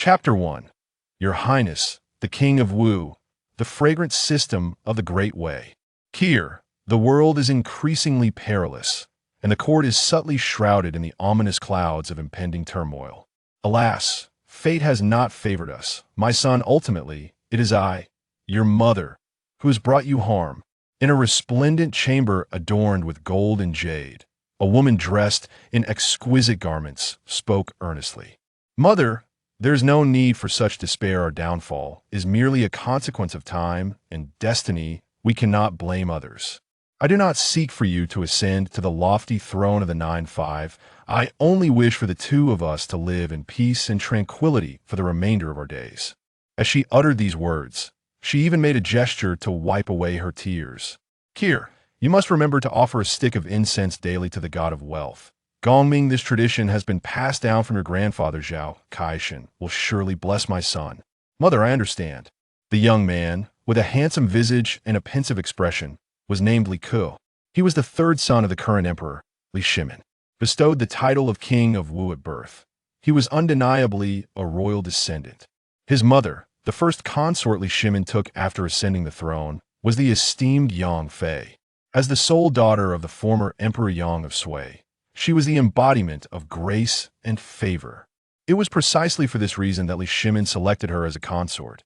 Chapter 1. Your Highness, the King of Wu, the fragrant system of the Great Way. Here, the world is increasingly perilous, and the court is subtly shrouded in the ominous clouds of impending turmoil. Alas, fate has not favored us, my son. Ultimately, it is I, your mother, who has brought you harm. In a resplendent chamber adorned with gold and jade, a woman dressed in exquisite garments spoke earnestly. Mother, there is no need for such despair. Our downfall is merely a consequence of time and destiny. We cannot blame others. I do not seek for you to ascend to the lofty throne of the 9-5. I only wish for the two of us to live in peace and tranquility for the remainder of our days. As she uttered these words, she even made a gesture to wipe away her tears. Here, you must remember to offer a stick of incense daily to the god of wealth. Gongming, this tradition has been passed down from your grandfather Zhao Gongming, will surely bless my son. Mother, I understand. The young man, with a handsome visage and a pensive expression, was named Li Ku. He was the third son of the current Emperor Li Shimin, bestowed the title of King of Wu at birth. He was undeniably a royal descendant. His mother, the first consort Li Shimin took after ascending the throne, was the esteemed Yang Fei. As the sole daughter of the former Emperor Yang of Sui, she was the embodiment of grace and favor. It was precisely for this reason that Li Shimin selected her as a consort,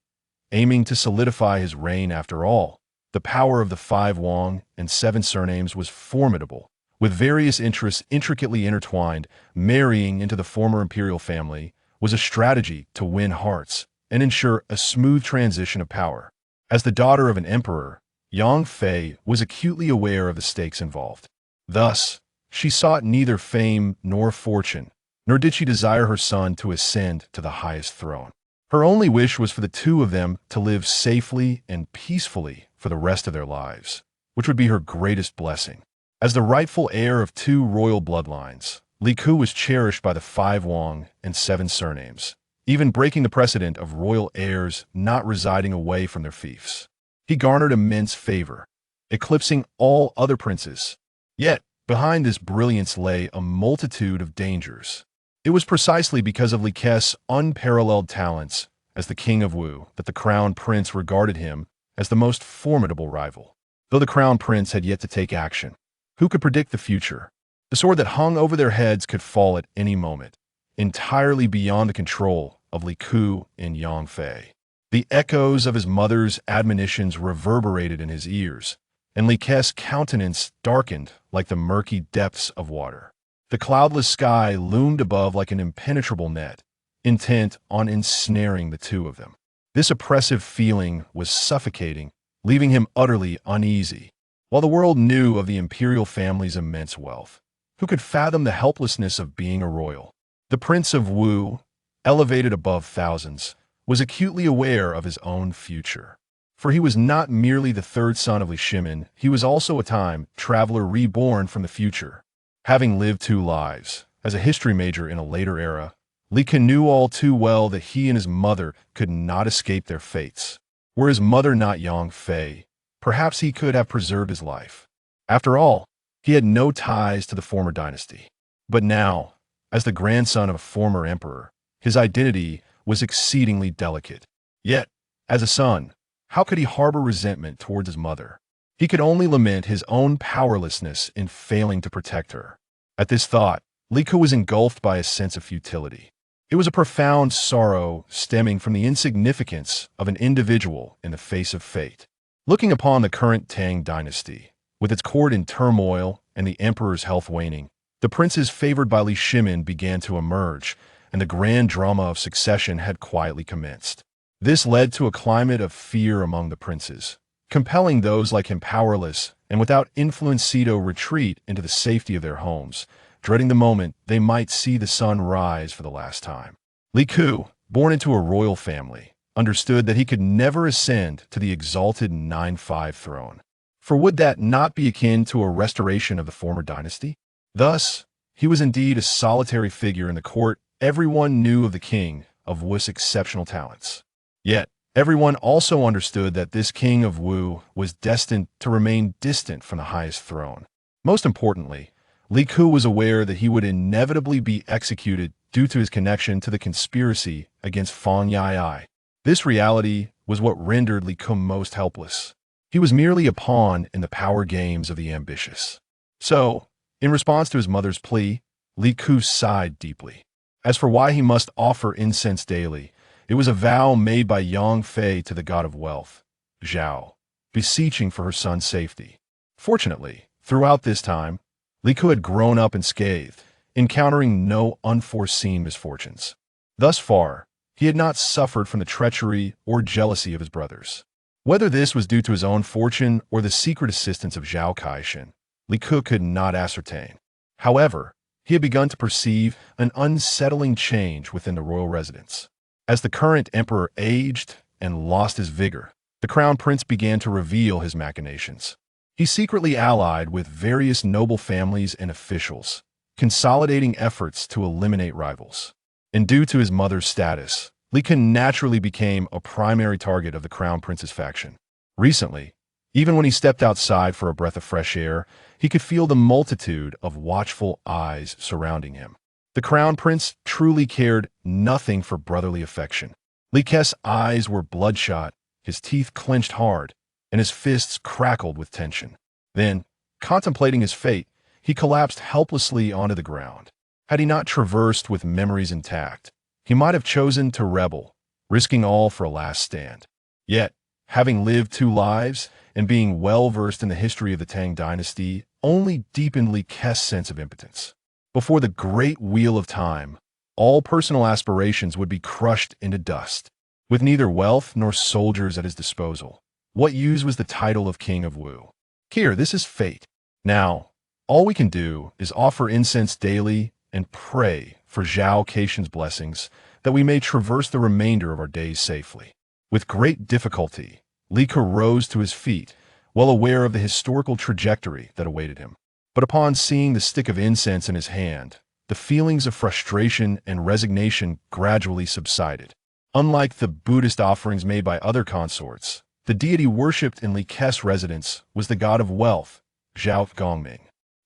aiming to solidify his reign. After all, the power of the 5 Wang and 7 surnames was formidable, with various interests intricately intertwined. Marrying into the former imperial family was a strategy to win hearts and ensure a smooth transition of power. As the daughter of an emperor, Yang Fei was acutely aware of the stakes involved. Thus, she sought neither fame nor fortune, nor did she desire her son to ascend to the highest throne. Her only wish was for the two of them to live safely and peacefully for the rest of their lives, which would be her greatest blessing. As the rightful heir of 2 royal bloodlines, Li Ku was cherished by the 5 Wang and 7 surnames, even breaking the precedent of royal heirs not residing away from their fiefs. He garnered immense favor, eclipsing all other princes. Yet, behind this brilliance lay a multitude of dangers. It was precisely because of Li Ku's unparalleled talents as the King of Wu that the Crown Prince regarded him as the most formidable rival. Though the Crown Prince had yet to take action, who could predict the future? The sword that hung over their heads could fall at any moment, entirely beyond the control of Li Ku and Yang Fei. The echoes of his mother's admonitions reverberated in his ears, and Li Ku's countenance darkened like the murky depths of water. The cloudless sky loomed above like an impenetrable net, intent on ensnaring the two of them. This oppressive feeling was suffocating, leaving him utterly uneasy. While the world knew of the imperial family's immense wealth, who could fathom the helplessness of being a royal? The Prince of Wu, elevated above thousands, was acutely aware of his own future. For he was not merely the third son of Li Shimin, he was also a time traveler reborn from the future. Having lived 2 lives, as a history major in a later era, Li Ku knew all too well that he and his mother could not escape their fates. Were his mother not Yang Fei, perhaps he could have preserved his life. After all, he had no ties to the former dynasty. But now, as the grandson of a former emperor, his identity was exceedingly delicate. Yet, as a son, how could he harbor resentment towards his mother? He could only lament his own powerlessness in failing to protect her. At this thought, Li Ku was engulfed by a sense of futility. It was a profound sorrow stemming from the insignificance of an individual in the face of fate. Looking upon the current Tang dynasty, with its court in turmoil and the emperor's health waning, the princes favored by Li Shimin began to emerge, and the grand drama of succession had quietly commenced. This led to a climate of fear among the princes, compelling those like him powerless and without influence to retreat into the safety of their homes, dreading the moment they might see the sun rise for the last time. Li Ku, born into a royal family, understood that he could never ascend to the exalted 9-5 throne. For would that not be akin to a restoration of the former dynasty? Thus, he was indeed a solitary figure in the court. Everyone knew of the King of Wu's exceptional talents. Yet, everyone also understood that this King of Wu was destined to remain distant from the highest throne. Most importantly, Li Ku was aware that he would inevitably be executed due to his connection to the conspiracy against Fang Yai. This reality was what rendered Li Ke most helpless. He was merely a pawn in the power games of the ambitious. So, in response to his mother's plea, Li Ke sighed deeply. As for why he must offer incense daily, it was a vow made by Yang Fei to the god of wealth, Zhao, beseeching for her son's safety. Fortunately, throughout this time, Li Ke had grown up unscathed, encountering no unforeseen misfortunes. Thus far, he had not suffered from the treachery or jealousy of his brothers. Whether this was due to his own fortune or the secret assistance of Zhao Caishen, Li Ke could not ascertain. However, he had begun to perceive an unsettling change within the royal residence. As the current emperor aged and lost his vigor, the crown prince began to reveal his machinations. He secretly allied with various noble families and officials, consolidating efforts to eliminate rivals. And due to his mother's status, Li Ke naturally became a primary target of the crown prince's faction. Recently, even when he stepped outside for a breath of fresh air, he could feel the multitude of watchful eyes surrounding him. The crown prince truly cared nothing for brotherly affection. Li Ke's eyes were bloodshot, his teeth clenched hard, and his fists crackled with tension. Then, contemplating his fate, he collapsed helplessly onto the ground. Had he not traversed with memories intact, he might have chosen to rebel, risking all for a last stand. Yet, having lived 2 lives and being well-versed in the history of the Tang dynasty only deepened Li Ke's sense of impotence. Before the great wheel of time, all personal aspirations would be crushed into dust. With neither wealth nor soldiers at his disposal, what use was the title of King of Wu? Here, this is fate. Now, all we can do is offer incense daily and pray for Zhao Caishen's blessings that we may traverse the remainder of our days safely. With great difficulty, Li Ke rose to his feet, well aware of the historical trajectory that awaited him. But upon seeing the stick of incense in his hand, the feelings of frustration and resignation gradually subsided. Unlike the Buddhist offerings made by other consorts, the deity worshipped in Li Ke's residence was the god of wealth, Zhao Gongming.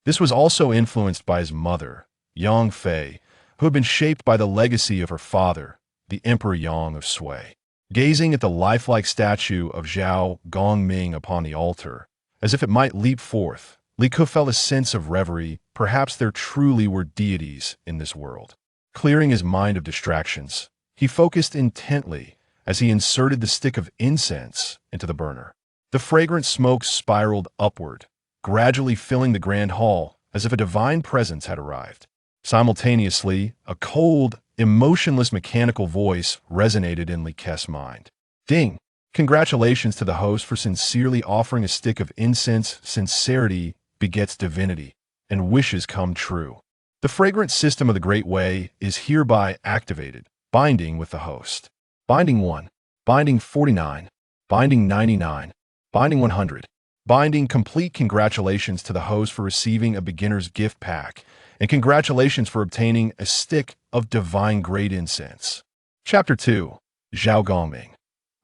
This was also influenced by his mother, Yang Fei, who had been shaped by the legacy of her father, the Emperor Yang of Sui. Gazing at the lifelike statue of Zhao Gongming upon the altar, as if it might leap forth, Li Ke felt a sense of reverie. Perhaps there truly were deities in this world. Clearing his mind of distractions, he focused intently as he inserted the stick of incense into the burner. The fragrant smoke spiraled upward, gradually filling the grand hall as if a divine presence had arrived. Simultaneously, a cold, emotionless mechanical voice resonated in Li Ke's mind. Ding! Congratulations to the host for sincerely offering a stick of incense. Sincerity begets divinity, and wishes come true. The fragrant system of the Great Way is hereby activated, binding with the host. Binding 1, binding 49, binding 99, binding 100. Binding complete. Congratulations to the host for receiving a beginner's gift pack, and congratulations for obtaining a stick of divine great incense. Chapter 2. Zhao Gongming.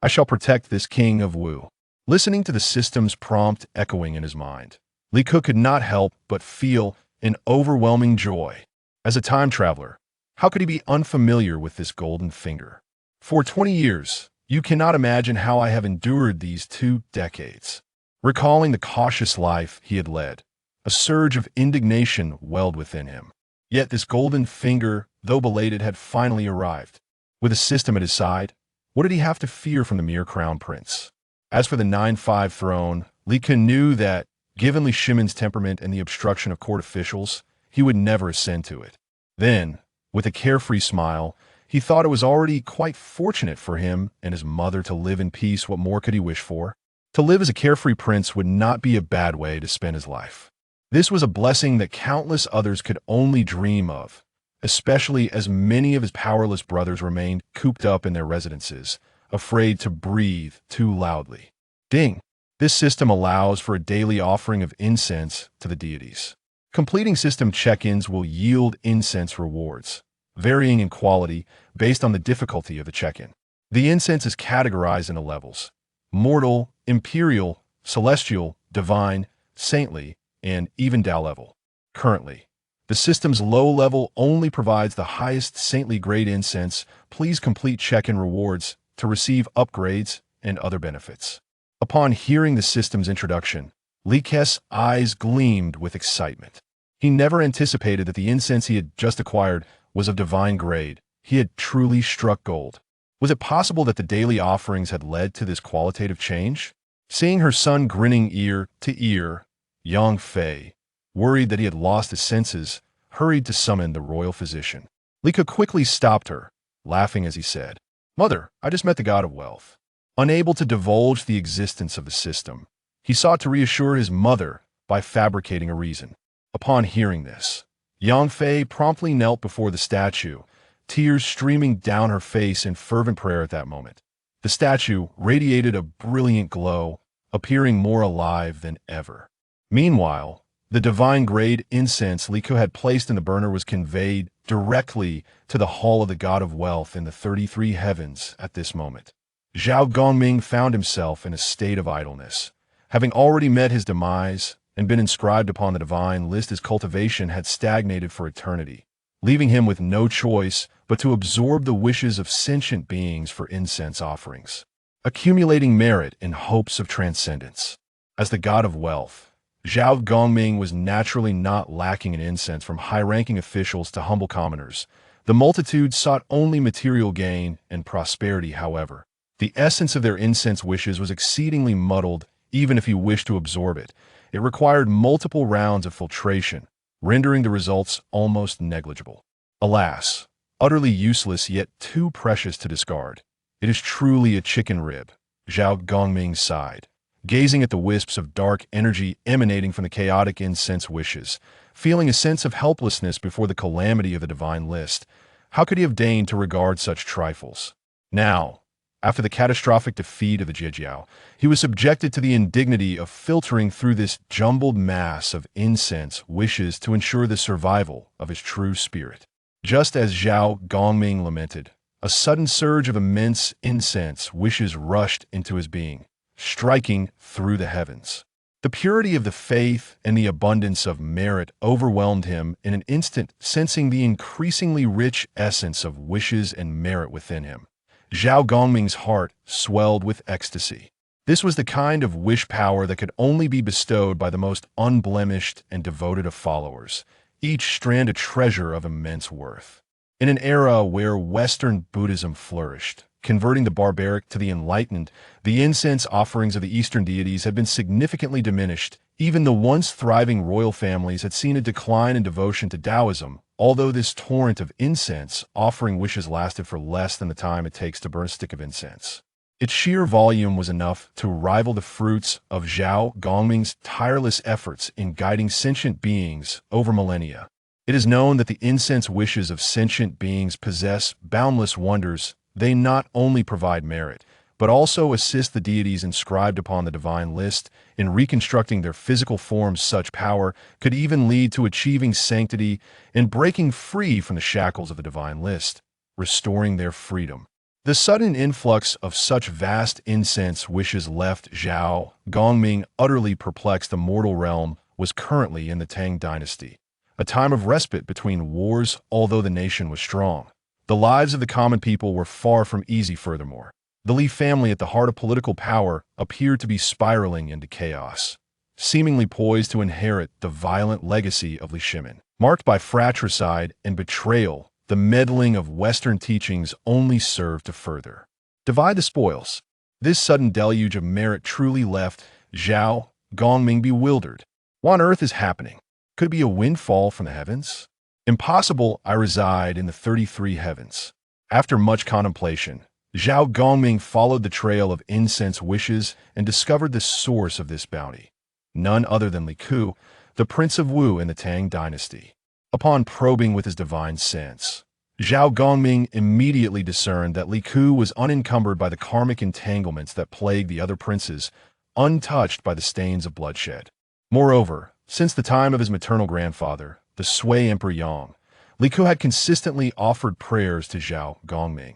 I shall protect this king of Wu. Listening to the system's prompt echoing in his mind, Li Ke could not help but feel an overwhelming joy. As a time traveler, how could he be unfamiliar with this golden finger? For 20 years, you cannot imagine how I have endured these 2 decades. Recalling the cautious life he had led, a surge of indignation welled within him. Yet this golden finger, though belated, had finally arrived. With a system at his side, what did he have to fear from the mere crown prince? As for the 9-5 throne, Li Ke knew that, given Li Shimin's temperament and the obstruction of court officials, he would never ascend to it. Then, with a carefree smile, he thought it was already quite fortunate for him and his mother to live in peace. What more could he wish for? To live as a carefree prince would not be a bad way to spend his life. This was a blessing that countless others could only dream of, especially as many of his powerless brothers remained cooped up in their residences, afraid to breathe too loudly. Ding! This system allows for a daily offering of incense to the deities. Completing system check-ins will yield incense rewards, varying in quality based on the difficulty of the check-in. The incense is categorized into levels: mortal, imperial, celestial, divine, saintly, and even Dao level. Currently, The system's low level only provides the highest saintly grade incense. Please complete check-in rewards to receive upgrades and other benefits. Upon hearing the system's introduction, Li Ke's eyes gleamed with excitement. He never anticipated that the incense he had just acquired was of divine grade. He had truly struck gold. Was it possible that the daily offerings had led to this qualitative change? Seeing her son grinning ear to ear, Yang Fei, worried that he had lost his senses, hurried to summon the royal physician. Li Ke quickly stopped her, laughing as he said, "Mother, I just met the god of wealth." Unable to divulge the existence of the system, he sought to reassure his mother by fabricating a reason. Upon hearing this, Yang Fei promptly knelt before the statue, tears streaming down her face in fervent prayer at that moment. The statue radiated a brilliant glow, appearing more alive than ever. Meanwhile, the divine-grade incense Li Ke had placed in the burner was conveyed directly to the hall of the god of wealth in the 33 heavens at this moment. Zhao Gongming found himself in a state of idleness. Having already met his demise and been inscribed upon the divine list, his cultivation had stagnated for eternity, leaving him with no choice but to absorb the wishes of sentient beings for incense offerings, accumulating merit in hopes of transcendence. As the god of wealth, Zhao Gongming was naturally not lacking in incense. From high-ranking officials to humble commoners, the multitude sought only material gain and prosperity. However, the essence of their incense wishes was exceedingly muddled. Even if he wished to absorb it, it required multiple rounds of filtration, rendering the results almost negligible. Alas, utterly useless yet too precious to discard. It is truly a chicken rib, Zhao Gongming sighed, gazing at the wisps of dark energy emanating from the chaotic incense wishes, feeling a sense of helplessness before the calamity of the divine list. How could he have deigned to regard such trifles? Now, after the catastrophic defeat of the Zhejiao, he was subjected to the indignity of filtering through this jumbled mass of incense wishes to ensure the survival of his true spirit. Just as Zhao Gongming lamented, a sudden surge of immense incense wishes rushed into his being, striking through the heavens. The purity of the faith and the abundance of merit overwhelmed him in an instant, sensing the increasingly rich essence of wishes and merit within him. Zhao Gongming's heart swelled with ecstasy. This was the kind of wish power that could only be bestowed by the most unblemished and devoted of followers, each strand a treasure of immense worth. In an era where Western Buddhism flourished, converting the barbaric to the enlightened, the incense offerings of the Eastern deities had been significantly diminished. Even the once thriving royal families had seen a decline in devotion to Taoism, although this torrent of incense offering wishes lasted for less than the time it takes to burn a stick of incense. Its sheer volume was enough to rival the fruits of Zhao Gongming's tireless efforts in guiding sentient beings over millennia. It is known that the incense wishes of sentient beings possess boundless wonders. They not only provide merit, but also assist the deities inscribed upon the divine list in reconstructing their physical forms. Such power could even lead to achieving sanctity and breaking free from the shackles of the divine list, restoring their freedom. The sudden influx of such vast incense wishes left Zhao Gongming utterly perplexed. The mortal realm was currently in the Tang dynasty, a time of respite between wars. Although the nation was strong, the lives of the common people were far from easy. Furthermore, the Li family, at the heart of political power, appeared to be spiraling into chaos, seemingly poised to inherit the violent legacy of Li Shimin. Marked by fratricide and betrayal, the meddling of Western teachings only served to further divide the spoils. This sudden deluge of merit truly left Zhao Gongming bewildered. What on earth is happening? Could it be a windfall from the heavens? Impossible. I reside in the 33 heavens. After much contemplation, Zhao Gongming followed the trail of incense wishes and discovered the source of this bounty. None other than Li Ke, the Prince of Wu in the Tang dynasty. Upon probing with his divine sense, Zhao Gongming immediately discerned that Li Ke was unencumbered by the karmic entanglements that plagued the other princes, untouched by the stains of bloodshed. Moreover, since the time of his maternal grandfather, the Sui Emperor Yang, Li Ke had consistently offered prayers to Zhao Gongming.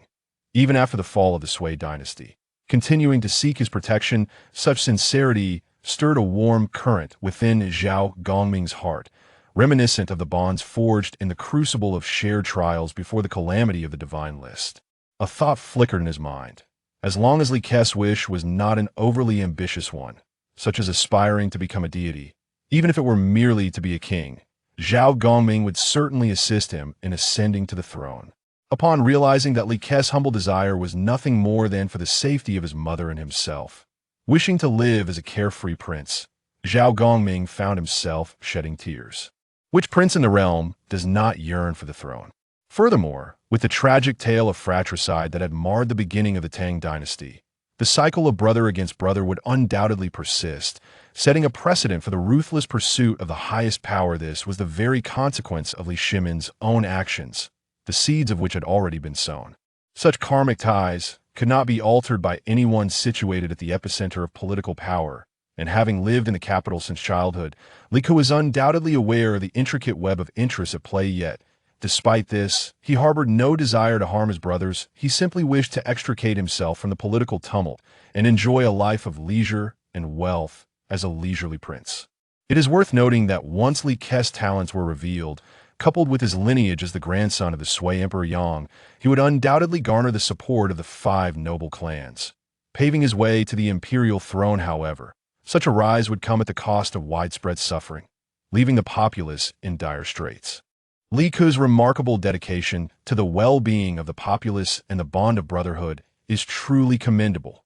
Even after the fall of the Sui dynasty, continuing to seek his protection, such sincerity stirred a warm current within Zhao Gongming's heart, reminiscent of the bonds forged in the crucible of shared trials before the calamity of the divine list. A thought flickered in his mind. As long as Li Ke's wish was not an overly ambitious one, such as aspiring to become a deity, even if it were merely to be a king, Zhao Gongming would certainly assist him in ascending to the throne. Upon realizing that Li Ke's humble desire was nothing more than for the safety of his mother and himself, wishing to live as a carefree prince, Zhao Gongming found himself shedding tears. Which prince in the realm does not yearn for the throne? Furthermore, with the tragic tale of fratricide that had marred the beginning of the Tang dynasty, the cycle of brother against brother would undoubtedly persist, setting a precedent for the ruthless pursuit of the highest power. This was the very consequence of Li Shimin's own actions, the seeds of which had already been sown. Such karmic ties could not be altered by anyone situated at the epicenter of political power, and having lived in the capital since childhood, Li Ke was undoubtedly aware of the intricate web of interests at play. Yet, despite this, he harbored no desire to harm his brothers. He simply wished to extricate himself from the political tumult and enjoy a life of leisure and wealth as a leisurely prince. It is worth noting that once Li Ke's talents were revealed, coupled with his lineage as the grandson of the Sui Emperor Yang, he would undoubtedly garner the support of the 5 noble clans. Paving his way to the imperial throne, however, such a rise would come at the cost of widespread suffering, leaving the populace in dire straits. Li Ke's remarkable dedication to the well-being of the populace and the bond of brotherhood is truly commendable.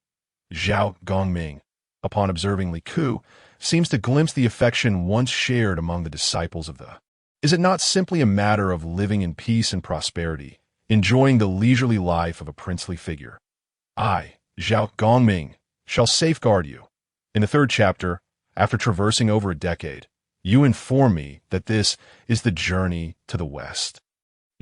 Zhao Gongming, upon observing Li Ke, seems to glimpse the affection once shared among the disciples of the. Is it not simply a matter of living in peace and prosperity, enjoying the leisurely life of a princely figure? I, Zhao Gongming, shall safeguard you. In the 3rd chapter, after traversing over a decade, you inform me that this is the journey to the west.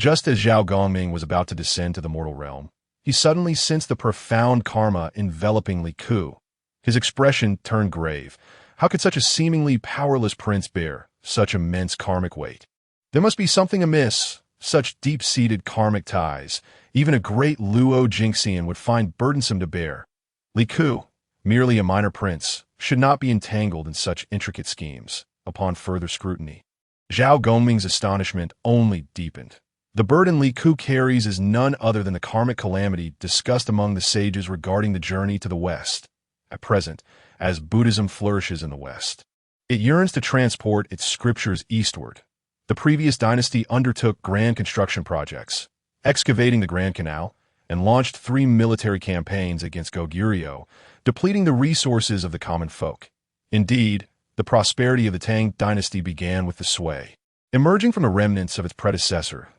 Just as Zhao Gongming was about to descend to the mortal realm, he suddenly sensed the profound karma enveloping Li Ke. His expression turned grave. How could such a seemingly powerless prince bear such immense karmic weight? There must be something amiss. Such deep-seated karmic ties, even a great Luo Jingxian would find burdensome to bear. Li Ke, merely a minor prince, should not be entangled in such intricate schemes. Upon further scrutiny, Zhao Gongming's astonishment only deepened. The burden Li Ke carries is none other than the karmic calamity discussed among the sages regarding the journey to the West. At present, as Buddhism flourishes in the West, it yearns to transport its scriptures eastward. The previous dynasty undertook grand construction projects, excavating the Grand Canal, and launched 3 military campaigns against Goguryeo, depleting the resources of the common folk. Indeed, the prosperity of the Tang dynasty began with the Sui. Emerging from the remnants of its predecessor,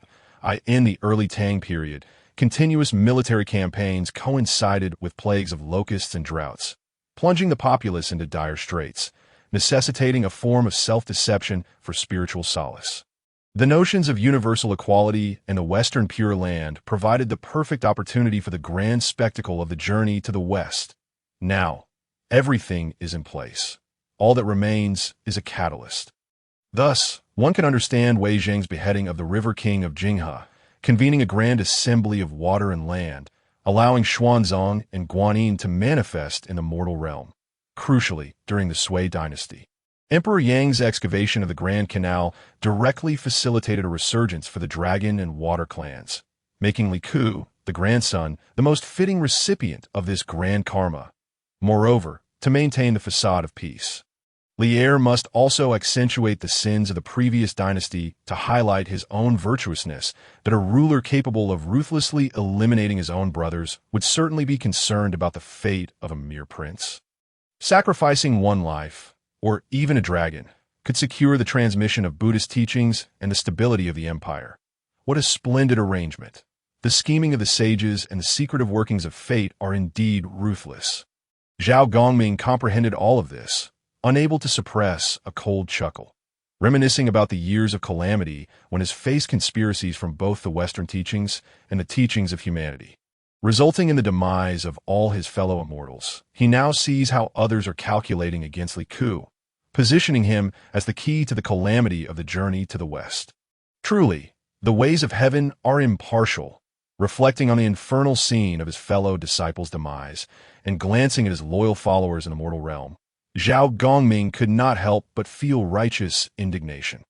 in the early Tang period, continuous military campaigns coincided with plagues of locusts and droughts, plunging the populace into dire straits, necessitating a form of self-deception for spiritual solace. The notions of universal equality and the Western Pure Land provided the perfect opportunity for the grand spectacle of the journey to the West. Now, everything is in place. All that remains is a catalyst. Thus, one can understand Wei Zheng's beheading of the River King of Jinghe, convening a grand assembly of water and land, allowing Xuanzang and Guanyin to manifest in the mortal realm. Crucially, during the Sui dynasty, Emperor Yang's excavation of the Grand Canal directly facilitated a resurgence for the dragon and water clans, making Li Ke, the grandson, the most fitting recipient of this grand karma. Moreover, to maintain the facade of peace, Li Heir must also accentuate the sins of the previous dynasty to highlight his own virtuousness. That a ruler capable of ruthlessly eliminating his own brothers would certainly be concerned about the fate of a mere prince. Sacrificing one life, or even a dragon, could secure the transmission of Buddhist teachings and the stability of the empire. What a splendid arrangement! The scheming of the sages and the secretive workings of fate are indeed ruthless. Zhao Gongming comprehended all of this, unable to suppress a cold chuckle, reminiscing about the years of calamity when his faced conspiracies from both the Western teachings and the teachings of humanity, resulting in the demise of all his fellow immortals. He now sees how others are calculating against Li Ke, positioning him as the key to the calamity of the journey to the West. Truly, the ways of heaven are impartial. Reflecting on the infernal scene of his fellow disciples' demise and glancing at his loyal followers in the mortal realm, Zhao Gongming could not help but feel righteous indignation.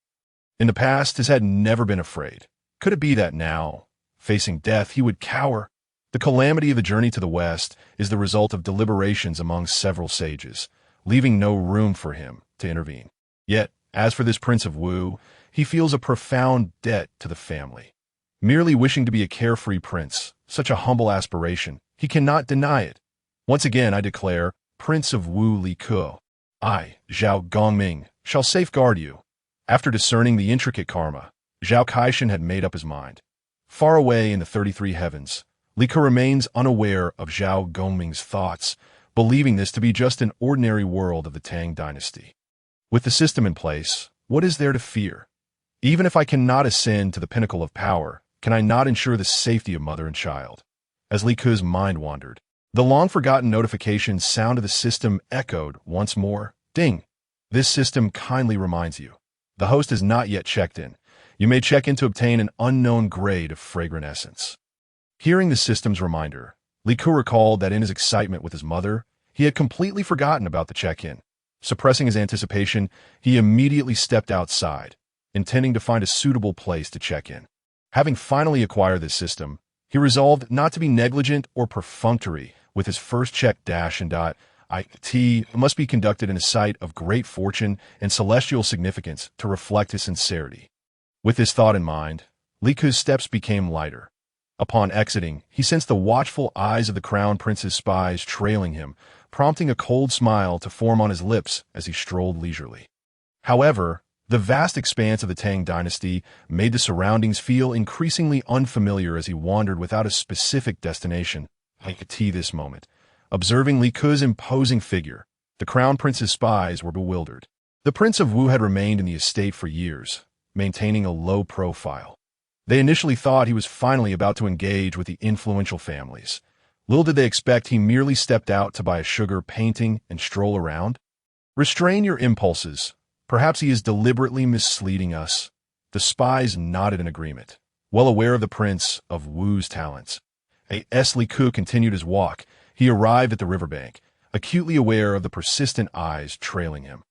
In the past, his had never been afraid. Could it be that now, facing death, he would cower? The calamity of the journey to the west is the result of deliberations among several sages, leaving no room for him to intervene. Yet, as for this Prince of Wu, he feels a profound debt to the family. Merely wishing to be a carefree prince, such a humble aspiration, he cannot deny it. Once again I declare, Prince of Wu Li Ke, I, Zhao Gongming, shall safeguard you. After discerning the intricate karma, Zhao Caishan had made up his mind. Far away in the 33 heavens, Li Ke remains unaware of Zhao Gongming's thoughts, believing this to be just an ordinary world of the Tang dynasty. With the system in place, what is there to fear? Even if I cannot ascend to the pinnacle of power, can I not ensure the safety of mother and child? As Li Ke's mind wandered, the long-forgotten notification sound of the system echoed once more. Ding! This system kindly reminds you. The host has not yet checked in. You may check in to obtain an unknown grade of fragrant essence. Hearing the system's reminder, Li Ke recalled that in his excitement with his mother, he had completely forgotten about the check-in. Suppressing his anticipation, he immediately stepped outside, intending to find a suitable place to check in. Having finally acquired this system, he resolved not to be negligent or perfunctory with his first check dash and dot. It must be conducted in a site of great fortune and celestial significance to reflect his sincerity. With this thought in mind, Li Ke's steps became lighter. Upon exiting, he sensed the watchful eyes of the crown prince's spies trailing him, prompting a cold smile to form on his lips as he strolled leisurely. However, the vast expanse of the Tang dynasty made the surroundings feel increasingly unfamiliar as he wandered without a specific destination. This moment, observing Li Ke's imposing figure, the crown prince's spies were bewildered. The Prince of Wu had remained in the estate for years, maintaining a low profile. They initially thought he was finally about to engage with the influential families. Little did they expect he merely stepped out to buy a sugar painting and stroll around. Restrain your impulses. Perhaps he is deliberately misleading us. The spies nodded in agreement, well aware of the Prince of Wu's talents. As Li Ke continued his walk, he arrived at the riverbank, acutely aware of the persistent eyes trailing him.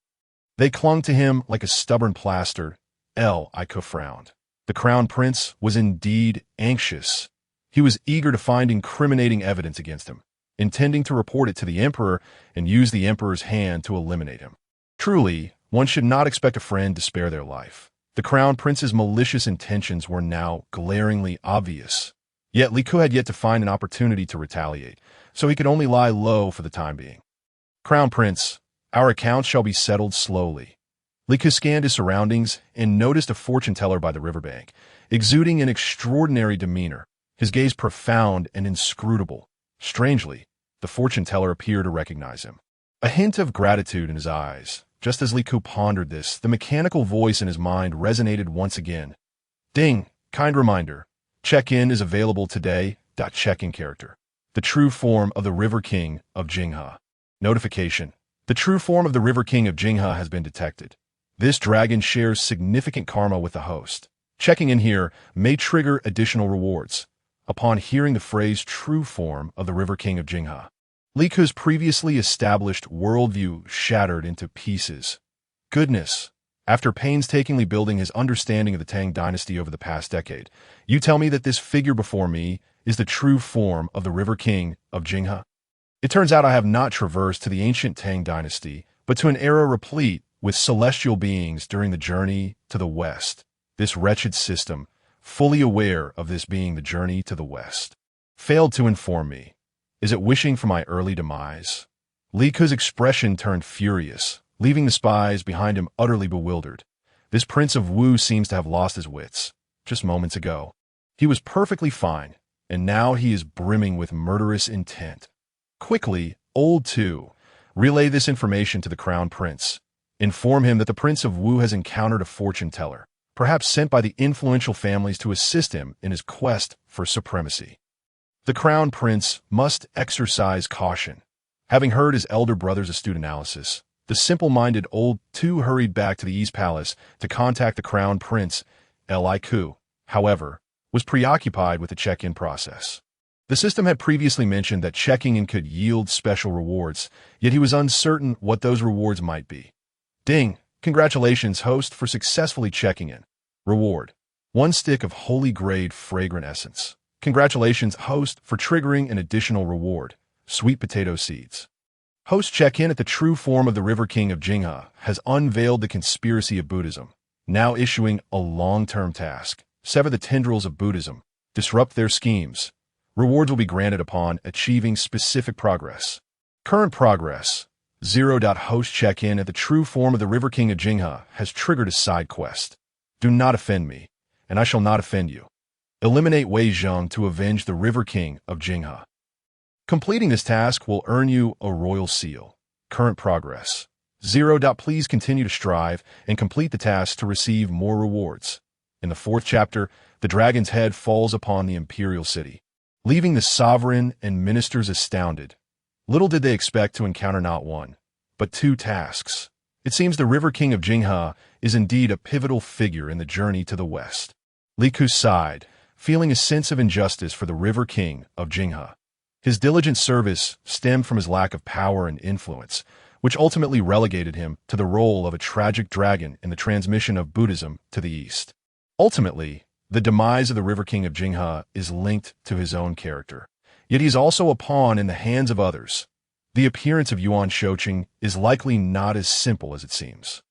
They clung to him like a stubborn plaster. Li Ke frowned. The crown prince was indeed anxious. He was eager to find incriminating evidence against him, intending to report it to the emperor and use the emperor's hand to eliminate him. Truly, one should not expect a friend to spare their life. The crown prince's malicious intentions were now glaringly obvious. Yet Li Ke had yet to find an opportunity to retaliate, so he could only lie low for the time being. Crown Prince, our accounts shall be settled slowly. Li Ke scanned his surroundings and noticed a fortune-teller by the riverbank, exuding an extraordinary demeanor, his gaze profound and inscrutable. Strangely, the fortune-teller appeared to recognize him. A hint of gratitude in his eyes. Just as Li Ke pondered this, the mechanical voice in his mind resonated once again. Ding! Kind reminder. Check-in is available today. Check-in character. The true form of the River King of Jinghe. Notification. The true form of the River King of Jinghe has been detected. This dragon shares significant karma with the host. Checking in here may trigger additional rewards. Upon hearing the phrase true form of the River King of Jinghe, Li Ke's previously established worldview shattered into pieces. Goodness, after painstakingly building his understanding of the Tang dynasty over the past decade, you tell me that this figure before me is the true form of the River King of Jinghe? It turns out I have not traversed to the ancient Tang dynasty, but to an era replete with celestial beings during the journey to the west. This wretched system, fully aware of this being the journey to the west, failed to inform me. Is it wishing for my early demise? Li Ke's expression turned furious, leaving the spies behind him utterly bewildered. This Prince of Wu seems to have lost his wits. Just moments ago, he was perfectly fine, and now he is brimming with murderous intent. Quickly, Old Two, relay this information to the Crown Prince. Inform him that the Prince of Wu has encountered a fortune-teller, perhaps sent by the influential families to assist him in his quest for supremacy. The Crown Prince must exercise caution. Having heard his elder brother's astute analysis, the simple-minded Old Two hurried back to the East Palace to contact the Crown Prince. Li Ke, however, was preoccupied with the check-in process. The system had previously mentioned that checking in could yield special rewards, yet he was uncertain what those rewards might be. Ding! Congratulations, host, for successfully checking in. Reward: 1 stick of holy grade fragrant essence. Congratulations, host, for triggering an additional reward, sweet potato seeds. Host check-in at the true form of the River King of Jinghe has unveiled the conspiracy of Buddhism, now issuing a long-term task: sever the tendrils of Buddhism, disrupt their schemes. Rewards will be granted upon achieving specific progress. Current progress: 0. Host check-in at the true form of the River King of Jinghe has triggered a side quest. Do not offend me, and I shall not offend you. Eliminate Wei Zheng to avenge the River King of Jinghe. Completing this task will earn you a royal seal. Current progress: 0. Please continue to strive and complete the task to receive more rewards. In the 4th chapter, the dragon's head falls upon the imperial city, leaving the sovereign and ministers astounded. Little did they expect to encounter not 1, but 2 tasks. It seems the River King of Jinghe is indeed a pivotal figure in the journey to the west. Li Ku sighed, feeling a sense of injustice for the River King of Jinghe. His diligent service stemmed from his lack of power and influence, which ultimately relegated him to the role of a tragic dragon in the transmission of Buddhism to the East. Ultimately, the demise of the River King of Jinghe is linked to his own character. Yet he is also a pawn in the hands of others. The appearance of Yuan Shoqing is likely not as simple as it seems.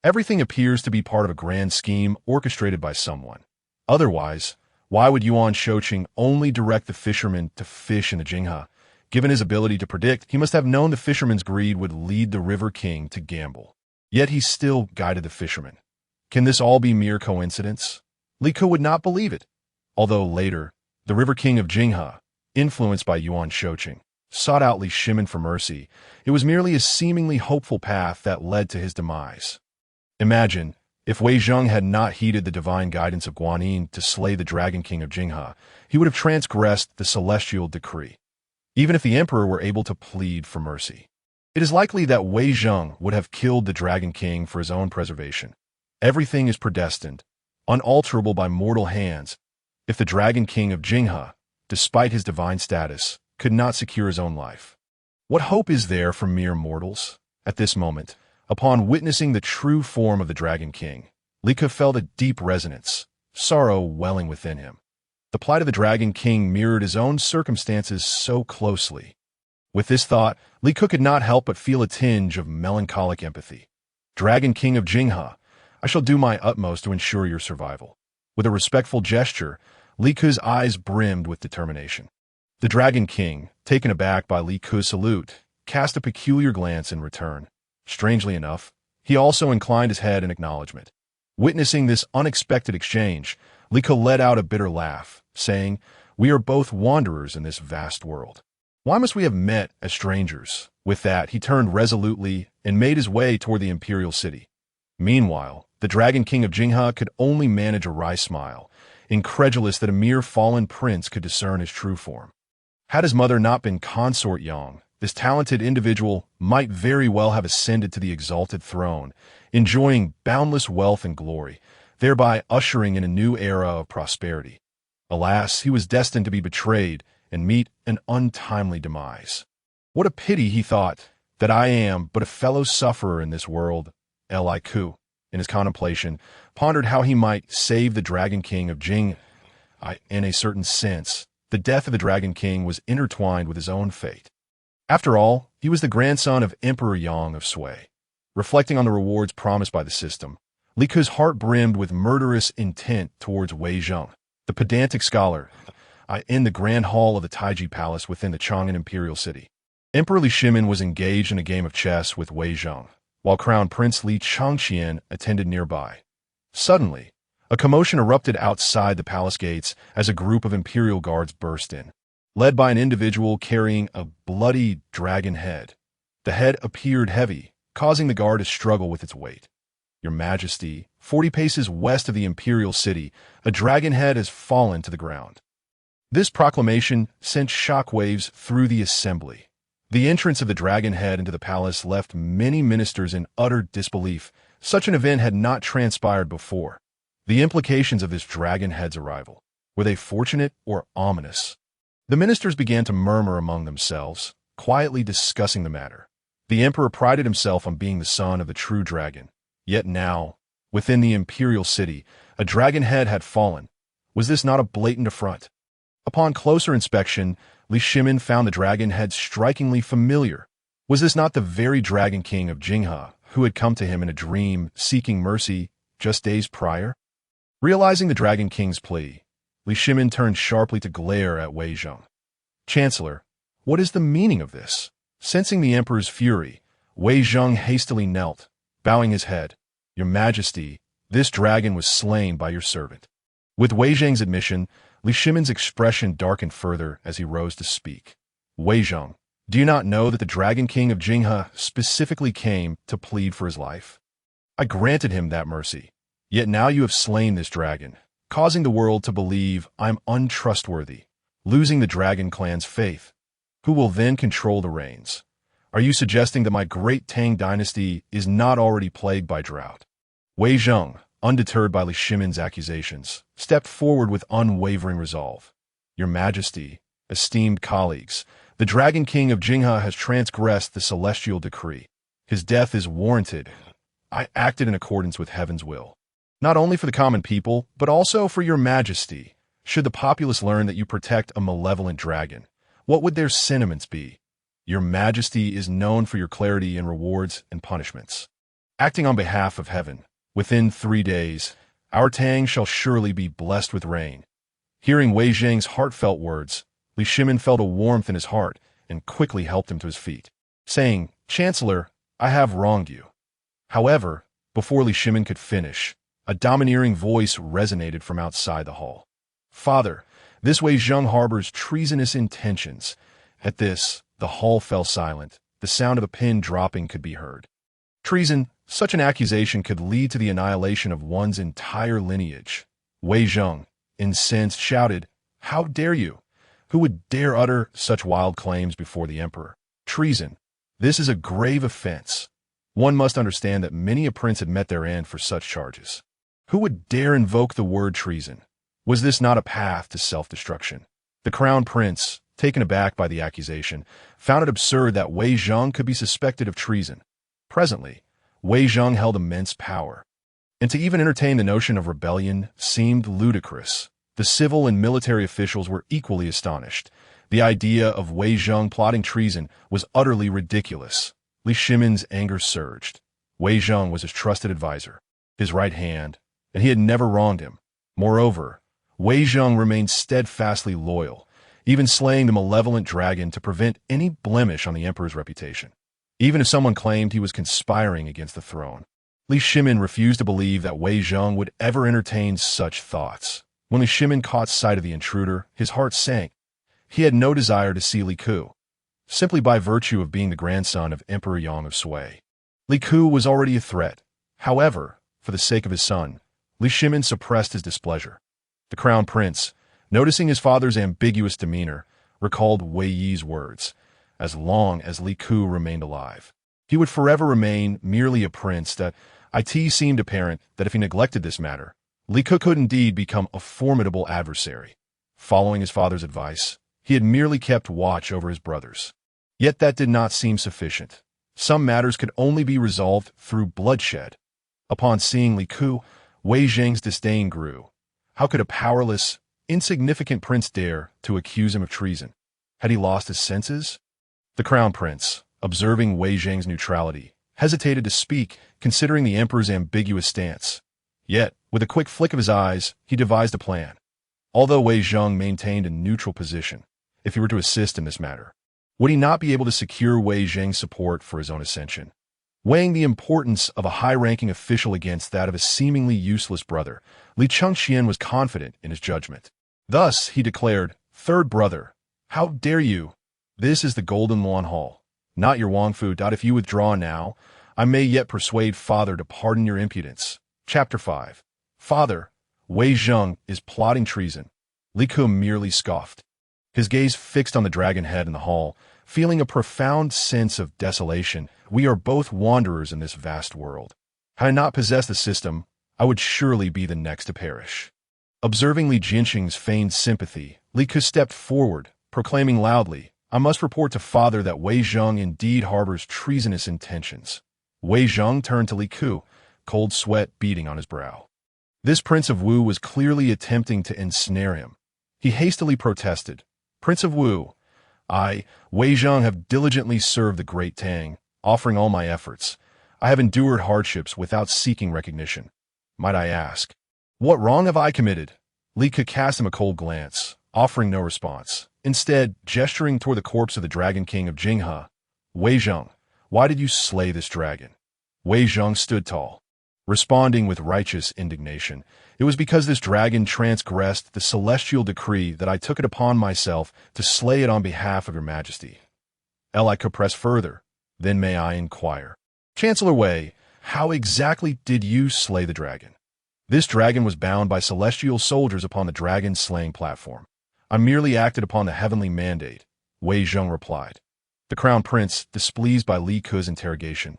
Everything appears to be part of a grand scheme orchestrated by someone. Otherwise, why would Yuan Shoqing only direct the fishermen to fish in the Jinghe? Given his ability to predict, he must have known the fishermen's greed would lead the River King to gamble. Yet he still guided the fishermen. Can this all be mere coincidence? Li Ku would not believe it. Although later, the River King of Jinghe, influenced by Yuan Shoqing, sought out Li Shimin for mercy, it was merely a seemingly hopeful path that led to his demise. Imagine, if Wei Zheng had not heeded the divine guidance of Guanyin to slay the Dragon King of Jinghe, he would have transgressed the celestial decree. Even if the emperor were able to plead for mercy, it is likely that Wei Zheng would have killed the Dragon King for his own preservation. Everything is predestined, unalterable by mortal hands. If the Dragon King of Jinghe, despite his divine status, could not secure his own life, what hope is there for mere mortals? At this moment, upon witnessing the true form of the Dragon King, Li Ku felt a deep resonance, sorrow welling within him. The plight of the Dragon King mirrored his own circumstances so closely. With this thought, Li Ku could not help but feel a tinge of melancholic empathy. Dragon King of Jinghe, I shall do my utmost to ensure your survival. With a respectful gesture, Li Ku's eyes brimmed with determination. The Dragon King, taken aback by Li Ku's salute, cast a peculiar glance in return. Strangely enough, he also inclined his head in acknowledgement. Witnessing this unexpected exchange, Li Ku let out a bitter laugh, saying, "We are both wanderers in this vast world. Why must we have met as strangers?" With that, he turned resolutely and made his way toward the imperial city. Meanwhile, the Dragon King of Jinghe could only manage a wry smile, incredulous that a mere fallen prince could discern his true form. Had his mother not been Consort Yang, this talented individual might very well have ascended to the exalted throne, enjoying boundless wealth and glory, thereby ushering in a new era of prosperity. Alas, he was destined to be betrayed and meet an untimely demise. What a pity, he thought, that I am but a fellow sufferer in this world. Li Ku, in his contemplation, pondered how he might save the Dragon King of Jing. In a certain sense, the death of the Dragon King was intertwined with his own fate. After all, he was the grandson of Emperor Yang of Sui. Reflecting on the rewards promised by the system, Li Ku's heart brimmed with murderous intent towards Wei Zheng, the pedantic scholar, in the grand hall of the Taiji Palace within the Chang'an imperial city. Emperor Li Shimin was engaged in a game of chess with Wei Zheng, while Crown Prince Li Changqian attended nearby. Suddenly, a commotion erupted outside the palace gates as a group of imperial guards burst in, led by an individual carrying a bloody dragon head. The head appeared heavy, causing the guard to struggle with its weight. "Your Majesty, 40 paces west of the imperial city, a dragon head has fallen to the ground." This proclamation sent shockwaves through the assembly. The entrance of the dragon head into the palace left many ministers in utter disbelief. Such an event had not transpired before. The implications of this dragon head's arrival, were they fortunate or ominous? The ministers began to murmur among themselves, quietly discussing the matter. The emperor prided himself on being the son of the true dragon. Yet now, within the imperial city, A dragon head had fallen. Was this not a blatant affront? Upon closer inspection, Li Shimin found the dragon head strikingly familiar. Was this not the very Dragon King of Jinghe who had come to him in a dream, seeking mercy just days prior? Realizing the Dragon King's plea, Li Shimin turned sharply to glare at Wei Zheng. Chancellor, what is the meaning of this? Sensing the emperor's fury, Wei Zheng hastily knelt, bowing his head. Your Majesty, this dragon was slain by your servant. With Wei Zheng's admission, Li Shimin's expression darkened further as he rose to speak. Wei Zheng, do you not know that the Dragon King of Jinghe specifically came to plead for his life? I granted him that mercy. Yet now you have slain this dragon, causing the world to believe I'm untrustworthy, losing the dragon clan's faith. Who will then control the reins? Are you suggesting that my great Tang dynasty is not already plagued by drought? Wei Zheng, undeterred by Li Shimin's accusations, stepped forward with unwavering resolve. Your Majesty, esteemed colleagues, the Dragon King of Jinghe has transgressed the celestial decree. His death is warranted. I acted in accordance with heaven's will. Not only for the common people, but also for your Majesty. Should the populace learn that you protect a malevolent dragon, what would their sentiments be? Your Majesty is known for your clarity in rewards and punishments. Acting on behalf of heaven, within 3 days, our Tang shall surely be blessed with rain. Hearing Wei Zheng's heartfelt words, Li Shimin felt a warmth in his heart and quickly helped him to his feet, saying, Chancellor, I have wronged you. However, before Li Shimin could finish, a domineering voice resonated from outside the hall. Father, this Wei Zheng harbors treasonous intentions. At this, the hall fell silent. The sound of a pin dropping could be heard. Treason, such an accusation could lead to the annihilation of one's entire lineage. Wei Zheng, incensed, shouted, How dare you? Who would dare utter such wild claims before the emperor? Treason. This is a grave offense. One must understand that many a prince had met their end for such charges. Who would dare invoke the word treason? Was this not a path to self-destruction? The crown prince, taken aback by the accusation, found it absurd that Wei Zheng could be suspected of treason. Presently, Wei Zheng held immense power, and to even entertain the notion of rebellion seemed ludicrous. The civil and military officials were equally astonished. The idea of Wei Zheng plotting treason was utterly ridiculous. Li Shimin's anger surged. Wei Zheng was his trusted advisor, his right hand, and he had never wronged him. Moreover, Wei Zheng remained steadfastly loyal, even slaying the malevolent dragon to prevent any blemish on the emperor's reputation. Even if someone claimed he was conspiring against the throne, Li Shimin refused to believe that Wei Zheng would ever entertain such thoughts. When Li Shimin caught sight of the intruder, his heart sank. He had no desire to see Li Ku, simply by virtue of being the grandson of Emperor Yang of Sui. Li Ku was already a threat. However, for the sake of his son, Li Shimin suppressed his displeasure. The crown prince, noticing his father's ambiguous demeanor, recalled Wei Yi's words. As long as Li Ku remained alive, he would forever remain merely a prince. That it seemed apparent that if he neglected this matter, Li Ku could indeed become a formidable adversary. Following his father's advice, he had merely kept watch over his brothers. Yet that did not seem sufficient. Some matters could only be resolved through bloodshed. Upon seeing Li Ku, Wei Zheng's disdain grew. How could a powerless, insignificant prince dare to accuse him of treason? Had he lost his senses? The crown prince, observing Wei Zheng's neutrality, hesitated to speak, considering the emperor's ambiguous stance. Yet, with a quick flick of his eyes, he devised a plan. Although Wei Zheng maintained a neutral position, if he were to assist in this matter, would he not be able to secure Wei Zheng's support for his own ascension? Weighing the importance of a high-ranking official against that of a seemingly useless brother, Li Chengxian was confident in his judgment. Thus, he declared, Third brother, how dare you? This is the Golden Luan Hall, not your Wangfu. If you withdraw now, I may yet persuade father to pardon your impudence. Chapter 5. Father, Wei Zheng is plotting treason. Li Ku merely scoffed, his gaze fixed on the dragon head in the hall, feeling a profound sense of desolation. We are both wanderers in this vast world. Had I not possessed the system, I would surely be the next to perish. Observing Li Jinxing's feigned sympathy, Li Ku stepped forward, proclaiming loudly, I must report to father that Wei Zheng indeed harbors treasonous intentions. Wei Zheng turned to Li Ku, cold sweat beading on his brow. This Prince of Wu was clearly attempting to ensnare him. He hastily protested, "Prince of Wu, I, Wei Zhang, have diligently served the Great Tang, offering all my efforts. I have endured hardships without seeking recognition. Might I ask, what wrong have I committed?" Li Ke cast him a cold glance, offering no response. Instead, gesturing toward the corpse of the Dragon King of Jinghe, "Wei Zhang, why did you slay this dragon?" Wei Zhang stood tall, responding with righteous indignation. "It was because this dragon transgressed the celestial decree that I took it upon myself to slay it on behalf of your majesty." Li could press further. "Then may I inquire, Chancellor Wei, how exactly did you slay the dragon?" "This dragon was bound by celestial soldiers upon the dragon-slaying platform. I merely acted upon the heavenly mandate," Wei Zhang replied. The Crown Prince, displeased by Li Ke's interrogation,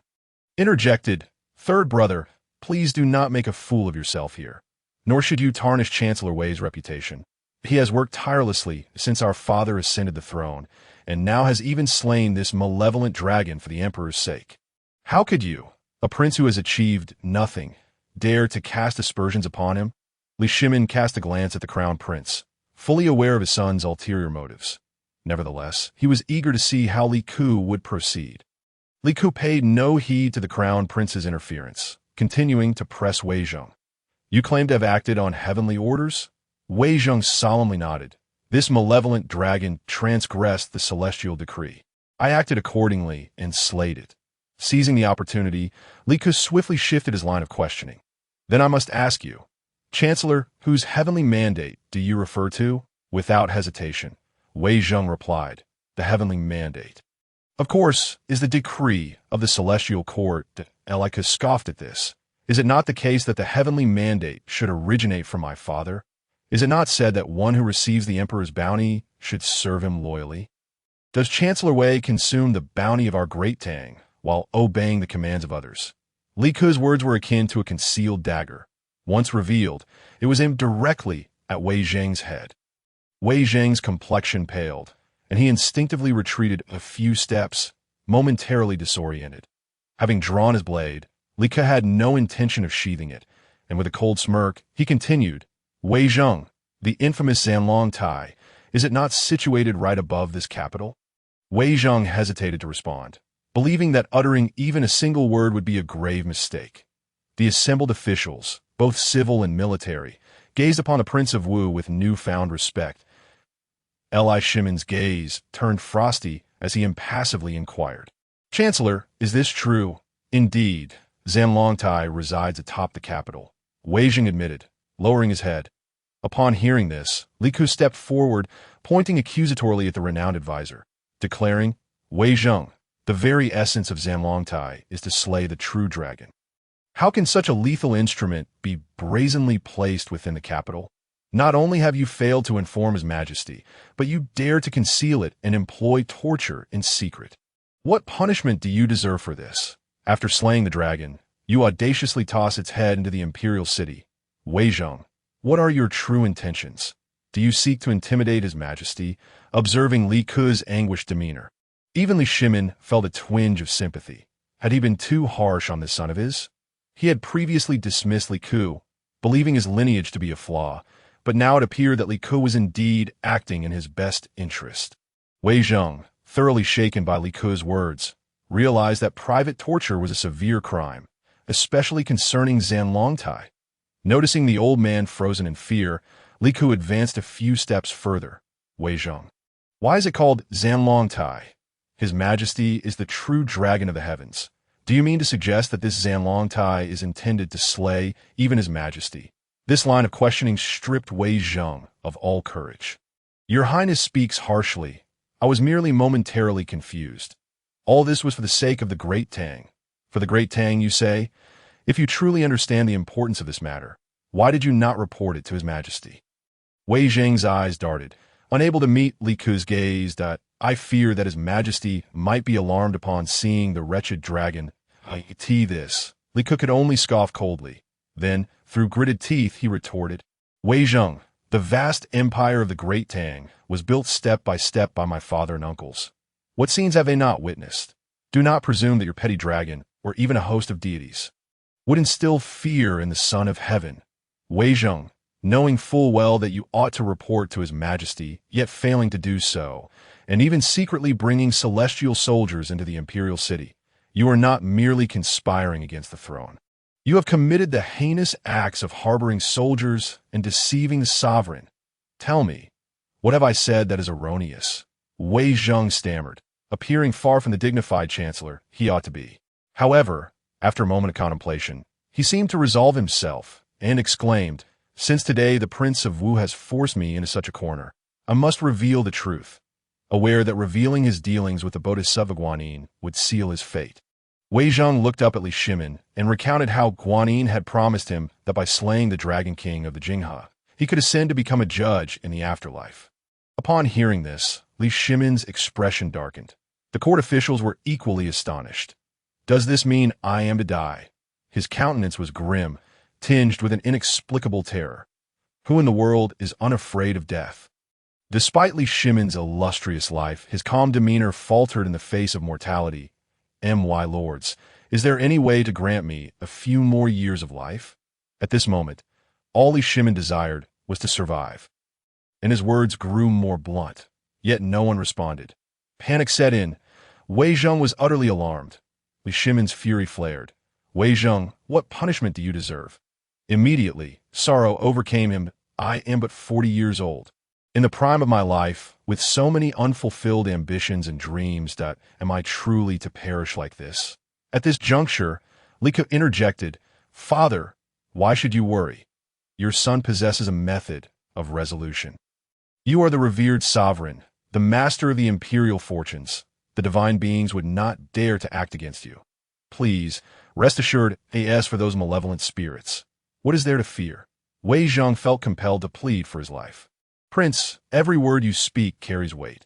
interjected, "Third brother, please do not make a fool of yourself here. Nor should you tarnish Chancellor Wei's reputation. He has worked tirelessly since our father ascended the throne, and now has even slain this malevolent dragon for the Emperor's sake. How could you, a prince who has achieved nothing, dare to cast aspersions upon him?" Li Shimin cast a glance at the Crown Prince, fully aware of his son's ulterior motives. Nevertheless, he was eager to see how Li Ke would proceed. Li Ke paid no heed to the Crown Prince's interference, continuing to press Wei Zhang. "You claim to have acted on heavenly orders?" Wei Zhang solemnly nodded. "This malevolent dragon transgressed the celestial decree. I acted accordingly and slayed it." Seizing the opportunity, Li Ke swiftly shifted his line of questioning. "Then I must ask you, Chancellor, whose heavenly mandate do you refer to?" Without hesitation, Wei Zhang replied, "The heavenly mandate, of course, is the decree of the celestial court." Li Ke scoffed at this. "Is it not the case that the heavenly mandate should originate from my father? Is it not said that one who receives the emperor's bounty should serve him loyally? Does Chancellor Wei consume the bounty of our Great Tang while obeying the commands of others?" Li Ke's words were akin to a concealed dagger. Once revealed, it was aimed directly at Wei Zhang's head. Wei Zhang's complexion paled, and he instinctively retreated a few steps, momentarily disoriented. Having drawn his blade, Li Ke had no intention of sheathing it, and with a cold smirk, he continued, "Wei Zhang, the infamous Zanlong Tai, is it not situated right above this capital?" Wei Zhang hesitated to respond, believing that uttering even a single word would be a grave mistake. The assembled officials, both civil and military, gazed upon the Prince of Wu with newfound respect. Li Shimin's gaze turned frosty as he impassively inquired, "Chancellor, is this true?" "Indeed, Zanlong Tai resides atop the capital," Wei Zhang admitted, lowering his head. Upon hearing this, Li Ke stepped forward, pointing accusatorily at the renowned advisor, declaring, "Wei Zhang, the very essence of Zanlong Tai is to slay the true dragon. How can such a lethal instrument be brazenly placed within the capital? Not only have you failed to inform His Majesty, but you dare to conceal it and employ torture in secret. What punishment do you deserve for this? After slaying the dragon, you audaciously toss its head into the imperial city. Wei Zhang, what are your true intentions? Do you seek to intimidate His Majesty?" Observing Li Ke's anguished demeanor, even Li Shimin felt a twinge of sympathy. Had he been too harsh on this son of his? He had previously dismissed Li Ke, believing his lineage to be a flaw, but now it appeared that Li Ke was indeed acting in his best interest. Wei Zhang, thoroughly shaken by Li Ke's words, realized that private torture was a severe crime, especially concerning Zanlong Tai. Noticing the old man frozen in fear, Li Ke advanced a few steps further. "Wei Zhang, why is it called Zanlong Tai? His Majesty is the true dragon of the heavens. Do you mean to suggest that this Zanlong Tai is intended to slay even His Majesty?" This line of questioning stripped Wei Zhang of all courage. "Your Highness speaks harshly. I was merely momentarily confused. All this was for the sake of the Great Tang. For the Great Tang, you say? If you truly understand the importance of this matter, why did you not report it to His Majesty?" Wei Zhang's eyes darted. Unable to meet Li Ke's gaze, "I fear that His Majesty might be alarmed upon seeing the wretched dragon." This. Li Ke could only scoff coldly. Then, through gritted teeth, he retorted, "Wei Zhang, the vast empire of the Great Tang was built step by my father and uncles. What scenes have they not witnessed? Do not presume that your petty dragon, or even a host of deities, would instill fear in the Son of Heaven." Wei Zheng, knowing full well that you ought to report to his majesty, yet failing to do so, and even secretly bringing celestial soldiers into the imperial city, you are not merely conspiring against the throne. You have committed the heinous acts of harboring soldiers and deceiving the sovereign. Tell me, what have I said that is erroneous? Wei Zheng stammered, appearing far from the dignified chancellor he ought to be. However, after a moment of contemplation, he seemed to resolve himself and exclaimed, "Since today the Prince of Wu has forced me into such a corner, I must reveal the truth," aware that revealing his dealings with the Bodhisattva Guanyin would seal his fate. Wei Zheng looked up at Li Shimin and recounted how Guanyin had promised him that by slaying the Dragon King of the Jinghe, he could ascend to become a judge in the afterlife. Upon hearing this, Li Shimin's expression darkened. The court officials were equally astonished. "Does this mean I am to die?" His countenance was grim, tinged with an inexplicable terror. Who in the world is unafraid of death? Despite Li Shimin's illustrious life, his calm demeanor faltered in the face of mortality. "My lords, is there any way to grant me a few more years of life?" At this moment, all Li Shimin desired was to survive. And his words grew more blunt, yet no one responded. Panic set in. Wei Zheng was utterly alarmed. Li Shimin's fury flared. "Wei Zheng, what punishment do you deserve?" Immediately, sorrow overcame him. "I am but 40 years old. In the prime of my life, with so many unfulfilled ambitions and dreams, that am I truly to perish like this?" At this juncture, Li Ke interjected, "Father, why should you worry? Your son possesses a method of resolution. You are the revered sovereign, the master of the imperial fortunes. The divine beings would not dare to act against you. Please, rest assured, as for those malevolent spirits, what is there to fear?" Wei Zheng felt compelled to plead for his life. "Prince, every word you speak carries weight.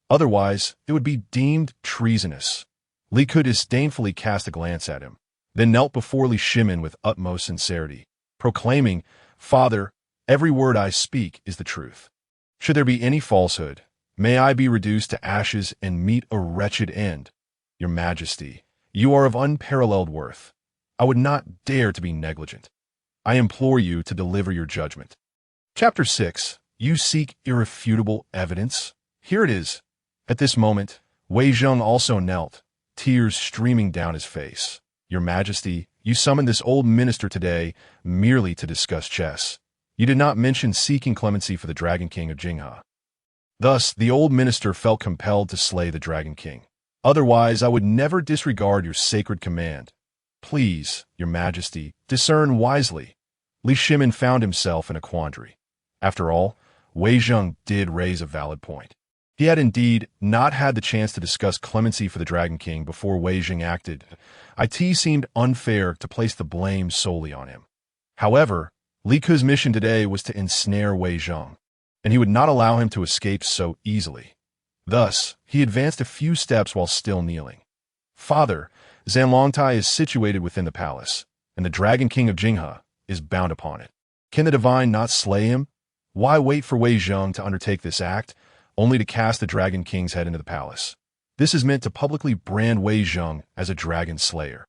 Otherwise, it would be deemed treasonous." Li Ke disdainfully cast a glance at him, then knelt before Li Shimin with utmost sincerity, proclaiming, "Father, every word I speak is the truth. Should there be any falsehood, may I be reduced to ashes and meet a wretched end. Your Majesty, you are of unparalleled worth. I would not dare to be negligent. I implore you to deliver your judgment." Chapter 6. You seek irrefutable evidence? Here it is. At this moment, Wei Zheng also knelt, tears streaming down his face. "Your Majesty, you summoned this old minister today merely to discuss chess. You did not mention seeking clemency for the Dragon King of Jinghe." Thus, the old minister felt compelled to slay the Dragon King. "Otherwise, I would never disregard your sacred command. Please, Your Majesty, discern wisely." Li Shimin found himself in a quandary. After all, Wei Zheng did raise a valid point. He had indeed not had the chance to discuss clemency for the Dragon King before Wei Zheng acted. It seemed unfair to place the blame solely on him. However, Li Ke's mission today was to ensnare Wei Zheng, and he would not allow him to escape so easily. Thus, he advanced a few steps while still kneeling. "Father, Zanlongtai is situated within the palace, and the Dragon King of Jinghe is bound upon it. Can the divine not slay him? Why wait for Wei Zheng to undertake this act, only to cast the Dragon King's head into the palace? This is meant to publicly brand Wei Zheng as a dragon slayer.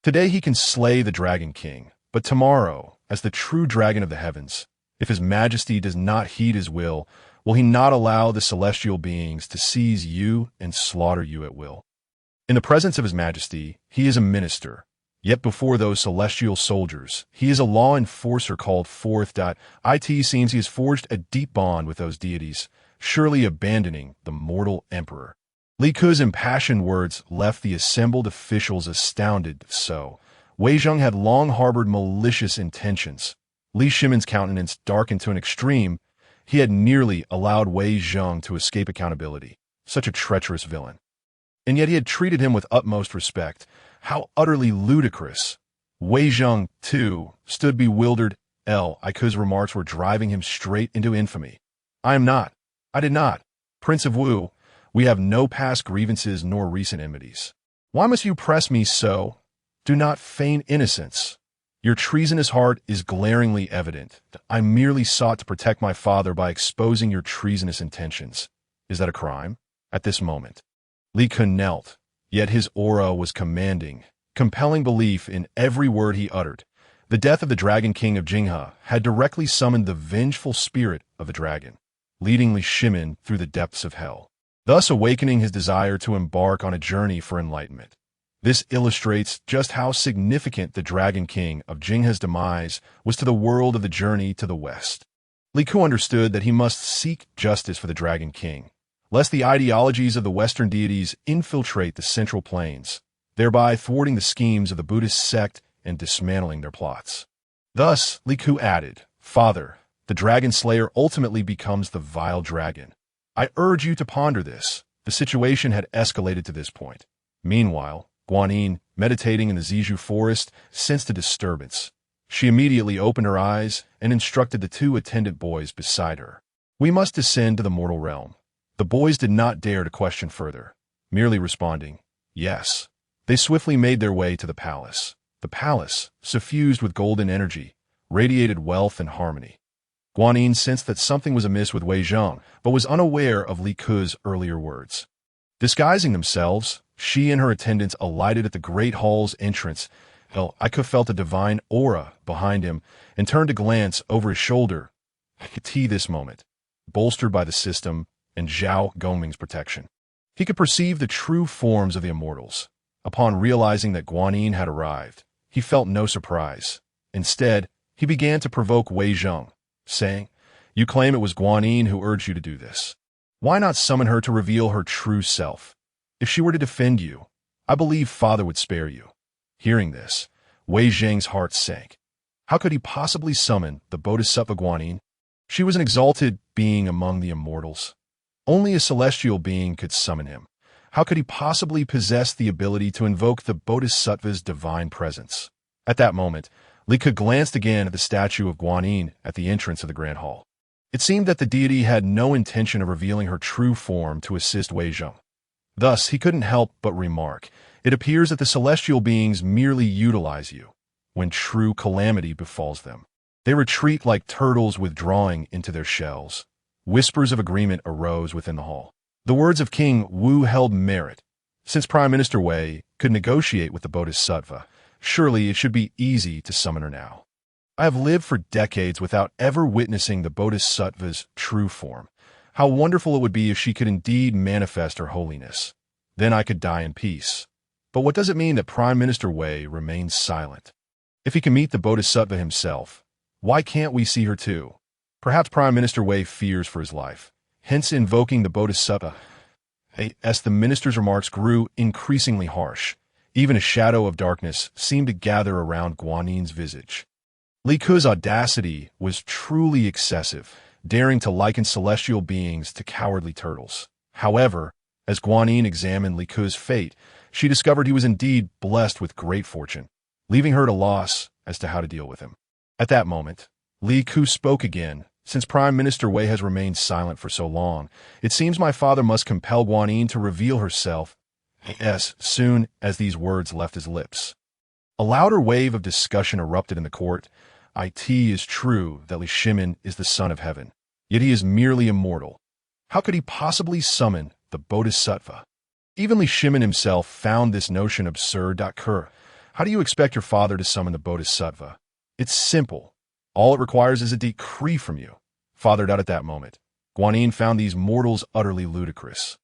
Today he can slay the Dragon King, but tomorrow, as the true dragon of the heavens, if his majesty does not heed his will he not allow the celestial beings to seize you and slaughter you at will? In the presence of his majesty, he is a minister. Yet before those celestial soldiers, he is a law enforcer called forth. It seems he has forged a deep bond with those deities, surely abandoning the mortal emperor." Li Ke's impassioned words left the assembled officials astounded. So, Wei Zheng had long harbored malicious intentions. Li Shimin's countenance darkened to an extreme. He had nearly allowed Wei Zheng to escape accountability. Such a treacherous villain. And yet he had treated him with utmost respect. How utterly ludicrous. Wei Zheng, too, stood bewildered. Li Ke's remarks were driving him straight into infamy. I did not. Prince of Wu, we have no past grievances nor recent enmities. Why must you press me so? Do not feign innocence. Your treasonous heart is glaringly evident. I merely sought to protect my father by exposing your treasonous intentions. Is that a crime? At this moment, Li Ke knelt, yet his aura was commanding, compelling belief in every word he uttered. The death of the Dragon King of Jinghe had directly summoned the vengeful spirit of the dragon, leading Li Shimin through the depths of hell, thus awakening his desire to embark on a journey for enlightenment. This illustrates just how significant the Dragon King of Jinghe's demise was to the world of the journey to the west. Li Ku understood that he must seek justice for the Dragon King, lest the ideologies of the Western deities infiltrate the Central Plains, thereby thwarting the schemes of the Buddhist sect and dismantling their plots. Thus, Li Ku added, "Father, the Dragon Slayer ultimately becomes the vile dragon. I urge you to ponder this." The situation had escalated to this point. Meanwhile, Guanyin, meditating in the Zizhu forest, sensed a disturbance. She immediately opened her eyes and instructed the two attendant boys beside her. "We must descend to the mortal realm." The boys did not dare to question further, merely responding, "Yes." They swiftly made their way to the palace. The palace, suffused with golden energy, radiated wealth and harmony. Guanyin sensed that something was amiss with Wei Zhang, but was unaware of Li Ku's earlier words. Disguising themselves, she and her attendants alighted at the great hall's entrance. Li Ku felt a divine aura behind him and turned to glance over his shoulder. He could see this moment, bolstered by the system and Zhao Gongming's protection. He could perceive the true forms of the immortals. Upon realizing that Guanyin had arrived, he felt no surprise. Instead, he began to provoke Wei Zhang, saying, "You claim it was Guanyin who urged you to do this. Why not summon her to reveal her true self? If she were to defend you, I believe Father would spare you." Hearing this, Wei Zhang's heart sank. How could he possibly summon the Bodhisattva Guanyin? She was an exalted being among the immortals. Only a celestial being could summon him. How could he possibly possess the ability to invoke the Bodhisattva's divine presence? At that moment, Li Ku glanced again at the statue of Guanyin at the entrance of the Grand Hall. It seemed that the deity had no intention of revealing her true form to assist Wei Zhang. Thus, he couldn't help but remark, "It appears that the celestial beings merely utilize you. When true calamity befalls them, they retreat like turtles withdrawing into their shells." Whispers of agreement arose within the hall. The words of King Wu held merit. Since Prime Minister Wei could negotiate with the Bodhisattva, surely it should be easy to summon her now. "I have lived for decades without ever witnessing the Bodhisattva's true form. How wonderful it would be if she could indeed manifest her holiness. Then I could die in peace." But what does it mean that Prime Minister Wei remains silent? If he can meet the Bodhisattva himself, why can't we see her too? Perhaps Prime Minister Wei fears for his life, hence invoking the Bodhisattva. As the minister's remarks grew increasingly harsh, even a shadow of darkness seemed to gather around Guanyin's visage. Li Ku's audacity was truly excessive, daring to liken celestial beings to cowardly turtles. However, as Guanyin examined Li Ku's fate, she discovered he was indeed blessed with great fortune, leaving her at a loss as to how to deal with him. At that moment, Li Ku spoke again. "Since Prime Minister Wei has remained silent for so long, it seems my father must compel Guanyin to reveal herself." As soon as these words left his lips, a louder wave of discussion erupted in the court. "It is true that Li Shimin is the son of heaven, yet he is merely immortal. How could he possibly summon the Bodhisattva?" Even Li Shimin himself found this notion absurd. "How do you expect your father to summon the Bodhisattva? It's simple. All it requires is a decree from you." Fathered out at that moment, Guanyin found these mortals utterly ludicrous.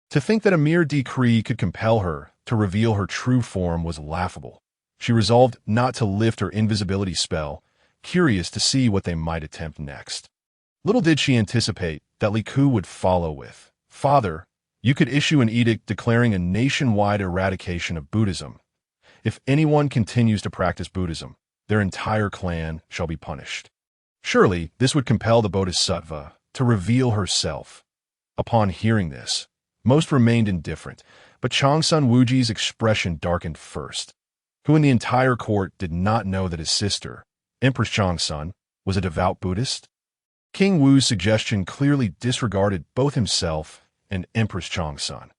To think that a mere decree could compel her to reveal her true form was laughable. She resolved not to lift her invisibility spell, curious to see what they might attempt next. Little did she anticipate that Li Ku would follow with, "Father, you could issue an edict declaring a nationwide eradication of Buddhism. If anyone continues to practice Buddhism, their entire clan shall be punished." Surely this would compel the Bodhisattva to reveal herself. Upon hearing this, most remained indifferent, but Changsun Wuji's expression darkened first, who in the entire court did not know that his sister, Empress Changsun, was a devout Buddhist. King Wu's suggestion clearly disregarded both himself and Empress Changsun.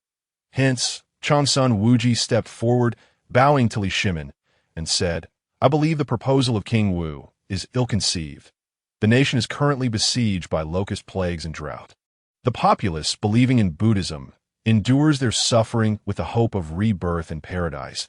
Hence, Changsun Wuji stepped forward, bowing to Li Shimin, and said, "I believe the proposal of King Wu is ill-conceived. The nation is currently besieged by locust plagues and drought. The populace, believing in Buddhism, endures their suffering with the hope of rebirth in paradise.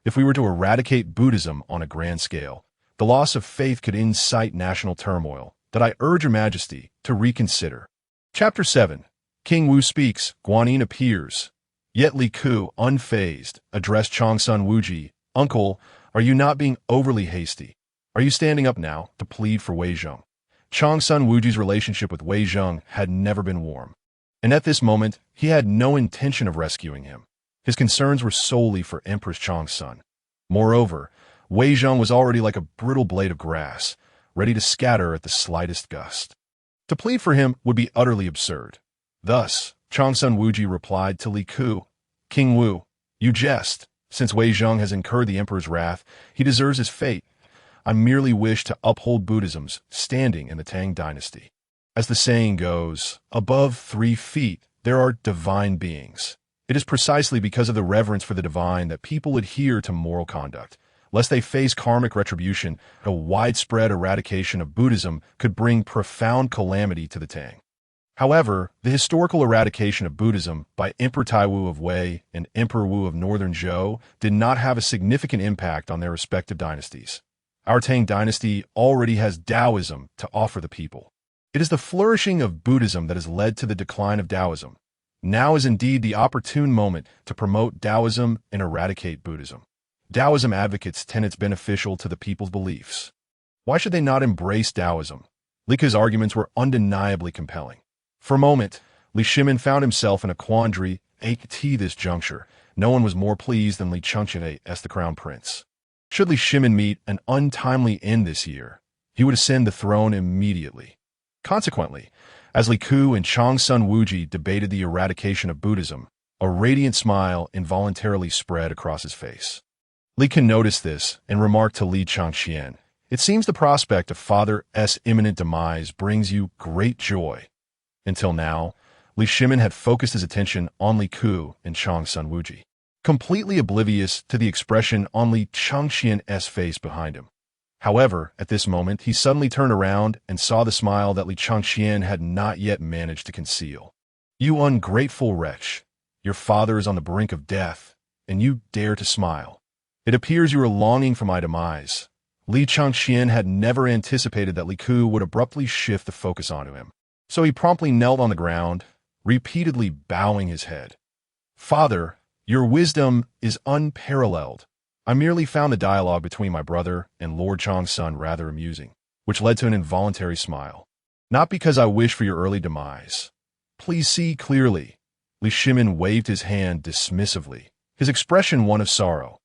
If we were to eradicate Buddhism on a grand scale, The loss of faith could incite national turmoil, that I urge your majesty to reconsider. Chapter 7. King Wu speaks, Guanyin appears. Yet Li Ku, unfazed, addressed Chongsun Wuji, Uncle, are you not being overly hasty? Are you standing up now to plead for Wei Zheng? Chongsun Wuji's relationship with Wei Zheng had never been warm, and at this moment he had no intention of rescuing him. His concerns were solely for Empress Chongsun. Moreover, Wei Zheng was already like a brittle blade of grass, ready to scatter at the slightest gust. To plead for him would be utterly absurd. Thus, Chongsun Wuji replied to Li Ku, King Wu, you jest. Since Wei Zheng has incurred the emperor's wrath, he deserves his fate. I merely wish to uphold Buddhism's standing in the Tang dynasty. As the saying goes, above 3 feet, there are divine beings. It is precisely because of the reverence for the divine that people adhere to moral conduct. Lest they face karmic retribution, a widespread eradication of Buddhism could bring profound calamity to the Tang. However, the historical eradication of Buddhism by Emperor Taiwu of Wei and Emperor Wu of Northern Zhou did not have a significant impact on their respective dynasties. Our Tang dynasty already has Taoism to offer the people. It is the flourishing of Buddhism that has led to the decline of Taoism. Now is indeed the opportune moment to promote Taoism and eradicate Buddhism. Taoism advocates tenets beneficial to the people's beliefs. Why should they not embrace Taoism? Li Ku's arguments were undeniably compelling. For a moment, Li Shimin found himself in a quandary. At this juncture, no one was more pleased than Li Chengqian as the crown prince. Should Li Shimin meet an untimely end this year, he would ascend the throne immediately. Consequently, as Li Ku and Chongsun Wuji debated the eradication of Buddhism, a radiant smile involuntarily spread across his face. Li Ku noticed this and remarked to Li Chengqian, it seems the prospect of Father's imminent demise brings you great joy. Until now, Li Shimin had focused his attention on Li Ku and Chongsun Wuji, completely oblivious to the expression on Li Chengqian's face behind him. However, at this moment, he suddenly turned around and saw the smile that Li Chengqian had not yet managed to conceal. You ungrateful wretch, your father is on the brink of death, and you dare to smile. It appears you are longing for my demise. Li Chengqian had never anticipated that Li Ku would abruptly shift the focus onto him, so he promptly knelt on the ground, repeatedly bowing his head. Father, your wisdom is unparalleled. I merely found the dialogue between my brother and Lord Chongsun rather amusing, which led to an involuntary smile. Not because I wish for your early demise. Please see clearly. Li Shimin waved his hand dismissively, his expression one of sorrow.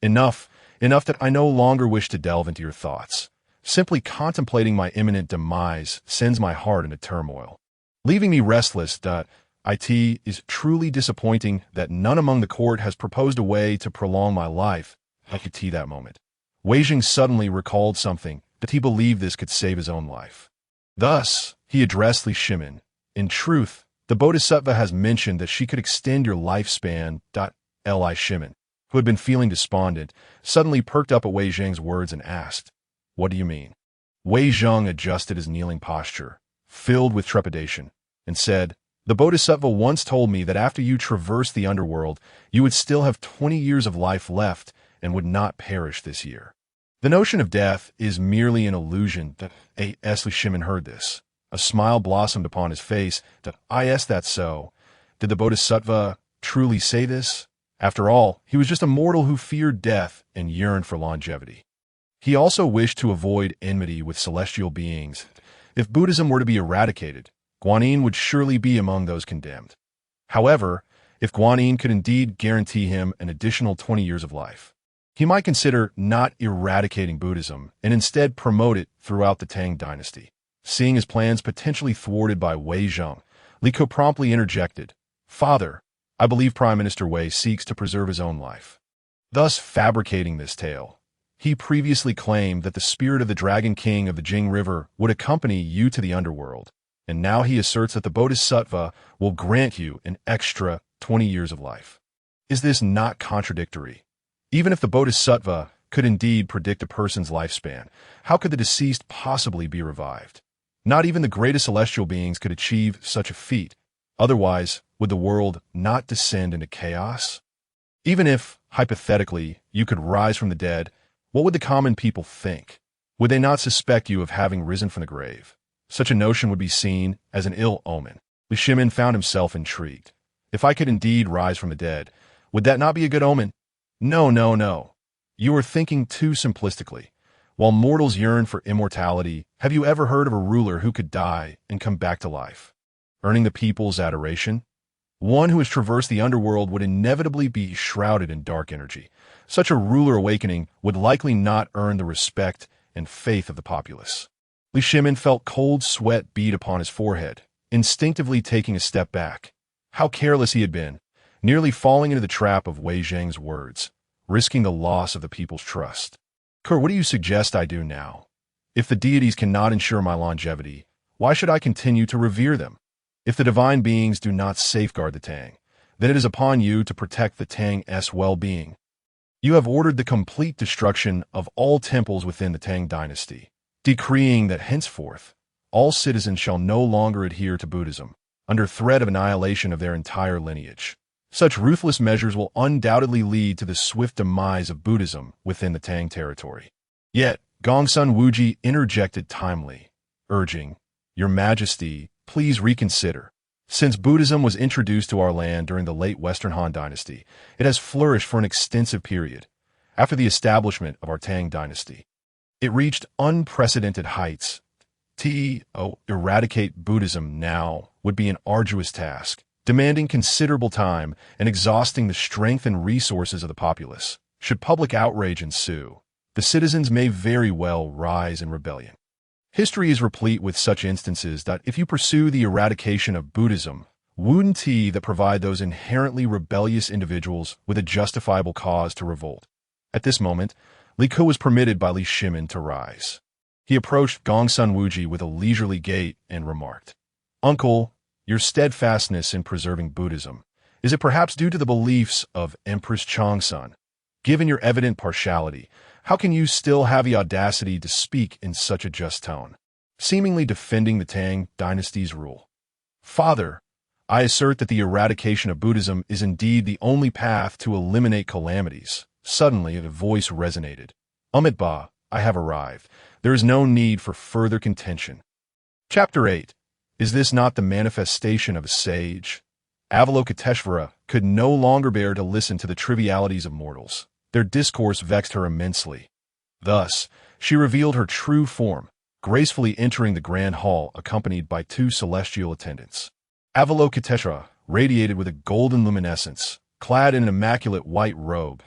Enough that I no longer wish to delve into your thoughts. Simply contemplating my imminent demise sends my heart into turmoil, leaving me restless. It is truly disappointing that none among the court has proposed a way to prolong my life. At that moment, Wei Zheng suddenly recalled something that he believed this could save his own life. Thus, he addressed Li Shimin. In truth, the Bodhisattva has mentioned that she could extend your lifespan. Li Shimin, who had been feeling despondent, suddenly perked up at Wei Zheng's words and asked, what do you mean? Wei Zheng adjusted his kneeling posture, filled with trepidation, and said, the Bodhisattva once told me that after you traverse the underworld, you would still have 20 years of life left and would not perish this year. The notion of death is merely an illusion. Li Shimin heard this. A smile blossomed upon his face. Is that so? Did the Bodhisattva truly say this? After all, he was just a mortal who feared death and yearned for longevity. He also wished to avoid enmity with celestial beings. If Buddhism were to be eradicated, Guanyin would surely be among those condemned. However, if Guanyin could indeed guarantee him an additional 20 years of life, he might consider not eradicating Buddhism and instead promote it throughout the Tang dynasty. Seeing his plans potentially thwarted by Wei Zheng, Li Ku promptly interjected, Father, I believe Prime Minister Wei seeks to preserve his own life, thus fabricating this tale. He previously claimed that the spirit of the Dragon King of the Jing River would accompany you to the underworld, and now he asserts that the Bodhisattva will grant you an extra 20 years of life. Is this not contradictory? Even if the Bodhisattva could indeed predict a person's lifespan, how could the deceased possibly be revived? Not even the greatest celestial beings could achieve such a feat. Otherwise, would the world not descend into chaos? Even if, hypothetically, you could rise from the dead, what would the common people think? Would they not suspect you of having risen from the grave? Such a notion would be seen as an ill omen. Li Shimin found himself intrigued. If I could indeed rise from the dead, would that not be a good omen? No, no, no. You are thinking too simplistically. While mortals yearn for immortality, have you ever heard of a ruler who could die and come back to life, earning the people's adoration? One who has traversed the underworld would inevitably be shrouded in dark energy. Such a ruler awakening would likely not earn the respect and faith of the populace. Li Shimin felt cold sweat bead upon his forehead, instinctively taking a step back. How careless he had been, nearly falling into the trap of Wei Zhang's words, risking the loss of the people's trust. What do you suggest I do now? If the deities cannot ensure my longevity, why should I continue to revere them? If the divine beings do not safeguard the Tang, then it is upon you to protect the Tang's well-being. You have ordered the complete destruction of all temples within the Tang dynasty, decreeing that henceforth, all citizens shall no longer adhere to Buddhism, under threat of annihilation of their entire lineage. Such ruthless measures will undoubtedly lead to the swift demise of Buddhism within the Tang territory. Yet, Gongsun Wuji interjected timely, urging, Your Majesty, please reconsider. Since Buddhism was introduced to our land during the late Western Han dynasty, it has flourished for an extensive period. After the establishment of our Tang dynasty, it reached unprecedented heights. To eradicate Buddhism now would be an arduous task, demanding considerable time and exhausting the strength and resources of the populace. Should public outrage ensue, the citizens may very well rise in rebellion. History is replete with such instances that if you pursue the eradication of Buddhism, wouldn't that provide those inherently rebellious individuals with a justifiable cause to revolt. At this moment, Li Ke was permitted by Li Shimin to rise. He approached Gongsun Wuji with a leisurely gait and remarked, Uncle, your steadfastness in preserving Buddhism, is it perhaps due to the beliefs of Empress Changsun? Given your evident partiality, how can you still have the audacity to speak in such a just tone, seemingly defending the Tang dynasty's rule? Father, I assert that the eradication of Buddhism is indeed the only path to eliminate calamities. Suddenly, a voice resonated. Amidst, I have arrived. There is no need for further contention. Chapter 8. Is this not the manifestation of a sage? Avalokiteshvara could no longer bear to listen to the trivialities of mortals. Their discourse vexed her immensely. Thus, she revealed her true form, gracefully entering the grand hall accompanied by two celestial attendants. Avalokiteshvara radiated with a golden luminescence, clad in an immaculate white robe.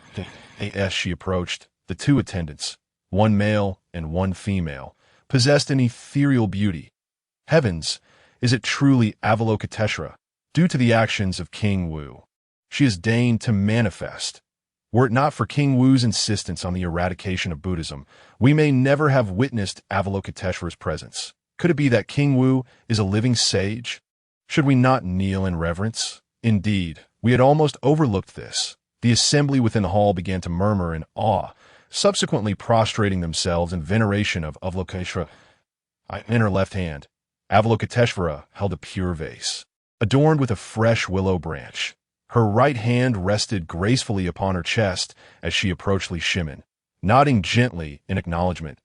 As she approached, the two attendants, one male and one female, possessed an ethereal beauty. Heavens, is it truly Avalokiteshvara, due to the actions of King Wu? She has deigned to manifest. Were it not for King Wu's insistence on the eradication of Buddhism, we may never have witnessed Avalokiteshvara's presence. Could it be that King Wu is a living sage? Should we not kneel in reverence? Indeed, we had almost overlooked this. The assembly within the hall began to murmur in awe, subsequently prostrating themselves in veneration of Avalokiteshvara. In her left hand, Avalokiteshvara held a pure vase, adorned with a fresh willow branch. Her right hand rested gracefully upon her chest as she approached Li Shimin, nodding gently in acknowledgement.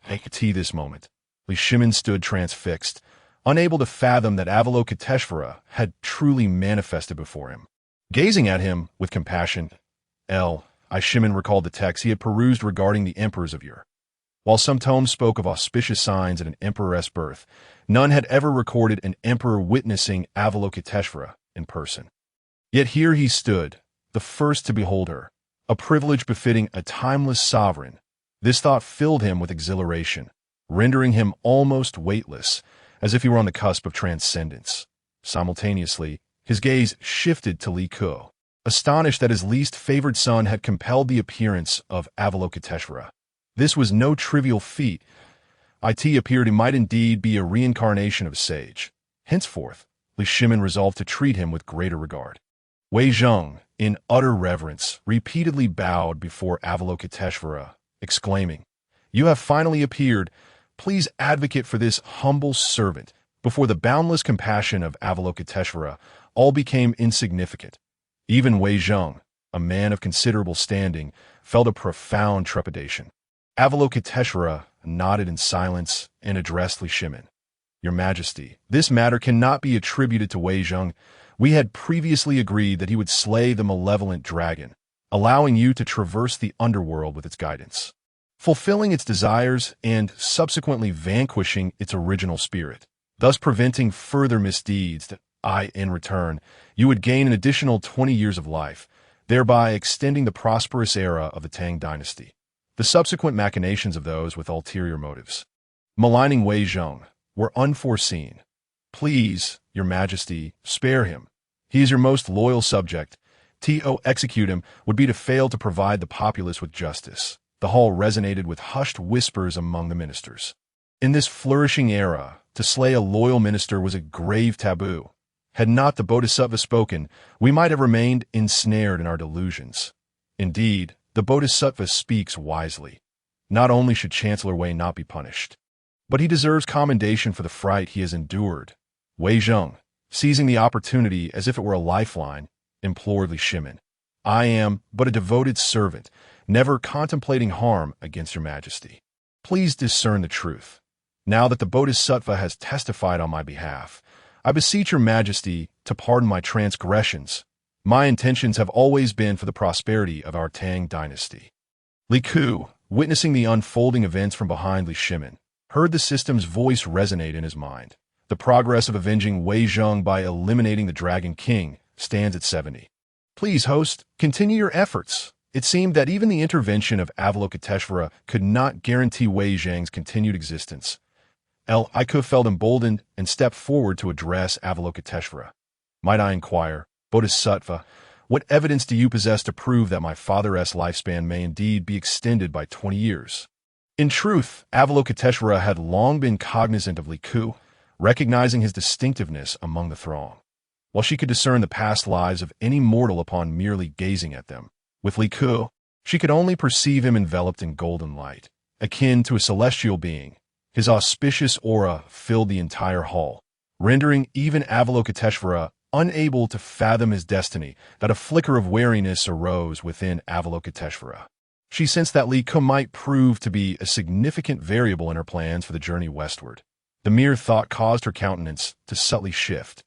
At this moment, Li Shimin stood transfixed, unable to fathom that Avalokiteshvara had truly manifested before him. Gazing at him with compassion, Shimin recalled the text he had perused regarding the emperors of yore. While some tomes spoke of auspicious signs at an emperor's birth, none had ever recorded an emperor witnessing Avalokiteshvara in person. Yet here he stood, the first to behold her, a privilege befitting a timeless sovereign. This thought filled him with exhilaration, rendering him almost weightless, as if he were on the cusp of transcendence. Simultaneously, his gaze shifted to Li Ke, astonished that his least favored son had compelled the appearance of Avalokiteshvara. This was no trivial feat. It appeared he might indeed be a reincarnation of a sage. Henceforth, Li Shimin resolved to treat him with greater regard. Wei Zhang, in utter reverence, repeatedly bowed before Avalokiteshvara, exclaiming, You have finally appeared. Please advocate for this humble servant. Before the boundless compassion of Avalokiteshvara, all became insignificant. Even Wei Zhang, a man of considerable standing, felt a profound trepidation. Avalokiteshvara nodded in silence and addressed Li Shimin. Your Majesty, this matter cannot be attributed to Wei Zheng. We had previously agreed that he would slay the malevolent dragon, allowing you to traverse the underworld with its guidance, fulfilling its desires and subsequently vanquishing its original spirit, thus preventing further misdeeds that in return, you would gain an additional 20 years of life, thereby extending the prosperous era of the Tang dynasty. The subsequent machinations of those with ulterior motives, maligning Wei Zheng, were unforeseen. Please, Your Majesty, spare him. He is your most loyal subject. To execute him would be to fail to provide the populace with justice. The hall resonated with hushed whispers among the ministers. In this flourishing era, to slay a loyal minister was a grave taboo. Had not the Bodhisattva spoken, we might have remained ensnared in our delusions. Indeed, the Bodhisattva speaks wisely. Not only should Chancellor Wei not be punished, but he deserves commendation for the fright he has endured. Wei Zheng, seizing the opportunity as if it were a lifeline, implored Li Shimin. I am but a devoted servant, never contemplating harm against Your Majesty. Please discern the truth. Now that the Bodhisattva has testified on my behalf, I beseech Your Majesty to pardon my transgressions. My intentions have always been for the prosperity of our Tang dynasty. Li Ku, witnessing the unfolding events from behind Li Shimin, heard the system's voice resonate in his mind. The progress of avenging Wei Zheng by eliminating the Dragon King stands at 70. Please, host, continue your efforts. It seemed that even the intervention of Avalokiteshvara could not guarantee Wei Zheng's continued existence. I felt emboldened and stepped forward to address Avalokiteshvara. Might I inquire, Bodhisattva, what evidence do you possess to prove that my father's lifespan may indeed be extended by 20 years? In truth, Avalokiteshvara had long been cognizant of Li Ku, recognizing his distinctiveness among the throng. While she could discern the past lives of any mortal upon merely gazing at them, with Li Ku, she could only perceive him enveloped in golden light, akin to a celestial being. His auspicious aura filled the entire hall, rendering even Avalokiteshvara unable to fathom his destiny. That a flicker of wariness arose within Avalokiteshvara. She sensed that Li Ku might prove to be a significant variable in her plans for the journey westward. The mere thought caused her countenance to subtly shift.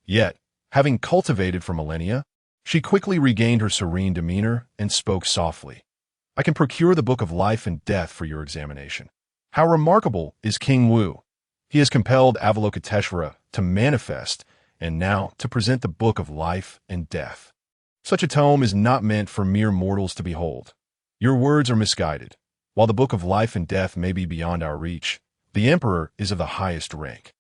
Yet, having cultivated for millennia, she quickly regained her serene demeanor and spoke softly. I can procure the Book of Life and Death for your examination. How remarkable is King Wu! He has compelled Avalokiteshvara to manifest and now to present the Book of Life and Death. Such a tome is not meant for mere mortals to behold. Your words are misguided. While the Book of Life and Death may be beyond our reach, the Emperor is of the highest rank.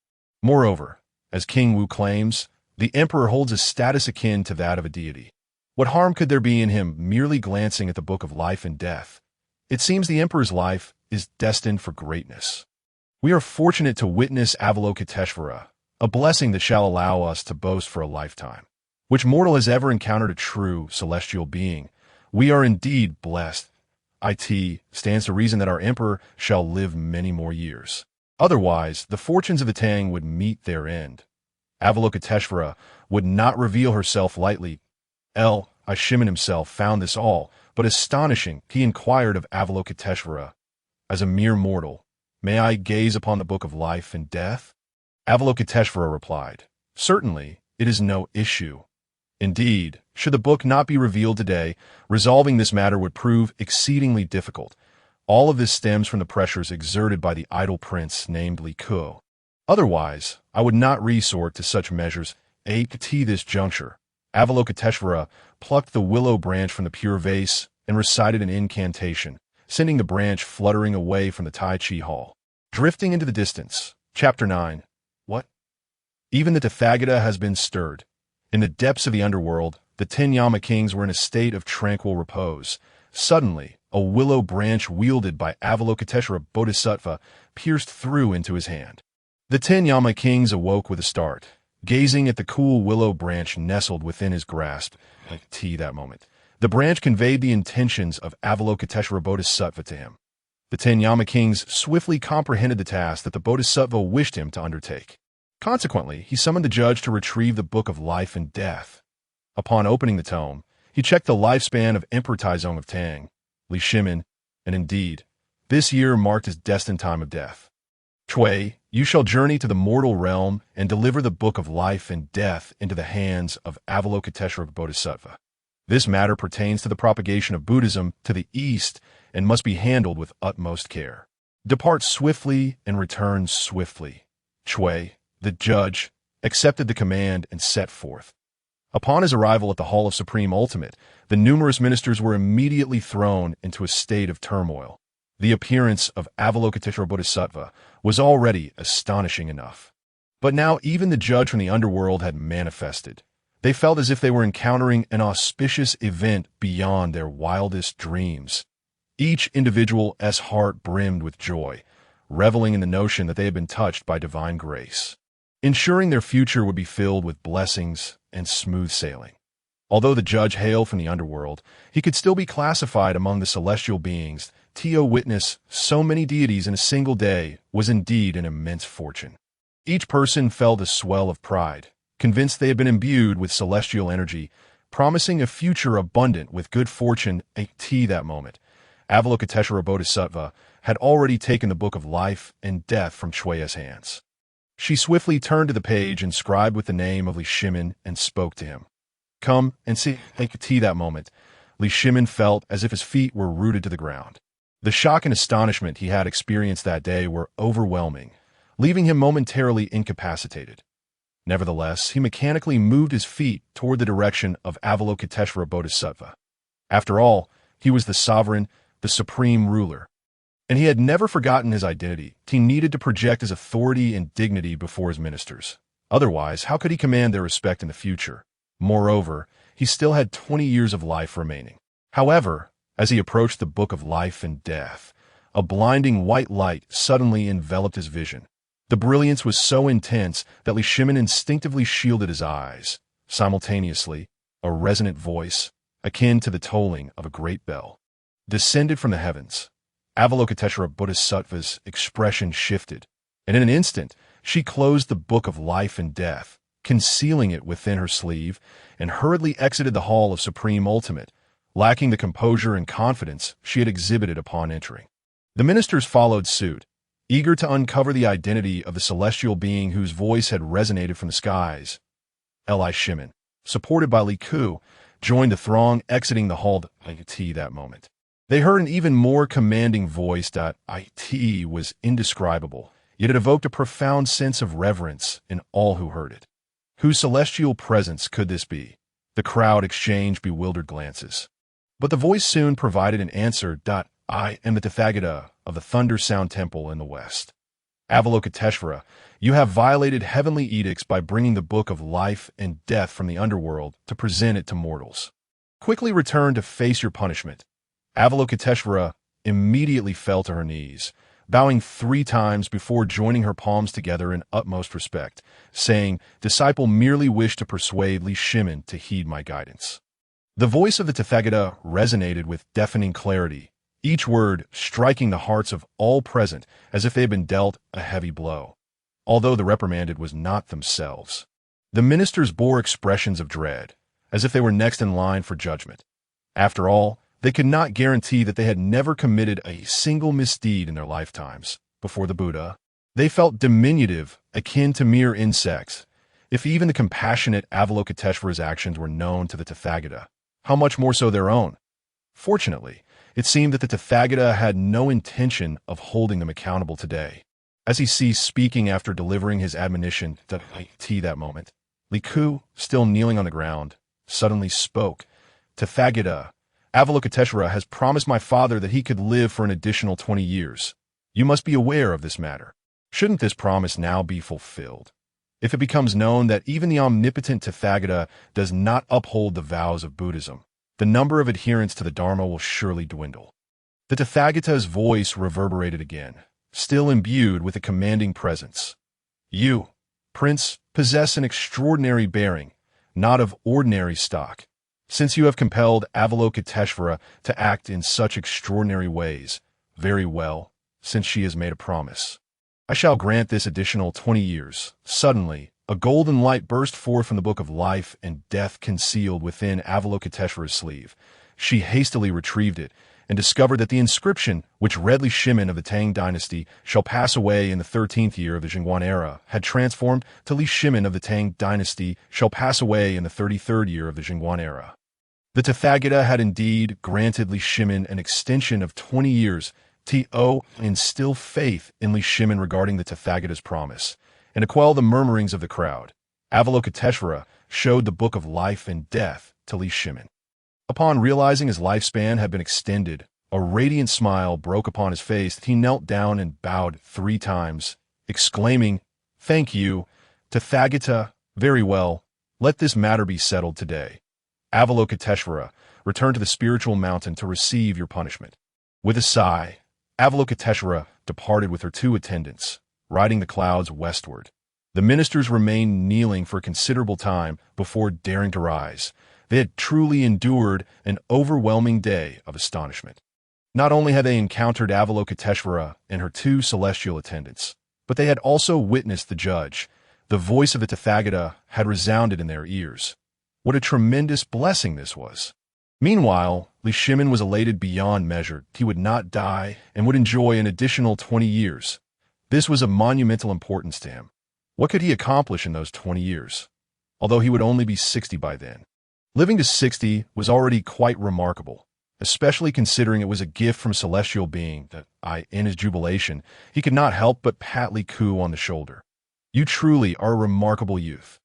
Moreover, as King Wu claims, the Emperor holds a status akin to that of a deity. What harm could there be in him merely glancing at the Book of Life and Death? It seems the Emperor's life is destined for greatness. We are fortunate to witness Avalokiteshvara, a blessing that shall allow us to boast for a lifetime. Which mortal has ever encountered a true celestial being? We are indeed blessed. It stands to reason that our Emperor shall live many more years. Otherwise, the fortunes of the Tang would meet their end. Avalokiteshvara would not reveal herself lightly. Li Shimin himself found this all but astonishing. He inquired of Avalokiteshvara, as a mere mortal, may I gaze upon the Book of Life and Death? Avalokiteshvara replied, certainly, it is no issue. Indeed, should the book not be revealed today, resolving this matter would prove exceedingly difficult. All of this stems from the pressures exerted by the idle prince named Li Ku. Otherwise, I would not resort to such measures. At this juncture, Avalokiteshvara plucked the willow branch from the pure vase and recited an incantation, sending the branch fluttering away from the Tai Chi hall. Drifting into the distance. Chapter 9. What? Even the Tathagata has been stirred. In the depths of the underworld, the 10 Yama kings were in a state of tranquil repose. Suddenly, a willow branch wielded by Avalokiteshvara Bodhisattva pierced through into his hand. The 10 Yama kings awoke with a start, gazing at the cool willow branch nestled within his grasp. That moment, the branch conveyed the intentions of Avalokiteshvara Bodhisattva to him. The 10 Yama kings swiftly comprehended the task that the Bodhisattva wished him to undertake. Consequently, he summoned the judge to retrieve the Book of Life and Death. Upon opening the tome, he checked the lifespan of Emperor Taizong of Tang, Li Shimin, and indeed, This year marked his destined time of death. Chui, you shall journey to the mortal realm and deliver the book of life and death into the hands of Avalokiteshvara Bodhisattva. This matter pertains to the propagation of Buddhism to the East and must be handled with utmost care. Depart swiftly and return swiftly. Chui, the judge, accepted the command and set forth. Upon his arrival at the Hall of Supreme Ultimate, the numerous ministers were immediately thrown into a state of turmoil. The appearance of Avalokiteshvara Bodhisattva was already astonishing enough. But now even the judge from the underworld had manifested. They felt as if they were encountering an auspicious event beyond their wildest dreams. Each individual's heart brimmed with joy, reveling in the notion that they had been touched by divine grace, ensuring their future would be filled with blessings and smooth sailing. Although the judge hailed from the underworld, he could still be classified among the celestial beings. To witness so many deities in a single day was indeed an immense fortune. Each person felt a swell of pride, convinced they had been imbued with celestial energy, promising a future abundant with good fortune. At that moment, Avalokiteshvara Bodhisattva had already taken the book of life and death from Chui's hands. She swiftly turned to the page inscribed with the name of Li Shimin and spoke to him. Come and see. At that moment, Li Shimin felt as if his feet were rooted to the ground. The shock and astonishment he had experienced that day were overwhelming, leaving him momentarily incapacitated. Nevertheless, he mechanically moved his feet toward the direction of Avalokiteshvara Bodhisattva. After all, he was the sovereign, the supreme ruler. And he had never forgotten his identity. He needed to project his authority and dignity before his ministers. Otherwise, how could he command their respect in the future? Moreover, he still had 20 years of life remaining. However, as he approached the book of life and death, a blinding white light suddenly enveloped his vision. The brilliance was so intense that Li Shimin instinctively shielded his eyes. Simultaneously, a resonant voice, akin to the tolling of a great bell, descended from the heavens. Avalokiteshvara Bodhisattva's expression shifted, and in an instant, she closed the book of life and death, concealing it within her sleeve, and hurriedly exited the Hall of Supreme Ultimate, lacking the composure and confidence she had exhibited upon entering. The ministers followed suit, eager to uncover the identity of the celestial being whose voice had resonated from the skies. Li Shimin, supported by Li Ku, joined the throng exiting the hall at that moment. They heard an even more commanding voice that was indescribable, yet it evoked a profound sense of reverence in all who heard it. Whose celestial presence could this be? The crowd exchanged bewildered glances. But the voice soon provided an answer. I am the Tathagata of the Thunder Sound Temple in the West. Avalokiteshvara, you have violated heavenly edicts by bringing the book of life and death from the underworld to present it to mortals. Quickly return to face your punishment. Avalokiteshvara immediately fell to her knees, bowing 3 times before joining her palms together in utmost respect, saying, "Disciple merely wished to persuade Li Shimin to heed my guidance." The voice of the Tathagata resonated with deafening clarity, each word striking the hearts of all present as if they had been dealt a heavy blow. Although the reprimanded was not themselves, the ministers bore expressions of dread, as if they were next in line for judgment. After all, they could not guarantee that they had never committed a single misdeed in their lifetimes. Before the Buddha, they felt diminutive, akin to mere insects. If even the compassionate Avalokiteshvara's actions were known to the Tathagata, how much more so their own? Fortunately, it seemed that the Tathagata had no intention of holding them accountable today. As he ceased speaking after delivering his admonition that moment, Li Ku, still kneeling on the ground, suddenly spoke. Tathagata, Avalokiteshvara has promised my father that he could live for an additional 20 years. You must be aware of this matter. Shouldn't this promise now be fulfilled? If it becomes known that even the omnipotent Tathagata does not uphold the vows of Buddhism, the number of adherents to the Dharma will surely dwindle. The Tathagata's voice reverberated again, still imbued with a commanding presence. You, Prince, possess an extraordinary bearing, not of ordinary stock. Since you have compelled Avalokiteshvara to act in such extraordinary ways, very well, since she has made a promise, I shall grant this additional 20 years. Suddenly, a golden light burst forth from the book of life and death concealed within Avalokiteshvara's sleeve. She hastily retrieved it and discovered that the inscription, which read Li Shimin of the Tang dynasty shall pass away in the 13th year of the Jingguan era, had transformed to Li Shimin of the Tang dynasty shall pass away in the 33rd year of the Jingguan era. The Tathagata had indeed granted Li Shimin an extension of 20 years to instill faith in Li Shimin regarding the Tathagata's promise, and to quell the murmurings of the crowd. Avalokiteshvara showed the book of life and death to Li Shimin. Upon realizing his lifespan had been extended, a radiant smile broke upon his face. He knelt down and bowed 3 times, exclaiming, "Thank you, Tathagata. Very well. Let this matter be settled today. Avalokiteshvara, return to the spiritual mountain to receive your punishment." With a sigh, Avalokiteshvara departed with her 2 attendants, riding the clouds westward. The ministers remained kneeling for a considerable time before daring to rise. They had truly endured an overwhelming day of astonishment. Not only had they encountered Avalokiteshvara and her 2 celestial attendants, but they had also witnessed the judge. The voice of the Tathagata had resounded in their ears. What a tremendous blessing this was! Meanwhile, Li Shimin was elated beyond measure. He would not die and would enjoy an additional 20 years. This was of monumental importance to him. What could he accomplish in those 20 years? Although he would only be 60 by then. Living to 60 was already quite remarkable, especially considering it was a gift from a celestial being that, in his jubilation, he could not help but pat Li Ku on the shoulder. "You truly are a remarkable youth.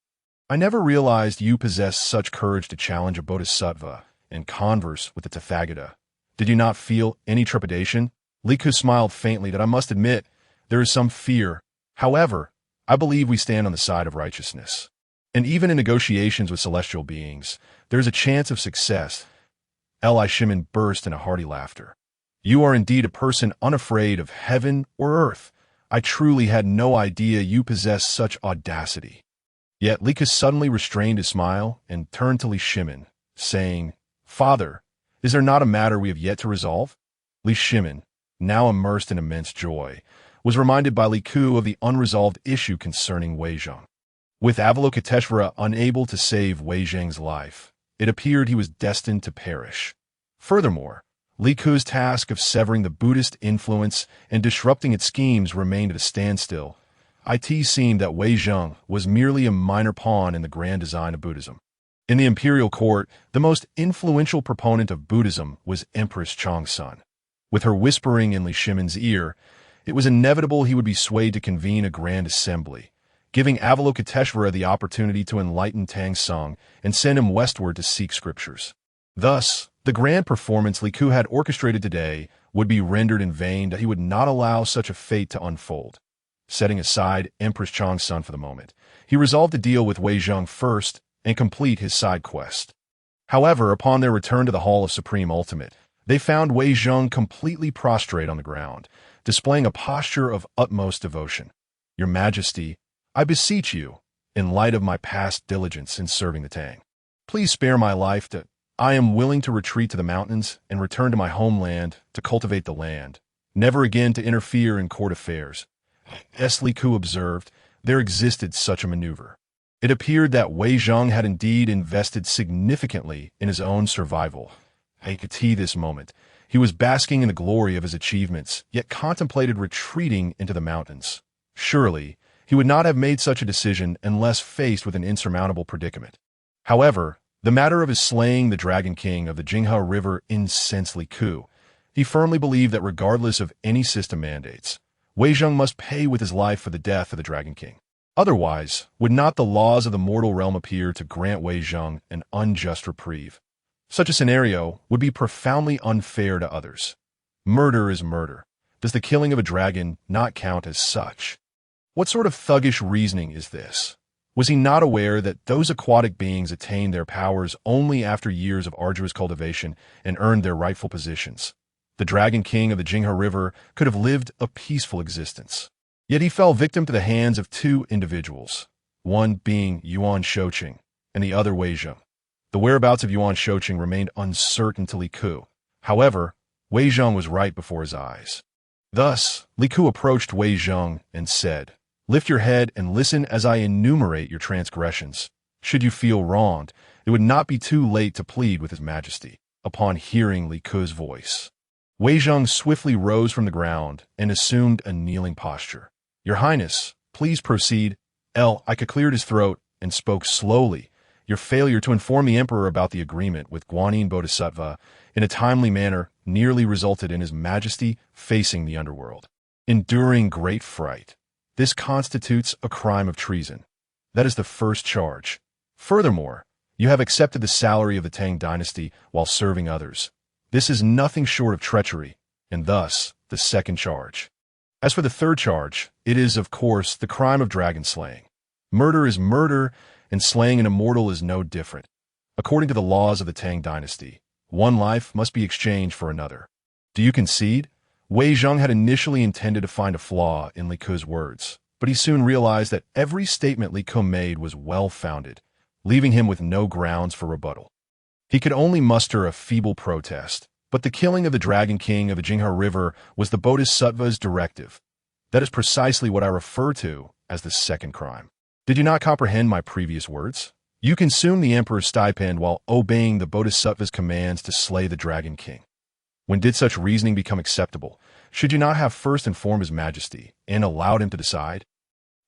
I never realized you possessed such courage to challenge a bodhisattva and converse with the Tathagata. Did you not feel any trepidation?" Li Ku smiled faintly. "That I must admit, there is some fear. However, I believe we stand on the side of righteousness. And even in negotiations with celestial beings, there is a chance of success." Li Shimin burst into hearty laughter. "You are indeed a person unafraid of heaven or earth. I truly had no idea you possessed such audacity." Yet Li Ku suddenly restrained his smile and turned to Li Shimin, saying, "Father, is there not a matter we have yet to resolve?" Li Shimin, now immersed in immense joy, was reminded by Li Ku of the unresolved issue concerning Wei Zhang. With Avalokiteshvara unable to save Wei Zhang's life, it appeared he was destined to perish. Furthermore, Li Ku's task of severing the Buddhist influence and disrupting its schemes remained at a standstill. It seemed that Wei Zhang was merely a minor pawn in the grand design of Buddhism. In the imperial court, the most influential proponent of Buddhism was Empress Changsun. With her whispering in Li Shimin's ear, it was inevitable he would be swayed to convene a grand assembly, giving Avalokiteshvara the opportunity to enlighten Tang Song and send him westward to seek scriptures. Thus, the grand performance Li Ku had orchestrated today would be rendered in vain. That he would not allow such a fate to unfold. Setting aside Empress Changsun for the moment, he resolved to deal with Wei Zhang first and complete his side quest. However, upon their return to the Hall of Supreme Ultimate, they found Wei Zhang completely prostrate on the ground, displaying a posture of utmost devotion. "Your Majesty, I beseech you, in light of my past diligence in serving the Tang, please spare my life. That I am willing to retreat to the mountains and return to my homeland to cultivate the land, never again to interfere in court affairs." As Li Ku observed, there existed such a maneuver. It appeared that Wei Zhang had indeed invested significantly in his own survival. At this moment, he was basking in the glory of his achievements, yet contemplated retreating into the mountains. Surely, he would not have made such a decision unless faced with an insurmountable predicament. However, the matter of his slaying the Dragon King of the Jinghe River incensed Li Ku. He firmly believed that regardless of any system mandates, Wei Zhang must pay with his life for the death of the Dragon King. Otherwise, would not the laws of the mortal realm appear to grant Wei Zhang an unjust reprieve? Such a scenario would be profoundly unfair to others. Murder is murder. Does the killing of a dragon not count as such? What sort of thuggish reasoning is this? Was he not aware that those aquatic beings attained their powers only after years of arduous cultivation and earned their rightful positions? The Dragon King of the Jinghe River could have lived a peaceful existence. Yet he fell victim to the hands of 2 individuals, one being Yuan Shouqing and the other Wei Zhang. The whereabouts of Yuan Shouqing remained uncertain to Li Ku. However, Wei Zhang was right before his eyes. Thus, Li Ku approached Wei Zhang and said, "Lift your head and listen as I enumerate your transgressions. Should you feel wronged, it would not be too late to plead with His Majesty." Upon hearing Li Ku's voice, Wei Zheng swiftly rose from the ground and assumed a kneeling posture. Your Highness, please proceed. I cleared his throat and spoke slowly. Your failure to inform the Emperor about the agreement with Guanyin Bodhisattva in a timely manner nearly resulted in His Majesty facing the underworld, enduring great fright. This constitutes a crime of treason. That is the first charge. Furthermore, you have accepted the salary of the Tang dynasty while serving others. This is nothing short of treachery, and thus the second charge. As for the third charge, it is, of course, the crime of dragon slaying. Murder is murder, and slaying an immortal is no different. According to the laws of the Tang dynasty, one life must be exchanged for another. Do you concede? Wei Zheng had initially intended to find a flaw in Li Ke's words, but he soon realized that every statement Li Ke made was well-founded, leaving him with no grounds for rebuttal. He could only muster a feeble protest, but the killing of the Dragon King of the Jinghe River was the Bodhisattva's directive. That is precisely what I refer to as the second crime. Did you not comprehend my previous words? You consumed the Emperor's stipend while obeying the Bodhisattva's commands to slay the Dragon King. When did such reasoning become acceptable? Should you not have first informed His Majesty and allowed him to decide?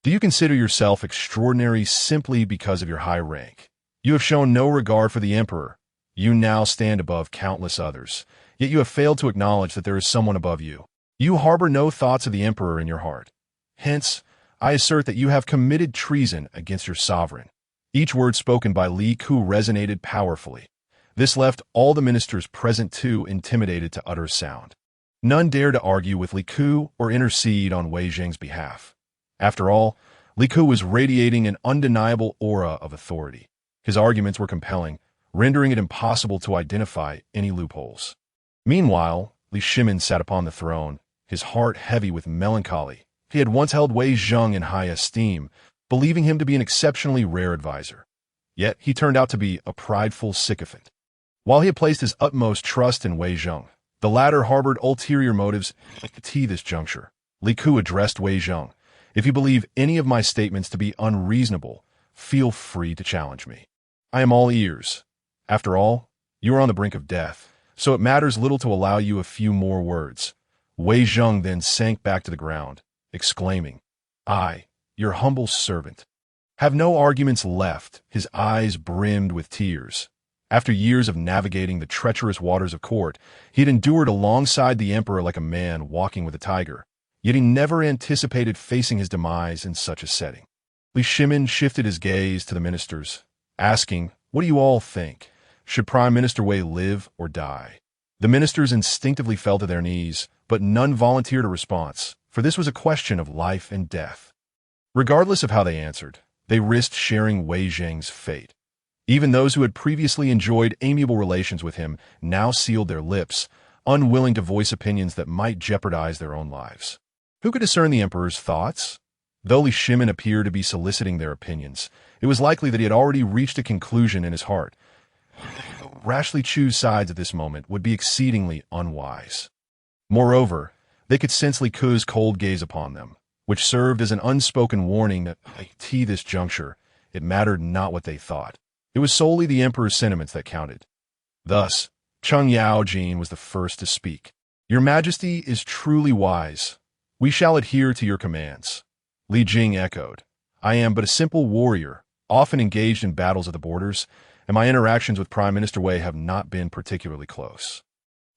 Do you consider yourself extraordinary simply because of your high rank? You have shown no regard for the Emperor. You now stand above countless others, yet you have failed to acknowledge that there is someone above you. You harbor no thoughts of the Emperor in your heart. Hence, I assert that you have committed treason against your sovereign. Each word spoken by Li Ke resonated powerfully. This left all the ministers present too intimidated to utter sound. None dared to argue with Li Ke or intercede on Wei Zheng's behalf. After all, Li Ke was radiating an undeniable aura of authority. His arguments were compelling, rendering it impossible to identify any loopholes. Meanwhile, Li Shimin sat upon the throne, his heart heavy with melancholy. He had once held Wei Zheng in high esteem, believing him to be an exceptionally rare advisor. Yet he turned out to be a prideful sycophant. While he had placed his utmost trust in Wei Zheng, the latter harbored ulterior motives at this juncture. Li Ke addressed Wei Zheng. If you believe any of my statements to be unreasonable, feel free to challenge me. I am all ears. After all, you are on the brink of death, so it matters little to allow you a few more words. Wei Zheng then sank back to the ground, exclaiming, I, your humble servant, have no arguments left. His eyes brimmed with tears. After years of navigating the treacherous waters of court, he had endured alongside the Emperor like a man walking with a tiger, yet he never anticipated facing his demise in such a setting. Li Shimin shifted his gaze to the ministers, asking, What do you all think? Should Prime Minister Wei live or die? The ministers instinctively fell to their knees, but none volunteered a response, for this was a question of life and death. Regardless of how they answered, they risked sharing Wei Zheng's fate. Even those who had previously enjoyed amiable relations with him now sealed their lips, unwilling to voice opinions that might jeopardize their own lives. Who could discern the Emperor's thoughts? Though Li Shimin appeared to be soliciting their opinions, it was likely that he had already reached a conclusion in his heart. Rashly choose sides at this moment would be exceedingly unwise. Moreover, they could sense Li Ke's cold gaze upon them, which served as an unspoken warning that, at this juncture, it mattered not what they thought. It was solely the Emperor's sentiments that counted. Thus, Cheng Yaojin was the first to speak. Your Majesty is truly wise. We shall adhere to your commands. Li Jing echoed. I am but a simple warrior, often engaged in battles at the borders, and my interactions with Prime Minister Wei have not been particularly close.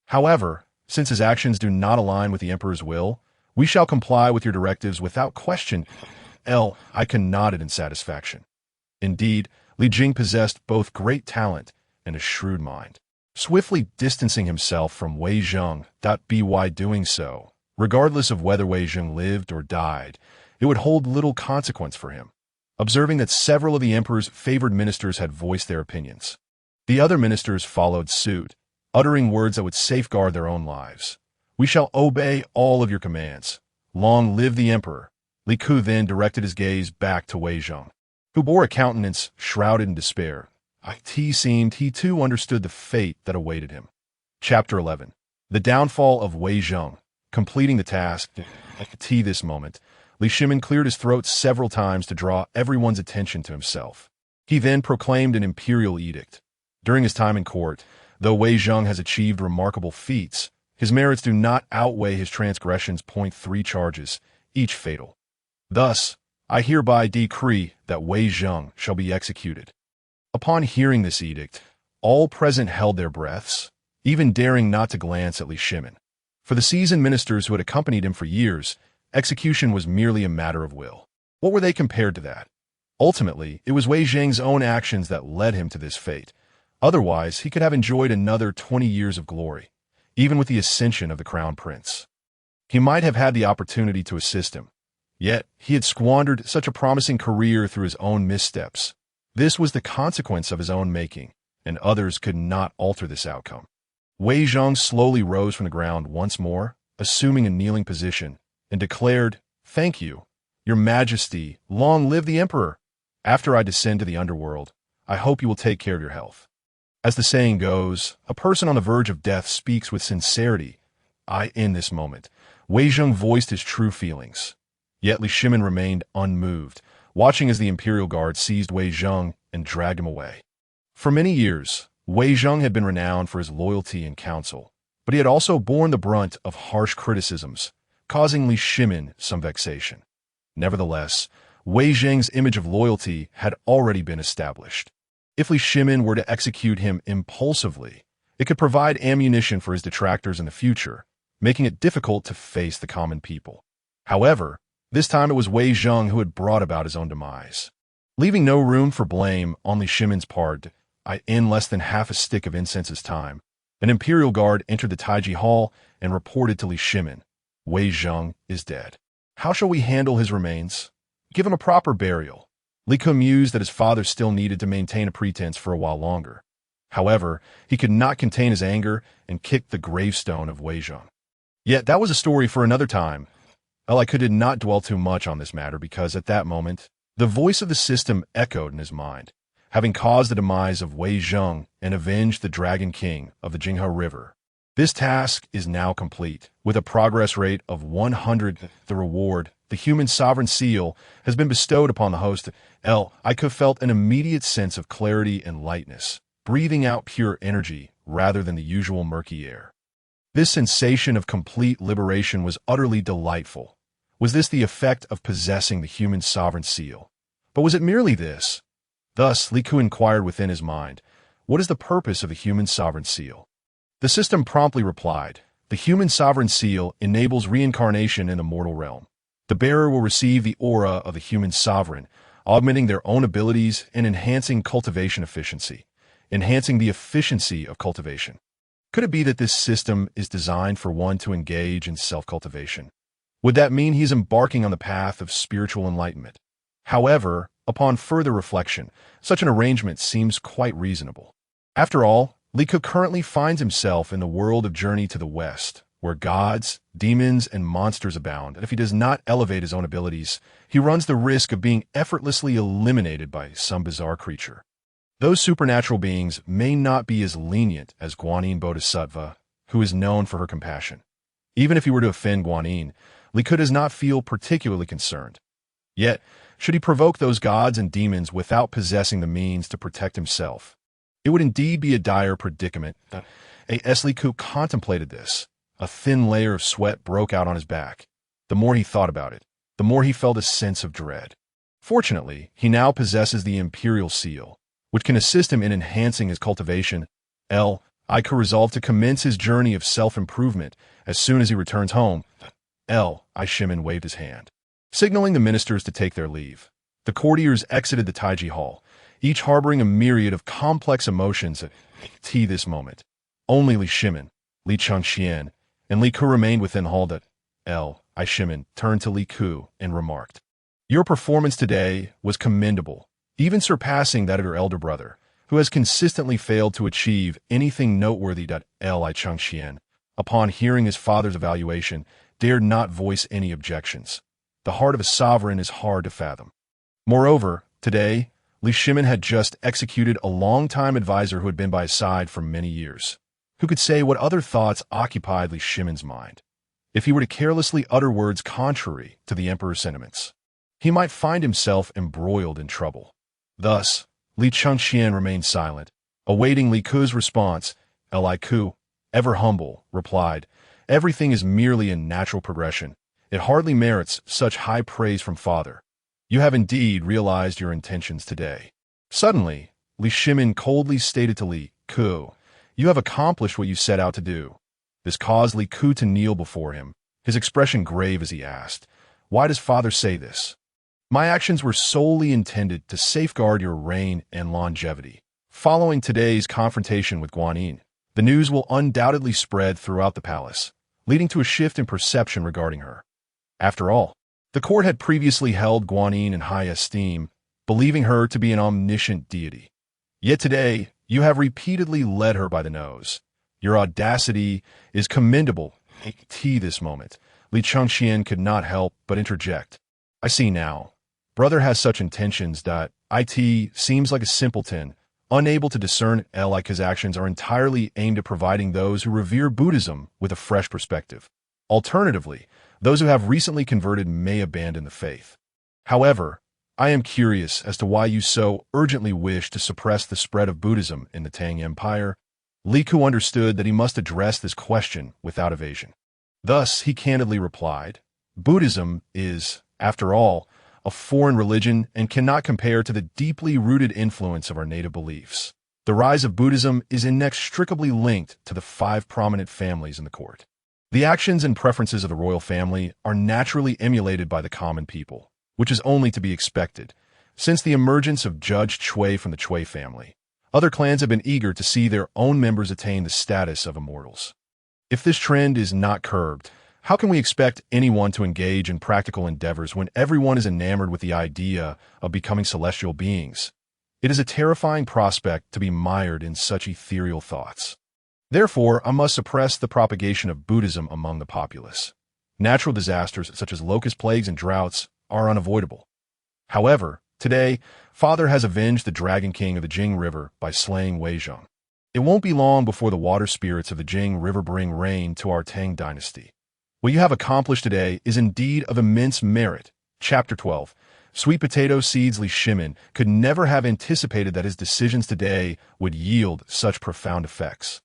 However, since his actions do not align with the Emperor's will, we shall comply with your directives without question. I nodded in satisfaction. Indeed, Li Jing possessed both great talent and a shrewd mind. Swiftly distancing himself from Wei Zheng, by doing so, regardless of whether Wei Zheng lived or died, it would hold little consequence for him. Observing that several of the Emperor's favored ministers had voiced their opinions, the other ministers followed suit, uttering words that would safeguard their own lives. We shall obey all of your commands. Long live the Emperor. Li Ke then directed his gaze back to Wei Zheng, who bore a countenance shrouded in despair. It seemed he too understood the fate that awaited him. Chapter 11. The downfall of Wei Zheng. Completing the task, at this moment, Li Shimin cleared his throat several times to draw everyone's attention to himself. He then proclaimed an imperial edict. During his time in court, though Wei Zheng has achieved remarkable feats, His merits do not outweigh his transgressions. 3 charges, each fatal. Thus, I hereby decree that Wei Zheng shall be executed." Upon hearing this edict, all present held their breaths, even daring not to glance at Li Shimin. For the seasoned ministers who had accompanied him for years, execution was merely a matter of will. What were they compared to that? Ultimately, it was Wei Zheng's own actions that led him to this fate. Otherwise, he could have enjoyed another 20 years of glory, even with the ascension of the crown prince. He might have had the opportunity to assist him, yet he had squandered such a promising career through his own missteps. This was the consequence of his own making, and others could not alter this outcome. Wei Zheng slowly rose from the ground once more, assuming a kneeling position, and declared, "Thank you, Your Majesty, long live the Emperor. After I descend to the underworld, I hope you will take care of your health." As the saying goes, a person on the verge of death speaks with sincerity. In this moment, Wei Zheng voiced his true feelings. Yet Li Shimin remained unmoved, watching as the Imperial Guard seized Wei Zheng and dragged him away. For many years, Wei Zheng had been renowned for his loyalty and counsel, but he had also borne the brunt of harsh criticisms, causing Li Shimin some vexation. Nevertheless, Wei Zheng's image of loyalty had already been established. If Li Shimin were to execute him impulsively, it could provide ammunition for his detractors in the future, making it difficult to face the common people. However, this time it was Wei Zheng who had brought about his own demise. Leaving no room for blame on Li Shimin's part, in less than half a stick of incense's time, an Imperial Guard entered the Taiji Hall and reported to Li Shimin, "Wei Zheng is dead. How shall we handle his remains? Give him a proper burial." Li Ku mused that his father still needed to maintain a pretense for a while longer. However, he could not contain his anger and kicked the gravestone of Wei Zheng. Yet that was a story for another time. Li Ku did not dwell too much on this matter because at that moment, the voice of the system echoed in his mind, having caused the demise of Wei Zheng and avenged the Dragon King of the Jinghe River. This task is now complete, with a progress rate of 100. The reward, the human sovereign seal, has been bestowed upon the host. I Ku felt an immediate sense of clarity and lightness, breathing out pure energy rather than the usual murky air. This sensation of complete liberation was utterly delightful. Was this the effect of possessing the human sovereign seal? But was it merely this? Thus, Li Ku inquired within his mind, what is the purpose of the human sovereign seal? The system promptly replied, the human sovereign seal enables reincarnation in the mortal realm. The bearer will receive the aura of the human sovereign, augmenting their own abilities and enhancing cultivation efficiency, enhancing the efficiency of cultivation. Could it be that this system is designed for one to engage in self-cultivation? Would that mean he's embarking on the path of spiritual enlightenment? However, upon further reflection, such an arrangement seems quite reasonable. After all, Li Ku currently finds himself in the world of Journey to the West, where gods, demons, and monsters abound, and if he does not elevate his own abilities, he runs the risk of being effortlessly eliminated by some bizarre creature. Those supernatural beings may not be as lenient as Guanyin Bodhisattva, who is known for her compassion. Even if he were to offend Guanyin, Li Ku does not feel particularly concerned. Yet, should he provoke those gods and demons without possessing the means to protect himself? It would indeed be a dire predicament. As Li Ku contemplated this, a thin layer of sweat broke out on his back. The more he thought about it, the more he felt a sense of dread. Fortunately, he now possesses the Imperial Seal, which can assist him in enhancing his cultivation. Li Ku resolved to commence his journey of self-improvement as soon as he returns home. Li Shimin waved his hand, signaling the ministers to take their leave. The courtiers exited the Taiji Hall, each harboring a myriad of complex emotions at this moment. Only Li Shimin, Li Changxian, and Li Ku remained within hall. Li Shimin turned to Li Ku and remarked, "Your performance today was commendable, even surpassing that of your elder brother, who has consistently failed to achieve anything noteworthy." Li Changxian, upon hearing his father's evaluation, dared not voice any objections. The heart of a sovereign is hard to fathom. Moreover, today, Li Shimin had just executed a long-time advisor who had been by his side for many years. Who could say what other thoughts occupied Li Shimin's mind? If he were to carelessly utter words contrary to the emperor's sentiments, he might find himself embroiled in trouble. Thus, Li Changxian remained silent, awaiting Li Ku's response. Li Ku, ever humble, replied, "Everything is merely a natural progression. It hardly merits such high praise from father. You have indeed realized your intentions today." Suddenly, Li Shimin coldly stated to Li Ku, "You have accomplished what you set out to do." This caused Li Ku to kneel before him, his expression grave as he asked, "Why does father say this?" "My actions were solely intended to safeguard your reign and longevity. Following today's confrontation with Guanyin, the news will undoubtedly spread throughout the palace, leading to a shift in perception regarding her. After all, the court had previously held Guanyin in high esteem, believing her to be an omniscient deity. Yet today, you have repeatedly led her by the nose. Your audacity is commendable." This moment, Li Chengxian could not help but interject. "I see now. Brother has such intentions that it seems like a simpleton, unable to discern like his actions are entirely aimed at providing those who revere Buddhism with a fresh perspective. Alternatively, those who have recently converted may abandon the faith. However, I am curious as to why you so urgently wish to suppress the spread of Buddhism in the Tang Empire." Li Ku understood that he must address this question without evasion. Thus, he candidly replied, "Buddhism is, after all, a foreign religion and cannot compare to the deeply rooted influence of our native beliefs. The rise of Buddhism is inextricably linked to the 5 prominent families in the court. The actions and preferences of the royal family are naturally emulated by the common people, which is only to be expected. Since the emergence of Judge Chui from the Chui family, other clans have been eager to see their own members attain the status of immortals. If this trend is not curbed, how can we expect anyone to engage in practical endeavors when everyone is enamored with the idea of becoming celestial beings? It is a terrifying prospect to be mired in such ethereal thoughts. Therefore, I must suppress the propagation of Buddhism among the populace. Natural disasters such as locust plagues and droughts are unavoidable. However, today, father has avenged the Dragon King of the Jing River by slaying Wei Zheng. It won't be long before the water spirits of the Jing River bring rain to our Tang dynasty. What you have accomplished today is indeed of immense merit." Chapter 12. Sweet potato seeds. Li Shimin could never have anticipated that his decisions today would yield such profound effects.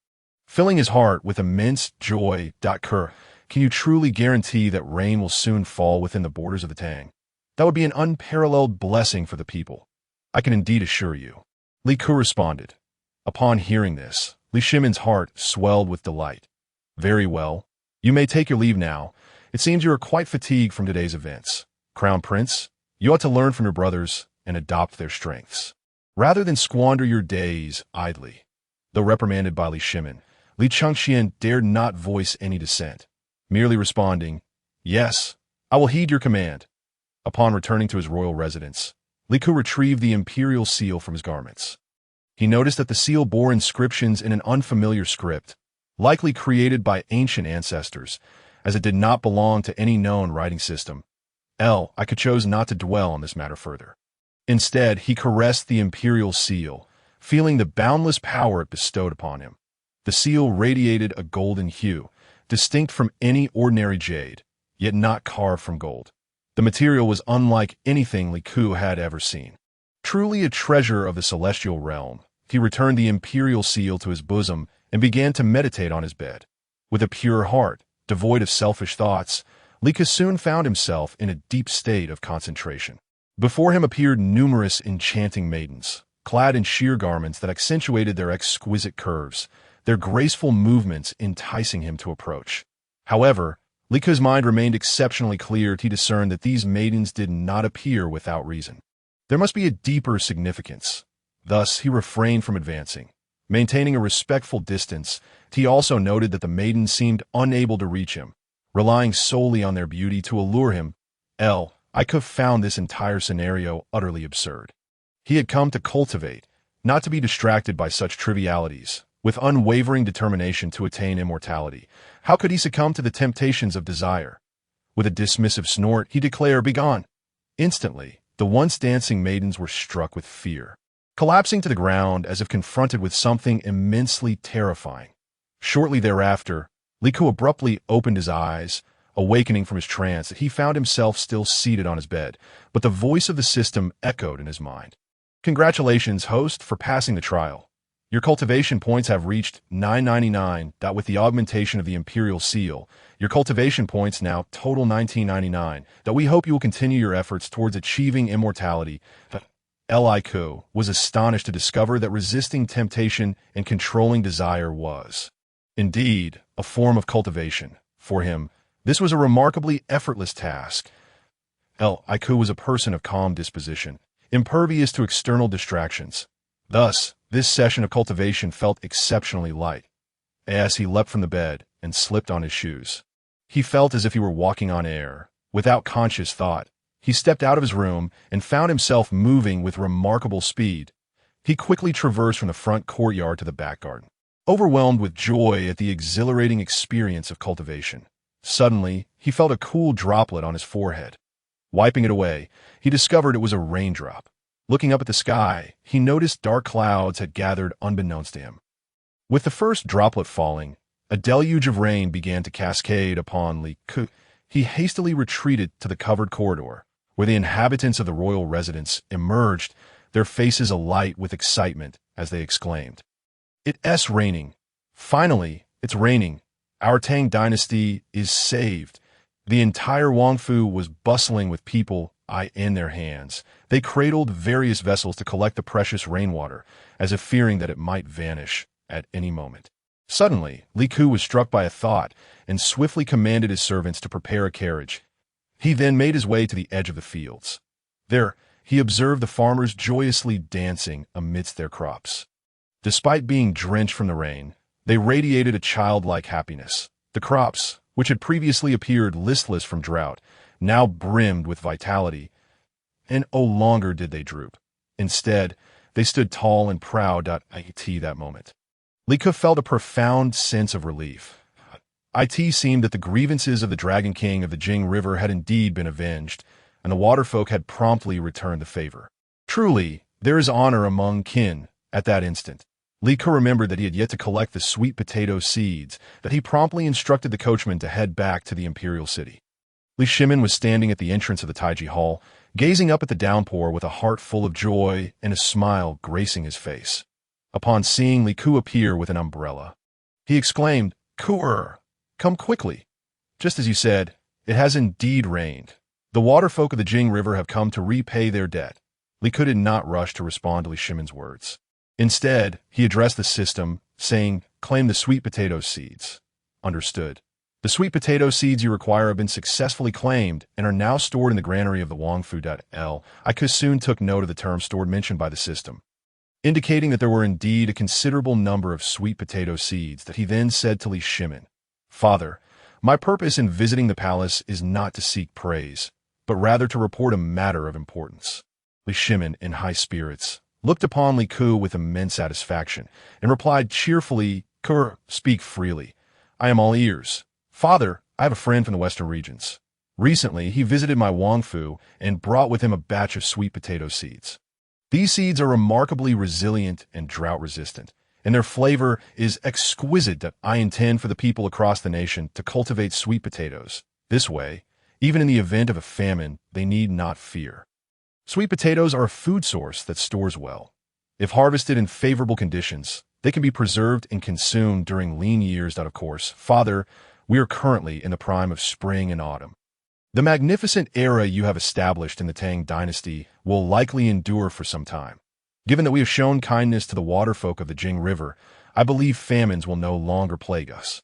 Filling his heart with immense joy, Can you truly guarantee that rain will soon fall within the borders of the Tang? That would be an unparalleled blessing for the people. I can indeed assure you." Li Ku responded. Upon hearing this, Li Shimin's heart swelled with delight. "Very well. You may take your leave now. It seems you are quite fatigued from today's events. Crown Prince, you ought to learn from your brothers and adopt their strengths, rather than squander your days idly." Though reprimanded by Li Shimin, Li Chengxian dared not voice any dissent, merely responding, "Yes, I will heed your command." Upon returning to his royal residence, Li Ku retrieved the imperial seal from his garments. He noticed that the seal bore inscriptions in an unfamiliar script, likely created by ancient ancestors, as it did not belong to any known writing system. I chose not to dwell on this matter further. Instead, he caressed the imperial seal, feeling the boundless power it bestowed upon him. The seal radiated a golden hue, distinct from any ordinary jade, yet not carved from gold. The material was unlike anything Li Ku had ever seen. Truly a treasure of the celestial realm, he returned the imperial seal to his bosom and began to meditate on his bed. With a pure heart, devoid of selfish thoughts, Li Ku soon found himself in a deep state of concentration. Before him appeared numerous enchanting maidens, clad in sheer garments that accentuated their exquisite curves, their graceful movements enticing him to approach. However, Li Ku's mind remained exceptionally clear. He discerned that these maidens did not appear without reason. There must be a deeper significance. Thus, he refrained from advancing. Maintaining a respectful distance, he also noted that the maidens seemed unable to reach him, relying solely on their beauty to allure him. I could have found this entire scenario utterly absurd. He had come to cultivate, not to be distracted by such trivialities. With unwavering determination to attain immortality, how could he succumb to the temptations of desire? With a dismissive snort, he declared, "Begone!" Instantly, the once dancing maidens were struck with fear, collapsing to the ground as if confronted with something immensely terrifying. Shortly thereafter, Li Ku abruptly opened his eyes. Awakening from his trance, he found himself still seated on his bed, but the voice of the system echoed in his mind. "Congratulations, host, for passing the trial. Your cultivation points have reached 999. With the augmentation of the Imperial Seal, your cultivation points now total 1999. We hope you will continue your efforts towards achieving immortality. Li Ku was astonished to discover that resisting temptation and controlling desire was, indeed, a form of cultivation. For him, this was a remarkably effortless task. Li Ku was a person of calm disposition, impervious to external distractions. Thus, this session of cultivation felt exceptionally light. As he leapt from the bed and slipped on his shoes, he felt as if he were walking on air. Without conscious thought, he stepped out of his room and found himself moving with remarkable speed. He quickly traversed from the front courtyard to the back garden, overwhelmed with joy at the exhilarating experience of cultivation. Suddenly, he felt a cool droplet on his forehead. Wiping it away, he discovered it was a raindrop. Looking up at the sky, he noticed dark clouds had gathered unbeknownst to him. With the first droplet falling, a deluge of rain began to cascade upon Li Ku. He hastily retreated to the covered corridor, where the inhabitants of the royal residence emerged, their faces alight with excitement as they exclaimed, "It's raining! Finally, it's raining! Our Tang dynasty is saved!" The entire Wangfu was bustling with people in their hands. They cradled various vessels to collect the precious rainwater, as if fearing that it might vanish at any moment. Suddenly, Li Ku was struck by a thought and swiftly commanded his servants to prepare a carriage. He then made his way to the edge of the fields. There, he observed the farmers joyously dancing amidst their crops. Despite being drenched from the rain, they radiated a childlike happiness. The crops, which had previously appeared listless from drought, now brimmed with vitality, and no longer did they droop. Instead, they stood tall and proud. That moment, Li Ku felt a profound sense of relief. It seemed that the grievances of the Dragon King of the Jing River had indeed been avenged, and the waterfolk had promptly returned the favor. Truly, there is honor among kin. At that instant, Li Ku remembered that he had yet to collect the sweet potato seeds, that he promptly instructed the coachman to head back to the imperial city. Li Shimin was standing at the entrance of the Taiji Hall, gazing up at the downpour with a heart full of joy and a smile gracing his face. Upon seeing Li Ku appear with an umbrella, he exclaimed, "Ku-er, come quickly. Just as you said, it has indeed rained. The waterfolk of the Jing River have come to repay their debt." Li Ku did not rush to respond to Li Shimin's words. Instead, he addressed the system, saying, "Claim the sweet potato seeds." "Understood. The sweet potato seeds you require have been successfully claimed and are now stored in the granary of the Wangfu. I soon took note of the term stored mentioned by the system, indicating that there were indeed a considerable number of sweet potato seeds. That he then said to Li Shimin, "Father, my purpose in visiting the palace is not to seek praise, but rather to report a matter of importance." Li Shimin, in high spirits, looked upon Li Ku with immense satisfaction and replied cheerfully, "Ku, speak freely. I am all ears." "Father, I have a friend from the western regions. Recently, he visited my Wangfu and brought with him a batch of sweet potato seeds. These seeds are remarkably resilient and drought-resistant, and their flavor is exquisite. That I intend for the people across the nation to cultivate sweet potatoes. This way, even in the event of a famine, they need not fear. Sweet potatoes are a food source that stores well. If harvested in favorable conditions, they can be preserved and consumed during lean years. Of course, Father, we are currently in the prime of spring and autumn. The magnificent era you have established in the Tang dynasty will likely endure for some time. Given that we have shown kindness to the waterfolk of the Jing River, I believe famines will no longer plague us.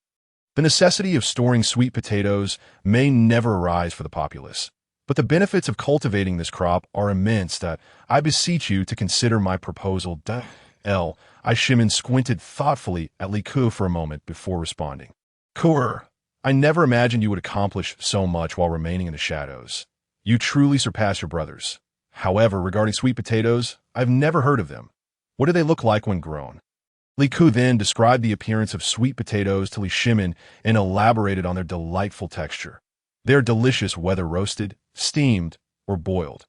The necessity of storing sweet potatoes may never arise for the populace, but the benefits of cultivating this crop are immense. That I beseech you to consider my proposal." Li Shimin squinted thoughtfully at Li Ku for a moment before responding. "Ku, I never imagined you would accomplish so much while remaining in the shadows. You truly surpass your brothers. However, regarding sweet potatoes, I've never heard of them. What do they look like when grown?" Li Ku then described the appearance of sweet potatoes to Li Shimin and elaborated on their delightful texture. They are delicious whether roasted, steamed, or boiled.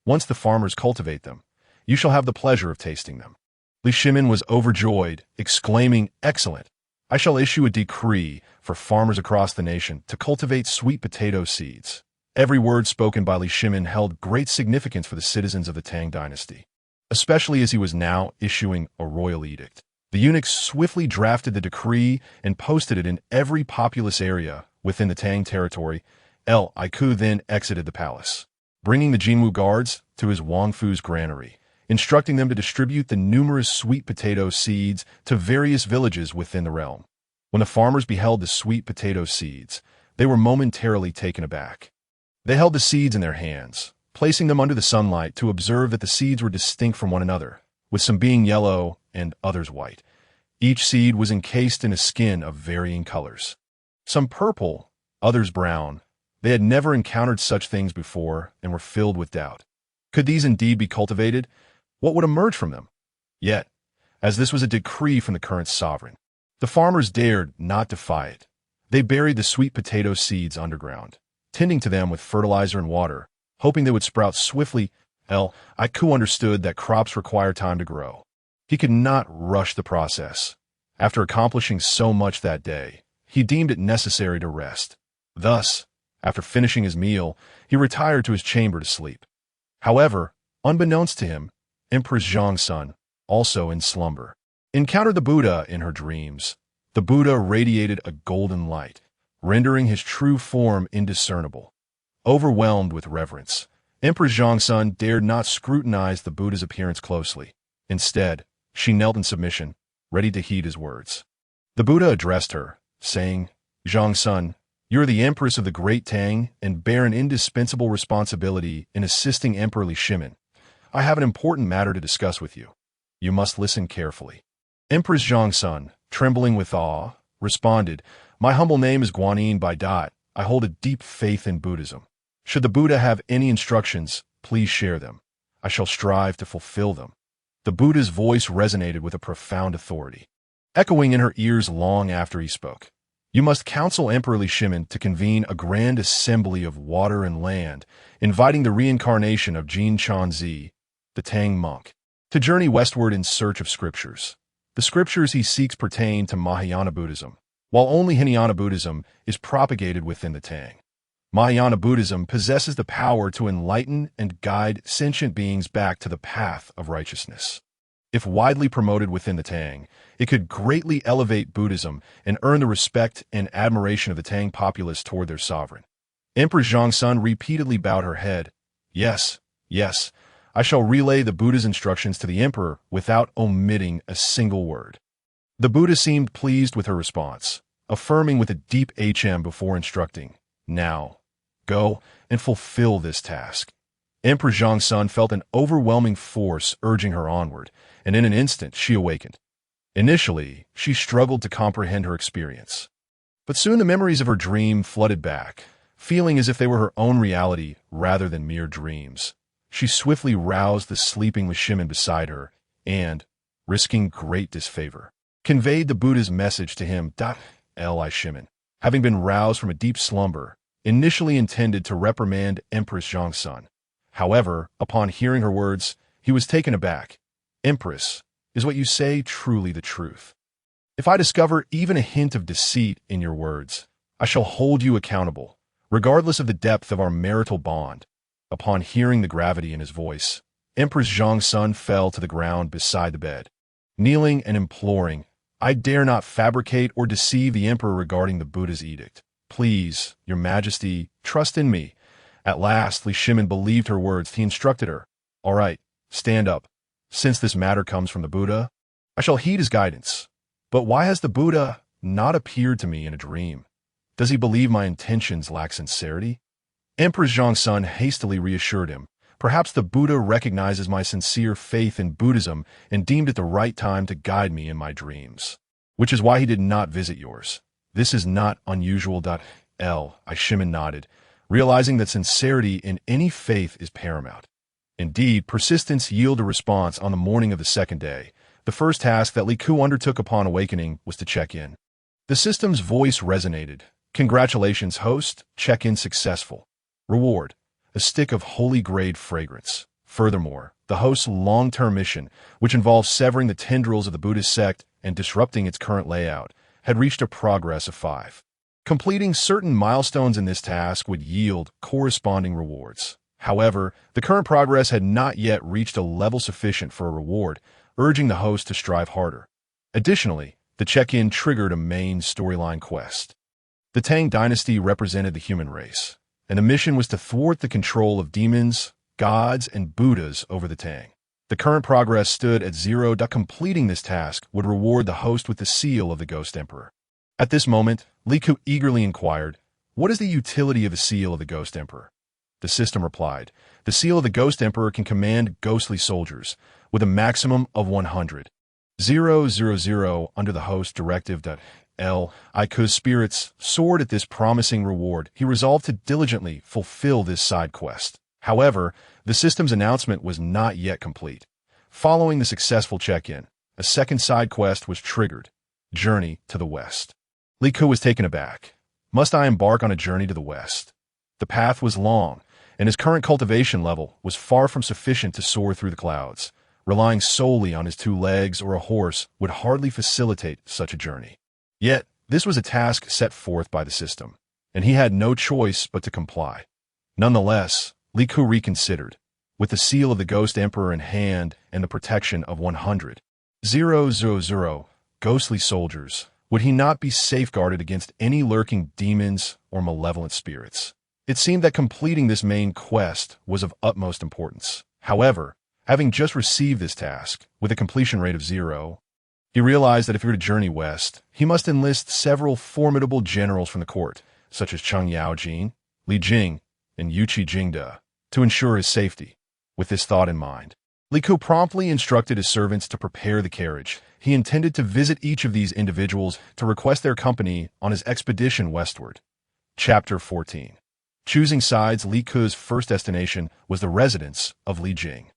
Once the farmers cultivate them, you shall have the pleasure of tasting them. Li Shimin was overjoyed, exclaiming, "Excellent! I shall issue a decree for farmers across the nation to cultivate sweet potato seeds." Every word spoken by Li Shimin held great significance for the citizens of the Tang dynasty, especially as he was now issuing a royal edict. The eunuchs swiftly drafted the decree and posted it in every populous area within the Tang territory. Iku then exited the palace, bringing the Jinwu guards to his Wangfu's granary, instructing them to distribute the numerous sweet potato seeds to various villages within the realm. When the farmers beheld the sweet potato seeds, they were momentarily taken aback. They held the seeds in their hands, placing them under the sunlight to observe that the seeds were distinct from one another, with some being yellow and others white. Each seed was encased in a skin of varying colors. Some purple, others brown. They had never encountered such things before and were filled with doubt. Could these indeed be cultivated? What would emerge from them? Yet, as this was a decree from the current sovereign, the farmers dared not defy it. They buried the sweet potato seeds underground, tending to them with fertilizer and water, hoping they would sprout swiftly. Iku understood that crops require time to grow. He could not rush the process. After accomplishing so much that day, he deemed it necessary to rest. Thus, after finishing his meal, he retired to his chamber to sleep. However, unbeknownst to him, Empress Zhang's son, also in slumber, encountered the Buddha in her dreams. The Buddha radiated a golden light, rendering his true form indiscernible. Overwhelmed with reverence, Empress Zhang's son dared not scrutinize the Buddha's appearance closely. Instead, she knelt in submission, ready to heed his words. The Buddha addressed her, saying, "Zhang's son, you are the Empress of the Great Tang and bear an indispensable responsibility in assisting Emperor Li Shimin. I have an important matter to discuss with you. You must listen carefully." Empress Zhang's son, trembling with awe, responded, "My humble name is Guanyin Bai Dot. I hold a deep faith in Buddhism. Should the Buddha have any instructions, please share them. I shall strive to fulfill them." The Buddha's voice resonated with a profound authority, echoing in her ears long after he spoke. "You must counsel Emperor Li Shimin to convene a grand assembly of water and land, inviting the reincarnation of Jin Chanzi, the Tang monk, to journey westward in search of scriptures. The scriptures he seeks pertain to Mahayana Buddhism, while only Hinayana Buddhism is propagated within the Tang. Mahayana Buddhism possesses the power to enlighten and guide sentient beings back to the path of righteousness. If widely promoted within the Tang, it could greatly elevate Buddhism and earn the respect and admiration of the Tang populace toward their sovereign." Empress Zhang's son repeatedly bowed her head. Yes, I shall relay the Buddha's instructions to the emperor without omitting a single word." The Buddha seemed pleased with her response, affirming with a deep before instructing, "Now, go and fulfill this task." Empress Zhang's son felt an overwhelming force urging her onward, and in an instant she awakened. Initially, she struggled to comprehend her experience. But soon the memories of her dream flooded back, feeling as if they were her own reality rather than mere dreams. She swiftly roused the sleeping Li Shimin beside her and, risking great disfavor, conveyed the Buddha's message to him. Li Shimin, having been roused from a deep slumber, initially intended to reprimand Empress Zhang's son. However, upon hearing her words, he was taken aback. "Empress, is what you say truly the truth? If I discover even a hint of deceit in your words, I shall hold you accountable, regardless of the depth of our marital bond." Upon hearing the gravity in his voice, Empress Zhang's son fell to the ground beside the bed, kneeling and imploring, "I dare not fabricate or deceive the emperor regarding the Buddha's edict. Please, your majesty, trust in me." At last, Li Shimin believed her words. He instructed her, "All right, stand up. Since this matter comes from the Buddha, I shall heed his guidance. But why has the Buddha not appeared to me in a dream? Does he believe my intentions lack sincerity?" Empress Zhang's son hastily reassured him, "Perhaps the Buddha recognizes my sincere faith in Buddhism and deemed it the right time to guide me in my dreams, which is why he did not visit yours. This is not unusual." Li Shimin nodded, realizing that sincerity in any faith is paramount. Indeed, persistence yielded a response on the morning of the second day. The first task that Li Ku undertook upon awakening was to check in. The system's voice resonated. "Congratulations, host. Check-in successful. Reward: a stick of holy-grade fragrance." Furthermore, the host's long-term mission, which involves severing the tendrils of the Buddhist sect and disrupting its current layout, had reached a progress of 5. Completing certain milestones in this task would yield corresponding rewards. However, the current progress had not yet reached a level sufficient for a reward, urging the host to strive harder. Additionally, the check-in triggered a main storyline quest. The Tang dynasty represented the human race, and the mission was to thwart the control of demons, gods, and Buddhas over the Tang. The current progress stood at 0. Completing this task would reward the host with the seal of the Ghost Emperor. At this moment, Li Ku eagerly inquired, "What is the utility of the seal of the Ghost Emperor?" The system replied, "The seal of the Ghost Emperor can command ghostly soldiers, with a maximum of 100,000 under the host directive. Li Ku's spirits soared at this promising reward. He resolved to diligently fulfill this side quest. However, the system's announcement was not yet complete. Following the successful check-in, a second side quest was triggered: Journey to the West. Li Ku was taken aback. Must I embark on a journey to the West? The path was long, and his current cultivation level was far from sufficient to soar through the clouds. Relying solely on his 2 legs or a horse would hardly facilitate such a journey. Yet, this was a task set forth by the system, and he had no choice but to comply. Nonetheless, Li Ku reconsidered. With the seal of the Ghost Emperor in hand and the protection of 100,000 ghostly soldiers, would he not be safeguarded against any lurking demons or malevolent spirits? It seemed that completing this main quest was of utmost importance. However, having just received this task, with a completion rate of 0, he realized that if he were to journey west, he must enlist several formidable generals from the court, such as Cheng Yaojin, Li Jing, and Yuqi Jingde, to ensure his safety. With this thought in mind, Li Ku promptly instructed his servants to prepare the carriage. He intended to visit each of these individuals to request their company on his expedition westward. Chapter 14. Choosing sides. Li Ku's first destination was the residence of Li Jing,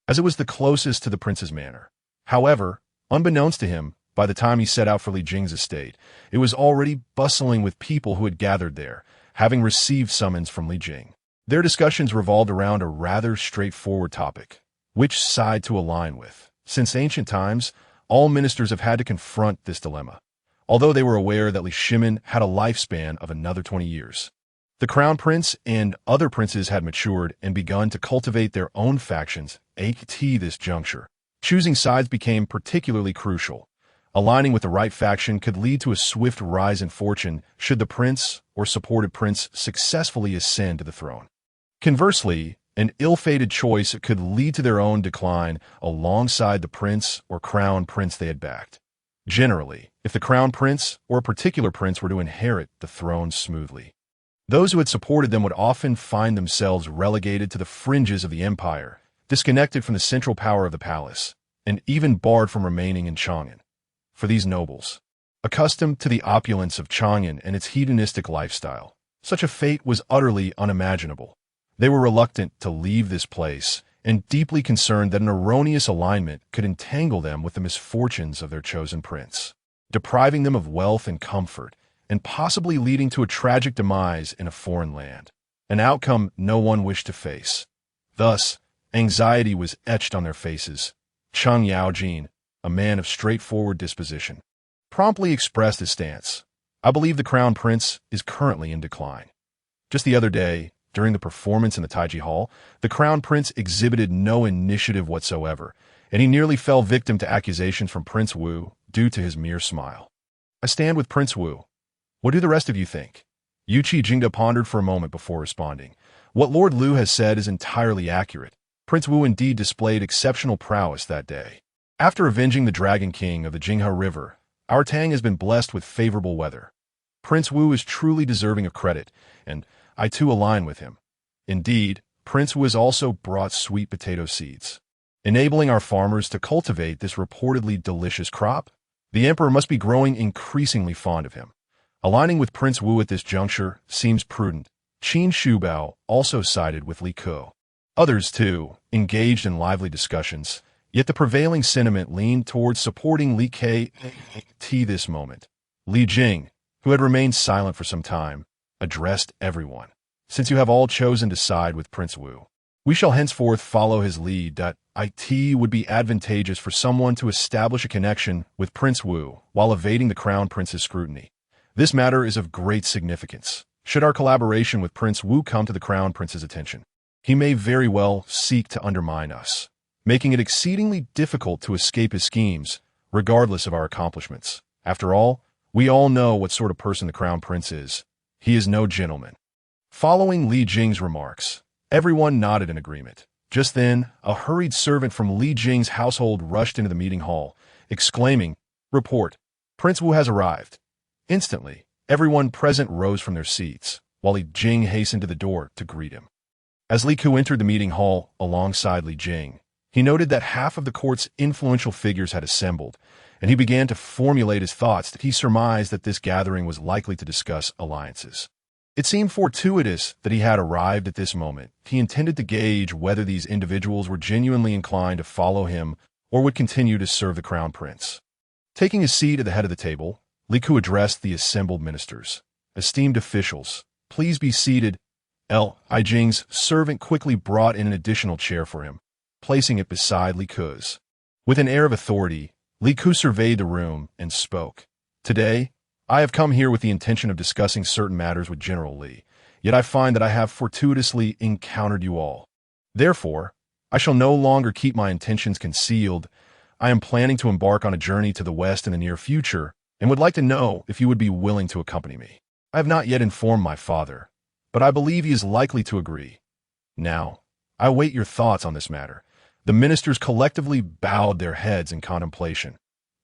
as it was the closest to the prince's manor. However, unbeknownst to him, by the time he set out for Li Jing's estate, it was already bustling with people who had gathered there, having received summons from Li Jing. Their discussions revolved around a rather straightforward topic: which side to align with. Since ancient times, all ministers have had to confront this dilemma, although they were aware that Li Shimin had a lifespan of another 20 years. The crown prince and other princes had matured and begun to cultivate their own factions. At this juncture, choosing sides became particularly crucial. Aligning with the right faction could lead to a swift rise in fortune should the prince or supported prince successfully ascend to the throne. Conversely, an ill-fated choice could lead to their own decline alongside the prince or crown prince they had backed. Generally, if the crown prince or a particular prince were to inherit the throne smoothly, those who had supported them would often find themselves relegated to the fringes of the empire, disconnected from the central power of the palace, and even barred from remaining in Chang'an. For these nobles, accustomed to the opulence of Chang'an and its hedonistic lifestyle, such a fate was utterly unimaginable. They were reluctant to leave this place and deeply concerned that an erroneous alignment could entangle them with the misfortunes of their chosen prince, depriving them of wealth and comfort, and possibly leading to a tragic demise in a foreign land, an outcome no one wished to face. Thus, anxiety was etched on their faces. Cheng Yaojin, a man of straightforward disposition, promptly expressed his stance: "I believe the crown prince is currently in decline." Just the other day, during the performance in the Taiji Hall, the crown prince exhibited no initiative whatsoever, and he nearly fell victim to accusations from Prince Wu due to his mere smile. "I stand with Prince Wu. What do the rest of you think?" Yuqi Jingde pondered for a moment before responding. "What Lord Lu has said is entirely accurate. Prince Wu indeed displayed exceptional prowess that day. After avenging the Dragon King of the Jinghe River, our Tang has been blessed with favorable weather. Prince Wu is truly deserving of credit, and I too align with him. Indeed, Prince Wu has also brought sweet potato seeds, enabling our farmers to cultivate this reportedly delicious crop. The emperor must be growing increasingly fond of him. Aligning with Prince Wu at this juncture seems prudent." Qin Shubao also sided with Li Ku. Others, too, engaged in lively discussions, yet the prevailing sentiment leaned towards supporting Li Ke. This moment, Li Jing, who had remained silent for some time, addressed everyone. "Since you have all chosen to side with Prince Wu, we shall henceforth follow his lead. It would be advantageous for someone to establish a connection with Prince Wu while evading the crown prince's scrutiny. This matter is of great significance. Should our collaboration with Prince Wu come to the crown prince's attention, he may very well seek to undermine us, making it exceedingly difficult to escape his schemes. regardless of our accomplishments. After all, we all know what sort of person the crown prince is. He is no gentleman. Following Li Jing's remarks, everyone nodded in agreement. Just then, a hurried servant from Li Jing's household rushed into the meeting hall, exclaiming, "Report! Prince Wu has arrived." Instantly, everyone present rose from their seats, while Li Jing hastened to the door to greet him. As Li Ku entered the meeting hall alongside Li Jing, he noted that half of the court's influential figures had assembled, and he began to formulate his thoughts that he surmised that this gathering was likely to discuss alliances. It seemed fortuitous that he had arrived at this moment. He intended to gauge whether these individuals were genuinely inclined to follow him or would continue to serve the crown prince. Taking his seat at the head of the table, Li Ku addressed the assembled ministers. "Esteemed officials, please be seated." Li Jing's servant quickly brought in an additional chair for him, placing it beside Li Ku's. With an air of authority, Li Ku surveyed the room and spoke. "Today, I have come here with the intention of discussing certain matters with General Li, yet I find that I have fortuitously encountered you all. Therefore, I shall no longer keep my intentions concealed. I am planning to embark on a journey to the west in the near future, and would like to know if you would be willing to accompany me. I have not yet informed my father, but I believe he is likely to agree. Now, I await your thoughts on this matter." The ministers collectively bowed their heads in contemplation.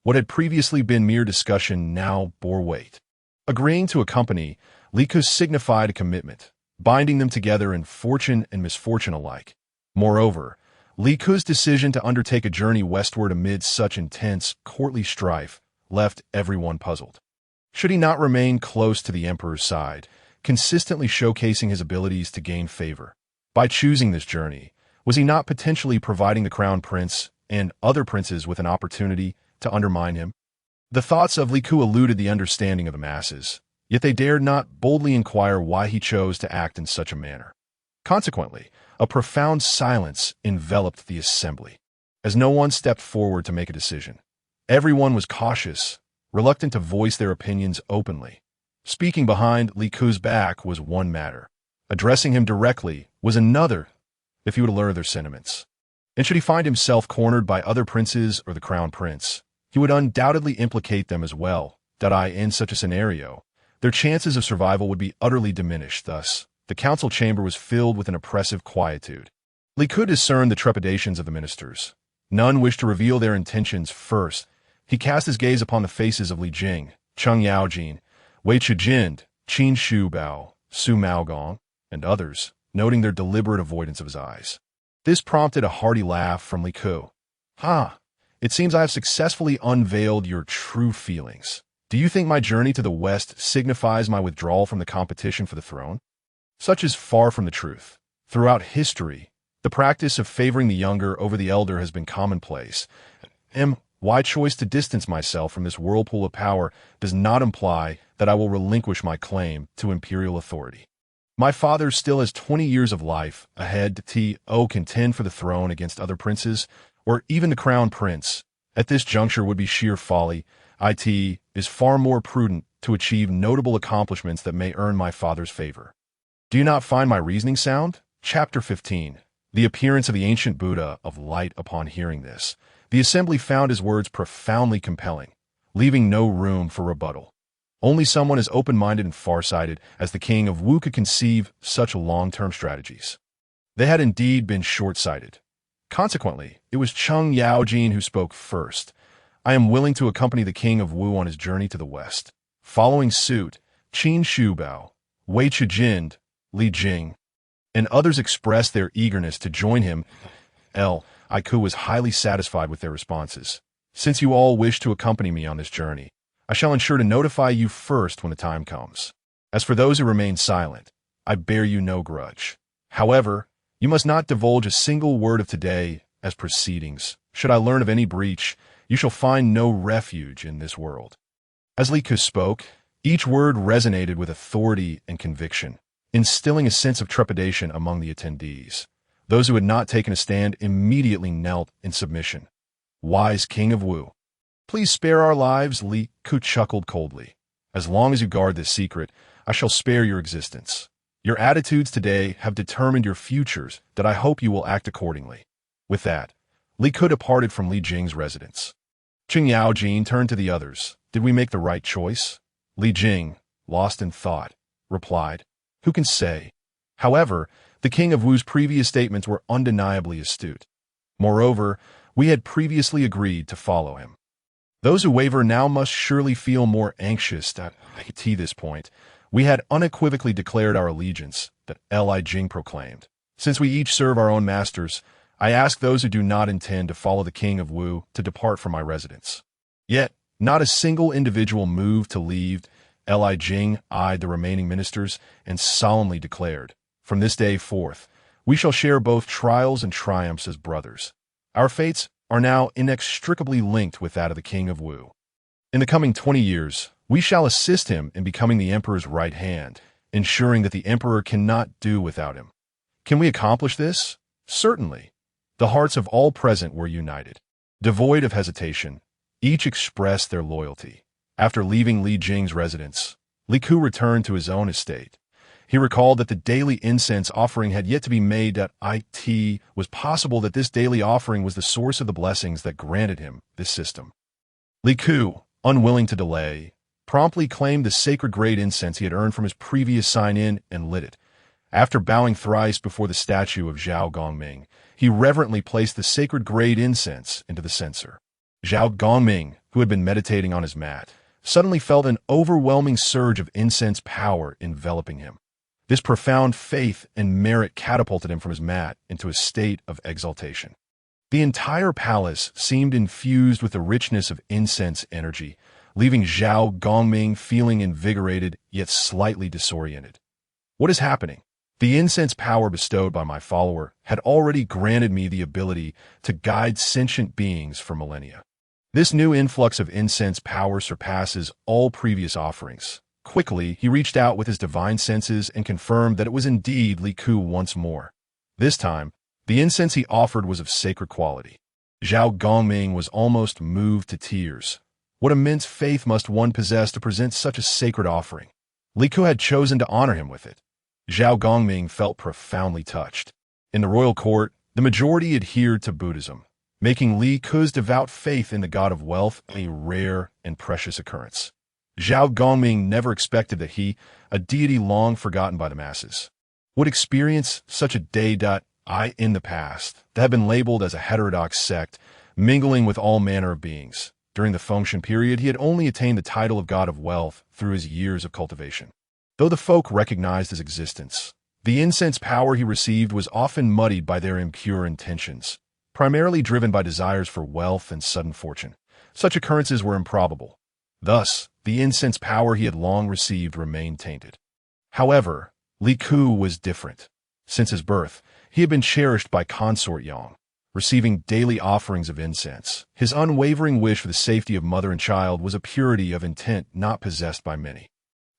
What had previously been mere discussion now bore weight. Agreeing to accompany, Li Ku signified a commitment, binding them together in fortune and misfortune alike. Moreover, Li Ku's decision to undertake a journey westward amid such intense courtly strife left everyone puzzled. Should he not remain close to the emperor's side, consistently showcasing his abilities to gain favor? By choosing this journey, was he not potentially providing the crown prince and other princes with an opportunity to undermine him? The thoughts of Li Ku eluded the understanding of the masses, yet they dared not boldly inquire why he chose to act in such a manner. Consequently, a profound silence enveloped the assembly, as no one stepped forward to make a decision. Everyone was cautious, reluctant to voice their opinions openly. Speaking behind Li Ku's back was one matter. Addressing him directly was another, if he would alert their sentiments. And should he find himself cornered by other princes or the crown prince, he would undoubtedly implicate them as well. In such a scenario, their chances of survival would be utterly diminished. Thus, the council chamber was filled with an oppressive quietude. Li Ku discerned the trepidations of the ministers. None wished to reveal their intentions first. He cast his gaze upon the faces of Li Jing, Cheng Yaojin, Wei Chijin, Qin Shubao, Su Maogong, and others, noting their deliberate avoidance of his eyes. This prompted a hearty laugh from Li Ku. It seems I have successfully unveiled your true feelings. Do you think my journey to the west signifies my withdrawal from the competition for the throne? Such is far from the truth. Throughout history, the practice of favoring the younger over the elder has been commonplace. My choice to distance myself from this whirlpool of power does not imply that I will relinquish my claim to imperial authority. My father still has 20 years of life ahead to contend for the throne against other princes, or even the crown prince. At this juncture would be sheer folly. It is far more prudent to achieve notable accomplishments that may earn my father's favor. Do you not find my reasoning sound? Chapter 15. The appearance of the ancient Buddha of light. Upon hearing this, the assembly found his words profoundly compelling, leaving no room for rebuttal. Only someone as open-minded and far-sighted as the king of Wu could conceive such long-term strategies. They had indeed been short-sighted. Consequently, it was Cheng Yaojin who spoke first. "I am willing to accompany the king of Wu on his journey to the west." Following suit, Qin Shubao, Wei Chijin, Li Jing, and others expressed their eagerness to join him. Li Ku was highly satisfied with their responses. "Since you all wish to accompany me on this journey, I shall ensure to notify you first when the time comes. As for those who remain silent, I bear you no grudge. However, you must not divulge a single word of today as proceedings. Should I learn of any breach, you shall find no refuge in this world." As Li Ku spoke, each word resonated with authority and conviction, instilling a sense of trepidation among the attendees. Those who had not taken a stand immediately knelt in submission. "Wise King of Wu, please spare our lives," Li Ku chuckled coldly. "As long as you guard this secret, I shall spare your existence. Your attitudes today have determined your futures, that I hope you will act accordingly." With that, Li Ku departed from Li Jing's residence. Qing Yaojin turned to the others. Did we make the right choice? Li Jing, lost in thought, replied. Who can say? However, the king of Wu's previous statements were undeniably astute. Moreover, we had previously agreed to follow him. Those who waver now must surely feel more anxious at this point. We had unequivocally declared our allegiance, that Li Jing proclaimed. Since we each serve our own masters, I ask those who do not intend to follow the king of Wu to depart from my residence. Yet, not a single individual moved to leave. Li Jing eyed the remaining ministers and solemnly declared, from this day forth, we shall share both trials and triumphs as brothers. Our fates are now inextricably linked with that of the king of Wu. In the coming 20 years, we shall assist him in becoming the emperor's right hand, ensuring that the emperor cannot do without him. Can we accomplish this? Certainly. The hearts of all present were united. Devoid of hesitation, each expressed their loyalty. After leaving Li Jing's residence, Li Ku returned to his own estate. He recalled that the daily incense offering had yet to be made. It was possible that this daily offering was the source of the blessings that granted him this system. Li Ku, unwilling to delay, promptly claimed the sacred great incense he had earned from his previous sign-in and lit it. After bowing thrice before the statue of Zhao Gongming, he reverently placed the sacred great incense into the censer. Zhao Gongming, who had been meditating on his mat, suddenly felt an overwhelming surge of incense power enveloping him. This profound faith and merit catapulted him from his mat into a state of exaltation. The entire palace seemed infused with the richness of incense energy, leaving Zhao Gongming feeling invigorated yet slightly disoriented. What is happening? The incense power bestowed by my follower had already granted me the ability to guide sentient beings for millennia. This new influx of incense power surpasses all previous offerings. Quickly, he reached out with his divine senses and confirmed that it was indeed Li Ku once more. This time, the incense he offered was of sacred quality. Zhao Gongming was almost moved to tears. What immense faith must one possess to present such a sacred offering? Li Ku had chosen to honor him with it. Zhao Gongming felt profoundly touched. In the royal court, the majority adhered to Buddhism, making Li Ku's devout faith in the god of wealth a rare and precious occurrence. Zhao Gongming never expected that he, a deity long forgotten by the masses, would experience such a day. In the past, that had been labeled as a heterodox sect, mingling with all manner of beings. During the Fengshan period, he had only attained the title of god of wealth through his years of cultivation. Though the folk recognized his existence, the incense power he received was often muddied by their impure intentions, primarily driven by desires for wealth and sudden fortune. Such occurrences were improbable. Thus, the incense power he had long received remained tainted. However, Li Ku was different. Since his birth, he had been cherished by consort Yang, receiving daily offerings of incense. His unwavering wish for the safety of mother and child was a purity of intent not possessed by many.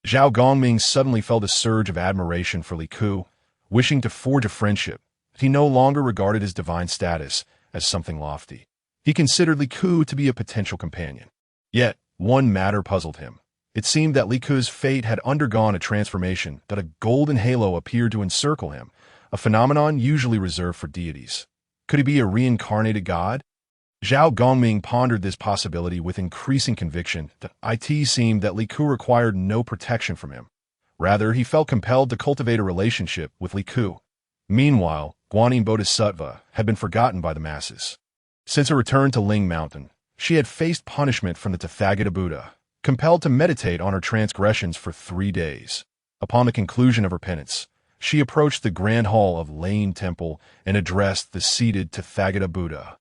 Zhao Gongming suddenly felt a surge of admiration for Li Ku, wishing to forge a friendship. He no longer regarded his divine status as something lofty. He considered Li Ku to be a potential companion. Yet, one matter puzzled him. It seemed that Li Ku's fate had undergone a transformation, that a golden halo appeared to encircle him, a phenomenon usually reserved for deities. Could he be a reincarnated god? Zhao Gongming pondered this possibility with increasing conviction. It seemed that Li Ku required no protection from him. Rather, he felt compelled to cultivate a relationship with Li Ku. Meanwhile, Guanyin Bodhisattva had been forgotten by the masses. Since her return to Ling Mountain, she had faced punishment from the Tathagata Buddha, compelled to meditate on her transgressions for 3 days. Upon the conclusion of her penance, she approached the Grand Hall of Lane Temple and addressed the seated Tathagata Buddha.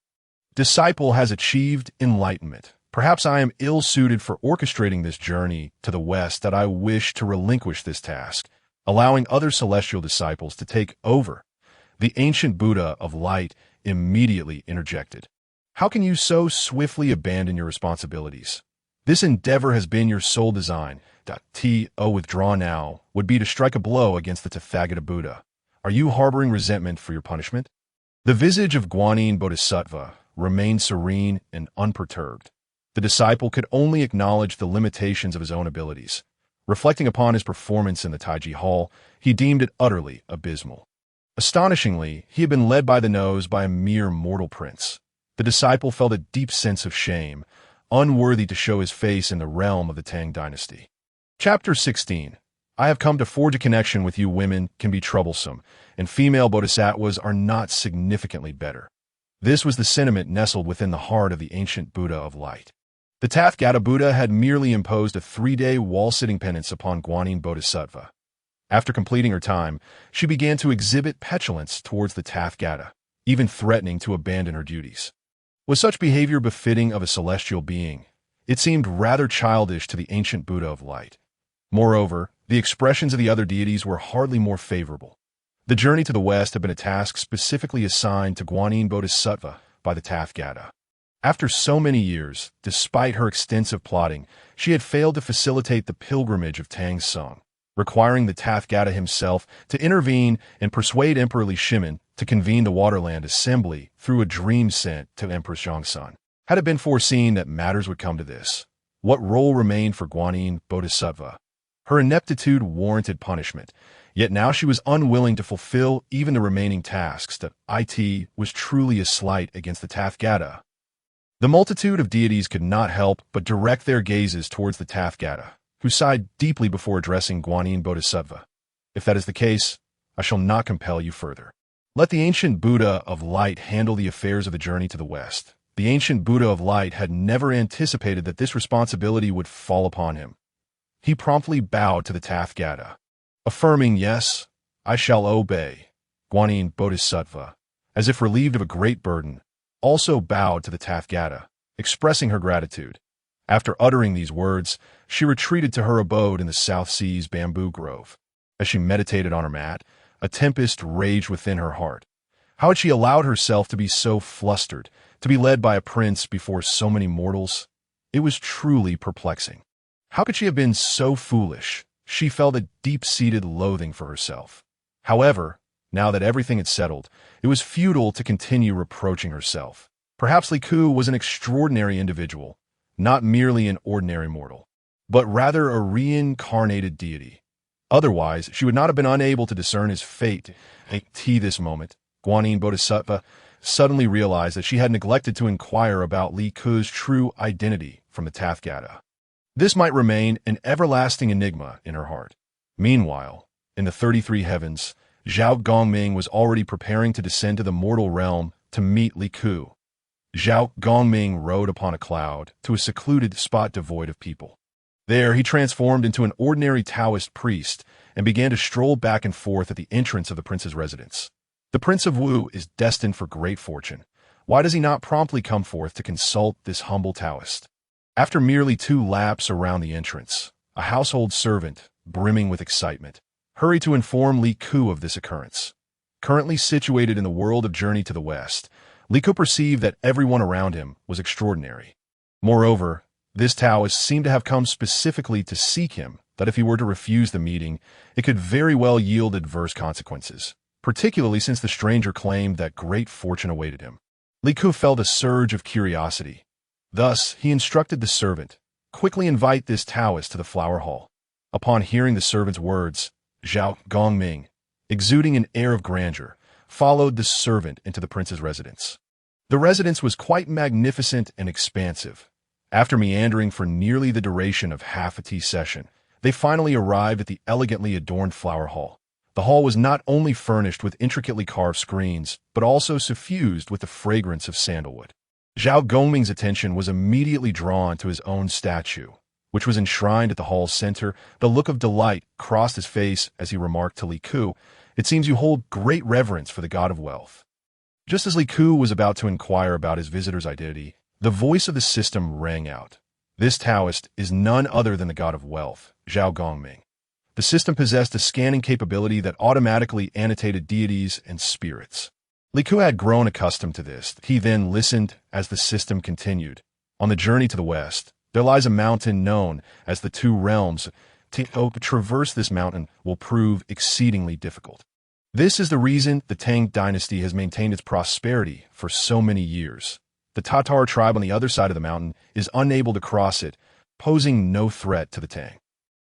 Disciple has achieved enlightenment. Perhaps I am ill-suited for orchestrating this journey to the west, that I wish to relinquish this task, allowing other celestial disciples to take over. The ancient Buddha of light immediately interjected. How can you so swiftly abandon your responsibilities? This endeavor has been your sole design. To withdraw now would be to strike a blow against the Tathagata Buddha. Are you harboring resentment for your punishment? The visage of Guanyin Bodhisattva remained serene and unperturbed. The disciple could only acknowledge the limitations of his own abilities. Reflecting upon his performance in the Taiji Hall, he deemed it utterly abysmal. Astonishingly, he had been led by the nose by a mere mortal prince. The disciple felt a deep sense of shame, unworthy to show his face in the realm of the Tang dynasty. Chapter 16. I have come to forge a connection with you. Women can be troublesome, and female bodhisattvas are not significantly better. This was the sentiment nestled within the heart of the ancient Buddha of light. The Tathagata Buddha had merely imposed a 3-day wall-sitting penance upon Guanyin Bodhisattva. After completing her time, she began to exhibit petulance towards the Tathagata, even threatening to abandon her duties. Was such behavior befitting of a celestial being? It seemed rather childish to the ancient Buddha of light. Moreover, the expressions of the other deities were hardly more favorable. The journey to the west had been a task specifically assigned to Guanyin Bodhisattva by the Tathagata. After so many years, despite her extensive plotting, she had failed to facilitate the pilgrimage of Tang Song, requiring the Tathagata himself to intervene and persuade Emperor Li Shimin to convene the Waterland Assembly through a dream sent to Empress Zhongsun. Had it been foreseen that matters would come to this, what role remained for Guanyin Bodhisattva? Her ineptitude warranted punishment, yet now she was unwilling to fulfill even the remaining tasks. That it was truly a slight against the Tathagata. The multitude of deities could not help but direct their gazes towards the Tathagata, who sighed deeply before addressing Guanyin Bodhisattva. If that is the case, I shall not compel you further. Let the ancient Buddha of light handle the affairs of the journey to the west. The ancient Buddha of light had never anticipated that this responsibility would fall upon him. He promptly bowed to the Tathagata, affirming, "Yes, I shall obey." Guanyin Bodhisattva, as if relieved of a great burden, also bowed to the Tathagata, expressing her gratitude. After uttering these words, she retreated to her abode in the South Sea's bamboo grove. As she meditated on her mat, a tempest raged within her heart. How had she allowed herself to be so flustered, to be led by a prince before so many mortals? It was truly perplexing. How could she have been so foolish? She felt a deep-seated loathing for herself. However, now that everything had settled, it was futile to continue reproaching herself. Perhaps Li Ku was an extraordinary individual, not merely an ordinary mortal, but rather a reincarnated deity. Otherwise, she would not have been unable to discern his fate. At this moment, Guanyin Bodhisattva suddenly realized that she had neglected to inquire about Li Ku's true identity from the Tathagata. This might remain an everlasting enigma in her heart. Meanwhile, in the 33 heavens, Zhao Gongming was already preparing to descend to the mortal realm to meet Li Ku. Zhao Gongming rode upon a cloud to a secluded spot devoid of people. There he transformed into an ordinary Taoist priest and began to stroll back and forth at the entrance of the prince's residence. The Prince of Wu is destined for great fortune. Why does he not promptly come forth to consult this humble Taoist? After merely 2 laps around the entrance, a household servant, brimming with excitement, hurried to inform Li Ku of this occurrence. Currently situated in the world of journey to the west, Li Ku perceived that everyone around him was extraordinary. Moreover, this Taoist seemed to have come specifically to seek him, that if he were to refuse the meeting, it could very well yield adverse consequences, particularly since the stranger claimed that great fortune awaited him. Li Ku felt a surge of curiosity. Thus, he instructed the servant, "Quickly invite this Taoist to the flower hall." Upon hearing the servant's words, Zhao Gongming, exuding an air of grandeur, followed the servant into the prince's residence. The residence was quite magnificent and expansive. After meandering for nearly the duration of half a tea session, they finally arrived at the elegantly adorned flower hall. The hall was not only furnished with intricately carved screens, but also suffused with the fragrance of sandalwood. Zhao Gongming's attention was immediately drawn to his own statue, which was enshrined at the hall's center. The look of delight crossed his face as he remarked to Li Ku, "It seems you hold great reverence for the god of wealth." Just as Li Ku was about to inquire about his visitor's identity, the voice of the system rang out. "This Taoist is none other than the god of wealth, Zhao Gongming." The system possessed a scanning capability that automatically annotated deities and spirits. Li Ku had grown accustomed to this. He then listened as the system continued. On the journey to the west, there lies a mountain known as the Two Realms. To traverse this mountain will prove exceedingly difficult. This is the reason the Tang dynasty has maintained its prosperity for so many years. The Tatar tribe on the other side of the mountain is unable to cross it, posing no threat to the Tang.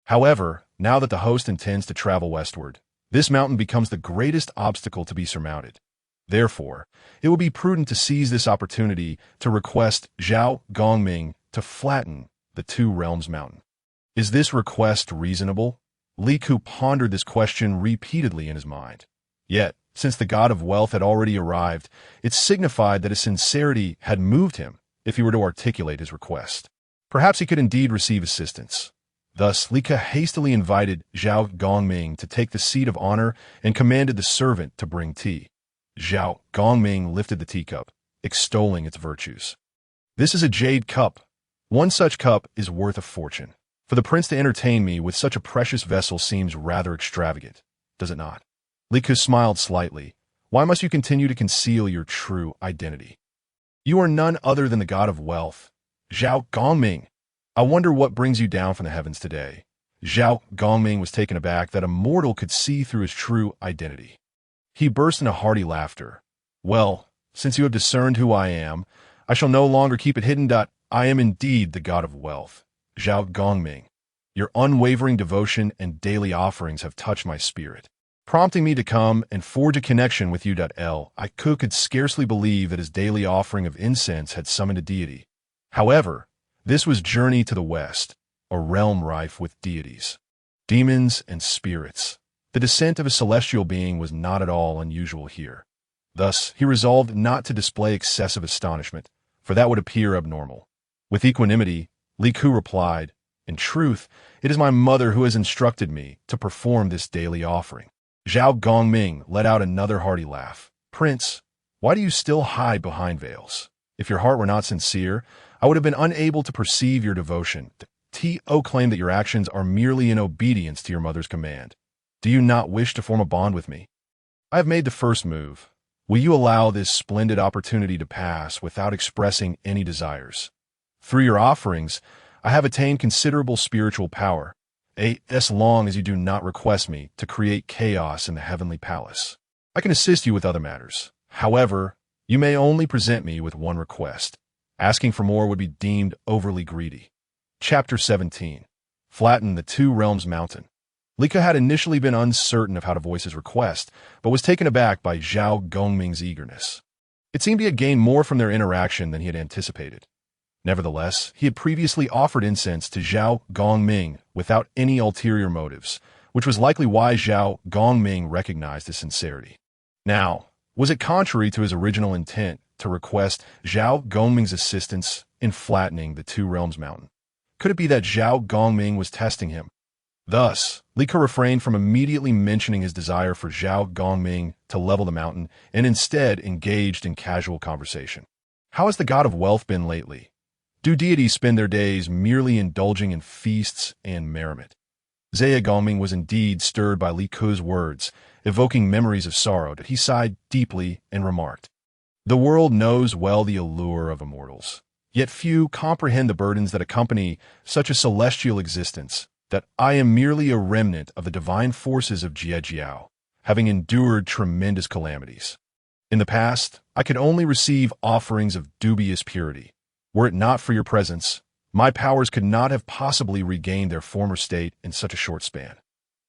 However, now that the host intends to travel westward, this mountain becomes the greatest obstacle to be surmounted. Therefore, it will be prudent to seize this opportunity to request Zhao Gongming to flatten the Two Realms Mountain. Is this request reasonable? Li Ku pondered this question repeatedly in his mind. Yet, since the god of wealth had already arrived, it signified that his sincerity had moved him if he were to articulate his request. Perhaps he could indeed receive assistance. Thus, Li Ku hastily invited Zhao Gongming to take the seat of honor and commanded the servant to bring tea. Zhao Gongming lifted the teacup, extolling its virtues. "This is a jade cup. One such cup is worth a fortune. For the prince to entertain me with such a precious vessel seems rather extravagant, does it not?" Li Ku smiled slightly. "Why must you continue to conceal your true identity? You are none other than the god of wealth, Zhao Gongming. I wonder what brings you down from the heavens today." Zhao Gongming was taken aback that a mortal could see through his true identity. He burst into hearty laughter. "Well, since you have discerned who I am, I shall no longer keep it hidden. I am indeed the god of wealth, Zhao Gongming. Your unwavering devotion and daily offerings have touched my spirit, prompting me to come and forge a connection with you. I could scarcely believe that his daily offering of incense had summoned a deity. However, this was Journey to the West, a realm rife with deities, demons, and spirits. The descent of a celestial being was not at all unusual here. Thus, he resolved not to display excessive astonishment, for that would appear abnormal. With equanimity, Li Ku replied, "In truth, it is my mother who has instructed me to perform this daily offering." Zhao Gongming let out another hearty laugh. "Prince, why do you still hide behind veils? If your heart were not sincere, I would have been unable to perceive your devotion. To claim that your actions are merely in obedience to your mother's command. Do you not wish to form a bond with me? I have made the first move. Will you allow this splendid opportunity to pass without expressing any desires? Through your offerings, I have attained considerable spiritual power, as long as you do not request me to create chaos in the heavenly palace. I can assist you with other matters. However, you may only present me with one request. Asking for more would be deemed overly greedy." Chapter 17. Flatten the Two Realms Mountain. Li Ku had initially been uncertain of how to voice his request, but was taken aback by Zhao Gongming's eagerness. It seemed he had gained more from their interaction than he had anticipated. Nevertheless, he had previously offered incense to Zhao Gongming without any ulterior motives, which was likely why Zhao Gongming recognized his sincerity. Now, was it contrary to his original intent to request Zhao Gongming's assistance in flattening the Two Realms Mountain? Could it be that Zhao Gongming was testing him? Thus, Li Ku refrained from immediately mentioning his desire for Zhao Gongming to level the mountain and instead engaged in casual conversation. "How has the god of wealth been lately? Do deities spend their days merely indulging in feasts and merriment?" Zhao Gongming was indeed stirred by Li Ku's words, evoking memories of sorrow that he sighed deeply and remarked, "The world knows well the allure of immortals, yet few comprehend the burdens that accompany such a celestial existence. That I am merely a remnant of the divine forces of Jiejiao, having endured tremendous calamities. In the past, I could only receive offerings of dubious purity. Were it not for your presence, my powers could not have possibly regained their former state in such a short span.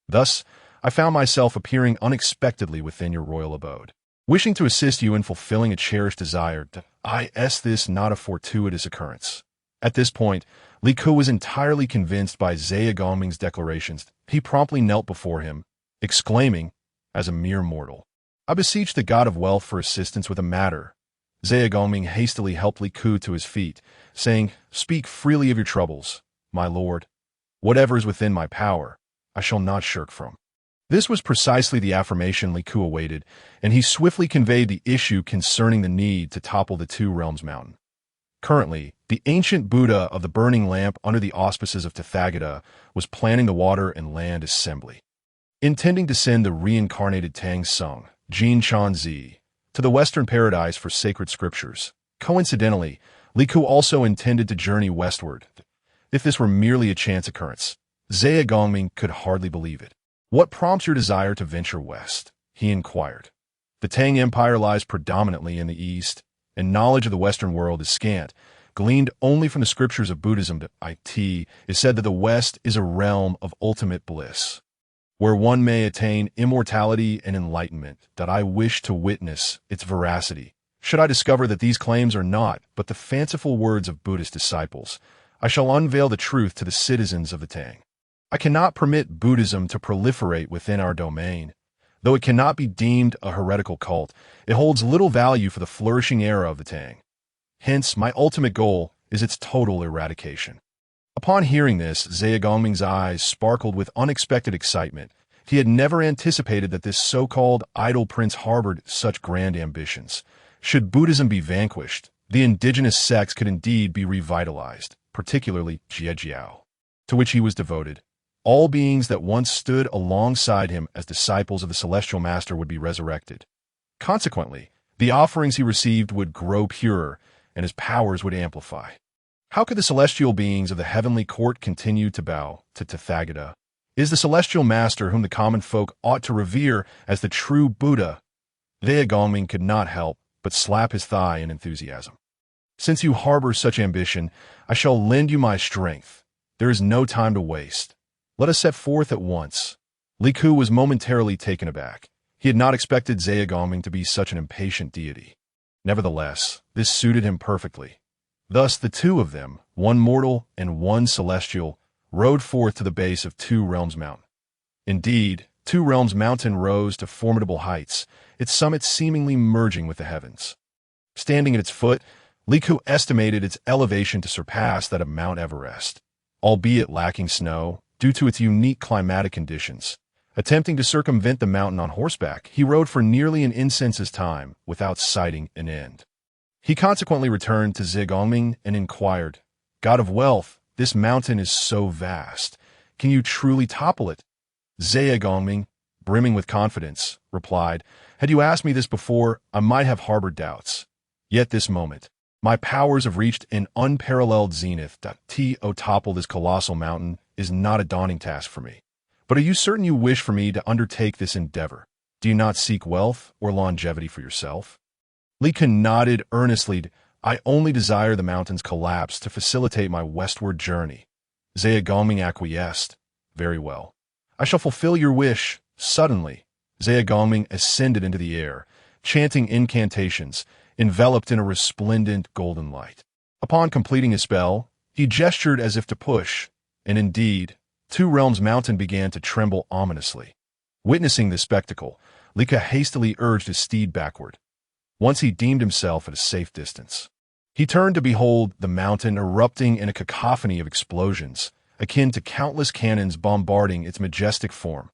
Thus, I found myself appearing unexpectedly within your royal abode, wishing to assist you in fulfilling a cherished desire. This not a fortuitous occurrence." At this point, Li Ku was entirely convinced by Zhao Gongming's declarations. He promptly knelt before him, exclaiming, as a mere mortal, "I beseech the god of wealth for assistance with a matter." Zhao Gongming hastily helped Li Ku to his feet, saying, "Speak freely of your troubles, my lord. Whatever is within my power, I shall not shirk from." This was precisely the affirmation Li Ku awaited, and he swiftly conveyed the issue concerning the need to topple the Two Realms Mountain. Currently, the ancient Buddha of the burning lamp under the auspices of Tathagata was planning the water and land assembly, intending to send the reincarnated Tang Sung, Jin Chanzi, to the Western Paradise for sacred scriptures. Coincidentally, Li Ku also intended to journey westward. If this were merely a chance occurrence, Zhao Gongming could hardly believe it. "What prompts your desire to venture west?" he inquired. "The Tang Empire lies predominantly in the east, and knowledge of the Western world is scant, gleaned only from the scriptures of Buddhism. It is said that the West is a realm of ultimate bliss, where one may attain immortality and enlightenment. That I wish to witness its veracity. Should I discover that these claims are not but the fanciful words of Buddhist disciples, I shall unveil the truth to the citizens of the Tang. I cannot permit Buddhism to proliferate within our domain. Though it cannot be deemed a heretical cult, it holds little value for the flourishing era of the Tang. Hence, my ultimate goal is its total eradication. Upon hearing this, Zhao Gongming's eyes sparkled with unexpected excitement. He had never anticipated that this so-called idol prince harbored such grand ambitions. Should Buddhism be vanquished, the indigenous sects could indeed be revitalized, particularly Jiejiao, to which he was devoted. All beings that once stood alongside him as disciples of the celestial master would be resurrected. Consequently, the offerings he received would grow purer, and his powers would amplify. How could the celestial beings of the heavenly court continue to bow to Tathagata? Is the celestial master whom the common folk ought to revere as the true Buddha? Zhao Gongming could not help but slap his thigh in enthusiasm. Since you harbor such ambition, I shall lend you my strength. There is no time to waste. Let us set forth at once. Li Ku was momentarily taken aback. He had not expected Zhao Gongming to be such an impatient deity. Nevertheless, this suited him perfectly. Thus the two of them, one mortal and one celestial, rode forth to the base of Two Realms Mountain. Indeed, Two Realms Mountain rose to formidable heights, its summit seemingly merging with the heavens. Standing at its foot, Li Ku estimated its elevation to surpass that of Mount Everest, albeit lacking snow, due to its unique climatic conditions. Attempting to circumvent the mountain on horseback, he rode for nearly an incense's time without sighting an end. He consequently returned to Zhao Gongming and inquired, "God of wealth, this mountain is so vast. Can you truly topple it?" Zhao Gongming, brimming with confidence, replied, "Had you asked me this before, I might have harbored doubts. Yet this moment, my powers have reached an unparalleled zenith. To topple this colossal mountain is not a daunting task for me. But are you certain you wish for me to undertake this endeavor? Do you not seek wealth or longevity for yourself?" Li Ku nodded earnestly. "I only desire the mountain's collapse to facilitate my westward journey." Zhao Gongming acquiesced. "Very well. I shall fulfill your wish." Suddenly, Zhao Gongming ascended into the air, chanting incantations, enveloped in a resplendent golden light. Upon completing his spell, he gestured as if to push, and indeed, Two Realms Mountain began to tremble ominously. Witnessing this spectacle, Li Ku hastily urged his steed backward. Once he deemed himself at a safe distance, he turned to behold the mountain erupting in a cacophony of explosions, akin to countless cannons bombarding its majestic form.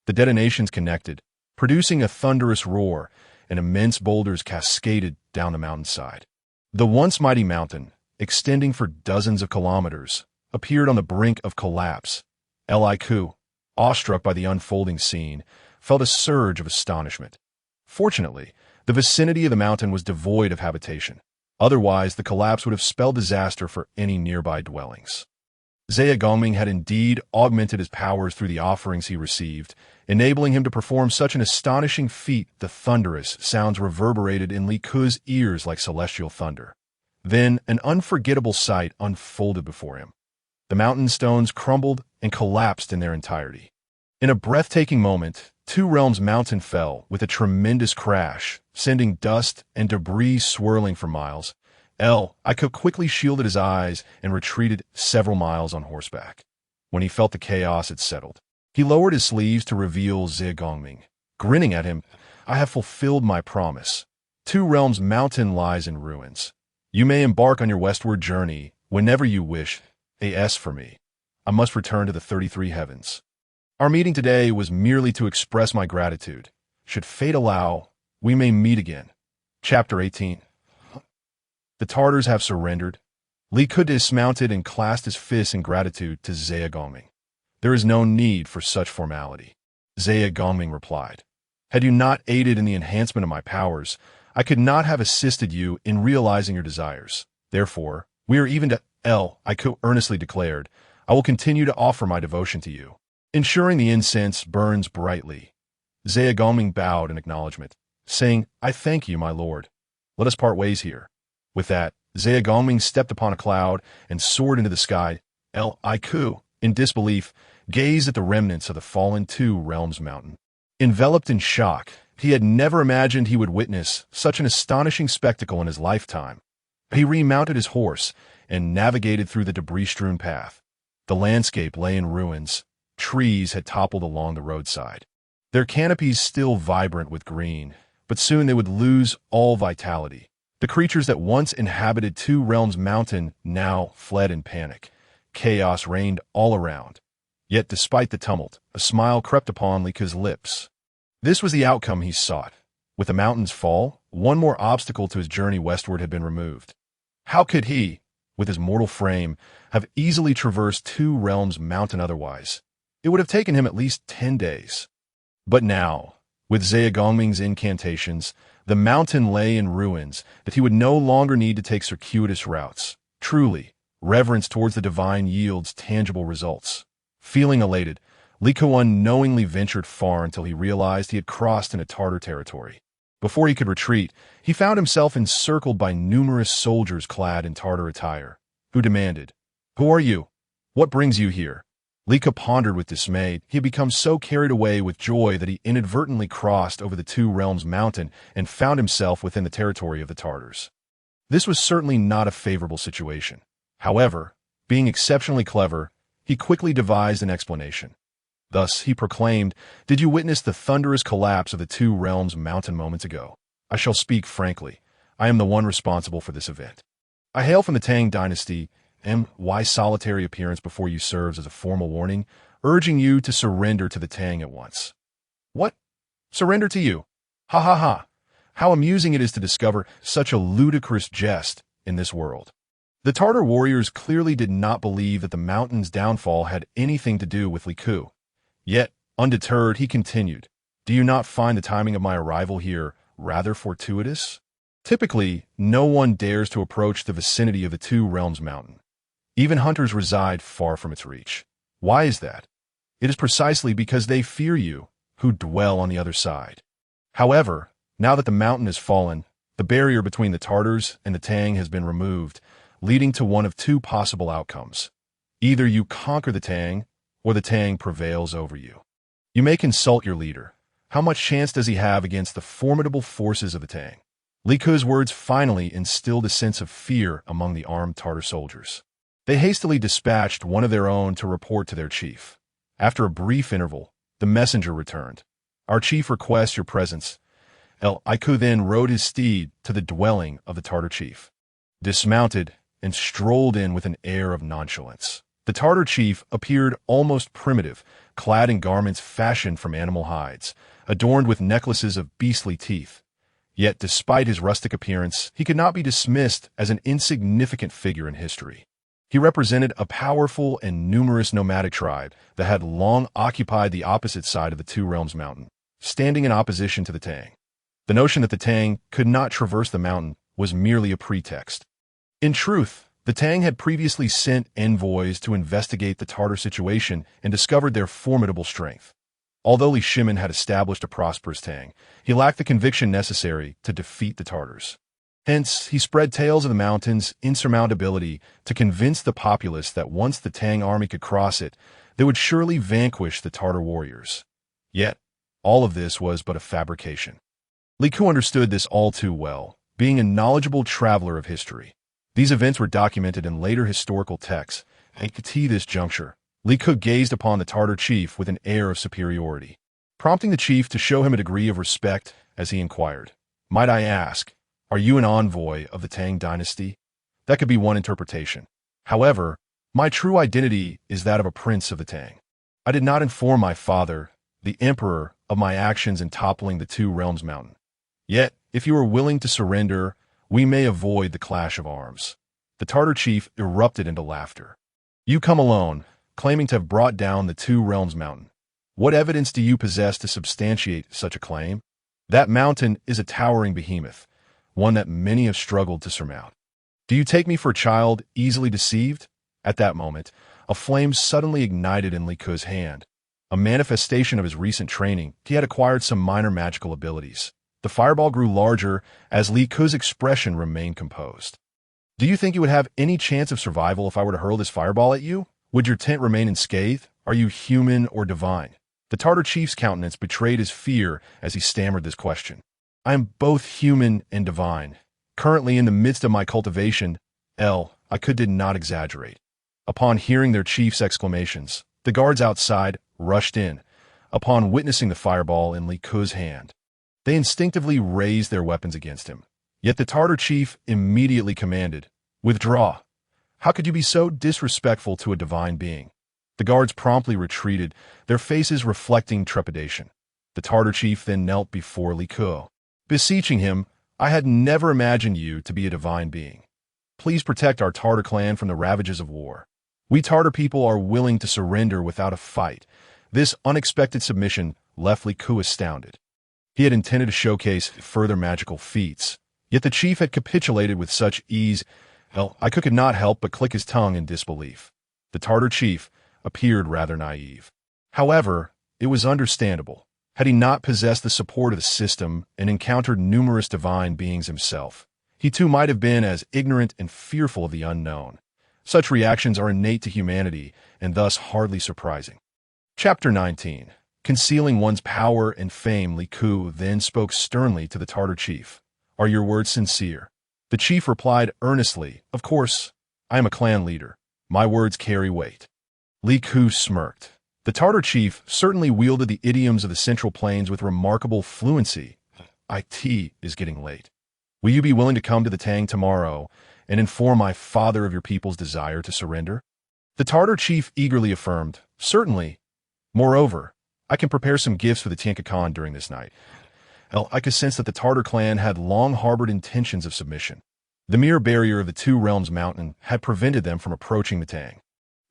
The detonations connected, producing a thunderous roar, and immense boulders cascaded down the mountainside. The once mighty mountain, extending for dozens of kilometers, appeared on the brink of collapse. Li Ku, awestruck by the unfolding scene, felt a surge of astonishment. Fortunately, the vicinity of the mountain was devoid of habitation. Otherwise, the collapse would have spelled disaster for any nearby dwellings. Zhao Gongming had indeed augmented his powers through the offerings he received, enabling him to perform such an astonishing feat the thunderous sounds reverberated in Li Ku's ears like celestial thunder. Then an unforgettable sight unfolded before him. The mountain stones crumbled and collapsed in their entirety. In a breathtaking moment, Two Realms Mountain fell with a tremendous crash, sending dust and debris swirling for miles. Li Ku quickly shielded his eyes and retreated several miles on horseback. When he felt the chaos had settled, he lowered his sleeves to reveal Zhao Gongming. Grinning at him, "I have fulfilled my promise. Two Realms Mountain lies in ruins. You may embark on your westward journey whenever you wish. As for me, I must return to the 33 heavens. Our meeting today was merely to express my gratitude. Should fate allow, we may meet again." Chapter 18. The Tartars have surrendered. Li Ku dismounted and clasped his fists in gratitude to Zhao Gongming. "There is no need for such formality," Zhao Gongming replied. "Had you not aided in the enhancement of my powers, I could not have assisted you in realizing your desires. Therefore, we are even to Li Ku earnestly declared, "I will continue to offer my devotion to you, ensuring the incense burns brightly." Zhao Gongming bowed in acknowledgement, saying, "I thank you, my lord. Let us part ways here." With that, Zhao Gongming stepped upon a cloud and soared into the sky. Li Ku, in disbelief, gazed at the remnants of the fallen Two Realms Mountain. Enveloped in shock, He had never imagined he would witness such an astonishing spectacle in his lifetime. He remounted his horse and navigated through the debris-strewn path. The landscape lay in ruins. Trees had toppled along the roadside, their canopies still vibrant with green, but soon they would lose all vitality. The creatures that once inhabited Two Realms Mountain now fled in panic. Chaos reigned all around. Yet despite the tumult, a smile crept upon Li Ke's lips. This was the outcome he sought. With the mountain's fall, one more obstacle to his journey westward had been removed. How could he, with his mortal frame, have easily traversed Two Realms Mountain otherwise? It would have taken him at least 10 days. But now, with Zhao Gongming's incantations, the mountain lay in ruins that he would no longer need to take circuitous routes. Truly, reverence towards the divine yields tangible results. Feeling elated, Li Ke unknowingly ventured far until he realized he had crossed into Tartar territory. Before he could retreat, he found himself encircled by numerous soldiers clad in Tartar attire, who demanded, "Who are you? What brings you here?" Li Ke pondered with dismay. He had become so carried away with joy that he inadvertently crossed over the Two Realms Mountain and found himself within the territory of the Tartars. This was certainly not a favorable situation. However, being exceptionally clever, he quickly devised an explanation. Thus, he proclaimed, "Did you witness the thunderous collapse of the Two Realms Mountain moments ago? I shall speak frankly. I am the one responsible for this event. I hail from the Tang dynasty, and my solitary appearance before you serves as a formal warning, urging you to surrender to the Tang at once." "What? Surrender to you? Ha ha ha! How amusing it is to discover such a ludicrous jest in this world." The Tartar warriors clearly did not believe that the mountain's downfall had anything to do with Li Ke. Yet, undeterred, he continued, "Do you not find the timing of my arrival here rather fortuitous? Typically, no one dares to approach the vicinity of the Two Realms Mountain. Even hunters reside far from its reach. Why is that? It is precisely because they fear you, who dwell on the other side. However, now that the mountain has fallen, the barrier between the Tartars and the Tang has been removed, leading to one of two possible outcomes. Either you conquer the Tang, or the Tang prevails over you. You may consult your leader. How much chance does he have against the formidable forces of the Tang?" Li Ke's words finally instilled a sense of fear among the armed Tartar soldiers. They hastily dispatched one of their own to report to their chief. After a brief interval, the messenger returned. "Our chief requests your presence." Li Ke then rode his steed to the dwelling of the Tartar chief, dismounted, and strolled in with an air of nonchalance. The Tartar chief appeared almost primitive, clad in garments fashioned from animal hides, adorned with necklaces of beastly teeth. Yet, despite his rustic appearance, he could not be dismissed as an insignificant figure in history. He represented a powerful and numerous nomadic tribe that had long occupied the opposite side of the Two Realms Mountain, standing in opposition to the Tang. The notion that the Tang could not traverse the mountain was merely a pretext. In truth, the Tang had previously sent envoys to investigate the Tartar situation and discovered their formidable strength. Although Li Shimin had established a prosperous Tang, he lacked the conviction necessary to defeat the Tartars. Hence, he spread tales of the mountain's insurmountability to convince the populace that once the Tang army could cross it, they would surely vanquish the Tartar warriors. Yet, all of this was but a fabrication. Li Ke understood this all too well, being a knowledgeable traveler of history. These events were documented in later historical texts, and at this juncture, Li Ke gazed upon the Tartar chief with an air of superiority, prompting the chief to show him a degree of respect as he inquired, "Might I ask, are you an envoy of the Tang dynasty?" That could be one interpretation. However, my true identity is that of a prince of the Tang. I did not inform my father, the emperor, of my actions in toppling the Two Realms Mountain. Yet, if you are willing to surrender, we may avoid the clash of arms. The Tartar chief erupted into laughter. "You come alone, claiming to have brought down the Two Realms Mountain. What evidence do you possess to substantiate such a claim? That mountain is a towering behemoth, one that many have struggled to surmount. Do you take me for a child easily deceived?" At that moment, a flame suddenly ignited in Li Ke's hand. A manifestation of his recent training, he had acquired some minor magical abilities. The fireball grew larger as Li Ke's expression remained composed. "Do you think you would have any chance of survival if I were to hurl this fireball at you? Would your tent remain unscathed? Are you human or divine?" The Tartar chief's countenance betrayed his fear as he stammered this question. I am both human and divine. Currently in the midst of my cultivation, I did not exaggerate. Upon hearing their chief's exclamations, the guards outside rushed in. Upon witnessing the fireball in Li Ke's hand, they instinctively raised their weapons against him. Yet the Tartar chief immediately commanded, "Withdraw. How could you be so disrespectful to a divine being?" The guards promptly retreated, their faces reflecting trepidation. The Tartar chief then knelt before Li Ke, beseeching him, "I had never imagined you to be a divine being. Please protect our Tartar clan from the ravages of war. We Tartar people are willing to surrender without a fight." This unexpected submission left Li Ke astounded. He had intended to showcase further magical feats, yet the chief had capitulated with such ease. I could not help but click his tongue in disbelief. The Tartar chief appeared rather naive. However, it was understandable. Had he not possessed the support of the system and encountered numerous divine beings himself, he too might have been as ignorant and fearful of the unknown. Such reactions are innate to humanity and thus hardly surprising. Chapter 19. Concealing one's power and fame. Li Ke then spoke sternly to the Tartar chief. "Are your words sincere?" The chief replied earnestly, "Of course. I am a clan leader. My words carry weight." Li Ke smirked. The Tartar chief certainly wielded the idioms of the Central Plains with remarkable fluency. "It is getting late. Will you be willing to come to the Tang tomorrow and inform my father of your people's desire to surrender?" The Tartar chief eagerly affirmed, "Certainly. Moreover, I can prepare some gifts for the Tianka Khan during this night." I could sense that the Tartar clan had long harbored intentions of submission. The mere barrier of the Two Realms mountain had prevented them from approaching the Tang.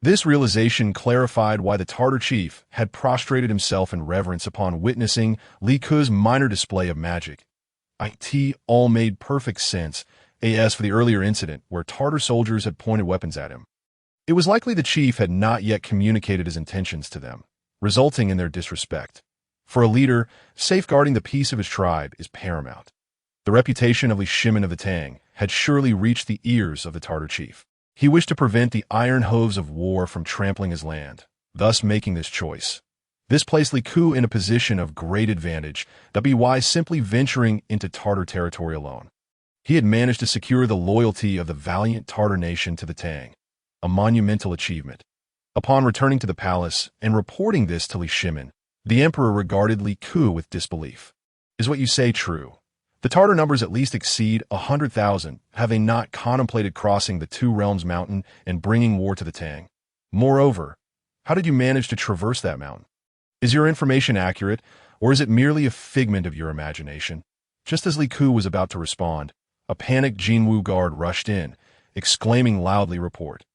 This realization clarified why the Tartar chief had prostrated himself in reverence upon witnessing Li Ke's minor display of magic. It all made perfect sense, as for the earlier incident where Tartar soldiers had pointed weapons at him. It was likely the chief had not yet communicated his intentions to them, resulting in their disrespect. For a leader, safeguarding the peace of his tribe is paramount. The reputation of Li Shimin of the Tang had surely reached the ears of the Tartar chief. He wished to prevent the iron hooves of war from trampling his land, thus making this choice. This placed Li Ke in a position of great advantage, why simply venturing into Tartar territory alone. He had managed to secure the loyalty of the valiant Tartar nation to the Tang, a monumental achievement. Upon returning to the palace and reporting this to Li Shimin, the emperor regarded Li Ke with disbelief. "Is what you say true? The Tartar numbers at least exceed 100,000. Have they not contemplated crossing the Two Realms mountain and bringing war to the Tang? Moreover, how did you manage to traverse that mountain? Is your information accurate, or is it merely a figment of your imagination?" Just as Li Ke was about to respond, a panicked Jinwu guard rushed in, exclaiming loudly, "Report,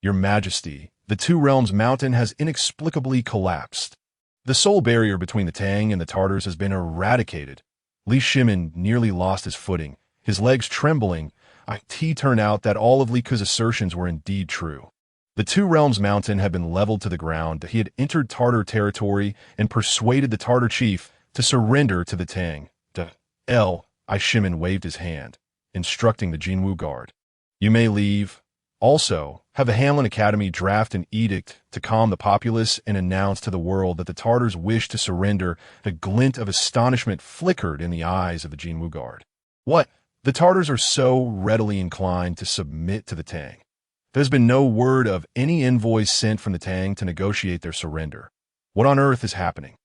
Your Majesty, the Two Realms mountain has inexplicably collapsed. The sole barrier between the Tang and the Tartars has been eradicated." Li Shimin nearly lost his footing, his legs trembling. It turned out that all of Li Ke's assertions were indeed true. The Two Realms mountain had been leveled to the ground. He had entered Tartar territory and persuaded the Tartar chief to surrender to the Tang. Shimin waved his hand, instructing the Jinwu guard. "You may leave. Also, have the Hanlin Academy draft an edict to calm the populace and announce to the world that the Tartars wish to surrender." A glint of astonishment flickered in the eyes of the Jinwu guard. "What? The Tartars are so readily inclined to submit to the Tang? There's been no word of any envoys sent from the Tang to negotiate their surrender. What on earth is happening?"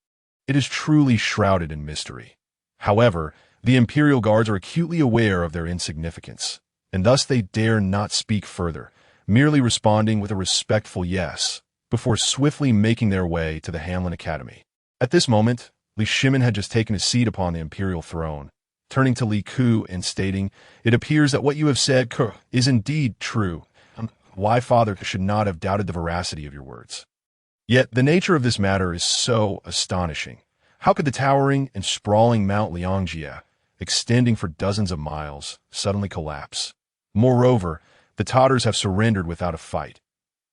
It is truly shrouded in mystery. However, the Imperial Guards are acutely aware of their insignificance, and thus they dare not speak further, merely responding with a respectful yes, before swiftly making their way to the Hanlin Academy. At this moment, Li Shimin had just taken his seat upon the imperial throne, turning to Li Ke and stating, "It appears that what you have said is indeed true. Why father should not have doubted the veracity of your words. Yet the nature of this matter is so astonishing. How could the towering and sprawling Mount Liangjie, extending for dozens of miles, suddenly collapse? Moreover, the Tatars have surrendered without a fight.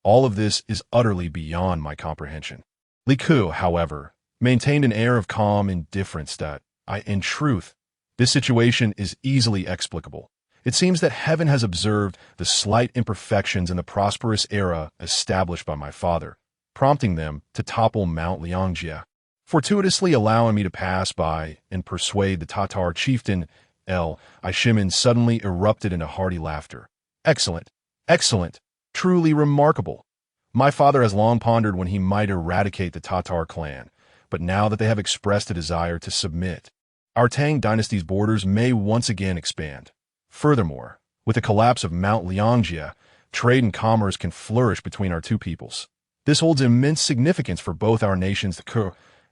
All of this is utterly beyond my comprehension." Li Ke, however, maintained an air of calm indifference that, in truth, this situation is easily explicable. It seems that heaven has observed the slight imperfections in the prosperous era established by my father, prompting them to topple Mount Liangjie. fortuitously allowing me to pass by and persuade the Tatar chieftain Li Shimin suddenly erupted into hearty laughter. Excellent, excellent, truly remarkable. My father has long pondered when he might eradicate the Tatar clan, but now that they have expressed a desire to submit, our Tang dynasty's borders may once again expand. Furthermore, with the collapse of Mount Liangjia, trade and commerce can flourish between our two peoples. This holds immense significance for both our nations.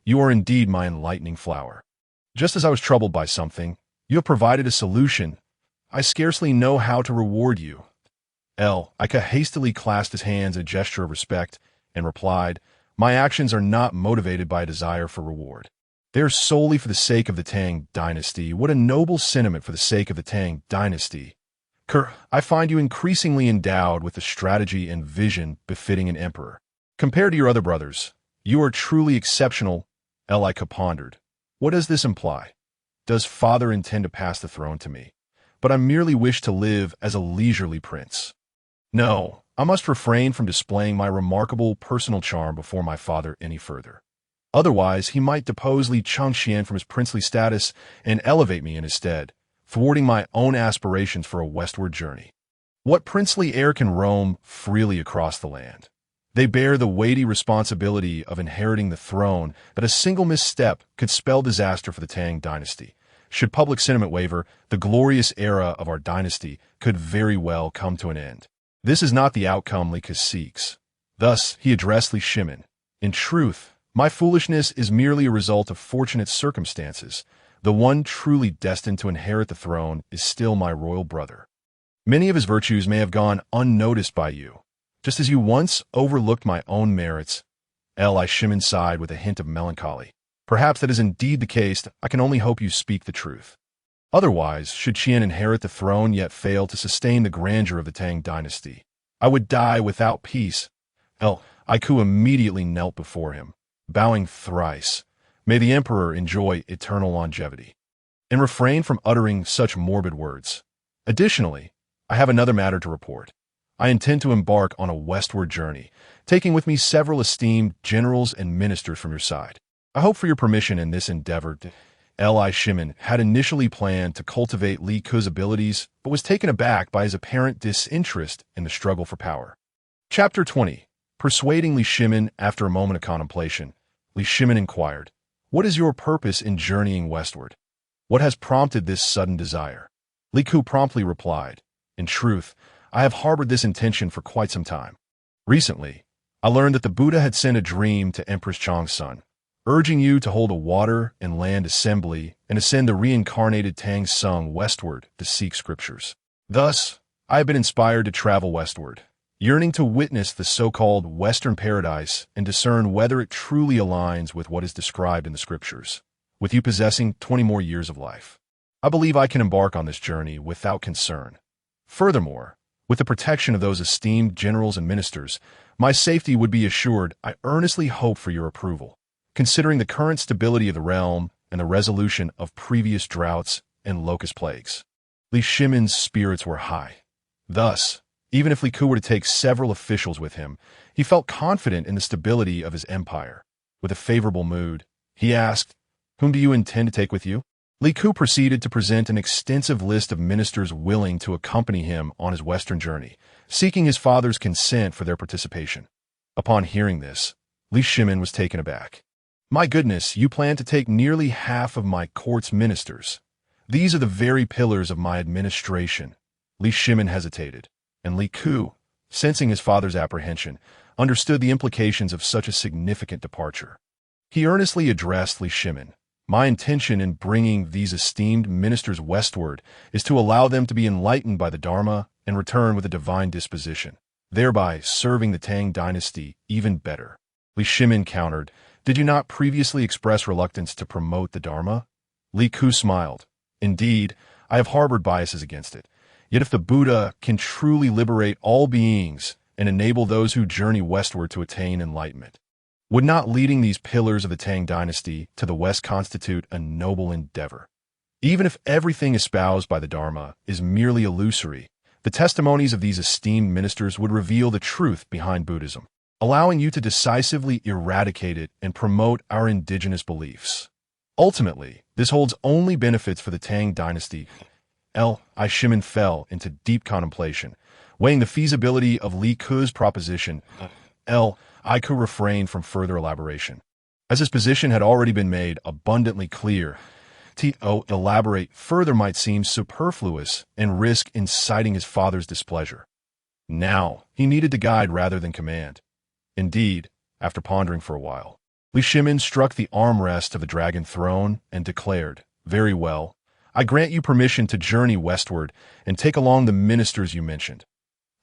You are indeed my enlightening flower. Just as I was troubled by something, you have provided a solution. I scarcely know how to reward you. Ika hastily clasped his hands in a gesture of respect and replied, My actions are not motivated by a desire for reward. They are solely for the sake of the Tang dynasty. What a noble sentiment for the sake of the Tang dynasty. I find you increasingly endowed with the strategy and vision befitting an emperor. Compared to your other brothers, you are truly exceptional. Ika pondered. What does this imply? Does father intend to pass the throne to me? But I merely wish to live as a leisurely prince. No, I must refrain from displaying my remarkable personal charm before my father any further. Otherwise, he might depose Li Changxian from his princely status and elevate me in his stead, thwarting my own aspirations for a westward journey. What princely heir can roam freely across the land? They bear the weighty responsibility of inheriting the throne, but a single misstep could spell disaster for the Tang dynasty. Should public sentiment waver, the glorious era of our dynasty could very well come to an end. This is not the outcome Li Ke seeks. Thus, he addressed Li Shimin. In truth, my foolishness is merely a result of fortunate circumstances. The one truly destined to inherit the throne is still my royal brother. Many of his virtues may have gone unnoticed by you, just as you once overlooked my own merits. Li Shimin sighed with a hint of melancholy. Perhaps that is indeed the case. I can only hope you speak the truth. Otherwise, should Qian inherit the throne yet fail to sustain the grandeur of the Tang dynasty, I would die without peace. Iku immediately knelt before him, bowing thrice. May the emperor enjoy eternal longevity, and refrain from uttering such morbid words. Additionally, I have another matter to report. I intend to embark on a westward journey, taking with me several esteemed generals and ministers from your side. I hope for your permission in this endeavor. Li Shimin had initially planned to cultivate Li Ke's abilities, but was taken aback by his apparent disinterest in the struggle for power. Chapter 20. Persuading Li Shimin. After a moment of contemplation, Li Shimin inquired, What is your purpose in journeying westward? What has prompted this sudden desire? Li Ke promptly replied, In truth, I have harbored this intention for quite some time. Recently, I learned that the Buddha had sent a dream to Empress Chang's son, urging you to hold a water and land assembly and to send the reincarnated Tang Sung westward to seek scriptures. Thus, I have been inspired to travel westward, yearning to witness the so-called Western paradise and discern whether it truly aligns with what is described in the scriptures. With you possessing 20 more years of life, I believe I can embark on this journey without concern. Furthermore, with the protection of those esteemed generals and ministers, my safety would be assured. I earnestly hope for your approval. Considering the current stability of the realm and the resolution of previous droughts and locust plagues, Li Shimin's spirits were high. Thus, even if Li Ke were to take several officials with him, he felt confident in the stability of his empire. With a favorable mood, he asked, Whom do you intend to take with you? Li Ke proceeded to present an extensive list of ministers willing to accompany him on his western journey, seeking his father's consent for their participation. Upon hearing this, Li Shimin was taken aback. My goodness, you plan to take nearly half of my court's ministers. These are the very pillars of my administration. Li Shimin hesitated, and Li Ke, sensing his father's apprehension, understood the implications of such a significant departure. He earnestly addressed Li Shimin. My intention in bringing these esteemed ministers westward is to allow them to be enlightened by the Dharma and return with a divine disposition, thereby serving the Tang dynasty even better. Li Shimin countered, Did you not previously express reluctance to promote the Dharma? Li Ke smiled. Indeed, I have harbored biases against it. Yet if the Buddha can truly liberate all beings and enable those who journey westward to attain enlightenment, would not leading these pillars of the Tang dynasty to the west constitute a noble endeavor? Even if everything espoused by the Dharma is merely illusory, the testimonies of these esteemed ministers would reveal the truth behind Buddhism. allowing you to decisively eradicate it and promote our indigenous beliefs. Ultimately, this holds only benefits for the Tang dynasty. Li Shimin fell into deep contemplation, weighing the feasibility of Li Ke's proposition. Li Ke refrained from further elaboration, as his position had already been made abundantly clear. To elaborate further might seem superfluous and risk inciting his father's displeasure. Now, he needed to guide rather than command. Indeed, after pondering for a while, Li Shimin struck the armrest of the dragon throne and declared, "Very well, I grant you permission to journey westward and take along the ministers you mentioned.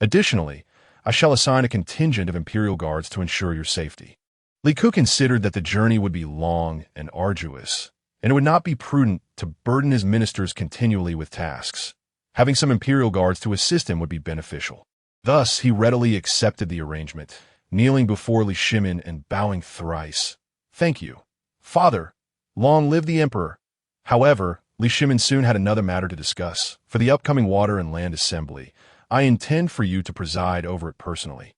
Additionally, I shall assign a contingent of imperial guards to ensure your safety." Li Ke considered that the journey would be long and arduous, and it would not be prudent to burden his ministers continually with tasks. Having some imperial guards to assist him would be beneficial. Thus, he readily accepted the arrangement, kneeling before Li Shimin and bowing thrice. "Thank you, Father. Long live the Emperor." However, Li Shimin soon had another matter to discuss. "For the upcoming Water and Land Assembly, I intend for you to preside over it personally.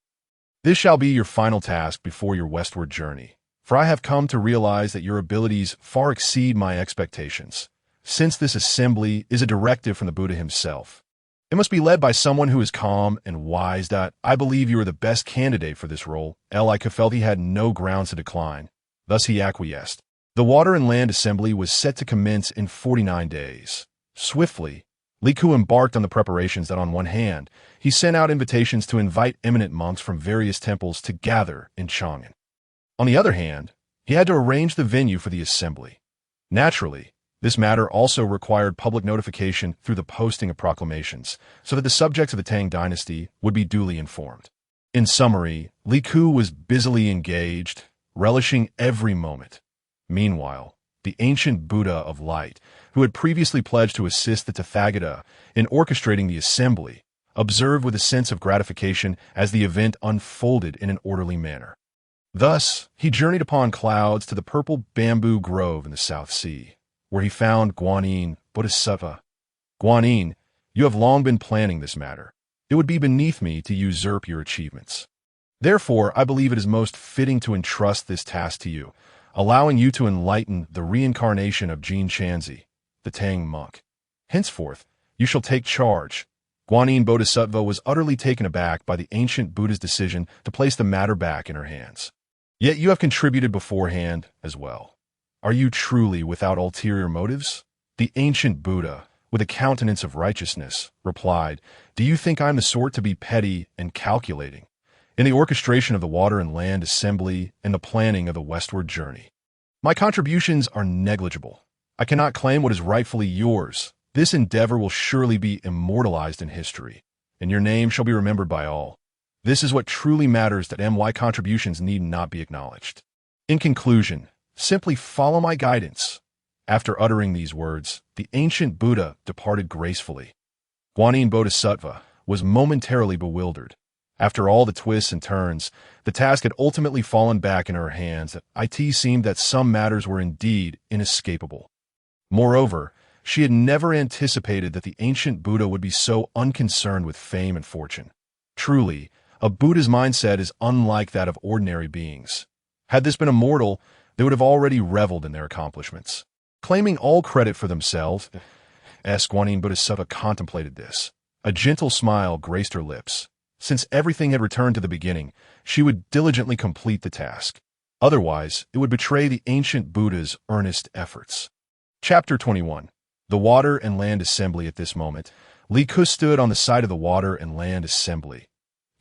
This shall be your final task before your westward journey, for I have come to realize that your abilities far exceed my expectations. Since this assembly is a directive from the Buddha himself, it must be led by someone who is calm and wise. I believe you are the best candidate for this role." Li Ke felt he had no grounds to decline. Thus he acquiesced. The Water and Land Assembly was set to commence in 49 days. Swiftly, Li Ke embarked on the preparations that, on one hand, he sent out invitations to invite eminent monks from various temples to gather in Chang'an. On the other hand, he had to arrange the venue for the assembly. Naturally, this matter also required public notification through the posting of proclamations, so that the subjects of the Tang dynasty would be duly informed. In summary, Li Ke was busily engaged, relishing every moment. Meanwhile, the ancient Buddha of Light, who had previously pledged to assist the Tathagata in orchestrating the assembly, observed with a sense of gratification as the event unfolded in an orderly manner. Thus, he journeyed upon clouds to the purple bamboo grove in the South Sea, where he found Guanyin Bodhisattva. "Guanyin, you have long been planning this matter. It would be beneath me to usurp your achievements. Therefore, I believe it is most fitting to entrust this task to you, allowing you to enlighten the reincarnation of Jin Chanzi, the Tang monk. Henceforth, you shall take charge." Guanyin Bodhisattva was utterly taken aback by the ancient Buddha's decision to place the matter back in her hands. "Yet you have contributed beforehand as well. Are you truly without ulterior motives?" The ancient Buddha, with a countenance of righteousness, replied, "Do you think I am the sort to be petty and calculating in the orchestration of the Water and Land Assembly and the planning of the westward journey? My contributions are negligible. I cannot claim what is rightfully yours. This endeavor will surely be immortalized in history, and your name shall be remembered by all. This is what truly matters, that my contributions need not be acknowledged. In conclusion, simply follow my guidance." After uttering these words, the ancient Buddha departed gracefully. Guanyin Bodhisattva was momentarily bewildered. After all the twists and turns, the task had ultimately fallen back in her hands. It seemed that some matters were indeed inescapable. Moreover, she had never anticipated that the ancient Buddha would be so unconcerned with fame and fortune. Truly, a Buddha's mindset is unlike that of ordinary beings. Had this been a mortal, they would have already reveled in their accomplishments, claiming all credit for themselves. Guanyin Bodhisattva contemplated this. A gentle smile graced her lips. Since everything had returned to the beginning, she would diligently complete the task. Otherwise, it would betray the ancient Buddha's earnest efforts. Chapter 21. The Water and Land Assembly. At this moment, Li Ke stood on the side of the Water and Land Assembly.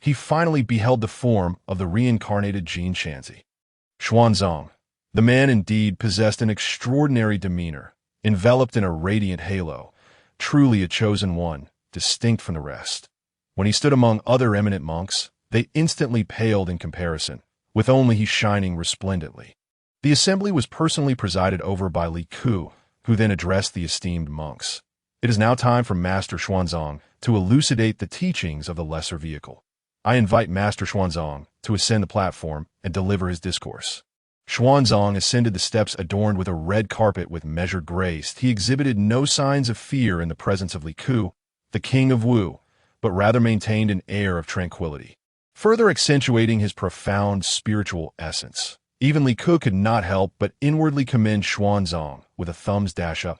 He finally beheld the form of the reincarnated Jin Chanzi. Xuanzang. The man indeed possessed an extraordinary demeanor, enveloped in a radiant halo, truly a chosen one, distinct from the rest. When he stood among other eminent monks, they instantly paled in comparison, with only he shining resplendently. The assembly was personally presided over by Li Ke, who then addressed the esteemed monks. "It is now time for Master Xuanzang to elucidate the teachings of the lesser vehicle. I invite Master Xuanzang to ascend the platform and deliver his discourse." Xuanzang ascended the steps adorned with a red carpet with measured grace. He exhibited no signs of fear in the presence of Li Ke, the king of Wu, but rather maintained an air of tranquility. further accentuating his profound spiritual essence. Even Li Ke could not help but inwardly commend Xuanzang with a thumbs dash up.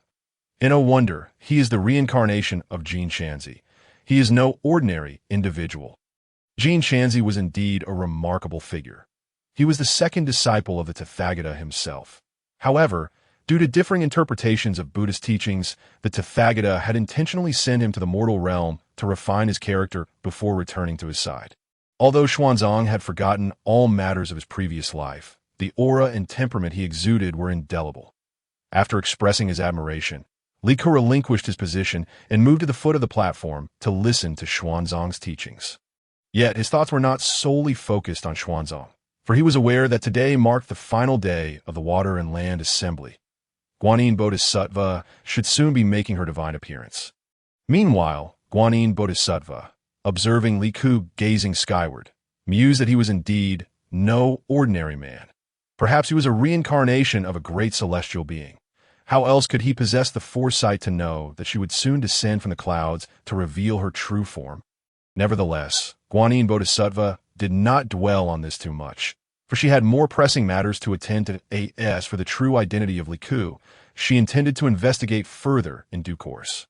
And no wonder, he is the reincarnation of Jin Shanzi. He is no ordinary individual. Jin Shanzi was indeed a remarkable figure. He was the second disciple of the Tathagata himself. However, due to differing interpretations of Buddhist teachings, the Tathagata had intentionally sent him to the mortal realm to refine his character before returning to his side. Although Xuanzang had forgotten all matters of his previous life, the aura and temperament he exuded were indelible. After expressing his admiration, Li Ke relinquished his position and moved to the foot of the platform to listen to Xuanzang's teachings. Yet his thoughts were not solely focused on Xuanzang, for he was aware that today marked the final day of the Water and Land Assembly. Guanyin Bodhisattva should soon be making her divine appearance. Meanwhile, Guanyin Bodhisattva, observing Li Ke gazing skyward, mused that he was indeed no ordinary man. Perhaps he was a reincarnation of a great celestial being. How else could he possess the foresight to know that she would soon descend from the clouds to reveal her true form? Nevertheless, Guanyin Bodhisattva did not dwell on this too much, for she had more pressing matters to attend to. As for the true identity of Li Ke, she intended to investigate further in due course.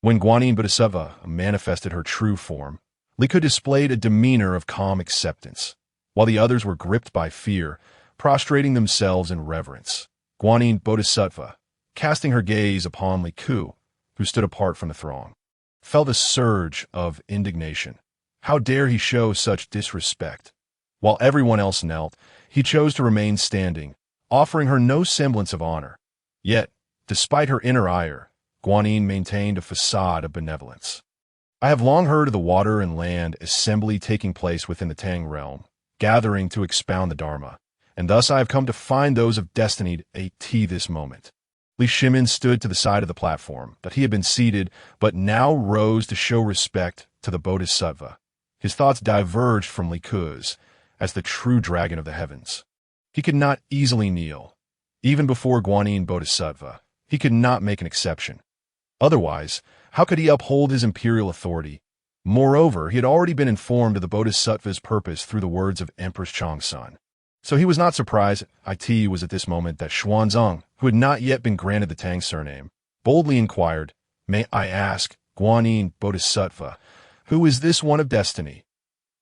When Guanyin Bodhisattva manifested her true form, Li Ke displayed a demeanor of calm acceptance, while the others were gripped by fear, prostrating themselves in reverence. Guanyin Bodhisattva, casting her gaze upon Li Ke, who stood apart from the throng, felt a surge of indignation. How dare he show such disrespect? While everyone else knelt, he chose to remain standing, offering her no semblance of honor. Yet, despite her inner ire, Guanyin maintained a facade of benevolence. I have long heard of the Water and Land Assembly taking place within the Tang realm, gathering to expound the Dharma, and thus I have come to find those of destiny at this moment. Li Shimin stood to the side of the platform that he had been seated, but now rose to show respect to the Bodhisattva. His thoughts diverged from Li Ke's as the true dragon of the heavens. He could not easily kneel. Even before Guanyin Bodhisattva, he could not make an exception. Otherwise, how could he uphold his imperial authority? Moreover, he had already been informed of the Bodhisattva's purpose through the words of Empress Changsun. So he was not surprised it was at this moment that Xuanzang, who had not yet been granted the Tang surname, boldly inquired, "May I ask, Guanyin Bodhisattva, who is this one of destiny?"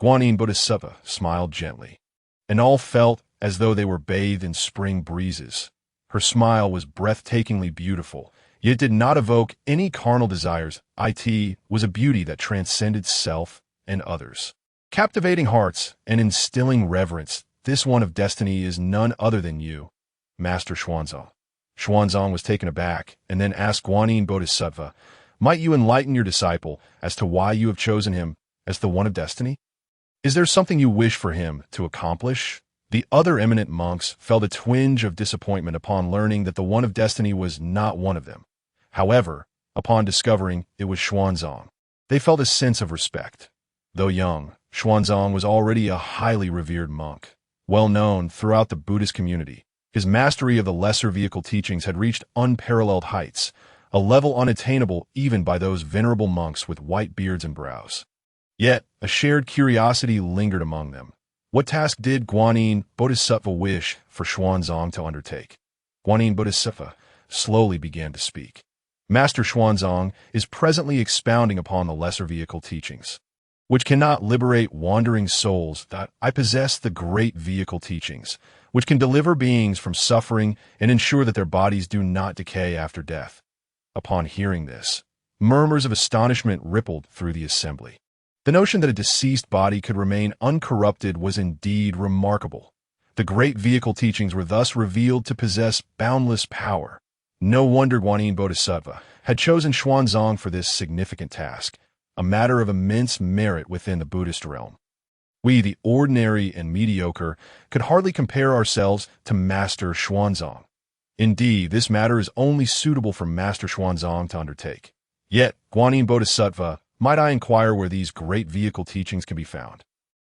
Guanyin Bodhisattva smiled gently, and all felt as though they were bathed in spring breezes. Her smile was breathtakingly beautiful, yet did not evoke any carnal desires. It was a beauty that transcended self and others. Captivating hearts and instilling reverence, this one of destiny is none other than you, Master Xuanzang. Xuanzang was taken aback and then asked Guanyin Bodhisattva, "Might you enlighten your disciple as to why you have chosen him as the one of destiny? Is there something you wish for him to accomplish?" The other eminent monks felt a twinge of disappointment upon learning that the one of destiny was not one of them. However, upon discovering it was Xuanzang, they felt a sense of respect. Though young, Xuanzang was already a highly revered monk, well known throughout the Buddhist community. His mastery of the lesser vehicle teachings had reached unparalleled heights, a level unattainable even by those venerable monks with white beards and brows. Yet, a shared curiosity lingered among them. What task did Guanyin Bodhisattva wish for Xuanzang to undertake? Guanyin Bodhisattva slowly began to speak. Master Xuanzang is presently expounding upon the lesser vehicle teachings, which cannot liberate wandering souls. I possess the great vehicle teachings, which can deliver beings from suffering and ensure that their bodies do not decay after death. Upon hearing this, murmurs of astonishment rippled through the assembly. The notion that a deceased body could remain uncorrupted was indeed remarkable. The great vehicle teachings were thus revealed to possess boundless power. No wonder Guanyin Bodhisattva had chosen Xuanzang for this significant task, a matter of immense merit within the Buddhist realm. We, the ordinary and mediocre, could hardly compare ourselves to Master Xuanzang. Indeed, this matter is only suitable for Master Xuanzang to undertake. Yet, Guanyin Bodhisattva, might I inquire where these great vehicle teachings can be found?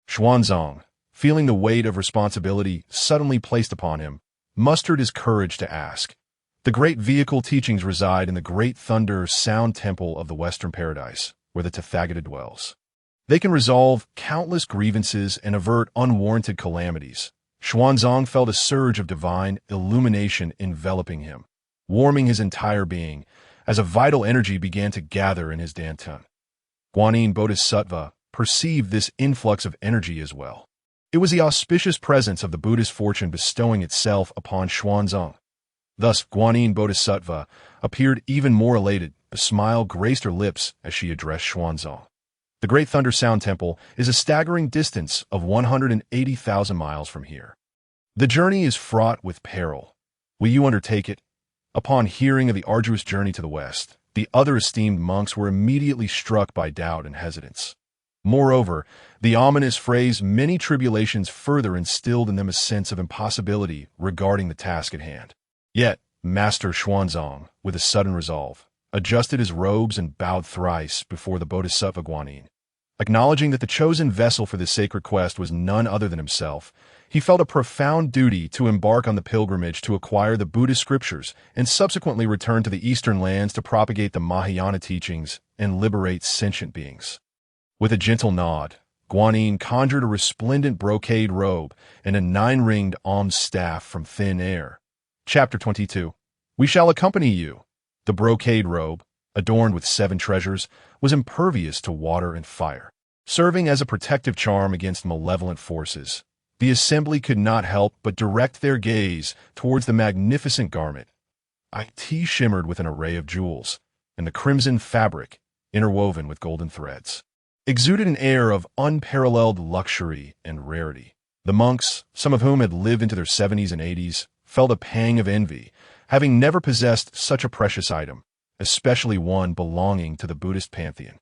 Xuanzang, feeling the weight of responsibility suddenly placed upon him, mustered his courage to ask. The great vehicle teachings reside in the great thunder sound temple of the Western Paradise, where the Tathagata dwells. They can resolve countless grievances and avert unwarranted calamities. Xuanzang felt a surge of divine illumination enveloping him, warming his entire being, as a vital energy began to gather in his dantian. Guanyin Bodhisattva perceived this influx of energy as well. It was the auspicious presence of the Buddhist fortune bestowing itself upon Xuanzang. Thus, Guanyin Bodhisattva appeared even more elated. A smile graced her lips as she addressed Xuanzang. The Great Thunder Sound Temple is a staggering distance of 180,000 miles from here. The journey is fraught with peril. Will you undertake it? Upon hearing of the arduous journey to the west, the other esteemed monks were immediately struck by doubt and hesitance. Moreover, the ominous phrase "many tribulations" further instilled in them a sense of impossibility regarding the task at hand. Yet, Master Xuanzang, with a sudden resolve, adjusted his robes and bowed thrice before the Bodhisattva Guanyin. Acknowledging that the chosen vessel for this sacred quest was none other than himself, he felt a profound duty to embark on the pilgrimage to acquire the Buddhist scriptures and subsequently return to the eastern lands to propagate the Mahayana teachings and liberate sentient beings. With a gentle nod, Guanyin conjured a resplendent brocade robe and a 9-ringed alms staff from thin air. Chapter 22. We shall accompany you. The brocade robe, adorned with 7 treasures, was impervious to water and fire, serving as a protective charm against malevolent forces. The assembly could not help but direct their gaze towards the magnificent garment. It shimmered with an array of jewels, and the crimson fabric, interwoven with golden threads, exuded an air of unparalleled luxury and rarity. The monks, some of whom had lived into their 70s and 80s, felt a pang of envy, having never possessed such a precious item, especially one belonging to the Buddhist pantheon.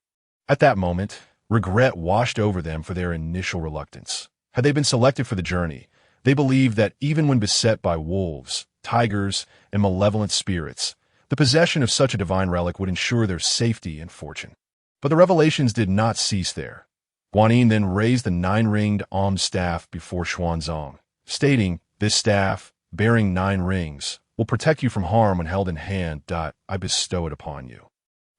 At that moment, regret washed over them for their initial reluctance. Had they been selected for the journey, they believed that even when beset by wolves, tigers, and malevolent spirits, the possession of such a divine relic would ensure their safety and fortune. But the revelations did not cease there. Guanyin then raised the 9-ringed alms staff before Xuanzang, stating, "This staff, bearing 9 rings, will protect you from harm when held in hand. I bestow it upon you."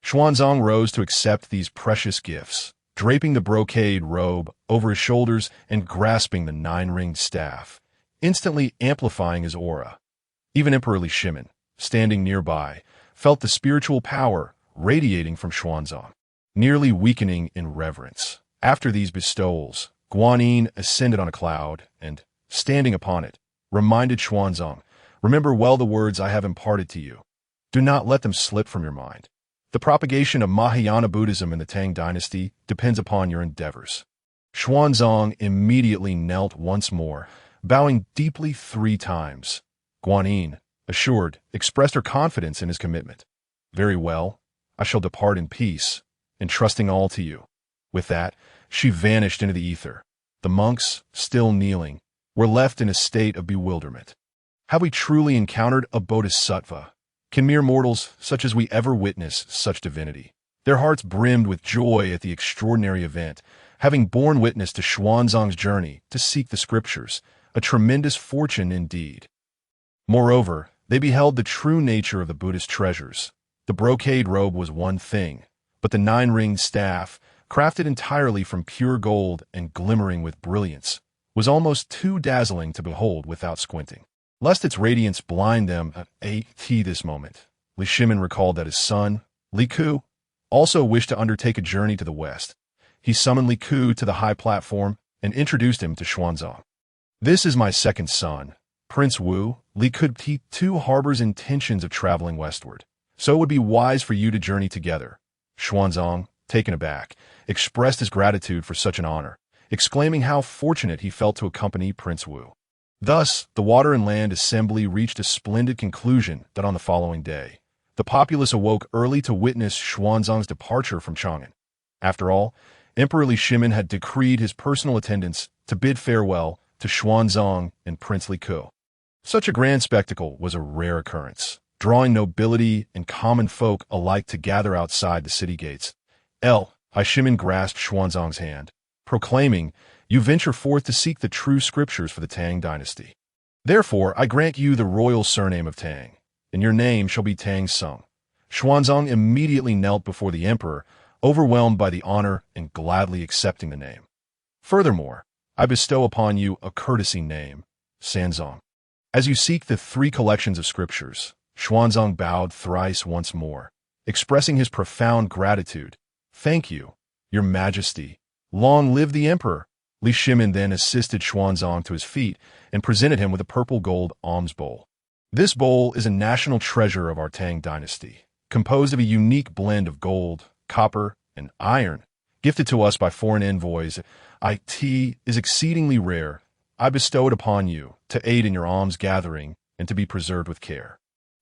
Xuanzang rose to accept these precious gifts, draping the brocade robe over his shoulders and grasping the 9-ringed staff, instantly amplifying his aura. Even Emperor Li Shimin, standing nearby, felt the spiritual power radiating from Xuanzang, nearly weakening in reverence. After these bestowals, Guanyin ascended on a cloud and, standing upon it, reminded Xuanzang, "Remember well the words I have imparted to you. Do not let them slip from your mind. The propagation of Mahayana Buddhism in the Tang dynasty depends upon your endeavors." Xuanzang immediately knelt once more, bowing deeply 3 times. Guanyin, assured, expressed her confidence in his commitment. "Very well, I shall depart in peace, entrusting all to you." With that, she vanished into the ether. The monks, still kneeling, were left in a state of bewilderment. Have we truly encountered a bodhisattva? Can mere mortals such as we ever witness such divinity? Their hearts brimmed with joy at the extraordinary event, having borne witness to Xuanzang's journey to seek the scriptures, a tremendous fortune indeed. Moreover, they beheld the true nature of the Buddhist treasures. The brocade robe was one thing, but the 9-ringed staff, crafted entirely from pure gold and glimmering with brilliance, was almost too dazzling to behold without squinting, lest its radiance blind them at this moment. Li Shimin recalled that his son, Li Ku, also wished to undertake a journey to the west. He summoned Li Ku to the high platform and introduced him to Xuanzang. "This is my second son, Prince Wu. Li Ku too harbors intentions of traveling westward, so it would be wise for you to journey together." Xuanzang, taken aback, expressed his gratitude for such an honor, exclaiming how fortunate he felt to accompany Prince Wu. Thus, the water and land assembly reached a splendid conclusion that on the following day, the populace awoke early to witness Xuanzang's departure from Chang'an. After all, Emperor Li Shimin had decreed his personal attendance to bid farewell to Xuanzang and Prince Li Ku. Such a grand spectacle was a rare occurrence, drawing nobility and common folk alike to gather outside the city gates. Li Shimin grasped Xuanzang's hand, proclaiming, "You venture forth to seek the true scriptures for the Tang dynasty. Therefore, I grant you the royal surname of Tang, and your name shall be Tang Sung." Xuanzang immediately knelt before the emperor, overwhelmed by the honor and gladly accepting the name. Furthermore, I bestow upon you a courtesy name, Sanzong. As you seek the 3 collections of scriptures, Xuanzang bowed thrice once more, expressing his profound gratitude. Thank you, your majesty. Long live the emperor. Li Shimin then assisted Xuanzang to his feet and presented him with a purple gold alms bowl. This bowl is a national treasure of our Tang dynasty, composed of a unique blend of gold, copper, and iron, gifted to us by foreign envoys. It is exceedingly rare. I bestow it upon you to aid in your alms gathering and to be preserved with care.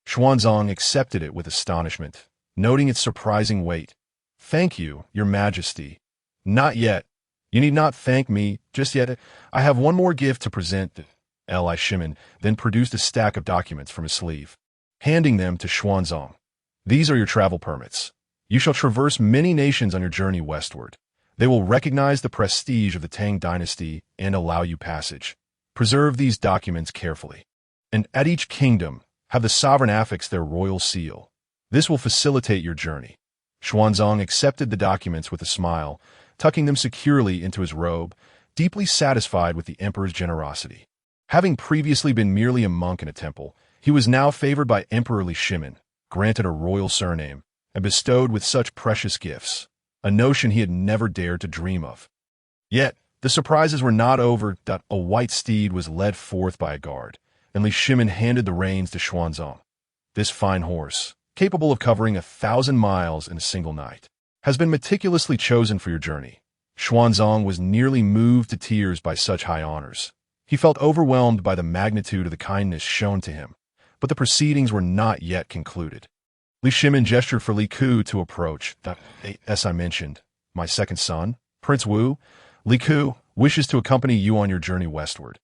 Xuanzang accepted it with astonishment, noting its surprising weight. Thank you, your majesty. Not yet. You need not thank me just yet. I have one more gift to present. Li Shimin then produced a stack of documents from his sleeve, handing them to Xuanzang. These are your travel permits. You shall traverse many nations on your journey westward. They will recognize the prestige of the Tang dynasty and allow you passage. Preserve these documents carefully. And at each kingdom, have the sovereign affix their royal seal. This will facilitate your journey. Xuanzang accepted the documents with a smile, tucking them securely into his robe, deeply satisfied with the emperor's generosity. Having previously been merely a monk in a temple, he was now favored by Emperor Li Shimin, granted a royal surname, and bestowed with such precious gifts, a notion he had never dared to dream of. Yet, the surprises were not over. A white steed was led forth by a guard, and Li Shimin handed the reins to Xuanzang. This fine horse, capable of covering 1,000 miles in a single night, has been meticulously chosen for your journey. Xuanzang was nearly moved to tears by such high honors. He felt overwhelmed by the magnitude of the kindness shown to him, but the proceedings were not yet concluded. Li Shimin gestured for Li Ku to approach. As I mentioned, my second son, Prince Wu, Li Ku, wishes to accompany you on your journey westward.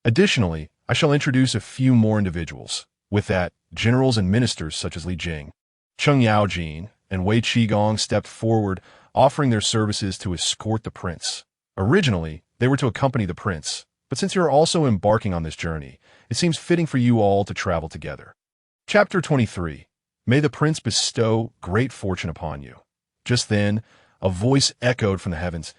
Additionally, I shall introduce a few more individuals. With that, generals and ministers such as Li Jing, Cheng Yaojin, and Wei Qigong stepped forward, offering their services to escort the prince. Originally, they were to accompany the prince, but since you are also embarking on this journey, it seems fitting for you all to travel together. Chapter 23. May the prince bestow great fortune upon you. Just then, a voice echoed from the heavens.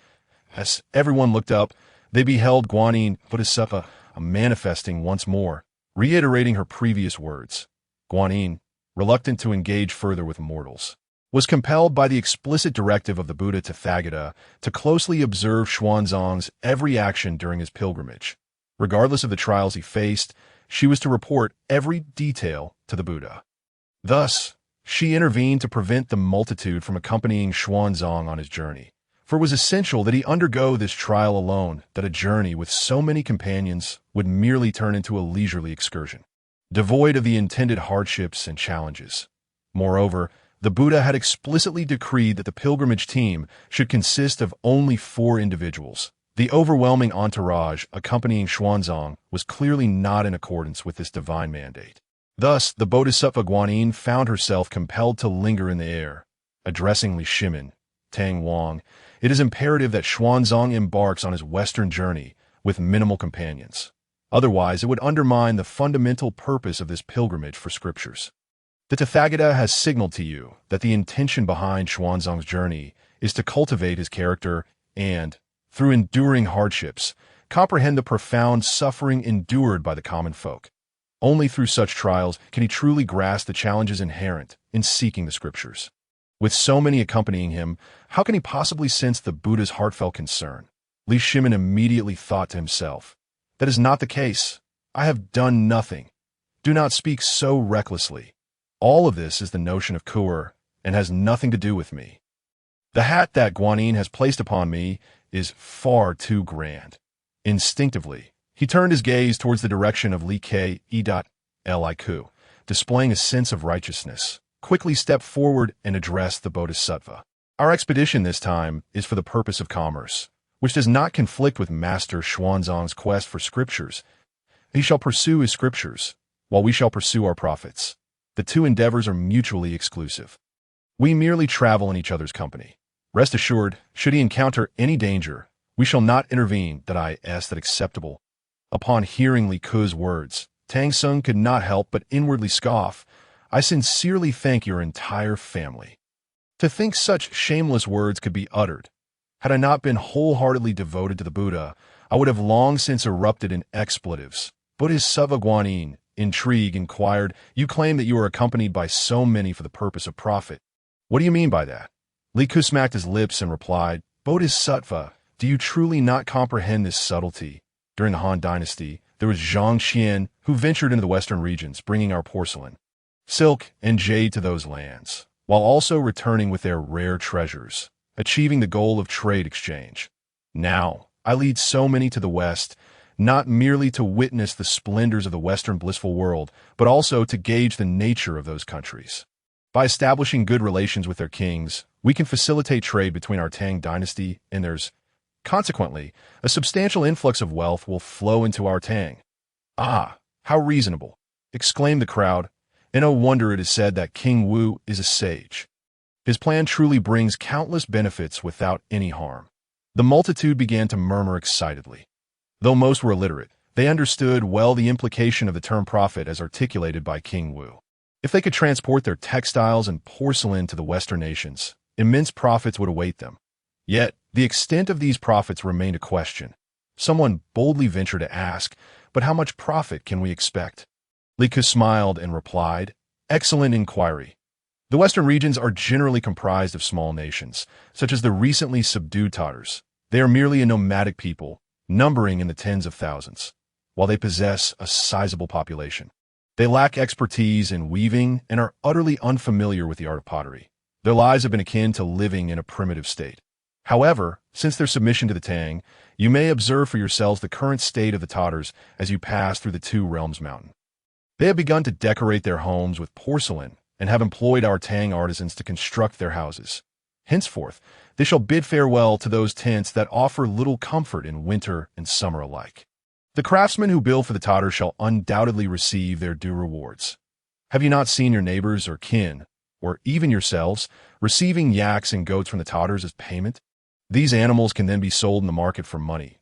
As everyone looked up, they beheld Guanyin Bodhisattva manifesting once more, reiterating her previous words. Guanyin, reluctant to engage further with mortals, was compelled by the explicit directive of the Buddha Tathagata to closely observe Xuanzang's every action during his pilgrimage. Regardless of the trials he faced, she was to report every detail to the Buddha. Thus, she intervened to prevent the multitude from accompanying Xuanzang on his journey, for it was essential that he undergo this trial alone, that a journey with so many companions would merely turn into a leisurely excursion, devoid of the intended hardships and challenges. Moreover, the Buddha had explicitly decreed that the pilgrimage team should consist of only 4 individuals. The overwhelming entourage accompanying Xuanzang was clearly not in accordance with this divine mandate. Thus, the Bodhisattva Guanyin found herself compelled to linger in the air. Addressing Li Shimin, Tang Wang, it is imperative that Xuanzang embarks on his western journey with minimal companions. Otherwise, it would undermine the fundamental purpose of this pilgrimage for scriptures. The Tathagata has signaled to you that the intention behind Xuanzang's journey is to cultivate his character and, through enduring hardships, comprehend the profound suffering endured by the common folk. Only through such trials can he truly grasp the challenges inherent in seeking the scriptures. With so many accompanying him, how can he possibly sense the Buddha's heartfelt concern? Li Shimin immediately thought to himself, "That is not the case. I have done nothing. Do not speak so recklessly. All of this is the notion of Kuer and has nothing to do with me. The hat that Guanyin has placed upon me is far too grand." Instinctively, he turned his gaze towards the direction of Li Ku, displaying a sense of righteousness, quickly stepped forward and addressed the Bodhisattva. "Our expedition this time is for the purpose of commerce, which does not conflict with Master Xuanzang's quest for scriptures. He shall pursue his scriptures, while we shall pursue our profits. The 2 endeavors are mutually exclusive. We merely travel in each other's company. Rest assured, should he encounter any danger, we shall not intervene. That acceptable." Upon hearing Li Ku's words, Tang Sung could not help but inwardly scoff. "I sincerely thank your entire family." To think such shameless words could be uttered. Had I not been wholeheartedly devoted to the Buddha, I would have long since erupted in expletives. Bodhisattva Guanyin, intrigue, inquired, "You claim that you are accompanied by so many for the purpose of profit. What do you mean by that?" Li Ku smacked his lips and replied, "Bodhisattva, do you truly not comprehend this subtlety? During the Han Dynasty, there was Zhang Xian who ventured into the western regions, bringing our porcelain, silk, and jade to those lands, while also returning with their rare treasures, achieving the goal of trade exchange. Now, I lead so many to the West, not merely to witness the splendors of the Western blissful world, but also to gauge the nature of those countries. By establishing good relations with their kings, we can facilitate trade between our Tang dynasty and theirs. Consequently, a substantial influx of wealth will flow into our Tang." "Ah, how reasonable!" exclaimed the crowd. "And no wonder it is said that King Wu is a sage. His plan truly brings countless benefits without any harm." The multitude began to murmur excitedly. Though most were illiterate, they understood well the implication of the term profit as articulated by King Wu. If they could transport their textiles and porcelain to the Western nations, immense profits would await them. Yet, the extent of these profits remained a question. Someone boldly ventured to ask, "But how much profit can we expect?" Li Ku smiled and replied, "Excellent inquiry. The Western regions are generally comprised of small nations, such as the recently subdued Tatars. They are merely a nomadic people, numbering in the tens of thousands, while they possess a sizable population. They lack expertise in weaving and are utterly unfamiliar with the art of pottery. Their lives have been akin to living in a primitive state. However, since their submission to the Tang, you may observe for yourselves the current state of the Tatars as you pass through the Two Realms Mountain. They have begun to decorate their homes with porcelain and have employed our Tang artisans to construct their houses. Henceforth, they shall bid farewell to those tents that offer little comfort in winter and summer alike. The craftsmen who build for the Tatars shall undoubtedly receive their due rewards. Have you not seen your neighbors or kin, or even yourselves, receiving yaks and goats from the Tatars as payment? These animals can then be sold in the market for money.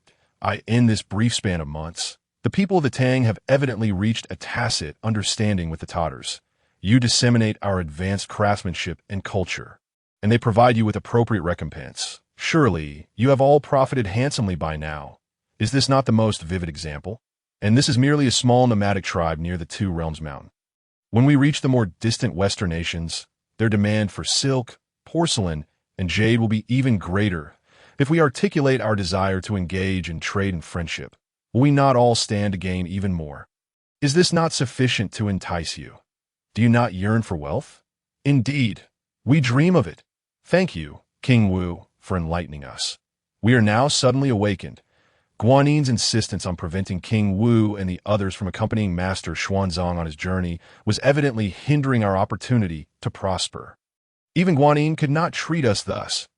In this brief span of months, the people of the Tang have evidently reached a tacit understanding with the Tatars. You disseminate our advanced craftsmanship and culture, and they provide you with appropriate recompense. Surely, you have all profited handsomely by now. Is this not the most vivid example? And this is merely a small nomadic tribe near the Two Realms Mountain. When we reach the more distant Western nations, their demand for silk, porcelain, and jade will be even greater. If we articulate our desire to engage in trade and friendship, will we not all stand to gain even more? Is this not sufficient to entice you? Do you not yearn for wealth? Indeed, we dream of it. Thank you, King Wu, for enlightening us. We are now suddenly awakened. Guanin's insistence on preventing King Wu and the others from accompanying Master Xuanzang on his journey was evidently hindering our opportunity to prosper. Even Guanin could not treat us thus.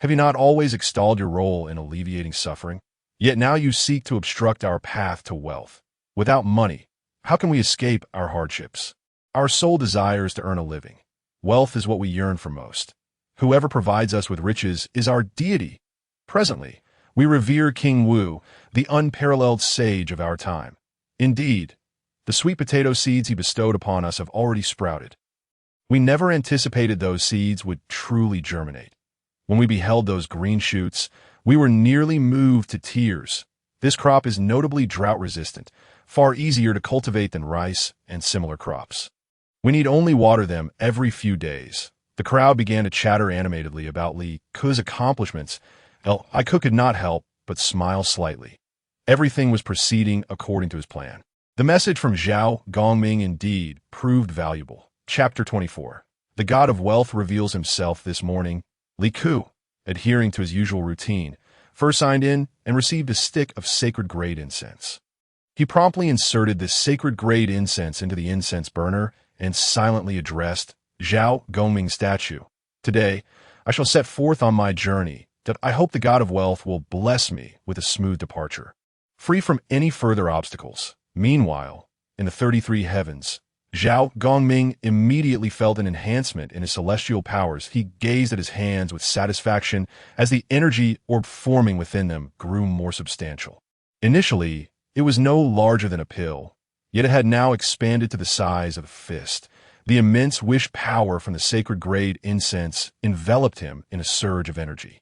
Have you not always extolled your role in alleviating suffering? Yet now you seek to obstruct our path to wealth. Without money, how can we escape our hardships? Our sole desire is to earn a living. Wealth is what we yearn for most. Whoever provides us with riches is our deity. Presently, we revere King Wu, the unparalleled sage of our time. Indeed, the sweet potato seeds he bestowed upon us have already sprouted. We never anticipated those seeds would truly germinate. When we beheld those green shoots, we were nearly moved to tears. This crop is notably drought-resistant, far easier to cultivate than rice and similar crops. We need only water them every few days. The crowd began to chatter animatedly about Li Ku's accomplishments. I could not help but smile slightly. Everything was proceeding according to his plan. The message from Zhao Gongming indeed proved valuable. Chapter 24. The god of wealth reveals himself this morning. Li Ku, adhering to his usual routine, first signed in and received a stick of sacred grade incense. He promptly inserted this sacred grade incense into the incense burner and silently addressed Zhao Gongming's statue. Today, I shall set forth on my journey that I hope the god of wealth will bless me with a smooth departure, free from any further obstacles. Meanwhile, in the 33 heavens, Zhao Gongming immediately felt an enhancement in his celestial powers. He gazed at his hands with satisfaction as the energy orb forming within them grew more substantial. Initially, it was no larger than a pill, yet it had now expanded to the size of a fist. The immense wish power from the sacred grade incense enveloped him in a surge of energy.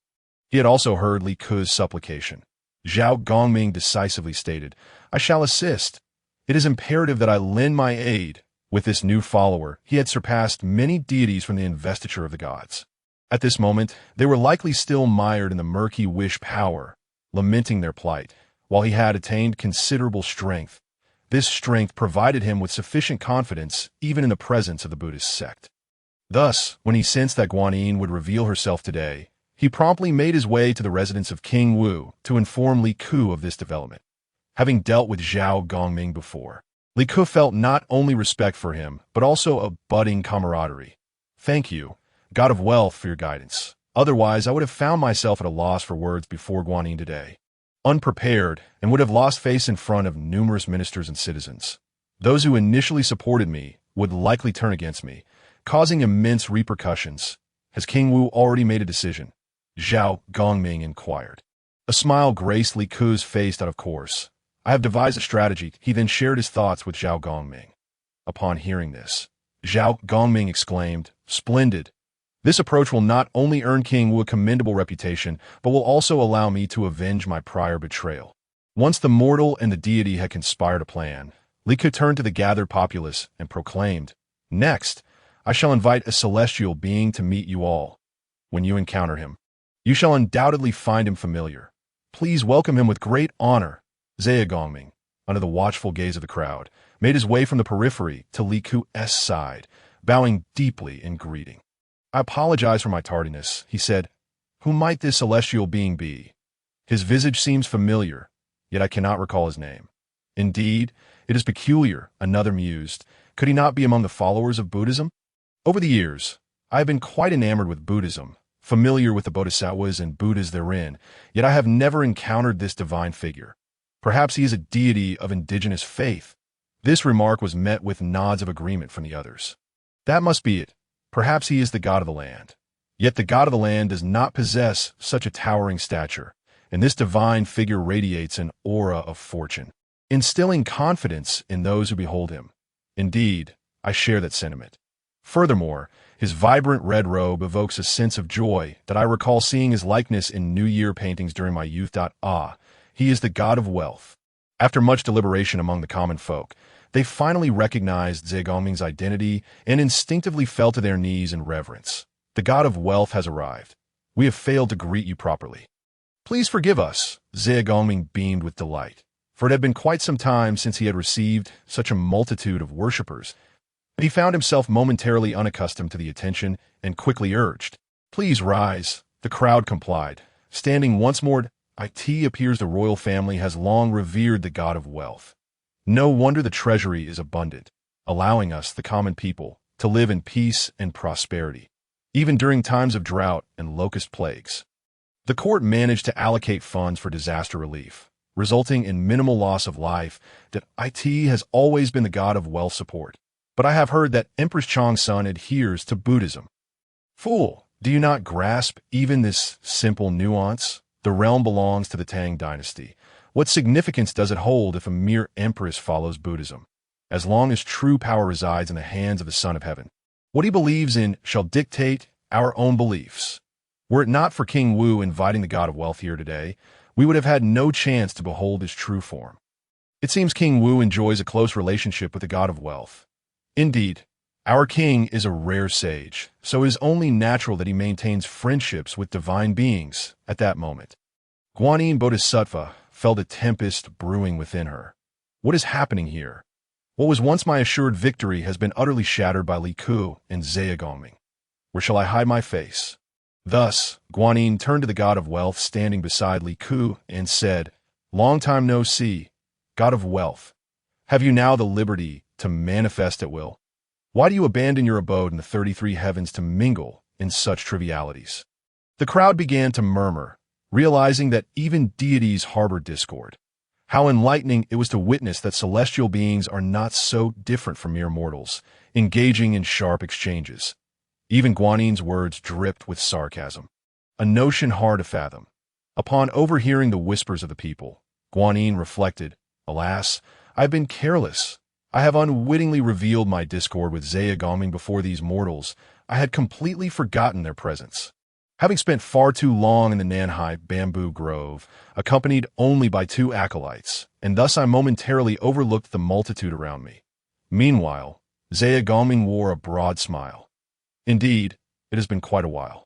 He had also heard Li Ke's supplication. Zhao Gongming decisively stated, "I shall assist. It is imperative that I lend my aid." With this new follower, he had surpassed many deities from the investiture of the gods. At this moment, they were likely still mired in the murky wish power, lamenting their plight, while he had attained considerable strength. This strength provided him with sufficient confidence even in the presence of the Buddhist sect. Thus, when he sensed that Guanyin would reveal herself today, he promptly made his way to the residence of King Wu to inform Li Ke of this development. Having dealt with Zhao Gongming before, Li Ke felt not only respect for him, but also a budding camaraderie. "Thank you, God of Wealth, for your guidance. Otherwise, I would have found myself at a loss for words before Guanyin today, unprepared, and would have lost face in front of numerous ministers and citizens. Those who initially supported me would likely turn against me, causing immense repercussions. Has King Wu already made a decision?" Zhao Gongming inquired. A smile graced Li Ke's face out of course. "I have devised a strategy." He then shared his thoughts with Zhao Gongming. Upon hearing this, Zhao Gongming exclaimed, "Splendid! This approach will not only earn King Wu a commendable reputation, but will also allow me to avenge my prior betrayal." Once the mortal and the deity had conspired a plan, Li Ke turned to the gathered populace and proclaimed, "Next, I shall invite a celestial being to meet you all. When you encounter him, you shall undoubtedly find him familiar. Please welcome him with great honor." Zhao Gongming, under the watchful gaze of the crowd, made his way from the periphery to Li Ke's side, bowing deeply in greeting. "I apologize for my tardiness," he said. "Who might this celestial being be? His visage seems familiar, yet I cannot recall his name." "Indeed, it is peculiar," another mused. "Could he not be among the followers of Buddhism?" Over the years, I have been quite enamored with Buddhism, familiar with the bodhisattvas and Buddhas therein, yet I have never encountered this divine figure. Perhaps he is a deity of indigenous faith. This remark was met with nods of agreement from the others. That must be it. Perhaps he is the god of the land. Yet the god of the land does not possess such a towering stature, and this divine figure radiates an aura of fortune, instilling confidence in those who behold him. Indeed, I share that sentiment. Furthermore, his vibrant red robe evokes a sense of joy that I recall seeing his likeness in New Year paintings during my youth. He is the god of wealth. After much deliberation among the common folk, they finally recognized Zhao Gongming's identity and instinctively fell to their knees in reverence. "The god of wealth has arrived. We have failed to greet you properly. Please forgive us." Zhao Gongming beamed with delight, for it had been quite some time since he had received such a multitude of worshippers. He found himself momentarily unaccustomed to the attention and quickly urged, "Please rise." The crowd complied. Standing once more, it appears the royal family has long revered the god of wealth. No wonder the treasury is abundant, allowing us, the common people, to live in peace and prosperity, even during times of drought and locust plagues. The court managed to allocate funds for disaster relief, resulting in minimal loss of life. That it has always been the god of wealth support. But I have heard that Empress Chang's son adheres to Buddhism. Fool, do you not grasp even this simple nuance? The realm belongs to the Tang dynasty. What significance does it hold if a mere empress follows Buddhism? As long as true power resides in the hands of the Son of Heaven, what he believes in shall dictate our own beliefs. Were it not for King Wu inviting the god of wealth here today, we would have had no chance to behold his true form. It seems King Wu enjoys a close relationship with the god of wealth. Indeed, our king is a rare sage, so it is only natural that he maintains friendships with divine beings at that moment. Guanyin Bodhisattva felt a tempest brewing within her. What is happening here? What was once my assured victory has been utterly shattered by Li Ke and Zhao Gongming. Where shall I hide my face? Thus, Guanyin turned to the god of wealth standing beside Li Ke and said, "Long time no see, god of wealth. Have you now the liberty to manifest at will? Why do you abandon your abode in the 33 heavens to mingle in such trivialities?" The crowd began to murmur, realizing that even deities harbor discord. How enlightening it was to witness that celestial beings are not so different from mere mortals, engaging in sharp exchanges. Even Guanyin's words dripped with sarcasm, a notion hard to fathom. Upon overhearing the whispers of the people, Guanyin reflected, "Alas, I have been careless. I have unwittingly revealed my discord with Zhao Gongming before these mortals. I had completely forgotten their presence. Having spent far too long in the Nanhai bamboo grove, accompanied only by 2 acolytes, and thus I momentarily overlooked the multitude around me. Meanwhile, Zhao Gongming wore a broad smile. Indeed, it has been quite a while.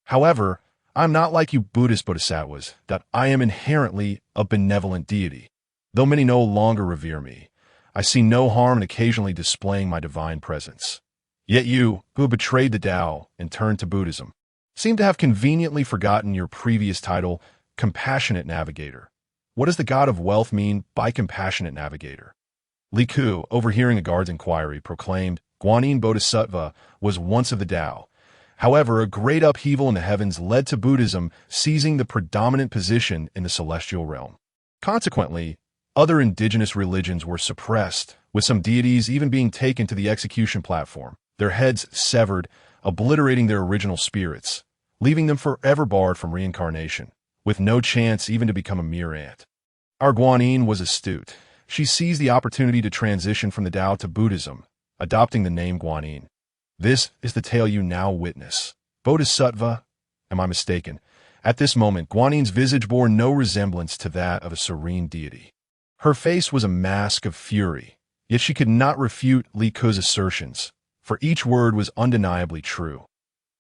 However, I am not like you Buddhist bodhisattvas, that I am inherently a benevolent deity. Though many no longer revere me, I see no harm in occasionally displaying my divine presence. Yet you, who have betrayed the Tao and turned to Buddhism, seem to have conveniently forgotten your previous title, Compassionate Navigator. What does the god of wealth mean by Compassionate Navigator? Li Ku, overhearing a guard's inquiry, proclaimed, Guanyin Bodhisattva was once of the Tao. However, a great upheaval in the heavens led to Buddhism seizing the predominant position in the celestial realm. Consequently, other indigenous religions were suppressed, with some deities even being taken to the execution platform, their heads severed, obliterating their original spirits, leaving them forever barred from reincarnation, with no chance even to become a mere ant. Our Guanyin was astute. She seized the opportunity to transition from the Tao to Buddhism, adopting the name Guanyin. This is the tale you now witness. Bodhisattva? Am I mistaken? At this moment, Guanyin's visage bore no resemblance to that of a serene deity. Her face was a mask of fury, yet she could not refute Li Ku's assertions, for each word was undeniably true.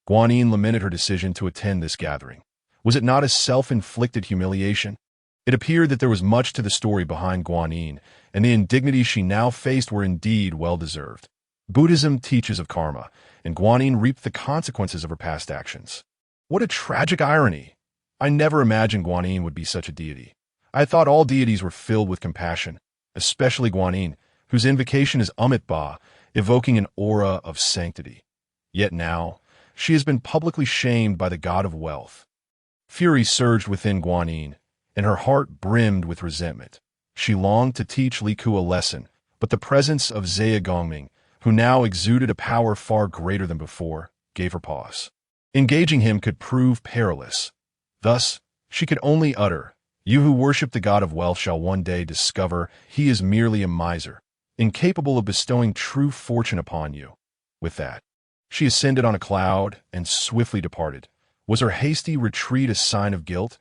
Guanyin lamented her decision to attend this gathering. Was it not a self-inflicted humiliation? It appeared that there was much to the story behind Guanyin, and the indignities she now faced were indeed well-deserved. Buddhism teaches of karma, and Guanyin reaped the consequences of her past actions. What a tragic irony! I never imagined Guanyin would be such a deity. I thought all deities were filled with compassion, especially Guanyin, whose invocation is Amidst, evoking an aura of sanctity. Yet now, she has been publicly shamed by the god of wealth. Fury surged within Guanyin, and her heart brimmed with resentment. She longed to teach Li Ku a lesson, but the presence of Zhao Gongming, who now exuded a power far greater than before, gave her pause. Engaging him could prove perilous. Thus, she could only utter, You who worship the god of wealth shall one day discover he is merely a miser, incapable of bestowing true fortune upon you. With that, she ascended on a cloud and swiftly departed. Was her hasty retreat a sign of guilt?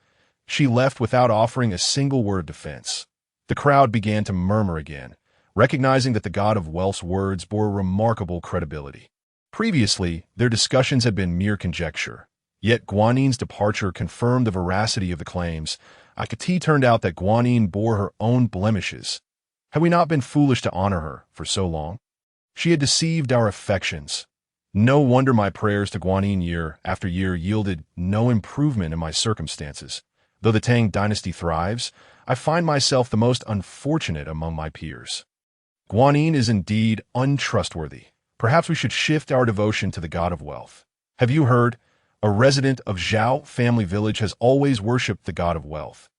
She left without offering a single word of defense. The crowd began to murmur again, recognizing that the god of wealth's words bore remarkable credibility. Previously, their discussions had been mere conjecture, yet Guanyin's departure confirmed the veracity of the claims. Akati turned out that Guanyin bore her own blemishes. Had we not been foolish to honor her for so long? She had deceived our affections. No wonder my prayers to Guanyin year after year yielded no improvement in my circumstances. Though the Tang dynasty thrives, I find myself the most unfortunate among my peers. Guanyin is indeed untrustworthy. Perhaps we should shift our devotion to the god of wealth. Have you heard? A resident of Zhao family village has always worshipped the god of wealth.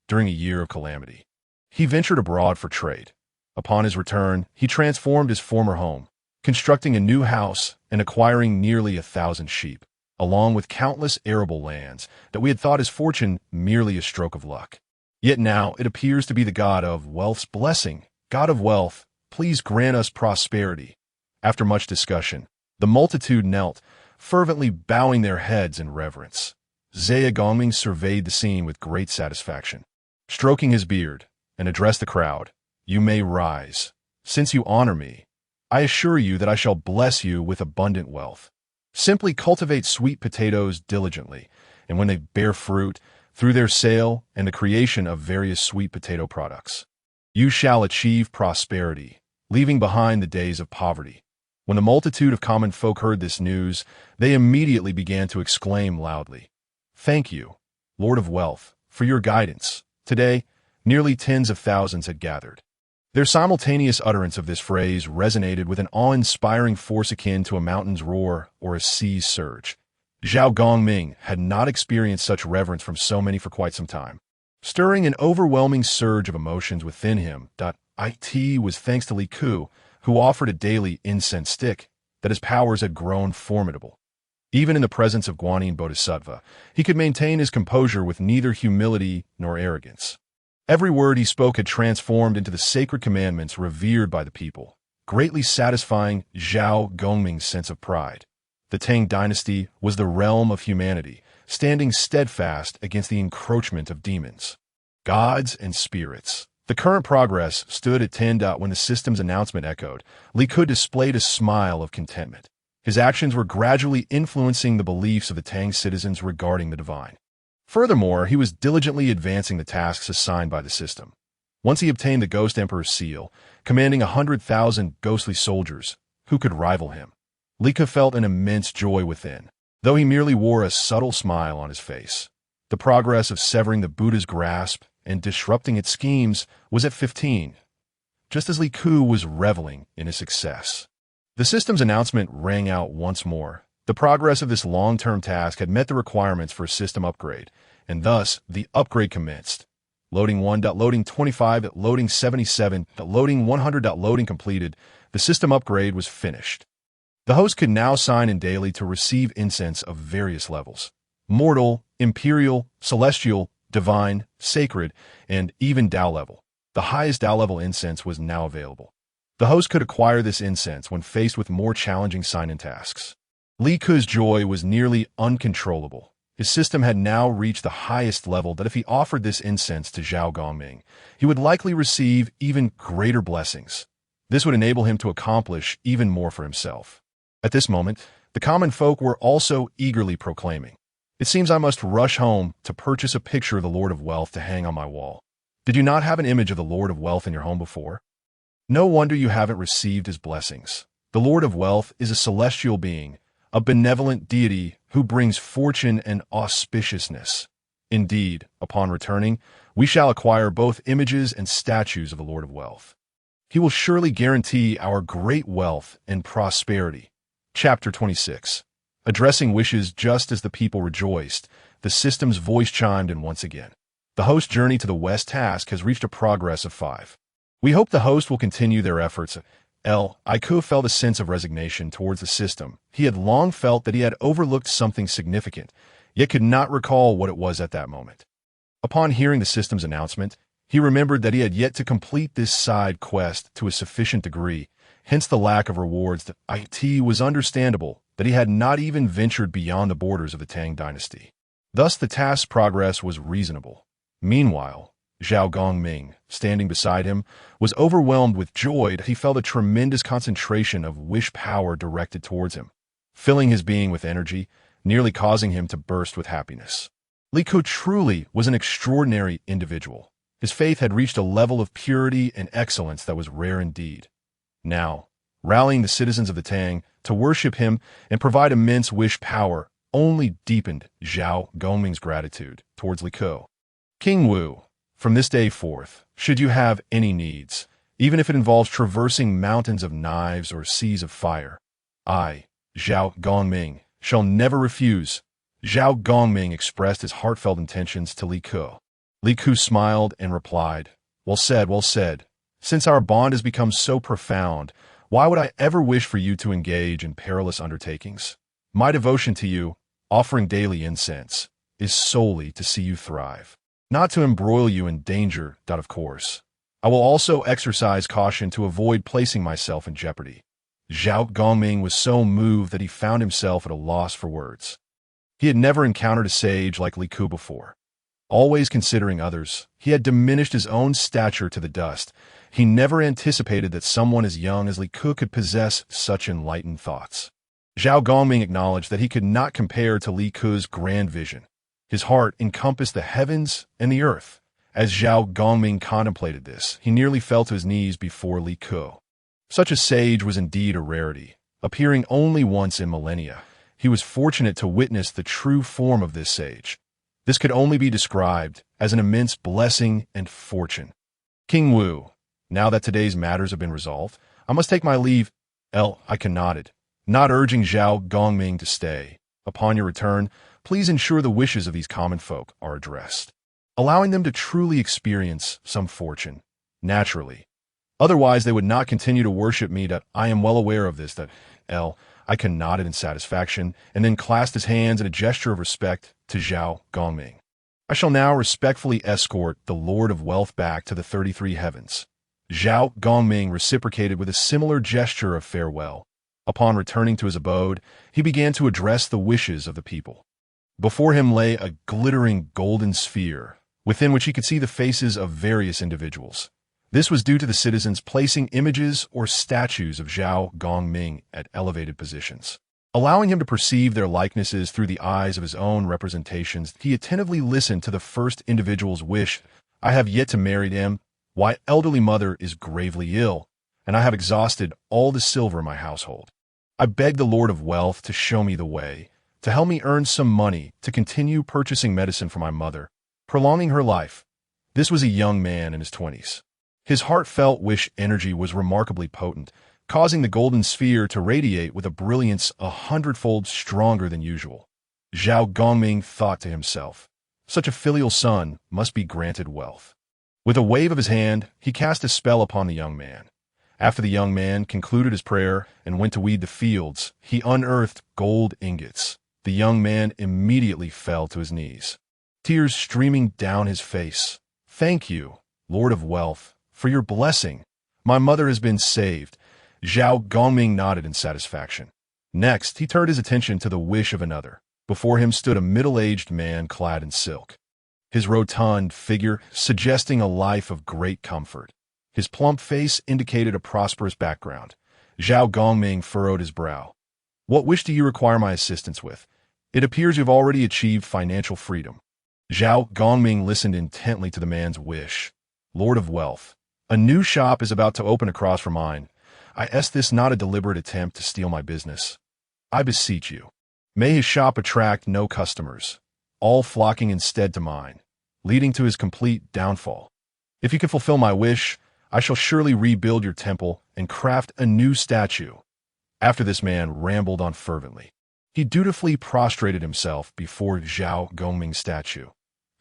During a year of calamity, he ventured abroad for trade. Upon his return, he transformed his former home, constructing a new house and acquiring nearly 1,000 sheep, along with countless arable lands that we had thought his fortune merely a stroke of luck. Yet now it appears to be the god of wealth's blessing. God of wealth, please grant us prosperity. After much discussion, the multitude knelt, fervently bowing their heads in reverence. Zhao Gongming surveyed the scene with great satisfaction. Stroking his beard, and addressed the crowd, You may rise. Since you honor me, I assure you that I shall bless you with abundant wealth. Simply cultivate sweet potatoes diligently, and when they bear fruit, through their sale and the creation of various sweet potato products, you shall achieve prosperity, leaving behind the days of poverty. When the multitude of common folk heard this news, they immediately began to exclaim loudly, Thank you, Lord of Wealth, for your guidance. Today, nearly tens of thousands had gathered. Their simultaneous utterance of this phrase resonated with an awe-inspiring force akin to a mountain's roar or a sea's surge. Zhao Gongming had not experienced such reverence from so many for quite some time. Stirring an overwhelming surge of emotions within him, it was thanks to Li Ku, who offered a daily incense stick, that his powers had grown formidable. Even in the presence of Guanyin Bodhisattva, he could maintain his composure with neither humility nor arrogance. Every word he spoke had transformed into the sacred commandments revered by the people, greatly satisfying Zhao Gongming's sense of pride. The Tang dynasty was the realm of humanity, standing steadfast against the encroachment of demons, gods, and spirits. The current progress stood at 10. When the system's announcement echoed, Li Ke displayed a smile of contentment. His actions were gradually influencing the beliefs of the Tang citizens regarding the divine. Furthermore, he was diligently advancing the tasks assigned by the system. Once he obtained the Ghost Emperor's seal, commanding 100,000 ghostly soldiers, who could rival him? Li Ke felt an immense joy within, though he merely wore a subtle smile on his face. The progress of severing the Buddha's grasp and disrupting its schemes was at 15, just as Li Ke was reveling in his success. The system's announcement rang out once more. The progress of this long-term task had met the requirements for a system upgrade, and thus the upgrade commenced. Loading 1. Loading 25. Loading 77. Loading 100. Loading completed. The system upgrade was finished. The host could now sign in daily to receive incense of various levels: mortal, imperial, celestial, divine, sacred, and even Dao level. The highest Dao level incense was now available. The host could acquire this incense when faced with more challenging sign-in tasks. Li Ke's joy was nearly uncontrollable. His system had now reached the highest level that if he offered this incense to Zhao Gongming, he would likely receive even greater blessings. This would enable him to accomplish even more for himself. At this moment, the common folk were also eagerly proclaiming, "It seems I must rush home to purchase a picture of the Lord of Wealth to hang on my wall. Did you not have an image of the Lord of Wealth in your home before? No wonder you haven't received his blessings. The Lord of Wealth is a celestial being, a benevolent deity who brings fortune and auspiciousness. Indeed, upon returning, we shall acquire both images and statues of the Lord of Wealth. He will surely guarantee our great wealth and prosperity." Chapter 26. Addressing wishes just as the people rejoiced, the system's voice chimed in once again. The host's journey to the west task has reached a progress of 5. We hope the host will continue their efforts. Li Ke felt a sense of resignation towards the system. He had long felt that he had overlooked something significant, yet could not recall what it was at that moment. Upon hearing the system's announcement, he remembered that he had yet to complete this side quest to a sufficient degree, hence the lack of rewards. It was understandable that he had not even ventured beyond the borders of the Tang dynasty. Thus the task's progress was reasonable. Meanwhile, Zhao Gongming, standing beside him, was overwhelmed with joy that he felt a tremendous concentration of wish power directed towards him, filling his being with energy, nearly causing him to burst with happiness. Li Ke truly was an extraordinary individual. His faith had reached a level of purity and excellence that was rare indeed. Now, rallying the citizens of the Tang to worship him and provide immense wish power only deepened Zhao Gongming's gratitude towards Li Ke. King Wu, from this day forth, should you have any needs, even if it involves traversing mountains of knives or seas of fire, I, Zhao Gongming, shall never refuse. Zhao Gongming expressed his heartfelt intentions to Li Ke. Li Ke smiled and replied, well said, well said. Since our bond has become so profound, why would I ever wish for you to engage in perilous undertakings? My devotion to you, offering daily incense, is solely to see you thrive, not to embroil you in danger. Of course, I will also exercise caution to avoid placing myself in jeopardy. Zhao Gongming was so moved that he found himself at a loss for words. He had never encountered a sage like Li Ke before. Always considering others, he had diminished his own stature to the dust. He never anticipated that someone as young as Li Ke could possess such enlightened thoughts. Zhao Gongming acknowledged that he could not compare to Li Ke's grand vision. His heart encompassed the heavens and the earth. As Zhao Gongming contemplated this, he nearly fell to his knees before Li Ke. Such a sage was indeed a rarity, appearing only once in millennia. He was fortunate to witness the true form of this sage. This could only be described as an immense blessing and fortune. King Wu, now that today's matters have been resolved, I must take my leave. Li Ke nodded, not urging Zhao Gongming to stay. Upon your return, please ensure the wishes of these common folk are addressed, allowing them to truly experience some fortune, naturally. Otherwise, they would not continue to worship me. I am well aware of this. Li Ke nodded in satisfaction and then clasped his hands in a gesture of respect to Zhao Gongming. I shall now respectfully escort the Lord of Wealth back to the 33 heavens." Zhao Gongming reciprocated with a similar gesture of farewell. Upon returning to his abode, he began to address the wishes of the people. Before him lay a glittering golden sphere, within which he could see the faces of various individuals. This was due to the citizens placing images or statues of Zhao Gongming at elevated positions. Allowing him to perceive their likenesses through the eyes of his own representations, he attentively listened to the first individual's wish. "I have yet to marry them. My elderly mother is gravely ill, and I have exhausted all the silver in my household. I beg the Lord of Wealth to show me the way, to help me earn some money to continue purchasing medicine for my mother, prolonging her life." This was a young man in his 20s. His heartfelt wish energy was remarkably potent, causing the golden sphere to radiate with a brilliance 100-fold stronger than usual. Zhao Gongming thought to himself, "Such a filial son must be granted wealth." With a wave of his hand, he cast a spell upon the young man. After the young man concluded his prayer and went to weed the fields, he unearthed gold ingots. The young man immediately fell to his knees, tears streaming down his face. "Thank you, Lord of Wealth, for your blessing. My mother has been saved." Zhao Gongming nodded in satisfaction. Next, he turned his attention to the wish of another. Before him stood a middle-aged man clad in silk, his rotund figure suggesting a life of great comfort. His plump face indicated a prosperous background. Zhao Gongming furrowed his brow. "What wish do you require my assistance with? It appears you've already achieved financial freedom." Zhao Gongming listened intently to the man's wish. "Lord of Wealth, a new shop is about to open across from mine. I ask this not a deliberate attempt to steal my business. I beseech you, may his shop attract no customers, all flocking instead to mine, leading to his complete downfall. If you can fulfill my wish, I shall surely rebuild your temple and craft a new statue." After this man rambled on fervently. He dutifully prostrated himself before Zhao Gongming's statue.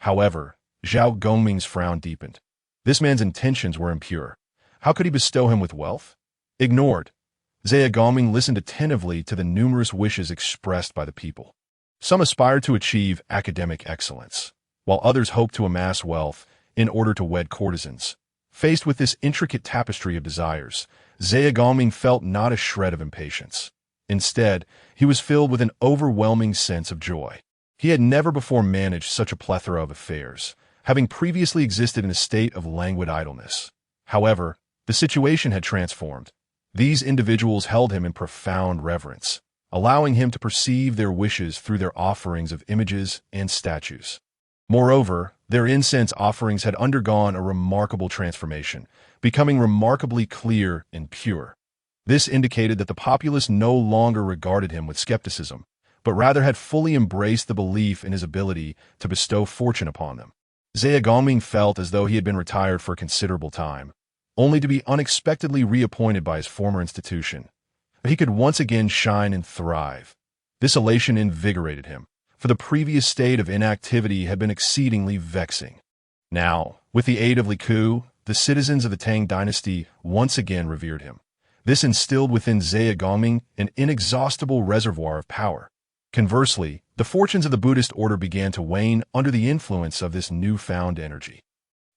However, Zhao Gongming's frown deepened. This man's intentions were impure. How could he bestow him with wealth? Ignored, Zhao Gongming listened attentively to the numerous wishes expressed by the people. Some aspired to achieve academic excellence, while others hoped to amass wealth in order to wed courtesans. Faced with this intricate tapestry of desires, Zhao Gongming felt not a shred of impatience. Instead, he was filled with an overwhelming sense of joy. He had never before managed such a plethora of affairs, having previously existed in a state of languid idleness. However, the situation had transformed. These individuals held him in profound reverence, allowing him to perceive their wishes through their offerings of images and statues. Moreover, their incense offerings had undergone a remarkable transformation, becoming remarkably clear and pure. This indicated that the populace no longer regarded him with skepticism, but rather had fully embraced the belief in his ability to bestow fortune upon them. Zhao Gongming felt as though he had been retired for a considerable time, only to be unexpectedly reappointed by his former institution. But he could once again shine and thrive. This elation invigorated him, for the previous state of inactivity had been exceedingly vexing. Now, with the aid of Li Ku, the citizens of the Tang dynasty once again revered him. This instilled within Zhao Gongming an inexhaustible reservoir of power. Conversely, the fortunes of the Buddhist order began to wane under the influence of this newfound energy.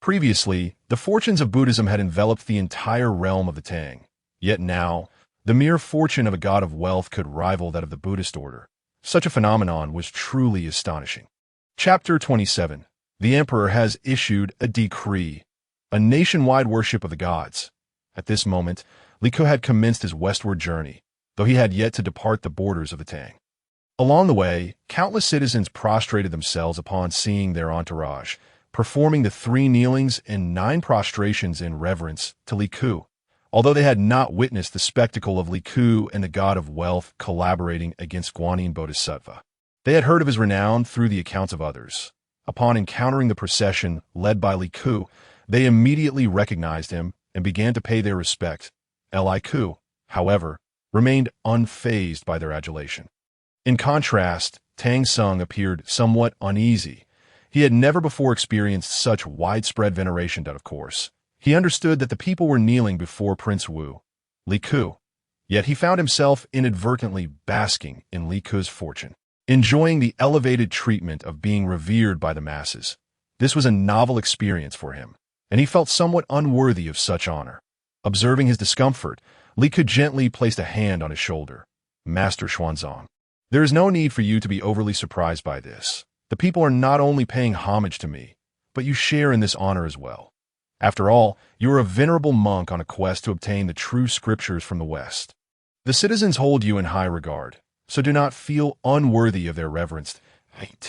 Previously, the fortunes of Buddhism had enveloped the entire realm of the Tang. Yet now, the mere fortune of a god of wealth could rival that of the Buddhist order. Such a phenomenon was truly astonishing. Chapter 27. The Emperor has issued a decree, a nationwide worship of the gods. At this moment, Li Ku had commenced his westward journey, though he had yet to depart the borders of the Tang. Along the way, countless citizens prostrated themselves upon seeing their entourage, performing the 3 kneelings and 9 prostrations in reverence to Li Ku. Although they had not witnessed the spectacle of Li Ku and the god of wealth collaborating against Guanyin Bodhisattva, they had heard of his renown through the accounts of others. Upon encountering the procession led by Li Ku, they immediately recognized him and began to pay their respect. Li Ku, however, remained unfazed by their adulation. In contrast, Tang Sung appeared somewhat uneasy. He had never before experienced such widespread veneration, of course. He understood that the people were kneeling before Prince Wu, Li Ku. Yet he found himself inadvertently basking in Li Ku's fortune, enjoying the elevated treatment of being revered by the masses. This was a novel experience for him, and he felt somewhat unworthy of such honor. Observing his discomfort, Li Ke gently placed a hand on his shoulder. Master Xuanzang, there is no need for you to be overly surprised by this. The people are not only paying homage to me, but you share in this honor as well. After all, you are a venerable monk on a quest to obtain the true scriptures from the West. The citizens hold you in high regard, so do not feel unworthy of their reverence.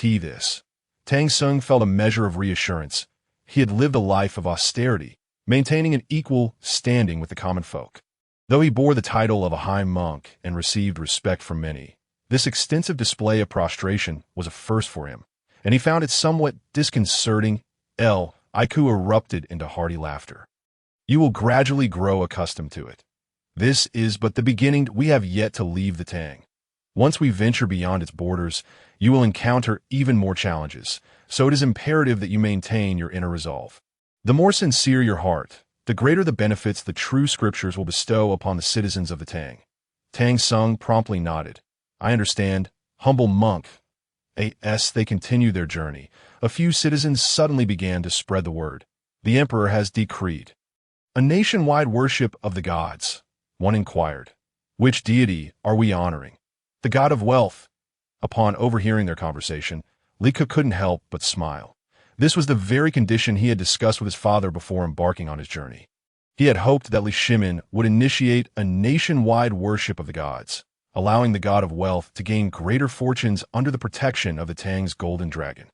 This. Tang Sung felt a measure of reassurance. He had lived a life of austerity, maintaining an equal standing with the common folk. Though he bore the title of a high monk and received respect from many, this extensive display of prostration was a first for him, and he found it somewhat disconcerting. Iku erupted into hearty laughter. You will gradually grow accustomed to it. This is but the beginning. We have yet to leave the Tang. Once we venture beyond its borders, you will encounter even more challenges, so it is imperative that you maintain your inner resolve. The more sincere your heart, the greater the benefits the true scriptures will bestow upon the citizens of the Tang. Tang Sung promptly nodded. I understand, humble monk. As they continued their journey, a few citizens suddenly began to spread the word. The emperor has decreed a nationwide worship of the gods. One inquired, which deity are we honoring? The god of wealth. Upon overhearing their conversation, Li Ke couldn't help but smile. This was the very condition he had discussed with his father before embarking on his journey. He had hoped that Li Shimin would initiate a nationwide worship of the gods, allowing the god of wealth to gain greater fortunes under the protection of the Tang's golden dragon.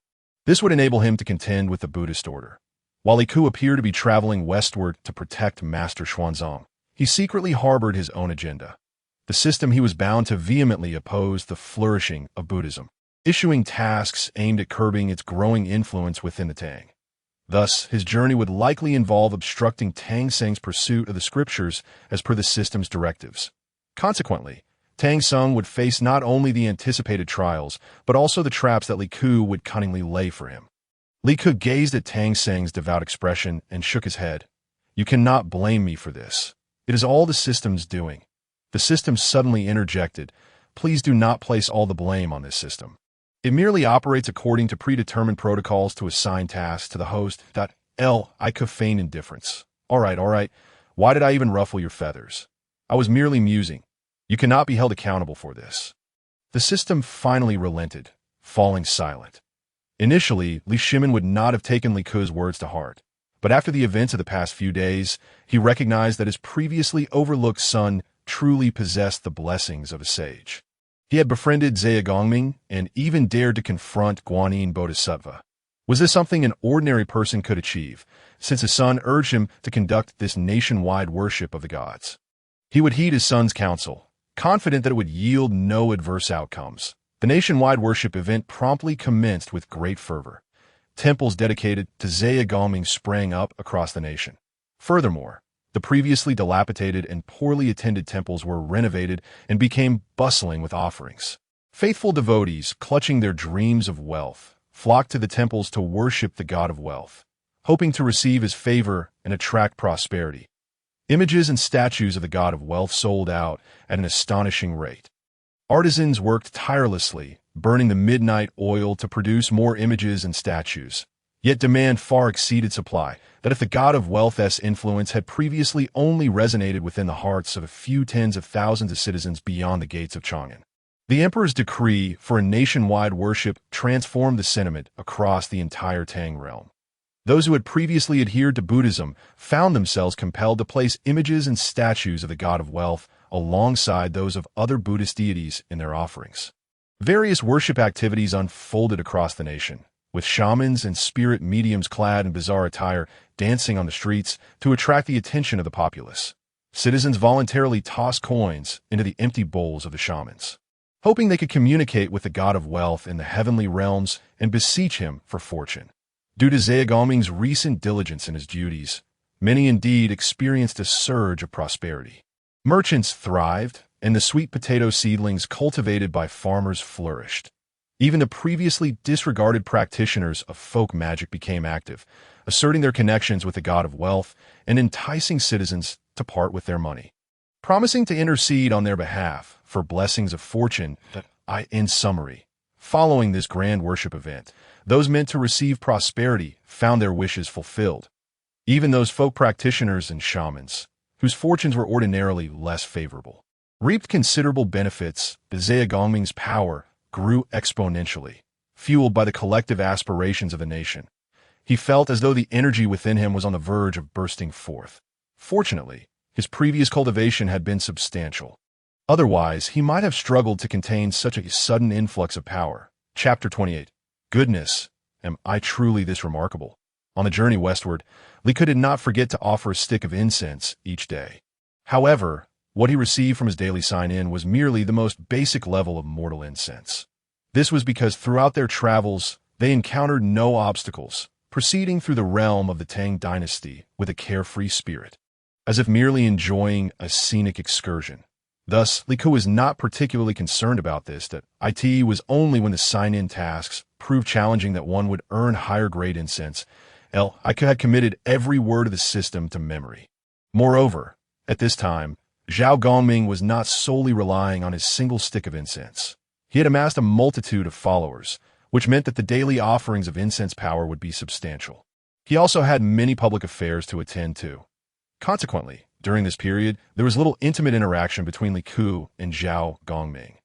This would enable him to contend with the Buddhist order. While Li Ke appeared to be traveling westward to protect Master Xuanzang, he secretly harbored his own agenda. The system he was bound to vehemently oppose the flourishing of Buddhism, issuing tasks aimed at curbing its growing influence within the Tang. Thus, his journey would likely involve obstructing Tang Seng's pursuit of the scriptures as per the system's directives. Consequently, Tang Sung would face not only the anticipated trials, but also the traps that Li Ke would cunningly lay for him. Li Ke gazed at Tang Seng's devout expression and shook his head. You cannot blame me for this. It is all the system's doing. The system suddenly interjected. Please do not place all the blame on this system. It merely operates according to predetermined protocols to assign tasks to the host. I could feign indifference. All right. Why did I even ruffle your feathers? I was merely musing. You cannot be held accountable for this. The system finally relented, falling silent. Initially, Li Shimin would not have taken Li Ke's words to heart, but after the events of the past few days, he recognized that his previously overlooked son truly possessed the blessings of a sage. He had befriended Zhao Gongming and even dared to confront Guanyin Bodhisattva. Was this something an ordinary person could achieve, since his son urged him to conduct this nationwide worship of the gods? He would heed his son's counsel, confident that it would yield no adverse outcomes. The nationwide worship event promptly commenced with great fervor. Temples dedicated to Zhao Gongming sprang up across the nation. Furthermore, the previously dilapidated and poorly attended temples were renovated and became bustling with offerings. Faithful devotees, clutching their dreams of wealth, flocked to the temples to worship the god of wealth, hoping to receive his favor and attract prosperity. Images and statues of the god of wealth sold out at an astonishing rate. Artisans worked tirelessly, burning the midnight oil to produce more images and statues. Yet demand far exceeded supply, that if the god of wealth's influence had previously only resonated within the hearts of a few tens of thousands of citizens beyond the gates of Chang'an. The emperor's decree for a nationwide worship transformed the sentiment across the entire Tang realm. Those who had previously adhered to Buddhism found themselves compelled to place images and statues of the god of wealth alongside those of other Buddhist deities in their offerings. Various worship activities unfolded across the nation, with shamans and spirit mediums clad in bizarre attire dancing on the streets to attract the attention of the populace. Citizens voluntarily tossed coins into the empty bowls of the shamans, hoping they could communicate with the god of wealth in the heavenly realms and beseech him for fortune. Due to Zhao Gongming's recent diligence in his duties, many indeed experienced a surge of prosperity. Merchants thrived, and the sweet potato seedlings cultivated by farmers flourished. Even the previously disregarded practitioners of folk magic became active, asserting their connections with the god of wealth and enticing citizens to part with their money, promising to intercede on their behalf for blessings of fortune. In summary, Following this grand worship event, those meant to receive prosperity found their wishes fulfilled. Even those folk practitioners and shamans, whose fortunes were ordinarily less favorable, reaped considerable benefits as Zhao Gongming's power grew exponentially, fueled by the collective aspirations of the nation. He felt as though the energy within him was on the verge of bursting forth. Fortunately, his previous cultivation had been substantial. Otherwise, he might have struggled to contain such a sudden influx of power. Chapter 28. Goodness, am I truly this remarkable? On the journey westward, Li Ke did not forget to offer a stick of incense each day. However, what he received from his daily sign-in was merely the most basic level of mortal incense. This was because throughout their travels, they encountered no obstacles, proceeding through the realm of the Tang dynasty with a carefree spirit, as if merely enjoying a scenic excursion. Thus, Li Ke was not particularly concerned about this, that it was only when the sign-in tasks proved challenging that one would earn higher-grade incense. Li Ke had committed every word of the system to memory. Moreover, at this time, Zhao Gongming was not solely relying on his single stick of incense. He had amassed a multitude of followers, which meant that the daily offerings of incense power would be substantial. He also had many public affairs to attend to. Consequently, during this period, there was little intimate interaction between Li Ke and Zhao Gongming.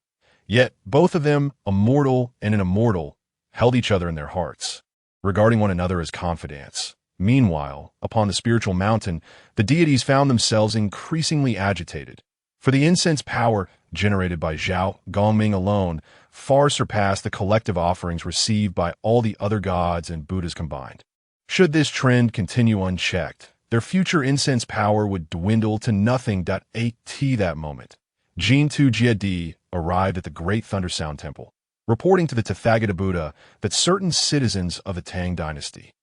Yet, both of them, a mortal and an immortal, held each other in their hearts, regarding one another as confidants. Meanwhile, upon the spiritual mountain, the deities found themselves increasingly agitated, for the incense power generated by Zhao Gongming alone far surpassed the collective offerings received by all the other gods and Buddhas combined. Should this trend continue unchecked, their future incense power would dwindle to nothing. At that moment, Jin Tu Jiedi arrived at the Great Thunder Sound Temple, reporting to the Tathagata Buddha that certain citizens of the Tang dynasty,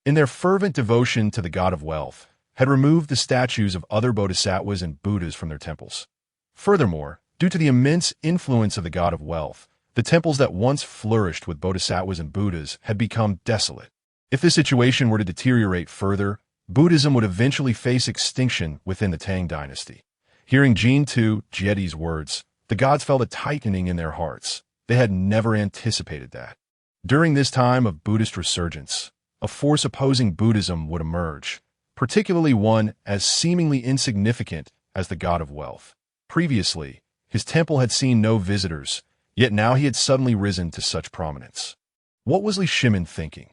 in their fervent devotion to the god of wealth, had removed the statues of other bodhisattvas and Buddhas from their temples. Furthermore, due to the immense influence of the god of wealth, the temples that once flourished with bodhisattvas and Buddhas had become desolate. If this situation were to deteriorate further, Buddhism would eventually face extinction within the Tang dynasty. Hearing Jin Tu Jiedi's words, the gods felt a tightening in their hearts. They had never anticipated that. During this time of Buddhist resurgence, a force opposing Buddhism would emerge, particularly one as seemingly insignificant as the god of wealth. Previously, his temple had seen no visitors, yet now he had suddenly risen to such prominence. What was Li Shimin thinking?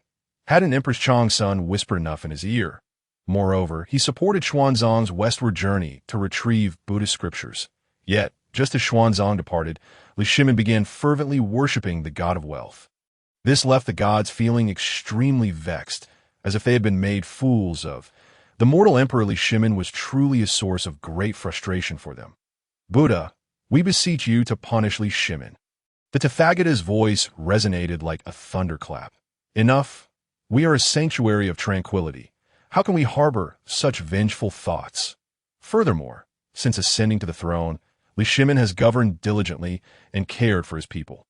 Hadn't Empress Changsun whispered enough in his ear? Moreover, he supported Xuanzang's westward journey to retrieve Buddhist scriptures. Yet, just as Xuanzang departed, Li Shimin began fervently worshipping the god of wealth. This left the gods feeling extremely vexed, as if they had been made fools of. The mortal Emperor Li Shimin was truly a source of great frustration for them. Buddha, we beseech you to punish Li Shimin. The Tathagata's voice resonated like a thunderclap. Enough. We are a sanctuary of tranquility. How can we harbor such vengeful thoughts? Furthermore, since ascending to the throne, Li Shimin has governed diligently and cared for his people,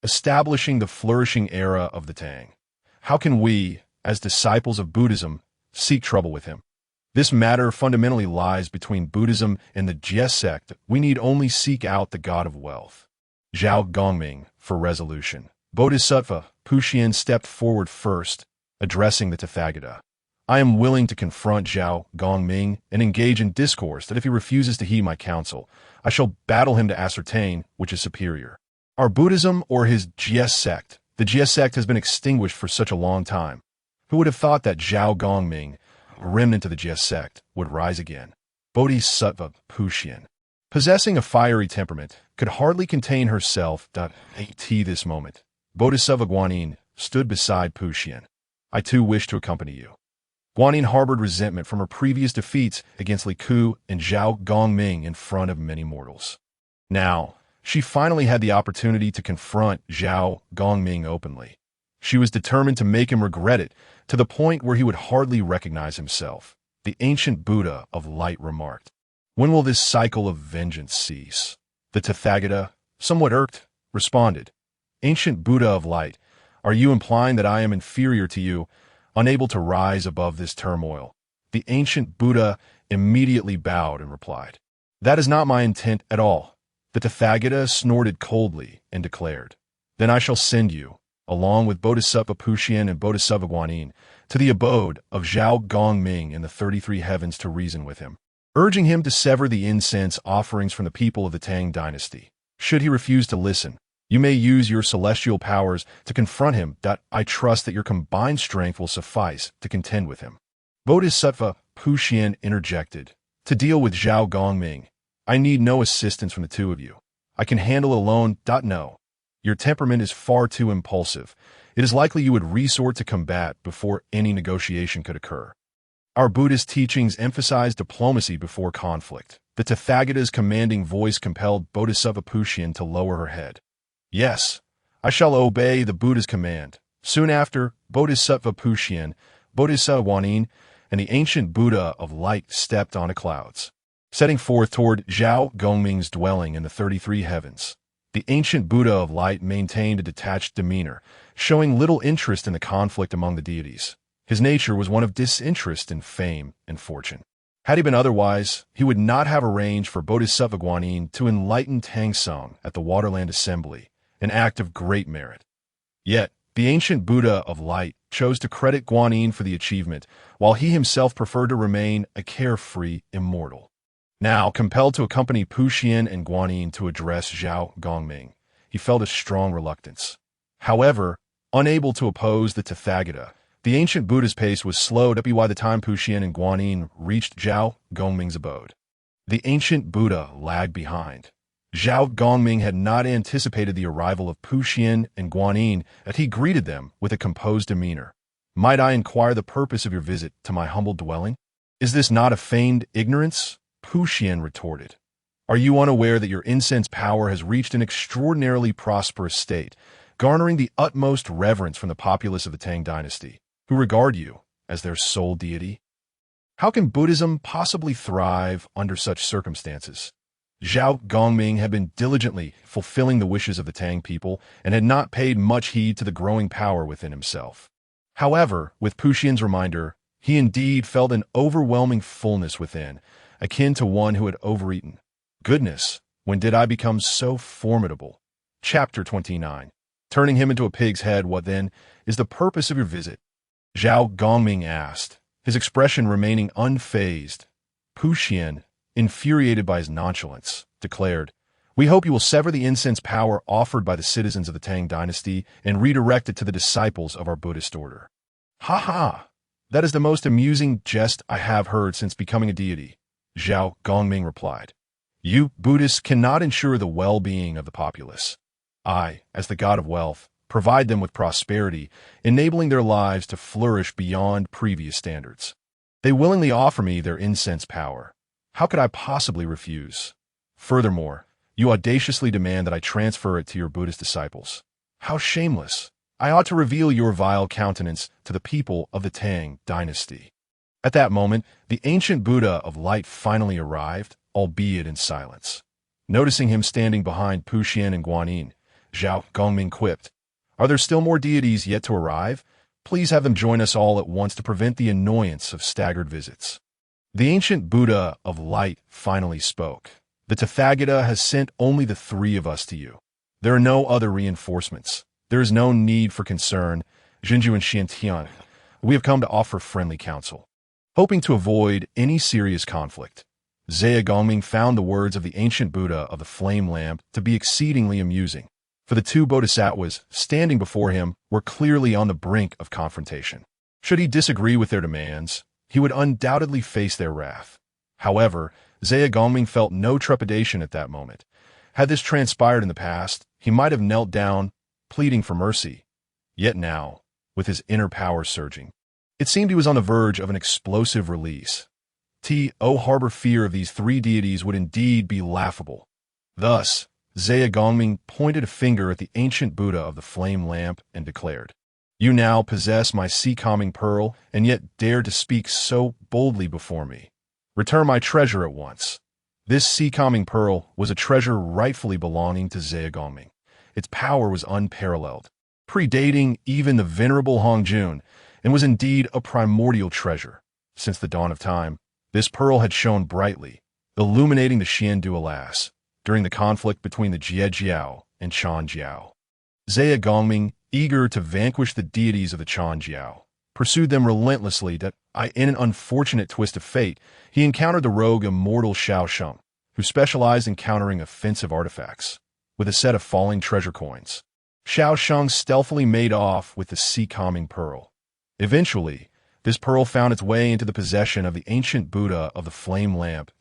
establishing the flourishing era of the Tang. How can we, as disciples of Buddhism, seek trouble with him? This matter fundamentally lies between Buddhism and the Jie sect. We need only seek out the god of wealth. Zhao Gongming, for resolution. Bodhisattva Puxian stepped forward first, addressing the Tathagata. I am willing to confront Zhao Gongming and engage in discourse that if he refuses to heed my counsel, I shall battle him to ascertain which is superior, our Buddhism or his Jie sect. The Jie sect has been extinguished for such a long time. Who would have thought that Zhao Gongming, a remnant of the Jie sect, would rise again? Bodhisattva Puxian, possessing a fiery temperament, could hardly contain herself. At this moment, Bodhisattva Guanyin stood beside Puxian. I too wish to accompany you. Guanyin harbored resentment from her previous defeats against Li Ke and Zhao Gongming in front of many mortals. Now, she finally had the opportunity to confront Zhao Gongming openly. She was determined to make him regret it, to the point where he would hardly recognize himself. The ancient Buddha of light remarked, "When will this cycle of vengeance cease?" The Tathagata, somewhat irked, responded, "Ancient Buddha of light, are you implying that I am inferior to you, unable to rise above this turmoil?" The ancient Buddha immediately bowed and replied, "That is not my intent at all." The Tathagata snorted coldly and declared, Then I shall send you, along with Bodhisattva Puxian and Bodhisattva Guanyin, to the abode of Zhao Gongming in the 33 heavens to reason with him, urging him to sever the incense offerings from the people of the Tang dynasty. Should he refuse to listen, you may use your celestial powers to confront him. I trust that your combined strength will suffice to contend with him. Bodhisattva Puxian interjected. To deal with Zhao Gongming, I need no assistance from the two of you. I can handle it alone. No. Your temperament is far too impulsive. It is likely you would resort to combat before any negotiation could occur. Our Buddhist teachings emphasize diplomacy before conflict. The Tathagata's commanding voice compelled Bodhisattva Puxian to lower her head. Yes, I shall obey the Buddha's command. Soon after, Bodhisattva Puxian, Bodhisattva Guanyin, and the ancient Buddha of light stepped onto clouds, setting forth toward Zhao Gongming's dwelling in the 33 heavens. The ancient Buddha of light maintained a detached demeanor, showing little interest in the conflict among the deities. His nature was one of disinterest in fame and fortune. Had he been otherwise, he would not have arranged for Bodhisattva Guanyin to enlighten Tang Song at the Waterland Assembly, an act of great merit. Yet, the ancient Buddha of light chose to credit Guanyin for the achievement, while he himself preferred to remain a carefree immortal. Now, compelled to accompany Puxian and Guanyin to address Zhao Gongming, he felt a strong reluctance. However, unable to oppose the Tathagata, the ancient Buddha's pace was slowed up by the time Puxian and Guanyin reached Zhao Gongming's abode. The ancient Buddha lagged behind. Zhao Gongming had not anticipated the arrival of Puxian and Guanyin, as he greeted them with a composed demeanor. Might I inquire the purpose of your visit to my humble dwelling? Is this not a feigned ignorance? Puxian retorted. Are you unaware that your incense power has reached an extraordinarily prosperous state, garnering the utmost reverence from the populace of the Tang dynasty, who regard you as their sole deity? How can Buddhism possibly thrive under such circumstances? Zhao Gongming had been diligently fulfilling the wishes of the Tang people and had not paid much heed to the growing power within himself. However, with Puxian's reminder, he indeed felt an overwhelming fullness within, akin to one who had overeaten. Goodness, when did I become so formidable? Chapter 29. Turning him into a pig's head, what then is the purpose of your visit? Zhao Gongming asked, his expression remaining unfazed. Puxian, infuriated by his nonchalance, declared, We hope you will sever the incense power offered by the citizens of the Tang dynasty and redirect it to the disciples of our Buddhist order. Ha ha! That is the most amusing jest I have heard since becoming a deity, Zhao Gongming replied. You, Buddhists, cannot ensure the well-being of the populace. I, as the god of wealth, provide them with prosperity, enabling their lives to flourish beyond previous standards. They willingly offer me their incense power. How could I possibly refuse? Furthermore, you audaciously demand that I transfer it to your Buddhist disciples. How shameless! I ought to reveal your vile countenance to the people of the Tang dynasty. At that moment, the ancient Buddha of light finally arrived, albeit in silence. Noticing him standing behind Puxian and Guanyin, Zhao Gongming quipped, Are there still more deities yet to arrive? Please have them join us all at once to prevent the annoyance of staggered visits. The ancient Buddha of light finally spoke. The Tathagata has sent only the three of us to you. There are no other reinforcements. There is no need for concern. Jinju and Xiantian, we have come to offer friendly counsel, hoping to avoid any serious conflict. Zhao Gongming found the words of the ancient Buddha of the flame lamp to be exceedingly amusing, for the two bodhisattvas standing before him were clearly on the brink of confrontation. Should he disagree with their demands, he would undoubtedly face their wrath. However, Zhao Gongming felt no trepidation at that moment. Had this transpired in the past, he might have knelt down, pleading for mercy. Yet now, with his inner power surging, it seemed he was on the verge of an explosive release. Harbor fear of these three deities would indeed be laughable. Thus, Zhao Gongming pointed a finger at the ancient Buddha of the flame lamp and declared, You now possess my sea-calming pearl, and yet dare to speak so boldly before me. Return my treasure at once. This sea-calming pearl was a treasure rightfully belonging to Zhao Gongming. Its power was unparalleled, predating even the venerable Hongjun, and was indeed a primordial treasure. Since the dawn of time, this pearl had shone brightly, illuminating the Xiandu Alas, during the conflict between the Jie Jiao and Chan Jiao. Zhao Gongming, eager to vanquish the deities of the Chanjiao, pursued them relentlessly. In an unfortunate twist of fate, he encountered the rogue immortal Shao Sheng, who specialized in countering offensive artifacts, with a set of falling treasure coins. Shao Sheng stealthily made off with the sea-calming pearl. Eventually, this pearl found its way into the possession of the ancient Buddha of the flame lamp.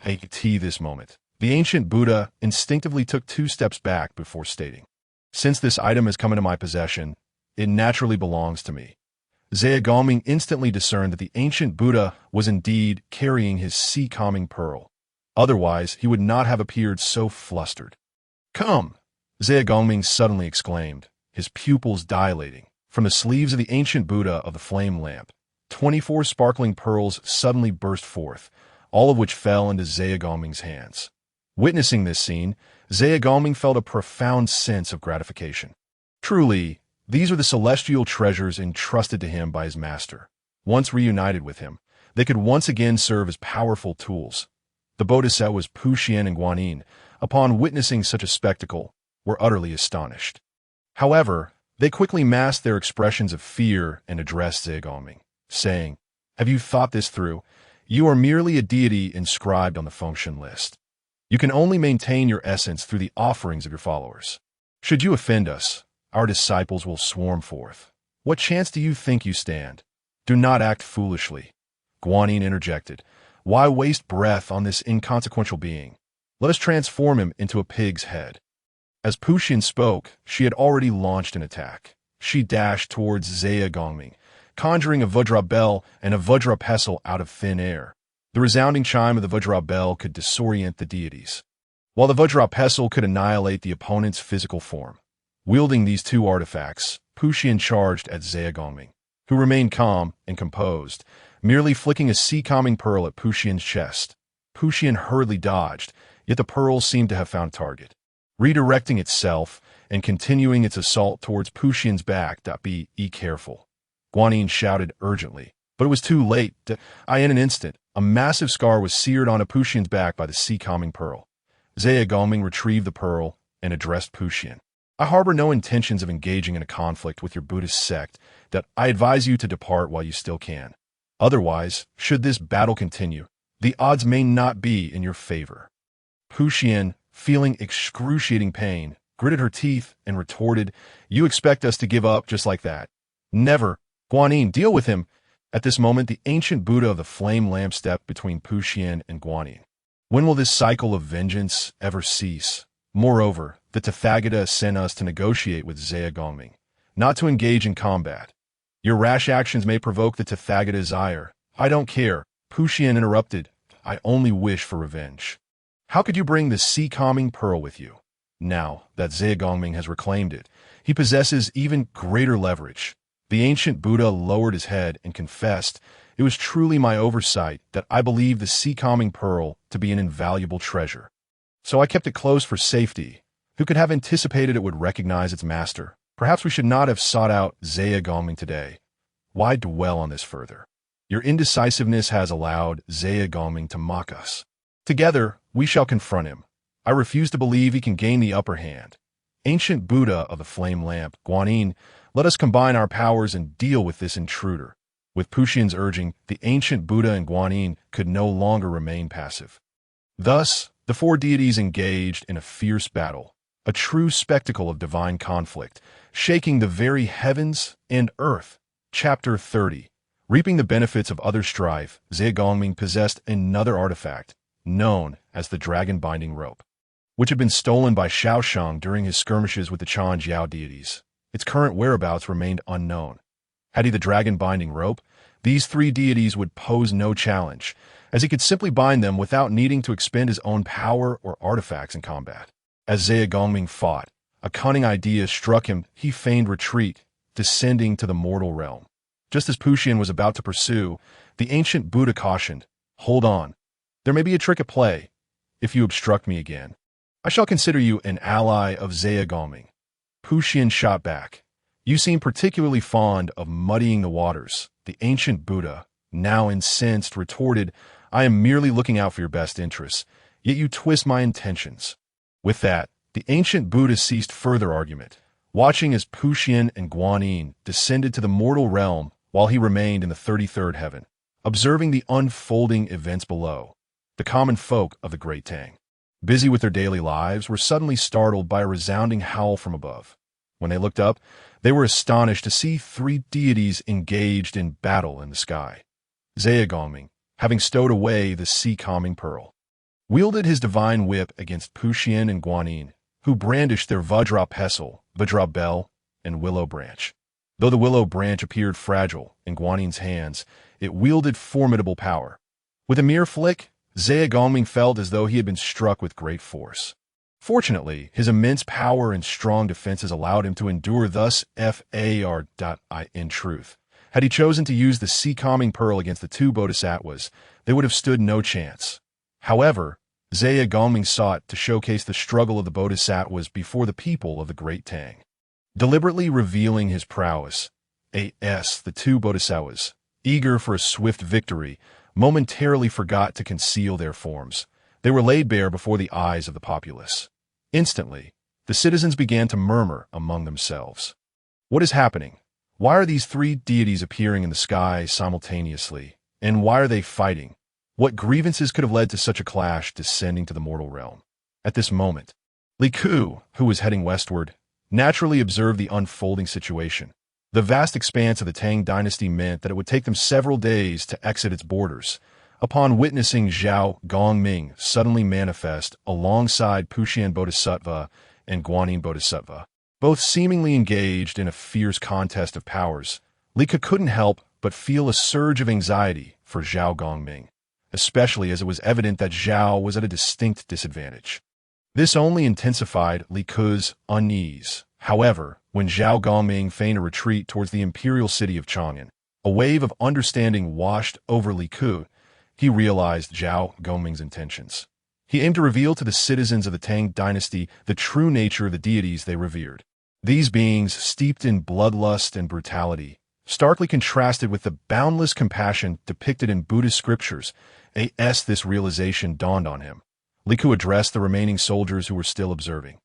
At this moment, the ancient Buddha instinctively took 2 steps back before stating, "Since this item has come into my possession, it naturally belongs to me." Zhao Gongming instantly discerned that the ancient Buddha was indeed carrying his sea-calming pearl. Otherwise, he would not have appeared so flustered. "Come!" Zhao Gongming suddenly exclaimed, his pupils dilating. From the sleeves of the ancient Buddha of the flame lamp, 24 sparkling pearls suddenly burst forth, all of which fell into Zhao Gongming's hands. Witnessing this scene, Zhao Gongming felt a profound sense of gratification. Truly, these are the celestial treasures entrusted to him by his master. Once reunited with him, they could once again serve as powerful tools. The bodhisattvas Puxian and Guanyin, upon witnessing such a spectacle, were utterly astonished. However, they quickly masked their expressions of fear and addressed Zhao Gongming, saying, "Have you thought this through? You are merely a deity inscribed on the function list. You can only maintain your essence through the offerings of your followers. Should you offend us, our disciples will swarm forth. What chance do you think you stand? Do not act foolishly." Guanyin interjected, "Why waste breath on this inconsequential being? Let us transform him into a pig's head." As Puxian spoke, she had already launched an attack. She dashed towards Zhao Gongming, conjuring a Vajra bell and a Vajra pestle out of thin air. The resounding chime of the Vajra bell could disorient the deities, while the Vajra pestle could annihilate the opponent's physical form. Wielding these 2 artifacts, Puxian charged at Zhao Gongming, who remained calm and composed, merely flicking a sea-calming pearl at Puxian's chest. Puxian hurriedly dodged, yet the pearl seemed to have found a target. Redirecting itself and continuing its assault towards Puxian's back. Be careful, Guanyin shouted urgently, but it was too late. In an instant, a massive scar was seared onto Puxian's back by the sea-calming pearl. Zhao Gongming retrieved the pearl and addressed Puxian. "I harbor no intentions of engaging in a conflict with your Buddhist sect. I advise you to depart while you still can. Otherwise, should this battle continue, the odds may not be in your favor." Puxian, feeling excruciating pain, gritted her teeth and retorted, "You expect us to give up just like that? Never. Guanyin, deal with him." At this moment, the ancient Buddha of the flame lamp stepped between Puxian and Guanyin. "When will this cycle of vengeance ever cease? Moreover, the Tathagata sent us to negotiate with Zhao Gongming, not to engage in combat. Your rash actions may provoke the Tathagata's ire. I don't care." Puxian interrupted, "I only wish for revenge. How could you bring the sea-calming pearl with you? Now that Zhao Gongming has reclaimed it, he possesses even greater leverage." The ancient Buddha lowered his head and confessed, "It was truly my oversight that I believed the sea-calming pearl to be an invaluable treasure. So I kept it close for safety. Who could have anticipated it would recognize its master? Perhaps we should not have sought out Zhao Gongming today. Why dwell on this further? Your indecisiveness has allowed Zhao Gongming to mock us. Together, we shall confront him. I refuse to believe he can gain the upper hand. Ancient Buddha of the flame lamp, Guanyin, let us combine our powers and deal with this intruder." With Puxian's urging, the ancient Buddha and Guanyin could no longer remain passive. Thus, the 4 deities engaged in a fierce battle, a true spectacle of divine conflict, shaking the very heavens and earth. Chapter 30. Reaping the benefits of other strife, Zhao Gongming possessed another artifact, known as the Dragon Binding Rope, which had been stolen by Shao Sheng during his skirmishes with the Chanjiao deities. Its current whereabouts remained unknown. Had he the Dragon Binding Rope, these 3 deities would pose no challenge, as he could simply bind them without needing to expend his own power or artifacts in combat. As Zhao Gongming fought, a cunning idea struck him. He feigned retreat, descending to the mortal realm. Just as Puxian was about to pursue, the ancient Buddha cautioned, "Hold on. There may be a trick at play. If you obstruct me again, I shall consider you an ally of Zhao Gongming." Puxian shot back, "You seem particularly fond of muddying the waters." The ancient Buddha, now incensed, retorted, "I am merely looking out for your best interests, yet you twist my intentions." With that, the ancient Buddha ceased further argument. watching as Puxian and Guanyin descended to the mortal realm while he remained in the 33rd heaven, observing the unfolding events below. The common folk of the Great Tang, busy with their daily lives, were suddenly startled by a resounding howl from above. When they looked up, they were astonished to see three deities engaged in battle in the sky. Zhao Gongming, having stowed away the sea-calming pearl, wielded his divine whip against Puxian and Guanyin, who brandished their Vajra pestle, Vajra bell, and willow branch. Though the willow branch appeared fragile in Guanyin's hands, it wielded formidable power. With a mere flick, Zhao Gongming felt as though he had been struck with great force. Fortunately, his immense power and strong defenses allowed him to endure thus in truth. Had he chosen to use the sea-calming pearl against the two bodhisattvas, they would have stood no chance. However, Zhao Gongming sought to showcase the struggle of the bodhisattvas before the people of the Great Tang. Deliberately revealing his prowess, the two bodhisattvas, eager for a swift victory, momentarily forgot to conceal their forms. They were laid bare before the eyes of the populace. Instantly, the citizens began to murmur among themselves. What is happening? Why are these three deities appearing in the sky simultaneously? And why are they fighting? What grievances could have led to such a clash descending to the mortal realm? At this moment, Li Ku, who was heading westward, naturally observed the unfolding situation. The vast expanse of the Tang dynasty meant that it would take them several days to exit its borders. Upon witnessing Zhao Gongming suddenly manifest alongside Puxian Bodhisattva and Guanyin Bodhisattva, both seemingly engaged in a fierce contest of powers, Li Ku couldn't help but feel a surge of anxiety for Zhao Gongming, especially as it was evident that Zhao was at a distinct disadvantage. This only intensified Li Ku's unease. However, when Zhao Gongming feigned a retreat towards the imperial city of Chang'an, a wave of understanding washed over Li Ku. He realized Zhao Gongming's intentions. He aimed to reveal to the citizens of the Tang dynasty the true nature of the deities they revered. These beings, steeped in bloodlust and brutality, starkly contrasted with the boundless compassion depicted in Buddhist scriptures. This realization dawned on him. Li Ku addressed the remaining soldiers who were still observing.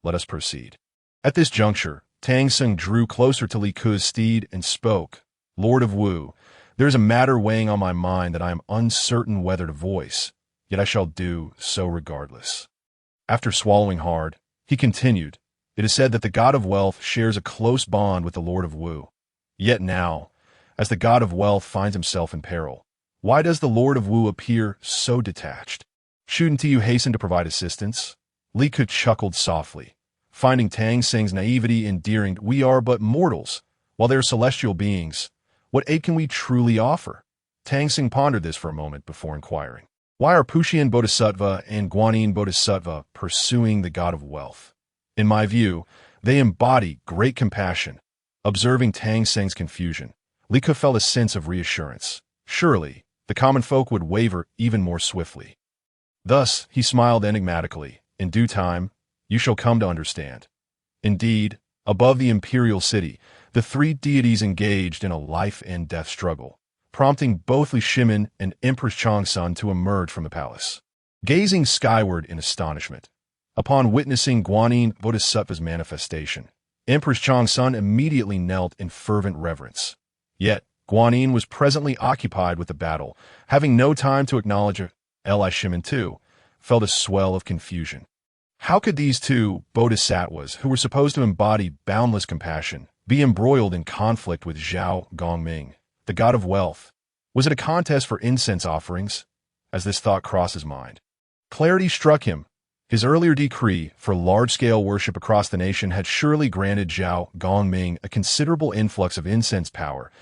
Let us proceed. At this juncture, Tang Sung drew closer to Li Ku's steed and spoke. Lord of Wu, there is a matter weighing on my mind that I am uncertain whether to voice, yet I shall do so regardless. After swallowing hard, he continued, It is said that the god of wealth shares a close bond with the Lord of Wu. Yet now, as the god of wealth finds himself in peril, why does the Lord of Wu appear so detached? Shouldn't you hasten to provide assistance? Li Ku chuckled softly, finding Tang Sing's naivety endearing. We are but mortals, while they are celestial beings. What aid can we truly offer? Tang Sing pondered this for a moment before inquiring. Why are Puxian Bodhisattva and Guanyin Bodhisattva pursuing the god of wealth? In my view, they embody great compassion. Observing Tang Sing's confusion, Li Ku felt a sense of reassurance. Surely, the common folk would waver even more swiftly. Thus, he smiled enigmatically. In due time, you shall come to understand. Indeed, above the imperial city, the three deities engaged in a life-and-death struggle, prompting both Li Shimin and Empress Changsun to emerge from the palace. Gazing skyward in astonishment, upon witnessing Guanyin Bodhisattva's manifestation, Empress Changsun immediately knelt in fervent reverence. Yet, Guanyin was presently occupied with the battle, having no time to acknowledge Li Shimin too, felt a swell of confusion. How could these two bodhisattvas, who were supposed to embody boundless compassion, be embroiled in conflict with Zhao Gongming, the god of wealth? Was it a contest for incense offerings? As this thought crossed his mind, clarity struck him. His earlier decree for large-scale worship across the nation had surely granted Zhao Gongming a considerable influx of incense power.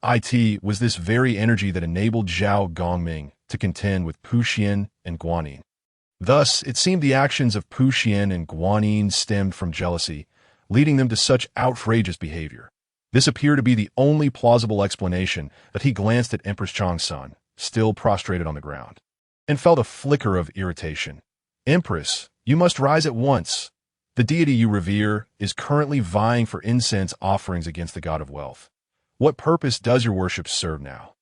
It was this very energy that enabled Zhao Gongming to contend with Puxian and Guanyin. Thus, it seemed the actions of Puxian and Guanyin stemmed from jealousy, leading them to such outrageous behavior. This appeared to be the only plausible explanation that he glanced at Empress Changsun, still prostrated on the ground, and felt a flicker of irritation. Empress, you must rise at once. The deity you revere is currently vying for incense offerings against the god of wealth. What purpose does your worship serve now?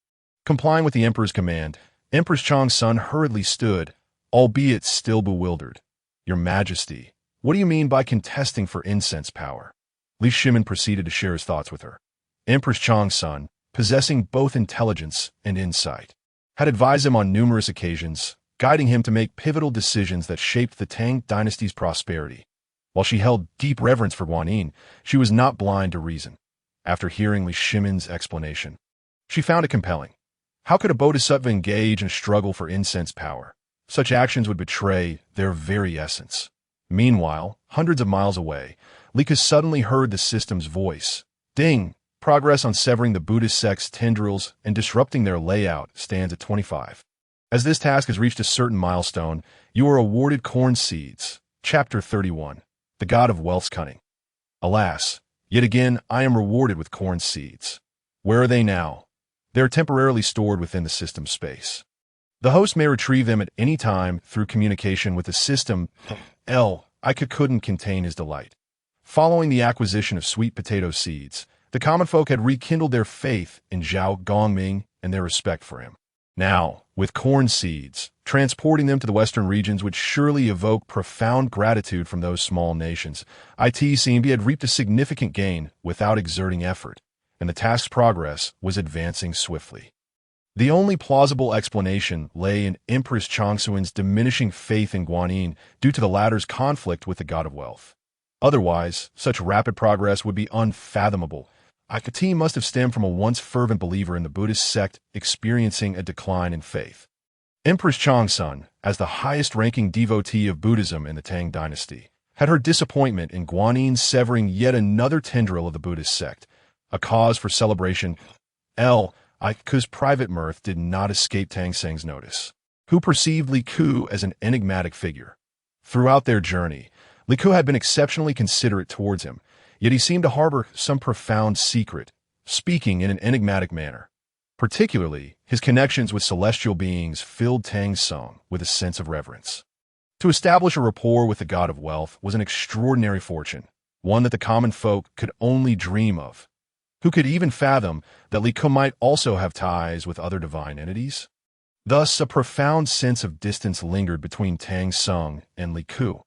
Complying with the emperor's command, Empress Changsun hurriedly stood, albeit still bewildered. Your Majesty, what do you mean by contesting for incense power? Li Shimin proceeded to share his thoughts with her. Empress Chang's son, possessing both intelligence and insight, had advised him on numerous occasions, guiding him to make pivotal decisions that shaped the Tang dynasty's prosperity. While she held deep reverence for Guanyin, she was not blind to reason. After hearing Li Shimin's explanation, she found it compelling. How could a bodhisattva engage in a struggle for incense power? Such actions would betray their very essence. Meanwhile, hundreds of miles away, Lika suddenly heard the system's voice. Ding! Progress on severing the Buddhist sect's tendrils and disrupting their layout stands at 25. As this task has reached a certain milestone, you are awarded corn seeds. Chapter 31. The God of Wealth's Cunning. Alas, yet again I am rewarded with corn seeds. Where are they now? They are temporarily stored within the system's space. The host may retrieve them at any time through communication with the system. I couldn't contain his delight. Following the acquisition of sweet potato seeds, the common folk had rekindled their faith in Zhao Gongming and their respect for him. Now, with corn seeds, transporting them to the western regions would surely evoke profound gratitude from those small nations. It seemed he had reaped a significant gain without exerting effort, and the task's progress was advancing swiftly. The only plausible explanation lay in Empress Changsuan's diminishing faith in Guanyin due to the latter's conflict with the god of wealth. Otherwise, such rapid progress would be unfathomable. Akati must have stemmed from a once fervent believer in the Buddhist sect experiencing a decline in faith. Empress Changsun, as the highest-ranking devotee of Buddhism in the Tang dynasty, had her disappointment in Guanyin severing yet another tendril of the Buddhist sect, a cause for celebration. Ku's private mirth did not escape Tang Seng's notice, who perceived Li Ku as an enigmatic figure. Throughout their journey, Li Ku had been exceptionally considerate towards him, yet he seemed to harbor some profound secret, speaking in an enigmatic manner. Particularly, his connections with celestial beings filled Tang Song with a sense of reverence. To establish a rapport with the god of wealth was an extraordinary fortune, one that the common folk could only dream of. Who could even fathom that Li Ku might also have ties with other divine entities? Thus, a profound sense of distance lingered between Tang Song and Li Ku.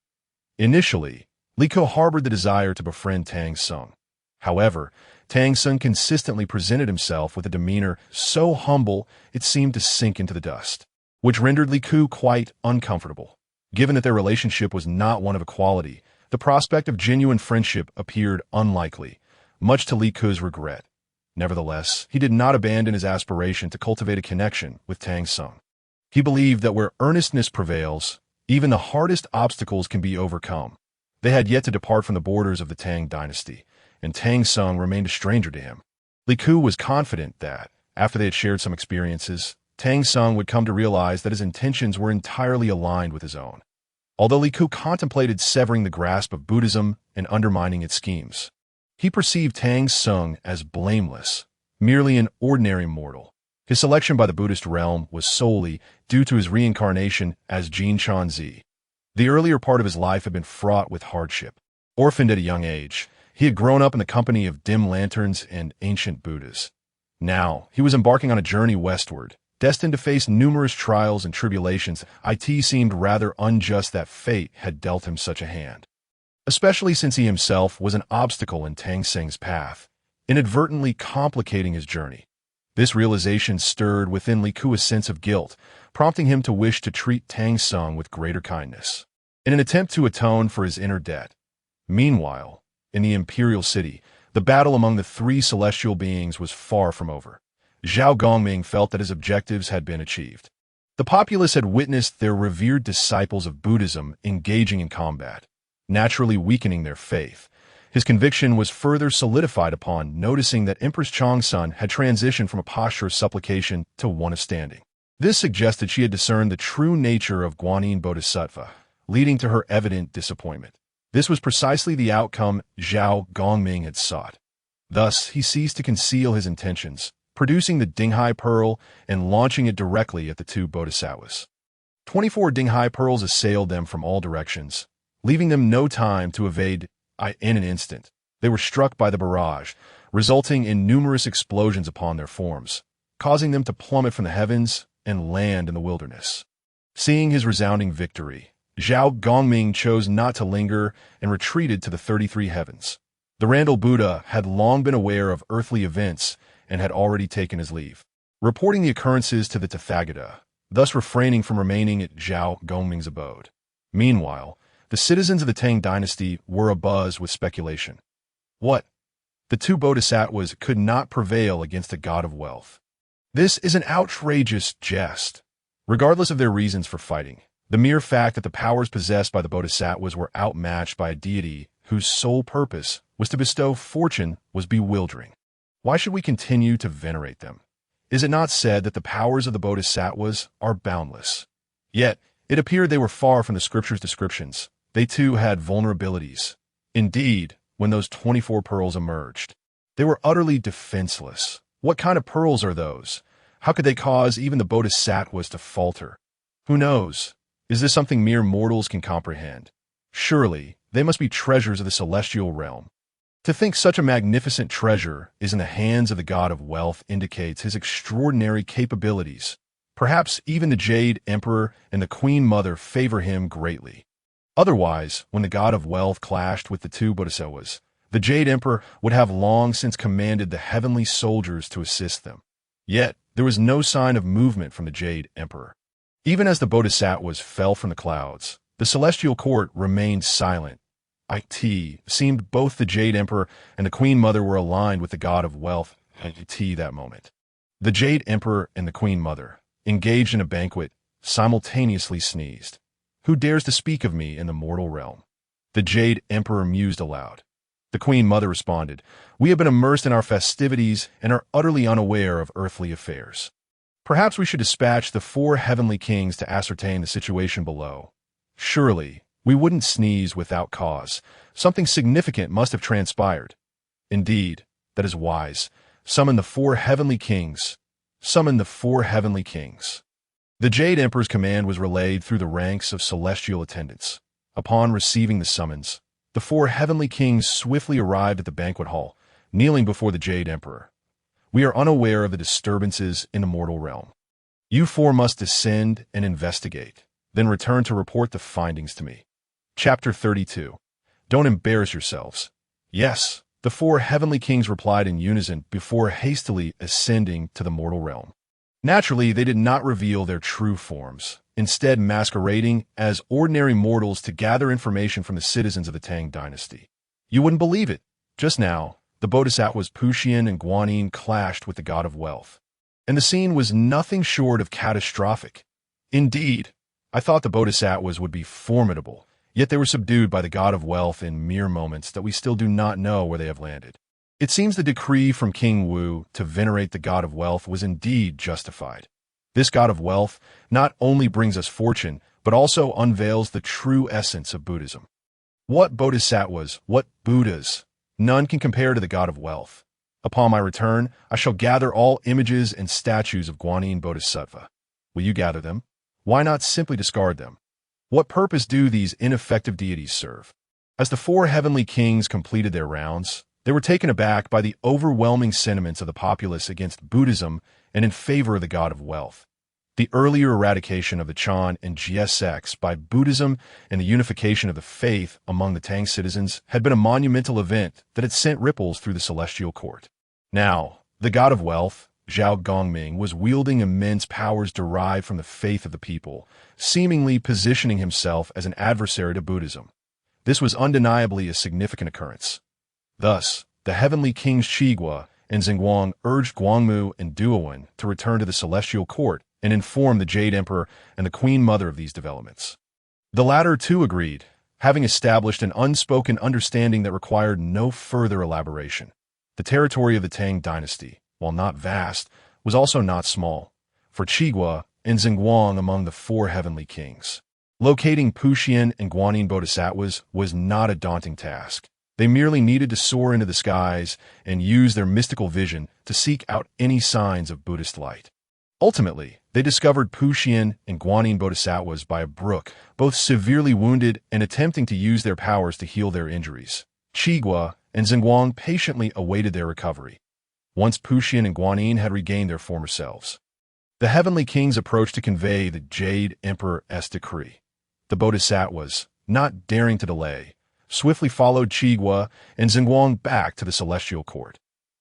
Initially, Li Ku harbored the desire to befriend Tang Song. However, Tang Song consistently presented himself with a demeanor so humble it seemed to sink into the dust, which rendered Li Ku quite uncomfortable. Given that their relationship was not one of equality, the prospect of genuine friendship appeared unlikely, much to Li Ku's regret. Nevertheless, he did not abandon his aspiration to cultivate a connection with Tang Song. He believed that where earnestness prevails, even the hardest obstacles can be overcome. They had yet to depart from the borders of the Tang dynasty, and Tang Song remained a stranger to him. Li Ku was confident that, after they had shared some experiences, Tang Song would come to realize that his intentions were entirely aligned with his own. Although Li Ku contemplated severing the grasp of Buddhism and undermining its schemes, he perceived Tang Song as blameless, merely an ordinary mortal. His selection by the Buddhist realm was solely due to his reincarnation as Jin Chanzi. The earlier part of his life had been fraught with hardship. Orphaned at a young age, he had grown up in the company of dim lanterns and ancient Buddhas. Now, he was embarking on a journey westward, destined to face numerous trials and tribulations. It seemed rather unjust that fate had dealt him such a hand, especially since he himself was an obstacle in Tang Seng's path, inadvertently complicating his journey. This realization stirred within Li Ku a sense of guilt, prompting him to wish to treat Tang Song with greater kindness, in an attempt to atone for his inner debt. Meanwhile, in the imperial city, the battle among the three celestial beings was far from over. Zhao Gongming felt that his objectives had been achieved. The populace had witnessed their revered disciples of Buddhism engaging in combat, naturally weakening their faith. His conviction was further solidified upon noticing that Empress Changsun had transitioned from a posture of supplication to one of standing. This suggested she had discerned the true nature of Guanyin Bodhisattva, leading to her evident disappointment. This was precisely the outcome Zhao Gongming had sought. Thus, he ceased to conceal his intentions, producing the Dinghai Pearl and launching it directly at the two bodhisattvas. 24 Dinghai Pearls assailed them from all directions, leaving them no time to evade. In an instant, they were struck by the barrage, resulting in numerous explosions upon their forms, causing them to plummet from the heavens and land in the wilderness. Seeing his resounding victory, Zhao Gongming chose not to linger and retreated to the 33 heavens. The Randall Buddha had long been aware of earthly events and had already taken his leave, reporting the occurrences to the Tathagata, thus refraining from remaining at Zhao Gongming's abode. Meanwhile, the citizens of the Tang dynasty were abuzz with speculation. What? The two bodhisattvas could not prevail against the god of wealth. This is an outrageous jest. Regardless of their reasons for fighting, the mere fact that the powers possessed by the bodhisattvas were outmatched by a deity whose sole purpose was to bestow fortune was bewildering. Why should we continue to venerate them? Is it not said that the powers of the bodhisattvas are boundless? Yet, it appeared they were far from the scripture's descriptions. They too had vulnerabilities. Indeed, when those 24 pearls emerged, they were utterly defenseless. What kind of pearls are those? How could they cause even the bodhisattvas to falter? Who knows? Is this something mere mortals can comprehend? Surely, they must be treasures of the celestial realm. To think such a magnificent treasure is in the hands of the god of wealth indicates his extraordinary capabilities. Perhaps even the Jade Emperor and the Queen Mother favor him greatly. Otherwise, when the god of wealth clashed with the two bodhisattvas, the Jade Emperor would have long since commanded the heavenly soldiers to assist them. Yet, there was no sign of movement from the Jade Emperor. Even as the bodhisattvas fell from the clouds, the celestial court remained silent. It seemed both the Jade Emperor and the Queen Mother were aligned with the god of wealth at that moment. The Jade Emperor and the Queen Mother, engaged in a banquet, simultaneously sneezed. Who dares to speak of me in the mortal realm? The Jade Emperor mused aloud. The Queen Mother responded, We have been immersed in our festivities and are utterly unaware of earthly affairs. Perhaps we should dispatch the 4 heavenly kings to ascertain the situation below. Surely, we wouldn't sneeze without cause. Something significant must have transpired. Indeed, that is wise. Summon the 4 heavenly kings. Summon the 4 heavenly kings. The Jade Emperor's command was relayed through the ranks of celestial attendants. Upon receiving the summons, the 4 heavenly kings swiftly arrived at the banquet hall, kneeling before the Jade Emperor. We are unaware of the disturbances in the mortal realm. You 4 must descend and investigate, then return to report the findings to me. Chapter 32. Don't embarrass yourselves. Yes, the 4 heavenly kings replied in unison before hastily ascending to the mortal realm. Naturally, they did not reveal their true forms, instead masquerading as ordinary mortals to gather information from the citizens of the Tang dynasty. You wouldn't believe it. Just now, the bodhisattvas Puxian and Guanyin clashed with the god of wealth, and the scene was nothing short of catastrophic. Indeed, I thought the bodhisattvas would be formidable, yet they were subdued by the god of wealth in mere moments that we still do not know where they have landed. It seems the decree from King Wu to venerate the god of wealth was indeed justified. This god of wealth not only brings us fortune, but also unveils the true essence of Buddhism. What bodhisattvas, what Buddhas? None can compare to the god of wealth. Upon my return, I shall gather all images and statues of Guanyin Bodhisattva. Will you gather them? Why not simply discard them? What purpose do these ineffective deities serve? As the 4 heavenly kings completed their rounds, they were taken aback by the overwhelming sentiments of the populace against Buddhism and in favor of the god of wealth. The earlier eradication of the Chan and Jie sects by Buddhism and the unification of the faith among the Tang citizens had been a monumental event that had sent ripples through the celestial court. Now, the god of wealth, Zhao Gongming, was wielding immense powers derived from the faith of the people, seemingly positioning himself as an adversary to Buddhism. This was undeniably a significant occurrence. Thus, the heavenly kings Qigua and Xinguang urged Guangmu and Duowen to return to the celestial court and inform the Jade Emperor and the Queen Mother of these developments. The latter too agreed, having established an unspoken understanding that required no further elaboration. The territory of the Tang dynasty, while not vast, was also not small, for Qigua and Xinguang among the 4 heavenly kings. Locating Puxian and Guanyin bodhisattvas was not a daunting task. They merely needed to soar into the skies and use their mystical vision to seek out any signs of Buddhist light. Ultimately, they discovered Puxian and Guanyin bodhisattvas by a brook, both severely wounded and attempting to use their powers to heal their injuries. Qigua and Xinguang patiently awaited their recovery. Once Puxian and Guanyin had regained their former selves, the heavenly kings approached to convey the Jade Emperor's decree. The bodhisattvas, not daring to delay, swiftly followed Qigua and Xinguang back to the celestial court.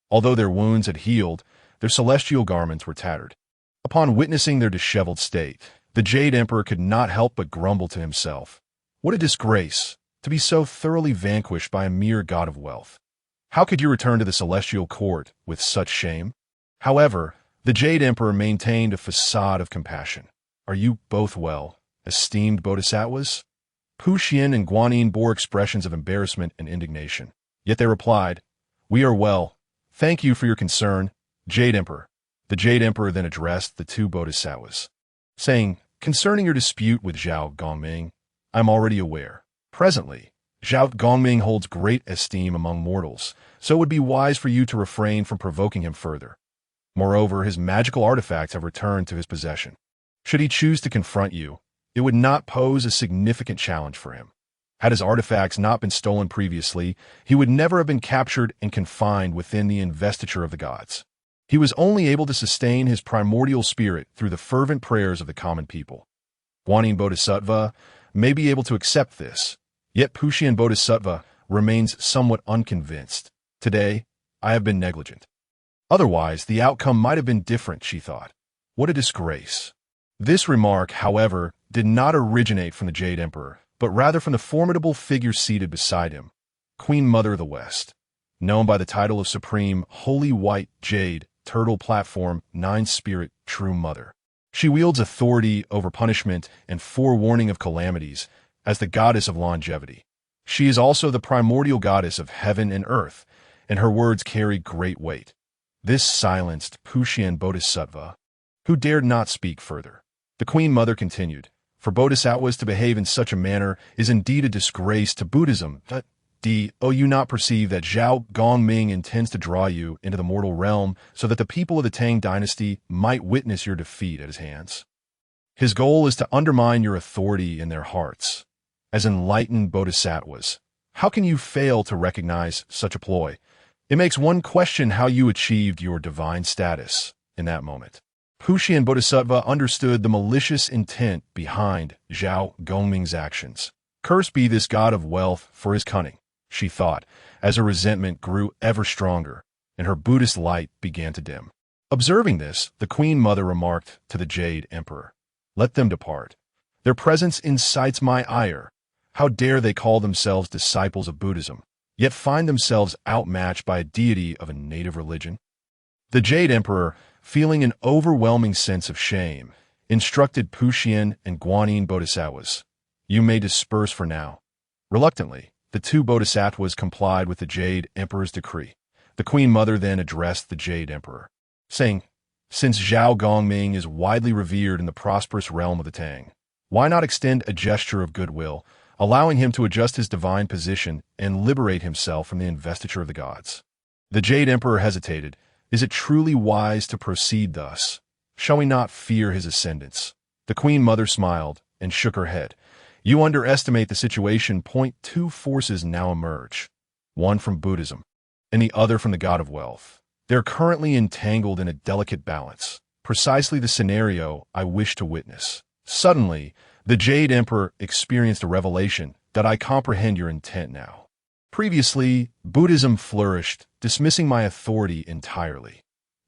Although their wounds had healed, their celestial garments were tattered. Upon witnessing their disheveled state, the Jade Emperor could not help but grumble to himself. What a disgrace, to be so thoroughly vanquished by a mere god of wealth. How could you return to the celestial court with such shame? However, the Jade Emperor maintained a facade of compassion. Are you both well, esteemed bodhisattvas? Pu Xian and Guanyin bore expressions of embarrassment and indignation. Yet they replied, "We are well. Thank you for your concern, Jade Emperor." The Jade Emperor then addressed the two bodhisattvas, saying, "Concerning your dispute with Zhao Gongming, I am already aware. Presently, Zhao Gongming holds great esteem among mortals, so it would be wise for you to refrain from provoking him further. Moreover, his magical artifacts have returned to his possession. Should he choose to confront you, it would not pose a significant challenge for him. Had his artifacts not been stolen previously, he would never have been captured and confined within the investiture of the gods. He was only able to sustain his primordial spirit through the fervent prayers of the common people. Guanyin Bodhisattva may be able to accept this, yet Pu Xian Bodhisattva remains somewhat unconvinced. Today, I have been negligent. Otherwise, the outcome might have been different, she thought. What a disgrace." This remark, however, did not originate from the Jade Emperor, but rather from the formidable figure seated beside him, Queen Mother of the West, known by the title of Supreme Holy White Jade Turtle Platform Nine-Spirit True Mother. She wields authority over punishment and forewarning of calamities as the goddess of longevity. She is also the primordial goddess of heaven and earth, and her words carry great weight. This silenced Pu Xian Bodhisattva, who dared not speak further. The Queen Mother continued, "For bodhisattvas to behave in such a manner is indeed a disgrace to Buddhism. But you not perceive that Zhao Gongming intends to draw you into the mortal realm so that the people of the Tang dynasty might witness your defeat at his hands? His goal is to undermine your authority in their hearts. As enlightened bodhisattvas, how can you fail to recognize such a ploy? It makes one question how you achieved your divine status in that moment." Pu Xian Bodhisattva understood the malicious intent behind Zhao Gongming's actions. Cursed be this god of wealth for his cunning, she thought, as her resentment grew ever stronger, and her Buddhist light began to dim. Observing this, the Queen Mother remarked to the Jade Emperor, "Let them depart. Their presence incites my ire. How dare they call themselves disciples of Buddhism, yet find themselves outmatched by a deity of a native religion?" The Jade Emperor, feeling an overwhelming sense of shame, instructed Pu Xian and Guanyin Bodhisattvas, "You may disperse for now." Reluctantly, the two Bodhisattvas complied with the Jade Emperor's decree. The Queen Mother then addressed the Jade Emperor, saying, "Since Zhao Gongming is widely revered in the prosperous realm of the Tang, why not extend a gesture of goodwill, allowing him to adjust his divine position and liberate himself from the investiture of the gods?" The Jade Emperor hesitated. Is it truly wise to proceed thus? Shall we not fear his ascendance? The Queen Mother smiled and shook her head. You underestimate the situation. Two forces now emerge, one from Buddhism and the other from the god of wealth. They're currently entangled in a delicate balance, precisely the scenario I wish to witness. Suddenly, the Jade Emperor experienced a revelation that I comprehend your intent now. Previously, Buddhism flourished, dismissing my authority entirely.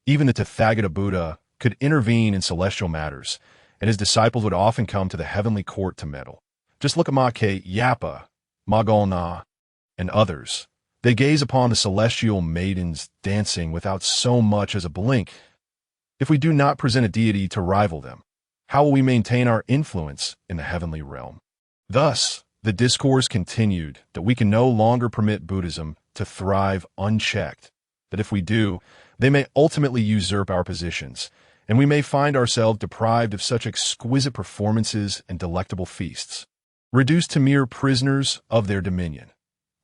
Even the Tathagata Buddha could intervene in celestial matters, and his disciples would often come to the heavenly court to meddle. Just look at Ma Ke Yapa, Ma Golna, and others. They gaze upon the celestial maidens dancing without so much as a blink. If we do not present a deity to rival them, how will we maintain our influence in the heavenly realm? Thus, the discourse continued that we can no longer permit Buddhism to thrive unchecked, that if we do, they may ultimately usurp our positions, and we may find ourselves deprived of such exquisite performances and delectable feasts, reduced to mere prisoners of their dominion.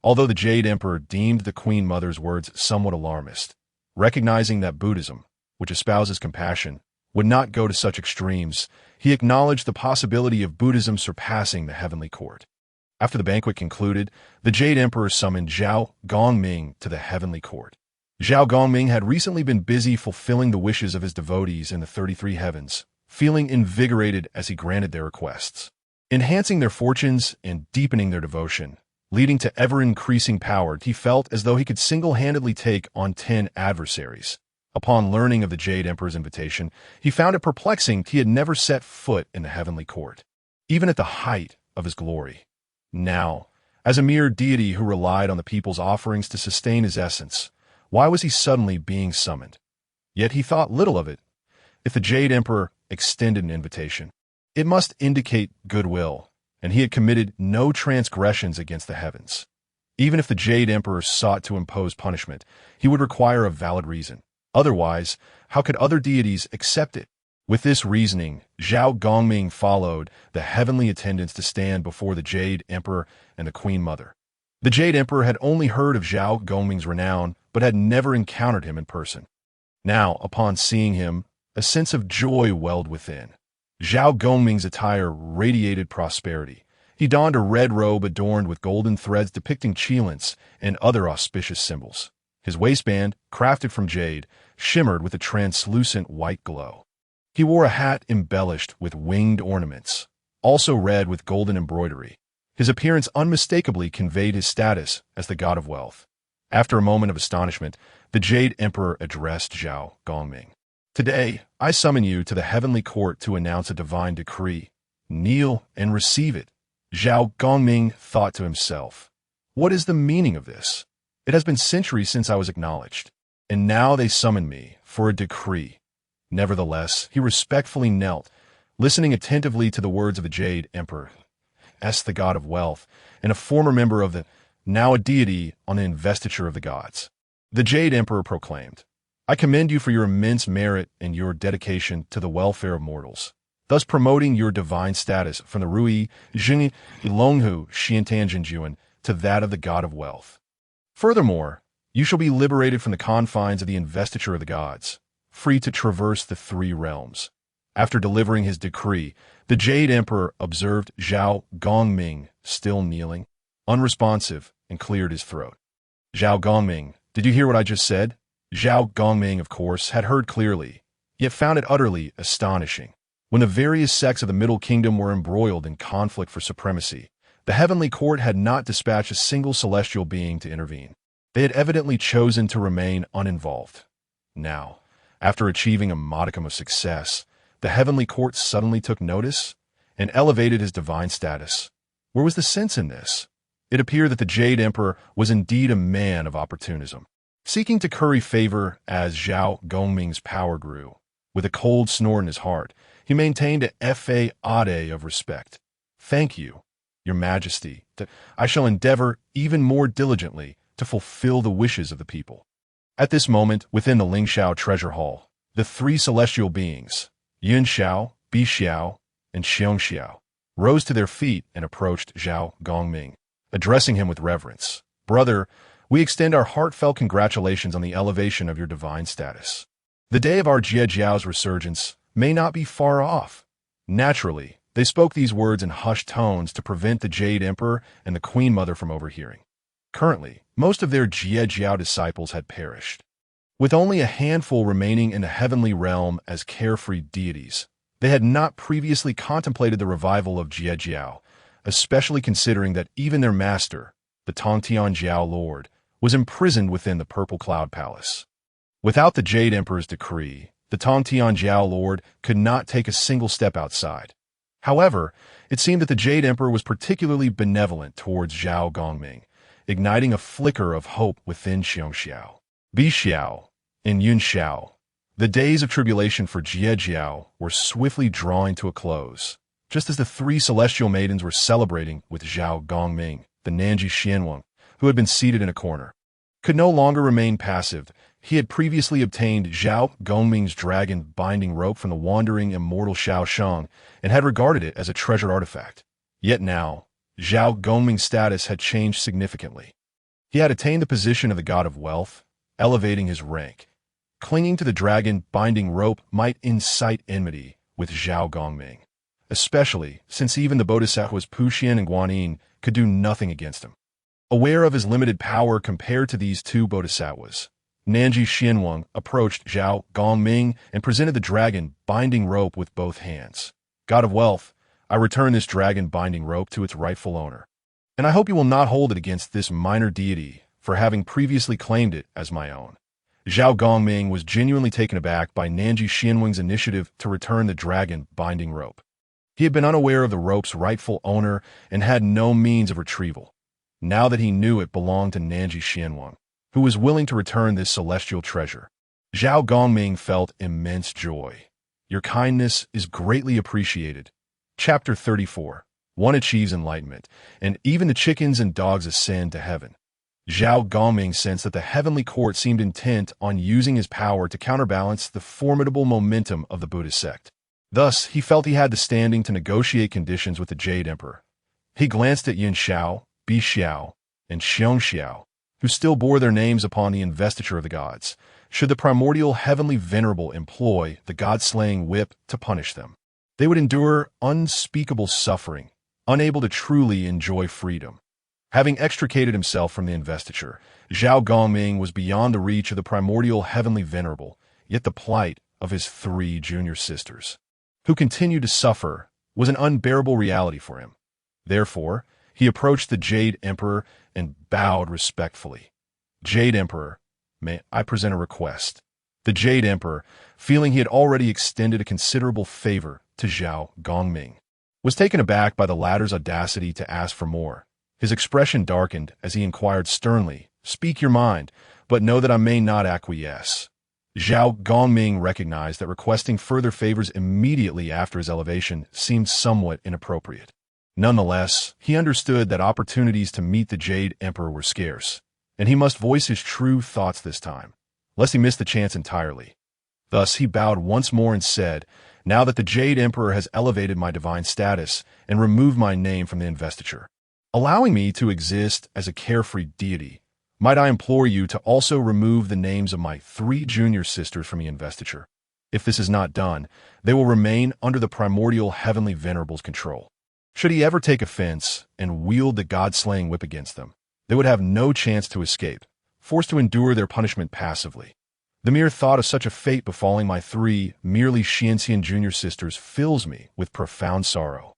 Although the Jade Emperor deemed the Queen Mother's words somewhat alarmist, recognizing that Buddhism, which espouses compassion, would not go to such extremes, he acknowledged the possibility of Buddhism surpassing the heavenly court. After the banquet concluded, the Jade Emperor summoned Zhao Gongming to the heavenly court. Zhao Gongming had recently been busy fulfilling the wishes of his devotees in the 33 heavens, feeling invigorated as he granted their requests. Enhancing their fortunes and deepening their devotion, leading to ever-increasing power. He felt as though he could single-handedly take on 10 adversaries. Upon learning of the Jade Emperor's invitation, he found it perplexing he had never set foot in the heavenly court, even at the height of his glory. Now, as a mere deity who relied on the people's offerings to sustain his essence, why was he suddenly being summoned? Yet he thought little of it. If the Jade Emperor extended an invitation, it must indicate goodwill, and he had committed no transgressions against the heavens. Even if the Jade Emperor sought to impose punishment, he would require a valid reason. Otherwise, how could other deities accept it? With this reasoning, Zhao Gongming followed the heavenly attendants to stand before the Jade Emperor and the Queen Mother. The Jade Emperor had only heard of Zhao Gongming's renown, but had never encountered him in person. Now, upon seeing him, a sense of joy welled within. Zhao Gongming's attire radiated prosperity. He donned a red robe adorned with golden threads depicting qilins and other auspicious symbols. His waistband, crafted from jade, shimmered with a translucent white glow. He wore a hat embellished with winged ornaments, also red with golden embroidery. His appearance unmistakably conveyed his status as the god of wealth. After a moment of astonishment, the Jade Emperor addressed Zhao Gongming. "Today, I summon you to the heavenly court to announce a divine decree. Kneel and receive it." Zhao Gongming thought to himself, "What is the meaning of this? It has been centuries since I was acknowledged, and now they summon me for a decree." Nevertheless, he respectfully knelt, listening attentively to the words of the Jade Emperor, the god of wealth, and a former member of the, now a deity on the investiture of the gods. The Jade Emperor proclaimed, "I commend you for your immense merit and your dedication to the welfare of mortals, thus promoting your divine status from the Rui Jing Ilonghu Xiantanjinjuan to that of the god of wealth. Furthermore, you shall be liberated from the confines of the investiture of the gods, free to traverse the three realms." After delivering his decree, the Jade Emperor observed Zhao Gongming still kneeling, unresponsive, and cleared his throat. "Zhao Gongming, did you hear what I just said?" Zhao Gongming, of course, had heard clearly, yet found it utterly astonishing. When the various sects of the Middle Kingdom were embroiled in conflict for supremacy, the heavenly court had not dispatched a single celestial being to intervene. They had evidently chosen to remain uninvolved. Now, after achieving a modicum of success, the heavenly court suddenly took notice and elevated his divine status. Where was the sense in this? It appeared that the Jade Emperor was indeed a man of opportunism. Seeking to curry favor as Zhao Gongming's power grew, with a cold snort in his heart, he maintained a facade of respect. "Thank you, Your Majesty, that I shall endeavor even more diligently to fulfill the wishes of the people." At this moment, within the Lingxiao treasure hall, the three celestial beings, Yun Xiao, Bi Xiao, and Xiong Xiao, rose to their feet and approached Zhao Gongming, addressing him with reverence. "Brother, we extend our heartfelt congratulations on the elevation of your divine status. The day of our Jiejiao's resurgence may not be far off." Naturally, they spoke these words in hushed tones to prevent the Jade Emperor and the Queen Mother from overhearing. Currently, most of their Jiejiao disciples had perished. With only a handful remaining in the heavenly realm as carefree deities, they had not previously contemplated the revival of Jiejiao, especially considering that even their master, the Tongtianjiao Lord, was imprisoned within the Purple Cloud Palace. Without the Jade Emperor's decree, the Tongtianjiao Lord could not take a single step outside. However, it seemed that the Jade Emperor was particularly benevolent towards Zhao Gongming, igniting a flicker of hope within Xiong Xiao, Bi Xiao, and Yun Xiao. The days of tribulation for Jiejiao were swiftly drawing to a close, just as the three celestial maidens were celebrating with Zhao Gongming. The Nanji Xianwang, who had been seated in a corner, could no longer remain passive. He had previously obtained Zhao Gongming's dragon binding rope from the wandering immortal Xiao Shang and had regarded it as a treasured artifact. Yet now, Zhao Gongming's status had changed significantly. He had attained the position of the god of wealth, elevating his rank. Clinging to the dragon binding rope might incite enmity with Zhao Gongming, especially since even the bodhisattvas Puxian and Guanyin could do nothing against him. Aware of his limited power compared to these two bodhisattvas, Nanji Xianwang approached Zhao Gongming and presented the dragon binding rope with both hands. "God of wealth, I return this dragon binding rope to its rightful owner." and I hope you will not hold it against this minor deity for having previously claimed it as my own. Zhao Gongming was genuinely taken aback by Nanji Xianweng's initiative to return the dragon binding rope. He had been unaware of the rope's rightful owner and had no means of retrieval. Now that he knew it belonged to Nanji Xianweng, who was willing to return this celestial treasure, Zhao Gongming felt immense joy. Your kindness is greatly appreciated. Chapter 34. One achieves enlightenment, and even the chickens and dogs ascend to heaven. Zhao Gongming sensed that the heavenly court seemed intent on using his power to counterbalance the formidable momentum of the Buddhist sect. Thus, he felt he had the standing to negotiate conditions with the Jade Emperor. He glanced at Yin Xiao, Bi Xiao, and Xiong Xiao, who still bore their names upon the investiture of the gods, should the primordial heavenly venerable employ the god-slaying whip to punish them. They would endure unspeakable suffering, unable to truly enjoy freedom. Having extricated himself from the investiture, Zhao Gongming was beyond the reach of the primordial heavenly venerable, yet the plight of his 3 junior sisters, who continued to suffer, was an unbearable reality for him. Therefore, he approached the Jade Emperor and bowed respectfully. Jade Emperor, may I present a request? The Jade Emperor, feeling he had already extended a considerable favor to Zhao Gongming, was taken aback by the latter's audacity to ask for more. His expression darkened as he inquired sternly, "Speak your mind, but know that I may not acquiesce." Zhao Gongming recognized that requesting further favors immediately after his elevation seemed somewhat inappropriate. Nonetheless, he understood that opportunities to meet the Jade Emperor were scarce, and he must voice his true thoughts this time, lest he miss the chance entirely. Thus, he bowed once more and said, "Now that the Jade Emperor has elevated my divine status and removed my name from the investiture, allowing me to exist as a carefree deity, might I implore you to also remove the names of my 3 junior sisters from the investiture? If this is not done, they will remain under the primordial heavenly venerable's control. Should he ever take offense and wield the god-slaying whip against them, they would have no chance to escape, forced to endure their punishment passively. The mere thought of such a fate befalling my 3 merely Xianxian junior sisters fills me with profound sorrow.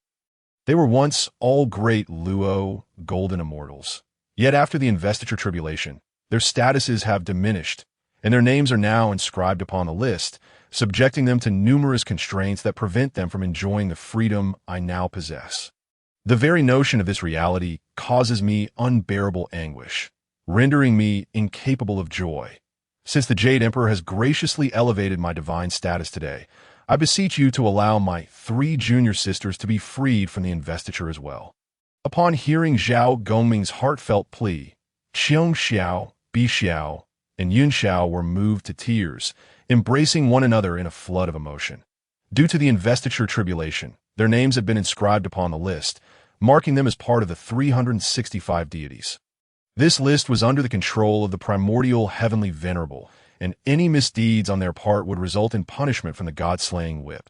They were once all great Luo, golden immortals. Yet after the investiture tribulation, their statuses have diminished, and their names are now inscribed upon the list, subjecting them to numerous constraints that prevent them from enjoying the freedom I now possess. The very notion of this reality causes me unbearable anguish, rendering me incapable of joy. Since the Jade Emperor has graciously elevated my divine status today, I beseech you to allow my 3 junior sisters to be freed from the investiture as well." Upon hearing Zhao Gongming's heartfelt plea, Xiong Xiao, Bi Xiao, and Yun Xiao were moved to tears, embracing one another in a flood of emotion. Due to the investiture tribulation, their names had been inscribed upon the list, marking them as part of the 365 deities. This list was under the control of the primordial heavenly venerable, and any misdeeds on their part would result in punishment from the god-slaying whip.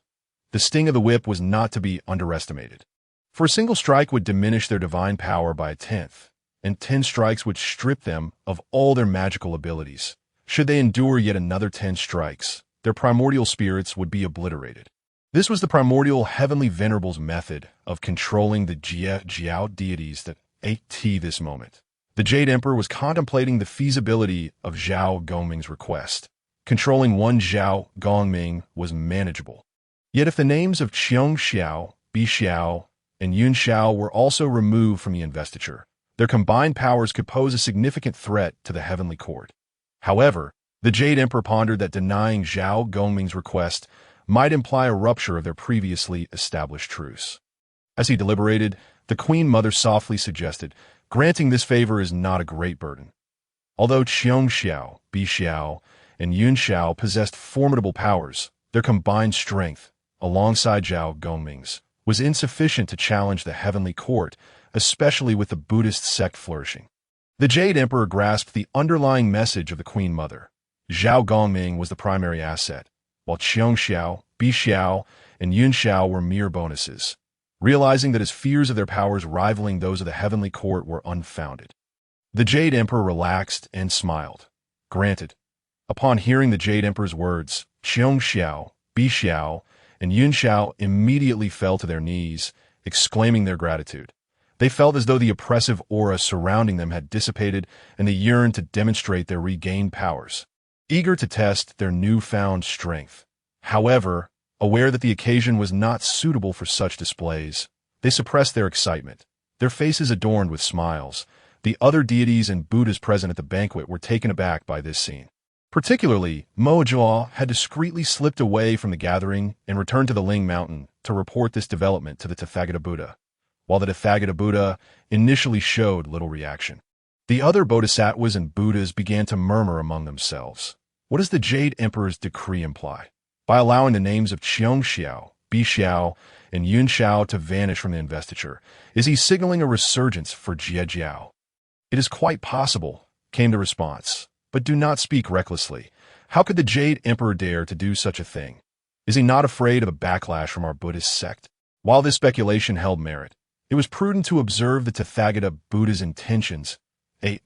The sting of the whip was not to be underestimated, for a single strike would diminish their divine power by 1/10, and 10 strikes would strip them of all their magical abilities. Should they endure yet another 10 strikes, their primordial spirits would be obliterated. This was the primordial heavenly venerable's method of controlling the Jiao deities that at this moment. The Jade Emperor was contemplating the feasibility of Zhao Gongming's request. Controlling one Zhao Gongming was manageable. Yet if the names of Xiong Xiao, Bi Xiao, and Yun Xiao were also removed from the investiture, their combined powers could pose a significant threat to the heavenly court. However, the Jade Emperor pondered that denying Zhao Gongming's request might imply a rupture of their previously established truce. As he deliberated, the Queen Mother softly suggested, "Granting this favor is not a great burden." Although Xiong Xiao, Bi Xiao, and Yun Xiao possessed formidable powers, their combined strength, alongside Zhao Gongming's, was insufficient to challenge the heavenly court, especially with the Buddhist sect flourishing. The Jade Emperor grasped the underlying message of the Queen Mother. Zhao Gongming was the primary asset, while Xiong Xiao, Bi Xiao, and Yun Xiao were mere bonuses. Realizing that his fears of their powers rivaling those of the heavenly court were unfounded, the Jade Emperor relaxed and smiled. Granted. Upon hearing the Jade Emperor's words, Xiong Xiao, Bi Xiao, and Yun Xiao immediately fell to their knees, exclaiming their gratitude. They felt as though the oppressive aura surrounding them had dissipated, and they yearned to demonstrate their regained powers, eager to test their newfound strength. However, aware that the occasion was not suitable for such displays, they suppressed their excitement, their faces adorned with smiles. The other deities and Buddhas present at the banquet were taken aback by this scene. Particularly, Moajua had discreetly slipped away from the gathering and returned to the Ling Mountain to report this development to the Tathagata Buddha, while the Tathagata Buddha initially showed little reaction. The other bodhisattvas and Buddhas began to murmur among themselves. What does the Jade Emperor's decree imply? By allowing the names of Qiongxiao, Bixiao, and Yunxiao to vanish from the investiture, is he signaling a resurgence for Jiejiao? It is quite possible, came the response, but do not speak recklessly. How could the Jade Emperor dare to do such a thing? Is he not afraid of a backlash from our Buddhist sect? While this speculation held merit, it was prudent to observe the Tathagata Buddha's intentions.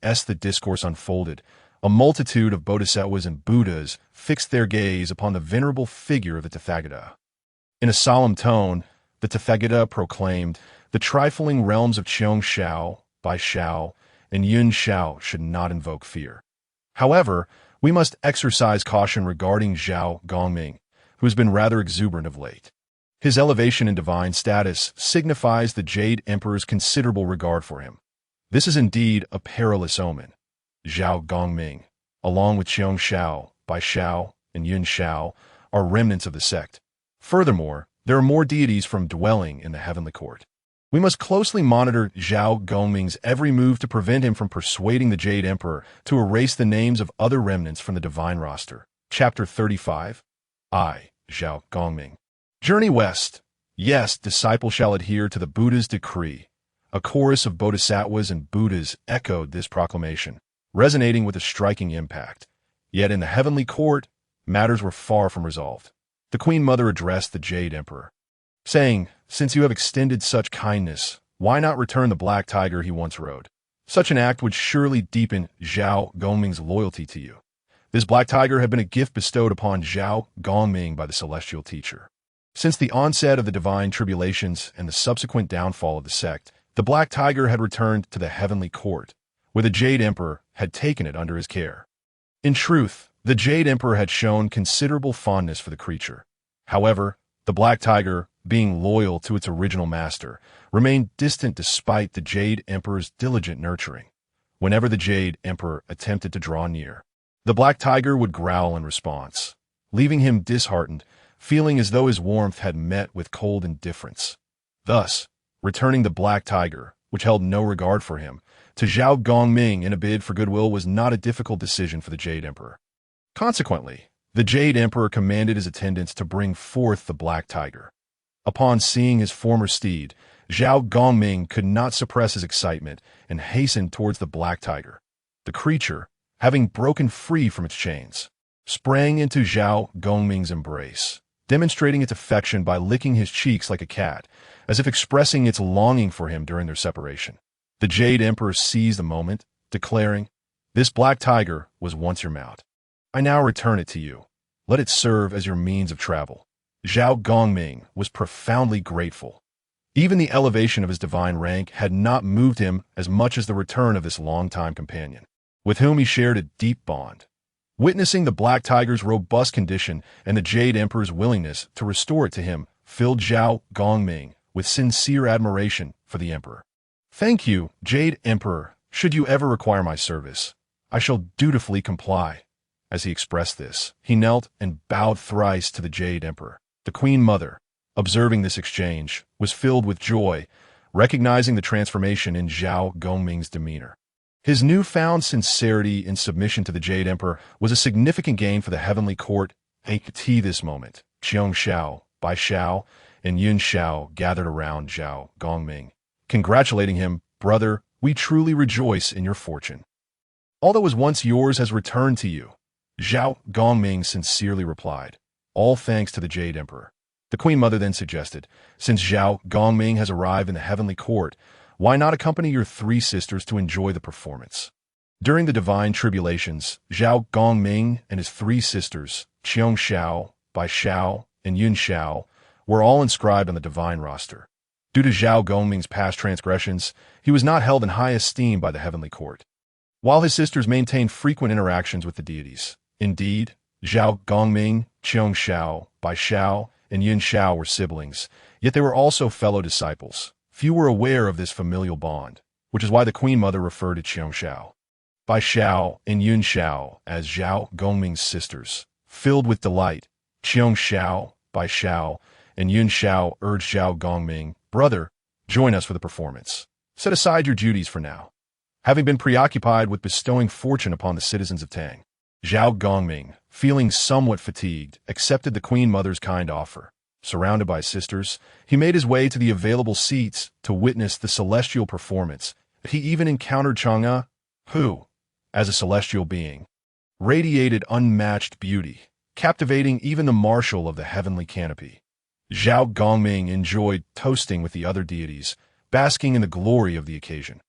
As the discourse unfolded, a multitude of bodhisattvas and Buddhas fixed their gaze upon the venerable figure of the Tathagata. In a solemn tone, the Tathagata proclaimed, "The trifling realms of Qiongxiao, Bixiao, and Yunxiao should not invoke fear. However, we must exercise caution regarding Zhao Gongming, who has been rather exuberant of late. His elevation in divine status signifies the Jade Emperor's considerable regard for him. This is indeed a perilous omen. Zhao Gongming, along with Qiongxiao, Bixiao, and Yunxiao, are remnants of the sect. Furthermore, there are more deities from dwelling in the heavenly court. We must closely monitor Zhao Gongming's every move to prevent him from persuading the Jade Emperor to erase the names of other remnants from the divine roster." Chapter 35. Zhao Gongming. Journey west. Yes, disciples shall adhere to the Buddha's decree. A chorus of bodhisattvas and Buddhas echoed this proclamation, resonating with a striking impact. Yet in the heavenly court, matters were far from resolved. The Queen Mother addressed the Jade Emperor, saying, "Since you have extended such kindness, why not return the black tiger he once rode? Such an act would surely deepen Zhao Gongming's loyalty to you." This black tiger had been a gift bestowed upon Zhao Gongming by the celestial teacher. Since the onset of the divine tribulations and the subsequent downfall of the sect, the black tiger had returned to the heavenly court, where the Jade Emperor had taken it under his care. In truth, the Jade Emperor had shown considerable fondness for the creature. However, the black tiger, being loyal to its original master, remained distant despite the Jade Emperor's diligent nurturing. Whenever the Jade Emperor attempted to draw near, the black tiger would growl in response, leaving him disheartened, feeling as though his warmth had met with cold indifference. Thus, returning the black tiger, which held no regard for him, to Zhao Gongming in a bid for goodwill was not a difficult decision for the Jade Emperor. Consequently, the Jade Emperor commanded his attendants to bring forth the black tiger. Upon seeing his former steed, Zhao Gongming could not suppress his excitement and hastened towards the black tiger. The creature, having broken free from its chains, sprang into Zhao Gongming's embrace, demonstrating its affection by licking his cheeks like a cat, as if expressing its longing for him during their separation. The Jade Emperor seized the moment, declaring, "This black tiger was once your mount. I now return it to you. Let it serve as your means of travel." Zhao Gongming was profoundly grateful. Even the elevation of his divine rank had not moved him as much as the return of this longtime companion, with whom he shared a deep bond. Witnessing the black tiger's robust condition and the Jade Emperor's willingness to restore it to him filled Zhao Gongming with sincere admiration for the Emperor. "Thank you, Jade Emperor. Should you ever require my service, I shall dutifully comply." As he expressed this, he knelt and bowed thrice to the Jade Emperor. The Queen Mother, observing this exchange, was filled with joy, recognizing the transformation in Zhao Gongming's demeanor. His newfound sincerity in submission to the Jade Emperor was a significant gain for the heavenly court. At this moment, Qiongxiao, Bixiao, and Yunxiao gathered around Zhao Gongming, congratulating him. "Brother, we truly rejoice in your fortune. All that was once yours has returned to you." Zhao Gongming sincerely replied, "All thanks to the Jade Emperor." The Queen Mother then suggested, "Since Zhao Gongming has arrived in the heavenly court, why not accompany your three sisters to enjoy the performance?" During the divine tribulations, Zhao Gongming and his three sisters, Qiongxiao, Bixiao, and Yunxiao, were all inscribed on the divine roster. Due to Zhao Gongming's past transgressions, he was not held in high esteem by the heavenly court, while his sisters maintained frequent interactions with the deities. Indeed, Zhao Gongming, Qiong Shao, Bai Shao, and Yin Shao were siblings, yet they were also fellow disciples. Few were aware of this familial bond, which is why the Queen Mother referred to Qiong Shao, Bai Shao, and Yin Shao as Zhao Gongming's sisters. Filled with delight, Qiong Shao, Bai Shao, and Yin Shao urged Zhao Gongming, "Brother, join us for the performance. Set aside your duties for now." Having been preoccupied with bestowing fortune upon the citizens of Tang, Zhao Gongming, feeling somewhat fatigued, accepted the Queen Mother's kind offer. Surrounded by sisters, he made his way to the available seats to witness the celestial performance. He even encountered Chang'e, who, as a celestial being, radiated unmatched beauty, captivating even the marshal of the heavenly canopy. Zhao Gongming enjoyed toasting with the other deities, basking in the glory of the occasion.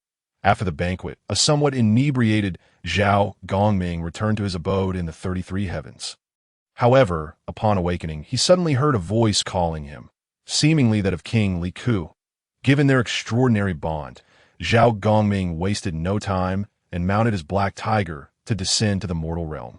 After the banquet, a somewhat inebriated Zhao Gongming returned to his abode in the 33 heavens. However, upon awakening, he suddenly heard a voice calling him, seemingly that of King Li Ku. Given their extraordinary bond, Zhao Gongming wasted no time and mounted his black tiger to descend to the mortal realm.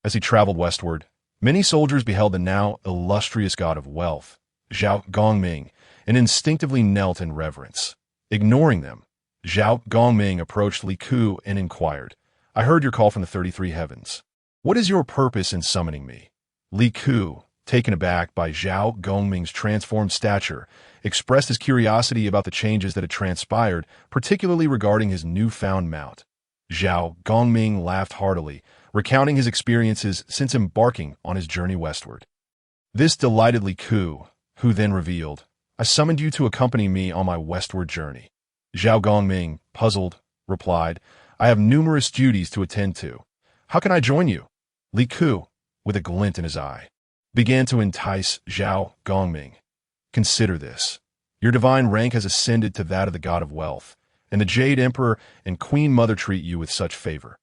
As he traveled westward, many soldiers beheld the now illustrious god of wealth, Zhao Gongming, and instinctively knelt in reverence. Ignoring them, Zhao Gongming approached Li Ku and inquired, "I heard your call from the 33 heavens. What is your purpose in summoning me?" Li Ku, taken aback by Zhao Gongming's transformed stature, expressed his curiosity about the changes that had transpired, particularly regarding his newfound mount. Zhao Gongming laughed heartily, recounting his experiences since embarking on his journey westward. This delighted Li Ku, who then revealed, "I summoned you to accompany me on my westward journey." Zhao Gongming, puzzled, replied, "I have numerous duties to attend to. How can I join you?" Li Ku, with a glint in his eye, began to entice Zhao Gongming. "Consider this. Your divine rank has ascended to that of the god of wealth, and the Jade Emperor and Queen Mother treat you with such favor.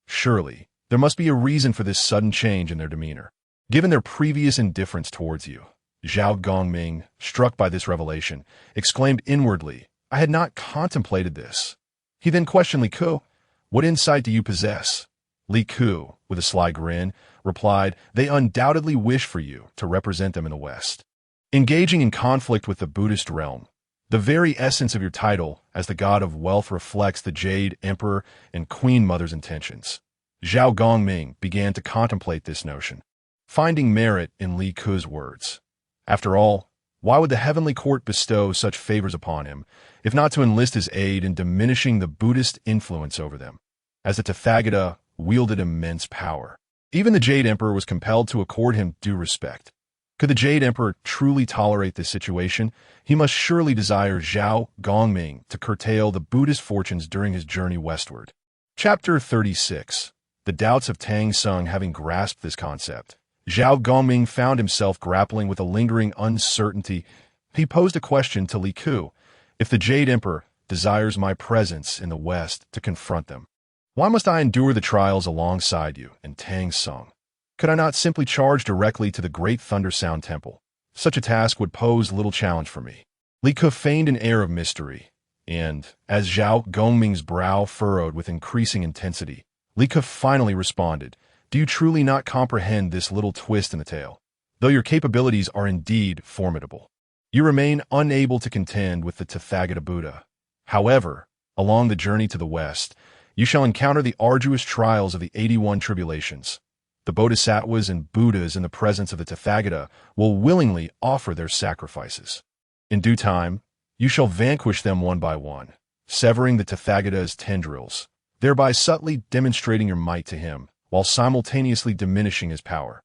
Surely, there must be a reason for this sudden change in their demeanor, given their previous indifference towards you." Zhao Gongming, struck by this revelation, exclaimed inwardly, "I had not contemplated this." He then questioned Li Ku, "What insight do you possess?" Li Ku, with a sly grin, replied, "They undoubtedly wish for you to represent them in the West, engaging in conflict with the Buddhist realm. The very essence of your title as the god of wealth reflects the Jade Emperor and Queen Mother's intentions." Zhao Gongming began to contemplate this notion, finding merit in Li Ku's words. After all, why would the heavenly court bestow such favors upon him, if not to enlist his aid in diminishing the Buddhist influence over them, as the Tathagata wielded immense power? Even the Jade Emperor was compelled to accord him due respect. Could the Jade Emperor truly tolerate this situation? He must surely desire Zhao Gongming to curtail the Buddhist fortunes during his journey westward. Chapter 36. The doubts of Tang Sung. Having grasped this concept, Zhao Gongming found himself grappling with a lingering uncertainty. He posed a question to Li Ku: "If the Jade Emperor desires my presence in the West to confront them, why must I endure the trials alongside you and Tang Sung? Could I not simply charge directly to the Great Thunder Sound Temple? Such a task would pose little challenge for me." Li Ku feigned an air of mystery, and, as Zhao Gongming's brow furrowed with increasing intensity, Li Ku finally responded, "Do you truly not comprehend this little twist in the tale? Though your capabilities are indeed formidable, you remain unable to contend with the Tathagata Buddha. However, along the journey to the West, you shall encounter the arduous trials of the 81 tribulations. The Bodhisattvas and Buddhas in the presence of the Tathagata will willingly offer their sacrifices. In due time, you shall vanquish them one by one, severing the Tathagata's tendrils, thereby subtly demonstrating your might to him, while simultaneously diminishing his power.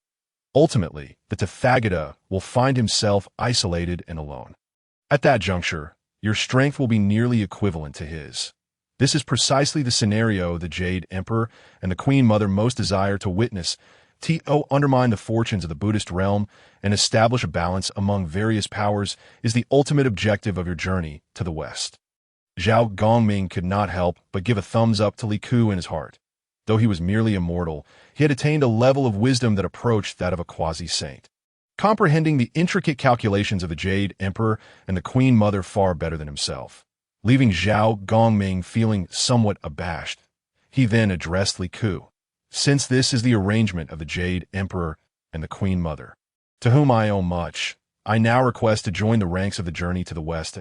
Ultimately, the Tathagata will find himself isolated and alone. At that juncture, your strength will be nearly equivalent to his. This is precisely the scenario the Jade Emperor and the Queen Mother most desire to witness, to undermine the fortunes of the Buddhist realm and establish a balance among various powers is the ultimate objective of your journey to the West." Zhao Gongming could not help but give a thumbs up to Li Ku in his heart. Though he was merely immortal, he had attained a level of wisdom that approached that of a quasi-saint. comprehending the intricate calculations of the Jade Emperor and the Queen Mother far better than himself, leaving Zhao Gongming feeling somewhat abashed. He then addressed Li Ku. Since this is the arrangement of the Jade Emperor and the Queen Mother, to whom I owe much, I now request to join the ranks of the journey to the west.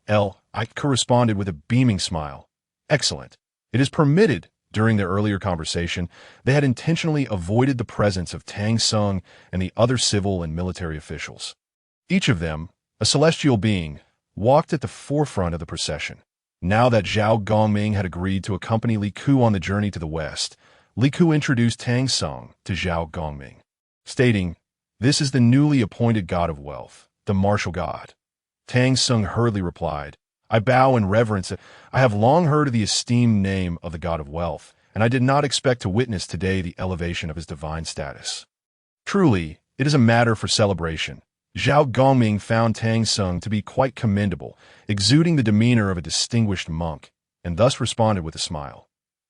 I corresponded with a beaming smile. Excellent. It is permitted. During their earlier conversation, they had intentionally avoided the presence of Tang Sung and the other civil and military officials. Each of them, a celestial being, walked at the forefront of the procession. Now that Zhao Gongming had agreed to accompany Li Ku on the journey to the west, Li Ku introduced Tang Sung to Zhao Gongming, stating, "This is the newly appointed god of wealth, the martial god." Tang Sung hurriedly replied, "I bow in reverence. I have long heard of the esteemed name of the god of wealth, and I did not expect to witness today the elevation of his divine status. Truly, it is a matter for celebration." Zhao Gongming found Tang Sung to be quite commendable, exuding the demeanor of a distinguished monk, and thus responded with a smile.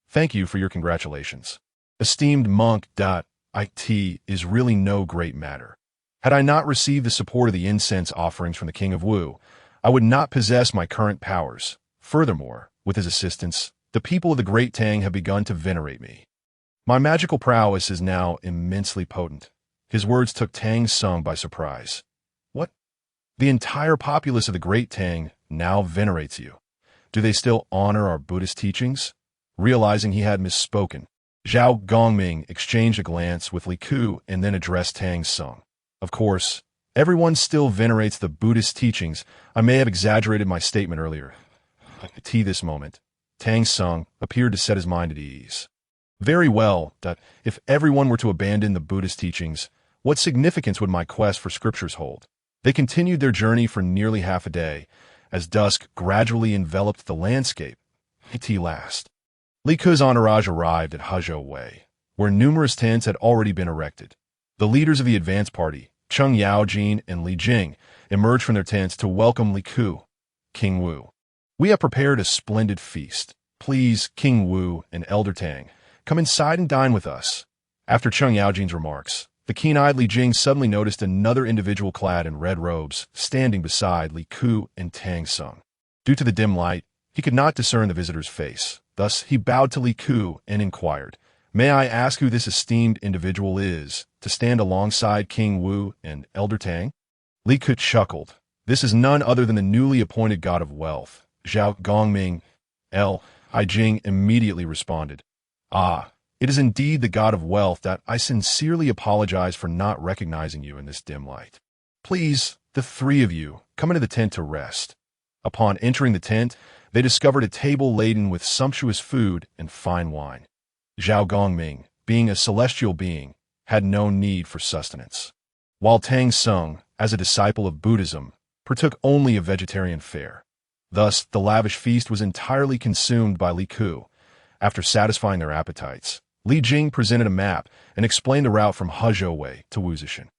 "Thank you for your congratulations. Esteemed monk. It is really no great matter. Had I not received the support of the incense offerings from the King of Wu, I would not possess my current powers. Furthermore, with his assistance, the people of the Great Tang have begun to venerate me. My magical prowess is now immensely potent." His words took Tang Sung by surprise. "What? The entire populace of the Great Tang now venerates you. Do they still honor our Buddhist teachings?" Realizing he had misspoken, Zhao Gongming exchanged a glance with Li Ku and then addressed Tang Sung. "Of course, everyone still venerates the Buddhist teachings. I may have exaggerated my statement earlier." At this moment, Tang Sung appeared to set his mind at ease. "Very well. If everyone were to abandon the Buddhist teachings, what significance would my quest for scriptures hold?" They continued their journey for nearly half a day, as dusk gradually enveloped the landscape. At last, Li Ku's entourage arrived at Hezhou Wei, where numerous tents had already been erected. The leaders of the advance party, Cheng Yaojin and Li Jing, emerged from their tents to welcome Li Ku. "King Wu, we have prepared a splendid feast. Please, King Wu and Elder Tang, come inside and dine with us." After Cheng Yaojin's remarks, the keen-eyed Li Jing suddenly noticed another individual clad in red robes standing beside Li Ku and Tang Sung. Due to the dim light, he could not discern the visitor's face. Thus, he bowed to Li Ku and inquired, "May I ask who this esteemed individual is, to stand alongside King Wu and Elder Tang?" Li Ku chuckled. "This is none other than the newly appointed god of wealth, Zhao Gongming." Li Jing immediately responded, "Ah, it is indeed the god of wealth. I sincerely apologize for not recognizing you in this dim light. Please, the three of you, come into the tent to rest." Upon entering the tent, they discovered a table laden with sumptuous food and fine wine. Zhao Gongming, being a celestial being, had no need for sustenance, while Tang Sung, as a disciple of Buddhism, partook only of vegetarian fare. Thus, the lavish feast was entirely consumed by Li Ku. After satisfying their appetites, Li Jing presented a map and explained the route from Hezhou Wei to Wuzhishan.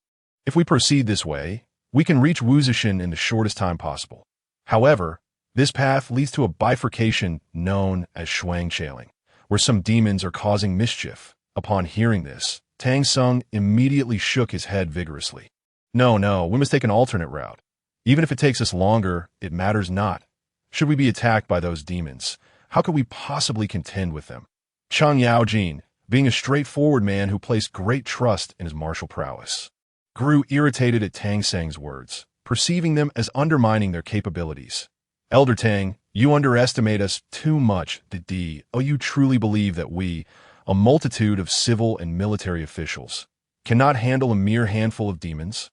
"If we proceed this way, we can reach Wuzhishan in the shortest time possible. However, this path leads to a bifurcation known as Shuangqialing, where some demons are causing mischief." Upon hearing this, Tang Sung immediately shook his head vigorously. No, we must take an alternate route. Even if it takes us longer, it matters not. Should we be attacked by those demons, how could we possibly contend with them?" Cheng Yaojin, being a straightforward man who placed great trust in his martial prowess, grew irritated at Tang Sung's words, perceiving them as undermining their capabilities. "Elder Tang, you underestimate us too much. You truly believe that we, a multitude of civil and military officials, cannot handle a mere handful of demons?"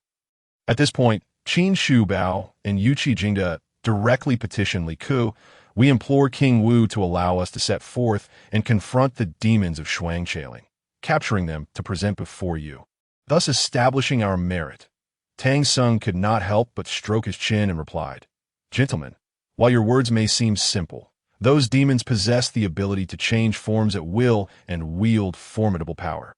At this point, Qin Shu Bao and Yuqi Jingda directly petitioned Li Ku, "We implore King Wu to allow us to set forth and confront the demons of Shuangqialing, capturing them to present before you, thus establishing our merit." Tang Sung could not help but stroke his chin and replied, "Gentlemen, while your words may seem simple, those demons possess the ability to change forms at will and wield formidable power.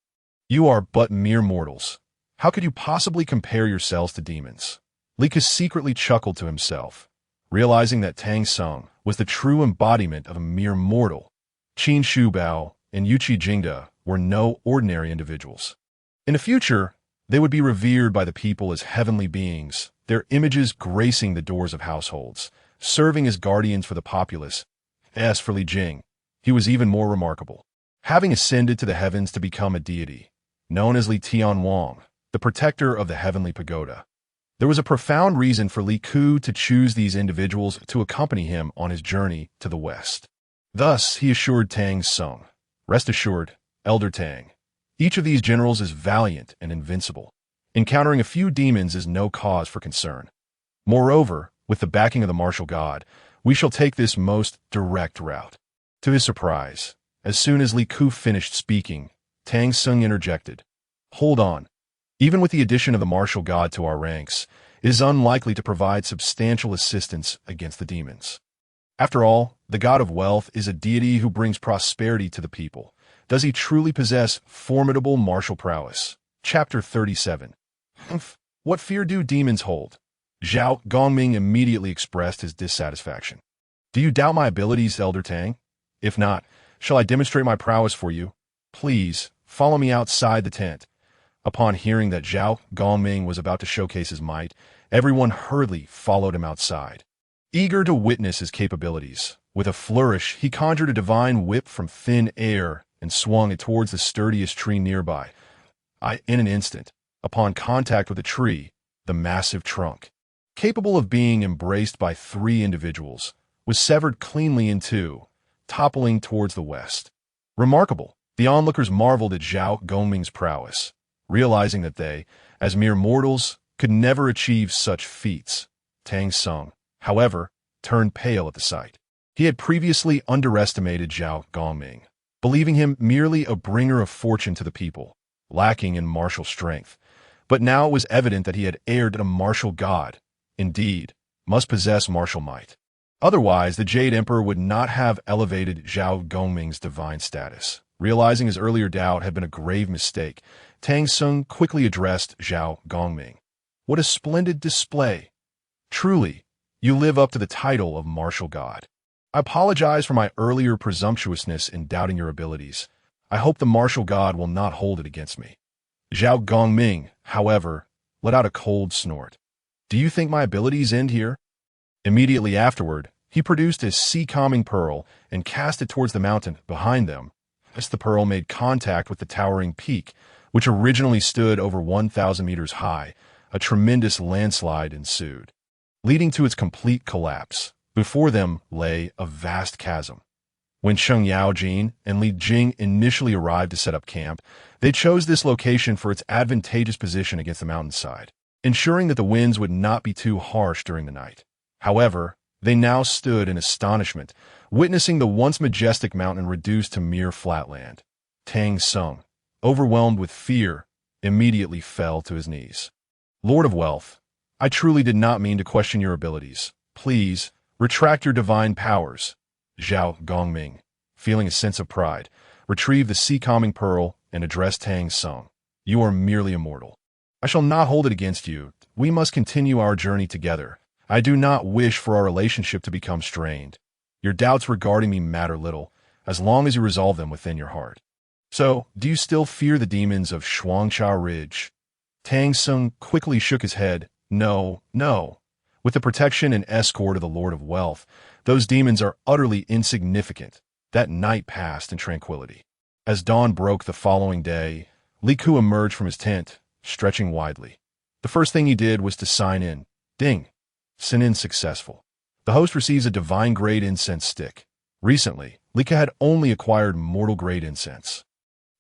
You are but mere mortals. How could you possibly compare yourselves to demons?" Li Ku secretly chuckled to himself, realizing that Tang Sung was the true embodiment of a mere mortal. Qin Shu Bao and Yuqi Jingda were no ordinary individuals. In the future, They would be revered by the people as heavenly beings, their images gracing the doors of households, serving as guardians for the populace. As for Li Jing, he was even more remarkable. Having ascended to the heavens to become a deity, known as Li Tianwang, the protector of the heavenly pagoda. There was a profound reason for Li Ku to choose these individuals to accompany him on his journey to the west. Thus, he assured Tang Sung, "Rest assured, Elder Tang, each of these generals is valiant and invincible. Encountering a few demons is no cause for concern. Moreover, with the backing of the martial god, we shall take this most direct route." To his surprise, as soon as Li Ku finished speaking, Tang Sung interjected, "Hold on. Even with the addition of the martial god to our ranks, it is unlikely to provide substantial assistance against the demons. After all, the god of wealth is a deity who brings prosperity to the people. Does he truly possess formidable martial prowess?" Chapter 37. What fear do demons hold? Zhao Gongming immediately expressed his dissatisfaction. "Do you doubt my abilities, Elder Tang? If not, shall I demonstrate my prowess for you? Please, follow me outside the tent." Upon hearing that Zhao Gongming was about to showcase his might, everyone hurriedly followed him outside. Eager to witness his capabilities, with a flourish, he conjured a divine whip from thin air and swung it towards the sturdiest tree nearby. In an instant, upon contact with the tree, the massive trunk, capable of being embraced by 3 individuals, was severed cleanly in 2, toppling towards the west. Remarkable, the onlookers marveled at Zhao Gongming's prowess, realizing that they, as mere mortals, could never achieve such feats. Tang Sung, however, turned pale at the sight. He had previously underestimated Zhao Gongming, believing him merely a bringer of fortune to the people, lacking in martial strength. But now it was evident that he had erred at a martial god, indeed, must possess martial might. Otherwise, the Jade Emperor would not have elevated Zhao Gongming's divine status. Realizing his earlier doubt had been a grave mistake, Tang Sung quickly addressed Zhao Gongming. "What a splendid display! Truly, you live up to the title of martial god. I apologize for my earlier presumptuousness in doubting your abilities. I hope the martial god will not hold it against me." Zhao Gongming, however, let out a cold snort. "Do you think my abilities end here?" Immediately afterward, he produced his sea-calming pearl and cast it towards the mountain behind them. As the pearl made contact with the towering peak, which originally stood over 1,000 meters high, a tremendous landslide ensued, leading to its complete collapse. Before them lay a vast chasm. When Sheng Yaojin and Li Jing initially arrived to set up camp, they chose this location for its advantageous position against the mountainside, ensuring that the winds would not be too harsh during the night. However, they now stood in astonishment, witnessing the once majestic mountain reduced to mere flatland. Tang Sung, overwhelmed with fear, immediately fell to his knees. "Lord of Wealth, I truly did not mean to question your abilities. Please, retract your divine powers." Zhao Gongming, feeling a sense of pride, retrieved the sea-calming pearl and addressed Tang Sung. "You are merely a mortal. I shall not hold it against you. We must continue our journey together. I do not wish for our relationship to become strained. Your doubts regarding me matter little, as long as you resolve them within your heart. So, do you still fear the demons of Shuangchao Ridge?" Tang Sung quickly shook his head. "No, no. With the protection and escort of the Lord of Wealth, those demons are utterly insignificant." That night passed in tranquility. As dawn broke the following day, Li Ku emerged from his tent, stretching widely. The first thing he did was to sign in. Ding. Sign-in successful. The host receives a divine-grade incense stick. Recently, Li Ku had only acquired mortal-grade incense,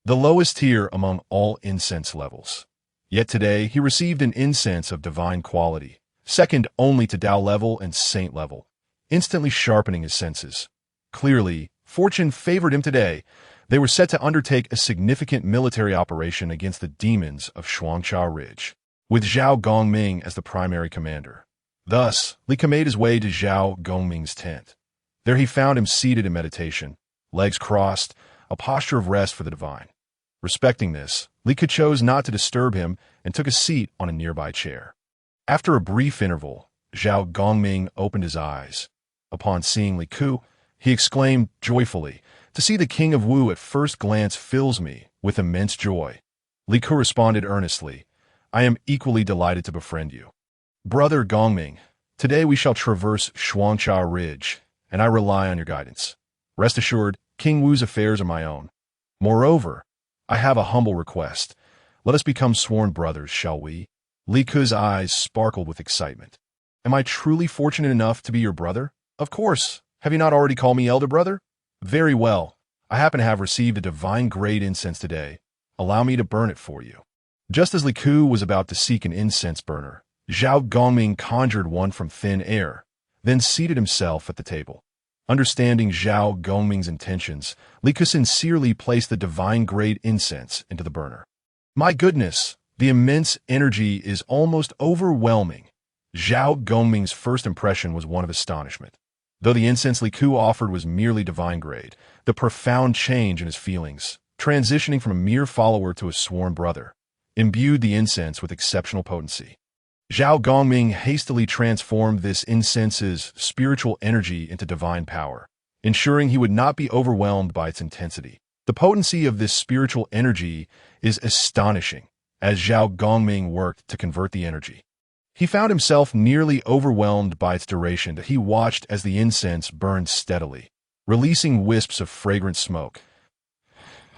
the lowest tier among all incense levels. Yet today, he received an incense of divine quality, second only to Dao level and Saint level, instantly sharpening his senses. Clearly, fortune favored him today. They were set to undertake a significant military operation against the demons of Shuangchao Ridge, with Zhao Gongming as the primary commander. Thus, Li Ku made his way to Zhao Gongming's tent. There he found him seated in meditation, legs crossed, a posture of rest for the divine. Respecting this, Li Ku chose not to disturb him and took a seat on a nearby chair. After a brief interval, Zhao Gongming opened his eyes. Upon seeing Li Ku, he exclaimed joyfully, "To see the king of Wu at first glance fills me with immense joy." Li Ku responded earnestly, I am equally delighted to befriend you. Brother Gongming, today we shall traverse Shuangcha Ridge, and I rely on your guidance. Rest assured, King Wu's affairs are my own. Moreover, I have a humble request. Let us become sworn brothers, shall we? Li Ke's eyes sparkled with excitement. Am I truly fortunate enough to be your brother? Of course. Have you not already called me elder brother? Very well. I happen to have received a divine grade incense today. Allow me to burn it for you. Just as Li Ke was about to seek an incense burner, Zhao Gongming conjured one from thin air, then seated himself at the table. Understanding Zhao Gongming's intentions, Li Ke sincerely placed the divine grade incense into the burner. My goodness, the immense energy is almost overwhelming. Zhao Gongming's first impression was one of astonishment. Though the incense Li Ke offered was merely divine grade, the profound change in his feelings, transitioning from a mere follower to a sworn brother, imbued the incense with exceptional potency. Zhao Gongming hastily transformed this incense's spiritual energy into divine power, ensuring he would not be overwhelmed by its intensity. The potency of this spiritual energy is astonishing, as Zhao Gongming worked to convert the energy. He found himself nearly overwhelmed by its duration that he watched as the incense burned steadily, releasing wisps of fragrant smoke.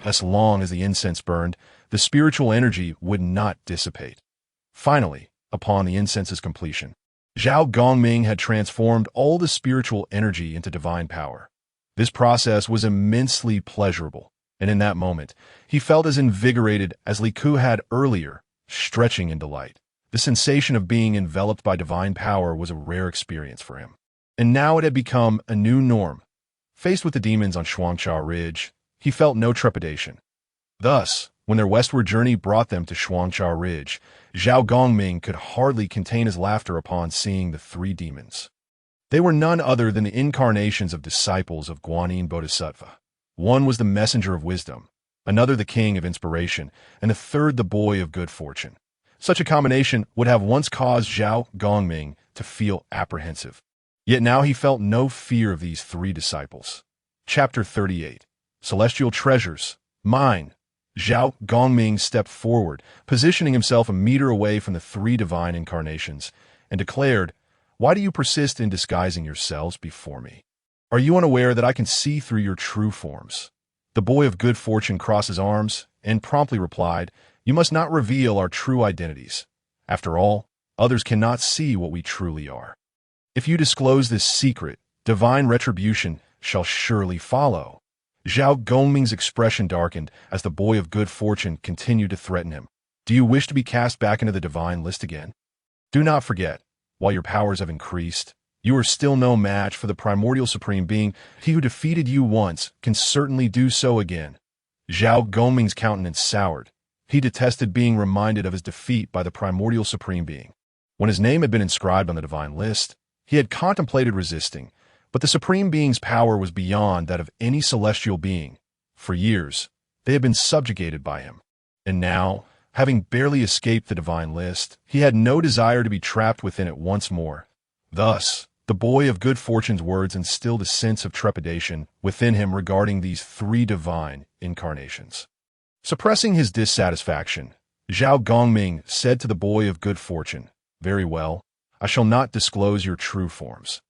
As long as the incense burned, the spiritual energy would not dissipate. Finally, upon the incense's completion, Zhao Gongming had transformed all the spiritual energy into divine power. This process was immensely pleasurable, and in that moment, he felt as invigorated as Li Ke had earlier, stretching in delight. The sensation of being enveloped by divine power was a rare experience for him. And now it had become a new norm. Faced with the demons on Shuangcha Ridge, he felt no trepidation. Thus, when their westward journey brought them to Shuangcha Ridge, Zhao Gongming could hardly contain his laughter upon seeing the three demons. They were none other than the incarnations of disciples of Guanyin Bodhisattva. One was the messenger of wisdom, another the king of inspiration, and the third the boy of good fortune. Such a combination would have once caused Zhao Gongming to feel apprehensive. Yet now he felt no fear of these three disciples. Chapter 38. Celestial Treasures. Mine. Zhao Gongming stepped forward, positioning himself a meter away from the three divine incarnations, and declared, "Why do you persist in disguising yourselves before me? Are you unaware that I can see through your true forms?" The boy of good fortune crossed his arms and promptly replied, "You must not reveal our true identities. After all, others cannot see what we truly are. If you disclose this secret, divine retribution shall surely follow." Zhao Gongming's expression darkened as the boy of good fortune continued to threaten him. "Do you wish to be cast back into the divine list again? Do not forget, while your powers have increased, you are still no match for the primordial supreme being. He who defeated you once can certainly do so again." Zhao Gongming's countenance soured. He detested being reminded of his defeat by the primordial supreme being. When his name had been inscribed on the divine list, he had contemplated resisting, but the supreme being's power was beyond that of any celestial being. For years, they had been subjugated by him. And now, having barely escaped the divine list, he had no desire to be trapped within it once more. Thus, the boy of good fortune's words instilled a sense of trepidation within him regarding these three divine incarnations. Suppressing his dissatisfaction, Zhao Gongming said to the boy of good fortune, "Very well, I shall not disclose your true forms.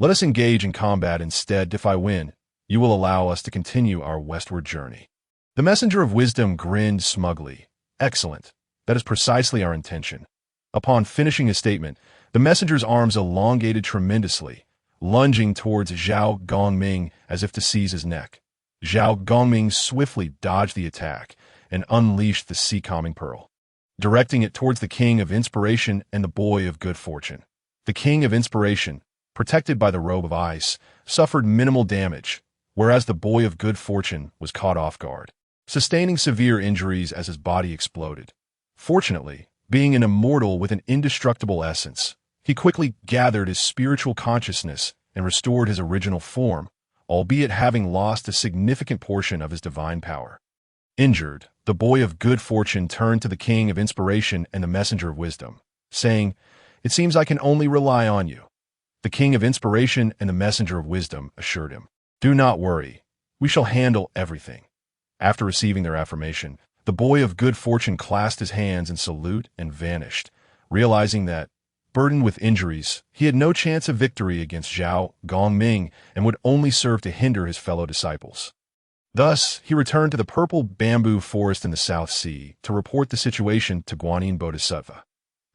Let us engage in combat instead. If I win, you will allow us to continue our westward journey." The messenger of wisdom grinned smugly. "Excellent. That is precisely our intention." Upon finishing his statement, the messenger's arms elongated tremendously, lunging towards Zhao Gongming as if to seize his neck. Zhao Gongming swiftly dodged the attack and unleashed the sea-calming pearl, directing it towards the king of inspiration and the boy of good fortune. The king of inspiration, protected by the robe of ice, suffered minimal damage, whereas the boy of good fortune was caught off guard, sustaining severe injuries as his body exploded. Fortunately, being an immortal with an indestructible essence, he quickly gathered his spiritual consciousness and restored his original form, albeit having lost a significant portion of his divine power. Injured, the boy of good fortune turned to the king of inspiration and the messenger of wisdom, saying, "It seems I can only rely on you." The king of inspiration and the messenger of wisdom assured him, "Do not worry, we shall handle everything." After receiving their affirmation, The boy of good fortune clasped his hands in salute and vanished, realizing that, burdened with injuries, he had no chance of victory against Zhao Gongming and would only serve to hinder his fellow disciples. Thus, he returned to the purple bamboo forest in the South Sea to report the situation to Guanyin Bodhisattva.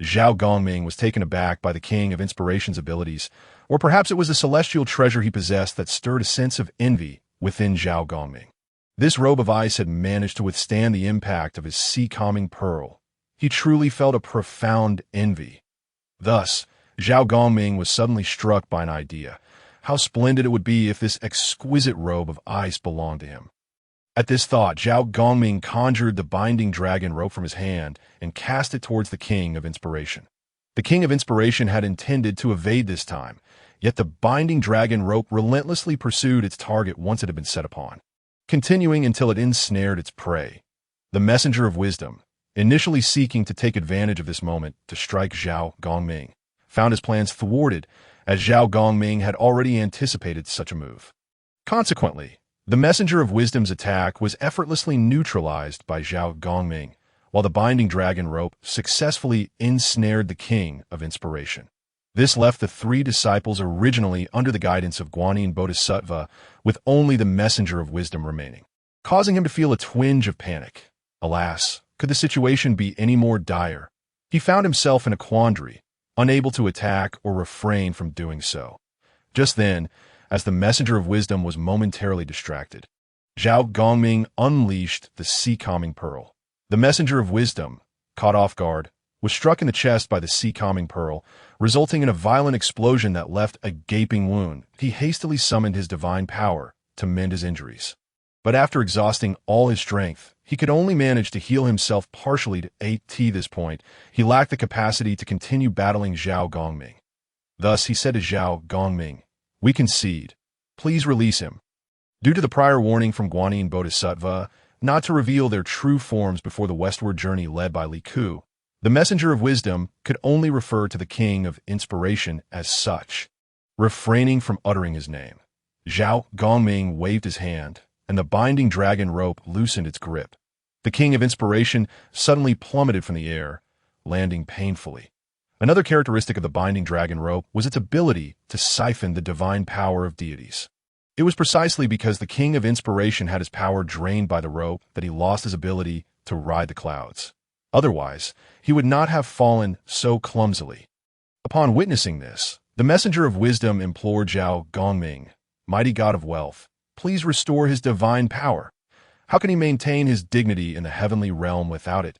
Zhao Gongming was taken aback by the King of Inspiration's abilities, or perhaps it was the celestial treasure he possessed that stirred a sense of envy within Zhao Gongming. This robe of ice had managed to withstand the impact of his sea-calming pearl. He truly felt a profound envy. Thus, Zhao Gongming was suddenly struck by an idea. How splendid it would be if this exquisite robe of ice belonged to him. At this thought, Zhao Gongming conjured the binding dragon rope from his hand and cast it towards the King of Inspiration. The King of Inspiration had intended to evade this time, yet the binding dragon rope relentlessly pursued its target once it had been set upon, continuing until it ensnared its prey. The messenger of wisdom, initially seeking to take advantage of this moment to strike Zhao Gongming, found his plans thwarted, as Zhao Gongming had already anticipated such a move. Consequently, the messenger of wisdom's attack was effortlessly neutralized by Zhao Gongming, while the binding dragon rope successfully ensnared the King of Inspiration. This left the three disciples originally under the guidance of Guanyin Bodhisattva with only the messenger of wisdom remaining, causing him to feel a twinge of panic. Alas, could the situation be any more dire? He found himself in a quandary, unable to attack or refrain from doing so. Just then, as the messenger of wisdom was momentarily distracted, Zhao Gongming unleashed the sea-calming pearl. The messenger of wisdom, caught off guard, was struck in the chest by the sea-calming pearl, resulting in a violent explosion that left a gaping wound. He hastily summoned his divine power to mend his injuries. But after exhausting all his strength, he could only manage to heal himself partially at this point. He lacked the capacity to continue battling Zhao Gongming. Thus, he said to Zhao Gongming, "We concede. Please release him." Due to the prior warning from Guanyin Bodhisattva not to reveal their true forms before the westward journey led by Li Ku, the messenger of wisdom could only refer to the King of Inspiration as such. Refraining from uttering his name, Zhao Gongming waved his hand, and the binding dragon rope loosened its grip. The King of Inspiration suddenly plummeted from the air, landing painfully. Another characteristic of the binding dragon rope was its ability to siphon the divine power of deities. It was precisely because the King of Inspiration had his power drained by the rope that he lost his ability to ride the clouds. Otherwise, he would not have fallen so clumsily. Upon witnessing this, the messenger of wisdom implored Zhao Gongming, "Mighty God of wealth, please restore his divine power. How can he maintain his dignity in the heavenly realm without it?"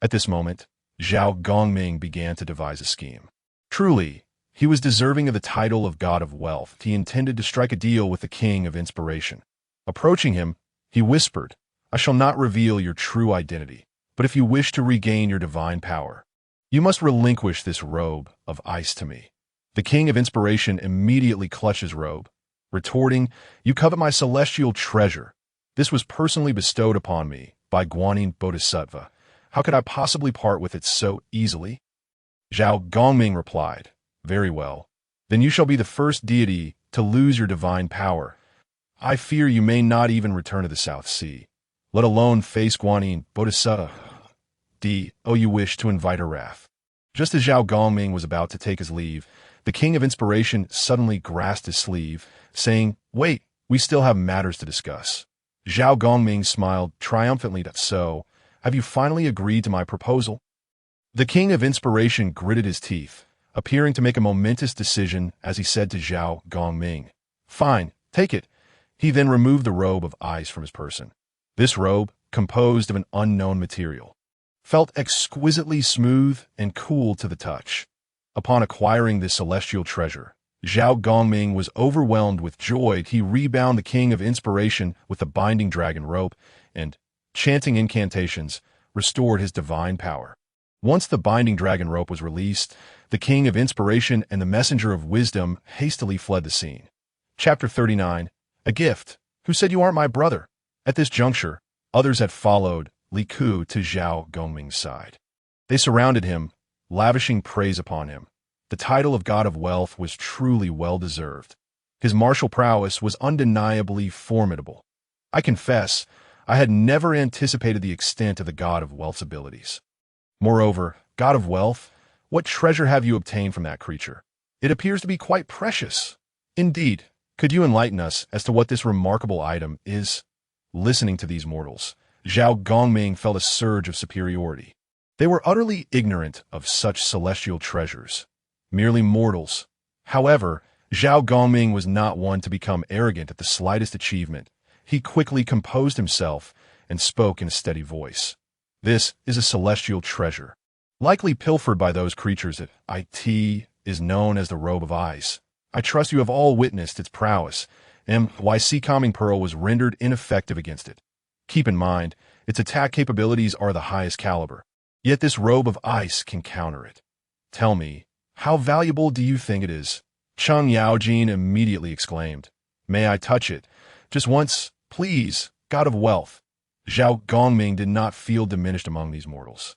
At this moment, Zhao Gongming began to devise a scheme. Truly, he was deserving of the title of God of Wealth. He intended to strike a deal with the King of Inspiration. Approaching him, he whispered, "I shall not reveal your true identity, but if you wish to regain your divine power, you must relinquish this robe of ice to me." The King of Inspiration immediately clutched his robe, retorting, "You covet my celestial treasure. This was personally bestowed upon me by Guanyin Bodhisattva. How could I possibly part with it so easily?" Zhao Gongming replied, "Very well. Then you shall be the first deity to lose your divine power. I fear you may not even return to the South Sea, let alone face Guanyin Bodhisattva. You wish to invite her wrath." Just as Zhao Gongming was about to take his leave, the King of Inspiration suddenly grasped his sleeve, saying, "Wait, we still have matters to discuss." Zhao Gongming smiled triumphantly. "So, have you finally agreed to my proposal?" The King of Inspiration gritted his teeth, appearing to make a momentous decision as he said to Zhao Gongming, "Fine, take it." He then removed the robe of ice from his person. This robe, composed of an unknown material, felt exquisitely smooth and cool to the touch. Upon acquiring this celestial treasure, Zhao Gongming was overwhelmed with joy. He rebound the King of Inspiration with the binding dragon rope and, chanting incantations, restored his divine power. Once the binding dragon rope was released, the King of Inspiration and the messenger of wisdom hastily fled the scene. Chapter 39. A gift. Who said you aren't my brother? At this juncture, others had followed Li Ku to Zhao Gongming's side. They surrounded him, lavishing praise upon him. The title of God of Wealth was truly well-deserved. His martial prowess was undeniably formidable. "I confess, I had never anticipated the extent of the god of wealth's abilities. Moreover, god of wealth, what treasure have you obtained from that creature? It appears to be quite precious. Indeed, could you enlighten us as to what this remarkable item is? Listening to these mortals, Zhao Gongming felt a surge of superiority. They were utterly ignorant of such celestial treasures. Merely mortals. However, Zhao Gongming was not one to become arrogant at the slightest achievement. He quickly composed himself and spoke in a steady voice. This is a celestial treasure, likely pilfered by those creatures that it is known as the Robe of Ice. I trust you have all witnessed its prowess, and why Calming Pearl was rendered ineffective against it. Keep in mind, its attack capabilities are the highest caliber, yet this Robe of Ice can counter it. Tell me, how valuable do you think it is? Cheng Yaojin immediately exclaimed. May I touch it? Just once, please, god of wealth. Zhao Gongming did not feel diminished among these mortals.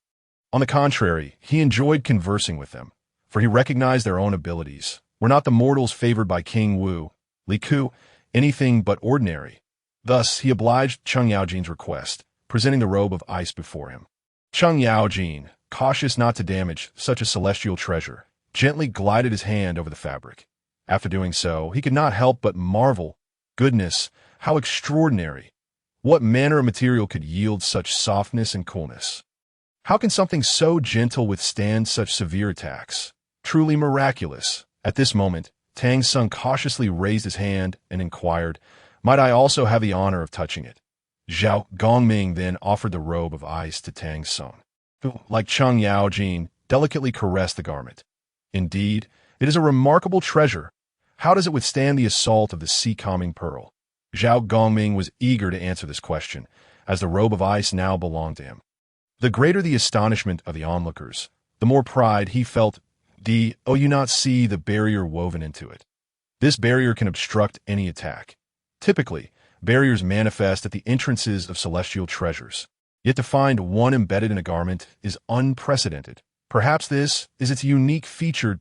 On the contrary, he enjoyed conversing with them, for he recognized their own abilities. Were not the mortals favored by King Wu, Li Ku, anything but ordinary. Thus, he obliged Cheng Yaojin's request, presenting the Robe of Ice before him. Cheng Yaojin, cautious not to damage such a celestial treasure, gently glided his hand over the fabric. After doing so, he could not help but marvel. Goodness, how extraordinary! What manner of material could yield such softness and coolness? How can something so gentle withstand such severe attacks? Truly miraculous. At this moment, Tang Sung cautiously raised his hand and inquired, might I also have the honor of touching it? Zhao Gongming then offered the Robe of Ice to Tang Sung, who, like Cheng Yaojin, delicately caressed the garment. Indeed, it is a remarkable treasure. How does it withstand the assault of the Calming Pearl? Zhao Gongming was eager to answer this question, as the Robe of Ice now belonged to him. The greater the astonishment of the onlookers, the more pride he felt. You not see the barrier woven into it. This barrier can obstruct any attack. Typically, barriers manifest at the entrances of celestial treasures. Yet to find one embedded in a garment is unprecedented. Perhaps this is its unique feature.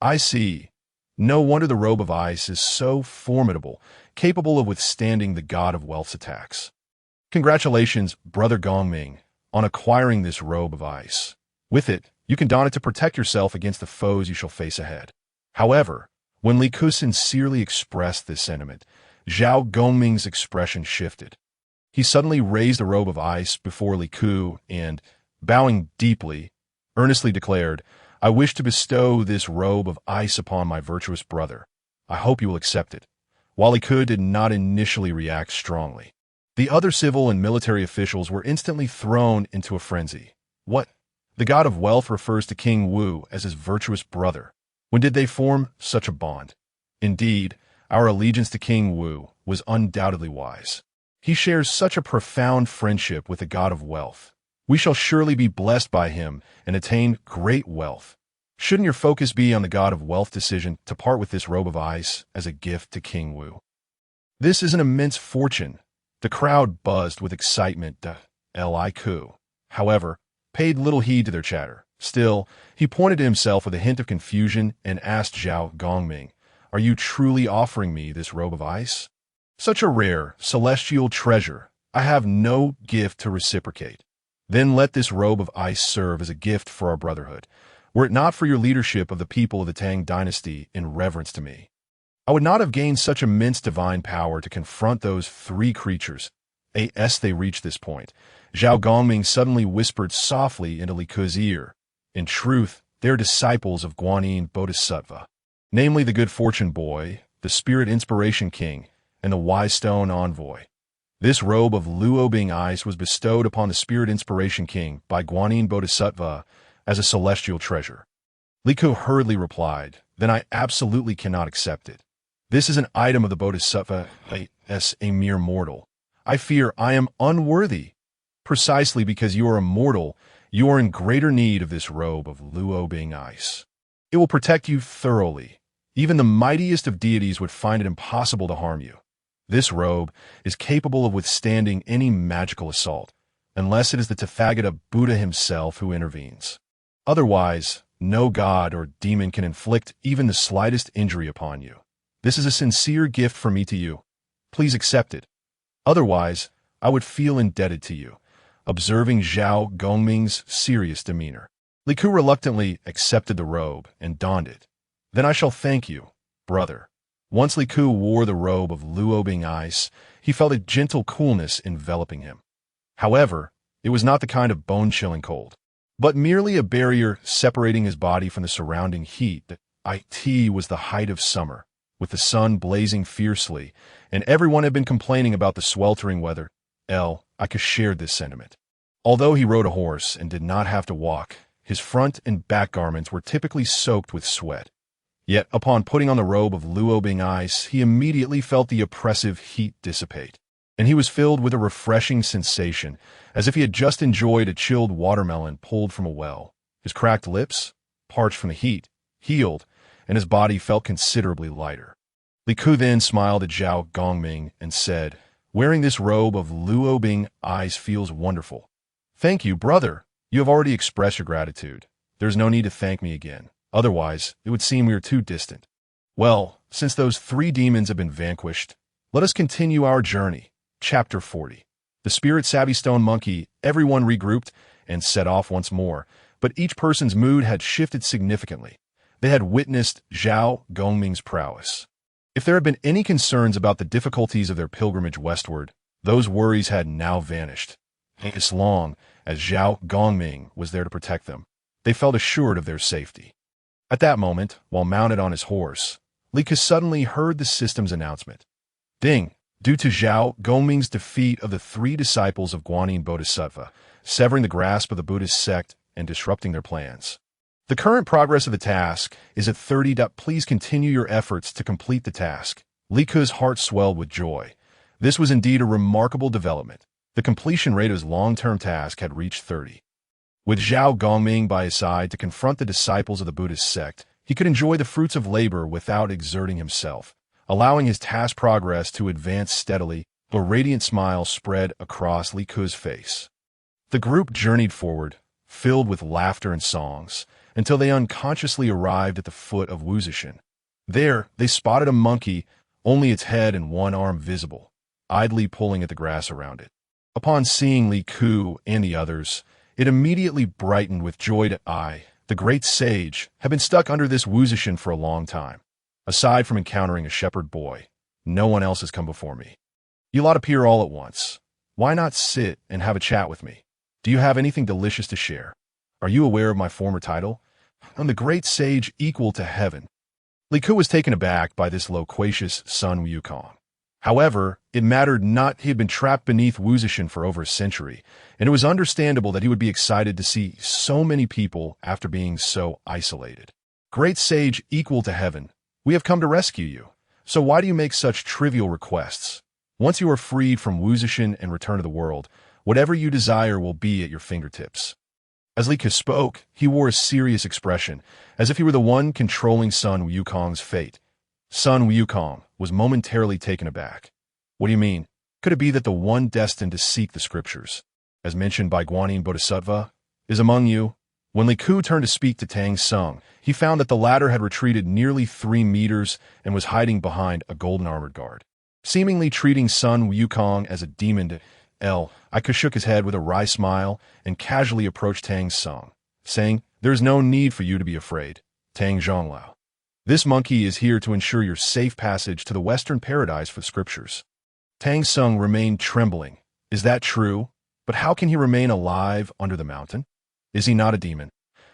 I see. No wonder the Robe of Ice is so formidable, capable of withstanding the god of wealth's attacks. Congratulations, Brother Gongming, on acquiring this Robe of Ice. With it, you can don it to protect yourself against the foes you shall face ahead. However, when Li Ku sincerely expressed this sentiment, Zhao Gongming's expression shifted. He suddenly raised the Robe of Ice before Li Ku and, bowing deeply, earnestly declared, I wish to bestow this Robe of Ice upon my virtuous brother. I hope you will accept it. While Li Ku did not initially react strongly, the other civil and military officials were instantly thrown into a frenzy. What? The god of wealth refers to King Wu as his virtuous brother. When did they form such a bond? Indeed, our allegiance to King Wu was undoubtedly wise. He shares such a profound friendship with the god of wealth. We shall surely be blessed by him and attain great wealth. Shouldn't your focus be on the god of wealth decision to part with this Robe of Ice as a gift to King Wu? This is an immense fortune. The crowd buzzed with excitement. Li Ku, however, paid little heed to their chatter. Still, he pointed to himself with a hint of confusion and asked Zhao Gongming, are you truly offering me this Robe of Ice? Such a rare, celestial treasure. I have no gift to reciprocate. Then let this Robe of Ice serve as a gift for our brotherhood. Were it not for your leadership of the people of the Tang dynasty in reverence to me, I would not have gained such immense divine power to confront those three creatures. As they reached this point, Zhao Gongming suddenly whispered softly into Li Ku's ear. In truth, they are disciples of Guanyin Bodhisattva, namely the Good Fortune Boy, the Spirit Inspiration King, and the Wise Stone Envoy. This Robe of Luo-Bing Ice was bestowed upon the Spirit Inspiration King by Guanyin Bodhisattva as a celestial treasure. Li Ku hurriedly replied, then I absolutely cannot accept it. This is an item of the Bodhisattva as a mere mortal. I fear I am unworthy. Precisely because you are a mortal, you are in greater need of this Robe of Luo-Bing Ice. It will protect you thoroughly. Even the mightiest of deities would find it impossible to harm you. This robe is capable of withstanding any magical assault, unless it is the Tathagata Buddha himself who intervenes. Otherwise, no god or demon can inflict even the slightest injury upon you. This is a sincere gift from me to you. Please accept it. Otherwise, I would feel indebted to you. Observing Zhao Gongming's serious demeanor, Li Ku reluctantly accepted the robe and donned it. Then I shall thank you, brother. Once Li Ku wore the robe of Luobing ice, he felt a gentle coolness enveloping him. However, it was not the kind of bone-chilling cold, but merely a barrier separating his body from the surrounding heat. It was the height of summer, with the sun blazing fiercely, and everyone had been complaining about the sweltering weather. I shared this sentiment. Although he rode a horse and did not have to walk, his front and back garments were typically soaked with sweat. Yet, upon putting on the robe of Luobing ice, he immediately felt the oppressive heat dissipate, and he was filled with a refreshing sensation, as if he had just enjoyed a chilled watermelon pulled from a well. His cracked lips, parched from the heat, healed, and his body felt considerably lighter. Li Ku then smiled at Zhao Gongming and said, "Wearing this robe of Luobing ice feels wonderful. Thank you, brother. You have already expressed your gratitude. There's no need to thank me again. Otherwise, it would seem we are too distant. Well, since those 3 demons have been vanquished, let us continue our journey." Chapter 40. The spirit-savvy stone monkey, everyone regrouped and set off once more, but each person's mood had shifted significantly. They had witnessed Zhao Gongming's prowess. If there had been any concerns about the difficulties of their pilgrimage westward, those worries had now vanished. As long as Zhao Gongming was there to protect them, they felt assured of their safety. At that moment, while mounted on his horse, Li Ku suddenly heard the system's announcement. Ding! Due to Zhao Gongming's defeat of the 3 disciples of Guanyin Bodhisattva, severing the grasp of the Buddhist sect and disrupting their plans. The current progress of the task is at 30. Please continue your efforts to complete the task. Li Ku's heart swelled with joy. This was indeed a remarkable development. The completion rate of his long-term task had reached 30. With Zhao Gongming by his side to confront the disciples of the Buddhist sect, he could enjoy the fruits of labor without exerting himself, allowing his task progress to advance steadily. A radiant smile spread across Li Ku's face. The group journeyed forward, filled with laughter and songs, until they unconsciously arrived at the foot of Wuzishan. There, they spotted a monkey, only its head and one arm visible, idly pulling at the grass around it. Upon seeing Li Ku and the others, it immediately brightened with joy. The great sage, had been stuck under this Wuzishan for a long time. Aside from encountering a shepherd boy, no one else has come before me. You lot appear all at once. Why not sit and have a chat with me? Do you have anything delicious to share? Are you aware of my former title? I'm the great sage equal to heaven. Li Ku was taken aback by this loquacious Sun Wukong. However, it mattered not. He had been trapped beneath Wuzishan for over a century, and it was understandable that he would be excited to see so many people after being so isolated. Great sage equal to heaven, we have come to rescue you. So why do you make such trivial requests? Once you are freed from Wuzishan and return to the world, whatever you desire will be at your fingertips. As Li Ku spoke, he wore a serious expression, as if he were the one controlling Sun Wukong's fate. Sun Wukong was momentarily taken aback. What do you mean? Could it be that the one destined to seek the scriptures, as mentioned by Guanyin Bodhisattva, is among you? When Li Ku turned to speak to Tang Sung, he found that the latter had retreated nearly 3 meters and was hiding behind a golden armored guard. Seemingly treating Sun Wukong as a demon, I shook his head with a wry smile and casually approached Tang Sung, saying, "There is no need for you to be afraid, Tang Zhonglao. This monkey is here to ensure your safe passage to the Western paradise for the scriptures." Tang Sung remained trembling. Is that true? But how can he remain alive under the mountain? Is he not a demon?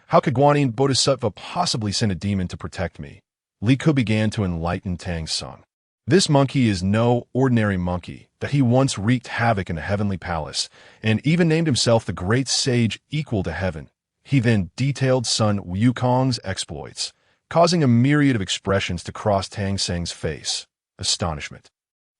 How could Guanyin Bodhisattva possibly send a demon to protect me? Li Ku began to enlighten Tang Sung. This monkey is no ordinary monkey, that he once wreaked havoc in the heavenly palace, and even named himself the great sage equal to heaven. He then detailed Sun Wukong's exploits, causing a myriad of expressions to cross Tang Sung's face. Astonishment,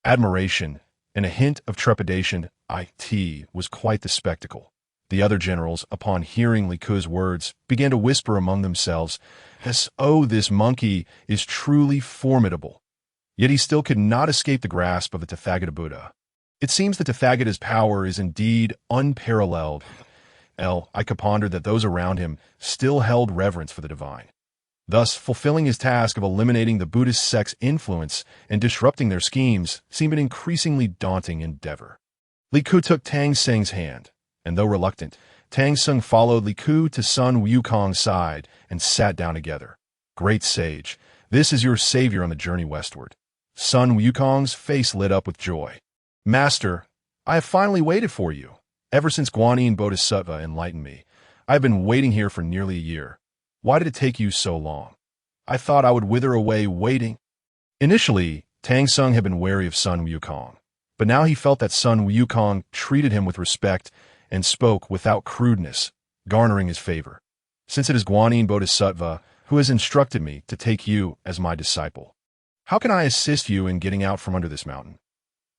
admiration, and a hint of trepidation. It was quite the spectacle. The other generals, upon hearing Li Ku's words, began to whisper among themselves, this monkey is truly formidable. Yet he still could not escape the grasp of the Tathagata Buddha. It seems that Tathagata's power is indeed unparalleled. I pondered that those around him still held reverence for the divine, thus fulfilling his task of eliminating the Buddhist sect's influence and disrupting their schemes seemed an increasingly daunting endeavor. Li Ku took Tang Seng's hand, and though reluctant, Tang Seng followed Li Ku to Sun Wukong's side and sat down together. Great sage, this is your savior on the journey westward. Sun Wukong's face lit up with joy. Master, I have finally waited for you. Ever since Guanyin Bodhisattva enlightened me, I have been waiting here for nearly a year. Why did it take you so long? I thought I would wither away waiting. Initially, Tang Seng had been wary of Sun Wukong, but now he felt that Sun Wukong treated him with respect and spoke without crudeness, garnering his favor. Since it is Guanyin Bodhisattva who has instructed me to take you as my disciple, how can I assist you in getting out from under this mountain?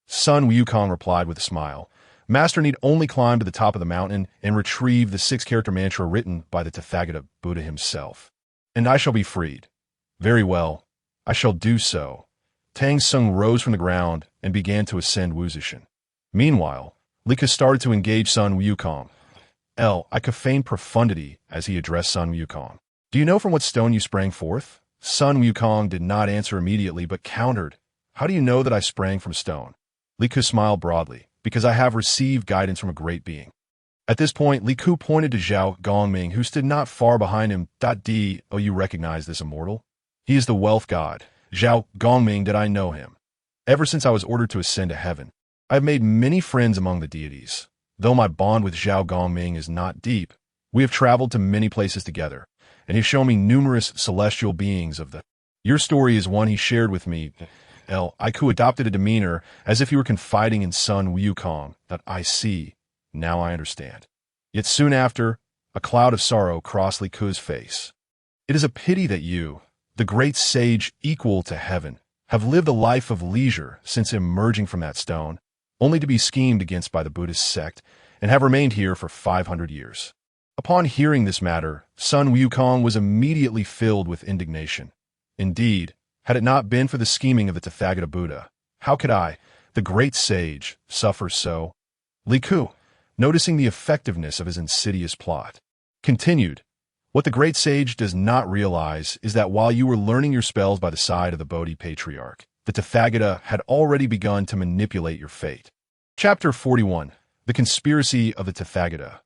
Sun Wukong replied with a smile. Master need only climb to the top of the mountain and retrieve the 6-character mantra written by the Tathagata Buddha himself, and I shall be freed. Very well, I shall do so. Tang Seng rose from the ground and began to ascend Wuzishan. Meanwhile, Li Ku started to engage Sun Wukong. I could feign profundity as he addressed Sun Wukong. Do you know from what stone you sprang forth? Sun Wukong did not answer immediately but countered. How do you know that I sprang from stone? Li Ku smiled broadly. Because I have received guidance from a great being. At this point, Li Ku pointed to Zhao Gongming, who stood not far behind him. You recognize this immortal? He is the wealth god. Zhao Gongming, did I know him? Ever since I was ordered to ascend to heaven, I have made many friends among the deities. Though my bond with Zhao Gongming is not deep, we have traveled to many places together, and he has shown me numerous celestial beings of the... Your story is one he shared with me. Li Ku adopted a demeanor as if he were confiding in Sun Wukong. That I see. Now I understand. Yet soon after, a cloud of sorrow crossed Li Ku's face. It is a pity that you, the great sage equal to heaven, have lived a life of leisure since emerging from that stone, only to be schemed against by the Buddhist sect, and have remained here for 500 years. Upon hearing this matter, Sun Wukong was immediately filled with indignation. Indeed, had it not been for the scheming of the Tathagata Buddha, how could I, the great sage, suffer so? Li Ku, noticing the effectiveness of his insidious plot, continued, what the great sage does not realize is that while you were learning your spells by the side of the Bodhi Patriarch, the Tathagata had already begun to manipulate your fate. Chapter 41. The Conspiracy of the Tathagata.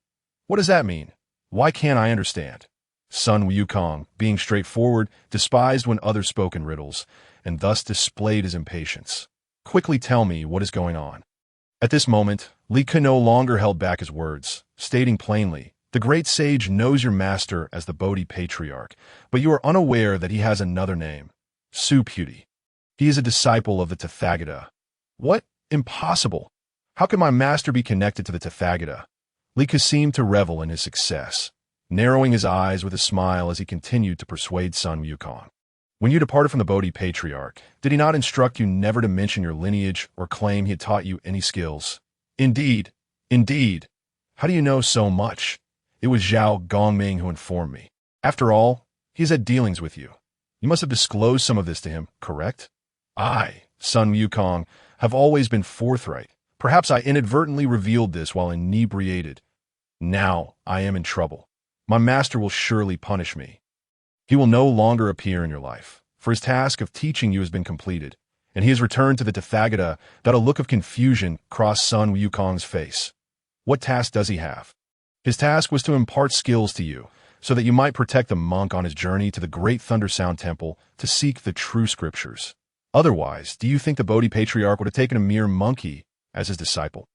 What does that mean? Why can't I understand? Sun Wukong, being straightforward, despised when others spoke in riddles, and thus displayed his impatience. Quickly tell me what is going on. At this moment, Li Ku no longer held back his words, stating plainly, the great sage knows your master as the Bodhi Patriarch, but you are unaware that he has another name, Suputi. He is a disciple of the Tathagata. What? Impossible. How can my master be connected to the Tathagata? Li Ku seemed to revel in his success, narrowing his eyes with a smile as he continued to persuade Sun Wukong. When you departed from the Bodhi Patriarch, did he not instruct you never to mention your lineage or claim he had taught you any skills? Indeed. How do you know so much? It was Zhao Gongming who informed me. After all, he has had dealings with you. You must have disclosed some of this to him, correct? I, Sun Wukong, have always been forthright. Perhaps I inadvertently revealed this while inebriated. Now I am in trouble. My master will surely punish me. He will no longer appear in your life, for his task of teaching you has been completed, and he has returned to the Tathagata. That a look of confusion crossed Sun Wukong's face. What task does he have? His task was to impart skills to you, so that you might protect the monk on his journey to the Great Thundersound Temple to seek the true scriptures. Otherwise, do you think the Bodhi Patriarch would have taken a mere monkey as his disciple?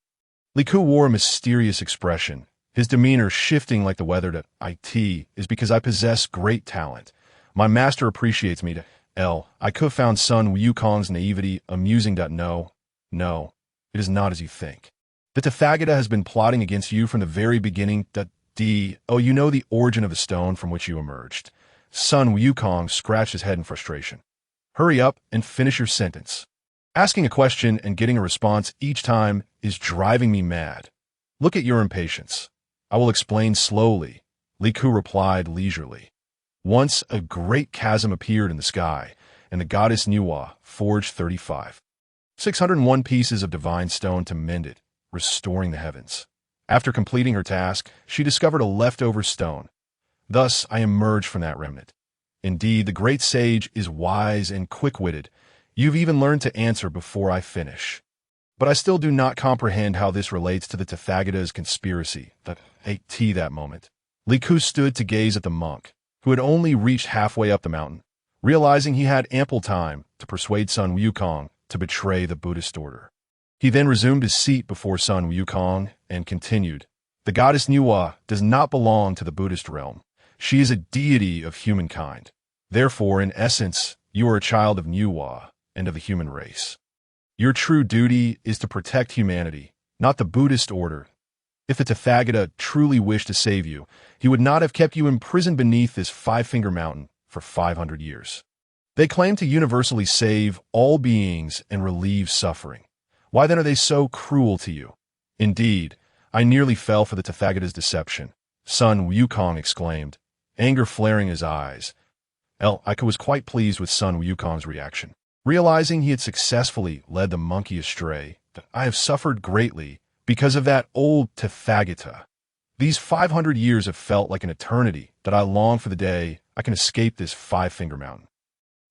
Li Ku wore a mysterious expression, his demeanor shifting like the weather. To it is because I possess great talent. My master appreciates me. I could have found Sun Wukong's naivety amusing. No, it is not as you think. The Tathagata has been plotting against you from the very beginning. You know the origin of the stone from which you emerged. Sun Wukong scratched his head in frustration. Hurry up and finish your sentence. Asking a question and getting a response each time is driving me mad. Look at your impatience. I will explain slowly, Li Ku replied leisurely. Once a great chasm appeared in the sky, and the goddess Nuwa forged 601 pieces of divine stone to mend it, restoring the heavens. After completing her task, she discovered a leftover stone. Thus I emerged from that remnant. Indeed, the great sage is wise and quick-witted. You've even learned to answer before I finish. But I still do not comprehend how this relates to the Tathagata's conspiracy. That moment. Li Ku stood to gaze at the monk, who had only reached halfway up the mountain, realizing he had ample time to persuade Sun Wukong to betray the Buddhist order. He then resumed his seat before Sun Wukong and continued, "The goddess Nuwa does not belong to the Buddhist realm. She is a deity of humankind. Therefore, in essence, you are a child of Nuwa and of the human race. Your true duty is to protect humanity, not the Buddhist order. If the Tathagata truly wished to save you, he would not have kept you imprisoned beneath this five-finger mountain for 500 years. They claim to universally save all beings and relieve suffering. Why then are they so cruel to you?" "Indeed, I nearly fell for the Tathagata's deception," Sun Wukong exclaimed, anger flaring his eyes. I was quite pleased with Sun Wukong's reaction. Realizing he had successfully led the monkey astray, "I have suffered greatly because of that old Tathagata. These 500 years have felt like an eternity that I long for the day I can escape this five-finger mountain.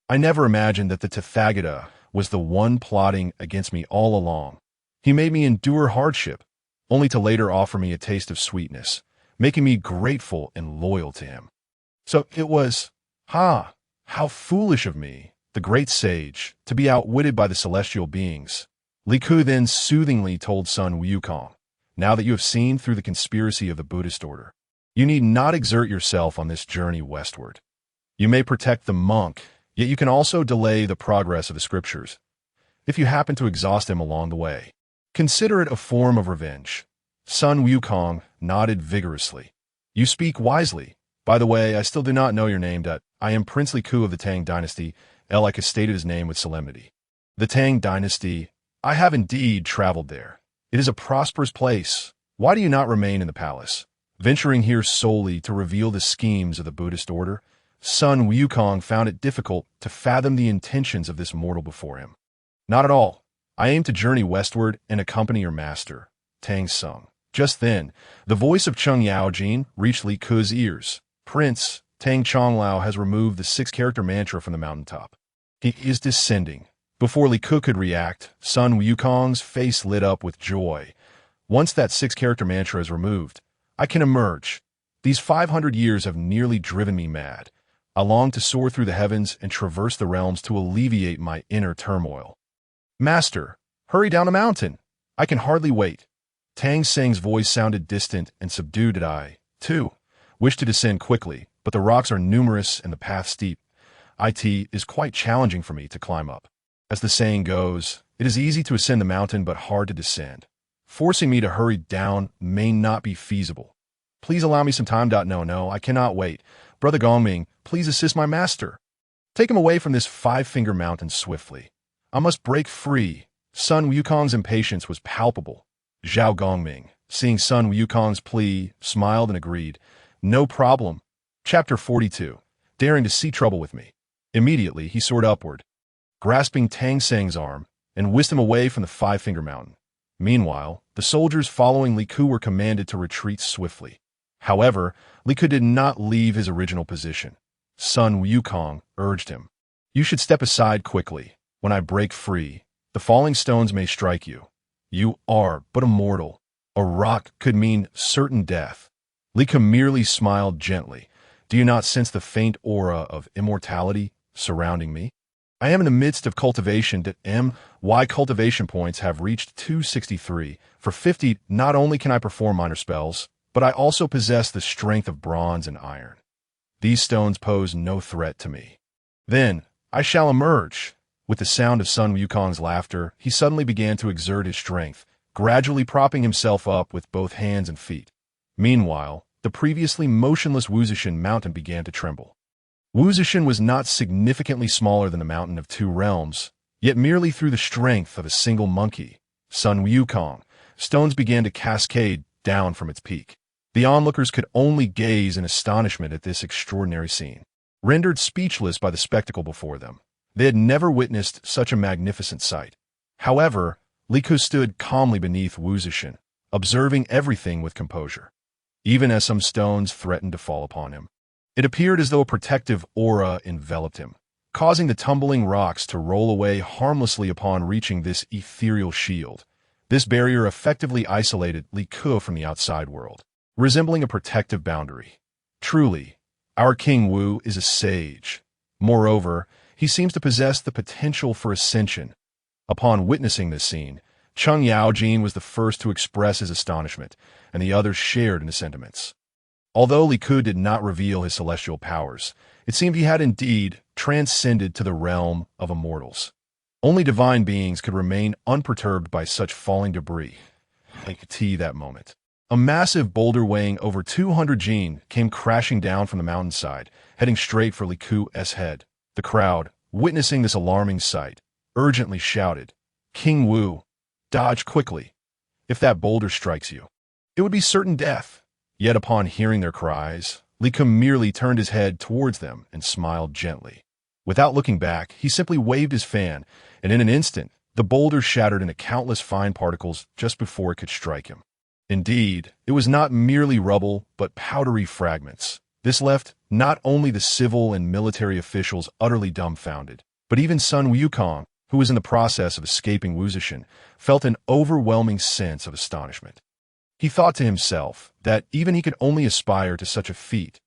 I never imagined that the Tathagata was the one plotting against me all along. He made me endure hardship, only to later offer me a taste of sweetness, making me grateful and loyal to him. So it was, how foolish of me, the great sage, to be outwitted by the celestial beings." Li Ku then soothingly told Sun Wukong, "Now that you have seen through the conspiracy of the Buddhist order, you need not exert yourself on this journey westward. You may protect the monk, yet you can also delay the progress of the scriptures, if you happen to exhaust them along the way. Consider it a form of revenge." Sun Wukong nodded vigorously. "You speak wisely. By the way, I still do not know your name. I am Prince Li Ku of the Tang dynasty." Like stated his name with solemnity. "The Tang dynasty. I have indeed traveled there. It is a prosperous place. Why do you not remain in the palace, venturing here solely to reveal the schemes of the Buddhist order?" Sun Wukong found it difficult to fathom the intentions of this mortal before him. "Not at all. I aim to journey westward and accompany your master," Tang sung. Just then, the voice of Chung Yaojin reached Li Ku's ears. "Prince, Tang Chonglao has removed the 6-character mantra from the mountaintop. He is descending." Before Li Ku could react, Sun Wukong's face lit up with joy. "Once that 6-character mantra is removed, I can emerge. These 500 years have nearly driven me mad. I long to soar through the heavens and traverse the realms to alleviate my inner turmoil." "Master, hurry down the mountain. I can hardly wait." Tang Seng's voice sounded distant and subdued. "I, too, wish to descend quickly, but the rocks are numerous and the path steep. It is quite challenging for me to climb up. As the saying goes, it is easy to ascend the mountain but hard to descend. Forcing me to hurry down may not be feasible. Please allow me some time. No, I cannot wait. Brother Gongming, please assist my master. Take him away from this five-finger mountain swiftly. I must break free." Sun Wukong's impatience was palpable. Zhao Gongming, seeing Sun Wukong's plea, smiled and agreed. "No problem." Chapter 42. Daring to see trouble with me. Immediately, he soared upward, grasping Tang Seng's arm, and whisked him away from the five-finger mountain. Meanwhile, the soldiers following Li Ku were commanded to retreat swiftly. However, Li Ku did not leave his original position. Sun Wukong urged him, "You should step aside quickly. When I break free, the falling stones may strike you. You are but a mortal. A rock could mean certain death." Li Ku merely smiled gently. "Do you not sense the faint aura of immortality surrounding me? I am in the midst of cultivation. My cultivation points have reached 263. For 50, not only can I perform minor spells, but I also possess the strength of bronze and iron. These stones pose no threat to me. Then I shall emerge." With the sound of Sun Wukong's laughter, he suddenly began to exert his strength, gradually propping himself up with both hands and feet. Meanwhile, the previously motionless Wuzishan mountain began to tremble. Wuzishan was not significantly smaller than the mountain of two realms, yet merely through the strength of a single monkey, Sun Wukong, stones began to cascade down from its peak. The onlookers could only gaze in astonishment at this extraordinary scene, rendered speechless by the spectacle before them. They had never witnessed such a magnificent sight. However, Li Ku stood calmly beneath Wuzishan, observing everything with composure, even as some stones threatened to fall upon him. It appeared as though a protective aura enveloped him, causing the tumbling rocks to roll away harmlessly upon reaching this ethereal shield. This barrier effectively isolated Li Ke from the outside world, resembling a protective boundary. Truly, our King Wu is a sage. Moreover, he seems to possess the potential for ascension. Upon witnessing this scene, Cheng Yaojin was the first to express his astonishment, and the others shared in his sentiments. Although Li Ke did not reveal his celestial powers, it seemed he had indeed transcended to the realm of immortals. Only divine beings could remain unperturbed by such falling debris. I could see that moment. A massive boulder weighing over 200 jin came crashing down from the mountainside, heading straight for Li Ke's head. The crowd, witnessing this alarming sight, urgently shouted, "King Wu, dodge quickly. If that boulder strikes you, it would be certain death." Yet upon hearing their cries, Li Ke merely turned his head towards them and smiled gently. Without looking back, he simply waved his fan, and in an instant, the boulder shattered into countless fine particles just before it could strike him. Indeed, it was not merely rubble, but powdery fragments. This left not only the civil and military officials utterly dumbfounded, but even Sun Wukong, who was in the process of escaping Wu Zishan, felt an overwhelming sense of astonishment. He thought to himself that even he could only aspire to such a feat.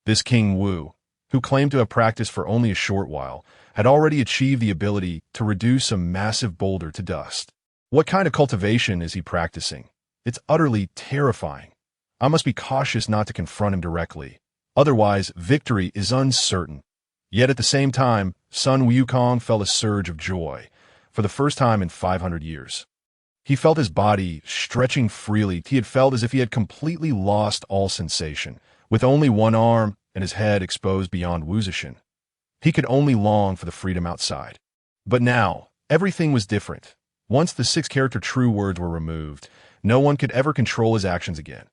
This King Wu, who claimed to have practiced for only a short while, had already achieved the ability to reduce a massive boulder to dust. What kind of cultivation is he practicing? It's utterly terrifying. I must be cautious not to confront him directly. Otherwise, victory is uncertain. Yet at the same time, Sun Wukong felt a surge of joy, for the first time in 500 years. He felt his body stretching freely. He had felt as if he had completely lost all sensation, with only one arm and his head exposed beyond Wu Zishan. He could only long for the freedom outside. But now, everything was different. Once the 6-character true words were removed, no one could ever control his actions again.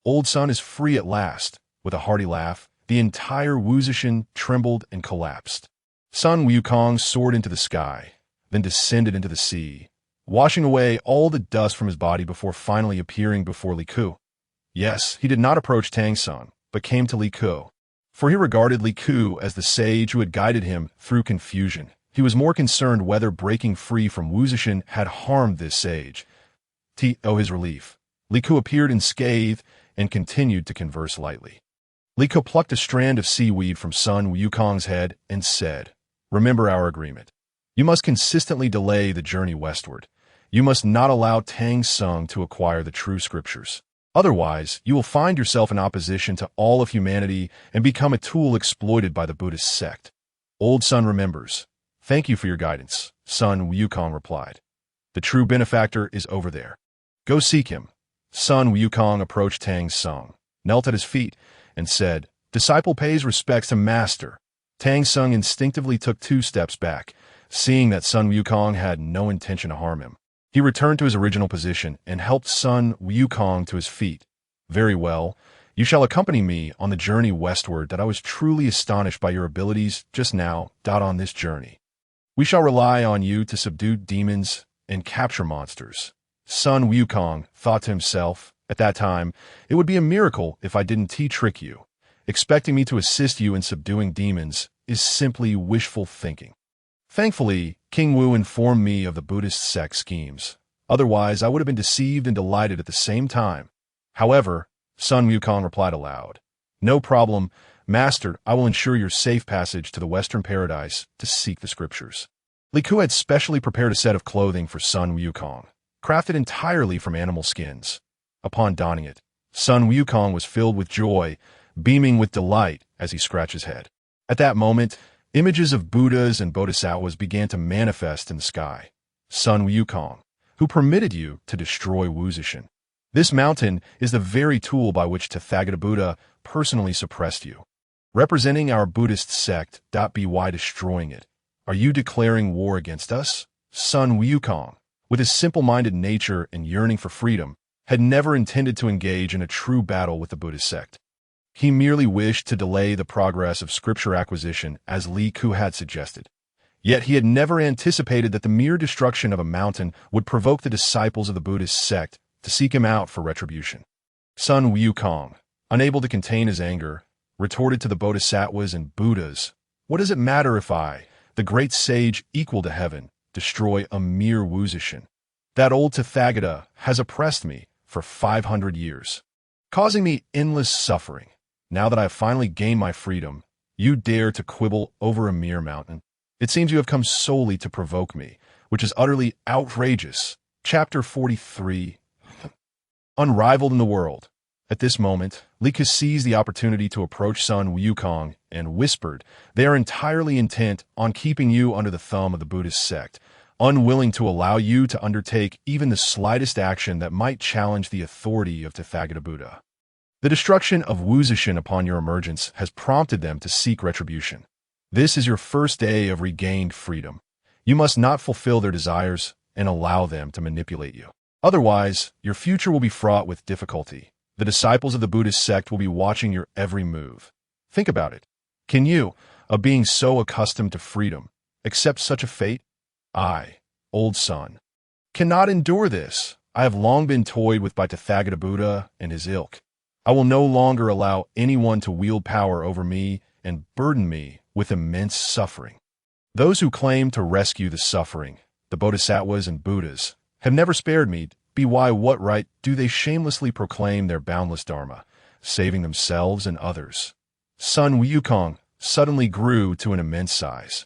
Old Sun is free at last. With a hearty laugh, the entire Wu Zishan trembled and collapsed. Sun Wukong soared into the sky, then descended into the sea, washing away all the dust from his body before finally appearing before Li Ke. Yes, he did not approach Tang Sun, but came to Li Ke. For he regarded Li Ke as the sage who had guided him through confusion. He was more concerned whether breaking free from Wu Zishan had harmed this sage. To his relief, Li Ke appeared unscathed and continued to converse lightly. Li Ke plucked a strand of seaweed from Sun Wukong's head and said, "Remember our agreement. You must consistently delay the journey westward. You must not allow Tang Sung to acquire the true scriptures. Otherwise, you will find yourself in opposition to all of humanity and become a tool exploited by the Buddhist sect." Old Sun remembers. "Thank you for your guidance," Sun Wukong replied. "The true benefactor is over there. Go seek him." Sun Wukong approached Tang Sung, knelt at his feet, and said, "Disciple pays respects to master." Tang Sung instinctively took 2 steps back, seeing that Sun Wukong had no intention to harm him. He returned to his original position and helped Sun Wukong to his feet. "Very well. You shall accompany me on the journey westward. That I was truly astonished by your abilities just now. On this journey, we shall rely on you to subdue demons and capture monsters." Sun Wukong thought to himself, "At that time, it would be a miracle if I didn't trick you. Expecting me to assist you in subduing demons is simply wishful thinking." Thankfully, King Wu informed me of the Buddhist sect schemes. Otherwise, I would have been deceived and delighted at the same time. However, Sun Wukong replied aloud, "No problem, Master. I will ensure your safe passage to the Western Paradise to seek the scriptures." Li Ke had specially prepared a set of clothing for Sun Wukong, crafted entirely from animal skins. Upon donning it, Sun Wukong was filled with joy, beaming with delight as he scratched his head. At that moment, images of Buddhas and Bodhisattvas began to manifest in the sky. "Sun Wukong, who permitted you to destroy Wu Zishan? This mountain is the very tool by which Tathagata Buddha personally suppressed you. Representing our Buddhist sect, by destroying it, are you declaring war against us?" Sun Wukong, with his simple-minded nature and yearning for freedom, had never intended to engage in a true battle with the Buddhist sect. He merely wished to delay the progress of scripture acquisition as Li Ke had suggested. Yet he had never anticipated that the mere destruction of a mountain would provoke the disciples of the Buddhist sect to seek him out for retribution. Sun Wukong, unable to contain his anger, retorted to the Bodhisattvas and Buddhas, "What does it matter if I, the great sage equal to heaven, destroy a mere Wu Zishan? That old Tathagata has oppressed me for 500 years, causing me endless suffering. Now that I have finally gained my freedom, you dare to quibble over a mere mountain. It seems you have come solely to provoke me, which is utterly outrageous. Chapter 43. Unrivaled in the world. At this moment, Li Ke seized the opportunity to approach Sun Wukong and whispered, "They are entirely intent on keeping you under the thumb of the Buddhist sect, unwilling to allow you to undertake even the slightest action that might challenge the authority of Tathagata Buddha. The destruction of Wu Zixin upon your emergence has prompted them to seek retribution. This is your first day of regained freedom. You must not fulfill their desires and allow them to manipulate you. Otherwise, your future will be fraught with difficulty. The disciples of the Buddhist sect will be watching your every move. Think about it. Can you, a being so accustomed to freedom, accept such a fate? I, old son, cannot endure this. I have long been toyed with by Tathagata Buddha and his ilk. I will no longer allow anyone to wield power over me and burden me with immense suffering. Those who claim to rescue the suffering, the Bodhisattvas and Buddhas, have never spared me. By what right do they shamelessly proclaim their boundless dharma, saving themselves and others?" Sun Wukong suddenly grew to an immense size,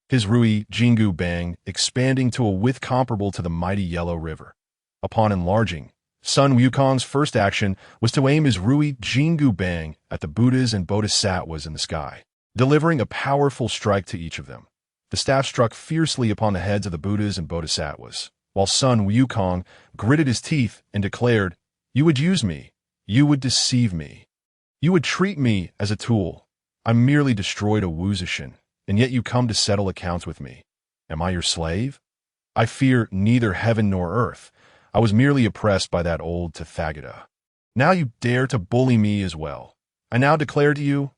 his Rui Jingu Bang expanding to a width comparable to the mighty Yellow River. Upon enlarging, Sun Wukong's first action was to aim his Rui Jingu Bang at the Buddhas and Bodhisattvas in the sky, delivering a powerful strike to each of them. The staff struck fiercely upon the heads of the Buddhas and Bodhisattvas, while Sun Wukong gritted his teeth and declared, "You would use me. You would deceive me. You would treat me as a tool. I merely destroyed a Wu Zixin, and yet you come to settle accounts with me. Am I your slave? I fear neither heaven nor earth. I was merely oppressed by that old Tathagata. Now you dare to bully me as well. I now declare to you,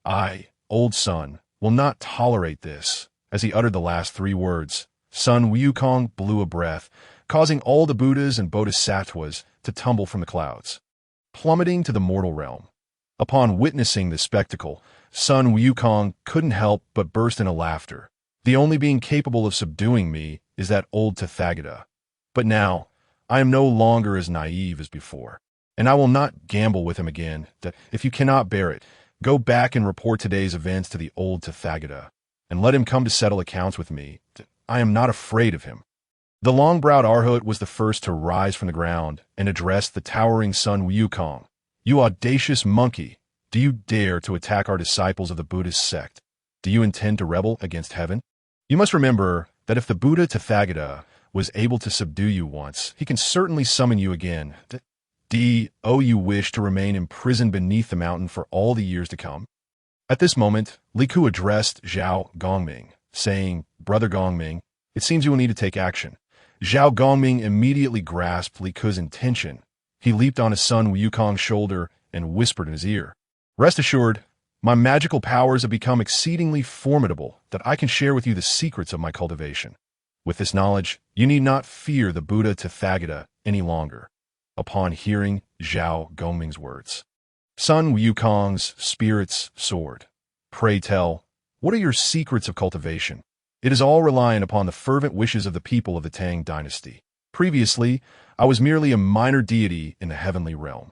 I, old son, will not tolerate this." As he uttered the last three words, Sun Wukong blew a breath, causing all the Buddhas and Bodhisattvas to tumble from the clouds, plummeting to the mortal realm. Upon witnessing this spectacle, Sun Wukong couldn't help but burst into laughter. The only being capable of subduing me is that old Tathagata. But now, I am no longer as naive as before, and I will not gamble with him again. If you cannot bear it, go back and report today's events to the old Tathagata, and let him come to settle accounts with me. I am not afraid of him. The long-browed Arhat was the first to rise from the ground and address the towering Sun Wukong. "You audacious monkey! Do you dare to attack our disciples of the Buddhist sect? Do you intend to rebel against heaven? You must remember that if the Buddha Tathagata was able to subdue you once, he can certainly summon you again. You wish to remain imprisoned beneath the mountain for all the years to come?" At this moment, Li Ke addressed Zhao Gongming, saying, "Brother Gongming, it seems you will need to take action." Zhao Gongming immediately grasped Li Ke's intention. He leaped on his son Wukong's shoulder and whispered in his ear, "Rest assured, my magical powers have become exceedingly formidable that I can share with you the secrets of my cultivation. With this knowledge, you need not fear the Buddha Tathagata any longer." Upon hearing Zhao Gongming's words, Sun Wukong's spirits soared. "Pray tell, what are your secrets of cultivation?" "It is all reliant upon the fervent wishes of the people of the Tang dynasty. Previously, I was merely a minor deity in the heavenly realm.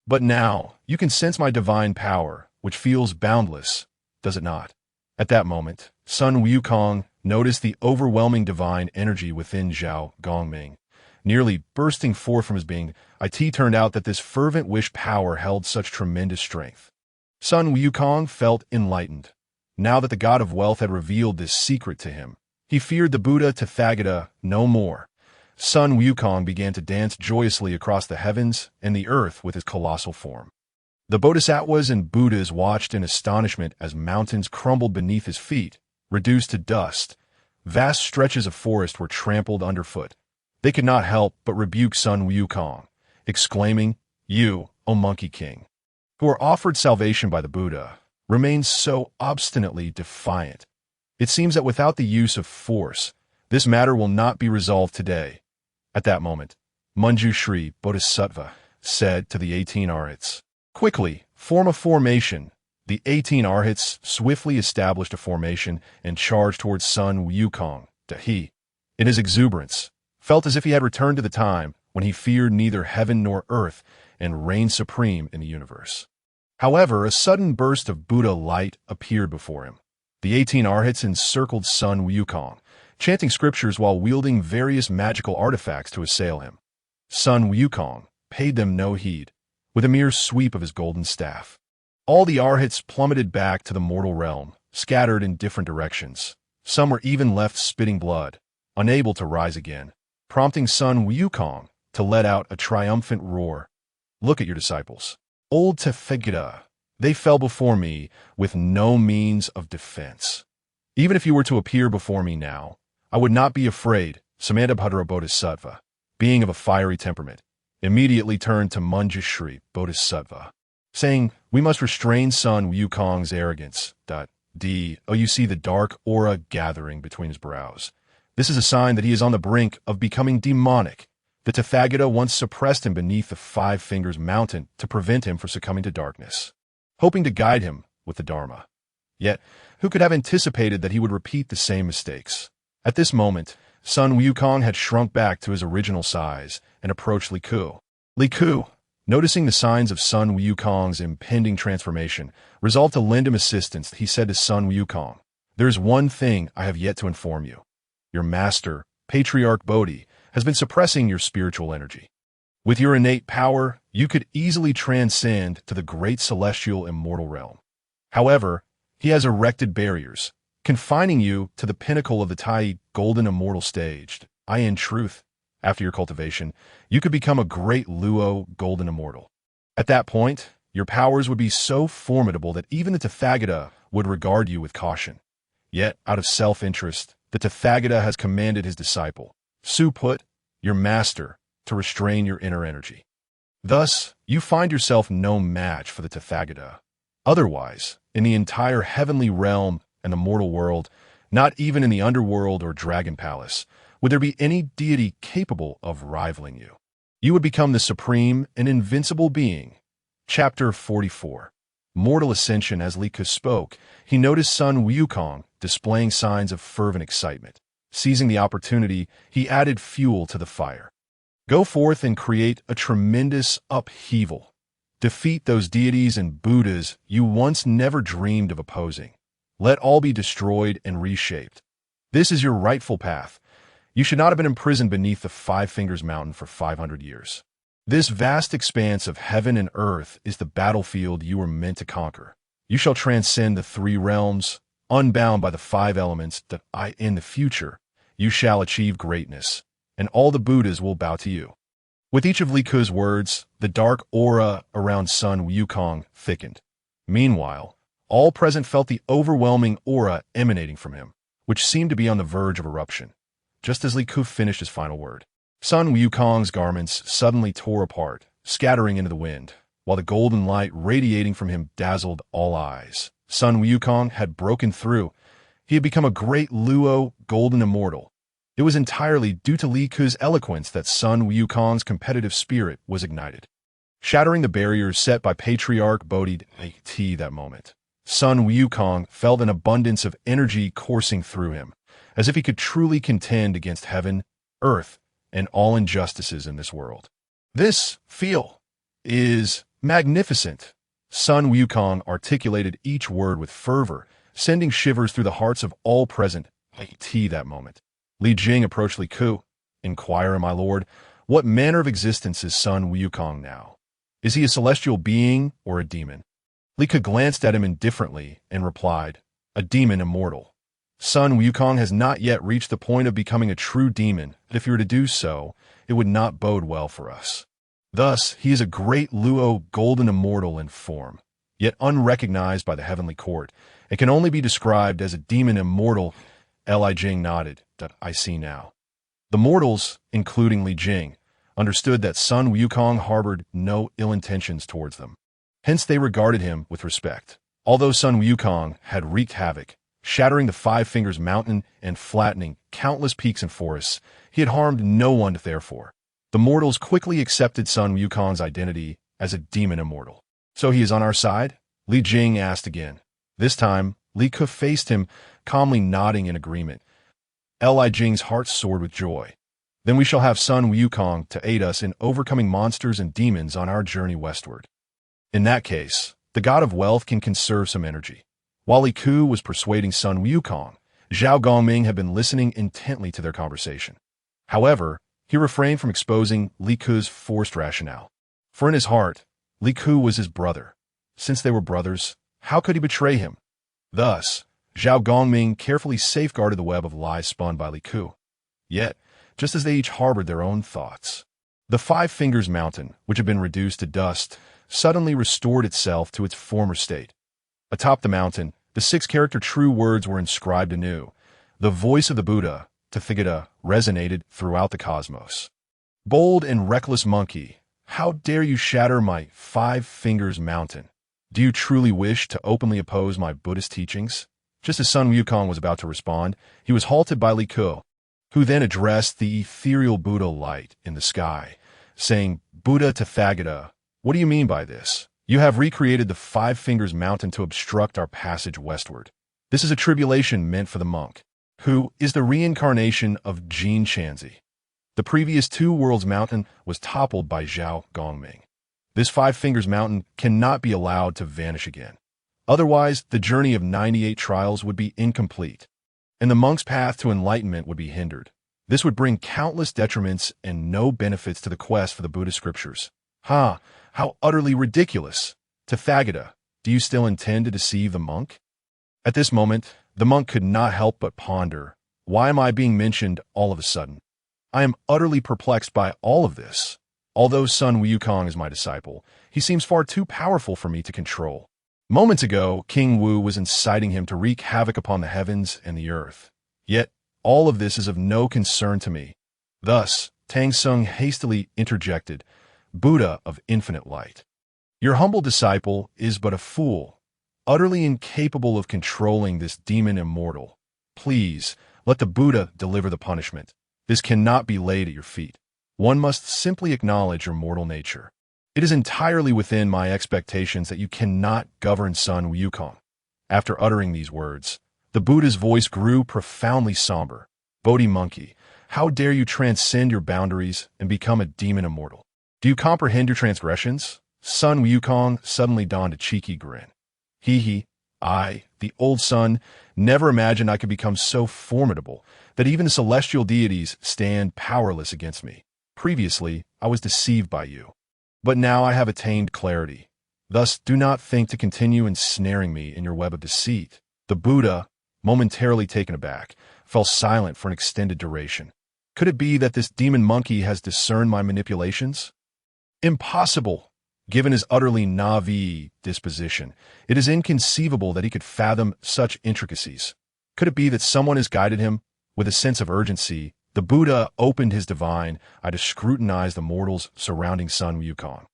But now, you can sense my divine power, which feels boundless, does it not?" At that moment, Sun Wukong noticed the overwhelming divine energy within Zhao Gongming, nearly bursting forth from his being. It turned out that this fervent wish power held such tremendous strength. Sun Wukong felt enlightened. Now that the god of wealth had revealed this secret to him, he feared the Buddha Tathagata no more. Sun Wukong began to dance joyously across the heavens and the earth with his colossal form. The Bodhisattvas and Buddhas watched in astonishment as mountains crumbled beneath his feet, reduced to dust. Vast stretches of forest were trampled underfoot. They could not help but rebuke Sun Wukong, exclaiming, "You, O Monkey King, who are offered salvation by the Buddha, remains so obstinately defiant. It seems that without the use of force, this matter will not be resolved today." At that moment, Manjushri Bodhisattva said to the 18 Arhats, "Quickly, form a formation." The 18 Arhats swiftly established a formation and charged towards Sun Wukong. He, in his exuberance, felt as if he had returned to the time when he feared neither heaven nor earth and reigned supreme in the universe. However, a sudden burst of Buddha light appeared before him. The 18 arhats encircled Sun Wukong, chanting scriptures while wielding various magical artifacts to assail him. Sun Wukong paid them no heed, with a mere sweep of his golden staff. All the arhats plummeted back to the mortal realm, scattered in different directions. Some were even left spitting blood, unable to rise again, prompting Sun Wukong to let out a triumphant roar. Look at your disciples. Old Tathagata, they fell before me with no means of defense. Even if you were to appear before me now, I would not be afraid. Samandabhadra Bodhisattva, being of a fiery temperament, immediately turned to Manjushri Bodhisattva, saying, "We must restrain Sun Wukong's arrogance." You see the dark aura gathering between his brows. This is a sign that he is on the brink of becoming demonic. The Tathagata once suppressed him beneath the 5 Fingers Mountain to prevent him from succumbing to darkness, hoping to guide him with the Dharma. Yet, who could have anticipated that he would repeat the same mistakes? At this moment, Sun Wukong had shrunk back to his original size and approached Li Ku. Li Ku, noticing the signs of Sun Wukong's impending transformation, resolved to lend him assistance. He said to Sun Wukong, "There is one thing I have yet to inform you. Your master, Patriarch Bodhi, has been suppressing your spiritual energy. With your innate power, you could easily transcend to the great celestial immortal realm. However, he has erected barriers, confining you to the pinnacle of the Tai golden immortal stage. In truth, after your cultivation, you could become a great Luo golden immortal. At that point, your powers would be so formidable that even the Tathagata would regard you with caution. Yet, out of self-interest, the Tathagata has commanded his disciple, Suput, your master, to restrain your inner energy. Thus, you find yourself no match for the Tathagata. Otherwise, in the entire heavenly realm and the mortal world, not even in the underworld or dragon palace, would there be any deity capable of rivaling you. You would become the supreme and invincible being." Chapter 44. Mortal Ascension. As Li Ku spoke, he noticed Sun Wukong displaying signs of fervent excitement. Seizing the opportunity, he added fuel to the fire. "Go forth and create a tremendous upheaval. Defeat those deities and Buddhas you once never dreamed of opposing. Let all be destroyed and reshaped. This is your rightful path. You should not have been imprisoned beneath the 5 Fingers Mountain for 500 years. This vast expanse of heaven and earth is the battlefield you were meant to conquer. You shall transcend the 3 realms, unbound by the 5 elements. In the future, you shall achieve greatness, and all the Buddhas will bow to you." With each of Li Ku's words, the dark aura around Sun Wukong thickened. Meanwhile, all present felt the overwhelming aura emanating from him, which seemed to be on the verge of eruption. Just as Li Ku finished his final word, Sun Wukong's garments suddenly tore apart, scattering into the wind, while the golden light radiating from him dazzled all eyes. Sun Wukong had broken through. He had become a great Luo golden immortal. It was entirely due to Li Ku's eloquence that Sun Wukong's competitive spirit was ignited, shattering the barriers set by Patriarch Bodhi. That moment, Sun Wukong felt an abundance of energy coursing through him, as if he could truly contend against heaven, earth, and all injustices in this world. "This is magnificent." Sun Wukong articulated each word with fervor, sending shivers through the hearts of all present. That moment, Li Jing approached Li Ku. "Inquire, my lord, what manner of existence is Sun Wukong now? Is he a celestial being or a demon?" Li Ku glanced at him indifferently and replied, "A demon immortal. Sun Wukong has not yet reached the point of becoming a true demon, but if he were to do so, it would not bode well for us. Thus, he is a great Luo golden immortal in form, yet unrecognized by the heavenly court, and can only be described as a demon immortal." Li Jing nodded. "I see now." The mortals, including Li Jing, understood that Sun Wukong harbored no ill intentions towards them. Hence they regarded him with respect. Although Sun Wukong had wreaked havoc, shattering the 5 Fingers Mountain and flattening countless peaks and forests, he had harmed no one. Therefore, the mortals quickly accepted Sun Wukong's identity as a demon immortal. "So he is on our side?" Li Jing asked again. This time, Li Ku faced him, calmly nodding in agreement. Li Jing's heart soared with joy. Then we shall have Sun Wukong to aid us in overcoming monsters and demons on our journey westward. In that case, the god of wealth can conserve some energy. While Li Ku was persuading Sun Wukong, Zhao Gongming had been listening intently to their conversation. However, he refrained from exposing Li Ku's forced rationale. For in his heart, Li Ku was his brother. Since they were brothers, how could he betray him? Thus, Zhao Gongming carefully safeguarded the web of lies spun by Li Ku. Yet, just as they each harbored their own thoughts, the Five Fingers Mountain, which had been reduced to dust, suddenly restored itself to its former state. Atop the mountain, the six-character true words were inscribed anew. The voice of the Buddha, Tathagata, resonated throughout the cosmos. Bold and reckless monkey, how dare you shatter my Five Fingers Mountain? Do you truly wish to openly oppose my Buddhist teachings? Just as Sun Wukong was about to respond, he was halted by Li Ku, who then addressed the ethereal Buddha light in the sky, saying, Buddha Tathagata, what do you mean by this? You have recreated the Five Fingers Mountain to obstruct our passage westward. This is a tribulation meant for the monk, who is the reincarnation of Jin Shanzi. The previous Two Worlds Mountain was toppled by Zhao Gongming. This Five Fingers Mountain cannot be allowed to vanish again. Otherwise, the journey of 98 trials would be incomplete, and the monk's path to enlightenment would be hindered. This would bring countless detriments and no benefits to the quest for the Buddhist scriptures. Ha! How utterly ridiculous! Tathagata, do you still intend to deceive the monk? At this moment, the monk could not help but ponder, why am I being mentioned all of a sudden? I am utterly perplexed by all of this. Although Sun Wukong is my disciple, he seems far too powerful for me to control. Moments ago, King Wu was inciting him to wreak havoc upon the heavens and the earth. Yet, all of this is of no concern to me. Thus, Tang Sung hastily interjected, Buddha of infinite light. Your humble disciple is but a fool, utterly incapable of controlling this demon immortal. Please, let the Buddha deliver the punishment. This cannot be laid at your feet. One must simply acknowledge your mortal nature. It is entirely within my expectations that you cannot govern Sun Wukong. After uttering these words, the Buddha's voice grew profoundly somber. Bodhi monkey, how dare you transcend your boundaries and become a demon immortal? Do you comprehend your transgressions? Sun Wukong suddenly donned a cheeky grin. I, the old sun, never imagined I could become so formidable that even the celestial deities stand powerless against me. Previously, I was deceived by you. But now I have attained clarity. Thus, do not think to continue ensnaring me in your web of deceit. The Buddha, momentarily taken aback, fell silent for an extended duration. Could it be that this demon monkey has discerned my manipulations? Impossible! Given his utterly naive disposition, it is inconceivable that he could fathom such intricacies. Could it be that someone has guided him? With a sense of urgency, the Buddha opened his divine eye to scrutinize the mortals surrounding Sun Wukong.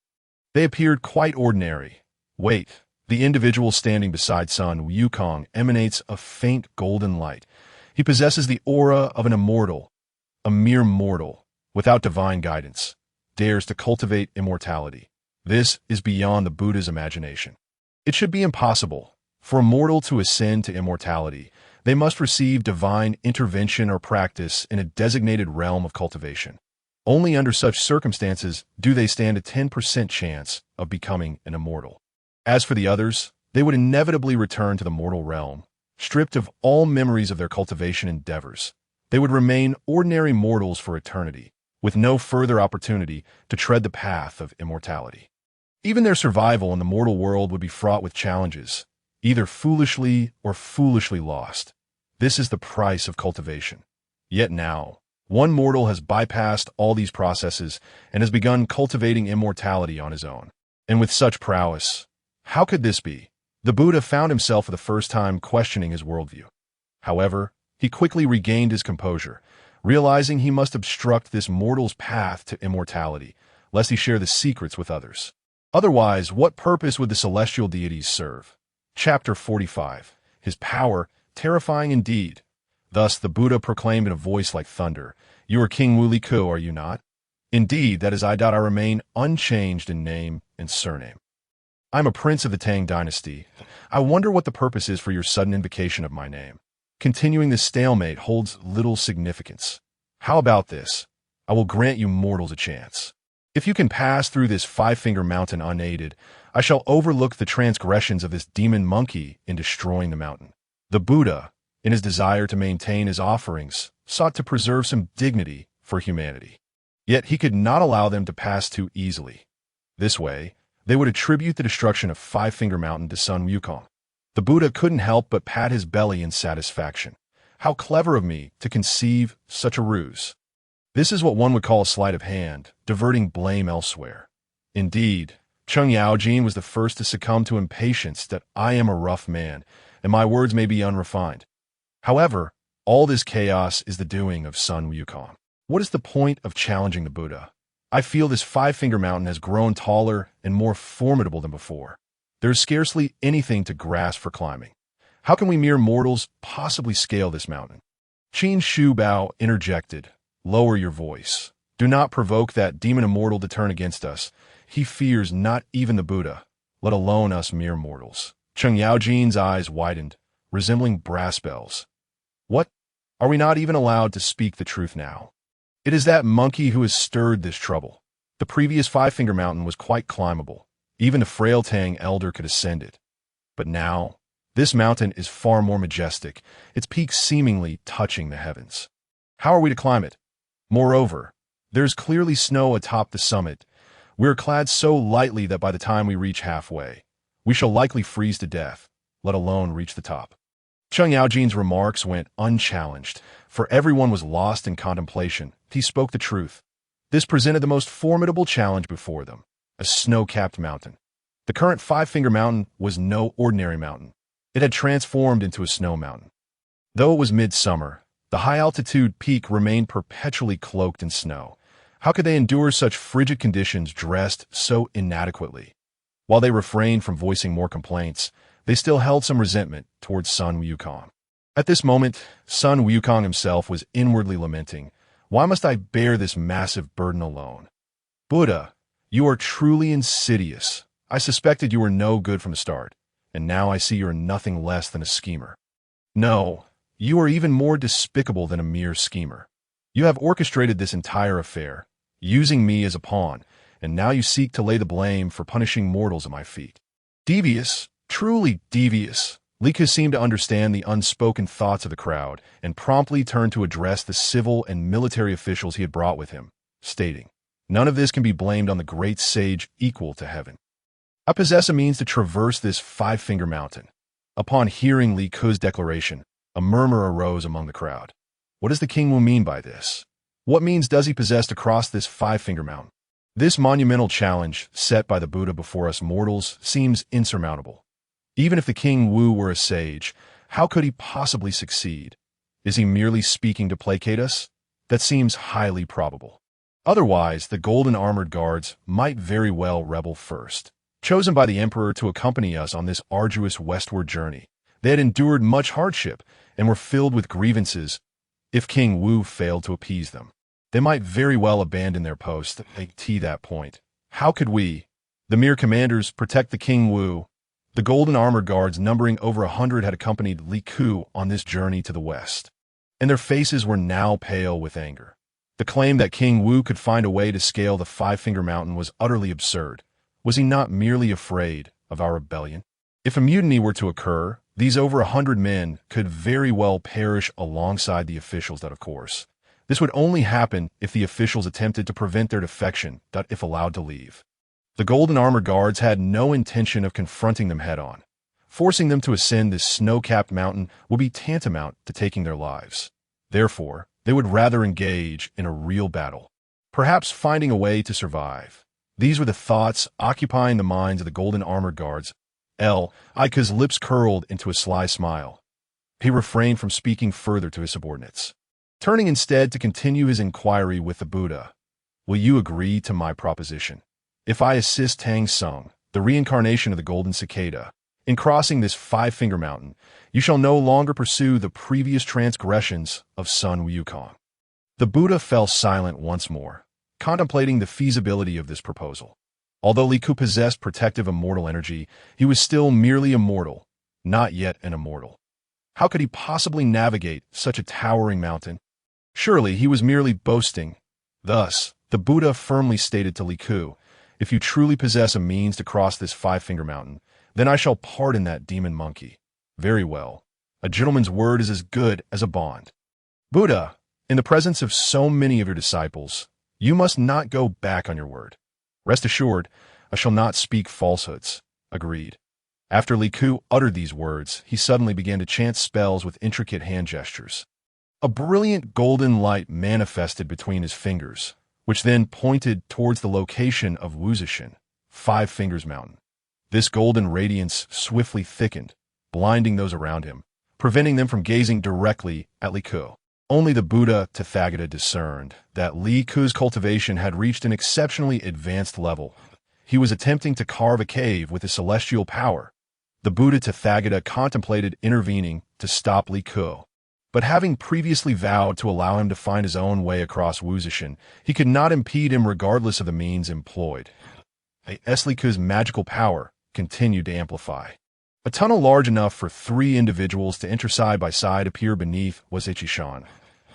They appeared quite ordinary. Wait, the individual standing beside Sun Wukong emanates a faint golden light. He possesses the aura of an immortal. A mere mortal, without divine guidance, dares to cultivate immortality. This is beyond the Buddha's imagination. It should be impossible. For a mortal to ascend to immortality, they must receive divine intervention or practice in a designated realm of cultivation. Only under such circumstances do they stand a 10% chance of becoming an immortal. As for the others, they would inevitably return to the mortal realm, stripped of all memories of their cultivation endeavors. They would remain ordinary mortals for eternity, with no further opportunity to tread the path of immortality. Even their survival in the mortal world would be fraught with challenges, either foolishly or foolishly lost. This is the price of cultivation. Yet now, one mortal has bypassed all these processes and has begun cultivating immortality on his own. And with such prowess, how could this be? The Buddha found himself for the first time questioning his worldview. However, he quickly regained his composure, realizing he must obstruct this mortal's path to immortality, lest he share the secrets with others. Otherwise, what purpose would the celestial deities serve? Chapter 45. His power, terrifying indeed. Thus the Buddha proclaimed in a voice like thunder, You are King Wu Li Ku, are you not? Indeed, that is I. I remain unchanged in name and surname. I am a prince of the Tang dynasty. I wonder what the purpose is for your sudden invocation of my name. Continuing this stalemate holds little significance. How about this? I will grant you mortals a chance. If you can pass through this five-finger mountain unaided, I shall overlook the transgressions of this demon monkey in destroying the mountain. The Buddha, in his desire to maintain his offerings, sought to preserve some dignity for humanity. Yet he could not allow them to pass too easily. This way, they would attribute the destruction of Five-Finger Mountain to Sun Wukong. The Buddha couldn't help but pat his belly in satisfaction. How clever of me to conceive such a ruse. This is what one would call a sleight of hand, diverting blame elsewhere. Indeed, Cheng Yaojin was the first to succumb to impatience that I am a rough man, and my words may be unrefined. However, all this chaos is the doing of Sun Wukong. What is the point of challenging the Buddha? I feel this Five-Finger Mountain has grown taller and more formidable than before. There is scarcely anything to grasp for climbing. How can we mere mortals possibly scale this mountain? Qin Shu Bao interjected, "Lower your voice. Do not provoke that demon immortal to turn against us. He fears not even the Buddha, let alone us mere mortals." Cheng Yaojin's eyes widened, resembling brass bells. What? Are we not even allowed to speak the truth now? It is that monkey who has stirred this trouble. The previous Five-Finger Mountain was quite climbable. Even the frail Tang elder could ascend it. But now, this mountain is far more majestic, its peak seemingly touching the heavens. How are we to climb it? Moreover, there is clearly snow atop the summit. We are clad so lightly that by the time we reach halfway, we shall likely freeze to death, let alone reach the top. Cheng Yaojin's remarks went unchallenged, for everyone was lost in contemplation. He spoke the truth. This presented the most formidable challenge before them, a snow-capped mountain. The current Five-Finger Mountain was no ordinary mountain. It had transformed into a snow mountain. Though it was midsummer, the high-altitude peak remained perpetually cloaked in snow. How could they endure such frigid conditions dressed so inadequately? While they refrained from voicing more complaints, they still held some resentment towards Sun Wukong. At this moment, Sun Wukong himself was inwardly lamenting, "Why must I bear this massive burden alone? Buddha, you are truly insidious. I suspected you were no good from the start, and now I see you are nothing less than a schemer. No, you are even more despicable than a mere schemer. You have orchestrated this entire affair, using me as a pawn, and now you seek to lay the blame for punishing mortals at my feet. Devious, truly devious." Li Ke seemed to understand the unspoken thoughts of the crowd and promptly turned to address the civil and military officials he had brought with him, stating, "None of this can be blamed on the great sage equal to heaven. I possess a means to traverse this Five-Finger Mountain." Upon hearing Li Ke's declaration, a murmur arose among the crowd. What does the king Wu mean by this? What means does he possess to cross this Five-Finger Mountain? This monumental challenge set by the Buddha before us mortals seems insurmountable. Even if the King Wu were a sage, how could he possibly succeed? Is he merely speaking to placate us? That seems highly probable. Otherwise, the golden armored guards might very well rebel first. Chosen by the emperor to accompany us on this arduous westward journey, they had endured much hardship and were filled with grievances. If King Wu failed to appease them, they might very well abandon their post at that point. How could we, the mere commanders, protect the King Wu? The golden armored guards, numbering over 100, had accompanied Li Ke on this journey to the west, and their faces were now pale with anger. The claim that King Wu could find a way to scale the Five-Finger Mountain was utterly absurd. Was he not merely afraid of our rebellion? If a mutiny were to occur, these over 100 men could very well perish alongside the officials. That, of course, this would only happen if the officials attempted to prevent their defection, if allowed to leave. The golden armored guards had no intention of confronting them head-on. Forcing them to ascend this snow-capped mountain would be tantamount to taking their lives. Therefore, they would rather engage in a real battle, perhaps finding a way to survive. These were the thoughts occupying the minds of the golden armored guards. Ike's lips curled into a sly smile. He refrained from speaking further to his subordinates, turning instead to continue his inquiry with the Buddha. "Will you agree to my proposition? If I assist Tang Sung, the reincarnation of the golden cicada, in crossing this Five-Finger Mountain, you shall no longer pursue the previous transgressions of Sun Wukong." The Buddha fell silent once more, contemplating the feasibility of this proposal. Although Li Ke possessed protective immortal energy, he was still merely a mortal, not yet an immortal. How could he possibly navigate such a towering mountain? Surely he was merely boasting. Thus, the Buddha firmly stated to Li Ku, "If you truly possess a means to cross this five-finger mountain, then I shall pardon that demon monkey." Very well. A gentleman's word is as good as a bond. Buddha, in the presence of so many of your disciples, you must not go back on your word. Rest assured, I shall not speak falsehoods. Agreed. After Li Ku uttered these words, he suddenly began to chant spells with intricate hand gestures. A brilliant golden light manifested between his fingers, which then pointed towards the location of Wuzishan, Five Fingers Mountain. This golden radiance swiftly thickened, blinding those around him, preventing them from gazing directly at Li Ku. Only the Buddha Tathagata discerned that Li Ku's cultivation had reached an exceptionally advanced level. He was attempting to carve a cave with his celestial power. The Buddha Tathagata contemplated intervening to stop Li Ku. But having previously vowed to allow him to find his own way across Wuzishan, he could not impede him regardless of the means employed. As Li Ku's magical power continued to amplify. A tunnel large enough for 3 individuals to enter side by side appeared beneath Wuzishan.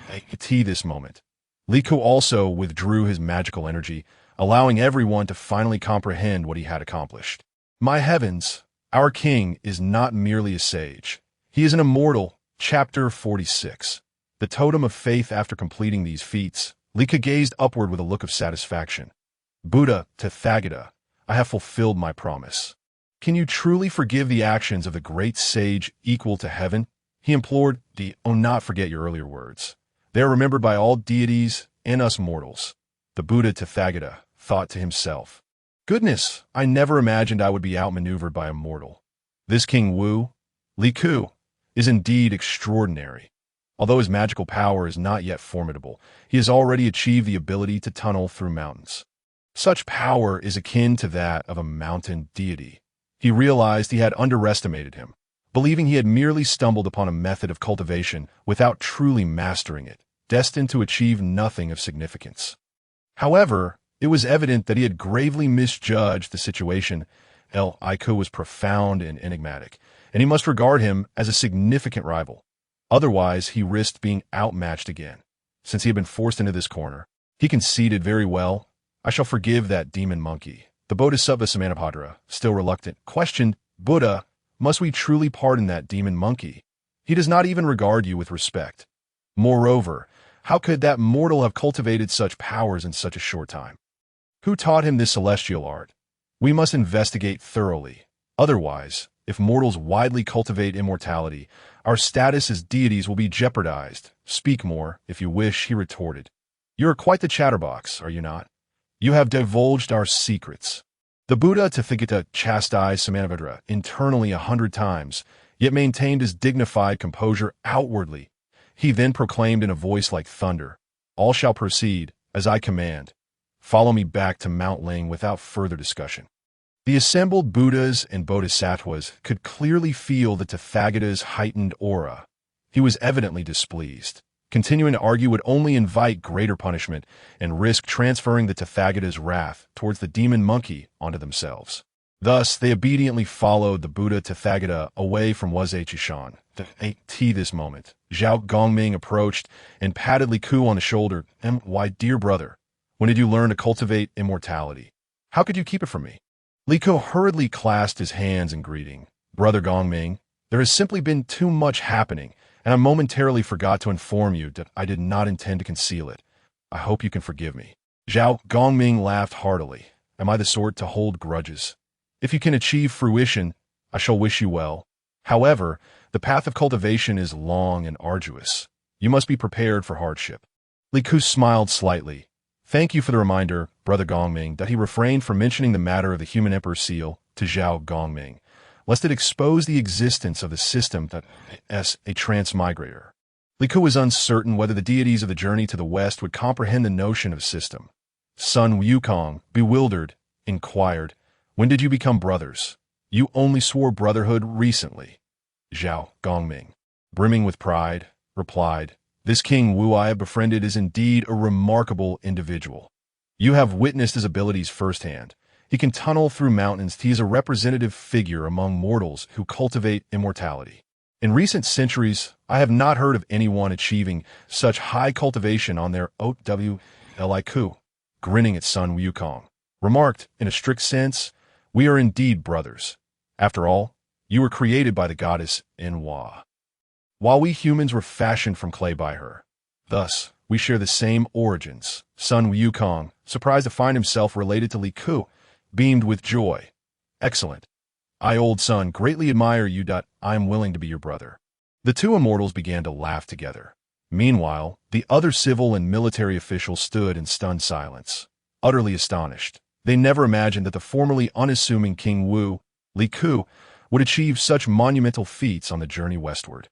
At this moment, Li Ku also withdrew his magical energy, allowing everyone to finally comprehend what he had accomplished. My heavens, our king is not merely a sage. He is an immortal. Chapter 46. The Totem of Faith. After completing these feats, Li Ku gazed upward with a look of satisfaction. Buddha Tathagata, I have fulfilled my promise. Can you truly forgive the actions of the great sage equal to heaven? He implored. Not forget your earlier words. They are remembered by all deities and us mortals. The Buddha Tathagata thought to himself. Goodness, I never imagined I would be outmaneuvered by a mortal. This King Wu, Li Ku, is indeed extraordinary. Although his magical power is not yet formidable, he has already achieved the ability to tunnel through mountains. Such power is akin to that of a mountain deity. He realized he had underestimated him, believing he had merely stumbled upon a method of cultivation without truly mastering it, destined to achieve nothing of significance. However, it was evident that he had gravely misjudged the situation. Li Ku was profound and enigmatic, and he must regard him as a significant rival. Otherwise, he risked being outmatched again. Since he had been forced into this corner, he conceded. Very well, I shall forgive that demon monkey. The Bodhisattva Samanapadra, still reluctant, questioned, Buddha, must we truly pardon that demon monkey? He does not even regard you with respect. Moreover, how could that mortal have cultivated such powers in such a short time? Who taught him this celestial art? We must investigate thoroughly. Otherwise, if mortals widely cultivate immortality, our status as deities will be jeopardized. Speak more, if you wish, he retorted. You are quite the chatterbox, are you not? You have divulged our secrets. The Buddha Tathagata chastised Samantabhadra internally 100 times, yet maintained his dignified composure outwardly. He then proclaimed in a voice like thunder, all shall proceed, as I command. Follow me back to Mount Ling without further discussion. The assembled Buddhas and Bodhisattvas could clearly feel the Tathagata's heightened aura. He was evidently displeased. Continuing to argue would only invite greater punishment and risk transferring the Tathagata's wrath towards the demon monkey onto themselves. Thus, they obediently followed the Buddha Tathagata away from Wuzishan. At this moment, Zhao Gongming approached and patted Li Ku on the shoulder. Why, dear brother, when did you learn to cultivate immortality? How could you keep it from me? Li Ku hurriedly clasped his hands in greeting. Brother Gongming, there has simply been too much happening, and I momentarily forgot to inform you that I did not intend to conceal it. I hope you can forgive me. Zhao Gongming laughed heartily. Am I the sort to hold grudges? If you can achieve fruition, I shall wish you well. However, the path of cultivation is long and arduous. You must be prepared for hardship. Li Ku smiled slightly. Thank you for the reminder, Brother Gongming, that he refrained from mentioning the matter of the human emperor seal to Zhao Gongming, lest it expose the existence of the system that as a transmigrator. Li Ku was uncertain whether the deities of the journey to the west would comprehend the notion of system. Sun Wukong, bewildered, inquired, when did you become brothers? You only swore brotherhood recently. Zhao Gongming, brimming with pride, replied, this King Wu I have befriended is indeed a remarkable individual. You have witnessed his abilities firsthand. He can tunnel through mountains. He is a representative figure among mortals who cultivate immortality. In recent centuries, I have not heard of anyone achieving such high cultivation on their OW. Li Ku, grinning at Sun Wukong, remarked, in a strict sense, "We are indeed brothers. After all, you were created by the goddess Enwa, while we humans were fashioned from clay by her. Thus, we share the same origins." Sun Wukong, surprised to find himself related to Li Ku, beamed with joy. "Excellent. I, old son, greatly admire you. I am willing to be your brother." The two immortals began to laugh together. Meanwhile, the other civil and military officials stood in stunned silence, utterly astonished. They never imagined that the formerly unassuming King Wu, Li Ku, would achieve such monumental feats on the journey westward.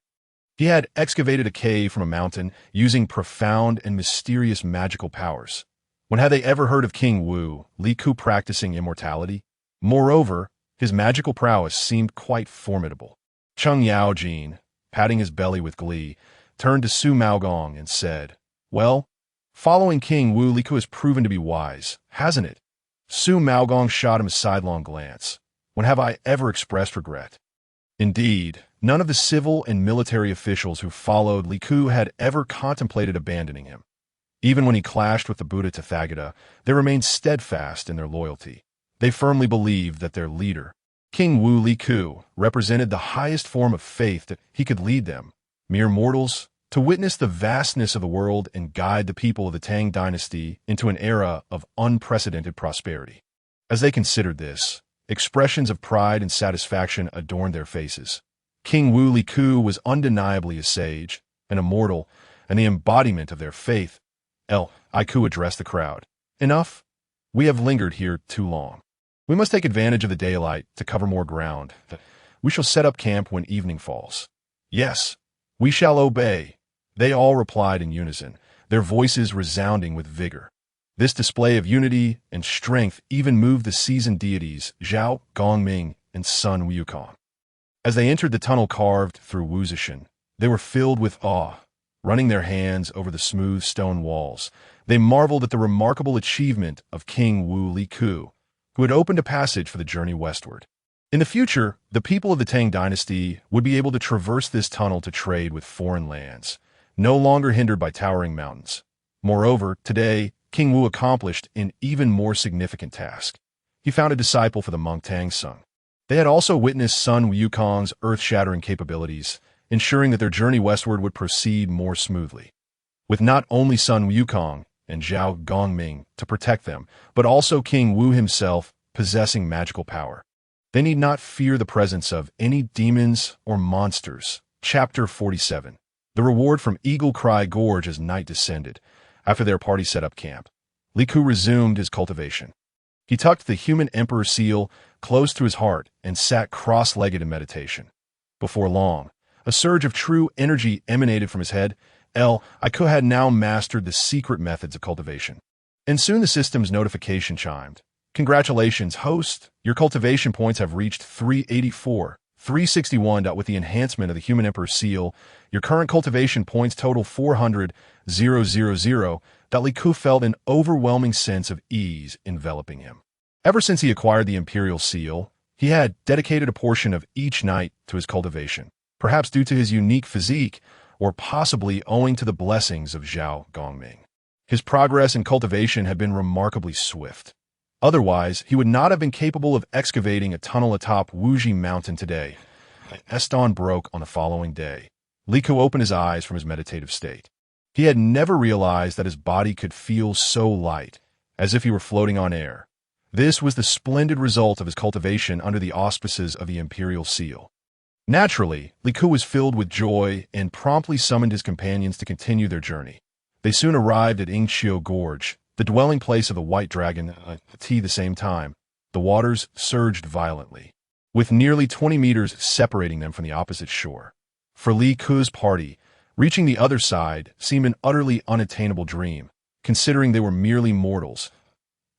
He had excavated a cave from a mountain using profound and mysterious magical powers. When had they ever heard of King Wu, Li Ku practicing immortality? Moreover, his magical prowess seemed quite formidable. Cheng Yaojin, patting his belly with glee, turned to Su Maogong and said, "Well, following King Wu, Li Ku has proven to be wise, hasn't it?" Su Maogong shot him a sidelong glance. "When have I ever expressed regret?" Indeed, none of the civil and military officials who followed Li Ku had ever contemplated abandoning him. Even when he clashed with the Buddha Tathagata, they remained steadfast in their loyalty. They firmly believed that their leader, King Wu Li Ku, represented the highest form of faith, that he could lead them, mere mortals, to witness the vastness of the world and guide the people of the Tang dynasty into an era of unprecedented prosperity. As they considered this, expressions of pride and satisfaction adorned their faces. King Wu Li Ku was undeniably a sage, an immortal, and the embodiment of their faith. Li Ku addressed the crowd. "Enough. We have lingered here too long. We must take advantage of the daylight to cover more ground. We shall set up camp when evening falls." "Yes, we shall obey," they all replied in unison, their voices resounding with vigor. This display of unity and strength even moved the seasoned deities Zhao Gongming and Sun Wukong. As they entered the tunnel carved through Wuzishan, they were filled with awe. Running their hands over the smooth stone walls, they marveled at the remarkable achievement of King Wu Li Ku, who had opened a passage for the journey westward. In the future, the people of the Tang dynasty would be able to traverse this tunnel to trade with foreign lands, no longer hindered by towering mountains. Moreover, today, King Wu accomplished an even more significant task. He found a disciple for the monk Tang Sung. They had also witnessed Sun Wukong's earth-shattering capabilities, ensuring that their journey westward would proceed more smoothly. With not only Sun Wukong and Zhao Gongming to protect them, but also King Wu himself possessing magical power, they need not fear the presence of any demons or monsters. Chapter 47. The reward from Eagle Cry Gorge as night descended. After their party set up camp, Li Ku resumed his cultivation. He tucked the human emperor seal close to his heart and sat cross-legged in meditation. Before long, a surge of true energy emanated from his head. Li Ku had now mastered the secret methods of cultivation. And soon the system's notification chimed. "Congratulations, host! Your cultivation points have reached 384. 361. With the enhancement of the human emperor seal, your current cultivation points total 400,000. Li Ku felt an overwhelming sense of ease enveloping him. Ever since he acquired the imperial seal, he had dedicated a portion of each night to his cultivation, perhaps due to his unique physique, or possibly owing to the blessings of Zhao Gongming. His progress in cultivation had been remarkably swift. Otherwise, he would not have been capable of excavating a tunnel atop Wuji Mountain today. As dawn broke on the following day, Li Ku opened his eyes from his meditative state. He had never realized that his body could feel so light, as if he were floating on air. This was the splendid result of his cultivation under the auspices of the imperial seal. Naturally, Li Ku was filled with joy and promptly summoned his companions to continue their journey. They soon arrived at Yingqiu Gorge, the dwelling place of the White Dragon. At the same time, the waters surged violently, with nearly 20 meters separating them from the opposite shore. For Li Ku's party, reaching the other side seemed an utterly unattainable dream, considering they were merely mortals.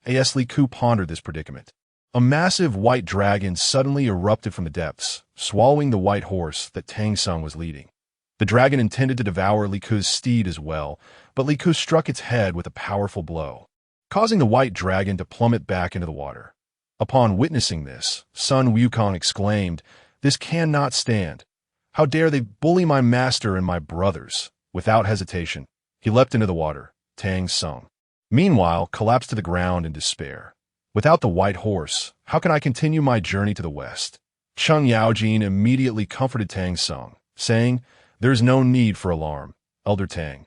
Li Ku pondered this predicament. A massive white dragon suddenly erupted from the depths, swallowing the white horse that Tang Sung was leading. The dragon intended to devour Li Ku's steed as well, but Li Ku struck its head with a powerful blow, causing the white dragon to plummet back into the water. Upon witnessing this, Sun Wukong exclaimed, "This cannot stand. How dare they bully my master and my brothers?" Without hesitation, he leapt into the water. Tang Sung, meanwhile, collapsed to the ground in despair. Without the white horse, how can I continue my journey to the west? Cheng Yaojin immediately comforted Tang Sung, saying, "There is no need for alarm, Elder Tang.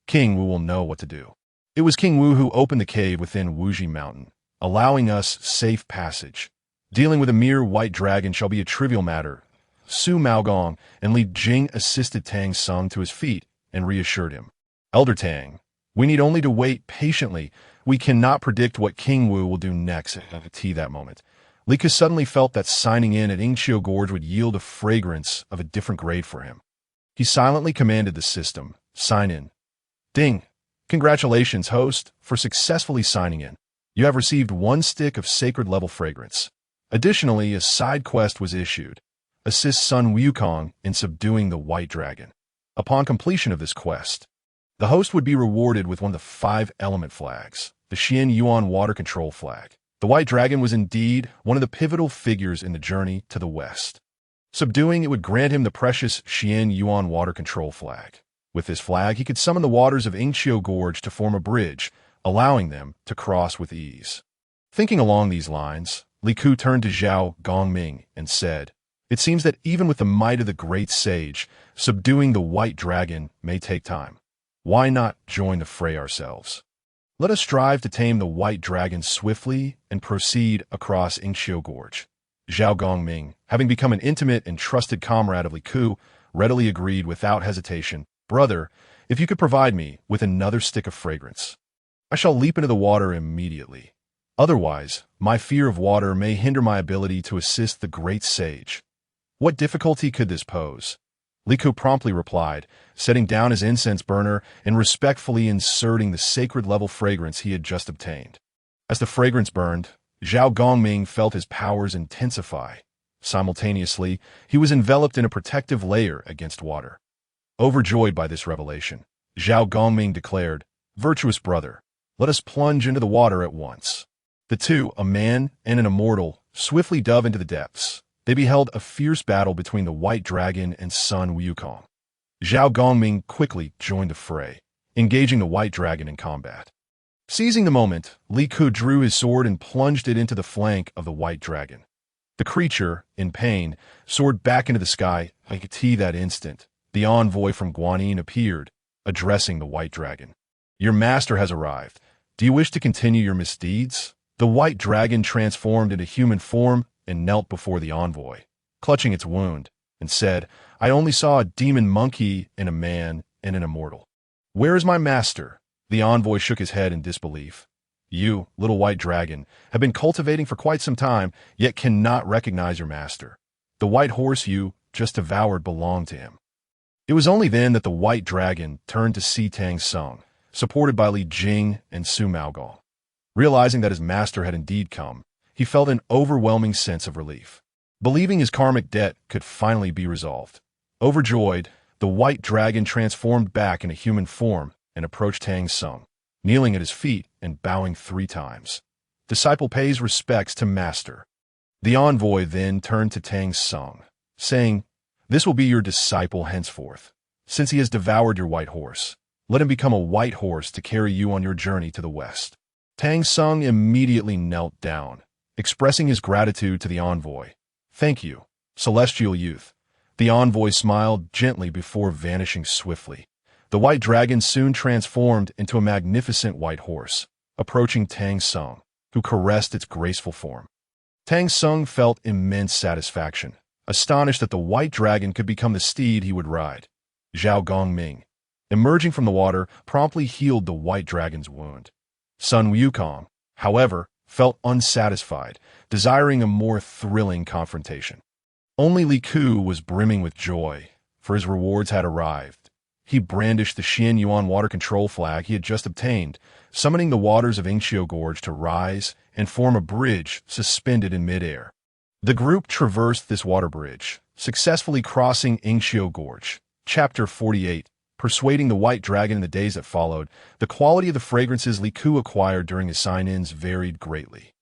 King Wu will know what to do." It was King Wu who opened the cave within Wuji Mountain, allowing us safe passage. Dealing with a mere white dragon shall be a trivial matter. Su Maogong and Li Jing assisted Tang Sung to his feet and reassured him. Elder Tang, we need only to wait patiently. We cannot predict what King Wu will do next at that moment. Li Ke suddenly felt that signing in at Yingqiu Gorge would yield a fragrance of a different grade for him. He silently commanded the system, "Sign in." Ding! Congratulations, host, for successfully signing in. You have received 1 stick of sacred level fragrance. Additionally, a side quest was issued. Assist Sun Wukong in subduing the white dragon. Upon completion of this quest, the host would be rewarded with one of the 5 element flags, the Xian Yuan water control flag. The white dragon was indeed one of the pivotal figures in the journey to the west. Subduing it would grant him the precious Xian Yuan water control flag. With this flag, he could summon the waters of Yingqiu Gorge to form a bridge, allowing them to cross with ease. Thinking along these lines, Li Ku turned to Zhao Gongming and said, "It seems that even with the might of the great sage, subduing the white dragon may take time. Why not join the fray ourselves? Let us strive to tame the white dragon swiftly and proceed across Yingqiu Gorge." Zhao Gongming, having become an intimate and trusted comrade of Li Ku, readily agreed without hesitation. "Brother, if you could provide me with another stick of fragrance, I shall leap into the water immediately. Otherwise, my fear of water may hinder my ability to assist the great sage." "What difficulty could this pose?" Li Ku promptly replied, setting down his incense burner and respectfully inserting the sacred level fragrance he had just obtained. As the fragrance burned, Zhao Gongming felt his powers intensify. Simultaneously, he was enveloped in a protective layer against water. Overjoyed by this revelation, Zhao Gongming declared, "Virtuous brother, let us plunge into the water at once." The two, a man and an immortal, swiftly dove into the depths. They beheld a fierce battle between the white dragon and Sun Wukong. Zhao Gongming quickly joined the fray, engaging the white dragon in combat. Seizing the moment, Li Ku drew his sword and plunged it into the flank of the white dragon. The creature, in pain, soared back into the sky. Like that instant, the envoy from Guanyin appeared, addressing the white dragon. "Your master has arrived. Do you wish to continue your misdeeds?" The white dragon transformed into human form and knelt before the envoy, clutching its wound, and said, "I only saw a demon monkey and a man and an immortal. Where is my master?" The envoy shook his head in disbelief. "You, little white dragon, have been cultivating for quite some time, yet cannot recognize your master. The white horse you just devoured belonged to him." It was only then that the white dragon turned to see Tang Sung, supported by Li Jing and Su Maogong. Realizing that his master had indeed come, he felt an overwhelming sense of relief. Believing his karmic debt could finally be resolved. Overjoyed, the white dragon transformed back into human form and approached Tang Sung, kneeling at his feet and bowing 3 times. Disciple pays respects to master. The envoy then turned to Tang Sung, saying, "This will be your disciple henceforth. Since he has devoured your white horse, let him become a white horse to carry you on your journey to the west." Tang Sung immediately knelt down, expressing his gratitude to the envoy. "Thank you, celestial youth." The envoy smiled gently before vanishing swiftly. The white dragon soon transformed into a magnificent white horse, approaching Tang Sung, who caressed its graceful form. Tang Sung felt immense satisfaction, astonished that the white dragon could become the steed he would ride. Zhao Gongming, emerging from the water, promptly healed the white dragon's wound. Sun Wukong, however, felt unsatisfied, desiring a more thrilling confrontation. Only Li Ku was brimming with joy, for his rewards had arrived. He brandished the Xian Yuan water control flag he had just obtained, summoning the waters of Yingqiu Gorge to rise and form a bridge suspended in midair. The group traversed this water bridge, successfully crossing Yingqiu Gorge. Chapter 48. Persuading the white dragon in the days that followed, the quality of the fragrances Li Ku acquired during his sign-ins varied greatly.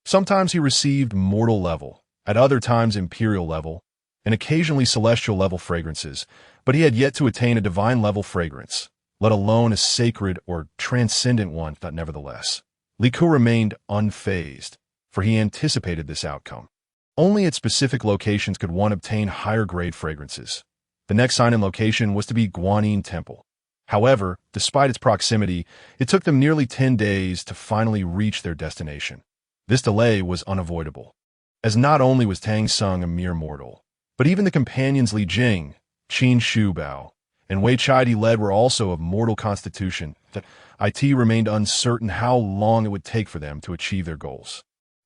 Sometimes he received mortal level, at other times imperial level, and occasionally celestial level fragrances, but he had yet to attain a divine level fragrance. let alone a sacred or transcendent one. But nevertheless, Li Ku remained unfazed, for he anticipated this outcome. Only at specific locations could one obtain higher-grade fragrances. The next sign-in location was to be Guanyin Temple. However, despite its proximity, it took them nearly 10 days to finally reach their destination. This delay was unavoidable, as not only was Tang Sung a mere mortal, but even the companions Li Jing, Qin Shubao, and Wei Chidi led were also of mortal constitution. That it remained uncertain how long it would take for them to achieve their goals.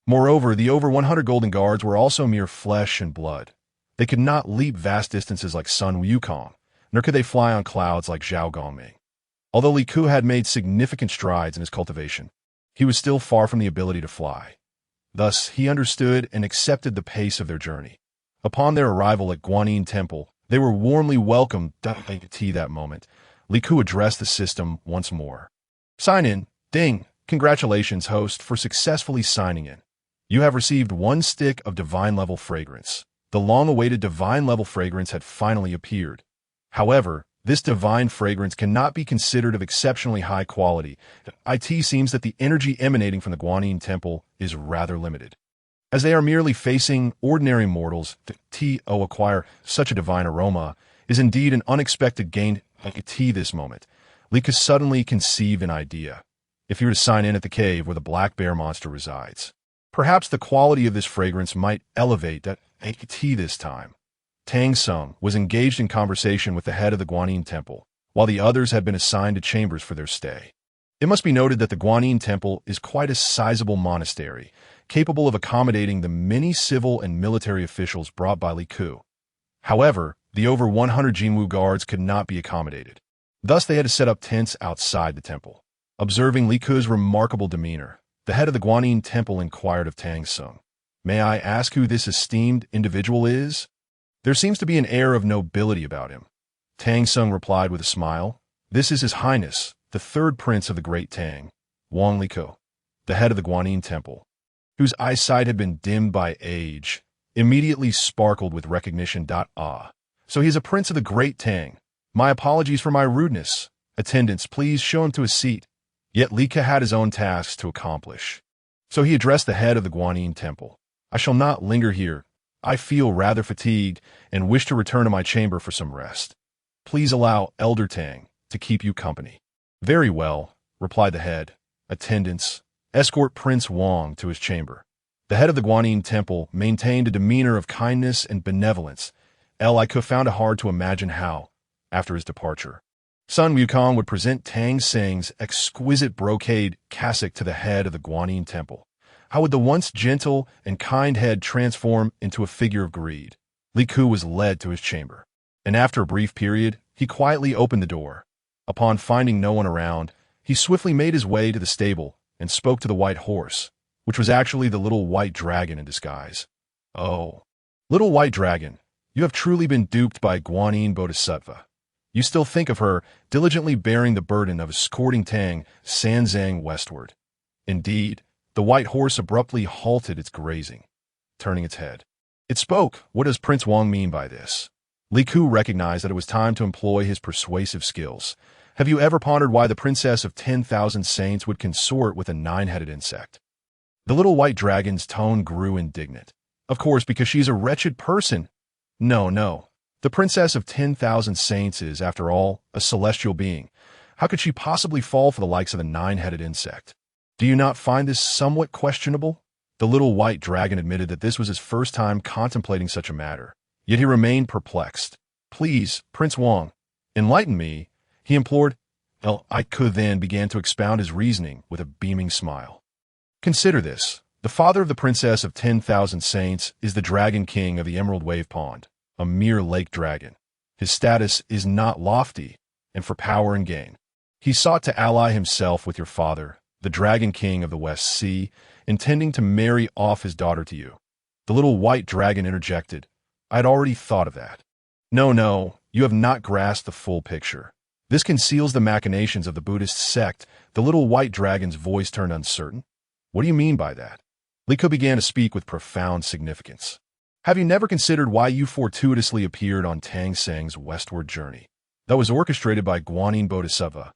Moreover, the over 100 golden guards were also mere flesh and blood. They could not leap vast distances like Sun Wukong, nor could they fly on clouds like Zhao Gongming. Although Li Ku had made significant strides in his cultivation, he was still far from the ability to fly. Thus, he understood and accepted the pace of their journey. Upon their arrival at Guanyin Temple, they were warmly welcomed. That moment, Li Ku addressed the system once more. Sign in. Ding. Congratulations, host, for successfully signing in. You have received 1 stick of divine-level fragrance. The long-awaited divine-level fragrance had finally appeared. However, this divine fragrance cannot be considered of exceptionally high quality. It seems that the energy emanating from the Guanyin Temple is rather limited. As they are merely facing ordinary mortals, to acquire such a divine aroma is indeed an unexpected gain. This moment, Li Ku suddenly conceived an idea. If he were to sign in at the cave where the black bear monster resides, perhaps the quality of this fragrance might elevate that. This time, Tang Sung was engaged in conversation with the head of the Guanyin Temple, while the others had been assigned to chambers for their stay. It must be noted that the Guanyin Temple is quite a sizable monastery, capable of accommodating the many civil and military officials brought by Li Ku. However, the over 100 Jinwu guards could not be accommodated. Thus, they had to set up tents outside the temple. Observing Li Ku's remarkable demeanor, the head of the Guanyin Temple inquired of Tang Sung, "May I ask who this esteemed individual is? There seems to be an air of nobility about him." Tang Sung replied with a smile, "This is His Highness, the 3rd Prince of the Great Tang, Wang Li Ku, the head of the Guanyin Temple," whose eyesight had been dimmed by age, immediately sparkled with recognition. So he is a prince of the Great Tang. My apologies for my rudeness. Attendants, please show him to a seat. Yet Li Ku had his own tasks to accomplish. So he addressed the head of the Guanyin Temple. "I shall not linger here. I feel rather fatigued and wish to return to my chamber for some rest. Please allow Elder Tang to keep you company." "Very well," replied the head. "Attendants, escort Prince Wang to his chamber." The head of the Guanyin Temple maintained a demeanor of kindness and benevolence. Li Ku found it hard to imagine how, after his departure, Sun Wukong would present Tang Sing's exquisite brocade cassock to the head of the Guanyin Temple. How would the once gentle and kind head transform into a figure of greed? Li Ku was led to his chamber, and after a brief period, he quietly opened the door. Upon finding no one around, he swiftly made his way to the stable and spoke to the white horse, which was actually the little white dragon in disguise. "Oh, little white dragon, you have truly been duped by Guanyin Bodhisattva. You still think of her diligently bearing the burden of escorting Tang Sanzang westward." Indeed, the white horse abruptly halted its grazing, turning its head. It spoke. What does Prince Wang mean by this? Li Ku recognized that it was time to employ his persuasive skills. Have you ever pondered why the princess of 10,000 saints would consort with a 9-headed insect? The little white dragon's tone grew indignant. Of course, because she's a wretched person. No. The princess of 10,000 saints is, after all, a celestial being. How could she possibly fall for the likes of a 9-headed insect? Do you not find this somewhat questionable? The little white dragon admitted that this was his first time contemplating such a matter, yet he remained perplexed. "Please, Prince Wang, enlighten me," he implored. Li Ku then began to expound his reasoning with a beaming smile. "Consider this. The father of the princess of 10,000 saints is the Dragon King of the Emerald Wave Pond, a mere lake dragon. His status is not lofty, and for power and gain, he sought to ally himself with your father, the Dragon King of the West Sea, intending to marry off his daughter to you." The little white dragon interjected. "I had already thought of that." No, you have not grasped the full picture. This conceals the machinations of the Buddhist sect." The little white dragon's voice turned uncertain. "What do you mean by that?" Li Ku began to speak with profound significance. "Have you never considered why you fortuitously appeared on Tang Seng's westward journey? that was orchestrated by Guanyin Bodhisattva.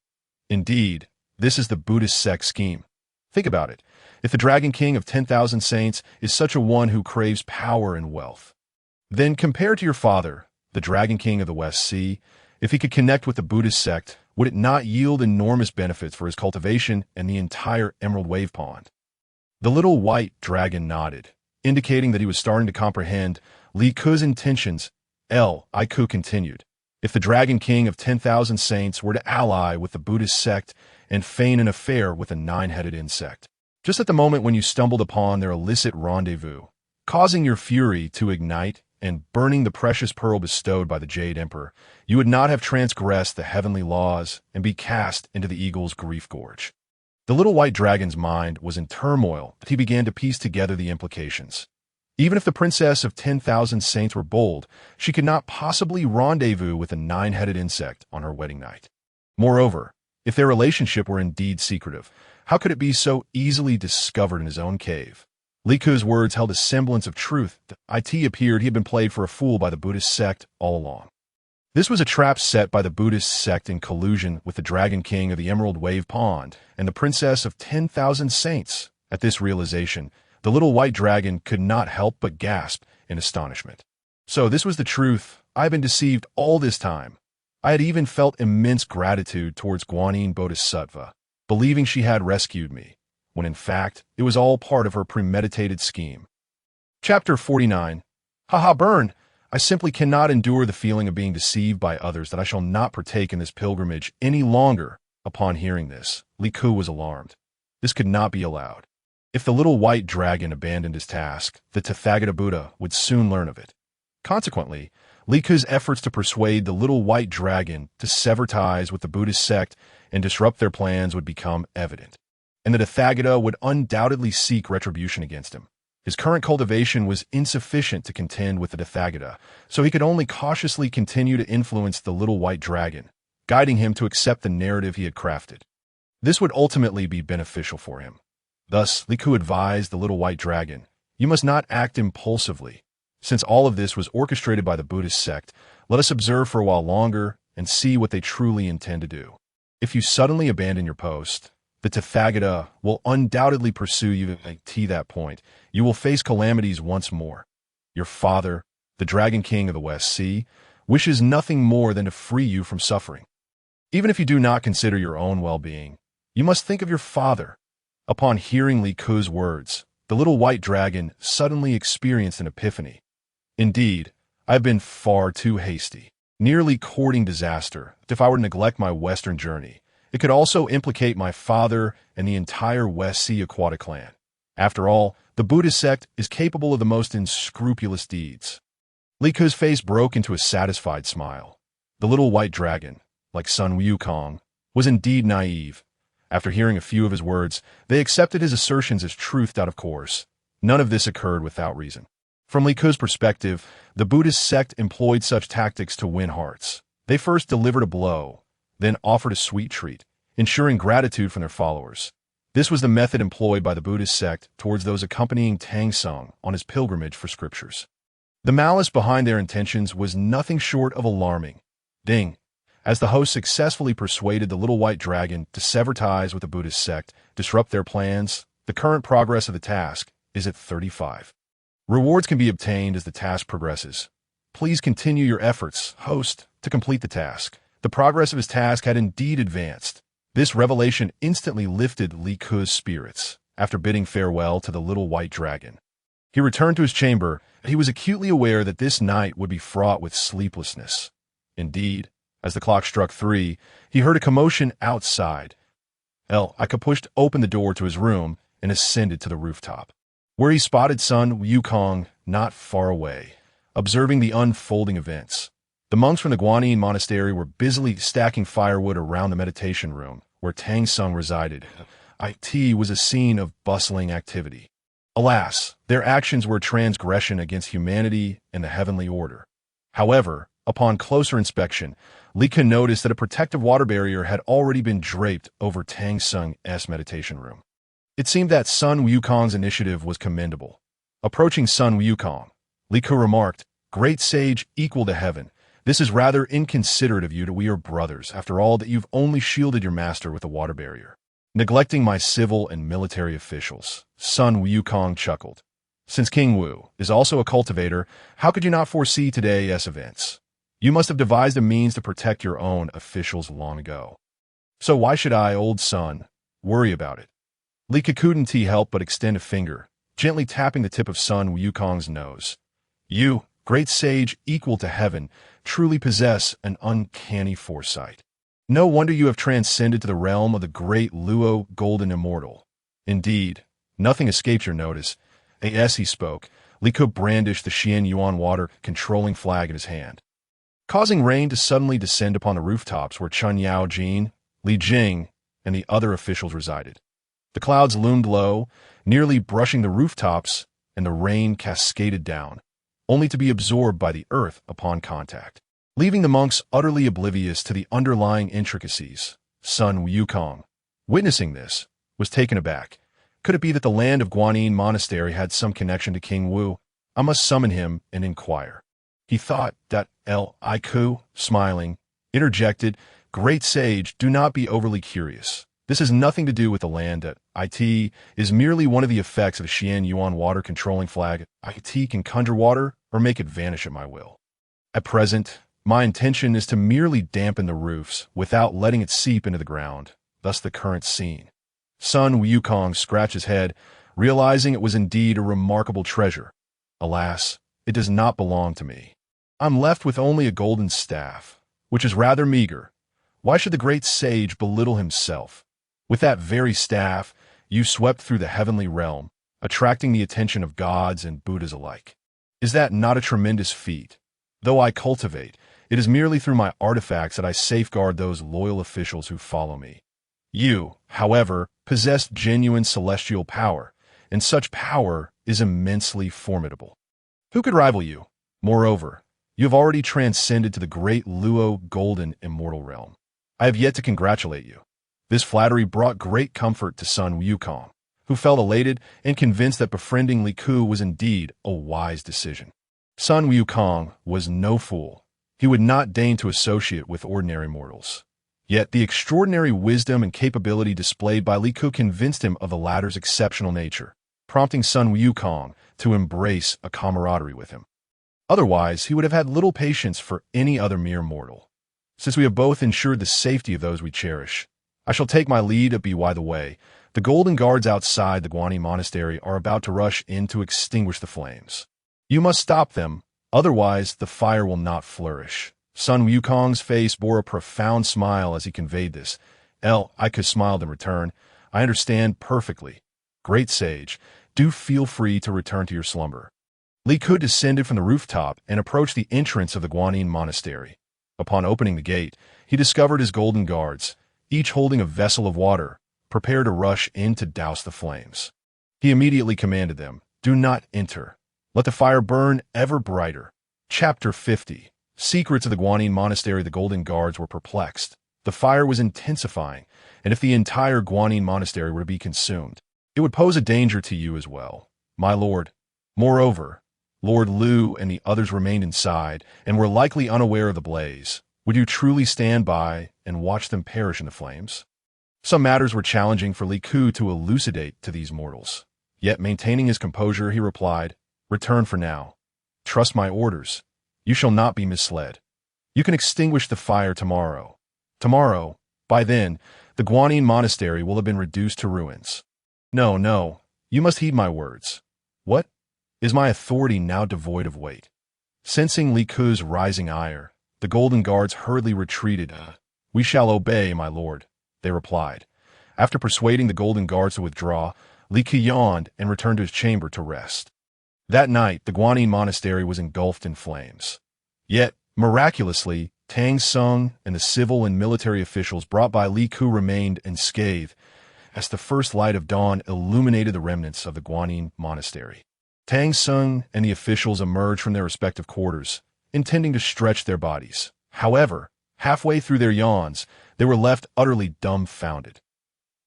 Indeed, this is the Buddhist sect scheme. Think about it. If the Dragon King of 10,000 saints is such a one who craves power and wealth, then compared to your father, the Dragon King of the West Sea, if he could connect with the Buddhist sect, would it not yield enormous benefits for his cultivation and the entire Emerald Wave Pond? The little white dragon nodded, indicating that he was starting to comprehend Li Ke's intentions. Li Ke continued. If the Dragon King of 10,000 saints were to ally with the Buddhist sect and feign an affair with a nine-headed insect, just at the moment when you stumbled upon their illicit rendezvous, causing your fury to ignite and burning the precious pearl bestowed by the Jade Emperor, you would not have transgressed the heavenly laws and be cast into the eagle's grief gorge. The little white dragon's mind was in turmoil as he began to piece together the implications. Even if the princess of 10,000 saints were bold, she could not possibly rendezvous with a nine-headed insect on her wedding night. Moreover, if their relationship were indeed secretive, how could it be so easily discovered in his own cave? Li Ke's words held a semblance of truth. It appeared he had been played for a fool by the Buddhist sect all along. This was a trap set by the Buddhist sect in collusion with the Dragon King of the Emerald Wave Pond and the Princess of 10,000 Saints. At this realization, the little white dragon could not help but gasp in astonishment. So this was the truth. I had been deceived all this time. I had even felt immense gratitude towards Guanyin Bodhisattva, believing she had rescued me, when in fact it was all part of her premeditated scheme. Chapter 49. Haha, burn! I simply cannot endure the feeling of being deceived by others that I shall not partake in this pilgrimage any longer. Upon hearing this, Li Ke was alarmed. This could not be allowed. If the little white dragon abandoned his task, the Tathagata Buddha would soon learn of it. Consequently, Li Ke's efforts to persuade the little white dragon to sever ties with the Buddhist sect and disrupt their plans would become evident, and the Tathagata would undoubtedly seek retribution against him. His current cultivation was insufficient to contend with the Tathagata, so he could only cautiously continue to influence the little white dragon, guiding him to accept the narrative he had crafted. This would ultimately be beneficial for him. Thus, Li Ke advised the little white dragon, "You must not act impulsively. Since all of this was orchestrated by the Buddhist sect, let us observe for a while longer and see what they truly intend to do. If you suddenly abandon your post, the Tathagata will undoubtedly pursue you to that point. You will face calamities once more. Your father, the Dragon King of the West Sea, wishes nothing more than to free you from suffering. Even if you do not consider your own well-being, you must think of your father." Upon hearing Li Ke's words, the little white dragon suddenly experienced an epiphany. Indeed, I have been far too hasty, nearly courting disaster. If I were to neglect my western journey, it could also implicate my father and the entire West Sea Aquatic clan. After all, the Buddhist sect is capable of the most unscrupulous deeds. Li Ke's face broke into a satisfied smile. The little white dragon, like Sun Wukong, was indeed naive. After hearing a few of his words, they accepted his assertions as truth out of course. None of this occurred without reason. From Li Ke's perspective, the Buddhist sect employed such tactics to win hearts. They first delivered a blow, then offered a sweet treat, ensuring gratitude from their followers. This was the method employed by the Buddhist sect towards those accompanying Tang Sung on his pilgrimage for scriptures. The malice behind their intentions was nothing short of alarming. Ding! As the host successfully persuaded the little white dragon to sever ties with the Buddhist sect, disrupt their plans, the current progress of the task is at 35. Rewards can be obtained as the task progresses. Please continue your efforts, host, to complete the task. The progress of his task had indeed advanced. This revelation instantly lifted Li Ke's spirits. After bidding farewell to the little white dragon, he returned to his chamber. He was acutely aware that this night would be fraught with sleeplessness. Indeed, as the clock struck 3, he heard a commotion outside. Li Ke pushed open the door to his room and ascended to the rooftop, where he spotted Sun Wukong not far away, observing the unfolding events. The monks from the Guanyin monastery were busily stacking firewood around the meditation room, where Tang Sung resided. It was a scene of bustling activity. Alas, their actions were a transgression against humanity and the heavenly order. However, upon closer inspection, Li Ke noticed that a protective water barrier had already been draped over Tang Sung's meditation room. It seemed that Sun Wukong's initiative was commendable. Approaching Sun Wukong, Li Ke remarked, "Great sage equal to heaven, This is rather inconsiderate of you, we are brothers. After all, that you've only shielded your master with a water barrier. Neglecting my civil and military officials. Sun Wukong chuckled. Since King Wu is also a cultivator, how could you not foresee today's events? You must have devised a means to protect your own officials long ago. So why should I, old son, worry about it? Li Ke couldn't help but extend a finger, gently tapping the tip of Sun Wukong's nose. You, great sage equal to heaven, truly possess an uncanny foresight. No wonder you have transcended to the realm of the great Luo Golden Immortal. Indeed, nothing escapes your notice. As he spoke, Li Ke brandished the Xian Yuan water controlling flag in his hand, causing rain to suddenly descend upon the rooftops where Chun Yao Jin, Li Jing, and the other officials resided. The clouds loomed low, nearly brushing the rooftops, and the rain cascaded down, only to be absorbed by the earth upon contact, leaving the monks utterly oblivious to the underlying intricacies. Sun Wukong, witnessing this, was taken aback. Could it be that the land of Guanyin Monastery had some connection to King Wu? I must summon him and inquire. He thought that Li Ke, smiling, interjected, Great sage, do not be overly curious. This has nothing to do with the land. It is merely one of the effects of a Xian Yuan water controlling flag. It can conjure water or make it vanish at my will. At present, my intention is to merely dampen the roofs without letting it seep into the ground, thus the current scene. Sun Wukong scratched his head, realizing it was indeed a remarkable treasure. Alas, it does not belong to me. I'm left with only a golden staff, which is rather meager. Why should the great sage belittle himself? With that very staff, you swept through the heavenly realm, attracting the attention of gods and Buddhas alike. Is that not a tremendous feat? Though I cultivate, it is merely through my artifacts that I safeguard those loyal officials who follow me. You, however, possess genuine celestial power, and such power is immensely formidable. Who could rival you? Moreover, you have already transcended to the great Luo Golden Immortal Realm. I have yet to congratulate you. This flattery brought great comfort to Sun Wukong, who felt elated and convinced that befriending Li Ke was indeed a wise decision. Sun Wukong was no fool. He would not deign to associate with ordinary mortals. Yet the extraordinary wisdom and capability displayed by Li Ke convinced him of the latter's exceptional nature, prompting Sun Wukong to embrace a camaraderie with him. Otherwise, he would have had little patience for any other mere mortal. Since we have both ensured the safety of those we cherish, I shall take my lead. By the way, the golden guards outside the Guanyin Monastery are about to rush in to extinguish the flames. You must stop them, otherwise the fire will not flourish. Sun Wukong's face bore a profound smile as he conveyed this. I Ke smiled in return. I understand perfectly. Great sage, do feel free to return to your slumber. Li Ke descended from the rooftop and approached the entrance of the Guanyin Monastery. Upon opening the gate, he discovered his golden guards, each holding a vessel of water, prepared to rush in to douse the flames. He immediately commanded them, do not enter. Let the fire burn ever brighter. Chapter 50. Secrets of the Guanyin Monastery. The golden guards were perplexed. The fire was intensifying, and if the entire Guanyin Monastery were to be consumed, it would pose a danger to you as well, my lord. Moreover, Lord Lu and the others remained inside and were likely unaware of the blaze. Would you truly stand by and watch them perish in the flames? Some matters were challenging for Li Ke to elucidate to these mortals. Yet, maintaining his composure, he replied, return for now. Trust my orders. You shall not be misled. You can extinguish the fire tomorrow. Tomorrow, by then, the Guanyin Monastery will have been reduced to ruins. No, you must heed my words. What? Is my authority now devoid of weight? Sensing Li Ke's rising ire, the golden guards hurriedly retreated. We shall obey, my lord, they replied. After persuading the golden guards to withdraw, Li Ke yawned and returned to his chamber to rest. That night, the Guanyin Monastery was engulfed in flames. Yet, miraculously, Tang Sung and the civil and military officials brought by Li Ke remained unscathed, as the first light of dawn illuminated the remnants of the Guanyin Monastery. Tang Sung and the officials emerged from their respective quarters, intending to stretch their bodies. However, halfway through their yawns, they were left utterly dumbfounded.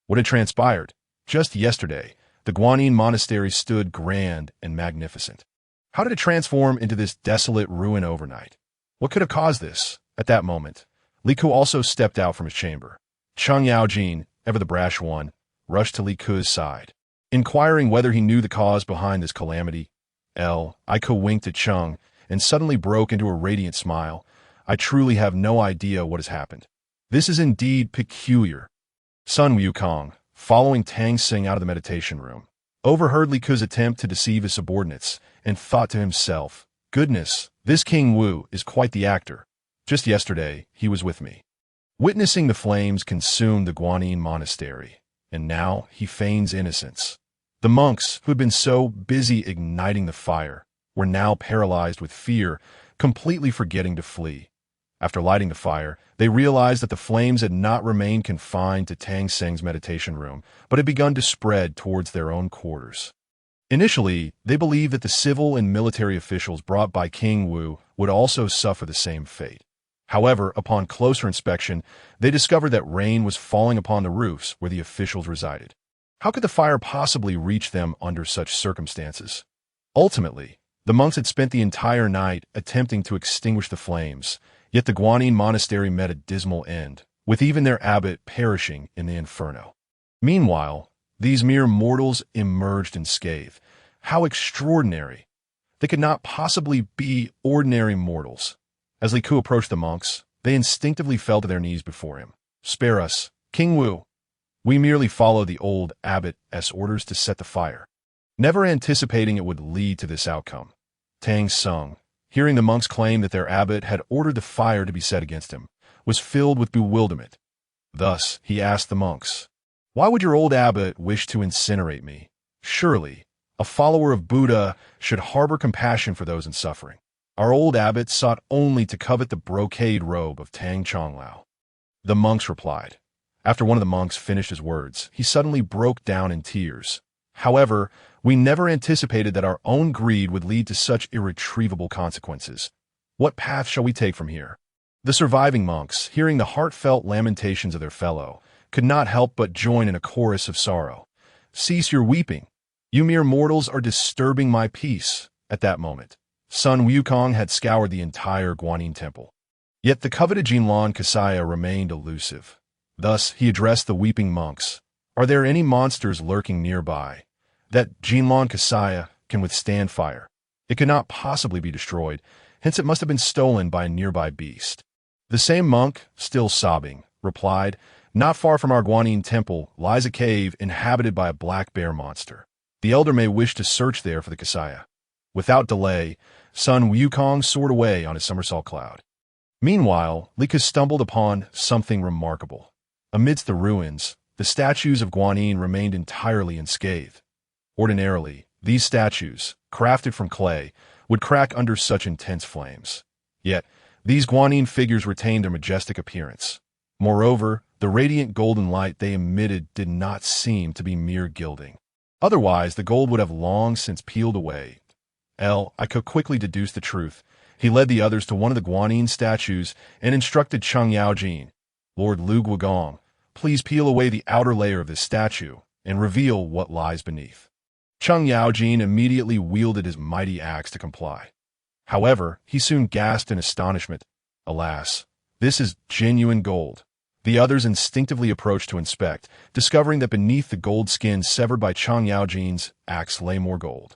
What had transpired? Just yesterday, the Guanyin Monastery stood grand and magnificent. How did it transform into this desolate ruin overnight? What could have caused this? At that moment, Li Ke also stepped out from his chamber. Cheng Yaojin, ever the brash one, rushed to Li Ke's side, inquiring whether he knew the cause behind this calamity. I Ke winked at Cheng and suddenly broke into a radiant smile. I truly have no idea what has happened. This is indeed peculiar. Sun Wukong, following Tang Xing out of the meditation room, overheard Li Ke's attempt to deceive his subordinates and thought to himself, goodness, this King Wu is quite the actor. Just yesterday, he was with me, witnessing the flames consume the Guanyin monastery, and now he feigns innocence. The monks, who had been so busy igniting the fire, were now paralyzed with fear, completely forgetting to flee. After lighting the fire, they realized that the flames had not remained confined to Tang Xing's meditation room, but had begun to spread towards their own quarters. Initially, they believed that the civil and military officials brought by King Wu would also suffer the same fate. However, upon closer inspection, they discovered that rain was falling upon the roofs where the officials resided. How could the fire possibly reach them under such circumstances? Ultimately, the monks had spent the entire night attempting to extinguish the flames, yet the Guanyin monastery met a dismal end, with even their abbot perishing in the inferno. Meanwhile, these mere mortals emerged unscathed. How extraordinary! They could not possibly be ordinary mortals. As Li Ke approached the monks, they instinctively fell to their knees before him. Spare us, King Wu. We merely followed the old abbot's orders to set the fire, never anticipating it would lead to this outcome. Tang Xing, hearing the monks claim that their abbot had ordered the fire to be set against him, was filled with bewilderment. Thus, he asked the monks, "Why would your old abbot wish to incinerate me? Surely, a follower of Buddha should harbor compassion for those in suffering. Our old abbot sought only to covet the brocade robe of Tang Chonglao." The monks replied. After one of the monks finished his words, he suddenly broke down in tears. "However, we never anticipated that our own greed would lead to such irretrievable consequences. What path shall we take from here?" The surviving monks, hearing the heartfelt lamentations of their fellow, could not help but join in a chorus of sorrow. "Cease your weeping. You mere mortals are disturbing my peace." At that moment, Sun Wukong had scoured the entire Guanyin temple. Yet the coveted Jinlan Kasaya remained elusive. Thus he addressed the weeping monks. "Are there any monsters lurking nearby? That Jinlan Kasaya can withstand fire. It could not possibly be destroyed, hence it must have been stolen by a nearby beast." The same monk, still sobbing, replied, "Not far from our Guanyin temple lies a cave inhabited by a black bear monster. The elder may wish to search there for the Kasaya." Without delay, Sun Wukong soared away on his somersault cloud. Meanwhile, Li Ke stumbled upon something remarkable. Amidst the ruins, the statues of Guanyin remained entirely unscathed. Ordinarily, these statues, crafted from clay, would crack under such intense flames. Yet, these Guanyin figures retained their majestic appearance. Moreover, the radiant golden light they emitted did not seem to be mere gilding. Otherwise, the gold would have long since peeled away. I could quickly deduce the truth. He led the others to one of the Guanyin statues and instructed Cheng Yaojin, "Lord Lu Guogong, please peel away the outer layer of this statue and reveal what lies beneath." Cheng Yaojin immediately wielded his mighty axe to comply. However, he soon gasped in astonishment. "Alas, this is genuine gold." The others instinctively approached to inspect, discovering that beneath the gold skin severed by Cheng Yaojin's axe lay more gold.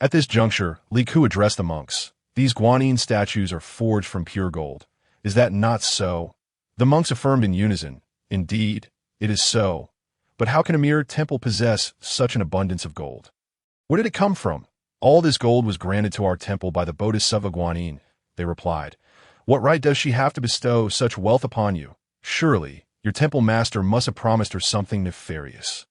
At this juncture, Li Ke addressed the monks. "These Guanyin statues are forged from pure gold. Is that not so?" The monks affirmed in unison, "Indeed, it is so. But how can a mere temple possess such an abundance of gold? Where did it come from?" "All this gold was granted to our temple by the Bodhisattva Guanyin," they replied. "What right does she have to bestow such wealth upon you? Surely, your temple master must have promised her something nefarious."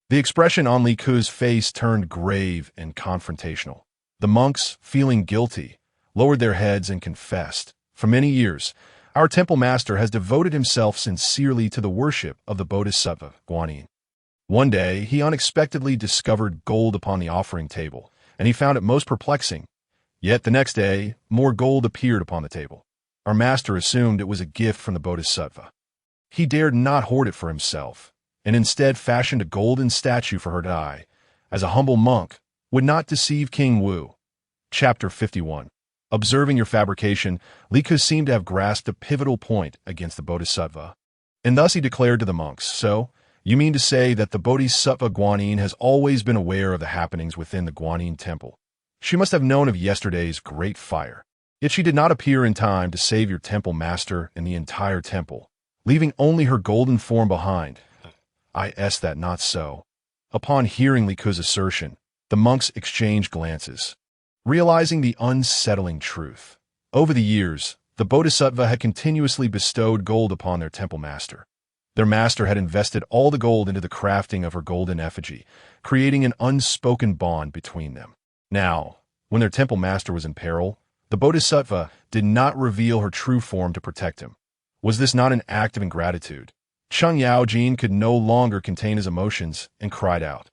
The expression on Li Ke's face turned grave and confrontational. The monks, feeling guilty, lowered their heads and confessed, "For many years, our temple master has devoted himself sincerely to the worship of the Bodhisattva Guanyin. One day, he unexpectedly discovered gold upon the offering table, and he found it most perplexing. Yet the next day, more gold appeared upon the table. Our master assumed it was a gift from the Bodhisattva. He dared not hoard it for himself, and instead fashioned a golden statue for her to eye. As a humble monk, would not deceive King Wu. Chapter 51. Observing your fabrication, Li Ke seemed to have grasped a pivotal point against the Bodhisattva. And thus he declared to the monks, "So, you mean to say that the Bodhisattva Guanyin has always been aware of the happenings within the Guanyin temple? She must have known of yesterday's great fire. Yet she did not appear in time to save your temple master and the entire temple, leaving only her golden form behind. That not so." Upon hearing Li Ke's assertion, the monks exchanged glances, realizing the unsettling truth. Over the years, the Bodhisattva had continuously bestowed gold upon their temple master. Their master had invested all the gold into the crafting of her golden effigy, creating an unspoken bond between them. Now, when their temple master was in peril, the Bodhisattva did not reveal her true form to protect him. Was this not an act of ingratitude? Cheng Yaojin could no longer contain his emotions and cried out,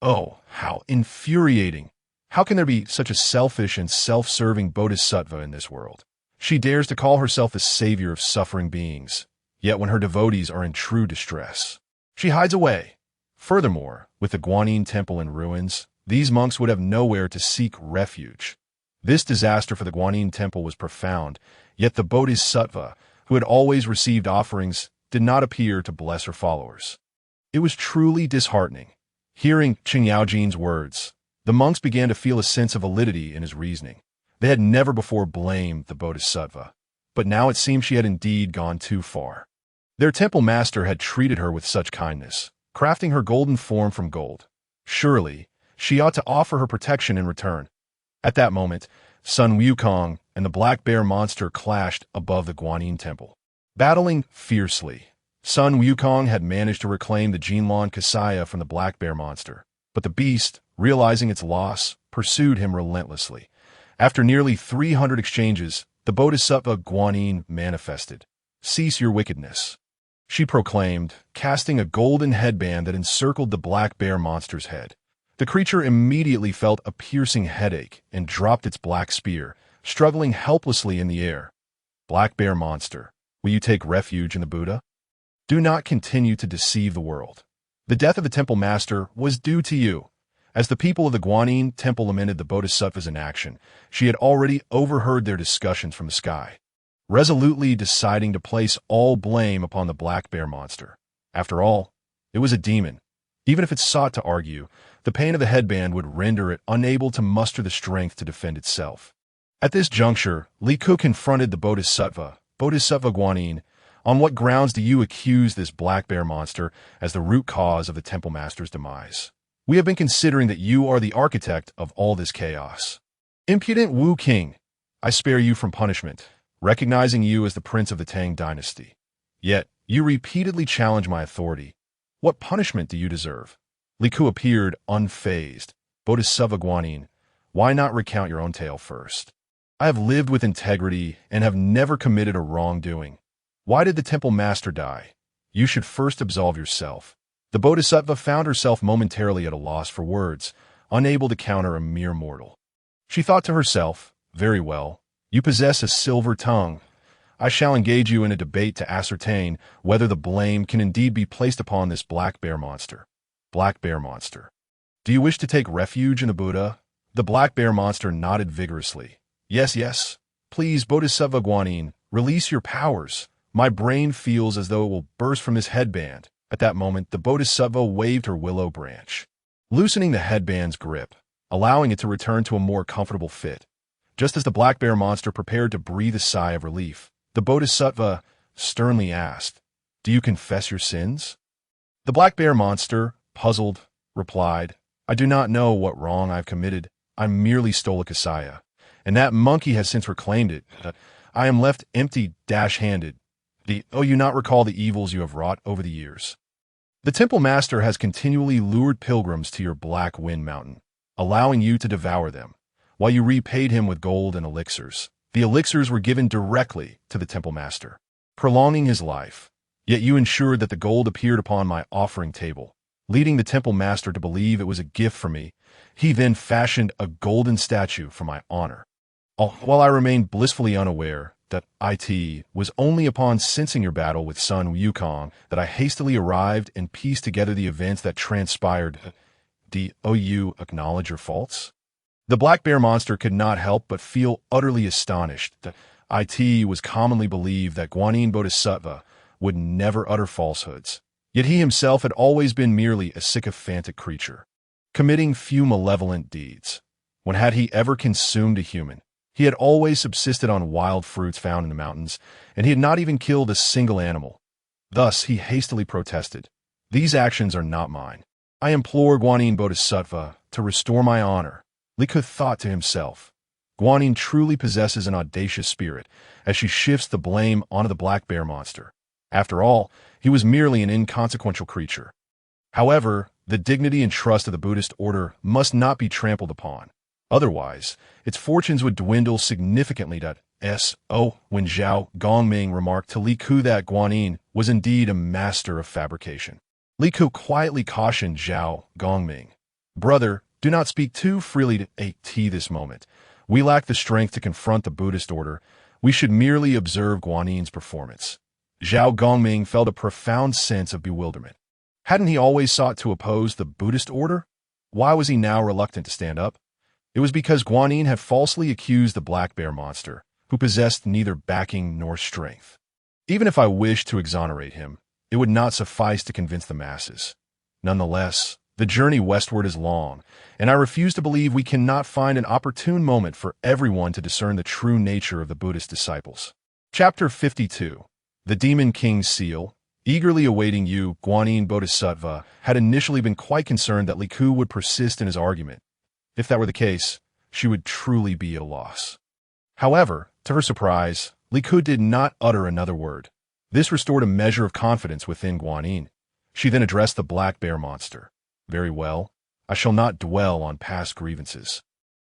"Oh, how infuriating! How can there be such a selfish and self-serving Bodhisattva in this world? She dares to call herself the savior of suffering beings, yet when her devotees are in true distress, she hides away." Furthermore, with the Guanyin temple in ruins, these monks would have nowhere to seek refuge. This disaster for the Guanyin temple was profound, yet the Bodhisattva, who had always received offerings, did not appear to bless her followers. It was truly disheartening. Hearing Cheng Yaojin's words, the monks began to feel a sense of validity in his reasoning. They had never before blamed the Bodhisattva, but now it seemed she had indeed gone too far. Their temple master had treated her with such kindness, crafting her golden form from gold. Surely, she ought to offer her protection in return. At that moment, Sun Wukong and the black bear monster clashed above the Guanyin temple. Battling fiercely, Sun Wukong had managed to reclaim the Jinlan Kasaya from the black bear monster, but the beast, realizing its loss, pursued him relentlessly. After nearly 300 exchanges, the Bodhisattva Guanyin manifested. "Cease your wickedness," she proclaimed, casting a golden headband that encircled the black bear monster's head. The creature immediately felt a piercing headache and dropped its black spear, struggling helplessly in the air. "Black bear monster, will you take refuge in the Buddha? Do not continue to deceive the world. The death of the temple master was due to you." As the people of the Guanyin temple lamented the Bodhisattva's inaction, she had already overheard their discussions from the sky, resolutely deciding to place all blame upon the black bear monster. After all, it was a demon. Even if it sought to argue, the pain of the headband would render it unable to muster the strength to defend itself. At this juncture, Li Ke confronted the Bodhisattva Guanyin. "On what grounds do you accuse this black bear monster as the root cause of the temple master's demise? We have been considering that you are the architect of all this chaos. Impudent Wu King, I spare you from punishment, recognizing you as the prince of the Tang dynasty. Yet, you repeatedly challenge my authority. What punishment do you deserve?" Li Ke appeared unfazed. "Bodhisattva Guanyin, why not recount your own tale first? I have lived with integrity and have never committed a wrongdoing. Why did the temple master die? You should first absolve yourself." The Bodhisattva found herself momentarily at a loss for words, unable to counter a mere mortal. She thought to herself, "Very well, you possess a silver tongue. I shall engage you in a debate to ascertain whether the blame can indeed be placed upon this black bear monster." "Black bear monster, do you wish to take refuge in the Buddha?" The black bear monster nodded vigorously. Yes. Please, Bodhisattva Guanyin, release your powers. My brain feels as though it will burst from this headband." At that moment, the Bodhisattva waved her willow branch, loosening the headband's grip, allowing it to return to a more comfortable fit. Just as the black bear monster prepared to breathe a sigh of relief, the Bodhisattva sternly asked, "Do you confess your sins?" The black bear monster, puzzled, replied, "I do not know what wrong I've committed. I merely stole a Kasaya, and that monkey has since reclaimed it. I am left empty-handed. Do you not recall the evils you have wrought over the years? The temple master has continually lured pilgrims to your black wind mountain, allowing you to devour them, while you repaid him with gold and elixirs. The elixirs were given directly to the temple master, prolonging his life. Yet you ensured that the gold appeared upon my offering table, leading the temple master to believe it was a gift for me. He then fashioned a golden statue for my honor. While I remained blissfully unaware that it was only upon sensing your battle with Sun Wukong that I hastily arrived and pieced together the events that transpired. Do you acknowledge your faults?" The black bear monster could not help but feel utterly astonished that it was commonly believed that Guanyin Bodhisattva would never utter falsehoods. Yet he himself had always been merely a sycophantic creature, committing few malevolent deeds. When had he ever consumed a human? He had always subsisted on wild fruits found in the mountains, and he had not even killed a single animal. Thus he hastily protested, "These actions are not mine. I implore Guanyin Bodhisattva to restore my honor." Li Ke thought to himself, Guanyin truly possesses an audacious spirit, as she shifts the blame onto the black bear monster. After all, he was merely an inconsequential creature. However, the dignity and trust of the Buddhist order must not be trampled upon. Otherwise, its fortunes would dwindle significantly. When Zhao Gongming remarked to Li Ke that Guanyin was indeed a master of fabrication. Li Ke quietly cautioned Zhao Gongming, "Brother, do not speak too freely to at this moment. We lack the strength to confront the Buddhist order. We should merely observe Guanyin's performance." Zhao Gongming felt a profound sense of bewilderment. Hadn't he always sought to oppose the Buddhist order? Why was he now reluctant to stand up? It was because Guanyin had falsely accused the black bear monster, who possessed neither backing nor strength. Even if I wished to exonerate him, it would not suffice to convince the masses. Nonetheless, the journey westward is long, and I refuse to believe we cannot find an opportune moment for everyone to discern the true nature of the Buddhist disciples. Chapter 52. The Demon King's Seal. Eagerly awaiting you, Guanyin Bodhisattva had initially been quite concerned that Li Ke would persist in his argument. If that were the case, she would truly be a loss. However, to her surprise, Li Ke did not utter another word. This restored a measure of confidence within Guanyin. She then addressed the black bear monster. "Very well. I shall not dwell on past grievances.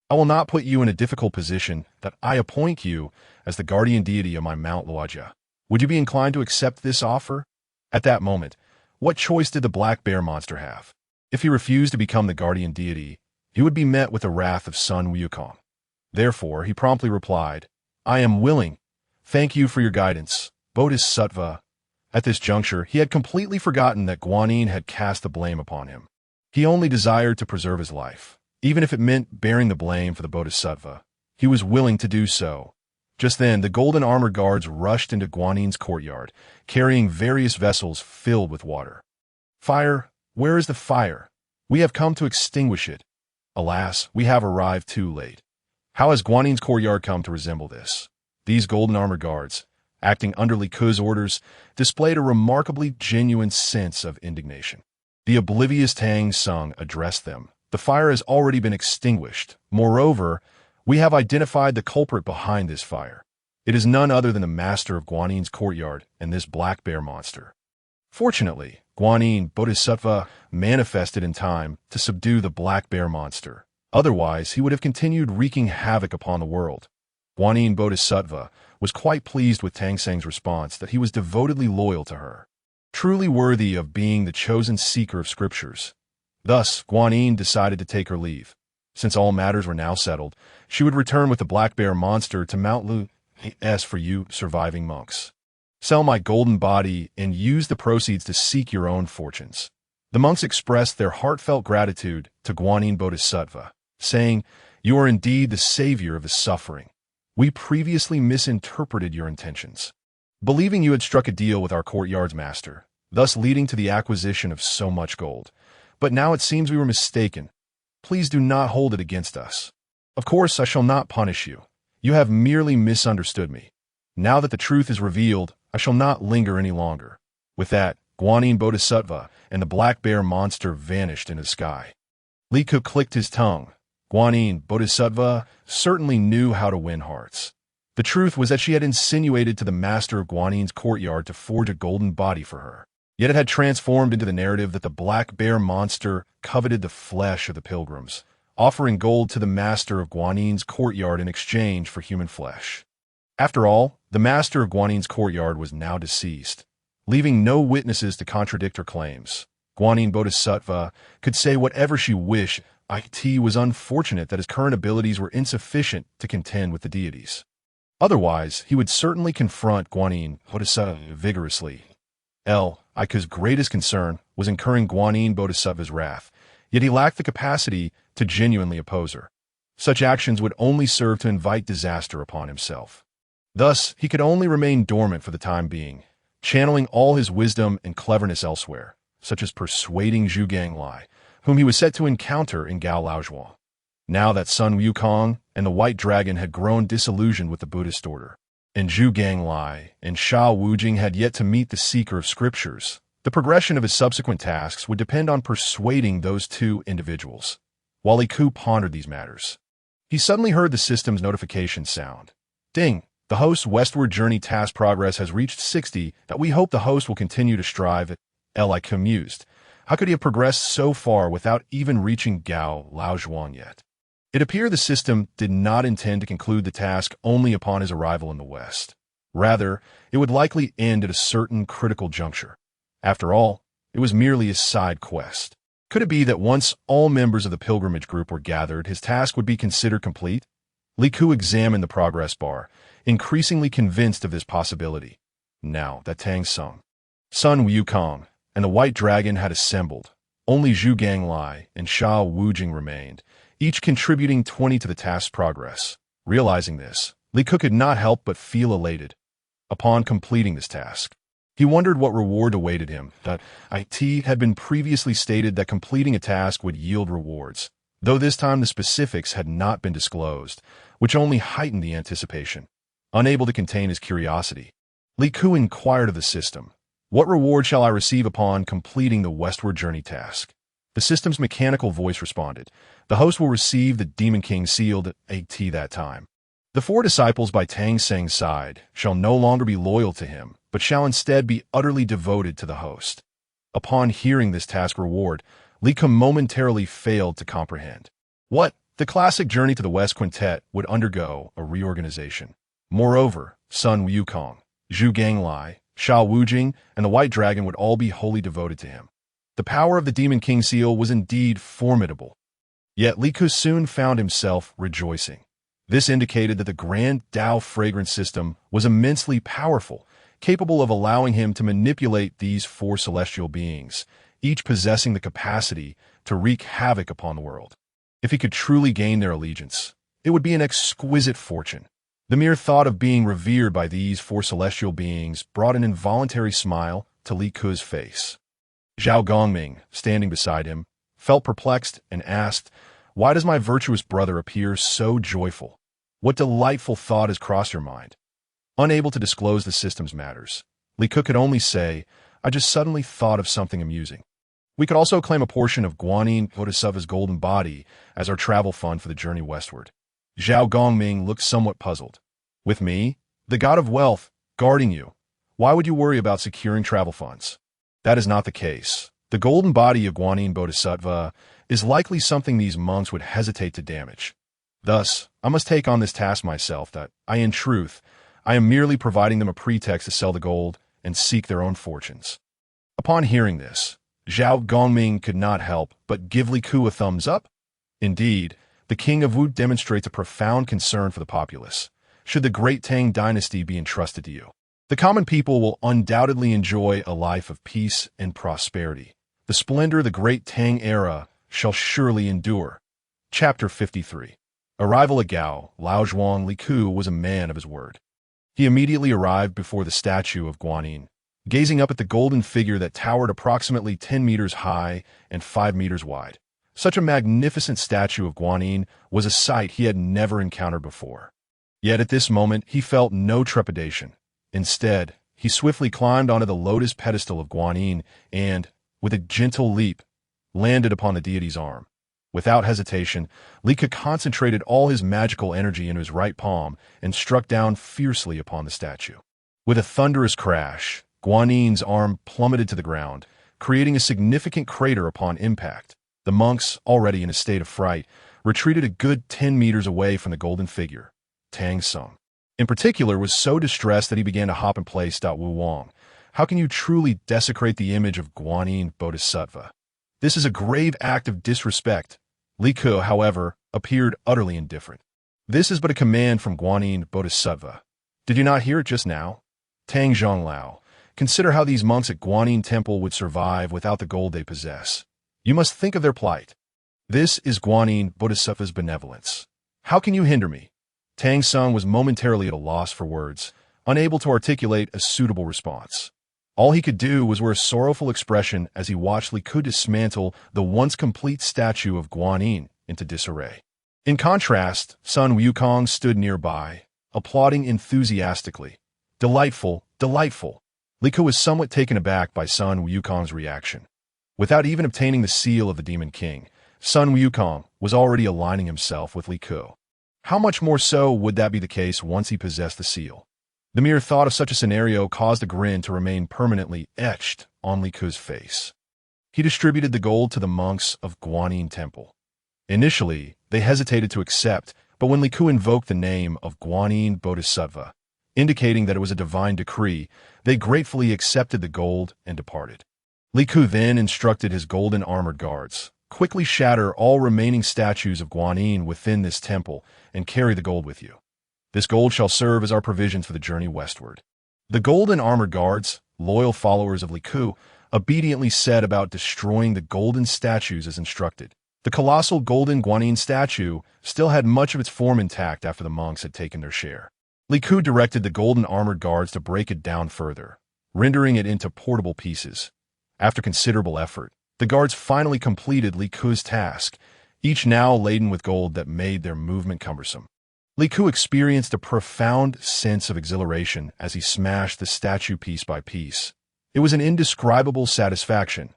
I will not put you in a difficult position that I appoint you as the guardian deity of my Mount Luojia. Would you be inclined to accept this offer?" At that moment, what choice did the black bear monster have? If he refused to become the guardian deity, he would be met with the wrath of Sun Wukong. Therefore, he promptly replied, "I am willing. Thank you for your guidance, Bodhisattva." At this juncture, he had completely forgotten that Guanyin had cast the blame upon him. He only desired to preserve his life. Even if it meant bearing the blame for the Bodhisattva, he was willing to do so. Just then, the golden armored guards rushed into Guanyin's courtyard, carrying various vessels filled with water. "Fire! Where is the fire? We have come to extinguish it. Alas, we have arrived too late." How has Guanyin's courtyard come to resemble this? These golden armored guards, acting under Li Ke's orders, displayed a remarkably genuine sense of indignation. The oblivious Tang Sung addressed them. "The fire has already been extinguished. Moreover, we have identified the culprit behind this fire. It is none other than the master of Guanyin's courtyard and this black bear monster." Fortunately, Guanyin Bodhisattva manifested in time to subdue the black bear monster. Otherwise, he would have continued wreaking havoc upon the world. Guanyin Bodhisattva was quite pleased with Tang Seng's response that he was devotedly loyal to her, truly worthy of being the chosen seeker of scriptures. Thus, Guanyin decided to take her leave. Since all matters were now settled, she would return with the black bear monster to Mount Lu. As for you, surviving monks, sell my golden body and use the proceeds to seek your own fortunes. The monks expressed their heartfelt gratitude to Guanyin Bodhisattva, saying, "You are indeed the savior of the suffering. We previously misinterpreted your intentions, believing you had struck a deal with our courtyard's master, thus leading to the acquisition of so much gold. But now it seems we were mistaken. Please do not hold it against us. Of course, I shall not punish you. You have merely misunderstood me. Now that the truth is revealed, I shall not linger any longer." With that, Guanyin Bodhisattva and the black bear monster vanished into the sky. Li Ke clicked his tongue. Guanyin Bodhisattva certainly knew how to win hearts. The truth was that she had insinuated to the master of Guanyin's courtyard to forge a golden body for her. Yet it had transformed into the narrative that the black bear monster coveted the flesh of the pilgrims, offering gold to the master of Guanyin's courtyard in exchange for human flesh. After all, the master of Guanyin's courtyard was now deceased, leaving no witnesses to contradict her claims. Guanyin Bodhisattva could say whatever she wished. It was unfortunate that his current abilities were insufficient to contend with the deities. Otherwise, he would certainly confront Guanyin Bodhisattva vigorously. Ike's greatest concern was incurring Guanyin Bodhisattva's wrath, yet he lacked the capacity to genuinely oppose her. Such actions would only serve to invite disaster upon himself. Thus, he could only remain dormant for the time being, channeling all his wisdom and cleverness elsewhere, such as persuading Zhu Ganglai, whom he was set to encounter in Gao Laozhuang. Now that Sun Wukong and the White Dragon had grown disillusioned with the Buddhist order, and Zhu Ganglai and Shao Wujing had yet to meet the seeker of scriptures, the progression of his subsequent tasks would depend on persuading those two individuals. While Li Ku pondered these matters, he suddenly heard the system's notification sound. Ding! The host's westward journey task progress has reached 60. That we hope the host will continue to strive at. Li mused. How could he have progressed so far without even reaching Gao Laozhuang yet? It appeared the system did not intend to conclude the task only upon his arrival in the West. Rather, it would likely end at a certain critical juncture. After all, it was merely a side quest. Could it be that once all members of the pilgrimage group were gathered, his task would be considered complete? Li Ku examined the progress bar, increasingly convinced of this possibility. Now that Tang Sung, Sun Wukong, and the White Dragon had assembled, only Zhu Ganglai and Shao Wujing remained, each contributing 20 to the task's progress. Realizing this, Li Ku could not help but feel elated. Upon completing this task, he wondered what reward awaited him. It had been previously stated that completing a task would yield rewards, though this time the specifics had not been disclosed, which only heightened the anticipation. Unable to contain his curiosity, Li Ku inquired of the system, "What reward shall I receive upon completing the westward journey task?" The system's mechanical voice responded, "The host will receive the Demon King sealed at that time. The 4 disciples by Tang Seng's side shall no longer be loyal to him, but shall instead be utterly devoted to the host." Upon hearing this task reward, Li Ku momentarily failed to comprehend. What? The classic Journey to the West quintet would undergo a reorganization. Moreover, Sun Wukong, Zhu Ganglai, Shao Wujing, and the White Dragon would all be wholly devoted to him. The power of the Demon King seal was indeed formidable. Yet Li Ku soon found himself rejoicing. This indicated that the Great Dao fragrance system was immensely powerful, capable of allowing him to manipulate these 4 celestial beings, each possessing the capacity to wreak havoc upon the world. If he could truly gain their allegiance, it would be an exquisite fortune. The mere thought of being revered by these 4 celestial beings brought an involuntary smile to Li Ku's face. Zhao Gongming, standing beside him, felt perplexed and asked, "Why does my virtuous brother appear so joyful? What delightful thought has crossed your mind?" Unable to disclose the system's matters, Li Ku could only say, "I just suddenly thought of something amusing. We could also claim a portion of Guanyin Bodhisattva's golden body as our travel fund for the journey westward." Zhao Gongming looked somewhat puzzled. "With me, the god of wealth, guarding you, why would you worry about securing travel funds?" "That is not the case. The golden body of Guanyin Bodhisattva is likely something these monks would hesitate to damage. Thus, I must take on this task myself in truth, I am merely providing them a pretext to sell the gold and seek their own fortunes." Upon hearing this, Zhao Gongming could not help but give Li Ku a thumbs up. Indeed, the king of Wu demonstrates a profound concern for the populace. Should the Great Tang dynasty be entrusted to you, the common people will undoubtedly enjoy a life of peace and prosperity. The splendor of the Great Tang era shall surely endure. Chapter 53. Arrival at Gao Laozhuang. Li Ku was a man of his word. He immediately arrived before the statue of Guanyin, gazing up at the golden figure that towered approximately 10 meters high and 5 meters wide. Such a magnificent statue of Guanyin was a sight he had never encountered before. Yet at this moment he felt no trepidation. Instead, he swiftly climbed onto the lotus pedestal of Guanyin and, with a gentle leap, landed upon the deity's arm. Without hesitation, Li Ku concentrated all his magical energy into his right palm and struck down fiercely upon the statue. With a thunderous crash, Guanyin's arm plummeted to the ground, creating a significant crater upon impact. The monks, already in a state of fright, retreated a good 10 meters away from the golden figure. Tang Sung, in particular, was so distressed that he began to hop in place. Wu Wang, how can you truly desecrate the image of Guanyin Bodhisattva? This is a grave act of disrespect. Li Ku, however, appeared utterly indifferent. This is but a command from Guanyin Bodhisattva. Did you not hear it just now? Tang Zhonglao, consider how these monks at Guanyin Temple would survive without the gold they possess. You must think of their plight. This is Guanyin Bodhisattva's benevolence. How can you hinder me? Tang Sung was momentarily at a loss for words, unable to articulate a suitable response. All he could do was wear a sorrowful expression as he watched Li Ku dismantle the once complete statue of Guanyin into disarray. In contrast, Sun Wukong stood nearby, applauding enthusiastically. Delightful, delightful. Li Ku was somewhat taken aback by Sun Wukong's reaction. Without even obtaining the seal of the Demon King, Sun Wukong was already aligning himself with Li Ku. How much more so would that be the case once he possessed the seal? The mere thought of such a scenario caused a grin to remain permanently etched on Li Ku's face. He distributed the gold to the monks of Guanyin Temple. Initially, they hesitated to accept, but when Li Ku invoked the name of Guanyin Bodhisattva, indicating that it was a divine decree, they gratefully accepted the gold and departed. Li Ku then instructed his golden armored guards, quickly shatter all remaining statues of Guanyin within this temple and carry the gold with you. This gold shall serve as our provisions for the journey westward. The golden armored guards, loyal followers of Li Ku, obediently set about destroying the golden statues as instructed. The colossal golden Guanyin statue still had much of its form intact after the monks had taken their share. Li Ku directed the golden armored guards to break it down further, rendering it into portable pieces. After considerable effort, the guards finally completed Li Ku's task, each now laden with gold that made their movement cumbersome. Li Ku experienced a profound sense of exhilaration as he smashed the statue piece by piece. It was an indescribable satisfaction.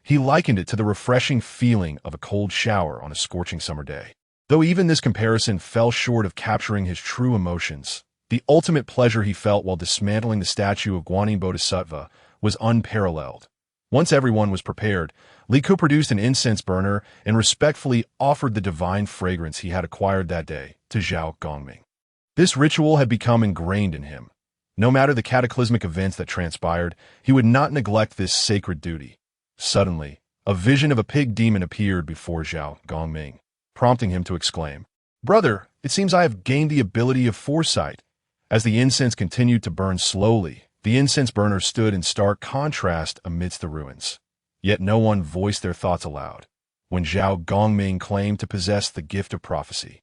He likened it to the refreshing feeling of a cold shower on a scorching summer day. Though even this comparison fell short of capturing his true emotions, the ultimate pleasure he felt while dismantling the statue of Guanyin Bodhisattva was unparalleled. Once everyone was prepared, Li Ku produced an incense burner and respectfully offered the divine fragrance he had acquired that day to Zhao Gongming. This ritual had become ingrained in him. No matter the cataclysmic events that transpired, he would not neglect this sacred duty. Suddenly, a vision of a pig demon appeared before Zhao Gongming, prompting him to exclaim, "Brother, it seems I have gained the ability of foresight." As the incense continued to burn slowly, the incense burner stood in stark contrast amidst the ruins. Yet no one voiced their thoughts aloud. When Zhao Gongming claimed to possess the gift of prophecy,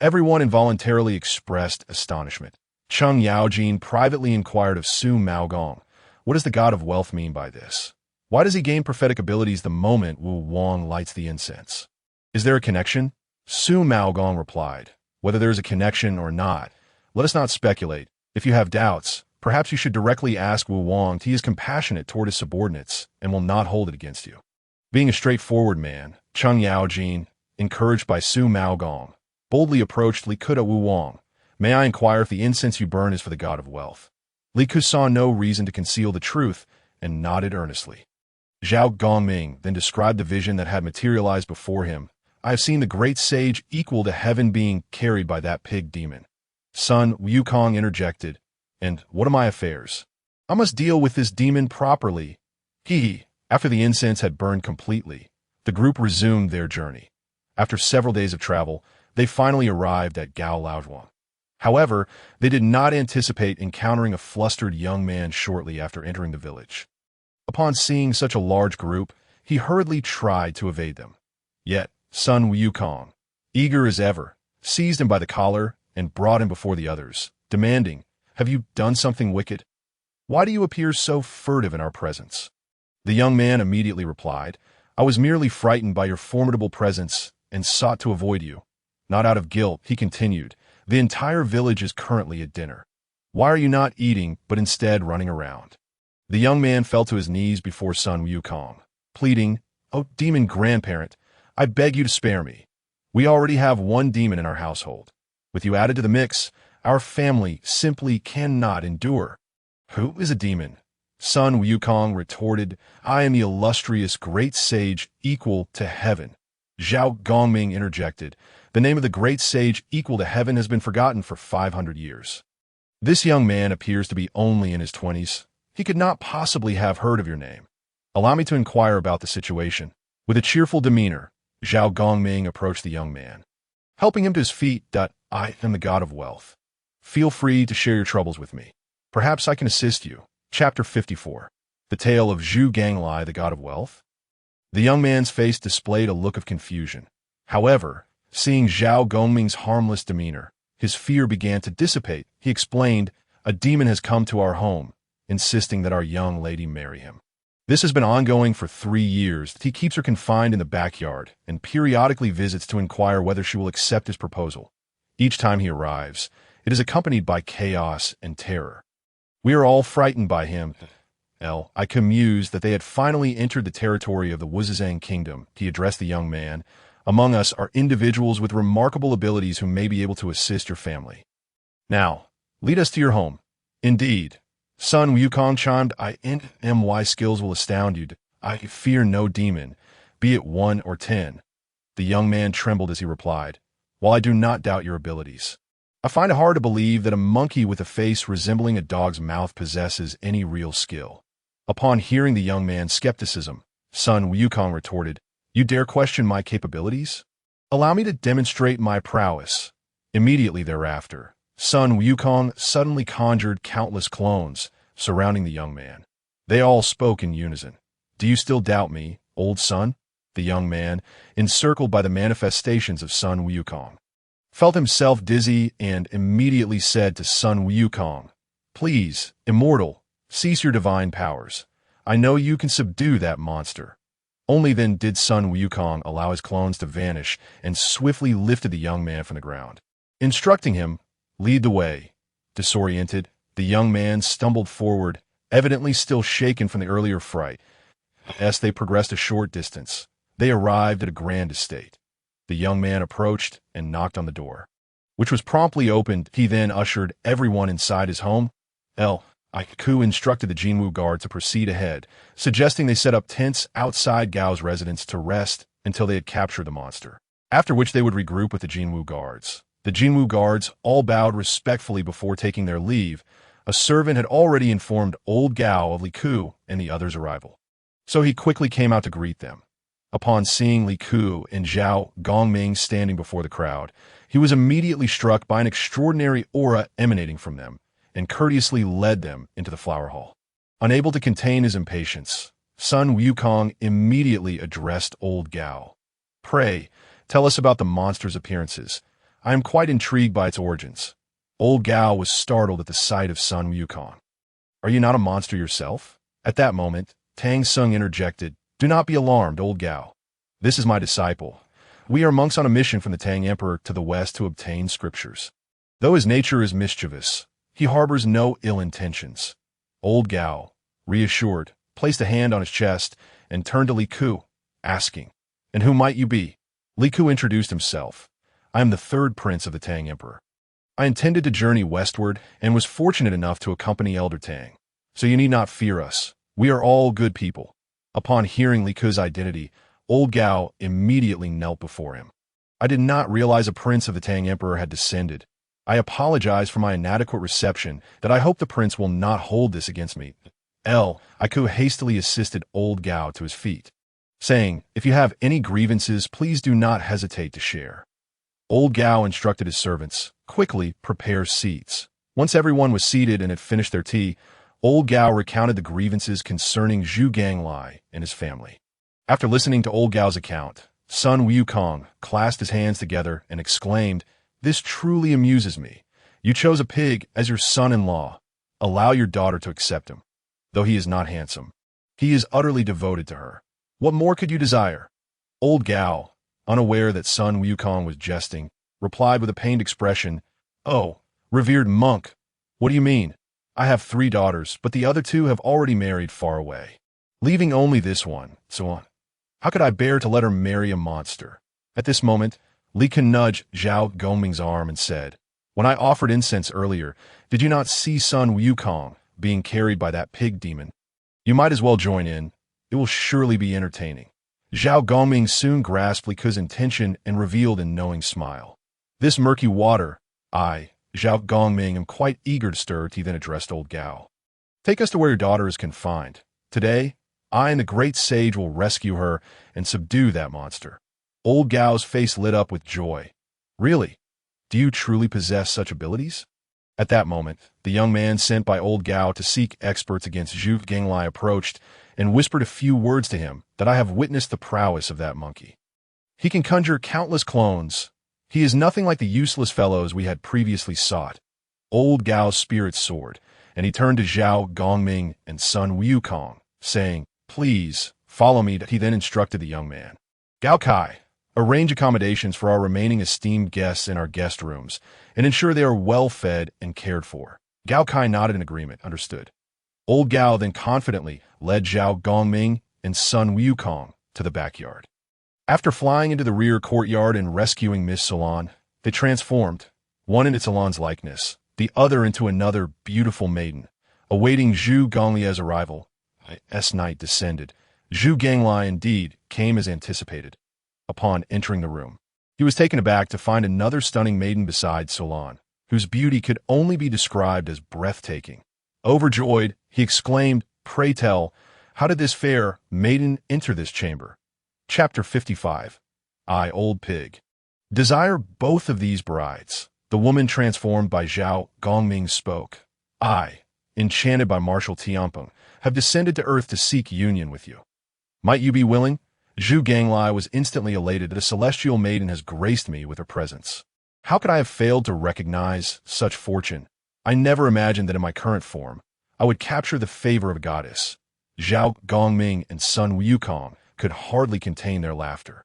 everyone involuntarily expressed astonishment. Cheng Yaojin privately inquired of Su Maogong, "What does the god of wealth mean by this? Why does he gain prophetic abilities the moment Wu Wang lights the incense? Is there a connection?" Su Maogong replied, "Whether there is a connection or not, let us not speculate. If you have doubts, perhaps you should directly ask Wu Wang. He is compassionate toward his subordinates and will not hold it against you." Being a straightforward man, Cheng Yaojin, encouraged by Su Maogong, boldly approached Li Ku to Wu Wang. "May I inquire if the incense you burn is for the god of wealth?" Li Ku saw no reason to conceal the truth and nodded earnestly. Zhao Gongming then described the vision that had materialized before him. "I have seen the great sage equal to heaven being carried by that pig demon." Sun Wukong interjected, "And what are my affairs? I must deal with this demon properly." After the incense had burned completely, the group resumed their journey. After several days of travel, they finally arrived at Gao Laojuan. However, they did not anticipate encountering a flustered young man shortly after entering the village. Upon seeing such a large group, he hurriedly tried to evade them. Yet, Sun Wukong, eager as ever, seized him by the collar and brought him before the others, demanding, "Have you done something wicked? Why do you appear so furtive in our presence?" The young man immediately replied, "I was merely frightened by your formidable presence and sought to avoid you." Not out of guilt, he continued, "The entire village is currently at dinner. Why are you not eating, but instead running around?" The young man fell to his knees before Sun Wukong, pleading, "Oh, demon grandparent, I beg you to spare me. We already have one demon in our household. With you added to the mix, our family simply cannot endure." "Who is a demon?" Sun Wukong retorted, "I am the illustrious great sage equal to heaven." Zhao Gongming interjected, "The name of the great sage equal to heaven has been forgotten for 500 years. This young man appears to be only in his 20s. He could not possibly have heard of your name. Allow me to inquire about the situation." With a cheerful demeanor, Zhao Gongming approached the young man, helping him to his feet. "I am the god of wealth. Feel free to share your troubles with me. Perhaps I can assist you." Chapter 54. The Tale of Zhu Ganglai, the God of Wealth. The young man's face displayed a look of confusion. However, Seeing Zhao Gongming's harmless demeanor, his fear began to dissipate. He explained, "A demon has come to our home, insisting that our young lady marry him. This has been ongoing for 3 years. He keeps her confined in the backyard and periodically visits to inquire whether she will accept his proposal. Each time he arrives, it is accompanied by chaos and terror. We are all frightened by him." I commused that they had finally entered the territory of the Wuzizang kingdom. He addressed the young man. "Among us are individuals with remarkable abilities who may be able to assist your family. Now, lead us to your home." "Indeed," Sun Wukong chimed, "My skills will astound you. I fear no demon, be it 1 or 10. The young man trembled as he replied, "While I do not doubt your abilities, I find it hard to believe that a monkey with a face resembling a dog's mouth possesses any real skill." Upon hearing the young man's skepticism, Sun Wukong retorted, "You dare question my capabilities? Allow me to demonstrate my prowess." Immediately thereafter, Sun Wukong suddenly conjured countless clones surrounding the young man. They all spoke in unison. "Do you still doubt me, old Sun?" The young man, encircled by the manifestations of Sun Wukong, felt himself dizzy and immediately said to Sun Wukong, "Please, immortal, cease your divine powers. I know you can subdue that monster." Only then did Sun Wukong allow his clones to vanish and swiftly lifted the young man from the ground, instructing him, "Lead the way." Disoriented, the young man stumbled forward, evidently still shaken from the earlier fright. As they progressed a short distance, they arrived at a grand estate. The young man approached and knocked on the door, which was promptly opened. He then ushered everyone inside his home. Ku instructed the Jinwu guard to proceed ahead, suggesting they set up tents outside Gao's residence to rest until they had captured the monster, after which they would regroup with the Jinwu guards. The Jinwu guards all bowed respectfully before taking their leave. A servant had already informed old Gao of Li Ku and the others' arrival, so he quickly came out to greet them. Upon seeing Li Ku and Zhao Gongming standing before the crowd, he was immediately struck by an extraordinary aura emanating from them, and courteously led them into the flower hall. Unable to contain his impatience, Sun Wukong immediately addressed old Gao. "Pray, tell us about the monster's appearances. I am quite intrigued by its origins." Old Gao was startled at the sight of Sun Wukong. "Are you not a monster yourself?" At that moment, Tang Sung interjected, "Do not be alarmed, old Gao. This is my disciple. We are monks on a mission from the Tang Emperor to the west to obtain scriptures. Though his nature is mischievous, he harbors no ill intentions." Old Gao, reassured, placed a hand on his chest and turned to Li Ku, asking, "And who might you be?" Li Ku introduced himself. "I am the 3rd prince of the Tang Emperor. I intended to journey westward and was fortunate enough to accompany Elder Tang, so you need not fear us. We are all good people." Upon hearing Li Ku's identity, old Gao immediately knelt before him. "I did not realize a prince of the Tang Emperor had descended. I apologize for my inadequate reception that I hope the prince will not hold this against me." Ku hastily assisted old Gao to his feet, saying, "If you have any grievances, please do not hesitate to share." Old Gao instructed his servants, "Quickly prepare seats." Once everyone was seated and had finished their tea, old Gao recounted the grievances concerning Zhu Ganglai and his family. After listening to old Gao's account, Sun Wukong clasped his hands together and exclaimed, "This truly amuses me. You chose a pig as your son-in-law. Allow your daughter to accept him. Though he is not handsome, he is utterly devoted to her. What more could you desire?" Old Gao, unaware that Sun Wukong was jesting, replied with a pained expression, "Oh, revered monk, what do you mean? I have 3 daughters, but the other 2 have already married far away, leaving only this one, so on. How could I bear to let her marry a monster?" At this moment, Li Kun nudged Zhao Gongming's arm and said, "When I offered incense earlier, did you not see Sun Wukong being carried by that pig demon? You might as well join in. It will surely be entertaining." Zhao Gongming soon grasped Li Ku's intention and revealed a knowing smile. "This murky water, Zhao Gongming, am quite eager to stir." He then addressed old Gao. "Take us to where your daughter is confined. Today, I and the great sage will rescue her and subdue that monster." Old Gao's face lit up with joy. "Really? Do you truly possess such abilities?" At that moment, the young man sent by old Gao to seek experts against Zhu Ganglai approached and whispered a few words to him that I have witnessed the prowess of that monkey. He can conjure countless clones, He is nothing like the useless fellows we had previously sought. Old Gao's spirit soared, and he turned to Zhao Gongming and son Wukong, saying, "Please, follow me." He then instructed the young man. "Gao Kai, arrange accommodations for our remaining esteemed guests in our guest rooms, and ensure they are well fed and cared for." Gao Kai nodded in agreement, understood. Old Gao then confidently led Zhao Gongming and son Wukong to the backyard. After flying into the rear courtyard and rescuing Miss Salon, they transformed, one in its Salon's likeness, the other into another beautiful maiden. Awaiting Zhu Gonglie's arrival, night descended. Zhu Ganglai indeed came as anticipated. Upon entering the room, he was taken aback to find another stunning maiden beside Salon, whose beauty could only be described as breathtaking. Overjoyed, he exclaimed, "Pray tell, how did this fair maiden enter this chamber?" Chapter 55. I, Old Pig. Desire both of these brides. The woman transformed by Zhao Gongming spoke. "I, enchanted by martial Tianpeng, have descended to earth to seek union with you. Might you be willing?" Zhu Ganglai was instantly elated that a celestial maiden has graced me with her presence. How could I have failed to recognize such fortune? I never imagined that in my current form, I would capture the favor of a goddess. Zhao Gongming and son Wukong could hardly contain their laughter.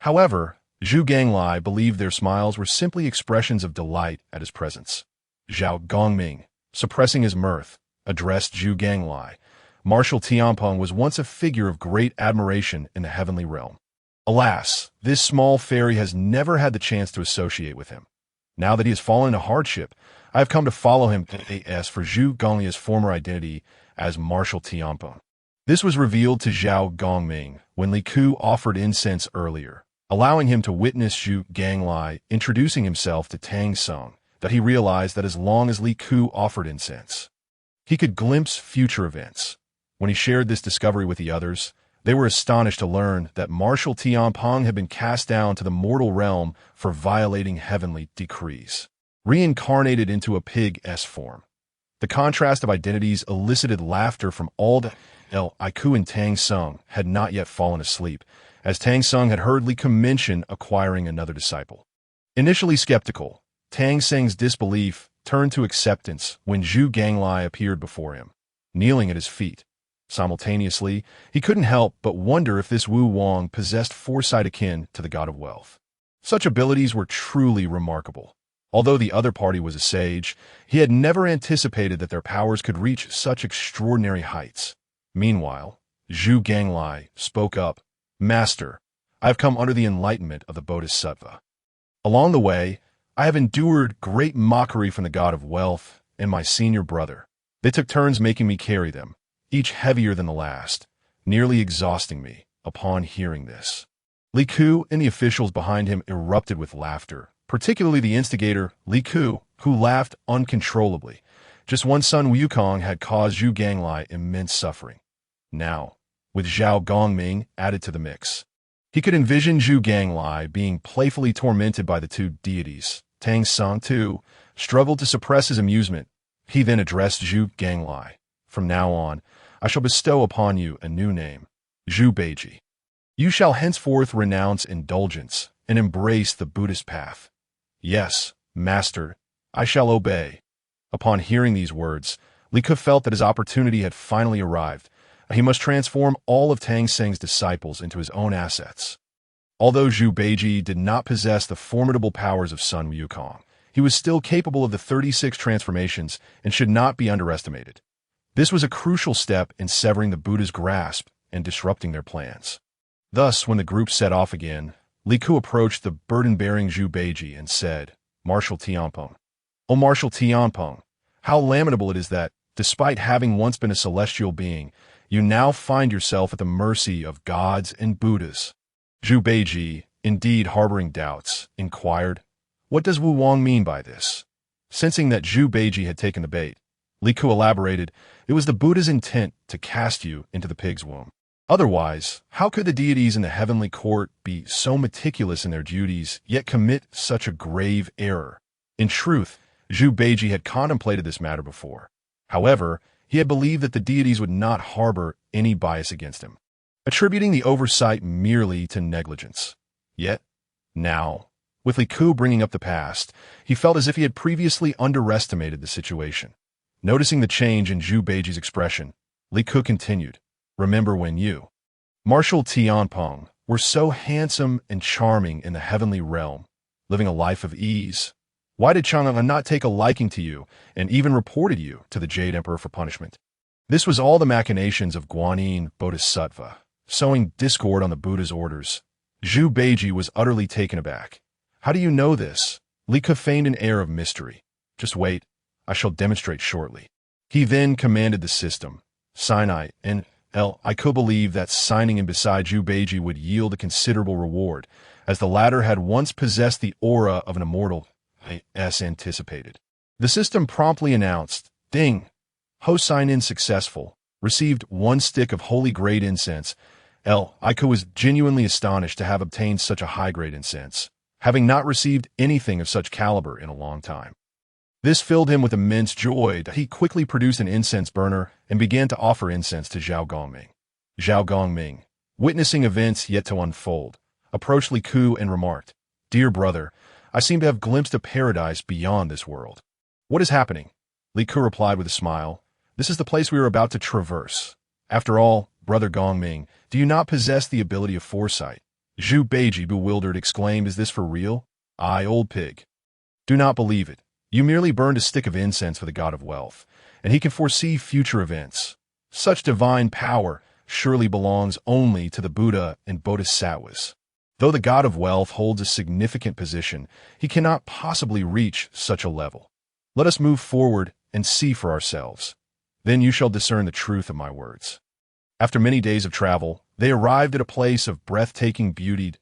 However, Zhu Ganglai believed their smiles were simply expressions of delight at his presence. Zhao Gongming, suppressing his mirth, addressed Zhu Ganglai. Martial Tianpeng was once a figure of great admiration in the heavenly realm. Alas, this small fairy has never had the chance to associate with him. Now that he has fallen into hardship, I have come to follow him as for Zhu Gonglie's former identity as Martial Tianpeng. This was revealed to Zhao Gongming when Li Ku offered incense earlier, allowing him to witness Zhu Ganglai introducing himself to Tang Song, that he realized that as long as Li Ku offered incense, he could glimpse future events. When he shared this discovery with the others, they were astonished to learn that Martial Tianpeng had been cast down to the mortal realm for violating heavenly decrees, reincarnated into a pig-s form. The contrast of identities elicited laughter from all the Iku and Tang Sung had not yet fallen asleep, as Tang Sung had heard Li Ku mention acquiring another disciple. Initially skeptical, Tang Sung's disbelief turned to acceptance when Zhu Ganglai appeared before him, kneeling at his feet. Simultaneously, he couldn't help but wonder if this Wu Wang possessed foresight akin to the god of wealth. Such abilities were truly remarkable. Although the other party was a sage, he had never anticipated that their powers could reach such extraordinary heights. Meanwhile, Zhu Ganglai spoke up, "Master, I have come under the enlightenment of the Bodhisattva. Along the way, I have endured great mockery from the god of wealth and my senior brother. They took turns making me carry them, each heavier than the last, nearly exhausting me upon hearing this." Li Ku and the officials behind him erupted with laughter, particularly the instigator, Li Ku, who laughed uncontrollably. Just one son Wukong had caused Zhu Ganglai immense suffering. Now, with Zhao Gongming added to the mix, he could envision Zhu Ganglai being playfully tormented by the two deities. Tang Sung, too, struggled to suppress his amusement. He then addressed Zhu Ganglai. "From now on, I shall bestow upon you a new name, Zhu Beiji. You shall henceforth renounce indulgence and embrace the Buddhist path." "Yes, master, I shall obey." Upon hearing these words, Li Ku felt that his opportunity had finally arrived. He must transform all of Tang Sung's disciples into his own assets. Although Zhu Beiji did not possess the formidable powers of Sun Wukong, he was still capable of the 36 transformations and should not be underestimated. This was a crucial step in severing the Buddha's grasp and disrupting their plans. Thus, when the group set off again, Li Ku approached the burden-bearing Zhu Beiji and said, "Martial Tianpeng. O Martial Tianpeng, how lamentable it is that, despite having once been a celestial being, you now find yourself at the mercy of gods and Buddhas." Zhu Beiji, indeed harboring doubts, inquired, "What does Wu Wang mean by this?" Sensing that Zhu Beiji had taken the bait, Li Ku elaborated, "It was the Buddha's intent to cast you into the pig's womb. Otherwise, how could the deities in the heavenly court be so meticulous in their duties, yet commit such a grave error?" In truth, Zhu Beiji had contemplated this matter before. However, he had believed that the deities would not harbor any bias against him, attributing the oversight merely to negligence. Yet, now, With Li Ku bringing up the past, he felt as if he had previously underestimated the situation. Noticing the change in Zhu Beiji's expression, Li Ku continued, "Remember when you, Marshal Tianpeng, were so handsome and charming in the heavenly realm, living a life of ease? Why did Chang'an not take a liking to you and even reported you to the Jade Emperor for punishment?" This was all the machinations of Guanyin Bodhisattva, sowing discord on the Buddha's orders. Zhu Beiji was utterly taken aback. "How do you know this?" Li Ku feigned an air of mystery. "Just wait, I shall demonstrate shortly." He then commanded the system, Sinai, and I could believe that signing in beside Zhu Beiji would yield a considerable reward, as the latter had once possessed the aura of an immortal, as anticipated. The system promptly announced, "Ding! Host sign-in successful. Received 1 stick of holy grade incense." Iku was genuinely astonished to have obtained such a high-grade incense, having not received anything of such caliber in a long time. This filled him with immense joy. He quickly produced an incense burner and began to offer incense to Zhao Gongming. Zhao Gongming, witnessing events yet to unfold, approached Li Ku and remarked, "Dear brother, I seem to have glimpsed a paradise beyond this world. What is happening?" Li Ku replied with a smile, "This is the place we are about to traverse. After all, brother Gongming, do you not possess the ability of foresight?" Zhu Beiji, bewildered, exclaimed, "Is this for real? I, old pig, do not believe it. You merely burned a stick of incense for the god of wealth, and he can foresee future events. Such divine power surely belongs only to the Buddha and Bodhisattvas. Though the god of wealth holds a significant position, he cannot possibly reach such a level. Let us move forward and see for ourselves. Then you shall discern the truth of my words." After many days of travel, they arrived at a place of breathtaking beauty.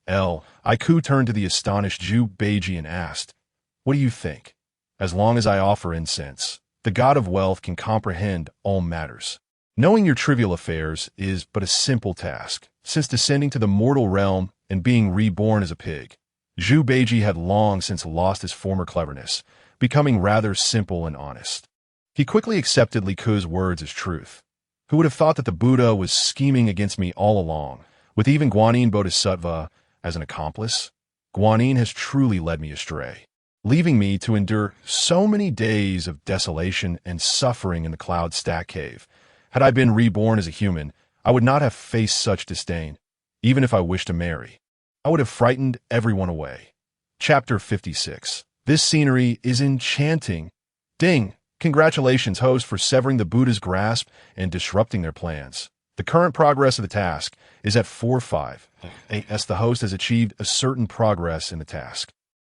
Iku turned to the astonished Zhu Beiji and asked, "What do you think? As long as I offer incense, the god of wealth can comprehend all matters. Knowing your trivial affairs is but a simple task, since descending to the mortal realm and being reborn as a pig." Zhu Beiji had long since lost his former cleverness, becoming rather simple and honest. He quickly accepted Li Ku's words as truth. Who would have thought that the Buddha was scheming against me all along, with even Guanyin Bodhisattva as an accomplice? Guanyin has truly led me astray, leaving me to endure so many days of desolation and suffering in the Cloud Stack Cave. Had I been reborn as a human, I would not have faced such disdain. Even if I wished to marry, I would have frightened everyone away. Chapter 56. This scenery is enchanting. Ding! Congratulations, host, for severing the Buddha's grasp and disrupting their plans. The current progress of the task is at 4-5, as the host has achieved a certain progress in the task.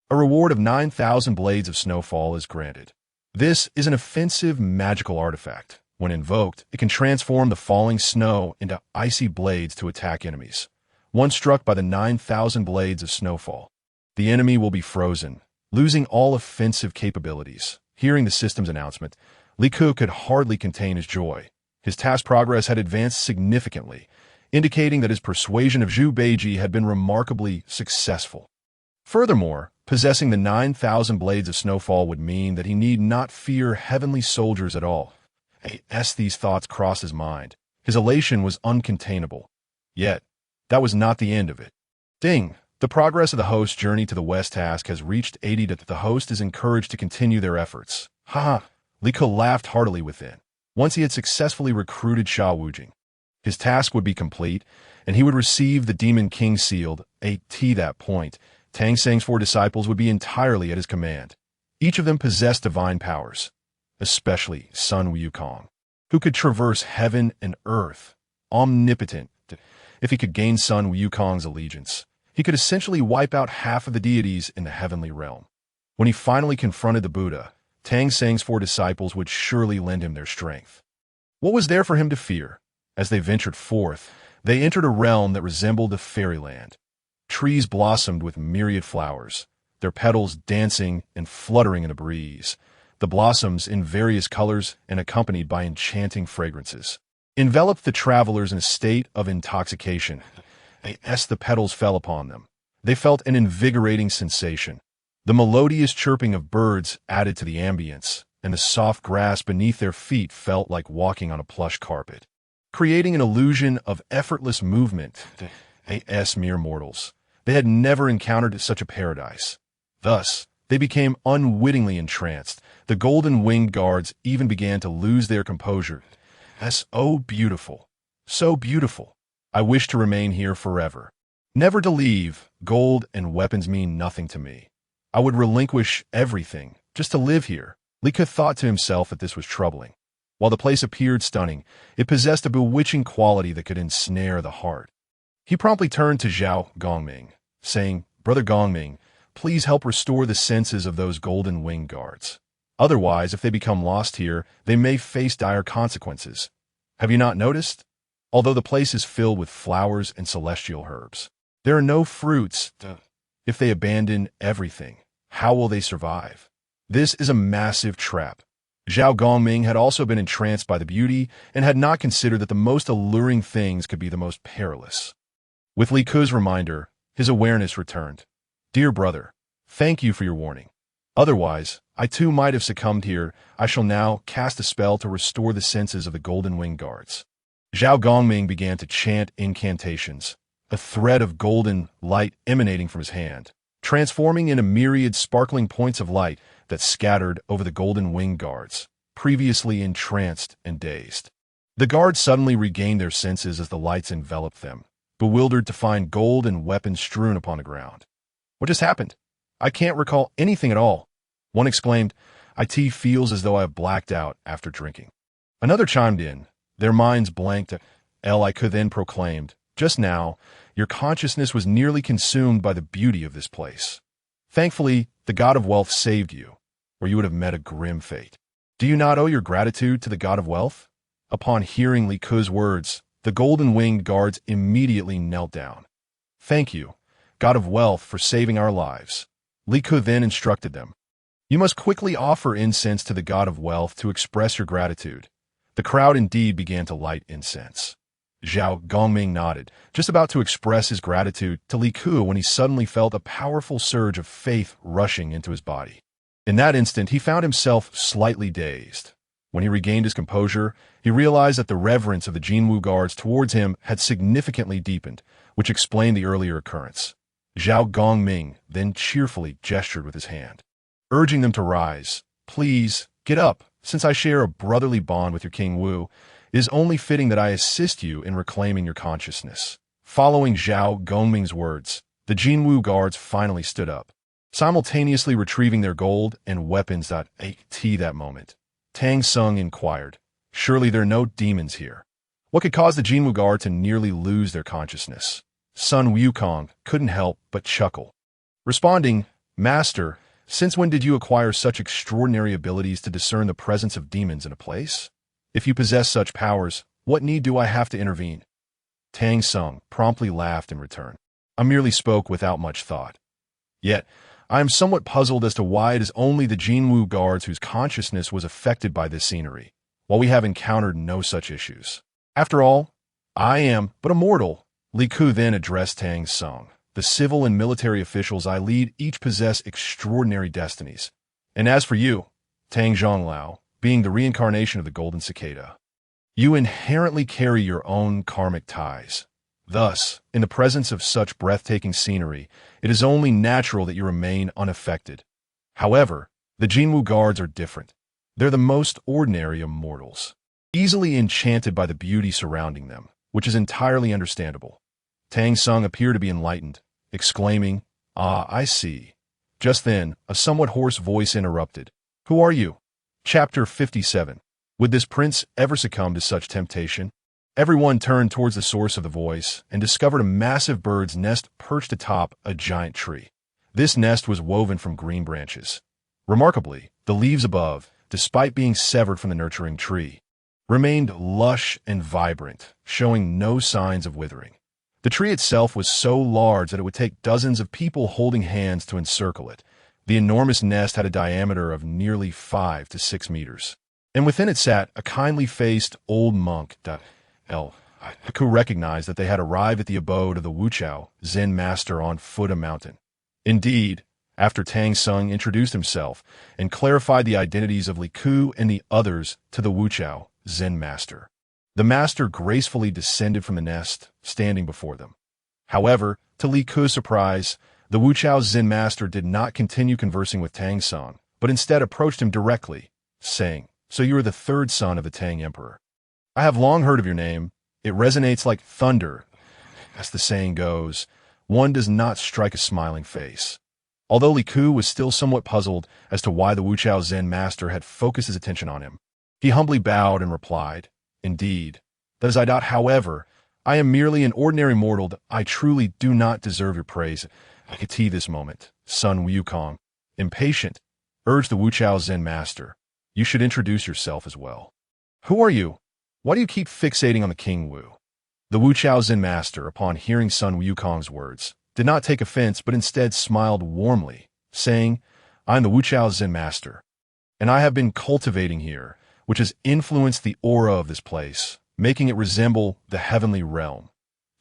A reward of 9,000 blades of snowfall is granted. This is an offensive magical artifact. When invoked, it can transform the falling snow into icy blades to attack enemies. Once struck by the 9,000 blades of snowfall, the enemy will be frozen, losing all offensive capabilities. Hearing the system's announcement, Li Ku could hardly contain his joy. His task progress had advanced significantly, indicating that his persuasion of Zhu Beiji had been remarkably successful. Furthermore, possessing the 9,000 blades of snowfall would mean that he need not fear heavenly soldiers at all. As these thoughts crossed his mind, his elation was uncontainable. Yet, that was not the end of it. Ding! The progress of the host's journey to the West task has reached 80. The host is encouraged to continue their efforts. Ha! Li Ku laughed heartily within. Once he had successfully recruited Sha Wujing, his task would be complete, and he would receive the Demon King sealed. At that point, Tang Seng's 4 disciples would be entirely at his command. Each of them possessed divine powers, especially Sun Wukong, who could traverse heaven and earth, omnipotent. If he could gain Sun Wukong's allegiance, he could essentially wipe out half of the deities in the heavenly realm. When he finally confronted the Buddha, Tang Seng's 4 disciples would surely lend him their strength. What was there for him to fear? As they ventured forth, they entered a realm that resembled a fairyland. Trees blossomed with myriad flowers, their petals dancing and fluttering in the breeze, the blossoms in various colors and accompanied by enchanting fragrances, enveloped the travelers in a state of intoxication. As the petals fell upon them, they felt an invigorating sensation. The melodious chirping of birds added to the ambience, and the soft grass beneath their feet felt like walking on a plush carpet, creating an illusion of effortless movement. As mere mortals, They had never encountered such a paradise. Thus, they became unwittingly entranced. The golden-winged guards even began to lose their composure. That's so beautiful. So beautiful. I wish to remain here forever. Never to leave. Gold and weapons mean nothing to me. I would relinquish everything just to live here. Li Ke thought to himself that this was troubling. While the place appeared stunning, it possessed a bewitching quality that could ensnare the heart. He promptly turned to Zhao Gongming, saying, "Brother Gongming, please help restore the senses of those golden-winged guards. Otherwise, if they become lost here, they may face dire consequences. Have you not noticed? Although the place is filled with flowers and celestial herbs, there are no fruits. If they abandon everything, how will they survive? This is a massive trap." Zhao Gongming had also been entranced by the beauty and had not considered that the most alluring things could be the most perilous. With Li Ke's reminder, his awareness returned. "Dear brother, thank you for your warning. Otherwise, I too might have succumbed here. I shall now cast a spell to restore the senses of the golden-winged guards." Zhao Gongming began to chant incantations, a thread of golden light emanating from his hand, transforming into myriad sparkling points of light that scattered over the golden-winged guards, previously entranced and dazed. The guards suddenly regained their senses as the lights enveloped them, bewildered to find gold and weapons strewn upon the ground. "What just happened? I can't recall anything at all." One exclaimed, "It feels as though I have blacked out after drinking." Another chimed in, their minds blanked. Li Ke then proclaimed, "Just now, your consciousness was nearly consumed by the beauty of this place. Thankfully, the god of wealth saved you, or you would have met a grim fate. Do you not owe your gratitude to the god of wealth?" Upon hearing Li Ke's words, the golden-winged guards immediately knelt down. "Thank you, god of wealth, for saving our lives." Li Ke then instructed them, "You must quickly offer incense to the god of wealth to express your gratitude." The crowd indeed began to light incense. Zhao Gongming nodded, just about to express his gratitude to Li Ke when he suddenly felt a powerful surge of faith rushing into his body. In that instant, he found himself slightly dazed. When he regained his composure, he realized that the reverence of the Jinwu guards towards him had significantly deepened, which explained the earlier occurrence. Zhao Gongming then cheerfully gestured with his hand, urging them to rise. "Please, get up. Since I share a brotherly bond with your King Wu, it is only fitting that I assist you in reclaiming your consciousness." Following Zhao Gongming's words, the Jinwu guards finally stood up, simultaneously retrieving their gold and weapons. At that moment, Tang Sung inquired, "Surely there are no demons here? What could cause the Jinwu guard to nearly lose their consciousness?" Sun Wukong couldn't help but chuckle, responding, "Master, since when did you acquire such extraordinary abilities to discern the presence of demons in a place? If you possess such powers, what need do I have to intervene?" Tang Sung promptly laughed in return. "I merely spoke without much thought. Yet, I am somewhat puzzled as to why it is only the Jinwu guards whose consciousness was affected by this scenery, while we have encountered no such issues. After all, I am but a mortal." Li Ke then addressed Tang Sung. "The civil and military officials I lead each possess extraordinary destinies. And as for you, Tang Zhonglao, being the reincarnation of the golden cicada, you inherently carry your own karmic ties. Thus, in the presence of such breathtaking scenery, it is only natural that you remain unaffected. However, the Jinwu guards are different. They're the most ordinary of mortals, easily enchanted by the beauty surrounding them, which is entirely understandable." Tang Sung appeared to be enlightened, exclaiming, "Ah, I see." Just then, a somewhat hoarse voice interrupted, "Who are you?" Chapter 57. Would this prince ever succumb to such temptation? Everyone turned towards the source of the voice and discovered a massive bird's nest perched atop a giant tree. This nest was woven from green branches. Remarkably, the leaves above, despite being severed from the nurturing tree, remained lush and vibrant, showing no signs of withering. The tree itself was so large that it would take dozens of people holding hands to encircle it. The enormous nest had a diameter of nearly 5 to 6 meters, and within it sat a kindly-faced old monk. Who recognized that they had arrived at the abode of the Wuchao Zen master on foot a mountain. Indeed, after Tang Sung introduced himself and clarified the identities of Li Ke and the others to the Wuchao Zen master, the master gracefully descended from the nest, standing before them. However, To Li Ke's surprise, the Wuchao Zen master did not continue conversing with Tang Song, but instead approached him directly, saying, "So you are the third son of the Tang Emperor. I have long heard of your name. It resonates like thunder. As the saying goes, one does not strike a smiling face." Although Li Ke was still somewhat puzzled as to why the Wuchao Zen master had focused his attention on him, he humbly bowed and replied, "Indeed, that is I doubt. However, I am merely an ordinary mortal. I truly do not deserve your praise. I could see this moment, son Wukong." Impatient, urged the Wuchao Zen master, "You should introduce yourself as well. Who are you? Why do you keep fixating on the King Wu?" The Wuchao Zen master, upon hearing Sun Wukong's words, did not take offense but instead smiled warmly, saying, "I am the Wuchao Zen master, and I have been cultivating here, which has influenced the aura of this place, making it resemble the heavenly realm."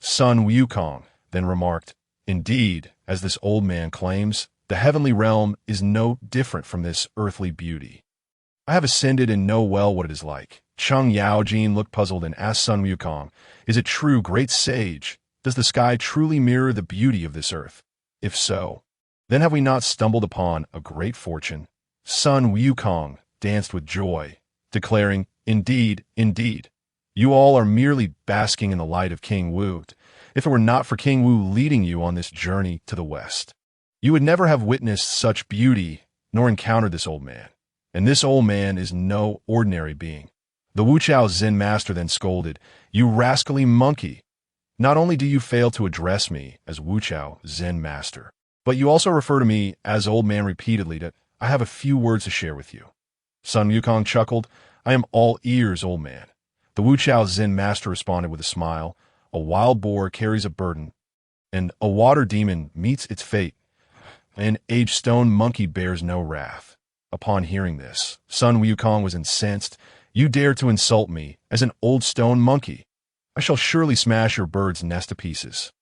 Sun Wukong then remarked, "Indeed, as this old man claims, the heavenly realm is no different from this earthly beauty. I have ascended and know well what it is like." Cheng Yaojin looked puzzled and asked Sun Wukong, "Is it true, great sage? Does the sky truly mirror the beauty of this earth? If so, then have we not stumbled upon a great fortune?" Sun Wukong danced with joy, declaring, "Indeed, indeed. You all are merely basking in the light of King Wu. If it were not for King Wu leading you on this journey to the west, you would never have witnessed such beauty nor encountered this old man. And this old man is no ordinary being." The Wuchao Zen master then scolded, "You rascally monkey! Not only do you fail to address me as Wuchao Zen master, but you also refer to me as old man repeatedly. That I have a few words to share with you." Sun Wukong chuckled, "I am all ears, old man." The Wuchao Zen master responded with a smile, "A wild boar carries a burden, and a water demon meets its fate. An aged stone monkey bears no wrath." Upon hearing this, Sun Wukong was incensed. "You dare to insult me as an old stone monkey? I shall surely smash your bird's nest to pieces."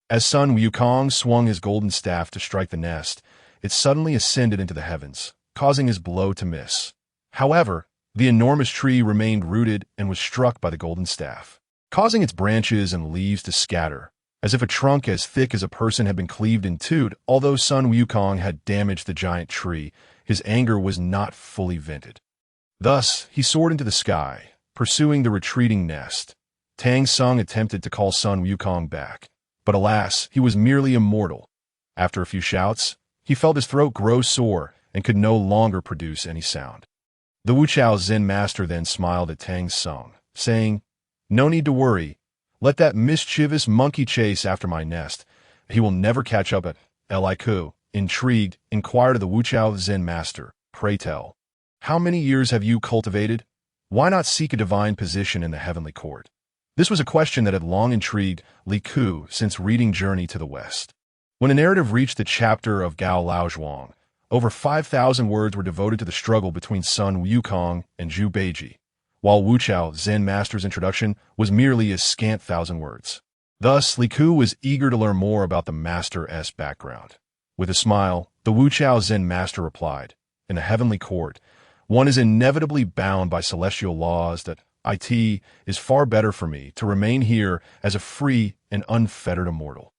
As Sun Wukong swung his golden staff to strike the nest, it suddenly ascended into the heavens, causing his blow to miss. However, the enormous tree remained rooted and was struck by the golden staff, causing its branches and leaves to scatter, as if a trunk as thick as a person had been cleaved in two. Although Sun Wukong had damaged the giant tree, his anger was not fully vented. Thus, he soared into the sky, pursuing the retreating nest. Tang Song attempted to call Sun Wukong back, but alas, he was merely a mortal. After a few shouts, he felt his throat grow sore and could no longer produce any sound. The Wuchao Zen master then smiled at Tang Song, saying, "No need to worry. Let that mischievous monkey chase after my nest. He will never catch up at Li Ke." Intrigued, inquired of the Wuchao Zen master, "Pray tell, how many years have you cultivated? Why not seek a divine position in the heavenly court?" This was a question that had long intrigued Li Ke since reading Journey to the West. When the narrative reached the chapter of Gao Laozhuang, over 5,000 words were devoted to the struggle between Sun Wukong and Zhu Beiji, while Wuchao Zen master's introduction was merely a scant 1,000 words. Thus, Li Ke was eager to learn more about the master's background. With a smile, the Wuchao Zen master replied, "In the heavenly court, one is inevitably bound by celestial laws. That it is far better for me to remain here as a free and unfettered immortal.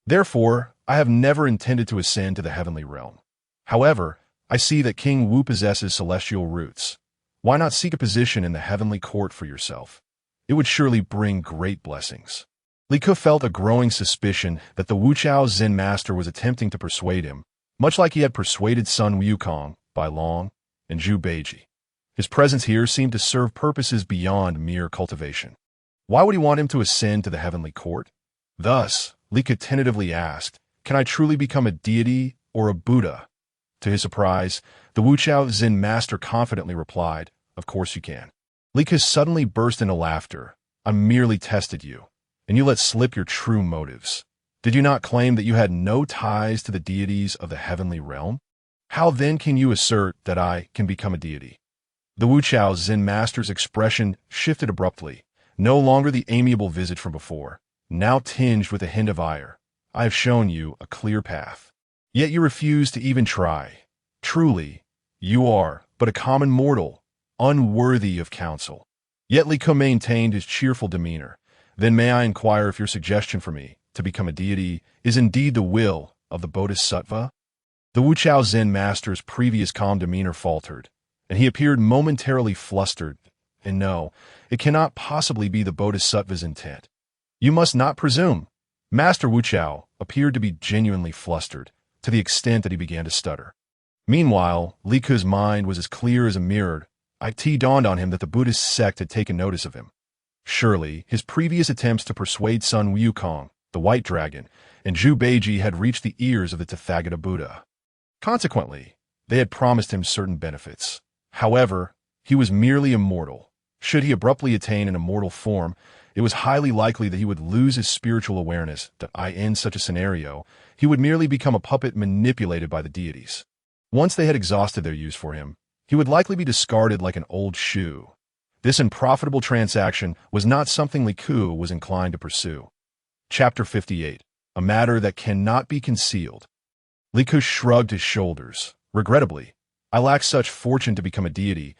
Therefore, I have never intended to ascend to the heavenly realm. However, I see that King Wu possesses celestial roots. Why not seek a position in the heavenly court for yourself? It would surely bring great blessings." Li Ke felt a growing suspicion that the Wuchao Zen master was attempting to persuade him, much like he had persuaded Sun Wukong, Bai Long, and Zhu Beiji. His presence here seemed to serve purposes beyond mere cultivation. Why would he want him to ascend to the heavenly court? Thus, Li Ke tentatively asked, "Can I truly become a deity or a Buddha?" To his surprise, the Wuchao Zen master confidently replied, "Of course you can." Li Ke suddenly burst into laughter. "I merely tested you, and you let slip your true motives. Did you not claim that you had no ties to the deities of the heavenly realm? How then can you assert that I can become a deity?" The Wuchao Zen master's expression shifted abruptly, no longer the amiable visage from before, now tinged with a hint of ire. "I have shown you a clear path, yet you refuse to even try. Truly, you are but a common mortal, unworthy of counsel." Yet Li Ke maintained his cheerful demeanor. "Then may I inquire if your suggestion for me to become a deity is indeed the will of the Bodhisattva? The Wuchao Zen master's previous calm demeanor faltered, and he appeared momentarily flustered. And no, it cannot possibly be the Bodhisattva's intent. You must not presume. Master Wuchao appeared to be genuinely flustered, to the extent that he began to stutter. Meanwhile, Li Ku's mind was as clear as a mirror. It dawned on him that the Buddhist sect had taken notice of him. Surely, his previous attempts to persuade Sun Wukong, the White Dragon, and Zhu Beiji had reached the ears of the Tathagata Buddha. Consequently, they had promised him certain benefits. However, he was merely immortal. Should he abruptly attain an immortal form, it was highly likely that he would lose his spiritual awareness, that in such a scenario, he would merely become a puppet manipulated by the deities. Once they had exhausted their use for him, he would likely be discarded like an old shoe. This unprofitable transaction was not something Li Ku was inclined to pursue. Chapter 58. A matter that cannot be concealed. Li Ku shrugged his shoulders. Regrettably, I lack such fortune to become a deity.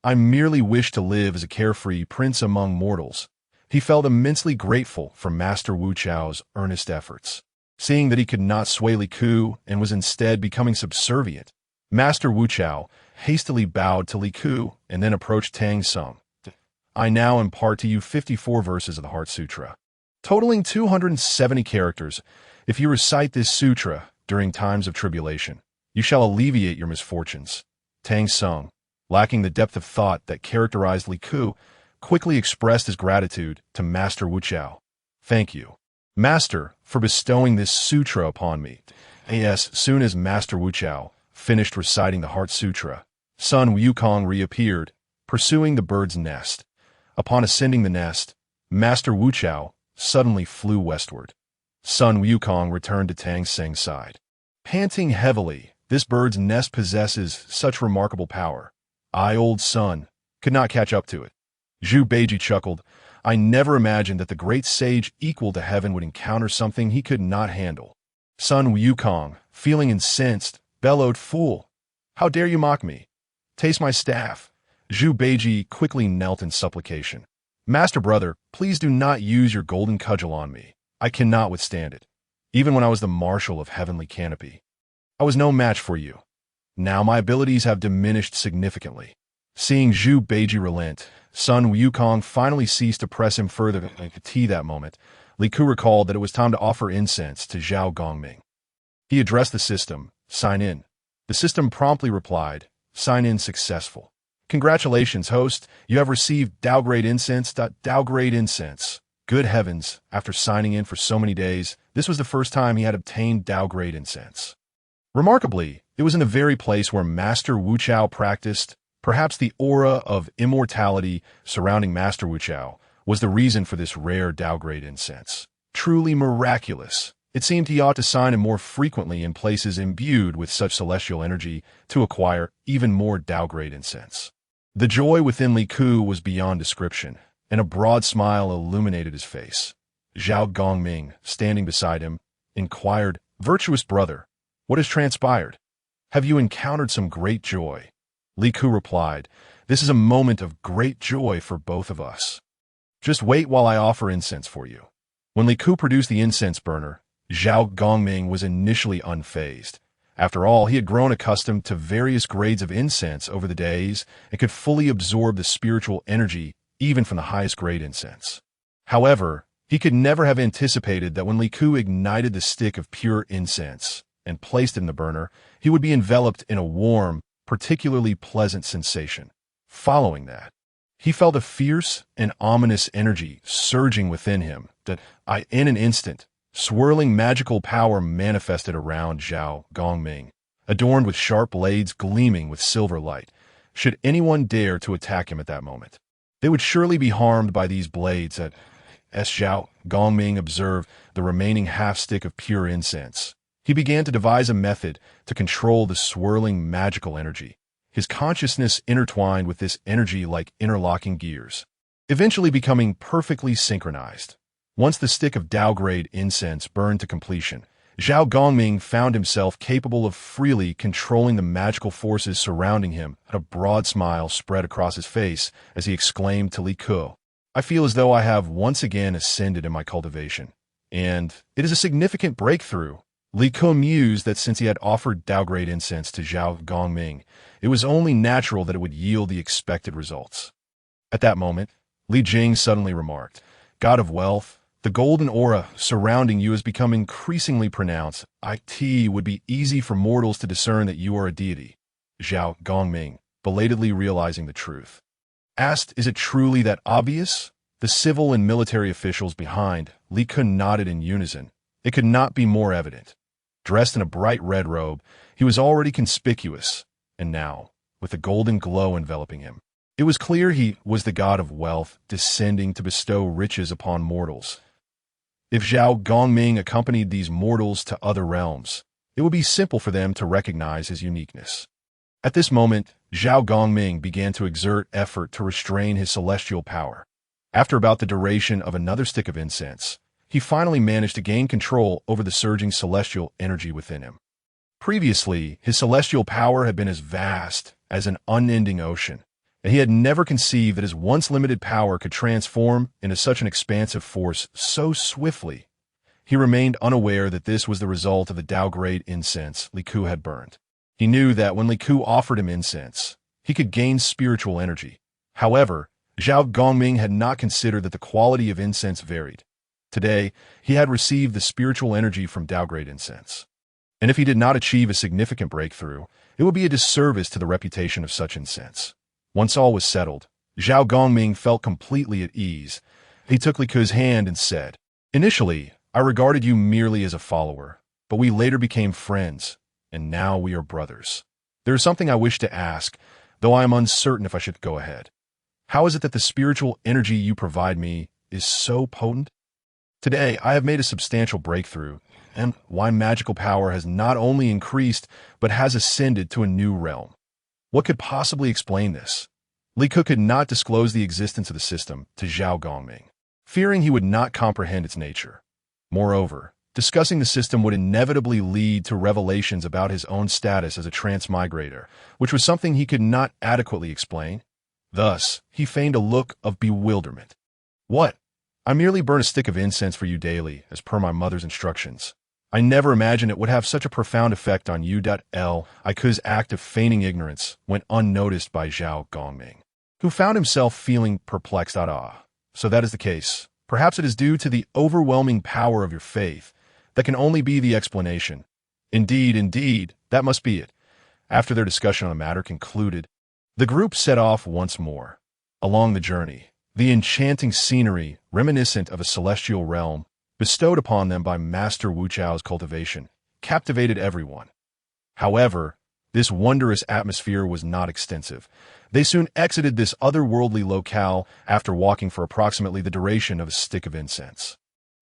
I merely wish to live as a carefree prince among mortals. He felt immensely grateful for Master Wu Chao's earnest efforts. Seeing that he could not sway Li Ku and was instead becoming subservient, Master Wu Chao hastily bowed to Li Ku and then approached Tang Sung. I now impart to you 54 verses of the Heart Sutra, totaling 270 characters. If you recite this sutra during times of tribulation, you shall alleviate your misfortunes. Tang Sung, lacking the depth of thought that characterized Li Ku, quickly expressed his gratitude to Master Wu Chao. Thank you, Master, for bestowing this sutra upon me. As soon as Master Wu Chao finished reciting the Heart Sutra, Sun Wukong reappeared, pursuing the bird's nest. Upon ascending the nest, Master Wu Chao suddenly flew westward. Sun Wukong returned to Tang Seng's side. Panting heavily, this bird's nest possesses such remarkable power. I, old Sun, could not catch up to it. Zhu Beiji chuckled. I never imagined that the great sage equal to heaven would encounter something he could not handle. Sun Wukong, feeling incensed, bellowed, Fool! How dare you mock me? Taste my staff. Zhu Beiji quickly knelt in supplication. Master brother, please do not use your golden cudgel on me. I cannot withstand it. Even when I was the marshal of heavenly canopy, I was no match for you. Now my abilities have diminished significantly. Seeing Zhu Beiji relent, Sun Wukong finally ceased to press him further to that moment. Li Ku recalled that it was time to offer incense to Zhao Gongming. He addressed the system, sign in. The system promptly replied, sign in successful. Congratulations, host. You have received Dao Great Incense. Dao Great Incense. Good heavens, after signing in for so many days, this was the first time he had obtained Dao Great Incense. Remarkably, it was in the very place where Master Wu Chao practiced. Perhaps the aura of immortality surrounding Master Wu Chao was the reason for this rare Dao Great Incense. Truly miraculous. It seemed he ought to sign in more frequently in places imbued with such celestial energy to acquire even more Dao Great Incense. The joy within Li Ku was beyond description, and a broad smile illuminated his face. Zhao Gongming, standing beside him, inquired, Virtuous brother, what has transpired? Have you encountered some great joy? Li Ku replied, This is a moment of great joy for both of us. Just wait while I offer incense for you. When Li Ku produced the incense burner, Zhao Gongming was initially unfazed. After all, he had grown accustomed to various grades of incense over the days and could fully absorb the spiritual energy even from the highest grade incense. However, he could never have anticipated that when Li Ku ignited the stick of pure incense and placed it in the burner, he would be enveloped in a warm, particularly pleasant sensation. Following that, he felt a fierce and ominous energy surging within him that, in an instant, swirling magical power manifested around Zhao Gongming, adorned with sharp blades gleaming with silver light. Should anyone dare to attack him at that moment, they would surely be harmed by these blades. As Zhao Gongming observed the remaining half-stick of pure incense, he began to devise a method to control the swirling magical energy. His consciousness intertwined with this energy like interlocking gears, eventually becoming perfectly synchronized. Once the stick of Dao Grade incense burned to completion, Zhao Gongming found himself capable of freely controlling the magical forces surrounding him. A broad smile spread across his face as he exclaimed to Li Ku, I feel as though I have once again ascended in my cultivation. And it is a significant breakthrough. Li Ke mused that since he had offered Dao Great Incense to Zhao Gongming, it was only natural that it would yield the expected results. At that moment, Li Jing suddenly remarked, "God of wealth, the golden aura surrounding you has become increasingly pronounced. It would be easy for mortals to discern that you are a deity." Zhao Gongming, belatedly realizing the truth, asked, "Is it truly that obvious?" The civil and military officials behind Li Ke nodded in unison. It could not be more evident. Dressed in a bright red robe, he was already conspicuous, and now, with a golden glow enveloping him, it was clear he was the god of wealth descending to bestow riches upon mortals. If Zhao Gongming accompanied these mortals to other realms, it would be simple for them to recognize his uniqueness. At this moment, Zhao Gongming began to exert effort to restrain his celestial power. After about the duration of another stick of incense, he finally managed to gain control over the surging celestial energy within him. Previously, his celestial power had been as vast as an unending ocean, and he had never conceived that his once limited power could transform into such an expansive force so swiftly. He remained unaware that this was the result of the Dao Great Incense Li Ke had burned. He knew that when Li Ke offered him incense, he could gain spiritual energy. However, Zhao Gongming had not considered that the quality of incense varied. Today, he had received the spiritual energy from Dao Great Incense. And if he did not achieve a significant breakthrough, it would be a disservice to the reputation of such incense. Once all was settled, Zhao Gongming felt completely at ease. He took Li Ke's hand and said, "Initially, I regarded you merely as a follower, but we later became friends, and now we are brothers. There is something I wish to ask, though I am uncertain if I should go ahead. How is it that the spiritual energy you provide me is so potent? Today, I have made a substantial breakthrough, and my magical power has not only increased, but has ascended to a new realm. What could possibly explain this?" Li Ke could not disclose the existence of the system to Zhao Gongming, fearing he would not comprehend its nature. Moreover, discussing the system would inevitably lead to revelations about his own status as a transmigrator, which was something he could not adequately explain. Thus, he feigned a look of bewilderment. "What? I merely burn a stick of incense for you daily, as per my mother's instructions. I never imagined it would have such a profound effect on you." Li Ke's act of feigning ignorance went unnoticed by Zhao Gongming, who found himself feeling perplexed. So that is the case. Perhaps it is due to the overwhelming power of your faith. That can only be the explanation. Indeed, that must be it. After their discussion on the matter concluded, the group set off once more. Along the journey, the enchanting scenery, reminiscent of a celestial realm, bestowed upon them by Master Wu Chao's cultivation, captivated everyone. However, this wondrous atmosphere was not extensive. They soon exited this otherworldly locale after walking for approximately the duration of a stick of incense.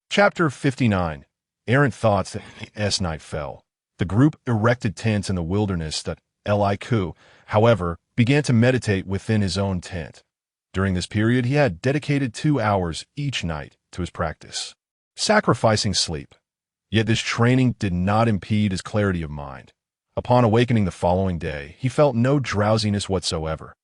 Chapter 59. Errant thoughts. As night fell, the group erected tents in the wilderness. Li Ke, however, began to meditate within his own tent. During this period, he had dedicated 2 hours each night to his practice, sacrificing sleep. Yet this training did not impede his clarity of mind. Upon awakening the following day, he felt no drowsiness whatsoever.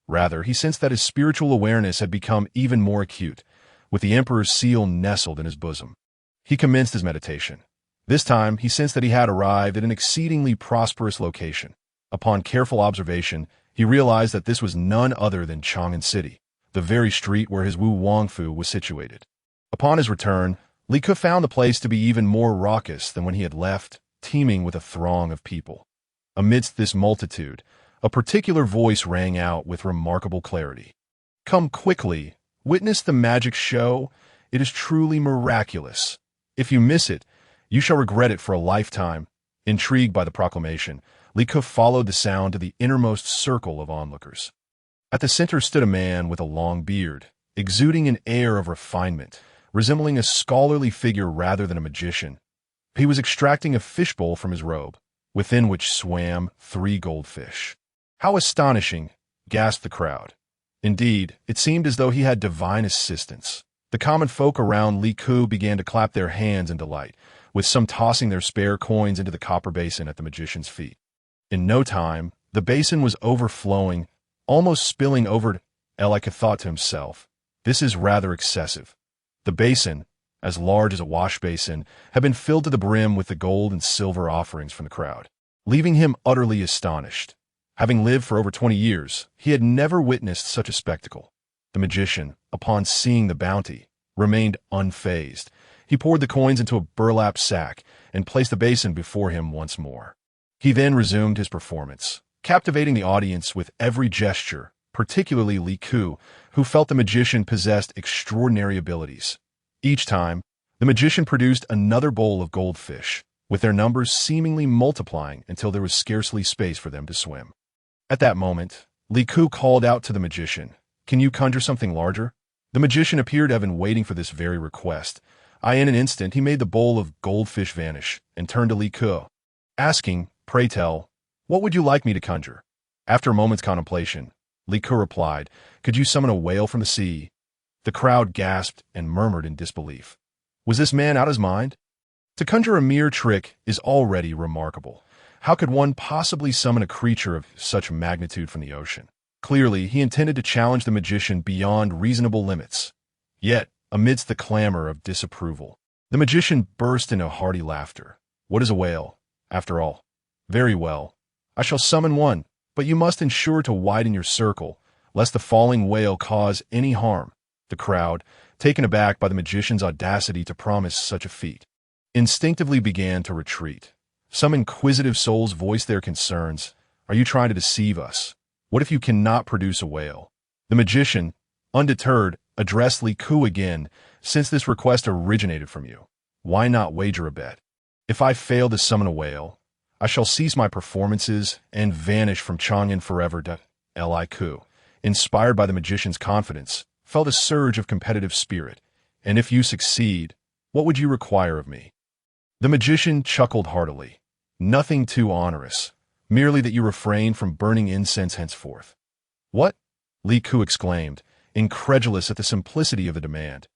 Rather, he sensed that his spiritual awareness had become even more acute, with the Emperor's seal nestled in his bosom. He commenced his meditation. This time, he sensed that he had arrived at an exceedingly prosperous location. Upon careful observation, he realized that this was none other than Chang'an City, the very street where his Wu Wangfu was situated. Upon his return, Li Ke found the place to be even more raucous than when he had left, teeming with a throng of people. Amidst this multitude, a particular voice rang out with remarkable clarity. "Come quickly, witness the magic show. It is truly miraculous. If you miss it, you shall regret it for a lifetime." Intrigued by the proclamation, Li Ke followed the sound to the innermost circle of onlookers. At the center stood a man with a long beard, exuding an air of refinement, resembling a scholarly figure rather than a magician. He was extracting a fishbowl from his robe, within which swam 3 goldfish. "How astonishing!" gasped the crowd. Indeed, it seemed as though he had divine assistance. The common folk around Li Ke began to clap their hands in delight, with some tossing their spare coins into the copper basin at the magician's feet. In no time, the basin was overflowing, almost spilling over. Li Ke thought to himself, "This is rather excessive." The basin, as large as a wash basin, had been filled to the brim with the gold and silver offerings from the crowd, leaving him utterly astonished. Having lived for over 20 years, he had never witnessed such a spectacle. The magician, upon seeing the bounty, remained unfazed. He poured the coins into a burlap sack and placed the basin before him once more. He then resumed his performance, captivating the audience with every gesture, particularly Li Ku, who felt the magician possessed extraordinary abilities. Each time, the magician produced another bowl of goldfish, with their numbers seemingly multiplying until there was scarcely space for them to swim. At that moment, Li Ku called out to the magician, "Can you conjure something larger?" The magician appeared to have been waiting for this very request. In an instant, he made the bowl of goldfish vanish and turned to Li Ku, asking, "Pray tell, what would you like me to conjure?" After a moment's contemplation, Li Ku replied, "Could you summon a whale from the sea?" The crowd gasped and murmured in disbelief. Was this man out of his mind? To conjure a mere trick is already remarkable. How could one possibly summon a creature of such magnitude from the ocean? Clearly, he intended to challenge the magician beyond reasonable limits. Yet, amidst the clamor of disapproval, the magician burst into hearty laughter. "What is a whale, after all? Very well. I shall summon one, but you must ensure to widen your circle, lest the falling whale cause any harm." The crowd, taken aback by the magician's audacity to promise such a feat, instinctively began to retreat. Some inquisitive souls voiced their concerns. "Are you trying to deceive us? What if you cannot produce a whale?" The magician, undeterred, addressed Li Ku again. "Since this request originated from you, why not wager a bet? If I fail to summon a whale, I shall cease my performances and vanish from Chang'an forever." Li Ku, inspired by the magician's confidence, felt a surge of competitive spirit. "And if you succeed, what would you require of me?" The magician chuckled heartily. "Nothing too onerous, merely that you refrain from burning incense henceforth." "What?" Li Ku exclaimed, incredulous at the simplicity of the demand.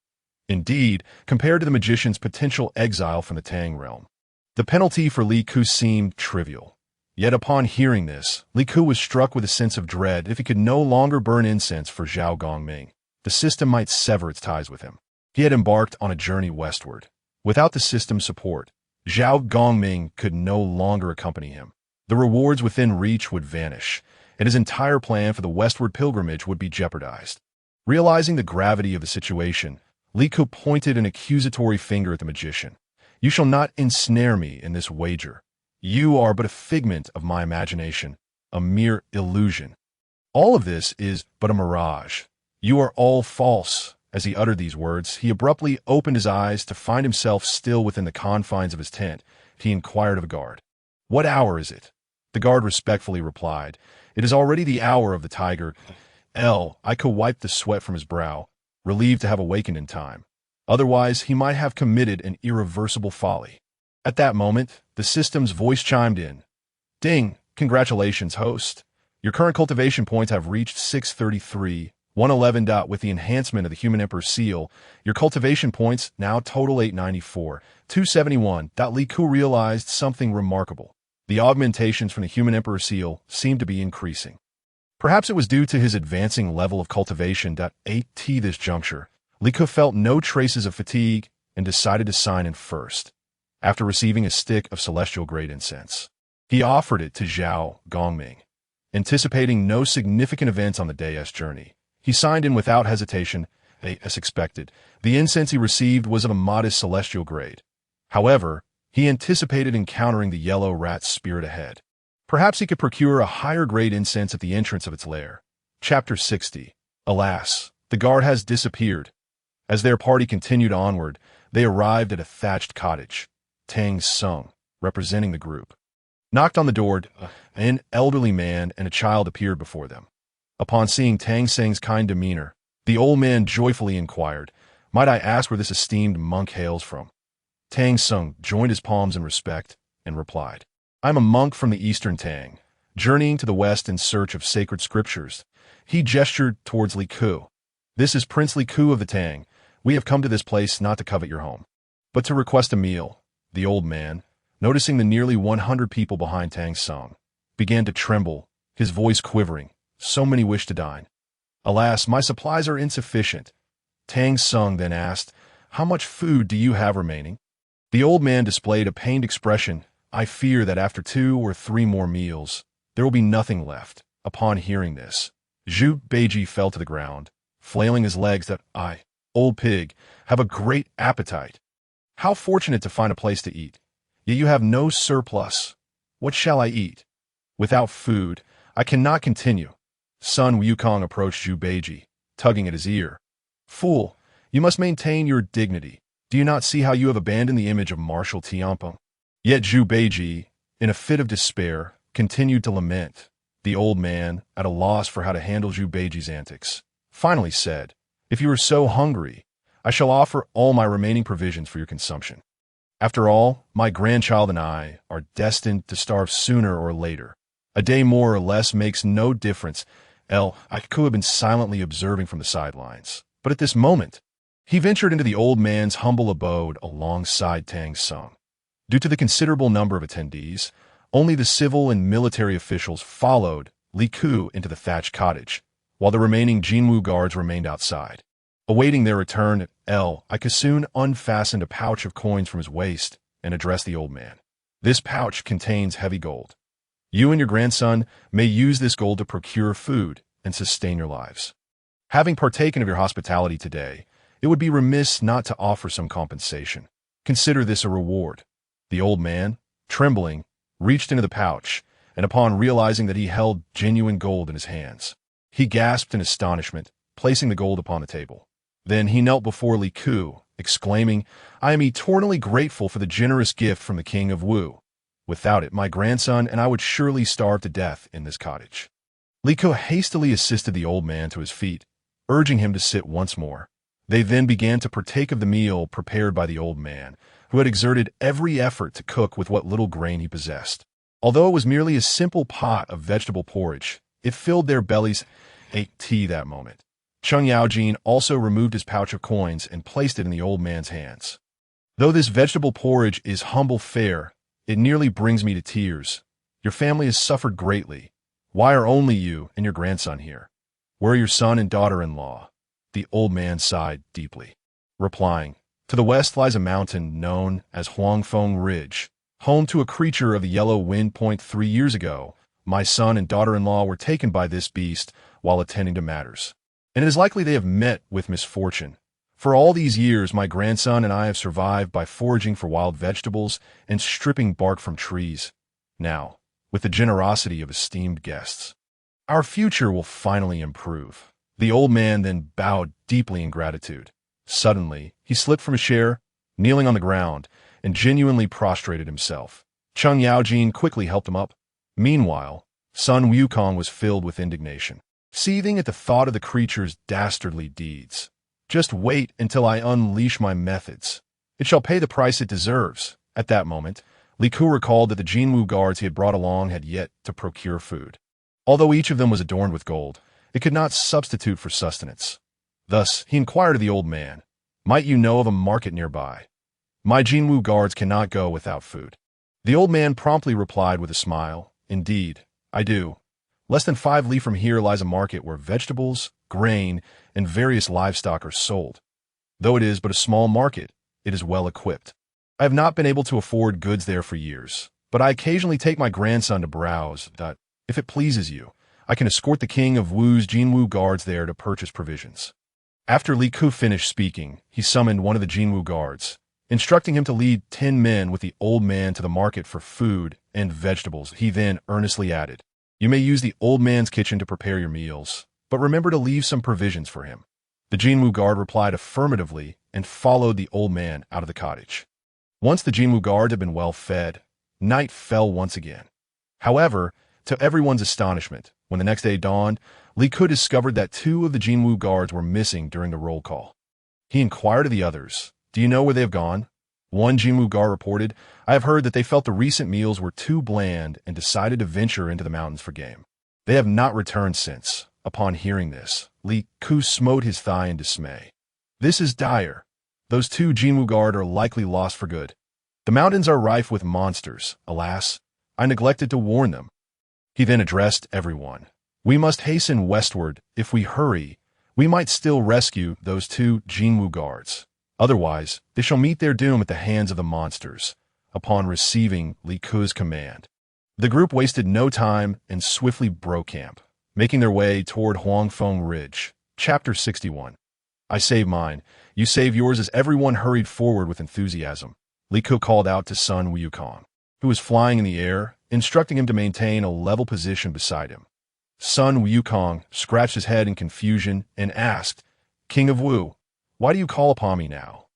Indeed, compared to the magician's potential exile from the Tang realm, the penalty for Li Ku seemed trivial. Yet upon hearing this, Li Ku was struck with a sense of dread. If he could no longer burn incense for Zhao Gongming, the system might sever its ties with him. He had embarked on a journey westward. Without the system's support, Zhao Gongming could no longer accompany him. The rewards within reach would vanish, and his entire plan for the westward pilgrimage would be jeopardized. Realizing the gravity of the situation, Li Ku pointed an accusatory finger at the magician. "You shall not ensnare me in this wager. You are but a figment of my imagination, a mere illusion. All of this is but a mirage. You are all false." As he uttered these words, he abruptly opened his eyes to find himself still within the confines of his tent. He inquired of a guard, "What hour is it?" The guard respectfully replied, "It is already the hour of the tiger." I could wipe the sweat from his brow, relieved to have awakened in time. Otherwise, he might have committed an irreversible folly. At that moment, the system's voice chimed in. "Ding! Congratulations, host. Your current cultivation points have reached 633. 111. With the enhancement of the Human Emperor seal, your cultivation points now total 894. 271. Li Ku realized something remarkable. The augmentations from the Human Emperor seal seemed to be increasing. Perhaps it was due to his advancing level of cultivation. At this juncture, Li Ku felt no traces of fatigue and decided to sign in first. After receiving a stick of celestial great incense, he offered it to Zhao Gongming. Anticipating no significant events on the day's journey, he signed in without hesitation. As expected, the incense he received was of a modest celestial grade. However, he anticipated encountering the yellow rat's spirit ahead. Perhaps he could procure a higher grade incense at the entrance of its lair. Chapter 60. Alas, the guard has disappeared. As their party continued onward, they arrived at a thatched cottage. Tang Sung, representing the group, knocked on the door. An elderly man and a child appeared before them. Upon seeing Tang Sung's kind demeanor, the old man joyfully inquired, "Might I ask where this esteemed monk hails from?" Tang Sung joined his palms in respect and replied, "I am a monk from the eastern Tang, journeying to the west in search of sacred scriptures." He gestured towards Li Ku. "This is Prince Li Ku of the Tang. We have come to this place not to covet your home, but to request a meal." The old man, noticing the nearly 100 people behind Tang Sung, began to tremble, his voice quivering. "So many wish to dine." "Alas, my supplies are insufficient." Tang Sung then asked, How much food do you have remaining? The old man displayed a pained expression. I fear that after 2 or 3 more meals, there will be nothing left. Upon hearing this, Zhu Beiji fell to the ground, flailing his legs that I, old pig, have a great appetite. How fortunate to find a place to eat. Yet you have no surplus. What shall I eat? Without food, I cannot continue. Sun Wukong approached Zhu Beiji, tugging at his ear. Fool, you must maintain your dignity. Do you not see how you have abandoned the image of Marshal Tianpeng? Yet Zhu Beiji, in a fit of despair, continued to lament. The old man, at a loss for how to handle Zhu Beiji's antics, finally said, If you are so hungry, I shall offer all my remaining provisions for your consumption. After all, my grandchild and I are destined to starve sooner or later. A day more or less makes no difference. I could have been silently observing from the sidelines, but at this moment, he ventured into the old man's humble abode alongside Tang Sung. Due to the considerable number of attendees, only the civil and military officials followed Li Ku into the thatched cottage, while the remaining Jinwu guards remained outside. Awaiting their return, I soon unfastened a pouch of coins from his waist and addressed the old man. This pouch contains heavy gold. You and your grandson may use this gold to procure food and sustain your lives. Having partaken of your hospitality today, it would be remiss not to offer some compensation. Consider this a reward. The old man, trembling, reached into the pouch, and upon realizing that he held genuine gold in his hands, he gasped in astonishment, placing the gold upon the table. Then he knelt before Li Ku, exclaiming, I am eternally grateful for the generous gift from the King of Wu. Without it, my grandson and I would surely starve to death in this cottage. Li Ku hastily assisted the old man to his feet, urging him to sit once more. They then began to partake of the meal prepared by the old man, who had exerted every effort to cook with what little grain he possessed. Although it was merely a simple pot of vegetable porridge, it filled their bellies. Ate tea that moment. Cheng Yaojin also removed his pouch of coins and placed it in the old man's hands. Though this vegetable porridge is humble fare, it nearly brings me to tears. Your family has suffered greatly. Why are only you and your grandson here? Where are your son and daughter-in-law? The old man sighed deeply, replying, To the west lies a mountain known as Huangfeng Ridge, home to a creature of the yellow wind. 3 years ago, my son and daughter-in-law were taken by this beast while attending to matters, and it is likely they have met with misfortune. For all these years, my grandson and I have survived by foraging for wild vegetables and stripping bark from trees. Now, with the generosity of esteemed guests, our future will finally improve. The old man then bowed deeply in gratitude. Suddenly, he slipped from his chair, kneeling on the ground, and genuinely prostrated himself. Cheng Yaojin quickly helped him up. Meanwhile, Sun Wukong was filled with indignation, seething at the thought of the creature's dastardly deeds. Just wait until I unleash my methods. It shall pay the price it deserves. At that moment, Li Ku recalled that the Jinwu guards he had brought along had yet to procure food. Although each of them was adorned with gold, it could not substitute for sustenance. Thus, he inquired of the old man, Might you know of a market nearby? My Jinwu guards cannot go without food. The old man promptly replied with a smile, Indeed, I do. Less than 5 li from here lies a market where vegetables, grain, and various livestock are sold. Though it is but a small market, it is well equipped. I have not been able to afford goods there for years, but I occasionally take my grandson to browse. If it pleases you, I can escort the King of Wu's Jinwu guards there to purchase provisions. After Li Ku finished speaking, he summoned one of the Jinwu guards, instructing him to lead 10 men with the old man to the market for food and vegetables. He then earnestly added, You may use the old man's kitchen to prepare your meals, but remember to leave some provisions for him. The Jinwu guard replied affirmatively and followed the old man out of the cottage. Once the Jinwu guard had been well fed, night fell once again. However, to everyone's astonishment, when the next day dawned, Li Ku discovered that 2 of the Jinwu guards were missing during the roll call. He inquired of the others, Do you know where they have gone? One Jinwu guard reported, I have heard that they felt the recent meals were too bland and decided to venture into the mountains for game. They have not returned since. Upon hearing this, Li Ku smote his thigh in dismay. This is dire. Those 2 Jinwu guard are likely lost for good. The mountains are rife with monsters. Alas, I neglected to warn them. He then addressed everyone. We must hasten westward. If we hurry, we might still rescue those 2 Jinwu guards. Otherwise, they shall meet their doom at the hands of the monsters, upon receiving Li Ke's command. The group wasted no time and swiftly broke camp, making their way toward Huangfeng Ridge. Chapter 61. I save mine, you save yours as everyone hurried forward with enthusiasm. Li Ke called out to Sun Wukong, who was flying in the air, instructing him to maintain a level position beside him. Sun Wukong scratched his head in confusion and asked, King of Wu, why do you call upon me now?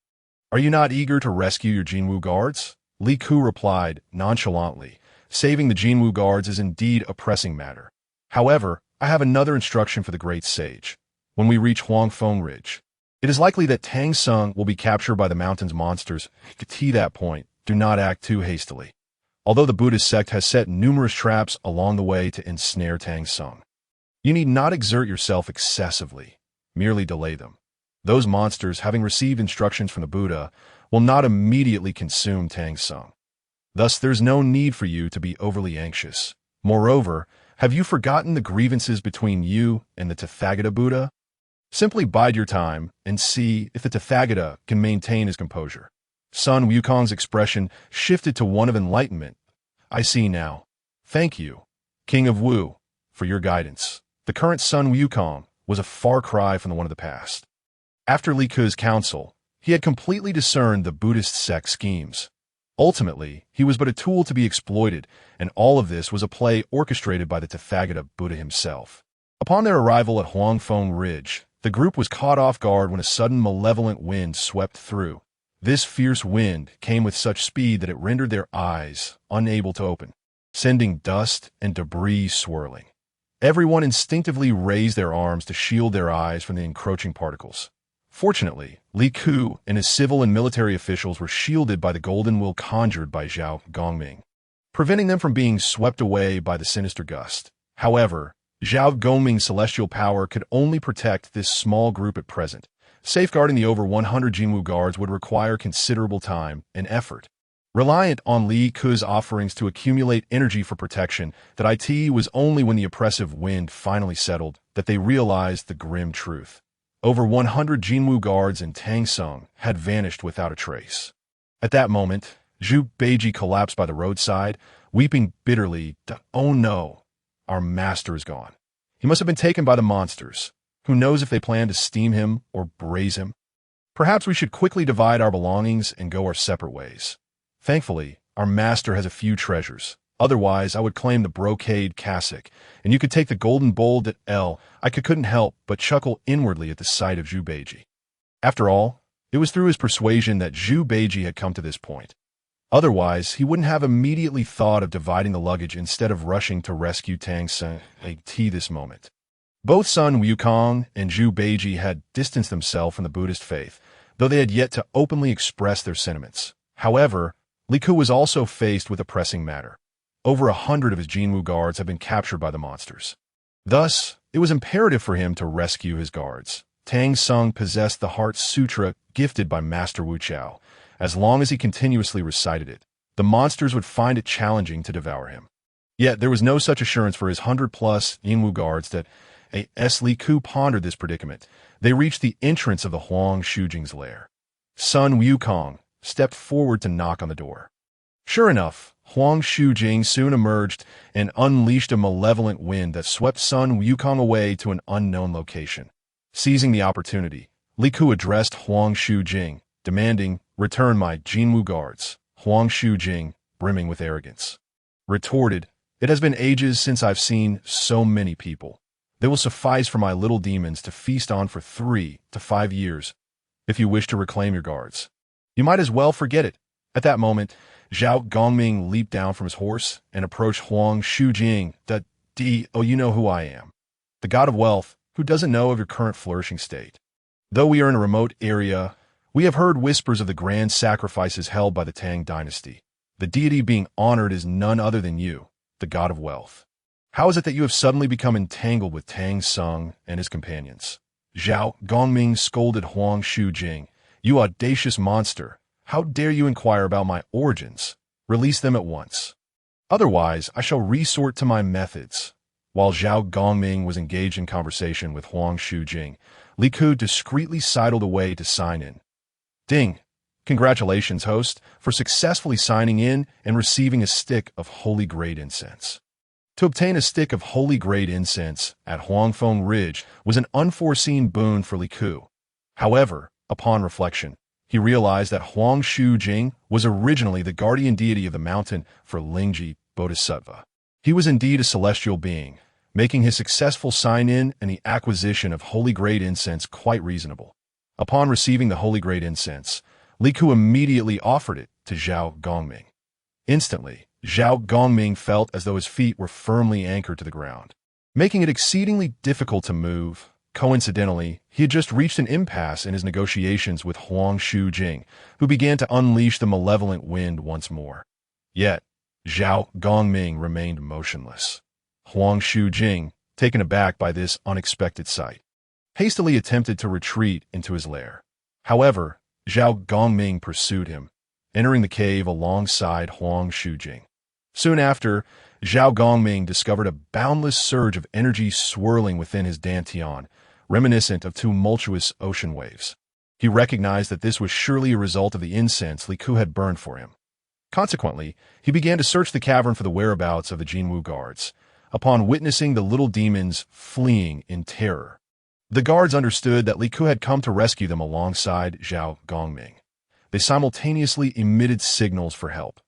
Are you not eager to rescue your Jinwu guards? Li Ke replied nonchalantly, saving the Jinwu guards is indeed a pressing matter. However, I have another instruction for the great sage. When we reach Huangfeng Ridge, it is likely that Tang Sung will be captured by the mountain's monsters. To that point, do not act too hastily. Although the Buddhist sect has set numerous traps along the way to ensnare Tang Sung, you need not exert yourself excessively, merely delay them. Those monsters, having received instructions from the Buddha, will not immediately consume Tang Sung. Thus, there's no need for you to be overly anxious. Moreover, have you forgotten the grievances between you and the Tathagata Buddha? Simply bide your time and see if the Tathagata can maintain his composure. Sun Wukong's expression shifted to one of enlightenment. I see now. Thank you, King of Wu, for your guidance. The current Sun Wukong was a far cry from the one of the past. After Li Ke's counsel, he had completely discerned the Buddhist sect schemes. Ultimately, he was but a tool to be exploited, and all of this was a play orchestrated by the Tathagata Buddha himself. Upon their arrival at Huangfeng Ridge, the group was caught off guard when a sudden malevolent wind swept through. This fierce wind came with such speed that it rendered their eyes unable to open, sending dust and debris swirling. Everyone instinctively raised their arms to shield their eyes from the encroaching particles. Fortunately, Li Ke and his civil and military officials were shielded by the golden will conjured by Zhao Gongming, preventing them from being swept away by the sinister gust. However, Zhao Gongming's celestial power could only protect this small group at present. Safeguarding the over 100 Jinwu guards would require considerable time and effort. Reliant on Li Ke's offerings to accumulate energy for protection, that it was only when the oppressive wind finally settled that they realized the grim truth. Over 100 Jinwu guards in Tang Sung had vanished without a trace. At that moment, Zhu Beiji collapsed by the roadside, weeping bitterly. Oh no, our master is gone. He must have been taken by the monsters. Who knows if they plan to steam him or braise him? Perhaps we should quickly divide our belongings and go our separate ways. Thankfully, our master has a few treasures. Otherwise, I would claim the brocade cassock, and you could take the golden bowl that I couldn't help but chuckle inwardly at the sight of Zhu Beiji. After all, it was through his persuasion that Zhu Beiji had come to this point. Otherwise, he wouldn't have immediately thought of dividing the luggage instead of rushing to rescue Tang Sung at this moment. Both Sun Wukong and Zhu Beiji had distanced themselves from the Buddhist faith, though they had yet to openly express their sentiments. However, Li Ke was also faced with a pressing matter. Over 100 of his Jinwu guards had been captured by the monsters. Thus, it was imperative for him to rescue his guards. Tang Sung possessed the Heart Sutra gifted by Master Wu Chao. As long as he continuously recited it, the monsters would find it challenging to devour him. Yet there was no such assurance for his 100-plus Jinwu guards that as Li Ke pondered this predicament, they reached the entrance of the Huang Shujing's lair. Sun Wukong stepped forward to knock on the door. Sure enough, Huang Shujing soon emerged and unleashed a malevolent wind that swept Sun Wukong away to an unknown location. Seizing the opportunity, Li Ke addressed Huang Shujing, demanding, "Return my Jinwu guards." Huang Shujing, brimming with arrogance, retorted, "It has been ages since I've seen so many people. They will suffice for my little demons to feast on for 3 to 5 years. If you wish to reclaim your guards, you might as well forget it." At that moment, Zhao Gongming leaped down from his horse and approached Huang Shujing. You know who I am. The god of wealth, who doesn't know of your current flourishing state. Though we are in a remote area, we have heard whispers of the grand sacrifices held by the Tang dynasty. The deity being honored is none other than you, the god of wealth. How is it that you have suddenly become entangled with Tang Sung and his companions? Zhao Gongming scolded Huang Shujing. "You audacious monster! How dare you inquire about my origins? Release them at once. Otherwise, I shall resort to my methods." While Zhao Gongming was engaged in conversation with Huang Shujing, Li Ke discreetly sidled away to sign in. Ding! Congratulations, host, for successfully signing in and receiving a stick of holy grade incense. To obtain a stick of holy grade incense at Huangfeng Ridge was an unforeseen boon for Li Ku. However, upon reflection, he realized that Huang Shujing was originally the guardian deity of the mountain for Lingji Bodhisattva. He was indeed a celestial being, making his successful sign-in and the acquisition of holy grade incense quite reasonable. Upon receiving the holy grade incense, Li Ku immediately offered it to Zhao Gongming. Instantly, Zhao Gongming felt as though his feet were firmly anchored to the ground, making it exceedingly difficult to move. Coincidentally, he had just reached an impasse in his negotiations with Huang Shujing, who began to unleash the malevolent wind once more. Yet, Zhao Gongming remained motionless. Huang Shujing, taken aback by this unexpected sight, hastily attempted to retreat into his lair. However, Zhao Gongming pursued him, entering the cave alongside Huang Shujing. Soon after, Zhao Gongming discovered a boundless surge of energy swirling within his dantian, reminiscent of tumultuous ocean waves. He recognized that this was surely a result of the incense Li Ku had burned for him. Consequently, he began to search the cavern for the whereabouts of the Jinwu guards, upon witnessing the little demons fleeing in terror. The guards understood that Li Ku had come to rescue them alongside Zhao Gongming. They simultaneously emitted signals for help.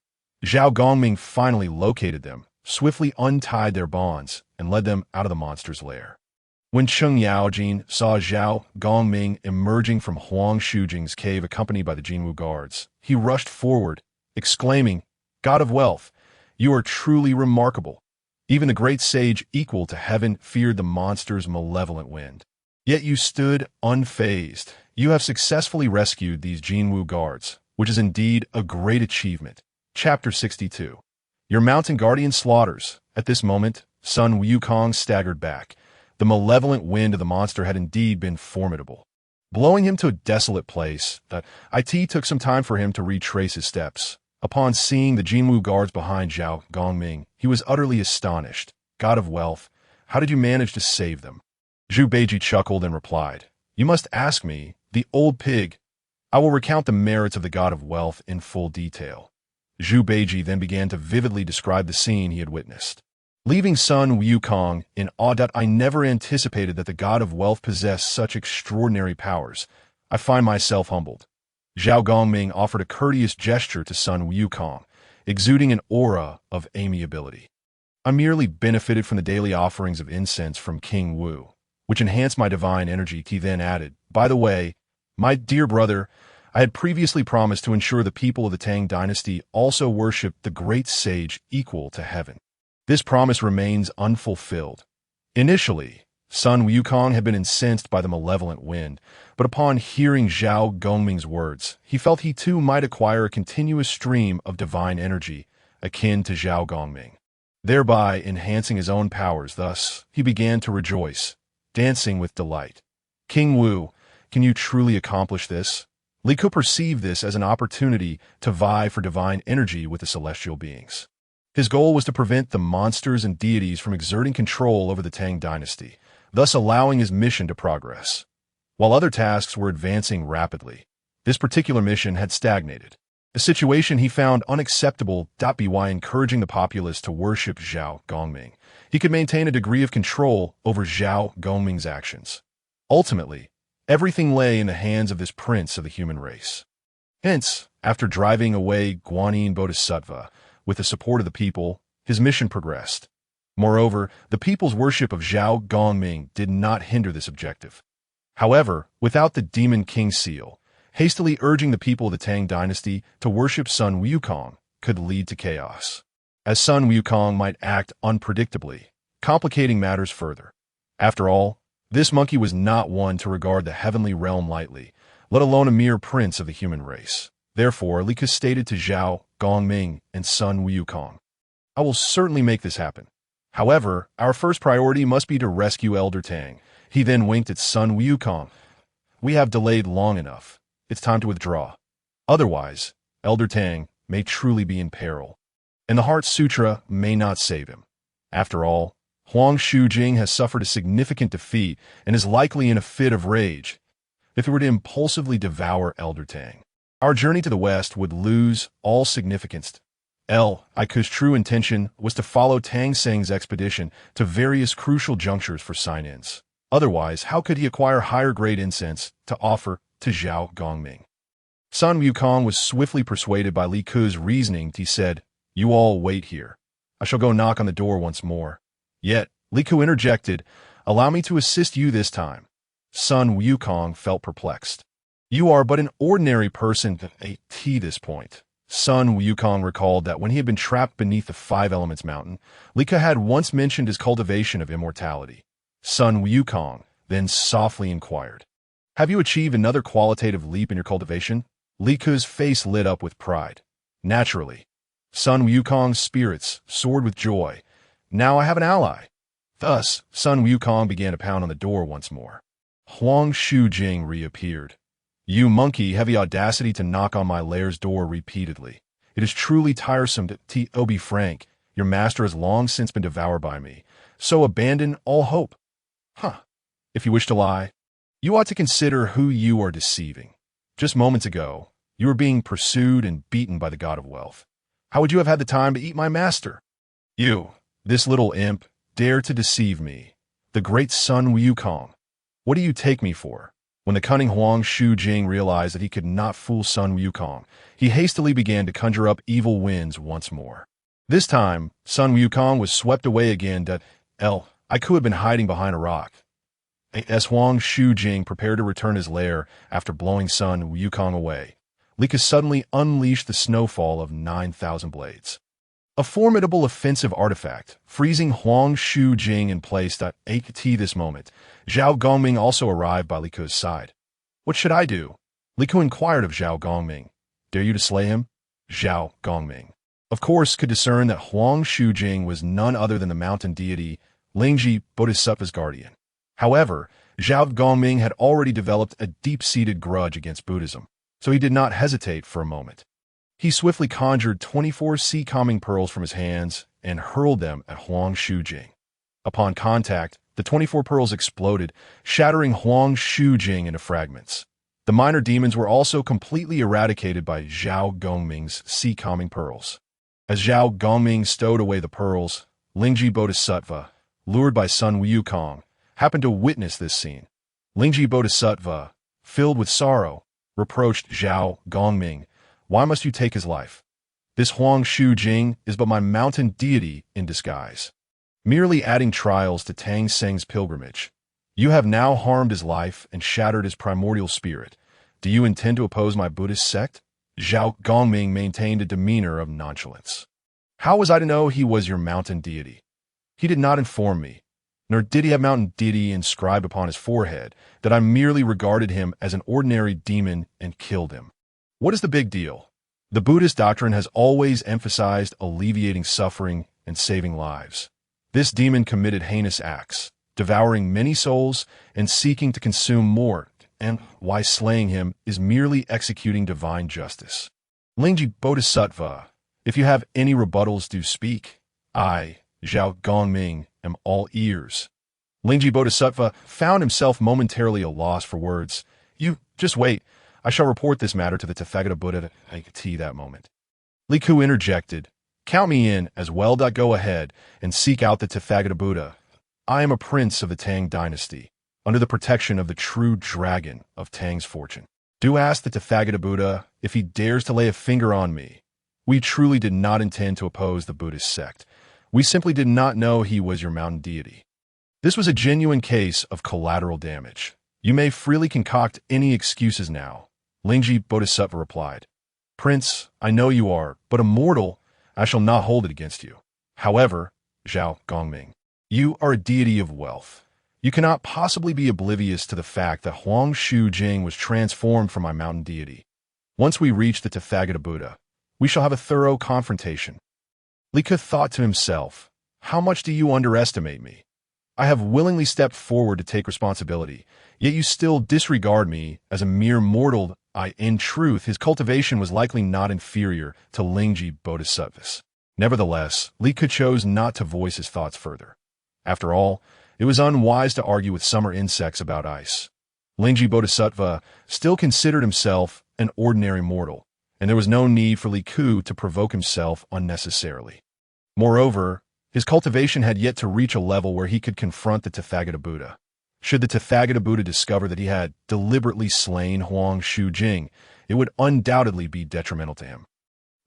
Zhao Gongming finally located them, swiftly untied their bonds, and led them out of the monster's lair. When Cheng Yaojin saw Zhao Gongming emerging from Huang Shujing's cave accompanied by the Jinwu guards, he rushed forward, exclaiming, "God of wealth, you are truly remarkable. Even the great sage equal to heaven feared the monster's malevolent wind. Yet you stood unfazed. You have successfully rescued these Jinwu guards, which is indeed a great achievement." Chapter 62. Your mountain guardian slaughters. At this moment, Sun Wukong staggered back. The malevolent wind of the monster had indeed been formidable, blowing him to a desolate place. It took some time for him to retrace his steps. Upon seeing the Jinwu guards behind Zhao Gongming, he was utterly astonished. "God of wealth, how did you manage to save them?" Zhu Beiji chuckled and replied, "You must ask me, the old pig. I will recount the merits of the God of wealth in full detail." Zhu Beiji then began to vividly describe the scene he had witnessed, leaving Sun Wukong in awe. "I never anticipated that the God of wealth possessed such extraordinary powers. I find myself humbled." Zhao Gongming offered a courteous gesture to Sun Wukong, exuding an aura of amiability. "I merely benefited from the daily offerings of incense from King Wu, which enhanced my divine energy." He then added, "By the way, my dear brother, I had previously promised to ensure the people of the Tang dynasty also worshipped the great sage equal to heaven. This promise remains unfulfilled." Initially, Sun Wukong had been incensed by the malevolent wind, but upon hearing Zhao Gongming's words, he felt he too might acquire a continuous stream of divine energy akin to Zhao Gongming, thereby enhancing his own powers. Thus, he began to rejoice, dancing with delight. "King Wu, can you truly accomplish this?" Li Ku perceived this as an opportunity to vie for divine energy with the celestial beings. His goal was to prevent the monsters and deities from exerting control over the Tang dynasty, thus allowing his mission to progress. While other tasks were advancing rapidly, this particular mission had stagnated, a situation he found unacceptable. By encouraging the populace to worship Zhao Gongming, he could maintain a degree of control over Zhao Gongming's actions. Ultimately, everything lay in the hands of this prince of the human race. Hence, after driving away Guanyin Bodhisattva with the support of the people, his mission progressed. Moreover, the people's worship of Zhao Gongming did not hinder this objective. However, without the Demon King seal, hastily urging the people of the Tang dynasty to worship Sun Wukong could lead to chaos, as Sun Wukong might act unpredictably, complicating matters further. After all, this monkey was not one to regard the heavenly realm lightly, let alone a mere prince of the human race. Therefore, Li Ku stated to Zhao Gongming and Sun Wukong, "I will certainly make this happen. However, our first priority must be to rescue Elder Tang." He then winked at Sun Wukong. "We have delayed long enough. It's time to withdraw. Otherwise, Elder Tang may truly be in peril, and the Heart Sutra may not save him. After all, Huang Shujing has suffered a significant defeat and is likely in a fit of rage. If he were to impulsively devour Elder Tang, our journey to the west would lose all significance. Iku's true intention was to follow Tang Seng's expedition to various crucial junctures for sign-ins. Otherwise, how could he acquire higher-grade incense to offer to Zhao Gongming? Sun Wukong was swiftly persuaded by Li Ke's reasoning. He said, "You all wait here. I shall go knock on the door once more." Yet, Li Ke interjected, "Allow me to assist you this time." Sun Wukong felt perplexed. "You are but an ordinary person at this point." Sun Wukong recalled that when he had been trapped beneath the Five Elements Mountain, Li Ke had once mentioned his cultivation of immortality. Sun Wukong then softly inquired, "Have you achieved another qualitative leap in your cultivation?" Li Ke's face lit up with pride. "Naturally." Sun Wukong's spirits soared with joy. "Now I have an ally." Thus, Sun Wukong began to pound on the door once more. Huang Shujing reappeared. "You monkey have the audacity to knock on my lair's door repeatedly. It is truly tiresome to be frank. Your master has long since been devoured by me, so abandon all hope." If you wish to lie, you ought to consider who you are deceiving. Just moments ago, you were being pursued and beaten by the god of wealth. How would you have had the time to eat my master? You, this little imp, dare to deceive me, the great Sun Wukong. What do you take me for? When the cunning Huang Shujing realized that he could not fool Sun Wukong, he hastily began to conjure up evil winds once more. This time, Sun Wukong was swept away again. Iku had been hiding behind a rock. As Huang Shujing prepared to return his lair after blowing Sun Wukong away, Li Ke suddenly unleashed the snowfall of 9,000 blades. A formidable offensive artifact, freezing Huang Shujing in place. At this moment, Zhao Gongming also arrived by Li Ke's side. "What should I do?" Li Ke inquired of Zhao Gongming. "Dare you to slay him?" Zhao Gongming, of course, could discern that Huang Shujing was none other than the mountain deity Lingji Bodhisattva's guardian. However, Zhao Gongming had already developed a deep-seated grudge against Buddhism, so he did not hesitate for a moment. He swiftly conjured 24 sea-calming pearls from his hands and hurled them at Huang Shujing. Upon contact, the 24 pearls exploded, shattering Huang Shujing into fragments. The minor demons were also completely eradicated by Zhao Gongming's sea-calming pearls. As Zhao Gongming stowed away the pearls, Lingji Bodhisattva, lured by Sun Wukong, happened to witness this scene. Lingji Bodhisattva, filled with sorrow, reproached Zhao Gongming, "Why must you take his life? This Huang Shujing is but my mountain deity in disguise, merely adding trials to Tang Seng's pilgrimage. You have now harmed his life and shattered his primordial spirit. Do you intend to oppose my Buddhist sect?" Zhao Gongming maintained a demeanor of nonchalance. "How was I to know he was your mountain deity? He did not inform me, nor did he have mountain deity inscribed upon his forehead, that I merely regarded him as an ordinary demon and killed him. What is the big deal? The Buddhist doctrine has always emphasized alleviating suffering and saving lives. This demon committed heinous acts, devouring many souls and seeking to consume more, and why slaying him is merely executing divine justice. Lingji Bodhisattva, if you have any rebuttals, do speak. I, Zhao Gongming, am all ears." Lingji Bodhisattva found himself momentarily at a loss for words. "You, just wait. I shall report this matter to the Tathagata Buddha at that moment." Li Ke interjected, "Count me in as well. Go ahead and seek out the Tathagata Buddha. I am a prince of the Tang dynasty, under the protection of the true dragon of Tang's fortune. Do ask the Tathagata Buddha if he dares to lay a finger on me. We truly did not intend to oppose the Buddhist sect. We simply did not know he was your mountain deity." This was a genuine case of collateral damage. "You may freely concoct any excuses now," Lingji Bodhisattva replied. "Prince, I know you are but a mortal. I shall not hold it against you. However, Zhao Gongming, you are a deity of wealth. You cannot possibly be oblivious to the fact that Huang Shujing was transformed from my mountain deity. Once we reach the Tathagata Buddha, we shall have a thorough confrontation." Li Ke thought to himself, "How much do you underestimate me? I have willingly stepped forward to take responsibility, yet you still disregard me as a mere mortal. In truth, his cultivation was likely not inferior to Lingji Bodhisattva's." Nevertheless, Li Ke chose not to voice his thoughts further. After all, it was unwise to argue with summer insects about ice. Lingji Bodhisattva still considered himself an ordinary mortal, and there was no need for Li Ku to provoke himself unnecessarily. Moreover, his cultivation had yet to reach a level where he could confront the Tathagata Buddha. Should the Tathagata Buddha discover that he had deliberately slain Huang Shujing, it would undoubtedly be detrimental to him.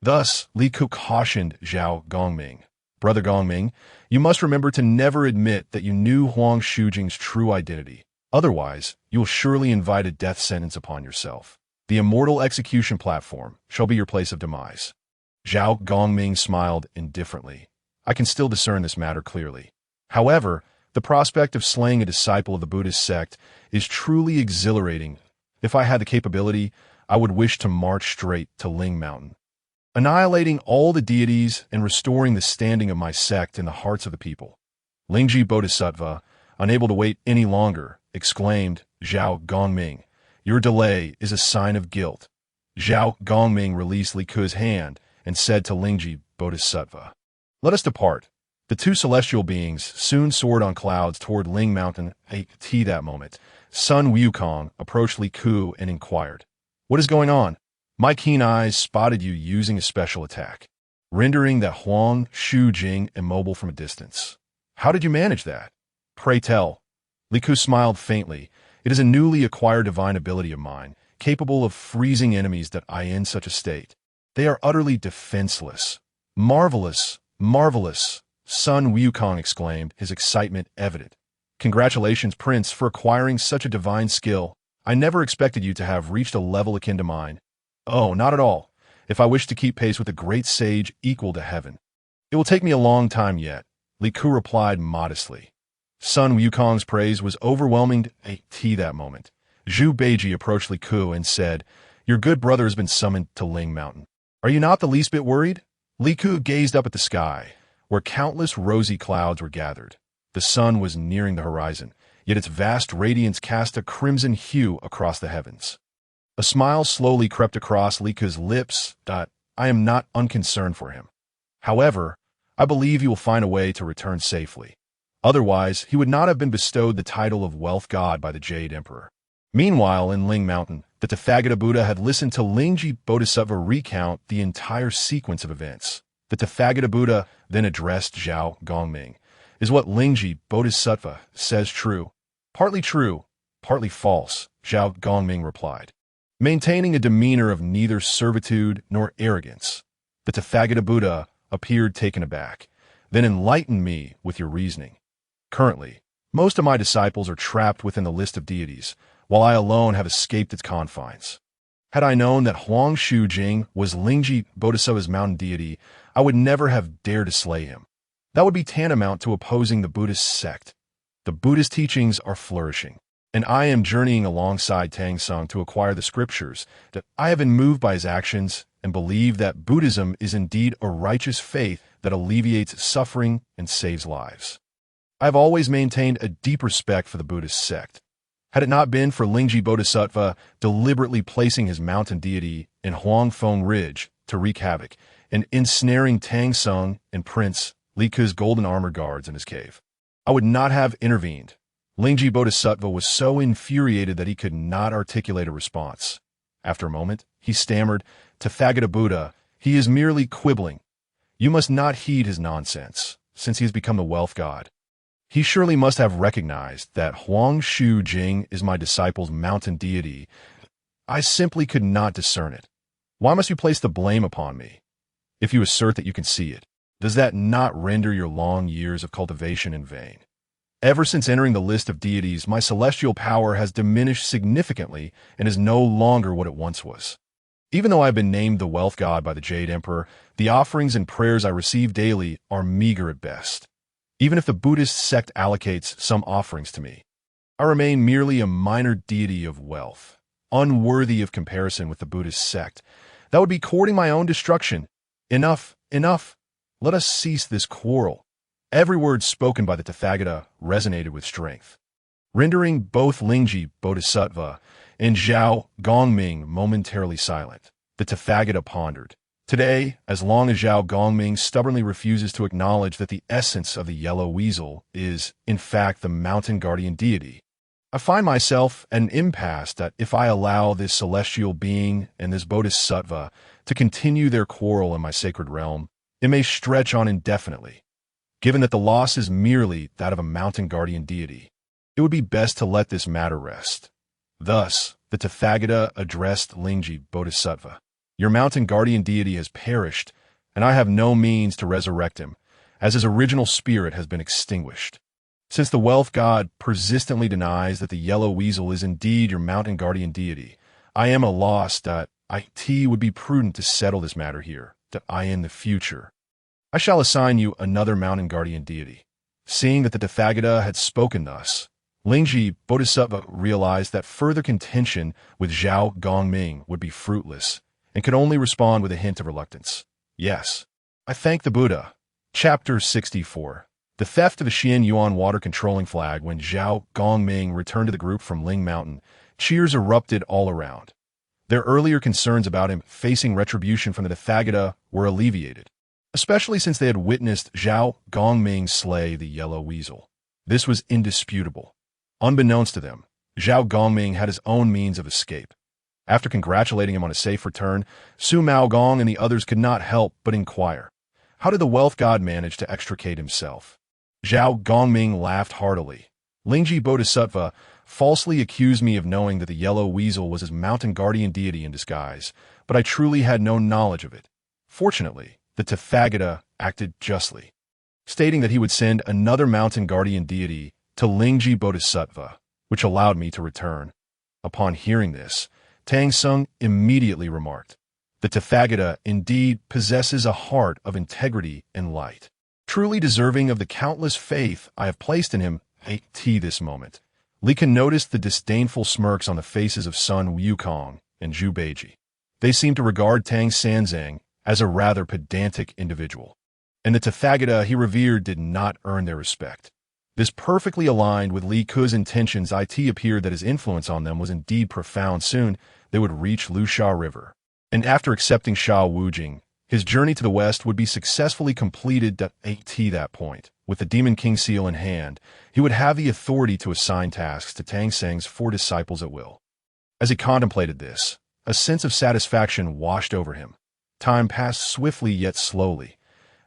Thus, Li Ku cautioned Zhao Gongming, "Brother Gongming, you must remember to never admit that you knew Huang Shujing's true identity. Otherwise, you will surely invite a death sentence upon yourself. The immortal execution platform shall be your place of demise." Zhao Gongming smiled indifferently. "I can still discern this matter clearly. However, the prospect of slaying a disciple of the Buddhist sect is truly exhilarating. If I had the capability, I would wish to march straight to Ling Mountain, annihilating all the deities and restoring the standing of my sect in the hearts of the people." Lingji Bodhisattva, unable to wait any longer, exclaimed, "Zhao Gongming, your delay is a sign of guilt." Zhao Gongming released Li Ku's hand and said to Lingji Bodhisattva, "Let us depart." The two celestial beings soon soared on clouds toward Ling Mountain. At that moment, Sun Wukong approached Li Ku and inquired, "What is going on? My keen eyes spotted you using a special attack, rendering that Huang Shujing immobile from a distance. How did you manage that? Pray tell." Li Ku smiled faintly. "It is a newly acquired divine ability of mine, capable of freezing enemies that I in such a state. They are utterly defenseless." "Marvelous, marvelous," Sun Wukong exclaimed, his excitement evident. "Congratulations, Prince, for acquiring such a divine skill. I never expected you to have reached a level akin to mine." "Oh, not at all. If I wish to keep pace with a great sage equal to heaven, it will take me a long time yet," Li Ku replied modestly. Sun Wukong's praise was overwhelming. At that moment, Zhu Beiji approached Li Ku and said, "Your good brother has been summoned to Ling Mountain. Are you not the least bit worried?" Li Ku gazed up at the sky, where countless rosy clouds were gathered. The sun was nearing the horizon, yet its vast radiance cast a crimson hue across the heavens. A smile slowly crept across Li Ku's lips. "I am not unconcerned for him. However, I believe he will find a way to return safely. Otherwise, he would not have been bestowed the title of Wealth God by the Jade Emperor." Meanwhile, in Ling Mountain, the Tathagata Buddha had listened to Lingji Bodhisattva recount the entire sequence of events. The Tathagata Buddha then addressed Zhao Gongming. "Is what Lingji Bodhisattva says true?" "Partly true, partly false," Zhao Gongming replied, maintaining a demeanor of neither servitude nor arrogance. The Tathagata Buddha appeared taken aback. "Then enlighten me with your reasoning." "Currently, most of my disciples are trapped within the list of deities, while I alone have escaped its confines. Had I known that Huang Shujing was Lingji Bodhisattva's mountain deity, I would never have dared to slay him. That would be tantamount to opposing the Buddhist sect. The Buddhist teachings are flourishing, and I am journeying alongside Tang Sung to acquire the scriptures. That I have been moved by his actions and believe that Buddhism is indeed a righteous faith that alleviates suffering and saves lives. I have always maintained a deep respect for the Buddhist sect. Had it not been for Lingji Bodhisattva deliberately placing his mountain deity in Huang Feng Ridge to wreak havoc and ensnaring Tang Sung and Prince Li Ku's golden armor guards in his cave, I would not have intervened." Lingji Bodhisattva was so infuriated that he could not articulate a response. After a moment, he stammered, "Tathagata Buddha, he is merely quibbling. You must not heed his nonsense, since he has become the wealth god. He surely must have recognized that Huang Shujing is my disciple's mountain deity. I simply could not discern it. Why must you place the blame upon me? If you assert that you can see it, does that not render your long years of cultivation in vain? Ever since entering the list of deities, my celestial power has diminished significantly and is no longer what it once was. Even though I have been named the wealth god by the Jade Emperor, the offerings and prayers I receive daily are meager at best. Even if the Buddhist sect allocates some offerings to me, I remain merely a minor deity of wealth, unworthy of comparison with the Buddhist sect. That would be courting my own destruction. Enough, enough. Let us cease this quarrel." Every word spoken by the Tathagata resonated with strength, rendering both Lingji Bodhisattva and Zhao Gongming momentarily silent. The Tathagata pondered. Today, as long as Zhao Gongming stubbornly refuses to acknowledge that the essence of the yellow weasel is, in fact, the mountain guardian deity, I find myself at an impasse that if I allow this celestial being and this bodhisattva to continue their quarrel in my sacred realm, it may stretch on indefinitely. Given that the loss is merely that of a mountain guardian deity, it would be best to let this matter rest. Thus, the Tathagata addressed Lingji Bodhisattva. Your mountain guardian deity has perished, and I have no means to resurrect him, as his original spirit has been extinguished. Since the wealth god persistently denies that the yellow weasel is indeed your mountain guardian deity, I am at a loss that it would be prudent to settle this matter here, that in the future. I shall assign you another mountain guardian deity. Seeing that the Tathagata had spoken thus, Lingji Bodhisattva realized that further contention with Zhao Gongming would be fruitless, and could only respond with a hint of reluctance. Yes, I thank the Buddha. Chapter 64. The theft of the Xian Yuan water-controlling flag. When Zhao Gongming returned to the group from Ling Mountain, cheers erupted all around. Their earlier concerns about him facing retribution from the Tathagata were alleviated, especially since they had witnessed Zhao Gongming slay the yellow weasel. This was indisputable. Unbeknownst to them, Zhao Gongming had his own means of escape. After congratulating him on a safe return, Su Maogong and the others could not help but inquire, how did the wealth god manage to extricate himself? Zhao Gongming laughed heartily. Lingji Bodhisattva falsely accused me of knowing that the yellow weasel was his mountain guardian deity in disguise, but I truly had no knowledge of it. Fortunately, the Tathagata acted justly, stating that he would send another mountain guardian deity to Lingji Bodhisattva, which allowed me to return. Upon hearing this, Tang Sung immediately remarked, the Tathagata indeed possesses a heart of integrity and light, truly deserving of the countless faith I have placed in him. This moment, Li Kan noticed the disdainful smirks on the faces of Sun Wukong and Zhu Beiji. They seemed to regard Tang Sanzang as a rather pedantic individual, and the Tathagata he revered did not earn their respect. This perfectly aligned with Li Ku's intentions. It appeared that his influence on them was indeed profound. Soon, they would reach Lusha River, and after accepting Sha Wujing, his journey to the west would be successfully completed. At that point, with the Demon King seal in hand, he would have the authority to assign tasks to Tang Sang's 4 disciples at will. As he contemplated this, a sense of satisfaction washed over him. Time passed swiftly yet slowly.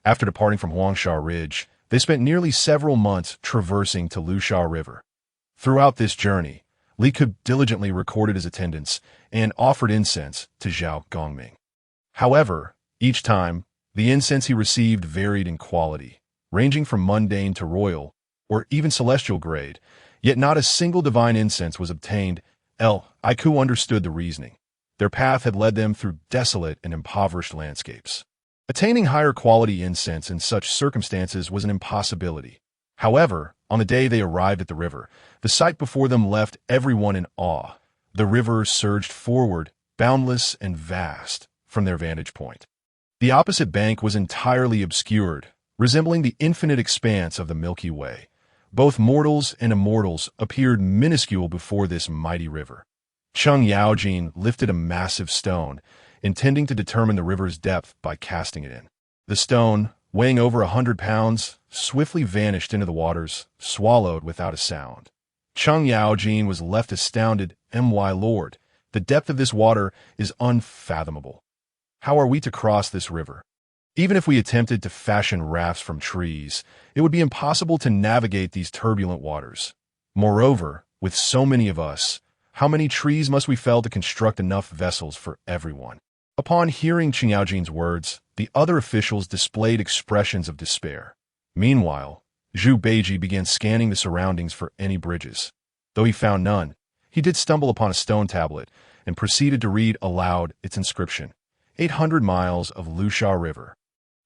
After departing from Huangsha Ridge, they spent nearly several months traversing to Lusha River. Throughout this journey, Li Ku diligently recorded his attendance and offered incense to Zhao Gongming. However, each time, the incense he received varied in quality, ranging from mundane to royal, or even celestial grade, yet not a single divine incense was obtained. Iku understood the reasoning. Their path had led them through desolate and impoverished landscapes. Attaining higher quality incense in such circumstances was an impossibility. However, on the day they arrived at the river, the sight before them left everyone in awe. The river surged forward, boundless and vast, from their vantage point. The opposite bank was entirely obscured, resembling the infinite expanse of the Milky Way. Both mortals and immortals appeared minuscule before this mighty river. Cheng Yaojin lifted a massive stone, intending to determine the river's depth by casting it in. The stone, weighing over 100 pounds, swiftly vanished into the waters, swallowed without a sound. Cheng Yaojin was left astounded. My lord, the depth of this water is unfathomable. How are we to cross this river? Even if we attempted to fashion rafts from trees, it would be impossible to navigate these turbulent waters. Moreover, with so many of us, how many trees must we fell to construct enough vessels for everyone? Upon hearing Cheng Yaojin's words, the other officials displayed expressions of despair. Meanwhile, Zhu Beiji began scanning the surroundings for any bridges. Though he found none, he did stumble upon a stone tablet and proceeded to read aloud its inscription. 800 miles of Lusha River.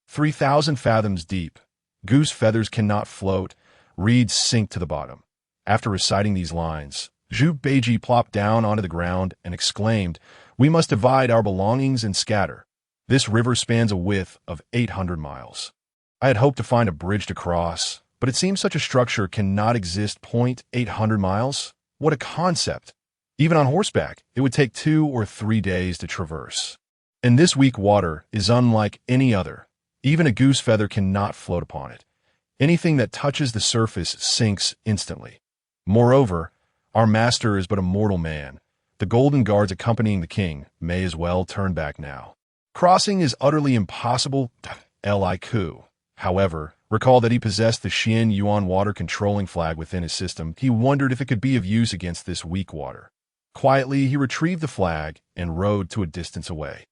3,000 fathoms deep. Goose feathers cannot float. Reeds sink to the bottom. After reciting these lines, Zhu Beiji plopped down onto the ground and exclaimed, "We must divide our belongings and scatter. This river spans a width of 800 miles. I had hoped to find a bridge to cross, but it seems such a structure cannot exist. 800 miles? What a concept! Even on horseback, it would take 2 or 3 days to traverse. And this weak water is unlike any other. Even a goose feather cannot float upon it. Anything that touches the surface sinks instantly. Moreover, Our master is but a mortal man. The golden guards accompanying the king may as well turn back now. Crossing is utterly impossible. Li Ku, however, recalled that he possessed the Xian Yuan water controlling flag within his system. He wondered if it could be of use against this weak water. Quietly, he retrieved the flag and rode to a distance away.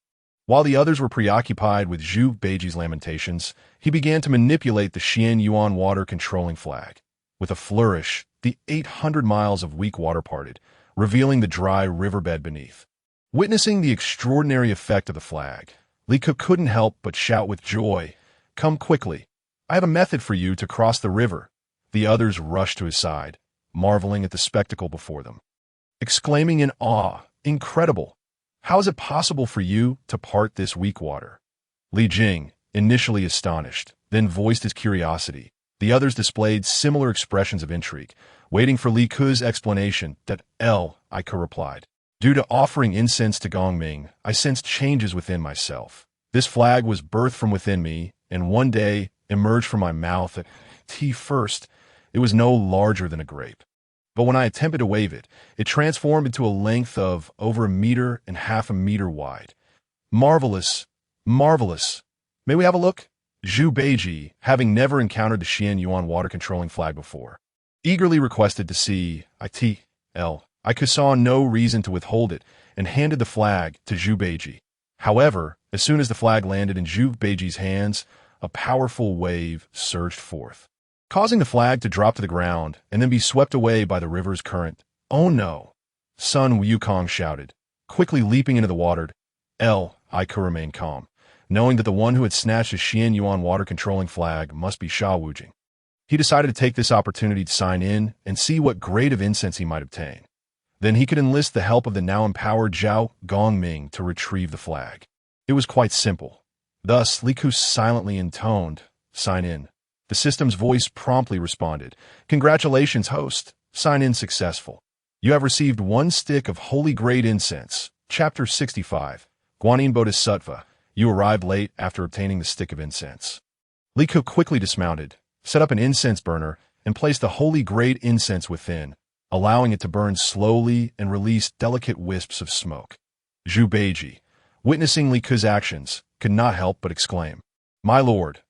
While the others were preoccupied with Zhu Beiji's lamentations, he began to manipulate the Xian Yuan water controlling flag. With a flourish, the 800 miles of weak water parted, revealing the dry riverbed beneath. Witnessing the extraordinary effect of the flag, Li Ku couldn't help but shout with joy, "Come quickly! I have a method for you to cross the river." The others rushed to his side, marveling at the spectacle before them, exclaiming in awe, "Incredible! How is it possible for you to part this weak water?" Li Jing, initially astonished, then voiced his curiosity. The others displayed similar expressions of intrigue, waiting for Li Ku's explanation. Li Ku replied, "Due to offering incense to Gongming, I sensed changes within myself. This flag was birthed from within me, and one day emerged from my mouth at first. It was no larger than a grape. But when I attempted to wave it, it transformed into a length of over 1.5 meters wide. Marvelous! Marvelous! May we have a look?" Zhu Beiji, having never encountered the Xian Yuan water-controlling flag before, eagerly requested to see I saw no reason to withhold it and handed the flag to Zhu Beiji. However, as soon as the flag landed in Zhu Beiji's hands, a powerful wave surged forth, causing the flag to drop to the ground and then be swept away by the river's current. "Oh no!" Sun Wukong shouted, quickly leaping into the water. Li Ku remained calm, knowing that the one who had snatched his Xian Yuan water-controlling flag must be Sha Wujing. He decided to take this opportunity to sign in and see what grade of incense he might obtain. Then he could enlist the help of the now empowered Zhao Gongming to retrieve the flag. It was quite simple. Thus, Li Ku silently intoned, "Sign in." The system's voice promptly responded, "Congratulations, host. Sign in successful. You have received 1 stick of holy grade incense." Chapter 65. Guanyin Bodhisattva. You arrived late after obtaining the stick of incense. Li Ku quickly dismounted, set up an incense burner, and placed the holy grade incense within, allowing it to burn slowly and release delicate wisps of smoke. Zhu Beiji, witnessing Li Ku's actions, could not help but exclaim, "My lord,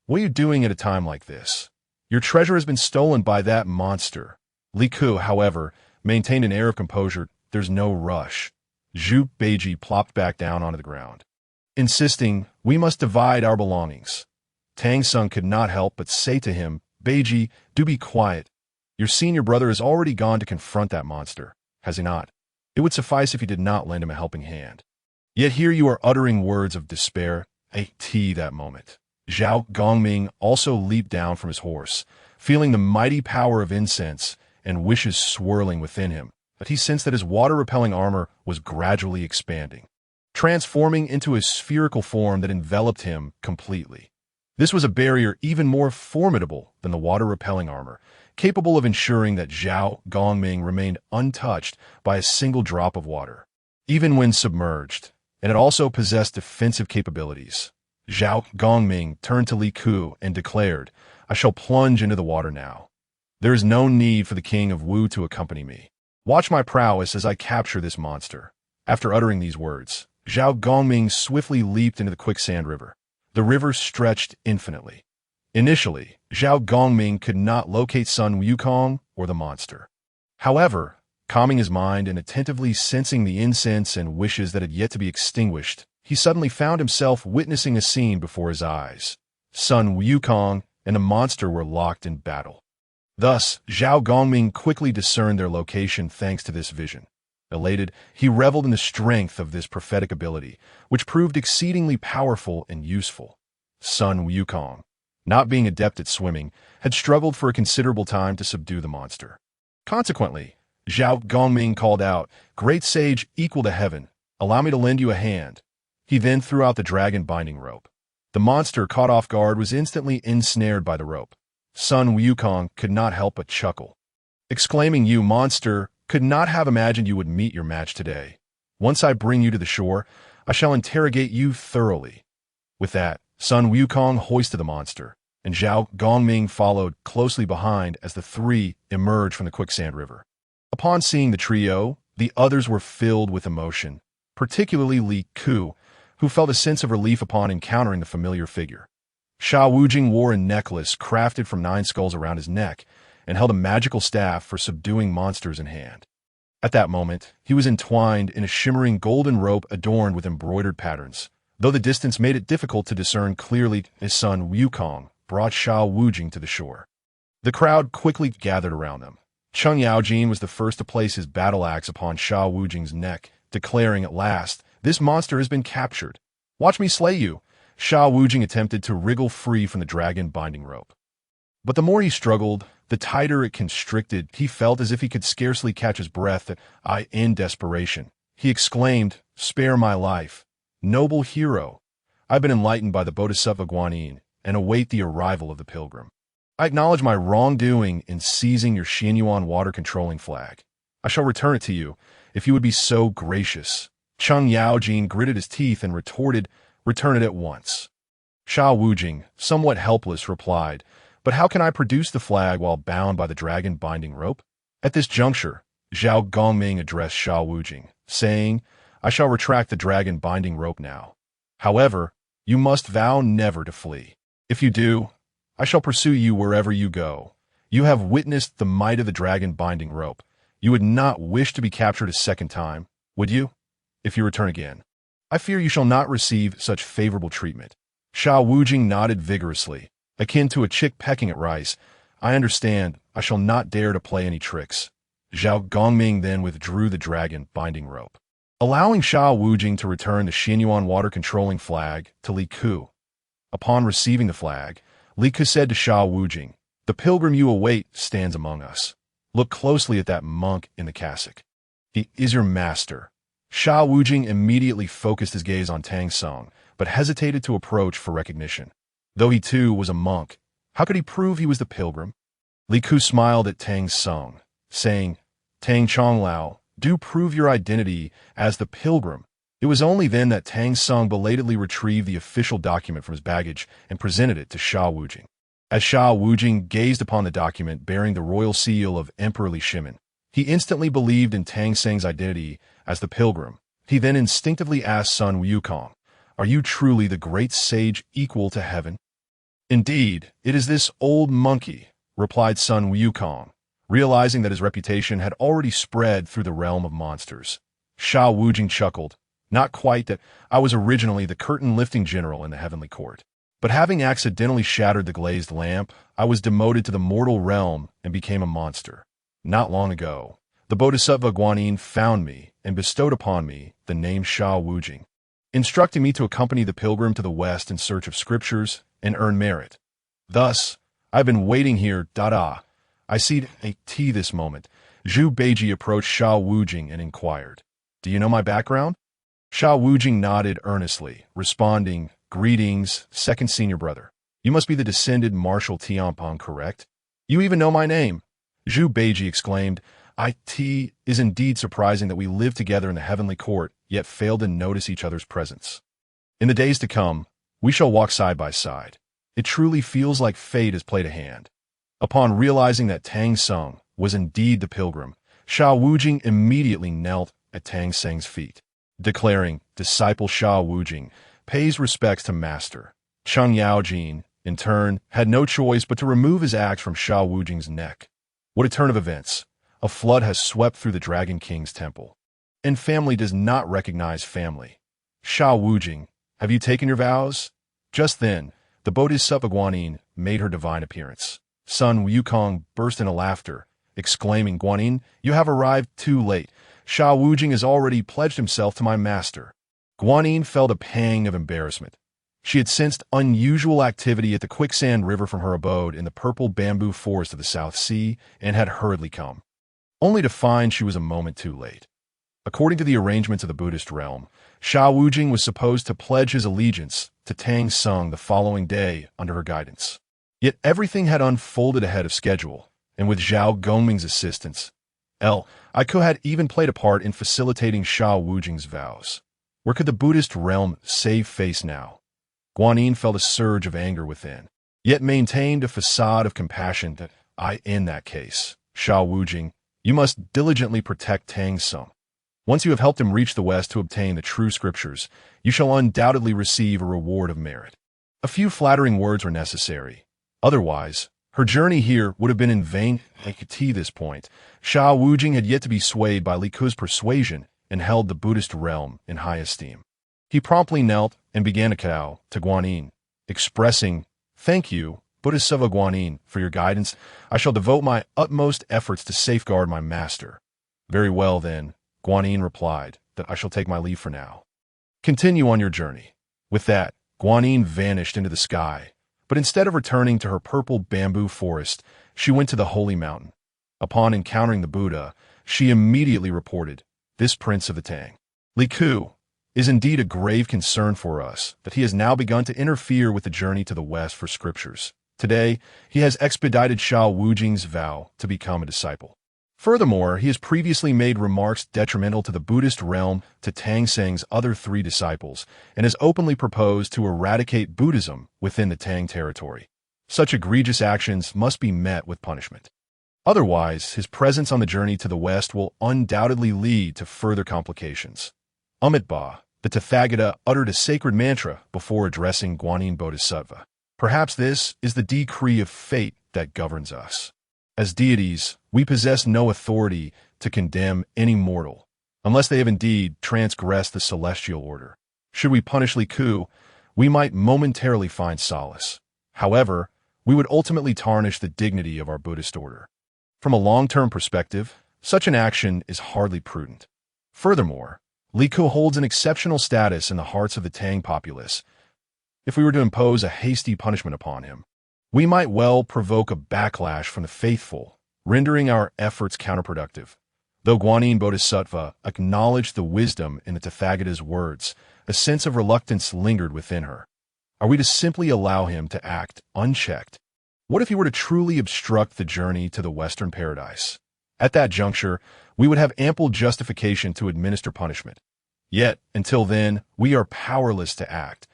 what are you doing at a time like this? Your treasure has been stolen by that monster." Li Ku, however, maintained an air of composure. "There's no rush." Zhu Beiji plopped back down onto the ground, insisting, "We must divide our belongings." Tang Sung could not help but say to him, "Beiji, do be quiet. Your senior brother has already gone to confront that monster, has he not? It would suffice if you did not lend him a helping hand. Yet here you are uttering words of despair." That moment, Zhao Gongming also leaped down from his horse, feeling the mighty power of incense and wishes swirling within him, but he sensed that his water-repelling armor was gradually expanding, transforming into a spherical form that enveloped him completely. This was a barrier even more formidable than the water-repelling armor, capable of ensuring that Zhao Gongming remained untouched by a single drop of water, even when submerged, and it also possessed defensive capabilities. Zhao Gongming turned to Li Ku and declared, "I shall plunge into the water now. There is no need for the king of Wu to accompany me. Watch my prowess as I capture this monster." After uttering these words, Zhao Gongming swiftly leaped into the quicksand river. The river stretched infinitely. Initially, Zhao Gongming could not locate Sun Wukong or the monster. However, calming his mind and attentively sensing the incense and wishes that had yet to be extinguished, he suddenly found himself witnessing a scene before his eyes. Sun Wukong and the monster were locked in battle. Thus, Zhao Gongming quickly discerned their location thanks to this vision. Elated, he reveled in the strength of this prophetic ability, which proved exceedingly powerful and useful. Sun Wukong, not being adept at swimming, had struggled for a considerable time to subdue the monster. Consequently, Zhao Gongming called out, "Great sage equal to heaven, allow me to lend you a hand." He then threw out the dragon binding rope. The monster, caught off guard, was instantly ensnared by the rope. Sun Wukong could not help but chuckle, exclaiming, "You monster, could not have imagined you would meet your match today. Once I bring you to the shore, I shall interrogate you thoroughly." With that, Sun Wukong hoisted the monster, and Zhao Gongming followed closely behind as the three emerged from the quicksand river. Upon seeing the trio, the others were filled with emotion, particularly Li Ku, who felt a sense of relief upon encountering the familiar figure. Sha Wujing wore a necklace crafted from 9 skulls around his neck and held a magical staff for subduing monsters in hand. At that moment, he was entwined in a shimmering golden rope adorned with embroidered patterns. Though the distance made it difficult to discern clearly, his son Wukong brought Sha Wujing to the shore. The crowd quickly gathered around them. Cheng Yaojin was the first to place his battle axe upon Sha Wujing's neck, declaring at last, "This monster has been captured. Watch me slay you." Sha Wujing attempted to wriggle free from the dragon binding rope. But the more he struggled, the tighter it constricted. He felt as if he could scarcely catch his breath. In desperation, he exclaimed, "Spare my life, noble hero. I've been enlightened by the Bodhisattva Guanyin and await the arrival of the pilgrim. I acknowledge my wrongdoing in seizing your Xianyuan water-controlling flag. I shall return it to you, if you would be so gracious." Cheng Yaojin gritted his teeth and retorted, "Return it at once." Sha Wujing, somewhat helpless, replied, "But how can I produce the flag while bound by the dragon binding rope?" At this juncture, Zhao Gongming addressed Sha Wujing, saying, "I shall retract the dragon binding rope now. However, you must vow never to flee. If you do, I shall pursue you wherever you go. You have witnessed the might of the dragon binding rope. You would not wish to be captured a second time, would you? If you return again, I fear you shall not receive such favorable treatment." Sha Wujing nodded vigorously, akin to a chick pecking at rice. "I understand. I shall not dare to play any tricks." Zhao Gongming then withdrew the dragon binding rope, allowing Sha Wujing to return the Xianyuan water-controlling flag to Li Ku. Upon receiving the flag, Li Ku said to Sha Wujing, "The pilgrim you await stands among us. Look closely at that monk in the cassock. He is your master." Sha Wujing immediately focused his gaze on Tang Song, but hesitated to approach for recognition. Though he too was a monk, how could he prove he was the pilgrim? Li Ku smiled at Tang Song, saying, "Tang Chonglao, do prove your identity as the pilgrim." It was only then that Tang Song belatedly retrieved the official document from his baggage and presented it to Sha Wujing. As Sha Wujing gazed upon the document bearing the royal seal of Emperor Li Shimin, he instantly believed in Tang Song's identity as the pilgrim. He then instinctively asked son Wukong, "Are you truly the great sage equal to heaven?" "Indeed, it is this old monkey," replied son Wukong, realizing that his reputation had already spread through the realm of monsters. Sha Wujing chuckled. "Not quite that. I was originally the curtain-lifting general in the heavenly court. But having accidentally shattered the glazed lamp, I was demoted to the mortal realm and became a monster. Not long ago, the Bodhisattva Guanyin found me and bestowed upon me the name Sha Wujing, instructing me to accompany the pilgrim to the west in search of scriptures and earn merit. Thus, I've been waiting here, I see a tea this moment." Zhu Beiji approached Sha Wujing and inquired, "Do you know my background?" Sha Wujing nodded earnestly, responding, "Greetings, second senior brother. You must be the descended Marshal Tianpeng, correct? You even know my name." Zhu Beiji exclaimed, "It is indeed surprising that we live together in the heavenly court, yet fail to notice each other's presence. In the days to come, we shall walk side by side. It truly feels like fate has played a hand." Upon realizing that Tang Song was indeed the pilgrim, Sha Wujing immediately knelt at Tang Song's feet, declaring, "Disciple Sha Wujing pays respects to master." Cheng Yaojin, in turn, had no choice but to remove his axe from Sha Wujing's neck. What a turn of events. A flood has swept through the Dragon King's temple, and family does not recognize family. "Sha Wujing, have you taken your vows?" Just then, the Bodhisattva Guanyin made her divine appearance. Son Wukong burst into laughter, exclaiming, "Guanyin, you have arrived too late. Sha Wujing has already pledged himself to my master." Guanyin felt a pang of embarrassment. She had sensed unusual activity at the quicksand river from her abode in the purple bamboo forest of the South Sea and had hurriedly come, only to find she was a moment too late. According to the arrangements of the Buddhist realm, Sha Wujing was supposed to pledge his allegiance to Tang Song the following day under her guidance. Yet everything had unfolded ahead of schedule, and with Zhao Gongming's assistance, Iko had even played a part in facilitating Sha Wujing's vows. Where could the Buddhist realm save face now? Guanyin felt a surge of anger within, yet maintained a facade of compassion that in that case, Sha Wujing, You must diligently protect Tang Sung. Once you have helped him reach the West to obtain the true scriptures, you shall undoubtedly receive a reward of merit. A few flattering words were necessary. Otherwise, her journey here would have been in vain. At this point, Xiao Wujing had yet to be swayed by Li Ke's persuasion and held the Buddhist realm in high esteem. He promptly knelt and began a kowtow to Guanyin, expressing, "Thank you, Bodhisattva Guanyin, for your guidance. I shall devote my utmost efforts to safeguard my master." "Very well, then," Guanyin replied, "that I shall take my leave for now. Continue on your journey." With that, Guanyin vanished into the sky, but instead of returning to her purple bamboo forest, she went to the holy mountain. Upon encountering the Buddha, she immediately reported, "This prince of the Tang, Li Ke, is indeed a grave concern for us that he has now begun to interfere with the journey to the West for scriptures. Today, he has expedited Xiao Wujing's vow to become a disciple. Furthermore, he has previously made remarks detrimental to the Buddhist realm to Tang Seng's other 3 disciples and has openly proposed to eradicate Buddhism within the Tang territory. Such egregious actions must be met with punishment. Otherwise, his presence on the journey to the West will undoubtedly lead to further complications." Amidst, the Tathagata uttered a sacred mantra before addressing Guanyin Bodhisattva. "Perhaps this is the decree of fate that governs us. As deities, we possess no authority to condemn any mortal, unless they have indeed transgressed the celestial order. Should we punish Li Ke, we might momentarily find solace. However, we would ultimately tarnish the dignity of our Buddhist order. From a long-term perspective, such an action is hardly prudent. Furthermore, Li Ke holds an exceptional status in the hearts of the Tang populace. If we were to impose a hasty punishment upon him, we might well provoke a backlash from the faithful, rendering our efforts counterproductive." Though Guanyin Bodhisattva acknowledged the wisdom in the Tathagata's words, a sense of reluctance lingered within her. Are we to simply allow him to act unchecked? What if he were to truly obstruct the journey to the Western paradise? At that juncture, we would have ample justification to administer punishment. Yet, until then, we are powerless to act,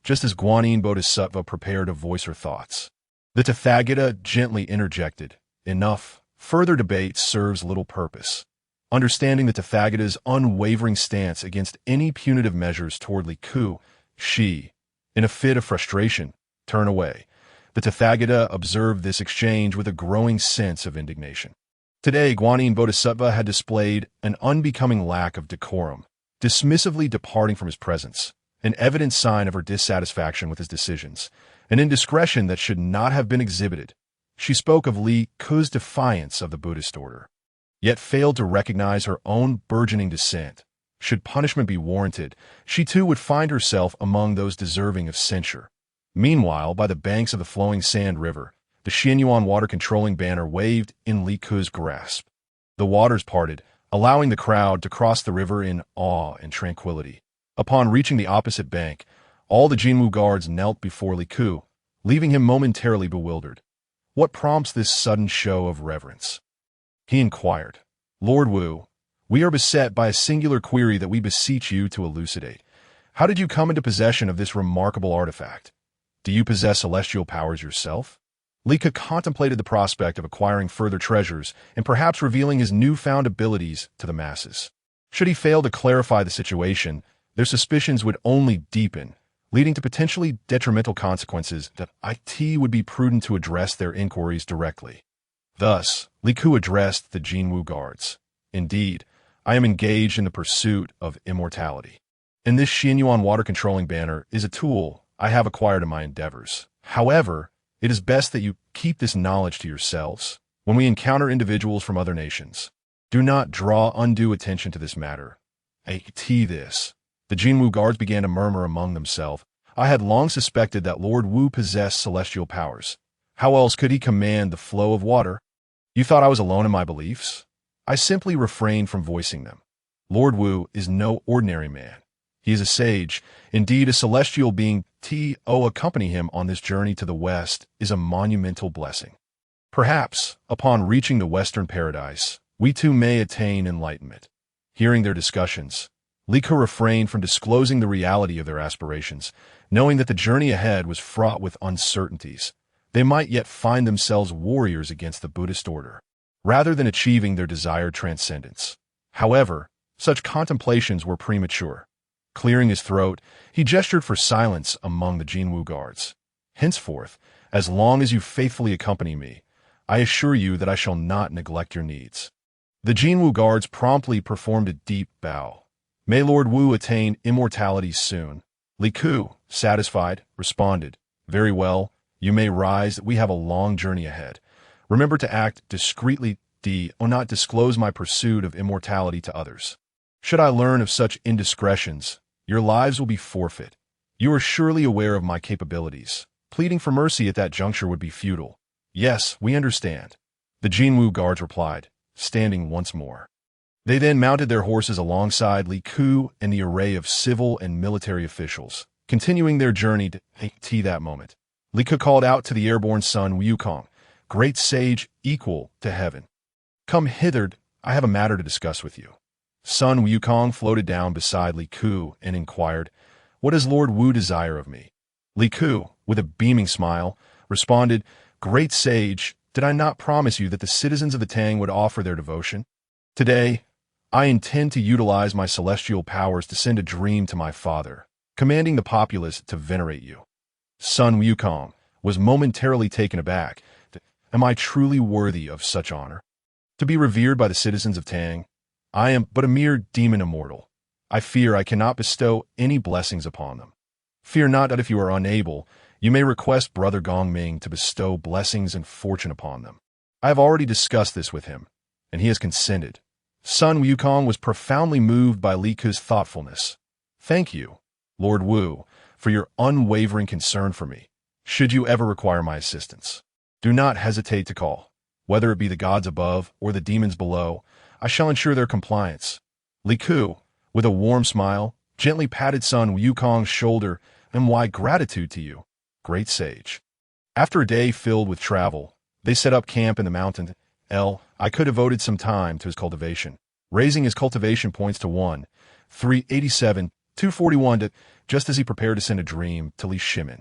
just as Guanyin Bodhisattva prepared to voice her thoughts. The Tathagata gently interjected, "Enough. Further debate serves little purpose." Understanding the Tathagata's unwavering stance against any punitive measures toward Li Ke, she, in a fit of frustration, turned away. The Tathagata observed this exchange with a growing sense of indignation. Today, Guanyin Bodhisattva had displayed an unbecoming lack of decorum, dismissively departing from his presence, an evident sign of her dissatisfaction with his decisions, an indiscretion that should not have been exhibited. She spoke of Li Ke's defiance of the Buddhist order, yet failed to recognize her own burgeoning dissent. Should punishment be warranted, she too would find herself among those deserving of censure. Meanwhile, by the banks of the flowing sand river, the Xianyuan water-controlling banner waved in Li Ke's grasp. The waters parted, allowing the crowd to cross the river in awe and tranquility. Upon reaching the opposite bank, all the Jinwu guards knelt before Li Ke, leaving him momentarily bewildered. "What prompts this sudden show of reverence?" he inquired. "Lord Wu, we are beset by a singular query that we beseech you to elucidate. How did you come into possession of this remarkable artifact? Do you possess celestial powers yourself?" Li Ke contemplated the prospect of acquiring further treasures and perhaps revealing his newfound abilities to the masses. Should he fail to clarify the situation, their suspicions would only deepen, leading to potentially detrimental consequences that it would be prudent to address their inquiries directly. Thus, Li Ke addressed the Jinwu guards. "Indeed, I am engaged in the pursuit of immortality. And this Xianyuan water-controlling banner is a tool I have acquired in my endeavors. However, it is best that you keep this knowledge to yourselves. When we encounter individuals from other nations, do not draw undue attention to this matter." This. The Jinwu guards began to murmur among themselves. "I had long suspected that Lord Wu possessed celestial powers. How else could he command the flow of water? You thought I was alone in my beliefs? I simply refrained from voicing them. Lord Wu is no ordinary man. He is a sage, indeed a celestial being. To accompany him on this journey to the West is a monumental blessing. Perhaps, upon reaching the Western paradise, we too may attain enlightenment." Hearing their discussions, Li Ke refrained from disclosing the reality of their aspirations, knowing that the journey ahead was fraught with uncertainties. They might yet find themselves warriors against the Buddhist order. rather than achieving their desired transcendence. However, such contemplations were premature. Clearing his throat, he gestured for silence among the Jinwu guards. Henceforth, as long as you faithfully accompany me, I assure you that I shall not neglect your needs. The Jinwu guards promptly performed a deep bow. May Lord Wu attain immortality soon. Li Ku, satisfied, responded, Very well, you may rise, we have a long journey ahead. Remember to act discreetly, not disclose my pursuit of immortality to others. Should I learn of such indiscretions, your lives will be forfeit. You are surely aware of my capabilities. Pleading for mercy at that juncture would be futile. Yes, we understand. The Jinwu guards replied, standing once more. They then mounted their horses alongside Li Ku and the array of civil and military officials, continuing their journey to that moment. Li Ku called out to the airborne son Wukong, Great sage equal to heaven. Come hither, I have a matter to discuss with you. Son Wukong floated down beside Li Ku and inquired, What does Lord Wu desire of me? Li Ku, with a beaming smile, responded, Great sage, did I not promise you that the citizens of the Tang would offer their devotion? Today, I intend to utilize my celestial powers to send a dream to my father, commanding the populace to venerate you. Son Wukong was momentarily taken aback. Am I truly worthy of such honor? To be revered by the citizens of Tang? I am but a mere demon immortal. I fear I cannot bestow any blessings upon them. Fear not that if you are unable, you may request Brother Gongming to bestow blessings and fortune upon them. I have already discussed this with him, and he has consented. Son Wukong was profoundly moved by Li Ku's thoughtfulness. Thank you, Lord Wu, for your unwavering concern for me. Should you ever require my assistance, do not hesitate to call. Whether it be the gods above or the demons below, I shall ensure their compliance. Li Ku, with a warm smile, gently patted son Wukong's shoulder, and why gratitude to you, great sage. After a day filled with travel, they set up camp in the mountain. I could have devoted some time to his cultivation, raising his cultivation points to 387, 241 just as he prepared to send a dream to Li Shimin.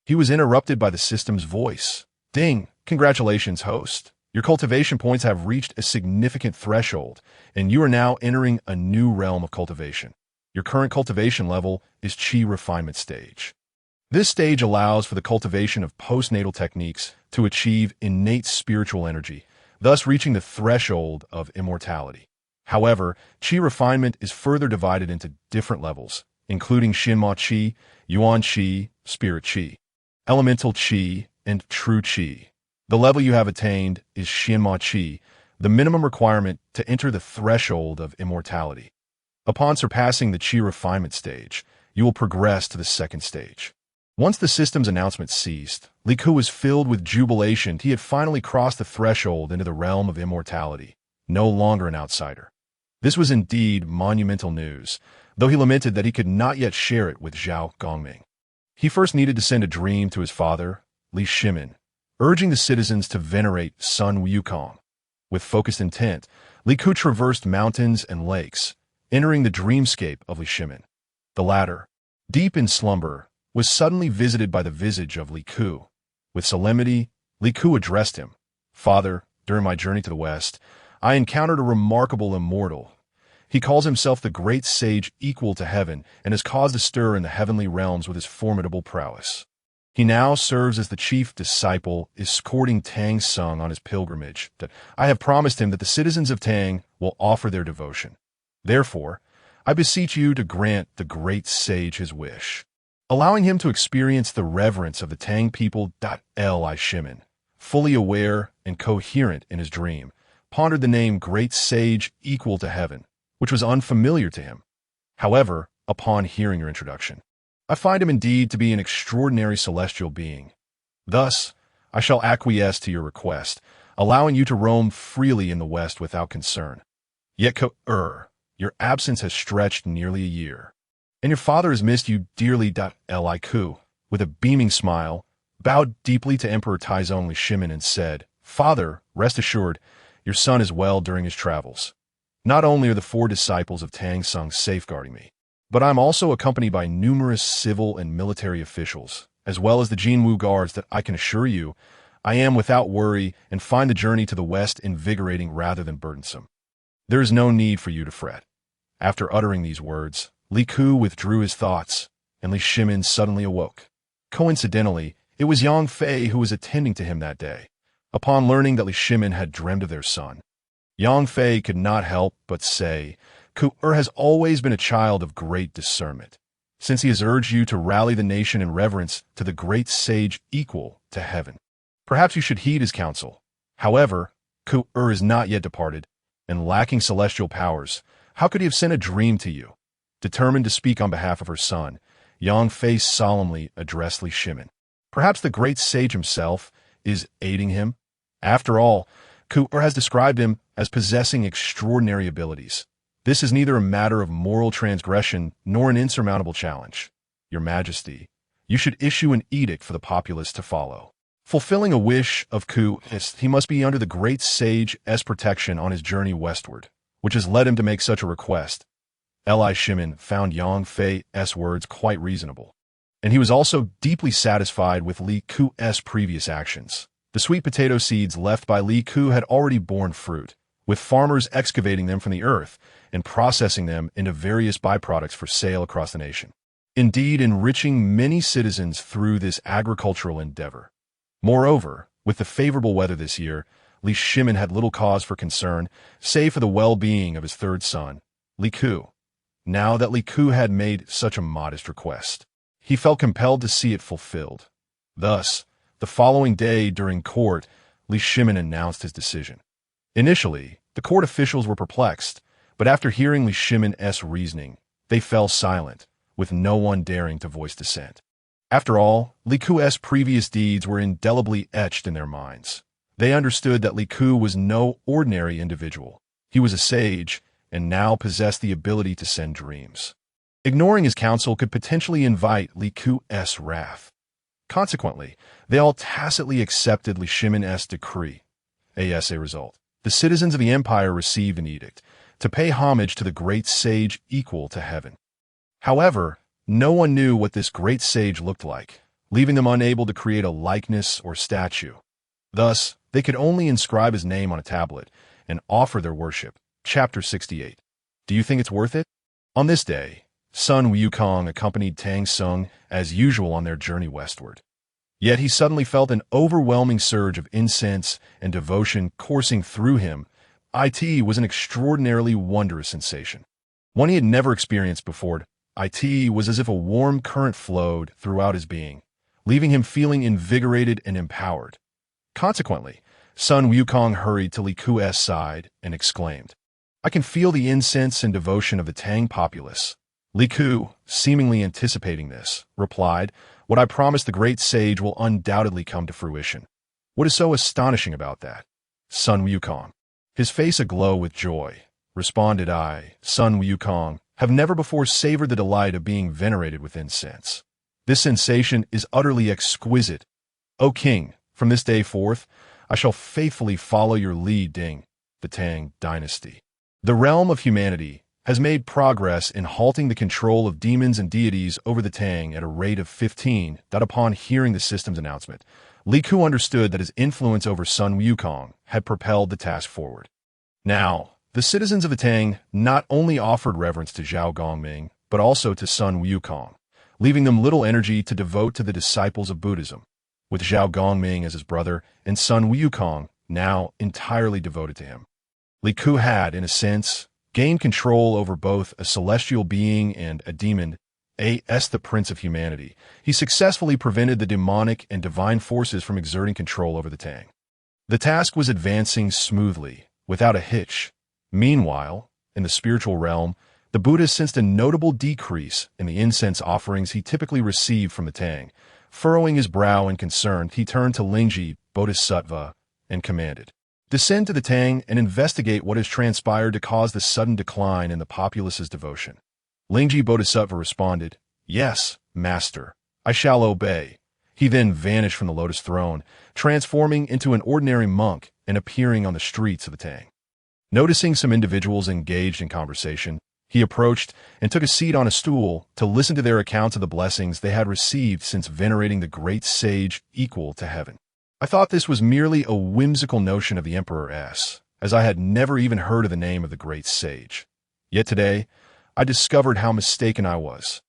He was interrupted by the system's voice. Ding! Congratulations, host. Your cultivation points have reached a significant threshold, and you are now entering a new realm of cultivation. Your current cultivation level is Qi refinement stage. This stage allows for the cultivation of postnatal techniques to achieve innate spiritual energy, thus reaching the threshold of immortality. However, Qi refinement is further divided into different levels, including Xinma Qi, Yuan Qi, Spirit Qi, Elemental Qi, and True Qi. The level you have attained is Xinma Qi, the minimum requirement to enter the threshold of immortality. Upon surpassing the Qi refinement stage, you will progress to the second stage. Once the system's announcement ceased, Li Ku was filled with jubilation. He had finally crossed the threshold into the realm of immortality, no longer an outsider. This was indeed monumental news, though he lamented that he could not yet share it with Zhao Gongming. He first needed to send a dream to his father, Li Shimin, urging the citizens to venerate son Wukong. With focused intent, Li Ku traversed mountains and lakes, entering the dreamscape of Li Shimin. The latter, deep in slumber, was suddenly visited by the visage of Li Ku. With solemnity, Li Ku addressed him. Father, during my journey to the west, I encountered a remarkable immortal. He calls himself the great sage equal to heaven and has caused a stir in the heavenly realms with his formidable prowess. He now serves as the chief disciple, escorting Tang Sung on his pilgrimage. I have promised him that the citizens of Tang will offer their devotion. Therefore, I beseech you to grant the great sage his wish, allowing him to experience the reverence of the Tang people. Li Shimin, fully aware and coherent in his dream, pondered the name Great Sage equal to heaven, which was unfamiliar to him. However, upon hearing your introduction, I find him indeed to be an extraordinary celestial being. Thus, I shall acquiesce to your request, allowing you to roam freely in the west without concern. Yet, your absence has stretched nearly a year, and your father has missed you dearly. Li Ku, with a beaming smile, bowed deeply to Emperor Taizong Li Shimin and said, Father, rest assured, your son is well during his travels. Not only are the 4 disciples of Tang Sung safeguarding me, but I am also accompanied by numerous civil and military officials, as well as the Jinwu guards that I can assure you I am without worry and find the journey to the west invigorating rather than burdensome. There is no need for you to fret." After uttering these words, Li Ku withdrew his thoughts, and Li Shimin suddenly awoke. Coincidentally, it was Yang Fei who was attending to him that day. Upon learning that Li Shimin had dreamed of their son, Yang Fei could not help but say, "Ku-er has always been a child of great discernment, since he has urged you to rally the nation in reverence to the great sage equal to heaven. Perhaps you should heed his counsel. However, Ku-er is not yet departed, and lacking celestial powers, how could he have sent a dream to you?" Determined to speak on behalf of her son, Yang Fei solemnly addressed Li Shimin. Perhaps the great sage himself is aiding him? After all, Ku-er has described him as possessing extraordinary abilities. This is neither a matter of moral transgression nor an insurmountable challenge. Your Majesty, you should issue an edict for the populace to follow. Fulfilling a wish of Ku-ist, he must be under the great sage's protection on his journey westward, which has led him to make such a request. Li Shimin found Yang Fei's words quite reasonable, and he was also deeply satisfied with Li Ku's previous actions. The sweet potato seeds left by Li Ku had already borne fruit, with farmers excavating them from the earth and processing them into various byproducts for sale across the nation, indeed enriching many citizens through this agricultural endeavor. Moreover, with the favorable weather this year, Li Shimin had little cause for concern, save for the well-being of his third son, Li Ku. Now that Li Ku had made such a modest request, he felt compelled to see it fulfilled. Thus, the following day during court, Li Shimin announced his decision. Initially, the court officials were perplexed, but after hearing Li Shimin's reasoning, they fell silent, with no one daring to voice dissent. After all, Li Ku's previous deeds were indelibly etched in their minds. They understood that Li Ku was no ordinary individual. He was a sage, and now possessed the ability to send dreams. Ignoring his counsel could potentially invite Li Ku's wrath. Consequently, they all tacitly accepted Li Shimin's decree. As a result, the citizens of the empire received an edict to pay homage to the great sage equal to heaven. However, no one knew what this great sage looked like, leaving them unable to create a likeness or statue. Thus, they could only inscribe his name on a tablet and offer their worship. Chapter 68. Do you think it's worth it? On this day, Sun Wukong accompanied Tang Sung as usual on their journey westward. Yet he suddenly felt an overwhelming surge of incense and devotion coursing through him. It was an extraordinarily wondrous sensation, one he had never experienced before. It was as if a warm current flowed throughout his being, leaving him feeling invigorated and empowered. Consequently, Sun Wukong hurried to Li Ku's side and exclaimed, "I can feel the incense and devotion of the Tang populace." Li Ku, seemingly anticipating this, replied, "What I promised the great sage will undoubtedly come to fruition." "What is so astonishing about that?" Sun Wukong, his face aglow with joy, responded. "I, Sun Wukong, have never before savored the delight of being venerated with incense. This sensation is utterly exquisite. O King, from this day forth, I shall faithfully follow your leading, the Tang dynasty. The realm of humanity has made progress in halting the control of demons and deities over the Tang at a rate of 15. Upon hearing the system's announcement, Li Ku understood that his influence over Sun Wukong had propelled the task forward. Now, the citizens of the Tang not only offered reverence to Zhao Gongming, but also to Sun Wukong, leaving them little energy to devote to the disciples of Buddhism, with Zhao Gongming as his brother and Sun Wukong now entirely devoted to him. Li Ku had, in a sense, gained control over both a celestial being and a demon. As the Prince of Humanity, he successfully prevented the demonic and divine forces from exerting control over the Tang. The task was advancing smoothly, without a hitch. Meanwhile, in the spiritual realm, the Buddha sensed a notable decrease in the incense offerings he typically received from the Tang. Furrowing his brow in concern, he turned to Lingji Bodhisattva and commanded, "Descend to the Tang and investigate what has transpired to cause the sudden decline in the populace's devotion." Lingji Bodhisattva responded, "Yes, Master, I shall obey." He then vanished from the lotus throne, transforming into an ordinary monk and appearing on the streets of the Tang. Noticing some individuals engaged in conversation, he approached and took a seat on a stool to listen to their accounts of the blessings they had received since venerating the great sage equal to heaven. I thought this was merely a whimsical notion of the Emperor's, as I had never even heard of the name of the great sage. Yet today, I discovered how mistaken I was.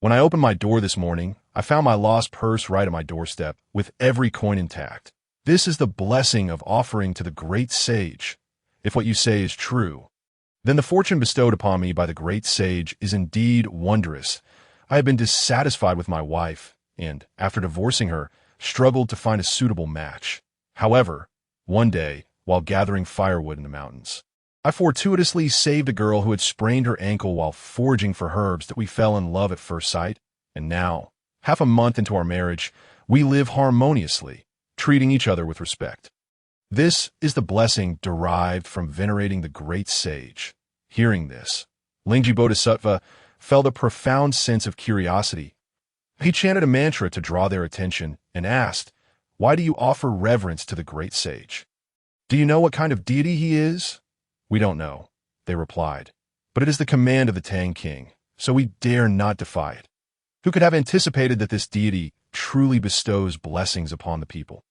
When I opened my door this morning, I found my lost purse right at my doorstep, with every coin intact. This is the blessing of offering to the great sage. If what you say is true, then the fortune bestowed upon me by the great sage is indeed wondrous. I have been dissatisfied with my wife, and, after divorcing her, struggled to find a suitable match. However, one day, while gathering firewood in the mountains, I fortuitously saved a girl who had sprained her ankle while foraging for herbs that we fell in love at first sight, and now, half a month into our marriage, we live harmoniously, treating each other with respect. This is the blessing derived from venerating the great sage. Hearing this, Lingji Bodhisattva felt a profound sense of curiosity. He chanted a mantra to draw their attention and asked, "Why do you offer reverence to the great sage? Do you know what kind of deity he is?" "We don't know," they replied, "but it is the command of the Tang King, so we dare not defy it." Who could have anticipated that this deity truly bestows blessings upon the people?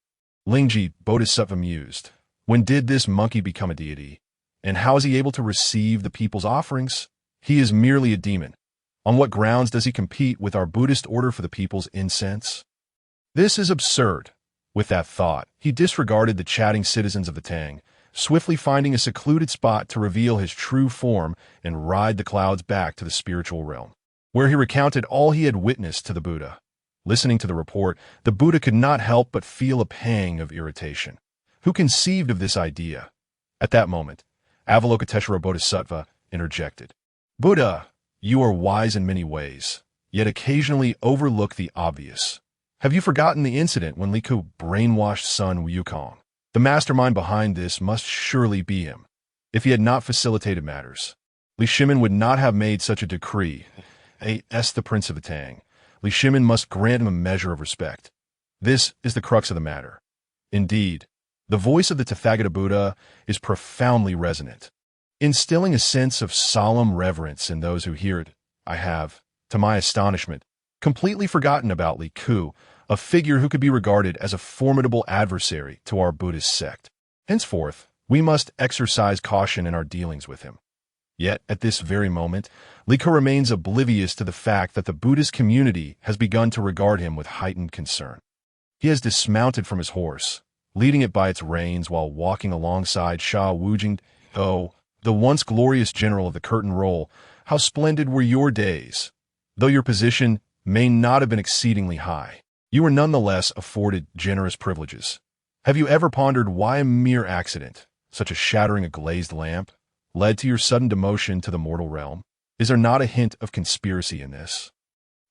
Lingji Bodhisattva mused, when did this monkey become a deity? And how is he able to receive the people's offerings? He is merely a demon. On what grounds does he compete with our Buddhist order for the people's incense? This is absurd. With that thought, he disregarded the chatting citizens of the Tang, swiftly finding a secluded spot to reveal his true form and ride the clouds back to the spiritual realm, where he recounted all he had witnessed to the Buddha. Listening to the report, the Buddha could not help but feel a pang of irritation. Who conceived of this idea? At that moment, Avalokiteshvara Bodhisattva interjected. "Buddha, you are wise in many ways, yet occasionally overlook the obvious. Have you forgotten the incident when Li Ku brainwashed son Wukong? The mastermind behind this must surely be him. If he had not facilitated matters, Li Shimin would not have made such a decree. As the Prince of the Tang, Li Shimin must grant him a measure of respect. This is the crux of the matter. Indeed, the voice of the Tathagata Buddha is profoundly resonant, instilling a sense of solemn reverence in those who hear it. I have, to my astonishment, completely forgotten about Li Ku, a figure who could be regarded as a formidable adversary to our Buddhist sect. Henceforth, we must exercise caution in our dealings with him." Yet, at this very moment, Li Ku remains oblivious to the fact that the Buddhist community has begun to regard him with heightened concern. He has dismounted from his horse, leading it by its reins while walking alongside Sha Wujing. "Oh, the once glorious general of the curtain roll, how splendid were your days! Though your position may not have been exceedingly high, you were nonetheless afforded generous privileges. Have you ever pondered why a mere accident, such as shattering a glazed lamp, led to your sudden demotion to the mortal realm? Is there not a hint of conspiracy in this?"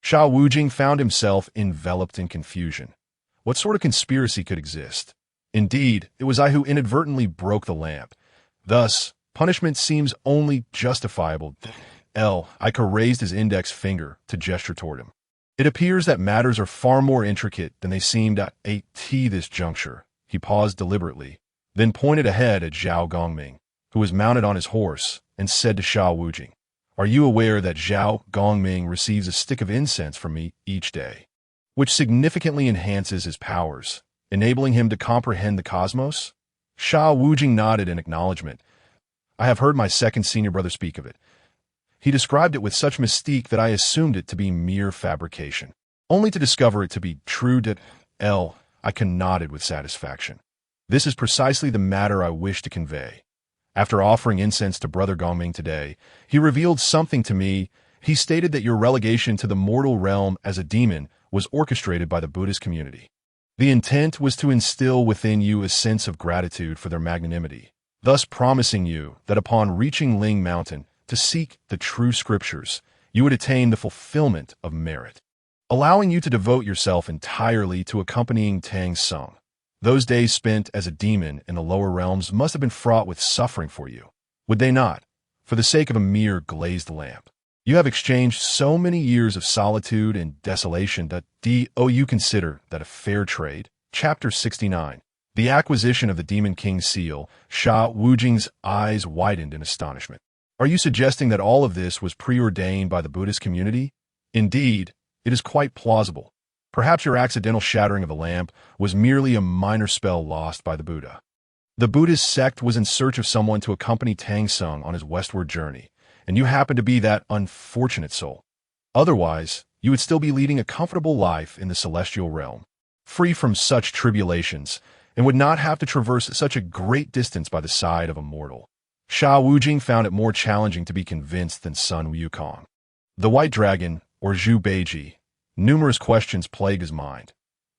Sha Wujing found himself enveloped in confusion. What sort of conspiracy could exist? Indeed, it was I who inadvertently broke the lamp. Thus, punishment seems only justifiable. Ika raised his index finger to gesture toward him. "It appears that matters are far more intricate than they seemed at this juncture." He paused deliberately, then pointed ahead at Zhao Gongming, who was mounted on his horse, and said to Sha Wujing, "Are you aware that Zhao Gongming receives a stick of incense from me each day, which significantly enhances his powers, enabling him to comprehend the cosmos?" Sha Wujing nodded in acknowledgement. "I have heard my second senior brother speak of it. He described it with such mystique that I assumed it to be mere fabrication, only to discover it to be true. Ika nodded with satisfaction. "This is precisely the matter I wish to convey. After offering incense to Brother Gongming today, he revealed something to me. He stated that your relegation to the mortal realm as a demon was orchestrated by the Buddhist community. The intent was to instill within you a sense of gratitude for their magnanimity, thus promising you that upon reaching Ling Mountain to seek the true scriptures, you would attain the fulfillment of merit, allowing you to devote yourself entirely to accompanying Tang Sung. Those days spent as a demon in the lower realms must have been fraught with suffering for you, would they not, for the sake of a mere glazed lamp? You have exchanged so many years of solitude and desolation that you consider that a fair trade." Chapter 69. The acquisition of the Demon King's seal. Sha Wujing's eyes widened in astonishment. "Are you suggesting that all of this was preordained by the Buddhist community?" "Indeed, it is quite plausible. Perhaps your accidental shattering of the lamp was merely a minor spell lost by the Buddha. The Buddhist sect was in search of someone to accompany Tang Sung on his westward journey, and you happen to be that unfortunate soul. Otherwise, you would still be leading a comfortable life in the celestial realm, free from such tribulations, and would not have to traverse such a great distance by the side of a mortal. Sha Wujing found it more challenging to be convinced than Sun Wukong. The White Dragon, or Zhu Beiji, numerous questions plague his mind.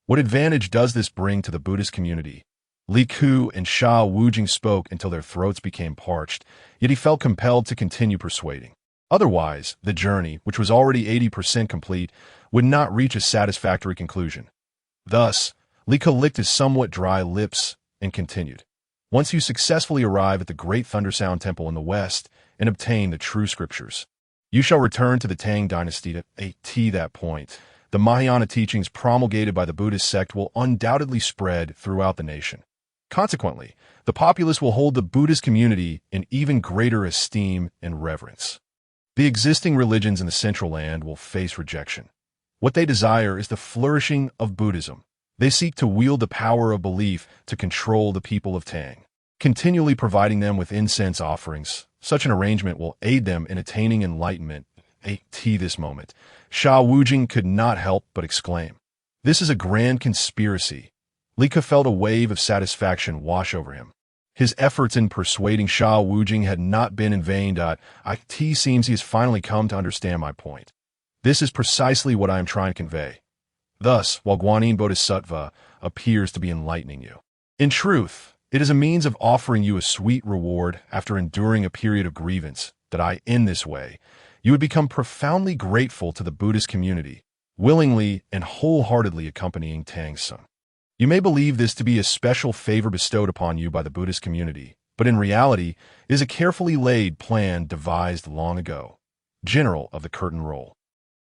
What advantage does this bring to the Buddhist community? Li Ku and Sha Wujing spoke until their throats became parched, yet he felt compelled to continue persuading. Otherwise, the journey, which was already 80% complete, would not reach a satisfactory conclusion. Thus, Li Ku licked his somewhat dry lips and continued. Once you successfully arrive at the Great Thundersound Temple in the west and obtain the true scriptures, you shall return to the Tang dynasty at that point. The Mahayana teachings promulgated by the Buddhist sect will undoubtedly spread throughout the nation. Consequently, the populace will hold the Buddhist community in even greater esteem and reverence. The existing religions in the Central Land will face rejection. What they desire is the flourishing of Buddhism. They seek to wield the power of belief to control the people of Tang, continually providing them with incense offerings. Such an arrangement will aid them in attaining enlightenment. At this moment, Sha Wujing could not help but exclaim, "This is a grand conspiracy." Li Ku felt a wave of satisfaction wash over him. His efforts in persuading Sha Wujing had not been in vain. It seems he has finally come to understand my point. This is precisely what I am trying to convey. Thus, while Guanyin Bodhisattva appears to be enlightening you, in truth, it is a means of offering you a sweet reward after enduring a period of grievance, that in this way, you would become profoundly grateful to the Buddhist community, willingly and wholeheartedly accompanying Tang Sung. You may believe this to be a special favor bestowed upon you by the Buddhist community, but in reality, it is a carefully laid plan devised long ago. General of the Curtain Roll.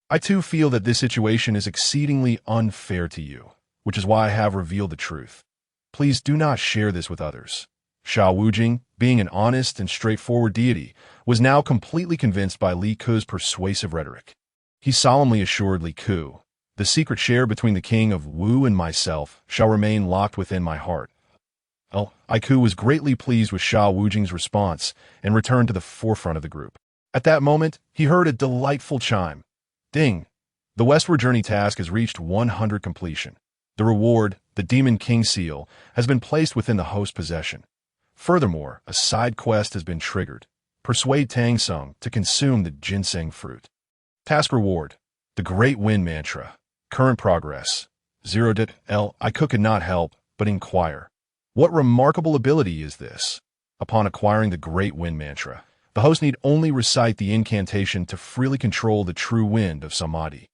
I too feel that this situation is exceedingly unfair to you, which is why I have revealed the truth. Please do not share this with others. Sha Wujing, being an honest and straightforward deity, was now completely convinced by Li Ku's persuasive rhetoric. He solemnly assured Li Ku, "The secret share between the king of Wu and myself shall remain locked within my heart." Li Ku was greatly pleased with Sha Wujing's response and returned to the forefront of the group. At that moment, he heard a delightful chime. Ding! The westward journey task has reached 100 completion. The reward, the Demon King Seal, has been placed within the host's possession. Furthermore, a side quest has been triggered. Persuade Tang Sung to consume the ginseng fruit. Task reward, the Great Wind Mantra. Current progress, 0. I could not help but inquire. What remarkable ability is this? Upon acquiring the Great Wind Mantra, the host need only recite the incantation to freely control the true wind of Samadhi.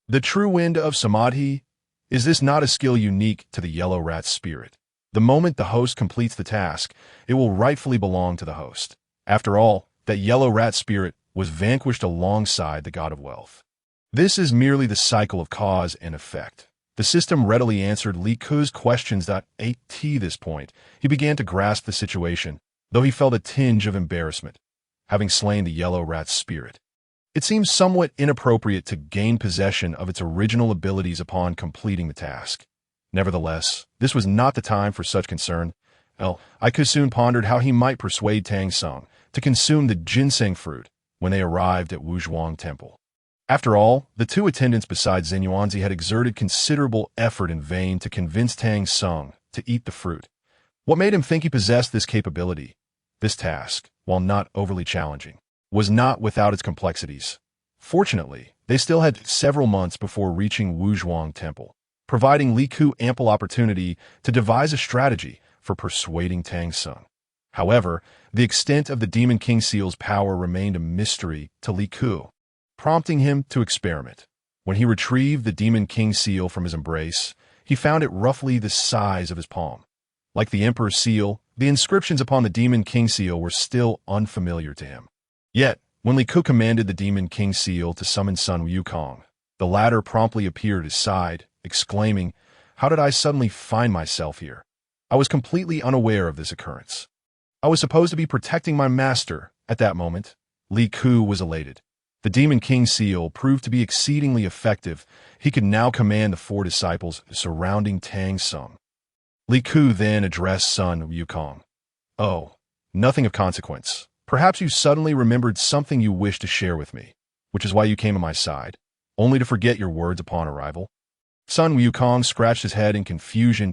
The true wind of Samadhi? Is this not a skill unique to the yellow rat spirit? The moment the host completes the task, it will rightfully belong to the host. After all, that yellow rat spirit was vanquished alongside the god of wealth. This is merely the cycle of cause and effect. The system readily answered Li Ku's questions. At this point, he began to grasp the situation, though he felt a tinge of embarrassment, having slain the yellow rat's spirit. It seems somewhat inappropriate to gain possession of its original abilities upon completing the task. Nevertheless, this was not the time for such concern. I could soon pondered how he might persuade Tang Sung to consume the ginseng fruit when they arrived at Wuzhuang Temple. After all, the two attendants besides Zhen Yuanzi had exerted considerable effort in vain to convince Tang Sung to eat the fruit. What made him think he possessed this capability? This task, while not overly challenging, was not without its complexities. Fortunately, they still had several months before reaching Wuzhuang Temple, providing Li Ku ample opportunity to devise a strategy for persuading Tang Sung. However, the extent of the Demon King Seal's power remained a mystery to Li Ku, prompting him to experiment. When he retrieved the Demon King Seal from his embrace, he found it roughly the size of his palm. Like the Emperor's seal, the inscriptions upon the Demon King Seal were still unfamiliar to him. Yet, when Li Ku commanded the Demon King Seal to summon Sun Wukong, the latter promptly appeared at his side, exclaiming, "How did I suddenly find myself here? I was completely unaware of this occurrence. I was supposed to be protecting my master." At that moment, Li Ku was elated. The Demon King seal proved to be exceedingly effective. He could now command the 4 disciples surrounding Tang Sung. Li Ku then addressed Sun Wukong. "Oh, nothing of consequence. Perhaps you suddenly remembered something you wished to share with me, which is why you came on my side, only to forget your words upon arrival." Sun Wukong scratched his head in confusion.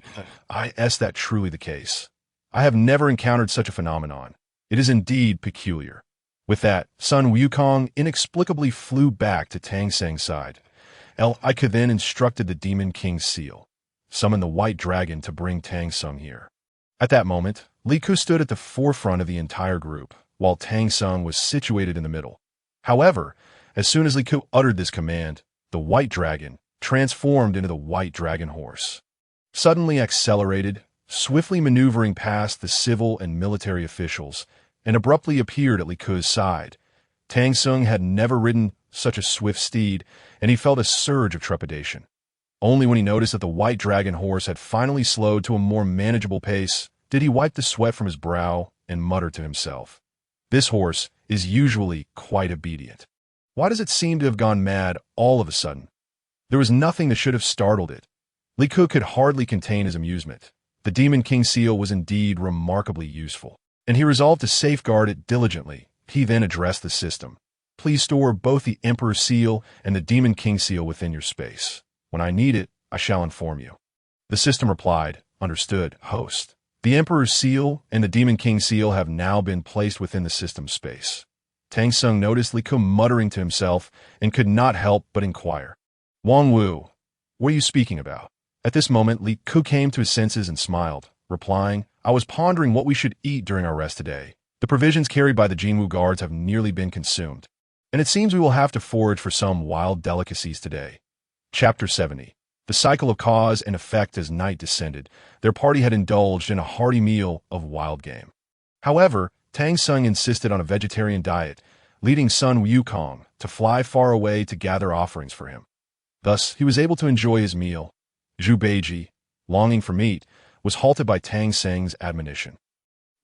"Is that truly the case? I have never encountered such a phenomenon. It is indeed peculiar." With that, Sun Wukong inexplicably flew back to Tang Seng's side. I could then instructed the Demon King's seal. Summon the White Dragon to bring Tang Sung here. At that moment, Li Ku stood at the forefront of the entire group, while Tang Sung was situated in the middle. However, as soon as Li Ku uttered this command, the White Dragon transformed into the White Dragon Horse. Suddenly accelerated, swiftly maneuvering past the civil and military officials, and abruptly appeared at Li Ku's side. Tang Sung had never ridden such a swift steed, and he felt a surge of trepidation. Only when he noticed that the White Dragon Horse had finally slowed to a more manageable pace did he wipe the sweat from his brow and mutter to himself, "This horse is usually quite obedient. Why does it seem to have gone mad all of a sudden?" There was nothing that should have startled it. Li Ku could hardly contain his amusement. The Demon King seal was indeed remarkably useful, and he resolved to safeguard it diligently. He then addressed the system. "Please store both the Emperor seal and the Demon King seal within your space. When I need it, I shall inform you." The system replied, "Understood, host. The Emperor's seal and the Demon King seal have now been placed within the system space." Tang Sung noticed Li Ku muttering to himself and could not help but inquire, "Wang Wu, what are you speaking about?" At this moment, Li Ku came to his senses and smiled, replying, "I was pondering what we should eat during our rest today. The provisions carried by the Jinwu guards have nearly been consumed, and it seems we will have to forage for some wild delicacies today." Chapter 70. The cycle of cause and effect. As night descended, their party had indulged in a hearty meal of wild game. However, Tang Sung insisted on a vegetarian diet, leading Sun Wukong to fly far away to gather offerings for him. Thus, he was able to enjoy his meal. Zhu Beiji, longing for meat, was halted by Tang Seng's admonition.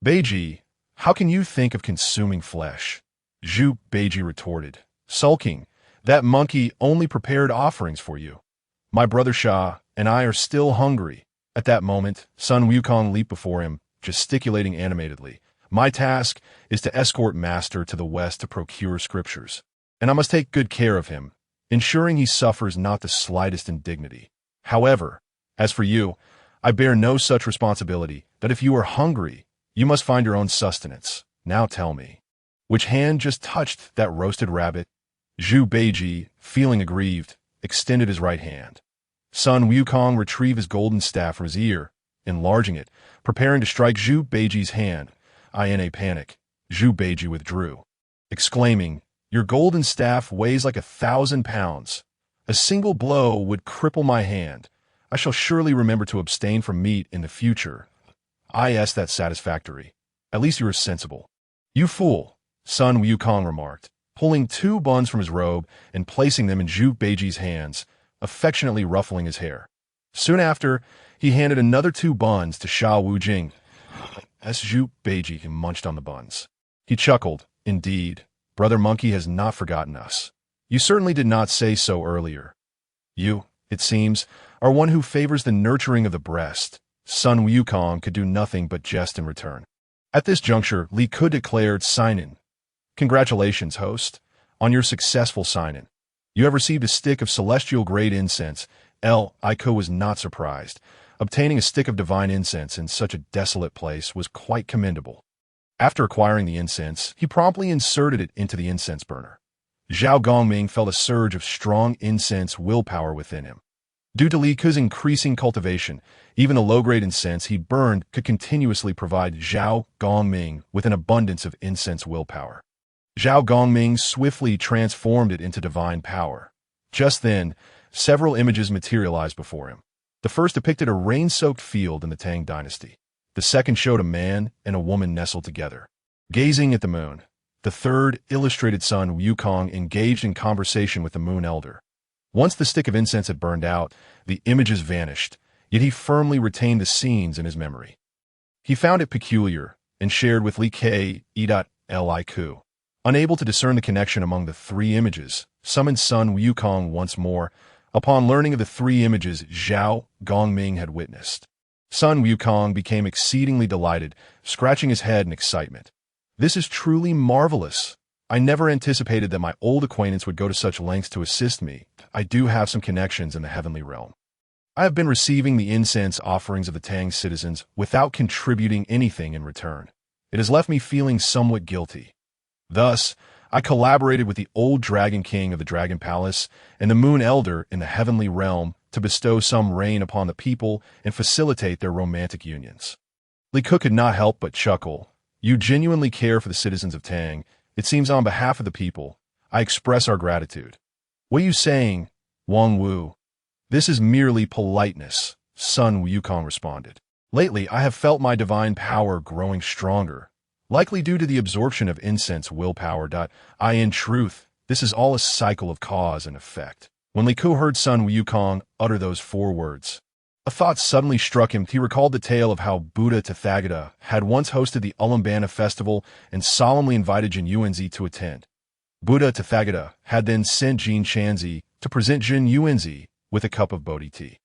"Beiji, how can you think of consuming flesh?" Zhu Beiji retorted, sulking, "That monkey only prepared offerings for you. My brother Sha and I are still hungry." At that moment, Sun Wukong leaped before him, gesticulating animatedly. "My task is to escort Master to the west to procure scriptures, and I must take good care of him, ensuring he suffers not the slightest indignity. However, as for you, I bear no such responsibility that if you are hungry, you must find your own sustenance. Now tell me, which hand just touched that roasted rabbit?" Zhu Beiji, feeling aggrieved, extended his right hand. Sun Wukong retrieved his golden staff from his ear, enlarging it, preparing to strike Zhu Beiji's hand. In a panic, Zhu Beiji withdrew, exclaiming, "Your golden staff weighs like 1,000 pounds. A single blow would cripple my hand. I shall surely remember to abstain from meat in the future." That's satisfactory. At least you are sensible." "You fool," Sun Wukong remarked, pulling 2 buns from his robe and placing them in Zhu Beiji's hands, affectionately ruffling his hair. Soon after, he handed another 2 buns to Sha Wujing. As Zhu Beiji munched on the buns, he chuckled, "Indeed, Brother Monkey has not forgotten us. You certainly did not say so earlier. You, it seems, are one who favors the nurturing of the breast." Sun Wukong could do nothing but jest in return. At this juncture, Li Ku declared, "Sign-in. Congratulations, host, on your successful sign-in. You have received a stick of celestial grade incense." Li Ku was not surprised. Obtaining a stick of divine incense in such a desolate place was quite commendable. After acquiring the incense, he promptly inserted it into the incense burner. Zhao Gongming felt a surge of strong incense willpower within him. Due to Li Ku's increasing cultivation, even the low-grade incense he burned could continuously provide Zhao Gongming with an abundance of incense willpower. Zhao Gongming swiftly transformed it into divine power. Just then, several images materialized before him. The first depicted a rain-soaked field in the Tang dynasty. The second showed a man and a woman nestled together, gazing at the moon. The third illustrated Sun Wukong engaged in conversation with the Moon Elder. Once the stick of incense had burned out, the images vanished, yet he firmly retained the scenes in his memory. He found it peculiar and shared with Li Ku. Unable to discern the connection among the three images, summoned Sun Wukong once more, upon learning of the three images Zhao Gongming had witnessed. Sun Wukong became exceedingly delighted, scratching his head in excitement. This is truly marvelous. I never anticipated that my old acquaintance would go to such lengths to assist me. I do have some connections in the heavenly realm. I have been receiving the incense offerings of the Tang citizens without contributing anything in return. It has left me feeling somewhat guilty. Thus, I collaborated with the old Dragon King of the Dragon Palace and the Moon Elder in the heavenly realm to bestow some rain upon the people and facilitate their romantic unions. Li Ke could not help but chuckle. You genuinely care for the citizens of Tang. It seems on behalf of the people. I express our gratitude. What are you saying, Wang Wu? This is merely politeness, Sun Wukong responded. Lately, I have felt my divine power growing stronger, likely due to the absorption of incense willpower. In truth, this is all a cycle of cause and effect. When Li Ke heard Sun Wukong utter those four words, a thought suddenly struck him. He recalled the tale of how Buddha Tathagata had once hosted the Ulambana festival and solemnly invited Jin Yuanzi to attend. Buddha Tathagata had then sent Jin Shanzi to present Jin Yuanzi with a cup of Bodhi tea.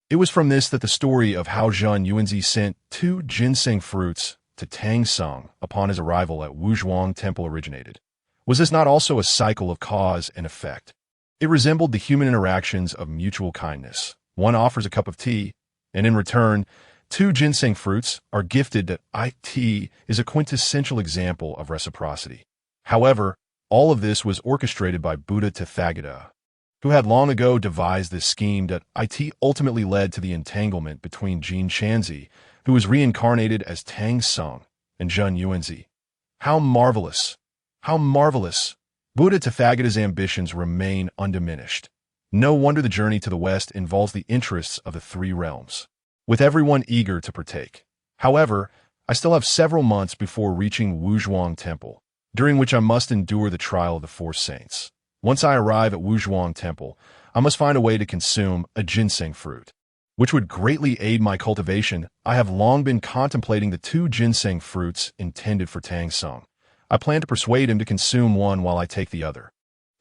It was from this that the story of how Jin Yuanzi sent 2 ginseng fruits to Tang Song upon his arrival at Wuzhuang Temple originated. Was this not also a cycle of cause and effect? It resembled the human interactions of mutual kindness. One offers a cup of tea, and in return, 2 ginseng fruits are gifted. Tea is a quintessential example of reciprocity. However, all of this was orchestrated by Buddha Tathagata, who had long ago devised this scheme. It ultimately led to the entanglement between Jin Shanzi, who was reincarnated as Tang Song, and Jin Yuanzi. How marvelous! How marvelous! Buddha Tathagata's ambitions remain undiminished. No wonder the journey to the west involves the interests of the 3 realms, with everyone eager to partake. However, I still have several months before reaching Wuzhuang Temple, during which I must endure the trial of the 4 saints. Once I arrive at Wuzhuang Temple, I must find a way to consume a ginseng fruit, which would greatly aid my cultivation. I have long been contemplating the 2 ginseng fruits intended for Tang Song. I plan to persuade him to consume one while I take the other.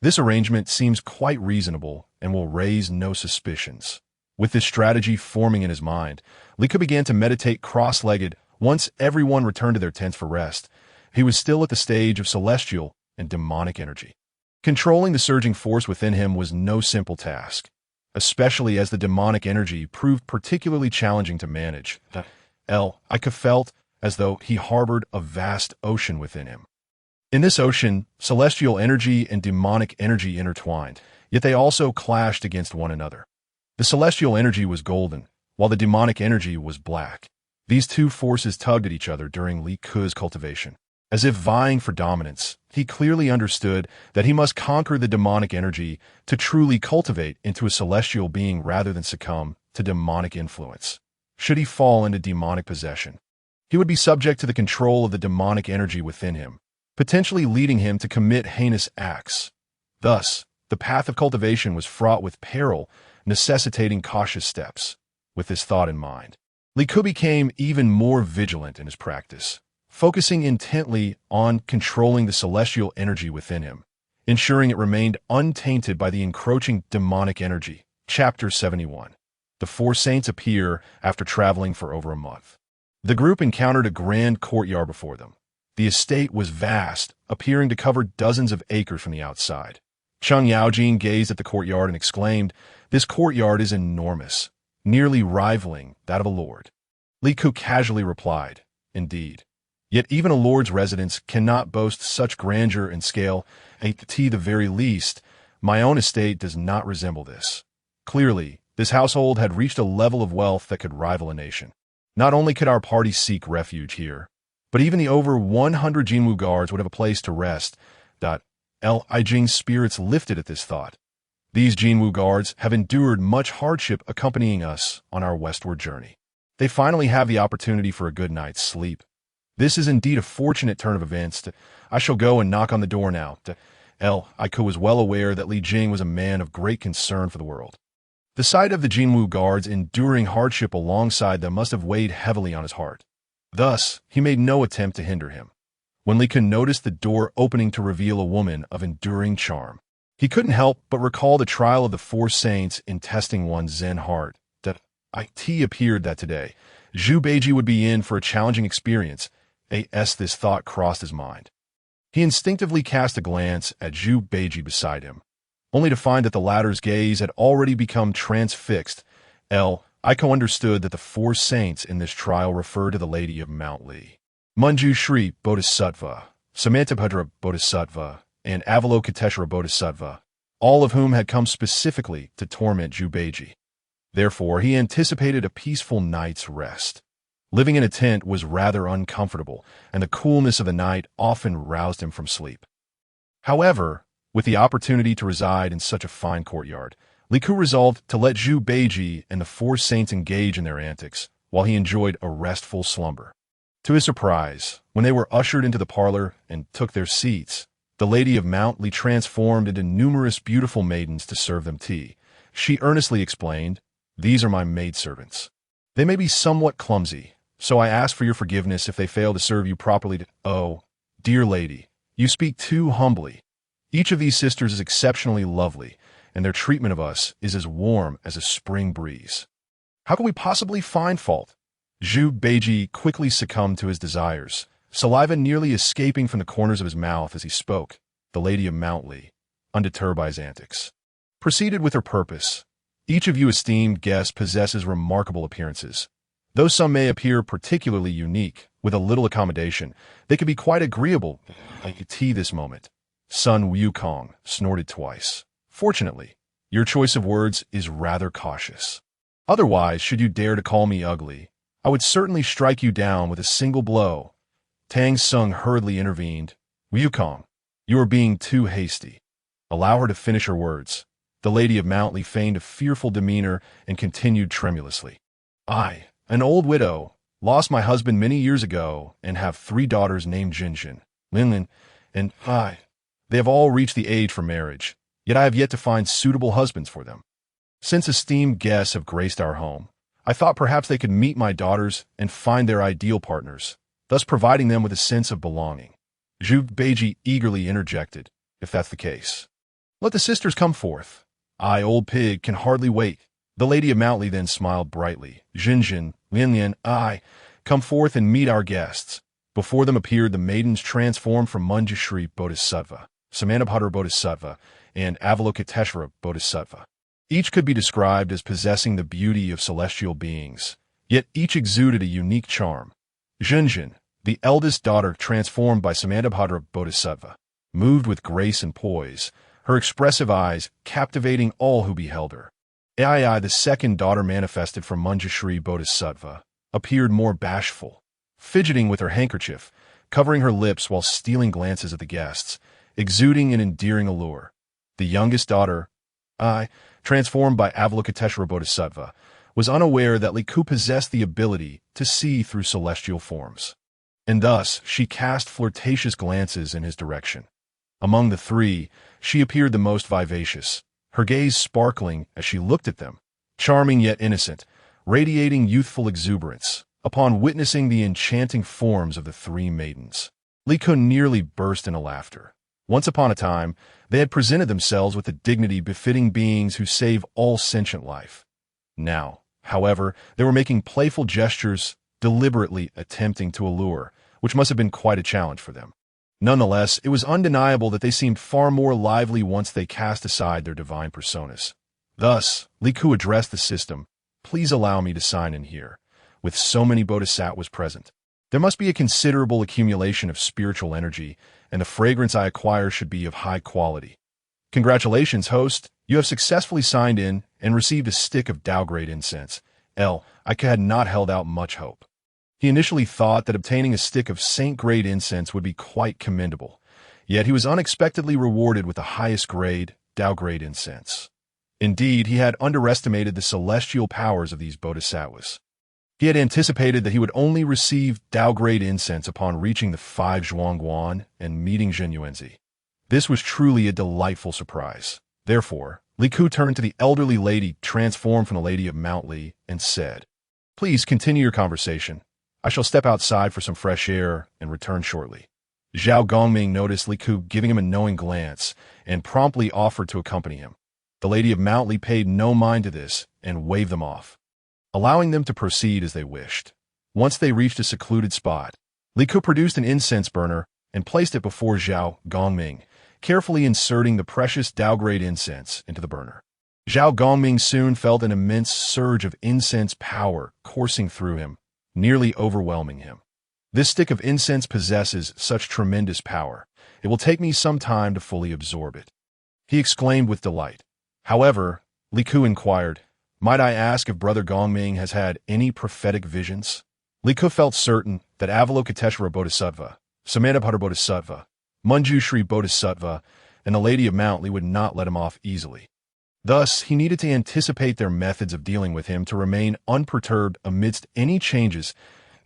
This arrangement seems quite reasonable and will raise no suspicions. With this strategy forming in his mind, Li Ke began to meditate cross-legged. Once everyone returned to their tents for rest, he was still at the stage of celestial and demonic energy. Controlling the surging force within him was no simple task, especially as the demonic energy proved particularly challenging to manage. I felt as though he harbored a vast ocean within him. In this ocean, celestial energy and demonic energy intertwined, yet they also clashed against one another. The celestial energy was golden, while the demonic energy was black. These 2 forces tugged at each other during Li Ke's cultivation. As if vying for dominance, he clearly understood that he must conquer the demonic energy to truly cultivate into a celestial being rather than succumb to demonic influence. Should he fall into demonic possession, he would be subject to the control of the demonic energy within him, potentially leading him to commit heinous acts. Thus, the path of cultivation was fraught with peril, necessitating cautious steps. With this thought in mind, Li Ke became even more vigilant in his practice, focusing intently on controlling the celestial energy within him, ensuring it remained untainted by the encroaching demonic energy. Chapter 71. The 4 saints appear after traveling for over a month. The group encountered a grand courtyard before them. The estate was vast, appearing to cover dozens of acres from the outside. Cheng Yaojin gazed at the courtyard and exclaimed, "This courtyard is enormous, nearly rivaling that of a lord." Li Ke casually replied, "Indeed. Yet even a lord's residence cannot boast such grandeur and scale. At the very least, my own estate does not resemble this." Clearly, this household had reached a level of wealth that could rival a nation. Not only could our party seek refuge here, but even the over 100 Jinwu guards would have a place to rest. Li Jing's spirits lifted at this thought. These Jinwu guards have endured much hardship accompanying us on our westward journey. They finally have the opportunity for a good night's sleep. This is indeed a fortunate turn of events. I shall go and knock on the door now. Li Ke was well aware that Li Jing was a man of great concern for the world. The sight of the Jinwu guards enduring hardship alongside them must have weighed heavily on his heart. Thus, he made no attempt to hinder him. when Li Kun noticed the door opening to reveal a woman of enduring charm. He couldn't help but recall the trial of the four saints in testing one's Zen heart. That it appeared that today, Zhu Beiji would be in for a challenging experience. This thought crossed his mind. He instinctively cast a glance at Zhu Beiji beside him, only to find that the latter's gaze had already become transfixed. Iko understood that the four saints in this trial referred to the Lady of Mount Li, Manjushri Bodhisattva, Samantabhadra Bodhisattva, and Avalokiteshvara Bodhisattva, all of whom had come specifically to torment Zhu Beiji. Therefore, he anticipated a peaceful night's rest. Living in a tent was rather uncomfortable, and the coolness of the night often roused him from sleep. However, with the opportunity to reside in such a fine courtyard, Li Ku resolved to let Zhu Beiji and the four saints engage in their antics, while he enjoyed a restful slumber. To his surprise, when they were ushered into the parlor and took their seats, the Lady of Mount Li transformed into numerous beautiful maidens to serve them tea. She earnestly explained, "These are my maidservants. They may be somewhat clumsy, so I ask for your forgiveness if they fail to serve you properly. Oh, dear lady, you speak too humbly. Each of these sisters is exceptionally lovely, and their treatment of us is as warm as a spring breeze. How can we possibly find fault?" Zhu Beiji quickly succumbed to his desires, saliva nearly escaping from the corners of his mouth as he spoke. The Lady of Mount Li, undeterred by his antics, proceeded with her purpose. "Each of you esteemed guests possesses remarkable appearances. Though some may appear particularly unique, with a little accommodation, they can be quite agreeable. I could tea this moment." Sun Wukong snorted twice. "Fortunately, your choice of words is rather cautious. Otherwise, should you dare to call me ugly, I would certainly strike you down with a single blow." Tang Sung hurriedly intervened. "Wukong, you are being too hasty. Allow her to finish her words." The Lady of Mount Li feigned a fearful demeanor and continued tremulously. "I, an old widow, lost my husband many years ago and have 3 daughters named Jinjin, Linlin, and I. They have all reached the age for marriage, yet I have yet to find suitable husbands for them. Since esteemed guests have graced our home, I thought perhaps they could meet my daughters and find their ideal partners, thus providing them with a sense of belonging." Zhu Beiji eagerly interjected, "If that's the case, let the sisters come forth. I, old pig, can hardly wait." The Lady of Mount Li then smiled brightly. "Jinjin, Linlian, come forth and meet our guests." Before them appeared the maidens transformed from Manjushri Bodhisattva, Samantabhadra Bodhisattva, and Avalokiteshvara Bodhisattva. Each could be described as possessing the beauty of celestial beings, yet each exuded a unique charm. Jinjin, the eldest daughter transformed by Samantabhadra Bodhisattva, moved with grace and poise, her expressive eyes captivating all who beheld her. Ai, the second daughter manifested from Manjushri Bodhisattva, appeared more bashful, fidgeting with her handkerchief, covering her lips while stealing glances at the guests, exuding an endearing allure. The youngest daughter, transformed by Avalokiteshvara Bodhisattva, was unaware that Li Ku possessed the ability to see through celestial forms, and thus she cast flirtatious glances in his direction. Among the 3, she appeared the most vivacious, her gaze sparkling as she looked at them, charming yet innocent, radiating youthful exuberance. Upon witnessing the enchanting forms of the 3 maidens, Li Ku nearly burst into laughter. Once upon a time, they had presented themselves with the dignity befitting beings who save all sentient life. Now, however, they were making playful gestures, deliberately attempting to allure, which must have been quite a challenge for them. Nonetheless, it was undeniable that they seemed far more lively once they cast aside their divine personas. Thus, Li Ku addressed the system, "Please allow me to sign in here. With so many bodhisattvas present, there must be a considerable accumulation of spiritual energy, and the fragrance I acquire should be of high quality. Congratulations, host. You have successfully signed in and received a stick of Dao Great Incense. I had not held out much hope." He initially thought that obtaining a stick of Saint Grade Incense would be quite commendable, yet he was unexpectedly rewarded with the highest grade, Dao Grade Incense. Indeed, he had underestimated the celestial powers of these bodhisattvas. He had anticipated that he would only receive Dao Grade Incense upon reaching the 5 Zhuangguan and meeting Zhen Yuanzi. This was truly a delightful surprise. Therefore, Li Ku turned to the elderly lady transformed from the Lady of Mount Li and said, "Please continue your conversation. I shall step outside for some fresh air and return shortly." Zhao Gongming noticed Li Ku giving him a knowing glance and promptly offered to accompany him. The lady of Mount Li paid no mind to this and waved them off, allowing them to proceed as they wished. Once they reached a secluded spot, Li Ku produced an incense burner and placed it before Zhao Gongming, carefully inserting the precious Dao-grade incense into the burner. Zhao Gongming soon felt an immense surge of incense power coursing through him, nearly overwhelming him. This stick of incense possesses such tremendous power, it will take me some time to fully absorb it, he exclaimed with delight. However, Li Ku inquired, might I ask if Brother Gongming has had any prophetic visions? Li Ku felt certain that Avalokiteshvara Bodhisattva, Samantabhadra Bodhisattva, Manjushri Bodhisattva, and the Lady of Mount Li would not let him off easily. Thus, he needed to anticipate their methods of dealing with him to remain unperturbed amidst any changes.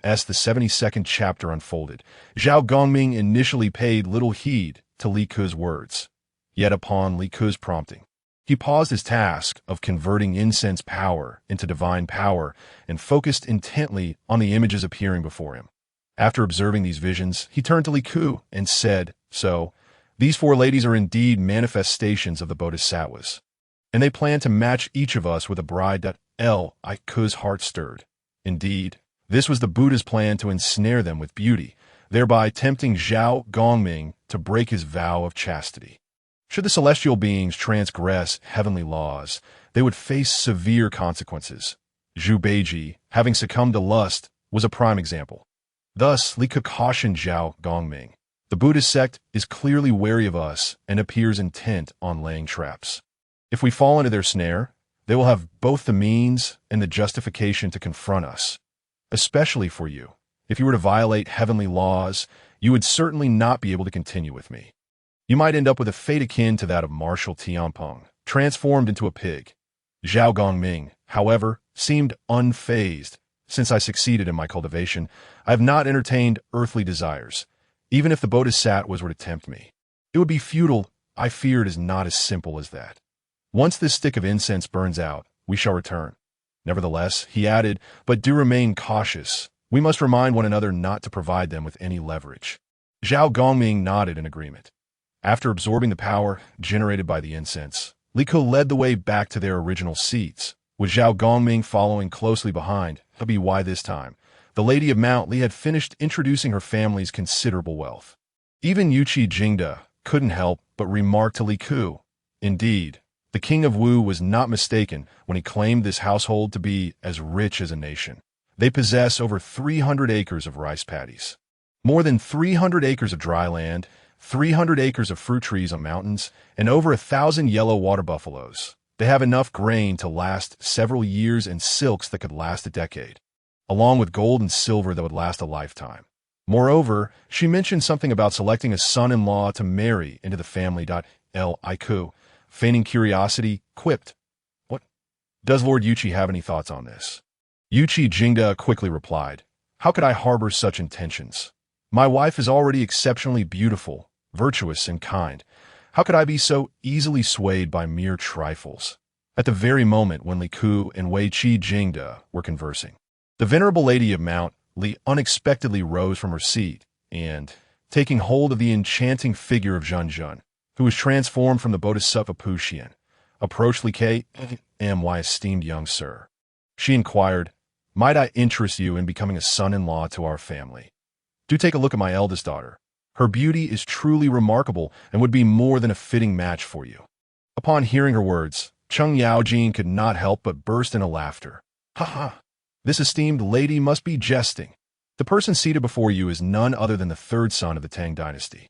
As the 72nd chapter unfolded, Zhao Gongming initially paid little heed to Li Ku's words. Yet upon Li Ku's prompting, he paused his task of converting incense power into divine power and focused intently on the images appearing before him. After observing these visions, he turned to Li Ku and said, so, these four ladies are indeed manifestations of the Bodhisattvas, and they plan to match each of us with a bride. Li Ku's heart stirred. Indeed, this was the Buddha's plan to ensnare them with beauty, thereby tempting Zhao Gongming to break his vow of chastity. Should the celestial beings transgress heavenly laws, they would face severe consequences. Zhu Beiji, having succumbed to lust, was a prime example. Thus, Li Ku cautioned Zhao Gongming. The Buddhist sect is clearly wary of us and appears intent on laying traps. If we fall into their snare, they will have both the means and the justification to confront us. Especially for you. If you were to violate heavenly laws, you would certainly not be able to continue with me. You might end up with a fate akin to that of Marshal Tianpeng, transformed into a pig. Zhao Gongming, however, seemed unfazed. Since I succeeded in my cultivation, I have not entertained earthly desires. Even if the Bodhisattvas were to tempt me, it would be futile. I fear it is not as simple as that. Once this stick of incense burns out, we shall return. Nevertheless, he added, but do remain cautious. We must remind one another not to provide them with any leverage. Zhao Gongming nodded in agreement. After absorbing the power generated by the incense, Li Ku led the way back to their original seats, with Zhao Gongming following closely behind. Why this time, the Lady of Mount Li had finished introducing her family's considerable wealth. Even Yuqi Jingda couldn't help but remark to Li Ku. Indeed, the king of Wu was not mistaken when he claimed this household to be as rich as a nation. They possess over 300 acres of rice paddies, more than 300 acres of dry land, 300 acres of fruit trees on mountains, and over 1,000 yellow water buffaloes. They have enough grain to last several years and silks that could last a decade, along with gold and silver that would last a lifetime. Moreover, she mentioned something about selecting a son-in-law to marry into the family. Li Ku, feigning curiosity, quipped, what? Does Lord Yuqi have any thoughts on this? Yuqi Jingda quickly replied, how could I harbor such intentions? My wife is already exceptionally beautiful, virtuous, and kind. How could I be so easily swayed by mere trifles? At the very moment when Li Ku and Wei Qi Jingda were conversing, the venerable Lady of Mount Li unexpectedly rose from her seat and, taking hold of the enchanting figure of Zhenzhen, who was transformed from the Bodhisattva Puxian, approached Li Ku. My esteemed young sir, she inquired, might I interest you in becoming a son-in-law to our family? Do take a look at my eldest daughter. Her beauty is truly remarkable and would be more than a fitting match for you. Upon hearing her words, Cheng Yaojin could not help but burst into laughter. Ha ha! This esteemed lady must be jesting. The person seated before you is none other than the third son of the Tang dynasty.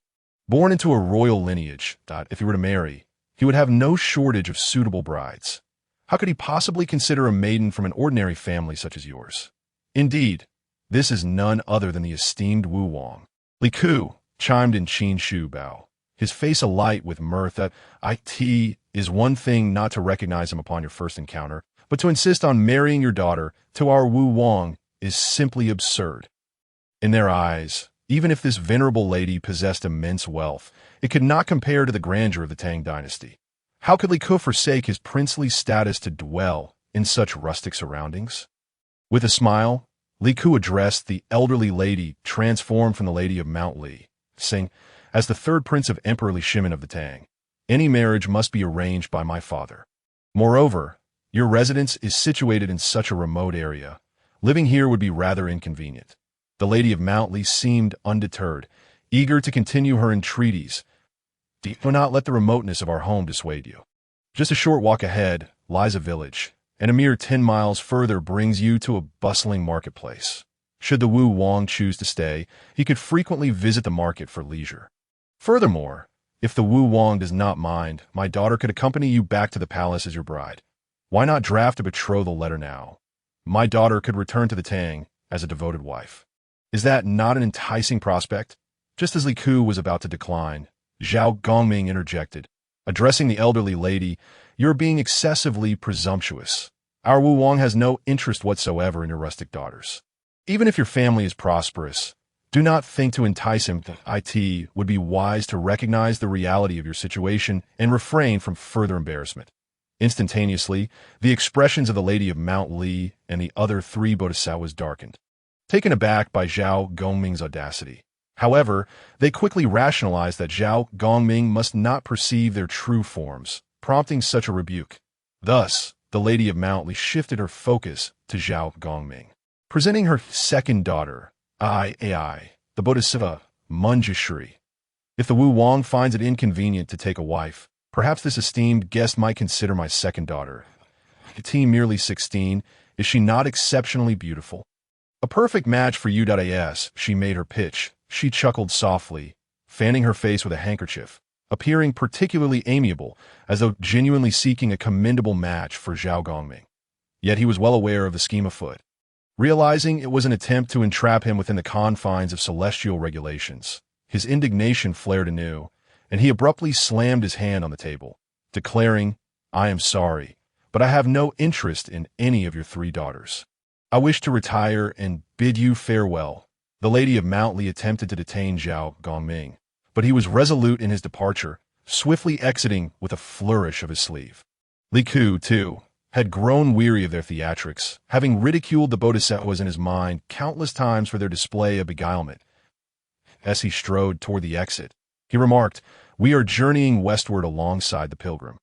Born into a royal lineage, if he were to marry, he would have no shortage of suitable brides. How could he possibly consider a maiden from an ordinary family such as yours? Indeed, this is none other than the esteemed Wu Wang. Li Ku chimed in Qin Shu Bao, his face alight with mirth. It is one thing not to recognize him upon your first encounter, but to insist on marrying your daughter to our Wu Wang is simply absurd. In their eyes, even if this venerable lady possessed immense wealth, it could not compare to the grandeur of the Tang dynasty. How could Li Ku forsake his princely status to dwell in such rustic surroundings? With a smile, Li Ku addressed the elderly lady transformed from the Lady of Mount Li. saying, as the third prince of Emperor Li Shimin of the Tang, any marriage must be arranged by my father. Moreover, your residence is situated in such a remote area. Living here would be rather inconvenient. The lady of Mount Li seemed undeterred, eager to continue her entreaties. Do not let the remoteness of our home dissuade you. Just a short walk ahead lies a village, and a mere 10 miles further brings you to a bustling marketplace. Should the Wu Wang choose to stay, he could frequently visit the market for leisure. Furthermore, if the Wu Wang does not mind, my daughter could accompany you back to the palace as your bride. Why not draft a betrothal letter now? My daughter could return to the Tang as a devoted wife. Is that not an enticing prospect? Just as Li Ku was about to decline, Zhao Gongming interjected, addressing the elderly lady, "You're being excessively presumptuous. Our Wu Wang has no interest whatsoever in your rustic daughters. Even if your family is prosperous, do not think to entice him. It would be wise to recognize the reality of your situation and refrain from further embarrassment." Instantaneously, the expressions of the Lady of Mount Li and the other 3 bodhisattvas darkened, taken aback by Zhao Gongming's audacity. However, they quickly rationalized that Zhao Gongming must not perceive their true forms, prompting such a rebuke. Thus, the Lady of Mount Li shifted her focus to Zhao Gongming, presenting her second daughter, the bodhisattva Manjushri. If the Wu Wang finds it inconvenient to take a wife, perhaps this esteemed guest might consider my second daughter. Merely 16, is she not exceptionally beautiful? A perfect match for you. As she made her pitch, she chuckled softly, fanning her face with a handkerchief, appearing particularly amiable, as though genuinely seeking a commendable match for Zhao Gongming. Yet he was well aware of the scheme afoot. Realizing it was an attempt to entrap him within the confines of celestial regulations, his indignation flared anew, and he abruptly slammed his hand on the table, declaring, "I am sorry, but I have no interest in any of your 3 daughters. I wish to retire and bid you farewell." The Lady of Mount Li attempted to detain Zhao Gongming, but he was resolute in his departure, swiftly exiting with a flourish of his sleeve. Li Ku, too, had grown weary of their theatrics, having ridiculed the bodhisattvas in his mind countless times for their display of beguilement. As he strode toward the exit, he remarked, "We are journeying westward alongside the pilgrim.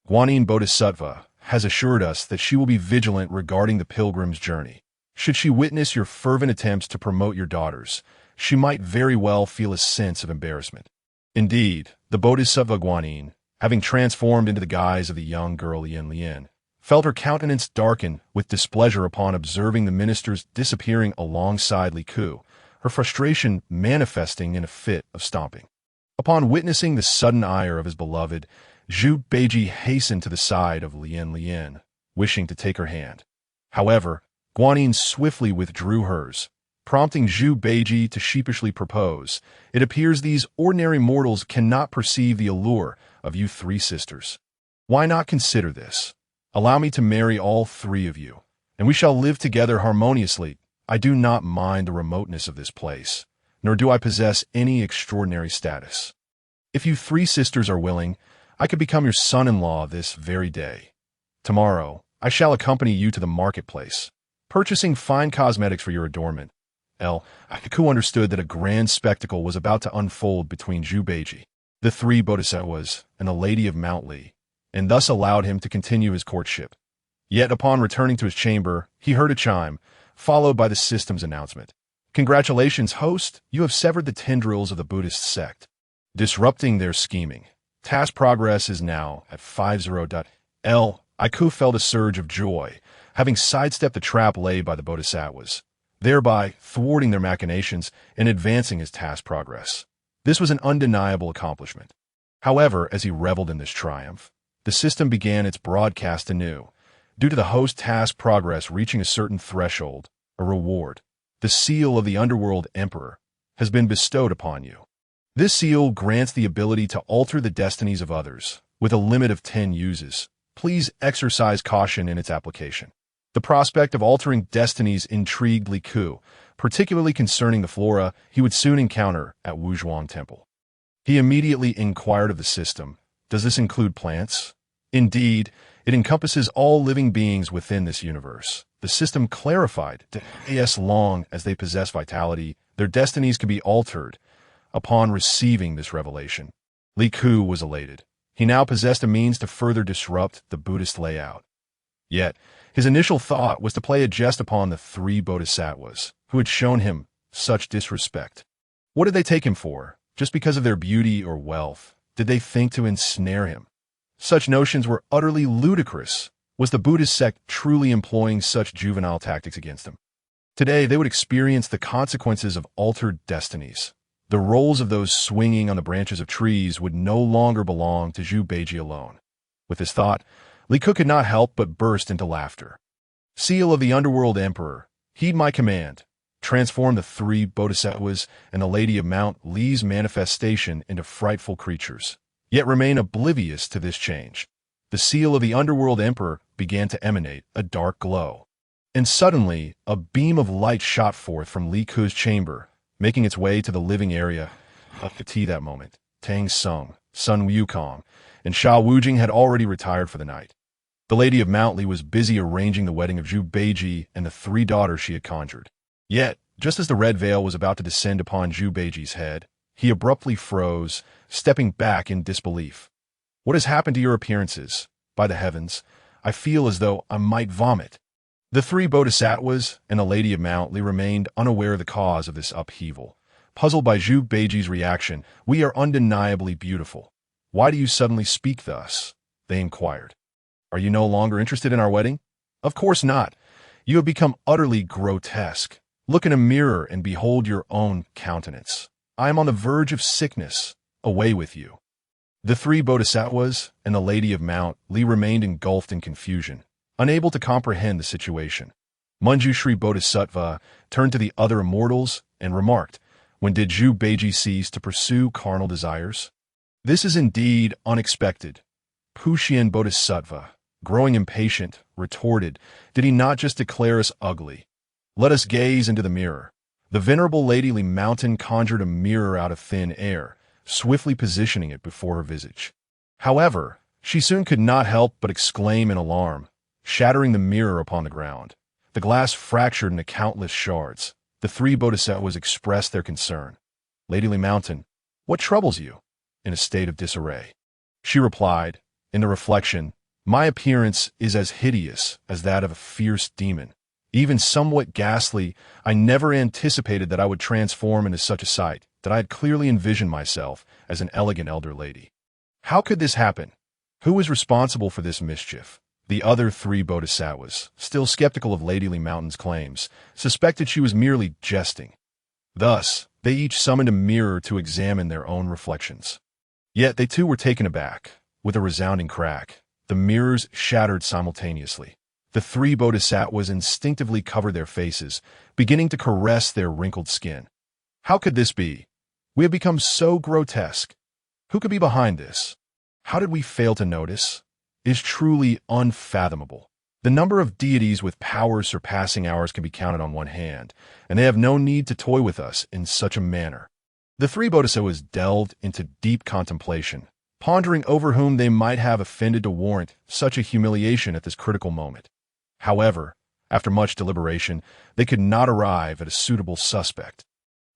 Guanyin Bodhisattva has assured us that she will be vigilant regarding the pilgrim's journey. Should she witness your fervent attempts to promote your daughters, she might very well feel a sense of embarrassment." Indeed, the Bodhisattva Guanyin, having transformed into the guise of the young girl Lien, felt her countenance darken with displeasure upon observing the minister's disappearing alongside Li Ku, her frustration manifesting in a fit of stomping. Upon witnessing the sudden ire of his beloved, Zhu Beiji hastened to the side of Lien, wishing to take her hand. However, Guanyin swiftly withdrew hers, prompting Zhu Beiji to sheepishly propose, "It appears these ordinary mortals cannot perceive the allure of you 3 sisters. Why not consider this? Allow me to marry all 3 of you, and we shall live together harmoniously. I do not mind the remoteness of this place, nor do I possess any extraordinary status. If you 3 sisters are willing, I could become your son-in-law this very day. Tomorrow, I shall accompany you to the marketplace, purchasing fine cosmetics for your adornment." Ku understood that a grand spectacle was about to unfold between Zhu Beiji, the 3 bodhisattvas, and the Lady of Mount Li, and thus allowed him to continue his courtship. Yet upon returning to his chamber, he heard a chime, followed by the system's announcement. "Congratulations, host, you have severed the tendrils of the Buddhist sect, disrupting their scheming. Task progress is now at 50. Ku felt a surge of joy, having sidestepped the trap laid by the bodhisattvas, thereby thwarting their machinations and advancing his task progress. This was an undeniable accomplishment. However, as he reveled in this triumph, the system began its broadcast anew. Due to the host task progress reaching a certain threshold, a reward, the seal of the underworld emperor, has been bestowed upon you. This seal grants the ability to alter the destinies of others, with a limit of 10 uses. Please exercise caution in its application." The prospect of altering destinies intrigued Li Ku, particularly concerning the flora he would soon encounter at Wuzhuang Temple. He immediately inquired of the system, "Does this include plants?" "Indeed, it encompasses all living beings within this universe." The system clarified that as long as they possess vitality, their destinies can be altered. Upon receiving this revelation, Li Ku was elated. He now possessed a means to further disrupt the Buddhist layout. Yet, his initial thought was to play a jest upon the three bodhisattvas, who had shown him such disrespect. What did they take him for? Just because of their beauty or wealth? Did they think to ensnare him? Such notions were utterly ludicrous. Was the Buddhist sect truly employing such juvenile tactics against him? Today, they would experience the consequences of altered destinies. The roles of those swinging on the branches of trees would no longer belong to Zhu Beiji alone. With this thought, Li Ku could not help but burst into laughter. Seal of the Underworld Emperor, heed my command. Transform the three bodhisattvas and the Lady of Mount Li's manifestation into frightful creatures. Yet remain oblivious to this change. The seal of the Underworld Emperor began to emanate a dark glow. And suddenly, a beam of light shot forth from Li Ku's chamber, making its way to the living area. Up to tea that moment, Tang Sung, Sun Wukong, and Sha Wujing had already retired for the night. The Lady of Mount Li was busy arranging the wedding of Zhu Beiji and the three daughters she had conjured. Yet, just as the red veil was about to descend upon Zhu Beiji's head, he abruptly froze, stepping back in disbelief. What has happened to your appearances? By the heavens, I feel as though I might vomit. The three bodhisattvas and the Lady of Mount Li remained unaware of the cause of this upheaval. Puzzled by Zhu Beiji's reaction, "We are undeniably beautiful. Why do you suddenly speak thus?" they inquired. "Are you no longer interested in our wedding?" "Of course not. You have become utterly grotesque. Look in a mirror and behold your own countenance. I am on the verge of sickness. Away with you." The three bodhisattvas and the Lady of Mount Li remained engulfed in confusion, unable to comprehend the situation. Manjushri Bodhisattva turned to the other immortals and remarked, "When did Zhu Beiji cease to pursue carnal desires?" "This is indeed unexpected." Puxian Bodhisattva, growing impatient, retorted, "Did he not just declare us ugly? Let us gaze into the mirror." The venerable Lady Li Mountain conjured a mirror out of thin air, swiftly positioning it before her visage. However, she soon could not help but exclaim in alarm, shattering the mirror upon the ground. The glass fractured into countless shards. The three bodhisattvas expressed their concern. "Lady Li Mountain, what troubles you?" In a state of disarray. She replied, in the reflection, "My appearance is as hideous as that of a fierce demon. Even somewhat ghastly, I never anticipated that I would transform into such a sight, that I had clearly envisioned myself as an elegant elder lady. How could this happen? Who is responsible for this mischief?" The other three bodhisattvas, still skeptical of Lady Li Mountain's claims, suspected she was merely jesting. Thus, they each summoned a mirror to examine their own reflections. Yet they too were taken aback. With a resounding crack, the mirrors shattered simultaneously. The three bodhisattvas instinctively covered their faces, beginning to caress their wrinkled skin. How could this be? We have become so grotesque. Who could be behind this? How did we fail to notice? It is truly unfathomable. The number of deities with powers surpassing ours can be counted on one hand, and they have no need to toy with us in such a manner. The three bodhisattvas delved into deep contemplation, pondering over whom they might have offended to warrant such a humiliation at this critical moment. However, after much deliberation, they could not arrive at a suitable suspect.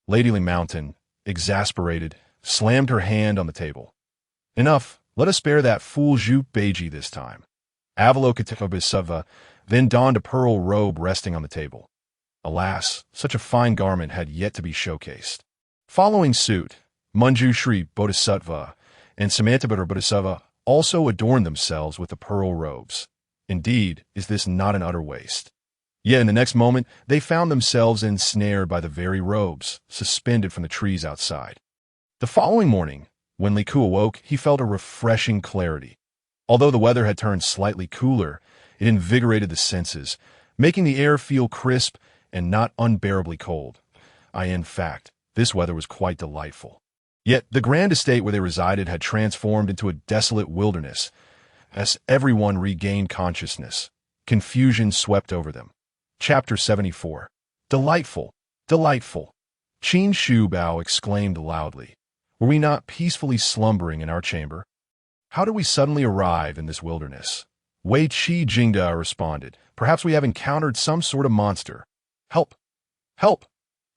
Lady Li Mountain, exasperated, slammed her hand on the table. "Enough, let us spare that fool Zhu Beiji this time." Avalokiteshvara then donned a pearl robe resting on the table. Alas, such a fine garment had yet to be showcased. Following suit, Manjushri Bodhisattva and Samantabhadra Bodhisattva also adorned themselves with the pearl robes. Indeed, is this not an utter waste? Yet in the next moment, they found themselves ensnared by the very robes, suspended from the trees outside. The following morning, when Li Ku awoke, he felt a refreshing clarity. Although the weather had turned slightly cooler, it invigorated the senses, making the air feel crisp and not unbearably cold. In fact, this weather was quite delightful. Yet the grand estate where they resided had transformed into a desolate wilderness. As everyone regained consciousness, confusion swept over them. Chapter 74. Delightful, delightful. Qin Shu Bao exclaimed loudly. Were we not peacefully slumbering in our chamber? How did we suddenly arrive in this wilderness? Wei Qi Jingda responded. Perhaps we have encountered some sort of monster. Help! Help!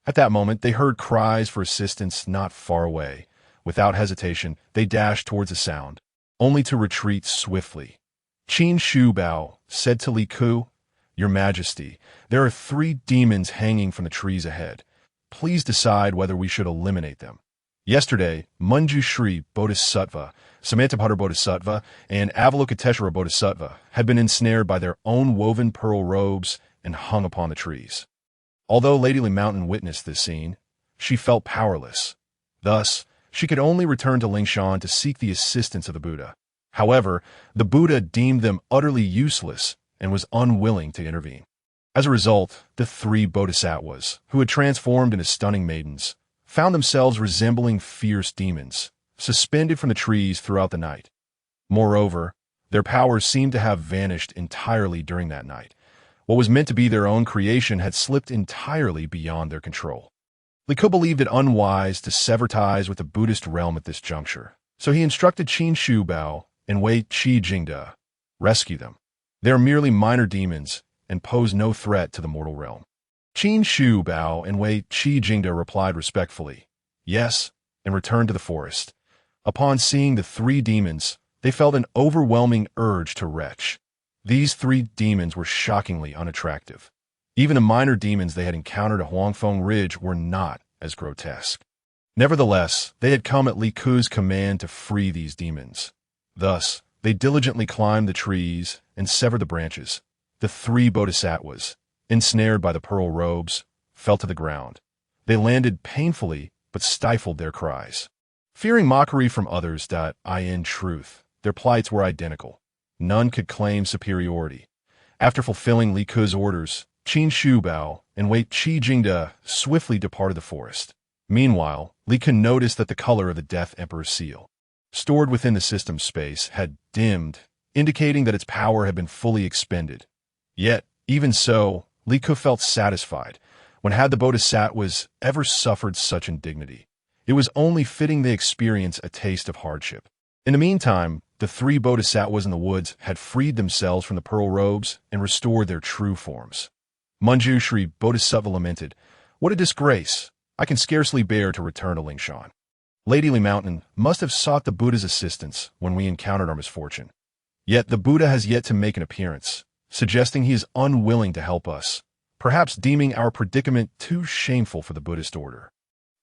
At that moment, they heard cries for assistance not far away. Without hesitation, they dashed towards the sound, only to retreat swiftly. Qin Shu Bao said to Li Ku, "Your Majesty, there are 3 demons hanging from the trees ahead. Please decide whether we should eliminate them." Yesterday, Manjushri Bodhisattva, Samantabhadra Bodhisattva, and Avalokiteshvara Bodhisattva had been ensnared by their own woven pearl robes and hung upon the trees. Although Lady Li Mountain witnessed this scene, she felt powerless. Thus, she could only return to Lingshan to seek the assistance of the Buddha. However, the Buddha deemed them utterly useless and was unwilling to intervene. As a result, the 3 bodhisattvas, who had transformed into stunning maidens, found themselves resembling fierce demons, suspended from the trees throughout the night. Moreover, their powers seemed to have vanished entirely during that night. What was meant to be their own creation had slipped entirely beyond their control. Li Ku believed it unwise to sever ties with the Buddhist realm at this juncture, so he instructed Qin Shu Bao and Wei Qi Jingde, rescue them. They are merely minor demons and pose no threat to the mortal realm. Qin Shu Bao and Wei Qi Jingde replied respectfully, yes, and returned to the forest. Upon seeing the 3 demons, they felt an overwhelming urge to retch. These 3 demons were shockingly unattractive. Even the minor demons they had encountered at Huangfeng Ridge were not as grotesque. Nevertheless, they had come at Li Ku's command to free these demons. Thus, they diligently climbed the trees and severed the branches. The 3 bodhisattvas, ensnared by the pearl robes, fell to the ground. They landed painfully but stifled their cries. Fearing mockery from others that, in truth, their plights were identical. None could claim superiority. After fulfilling Li Ku's orders, Qin Shu Bao and Wei Qi Jingde swiftly departed the forest. Meanwhile, Li Ku noticed that the color of the Death Emperor's seal, stored within the system's space, had dimmed, indicating that its power had been fully expended. Yet, even so, Li Ku felt satisfied. When had the bodhisattvas ever suffered such indignity? It was only fitting they experience a taste of hardship. In the meantime, the 3 bodhisattvas in the woods had freed themselves from the pearl robes and restored their true forms. Manjushri Bodhisattva lamented, "What a disgrace! I can scarcely bear to return to Lingshan. Lady Li Mountain must have sought the Buddha's assistance when we encountered our misfortune. Yet the Buddha has yet to make an appearance, suggesting he is unwilling to help us, perhaps deeming our predicament too shameful for the Buddhist order."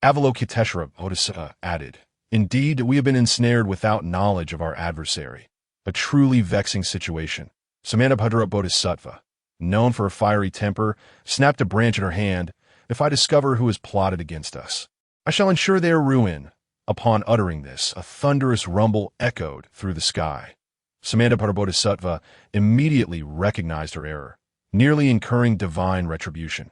Avalokiteshvara Bodhisattva added, "Indeed, we have been ensnared without knowledge of our adversary. A truly vexing situation." Samantabhadra Bodhisattva, known for a fiery temper, snapped a branch in her hand. "If I discover who has plotted against us, I shall ensure their ruin." Upon uttering this, a thunderous rumble echoed through the sky. Samantabhadra Bodhisattva immediately recognized her error, nearly incurring divine retribution.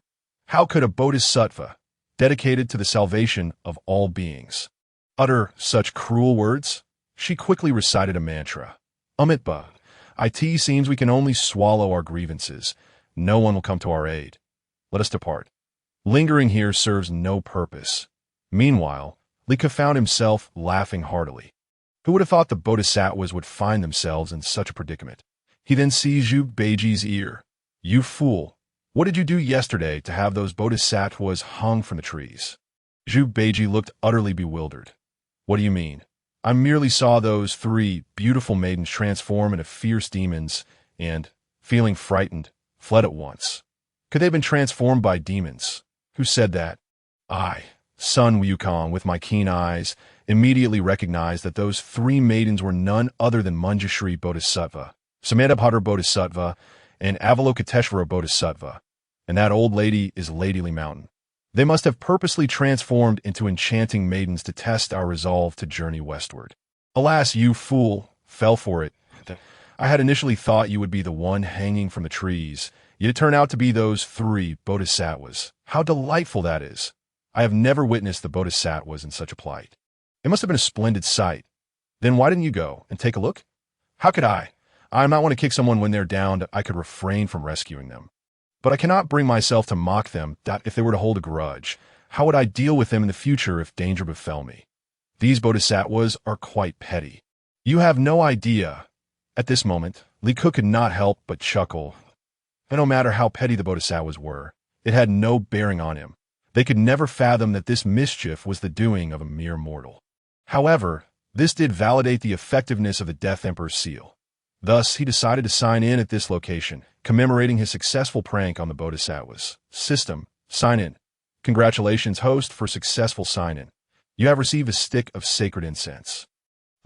How could a bodhisattva, dedicated to the salvation of all beings, utter such cruel words? She quickly recited a mantra. Amidst, it seems we can only swallow our grievances. No one will come to our aid. Let us depart. Lingering here serves no purpose. Meanwhile, Li Ku found himself laughing heartily. Who would have thought the bodhisattvas would find themselves in such a predicament? He then seized Zhu Beiji's ear. "You fool! What did you do yesterday to have those bodhisattvas hung from the trees?" Zhu Beiji looked utterly bewildered. "What do you mean? I merely saw those 3 beautiful maidens transform into fierce demons and, feeling frightened, fled at once." Could they have been transformed by demons? Who said that? I, Sun Wukong, with my keen eyes, immediately recognized that those 3 maidens were none other than Manjushri Bodhisattva, Samantabhadra Bodhisattva, and Avalokiteshvara Bodhisattva, and that old lady is Lady Li Mountain. They must have purposely transformed into enchanting maidens to test our resolve to journey westward. Alas, you fool, fell for it. I had initially thought you would be the one hanging from the trees, yet it turned out to be those 3 bodhisattvas. How delightful that is! I have never witnessed the bodhisattvas in such a plight. It must have been a splendid sight. Then why didn't you go and take a look? How could I? I might want to kick someone when they're downed. I could refrain from rescuing them. But I cannot bring myself to mock them, that if they were to hold a grudge. How would I deal with them in the future if danger befell me? These bodhisattvas are quite petty. You have no idea. At this moment, Li Ku could not help but chuckle. And no matter how petty the bodhisattvas were, it had no bearing on him. They could never fathom that this mischief was the doing of a mere mortal. However, this did validate the effectiveness of the Death Emperor's seal. Thus, he decided to sign in at this location, commemorating his successful prank on the Bodhisattva's system. Sign in. Congratulations, host, for successful sign-in. You have received a stick of sacred incense.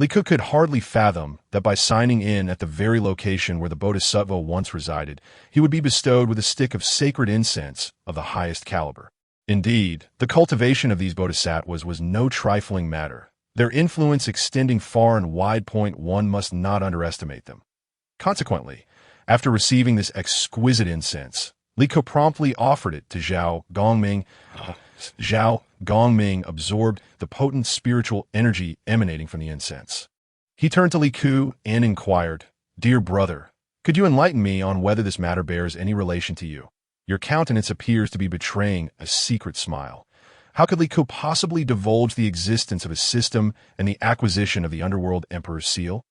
Li Ke could hardly fathom that by signing in at the very location where the Bodhisattva once resided, he would be bestowed with a stick of sacred incense of the highest caliber. Indeed, the cultivation of these bodhisattvas was no trifling matter, their influence extending far and wide. One must not underestimate them. Consequently, after receiving this exquisite incense, Li Ke promptly offered it to Zhao Gongming. Zhao Gongming absorbed the potent spiritual energy emanating from the incense. He turned to Li Ke and inquired, "Dear brother, could you enlighten me on whether this matter bears any relation to you? Your countenance appears to be betraying a secret smile. How could Li Ke possibly divulge the existence of a system and the acquisition of the underworld emperor's seal?"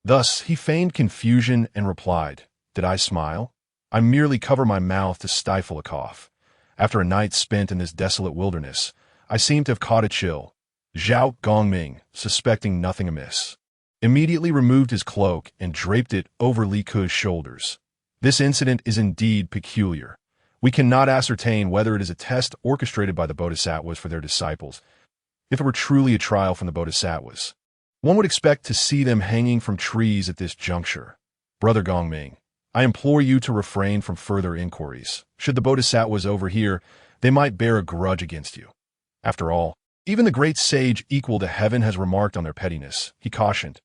Thus, he feigned confusion and replied, "Did I smile? I merely cover my mouth to stifle a cough. After a night spent in this desolate wilderness, I seem to have caught a chill." Zhao Gongming, suspecting nothing amiss, immediately removed his cloak and draped it over Li Ke's shoulders. This incident is indeed peculiar. We cannot ascertain whether it is a test orchestrated by the bodhisattvas for their disciples. If it were truly a trial from the bodhisattvas, one would expect to see them hanging from trees at this juncture. Brother Gongming, I implore you to refrain from further inquiries. Should the bodhisattvas overhear, they might bear a grudge against you. After all, even the great sage equal to heaven has remarked on their pettiness, he cautioned.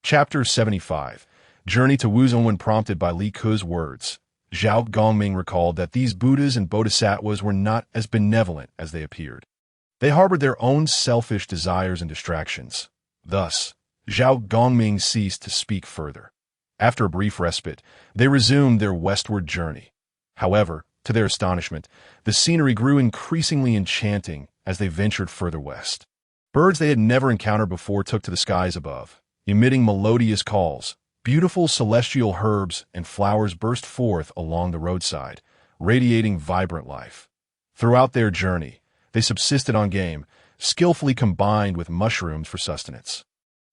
Chapter 75. Journey to Wuzhongwen. Prompted by Li Ke's words, Zhao Gongming recalled that these Buddhas and bodhisattvas were not as benevolent as they appeared. They harbored their own selfish desires and distractions. Thus, Zhao Gongming ceased to speak further. After a brief respite, they resumed their westward journey. However, to their astonishment, the scenery grew increasingly enchanting as they ventured further west. Birds they had never encountered before took to the skies above, emitting melodious calls. Beautiful celestial herbs and flowers burst forth along the roadside, radiating vibrant life. Throughout their journey, they subsisted on game, skillfully combined with mushrooms for sustenance.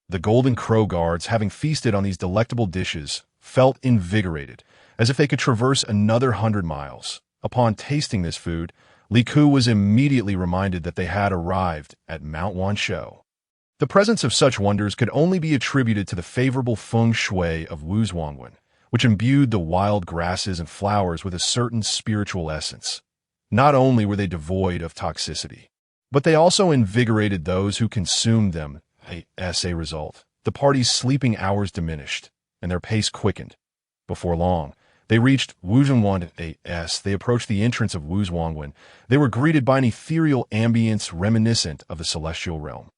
The Golden Crow guards, having feasted on these delectable dishes, felt invigorated, as if they could traverse another 100 miles. Upon tasting this food, Li Ke was immediately reminded that they had arrived at Mount Wanshou. The presence of such wonders could only be attributed to the favorable feng shui of Wuzhongwen, which imbued the wild grasses and flowers with a certain spiritual essence. Not only were they devoid of toxicity, but they also invigorated those who consumed them. As a result, the party's sleeping hours diminished, and their pace quickened. Before long, they reached Wuzhongwen. As they approached the entrance of Wuzhongwen, they were greeted by an ethereal ambience reminiscent of the celestial realm.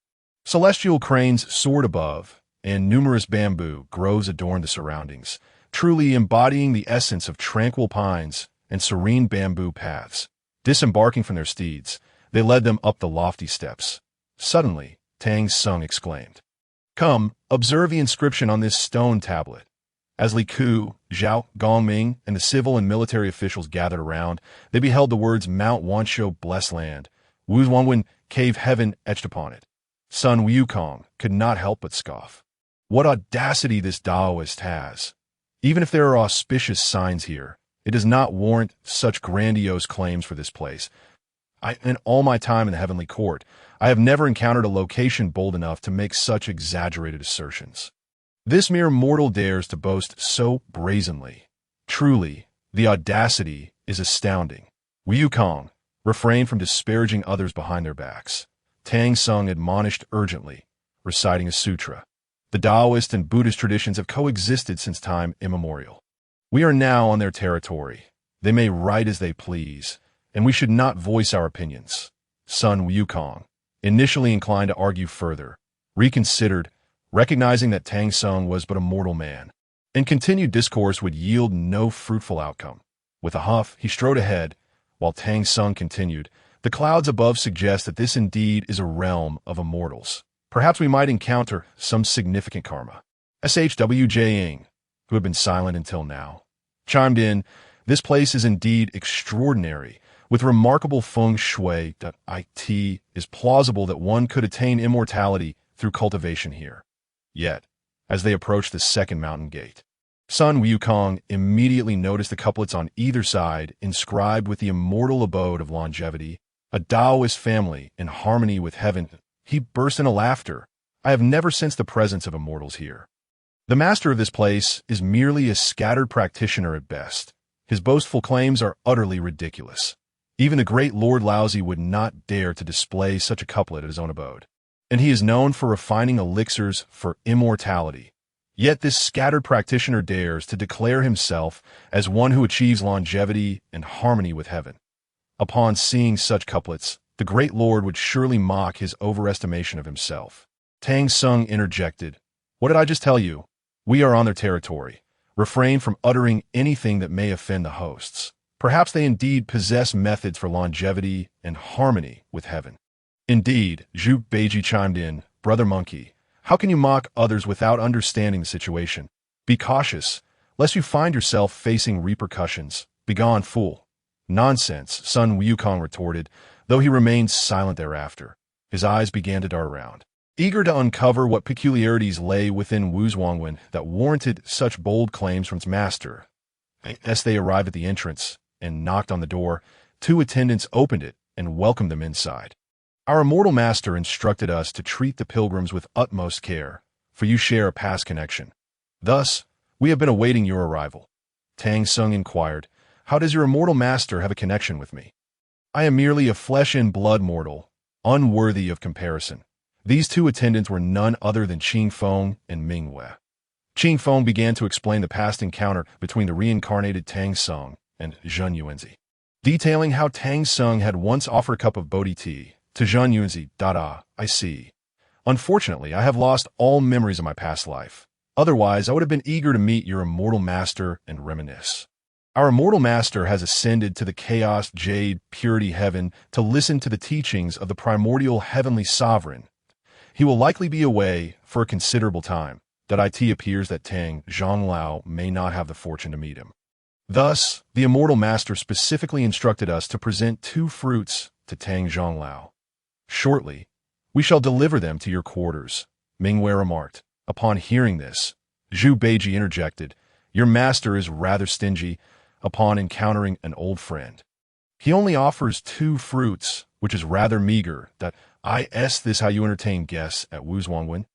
Celestial cranes soared above, and numerous bamboo groves adorned the surroundings, truly embodying the essence of tranquil pines and serene bamboo paths. Disembarking from their steeds, they led them up the lofty steps. Suddenly, Tang Sung exclaimed, "Come, observe the inscription on this stone tablet." As Li Ke, Zhao Gongming, and the civil and military officials gathered around, they beheld the words "Mount Wanshou, blessed land, Wuzhongwen, cave heaven" etched upon it. Sun Wukong could not help but scoff. What audacity this Taoist has! Even if there are auspicious signs here, it does not warrant such grandiose claims for this place. In all my time in the heavenly court, I have never encountered a location bold enough to make such exaggerated assertions. This mere mortal dares to boast so brazenly. Truly, the audacity is astounding. Wukong, refrain from disparaging others behind their backs. Tang Sung admonished urgently, reciting a sutra. The Taoist and Buddhist traditions have coexisted since time immemorial. We are now on their territory. They may write as they please, and we should not voice our opinions. Sun Wukong, initially inclined to argue further, reconsidered, recognizing that Tang Sung was but a mortal man, and continued discourse would yield no fruitful outcome. With a huff, he strode ahead, while Tang Sung continued, "The clouds above suggest that this indeed is a realm of immortals. Perhaps we might encounter some significant karma." SHW Jing, who had been silent until now, chimed in, "This place is indeed extraordinary. With remarkable feng shui, it is plausible that one could attain immortality through cultivation here. Yet, as they approached the second mountain gate, Sun Wukong immediately noticed the couplets on either side inscribed with the immortal abode of longevity, a Taoist family in harmony with heaven. He burst into laughter. I have never sensed the presence of immortals here. The master of this place is merely a scattered practitioner at best. His boastful claims are utterly ridiculous. Even the great Lord Laozi would not dare to display such a couplet at his own abode. And he is known for refining elixirs for immortality. Yet this scattered practitioner dares to declare himself as one who achieves longevity and harmony with heaven. Upon seeing such couplets, the great lord would surely mock his overestimation of himself. Tang Sung interjected, "What did I just tell you? We are on their territory. Refrain from uttering anything that may offend the hosts. Perhaps they indeed possess methods for longevity and harmony with heaven." "Indeed," Zhu Beiji chimed in, "Brother Monkey, how can you mock others without understanding the situation? Be cautious, lest you find yourself facing repercussions. Begone, fool." "Nonsense," Sun Wukong retorted, though he remained silent thereafter. His eyes began to dart around, eager to uncover what peculiarities lay within Wu Zhuangwen that warranted such bold claims from its master. As they arrived at the entrance and knocked on the door, two attendants opened it and welcomed them inside. "Our immortal master instructed us to treat the pilgrims with utmost care, for you share a past connection. Thus, we have been awaiting your arrival." Tang Sung inquired, "How does your immortal master have a connection with me?" "I am merely a flesh-and-blood mortal, unworthy of comparison." These two attendants were none other than Qing Feng and Ming Wei. Qing Feng began to explain the past encounter between the reincarnated Tang Sung and Zhen Yuanzi, detailing how Tang Sung had once offered a cup of Bodhi tea to Zhen Yuanzi. "I see. Unfortunately, I have lost all memories of my past life. Otherwise, I would have been eager to meet your immortal master and reminisce. Our immortal master has ascended to the chaos jade purity heaven to listen to the teachings of the primordial heavenly sovereign. He will likely be away for a considerable time. It appears that Tang Zhonglao may not have the fortune to meet him. Thus, the immortal master specifically instructed us to present 2 fruits to Tang Zhonglao. Shortly, we shall deliver them to your quarters," Ming Wei remarked. Upon hearing this, Zhu Beiji interjected, "Your master is rather stingy upon encountering an old friend. He only offers 2 fruits, which is rather meager. Is this how you entertain guests at Wu Zhuangwen?"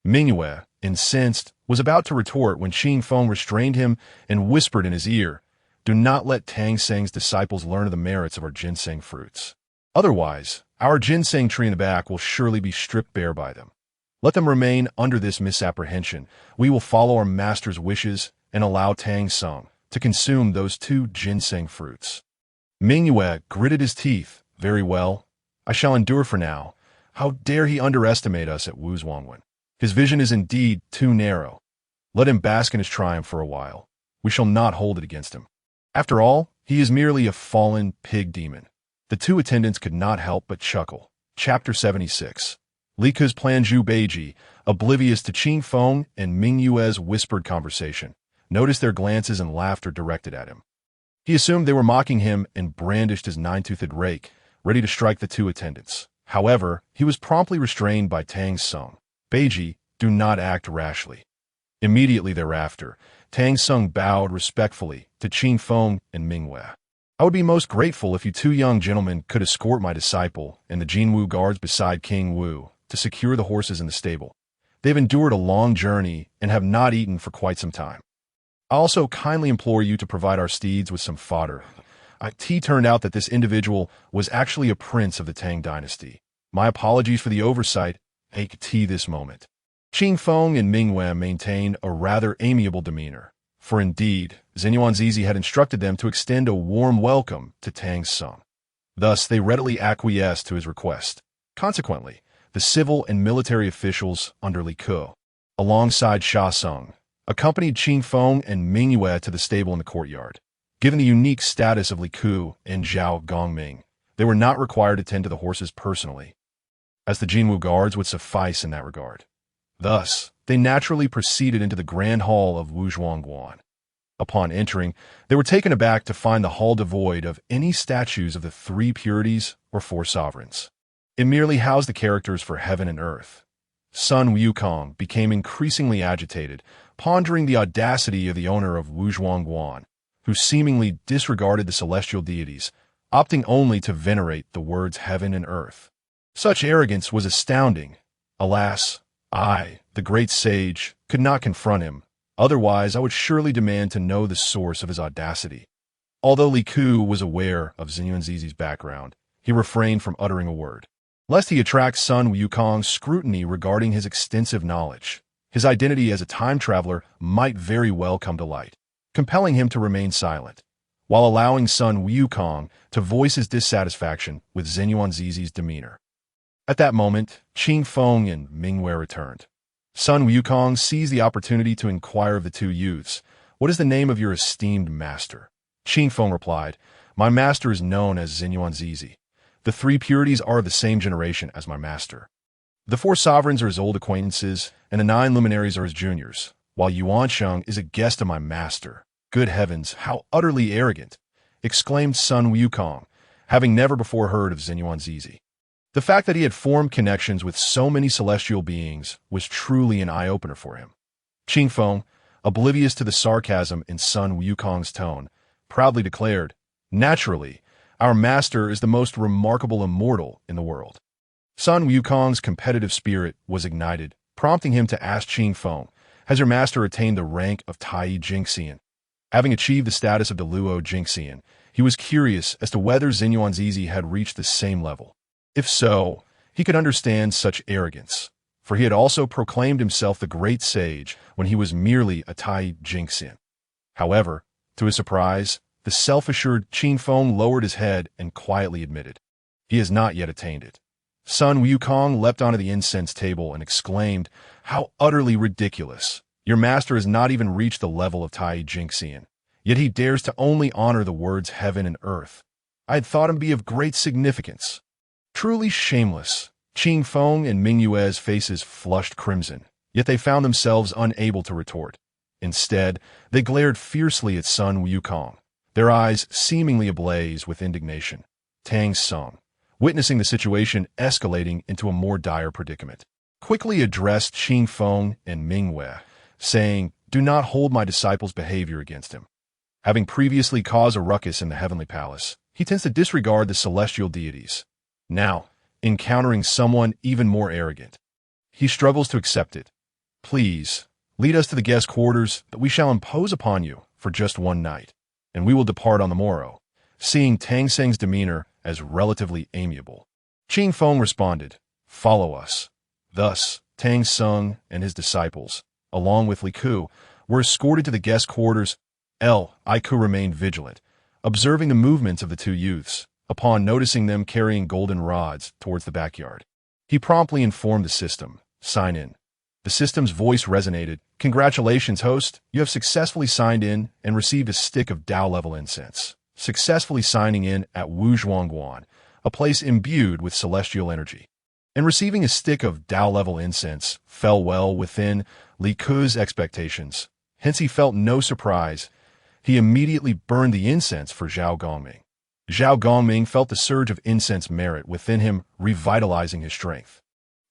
Ming Wei, incensed, was about to retort when Qing Feng restrained him and whispered in his ear, "Do not let Tang Seng's disciples learn of the merits of our ginseng fruits. Otherwise, our ginseng tree in the back will surely be stripped bare by them. Let them remain under this misapprehension. We will follow our master's wishes and allow Tang Sung to consume those 2 ginseng fruits." Ming Yue gritted his teeth. "Very well. I shall endure for now. How dare he underestimate us at Wu Zhuangwen? His vision is indeed too narrow. Let him bask in his triumph for a while. We shall not hold it against him. After all, he is merely a fallen pig demon." The 2 attendants could not help but chuckle. Chapter 76. Li Ke's plan. Zhu Beiji, oblivious to Qing Feng and Ming Yue's whispered conversation, noticed their glances and laughter directed at him. He assumed they were mocking him and brandished his 9-toothed rake, ready to strike the 2 attendants. However, he was promptly restrained by Tang Sung. "Beiji, do not act rashly." Immediately thereafter, Tang Sung bowed respectfully to Qing Feng and Ming Wei. "I would be most grateful if you 2 young gentlemen could escort my disciple and the Jinwu guards beside King Wu to secure the horses in the stable. They've endured a long journey and have not eaten for quite some time. I also kindly implore you to provide our steeds with some fodder." It turned out that this individual was actually a prince of the Tang dynasty. My apologies for the oversight. This moment. Qing Feng and Ming Wei maintained a rather amiable demeanor, for indeed, Zengyuan Zizi had instructed them to extend a warm welcome to Tang Sung. Thus, they readily acquiesced to his request. Consequently, the civil and military officials under Li Ke, alongside Sha Sung, accompanied Qing Feng and Ming Yue to the stable in the courtyard. Given the unique status of Li Ke and Zhao Gongming, they were not required to tend to the horses personally, as the Jinwu guards would suffice in that regard. Thus, they naturally proceeded into the grand hall of Wu Zhuangguan. Upon entering, they were taken aback to find the hall devoid of any statues of the three purities or four sovereigns. It merely housed the characters for heaven and earth. Sun Wukong became increasingly agitated, pondering the audacity of the owner of Wuzhuangguan, who seemingly disregarded the celestial deities, opting only to venerate the words heaven and earth. Such arrogance was astounding. Alas, I, the great sage, could not confront him. Otherwise, I would surely demand to know the source of his audacity. Although Li Ku was aware of Xinyuanzi's background, he refrained from uttering a word, lest he attract Sun Wukong's scrutiny regarding his extensive knowledge. His identity as a time traveler might very well come to light, compelling him to remain silent, while allowing Sun Wukong to voice his dissatisfaction with Xinyuanzi's demeanor. At that moment, Qing Feng and Mingwei returned. Sun Wukong seized the opportunity to inquire of the two youths, "What is the name of your esteemed master?" Qing Feng replied, "My master is known as Xinyuanzi. The three purities are of the same generation as my master. The four sovereigns are his old acquaintances, and the 9 luminaries are his juniors, while Yuansheng is a guest of my master." "Good heavens, how utterly arrogant!" exclaimed Sun Wukong, having never before heard of Xinyuanzi. The fact that he had formed connections with so many celestial beings was truly an eye-opener for him. Qing Feng, oblivious to the sarcasm in Sun Wukong's tone, proudly declared, "Naturally, our master is the most remarkable immortal in the world." Sun Wukong's competitive spirit was ignited, prompting him to ask Qing Feng, "Has your master attained the rank of Tai Jingxian?" Having achieved the status of the Luo Jingxian, he was curious as to whether Xinyuanzi had reached the same level. If so, he could understand such arrogance, for he had also proclaimed himself the great sage when he was merely a Tai Jingxian. However, to his surprise, the self-assured Qing Feng lowered his head and quietly admitted, "He has not yet attained it." Sun Wukong leapt onto the incense table and exclaimed, "How utterly ridiculous! Your master has not even reached the level of Tai Jingxian, yet he dares to only honor the words heaven and earth. I had thought him be of great significance." Truly shameless. Qing Feng and Mingyue's faces flushed crimson, yet they found themselves unable to retort. Instead, they glared fiercely at Sun Wukong, their eyes seemingly ablaze with indignation. Tang Song, witnessing the situation escalating into a more dire predicament, quickly addressed Qing Feng and Mingwei, saying, "Do not hold my disciple's behavior against him. Having previously caused a ruckus in the heavenly palace, he tends to disregard the celestial deities. Now, encountering someone even more arrogant, he struggles to accept it. Please, lead us to the guest quarters that we shall impose upon you for just one night, and we will depart on the morrow," seeing Tang Seng's demeanor as relatively amiable. Qing Feng responded, "Follow us." Thus, Tang Seng and his disciples, along with Li Ku, were escorted to the guest quarters. Li Ku remained vigilant, observing the movements of the two youths. Upon noticing them carrying golden rods towards the backyard, he promptly informed the system, "Sign in." The system's voice resonated, "Congratulations, host. You have successfully signed in and received a stick of Dao-level incense. Successfully signing in at Wuzhuangguan, a place imbued with celestial energy." And receiving a stick of Dao-level incense fell well within Li Ku's expectations. Hence he felt no surprise. He immediately burned the incense for Zhao Gongming. Zhao Gongming felt the surge of incense merit within him revitalizing his strength,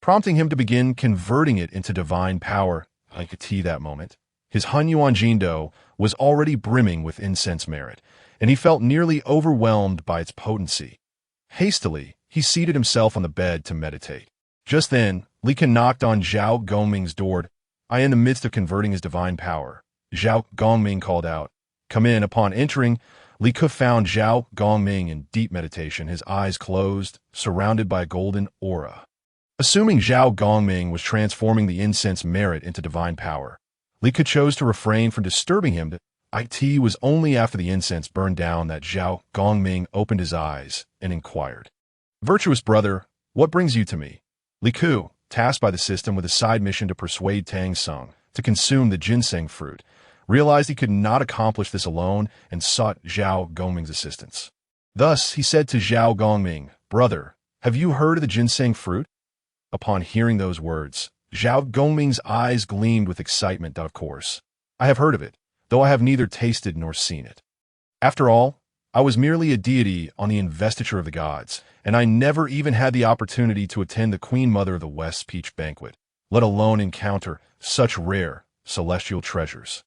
prompting him to begin converting it into divine power. I could see that moment. His Hunyuan Jindo was already brimming with incense merit, and he felt nearly overwhelmed by its potency. Hastily, he seated himself on the bed to meditate. Just then, Li Kan knocked on Zhao Gongming's door. "I am in the midst of converting his divine power," Zhao Gongming called out. "Come in." Upon entering, Li Ku found Zhao Gongming in deep meditation, his eyes closed, surrounded by a golden aura. Assuming Zhao Gongming was transforming the incense merit into divine power, Li Ku chose to refrain from disturbing him. It was only after the incense burned down that Zhao Gongming opened his eyes and inquired, "Virtuous brother, what brings you to me?" Li Ku, tasked by the system with a side mission to persuade Tang Song to consume the ginseng fruit, realized he could not accomplish this alone and sought Zhao Gongming's assistance. Thus, he said to Zhao Gongming, "Brother, have you heard of the ginseng fruit?" Upon hearing those words, Zhao Gongming's eyes gleamed with excitement. "Of course, I have heard of it. though I have neither tasted nor seen it. After all, I was merely a deity on the investiture of the gods, and I never even had the opportunity to attend the Queen Mother of the West's peach banquet, let alone encounter such rare, celestial treasures.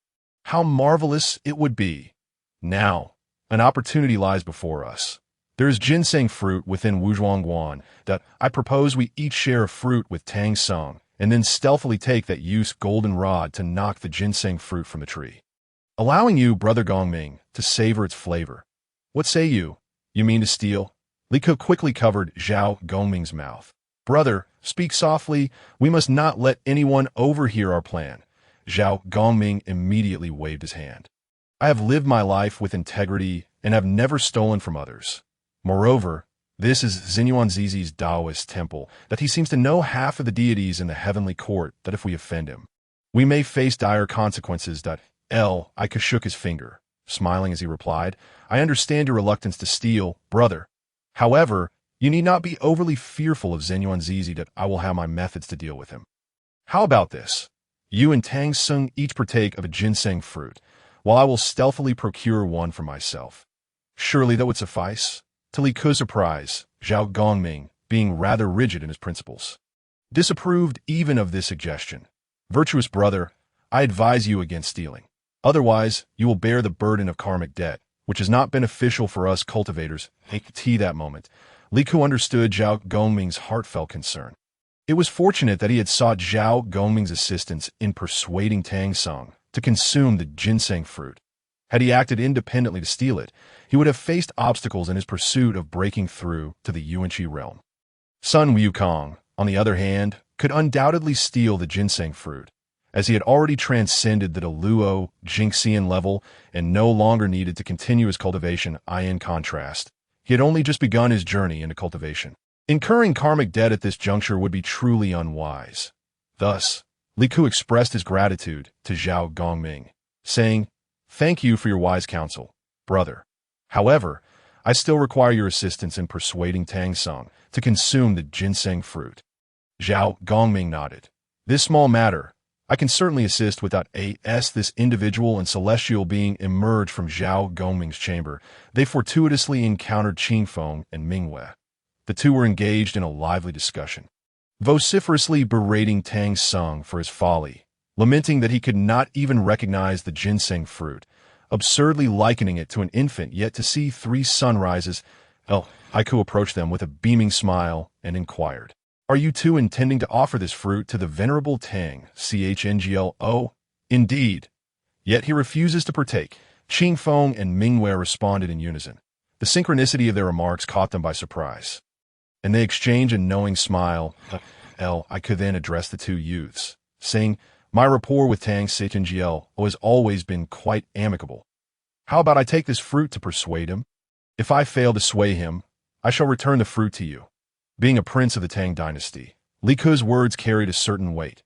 How marvelous it would be! Now, an opportunity lies before us. There is ginseng fruit within Wuzhuangguan that I propose we each share a fruit with Tang Song, and then stealthily take that used golden rod to knock the ginseng fruit from the tree, allowing you, Brother Gongming, to savor its flavor. What say you? You mean to steal? Li Ke quickly covered Zhao Gongming's mouth. Brother, speak softly. We must not let anyone overhear our plan. Zhao Gongming immediately waved his hand. I have lived my life with integrity and have never stolen from others. Moreover, this is Xinyuanzizi's Taoist temple, that he seems to know half of the deities in the heavenly court, that if we offend him, we may face dire consequences. I shook his finger, smiling as he replied, I understand your reluctance to steal, brother. However, you need not be overly fearful of Xinyuanzizi, that I will have my methods to deal with him. How about this? You and Tang Sung each partake of a ginseng fruit, while I will stealthily procure one for myself. Surely that would suffice? To Li Ke's surprise, Zhao Gongming, being rather rigid in his principles, disapproved even of this suggestion. Virtuous brother, I advise you against stealing. Otherwise, you will bear the burden of karmic debt, which is not beneficial for us cultivators. That moment, Li Ke understood Zhao Gongming's heartfelt concern. It was fortunate that he had sought Zhao Gongming's assistance in persuading Tang Song to consume the ginseng fruit. Had he acted independently to steal it, he would have faced obstacles in his pursuit of breaking through to the Yuanqi realm. Sun Wukong, on the other hand, could undoubtedly steal the ginseng fruit, as he had already transcended the Luo Jingxian level and no longer needed to continue his cultivation. In contrast, he had only just begun his journey into cultivation. Incurring karmic debt at this juncture would be truly unwise. Thus, Li Ke expressed his gratitude to Zhao Gongming, saying, Thank you for your wise counsel, brother. However, I still require your assistance in persuading Tang Song to consume the ginseng fruit. Zhao Gongming nodded. This small matter, I can certainly assist without this individual and celestial being emerged from Zhao Gongming's chamber. They fortuitously encountered Qingfeng and Mingwei. The two were engaged in a lively discussion, vociferously berating Tang Song for his folly, lamenting that he could not even recognize the ginseng fruit, absurdly likening it to an infant yet to see three sunrises. Haiku approached them with a beaming smile and inquired, Are you two intending to offer this fruit to the venerable Tang Chnglo? Indeed. Yet he refuses to partake. Qingfeng and Mingwei responded in unison. The synchronicity of their remarks caught them by surprise, and they exchanged a knowing smile. I could then address the two youths, saying, My rapport with Tang Chnglo has always been quite amicable. How about I take this fruit to persuade him? If I fail to sway him, I shall return the fruit to you. Being a prince of the Tang dynasty, Li Ke's words carried a certain weight.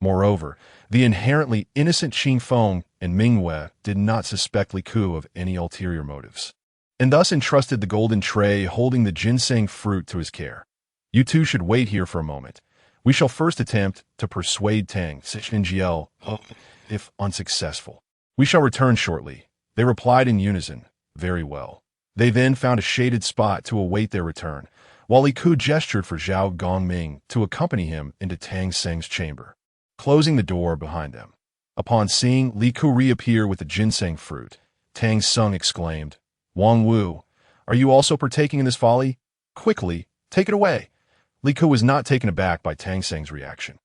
Moreover, the inherently innocent Qingfeng and Mingwei did not suspect Li Ke of any ulterior motives, and thus entrusted the golden tray holding the ginseng fruit to his care. You two should wait here for a moment. We shall first attempt to persuade Tang Chnglo. If unsuccessful, we shall return shortly. They replied in unison, Very well. They then found a shaded spot to await their return, while Li Ke gestured for Zhao Gongming to accompany him into Tang Seng's chamber, closing the door behind them. Upon seeing Li Ke reappear with the ginseng fruit, Tang Sung exclaimed, Wang Wu, are you also partaking in this folly? Quickly, take it away. Li Ke was not taken aback by Tang Seng's reaction.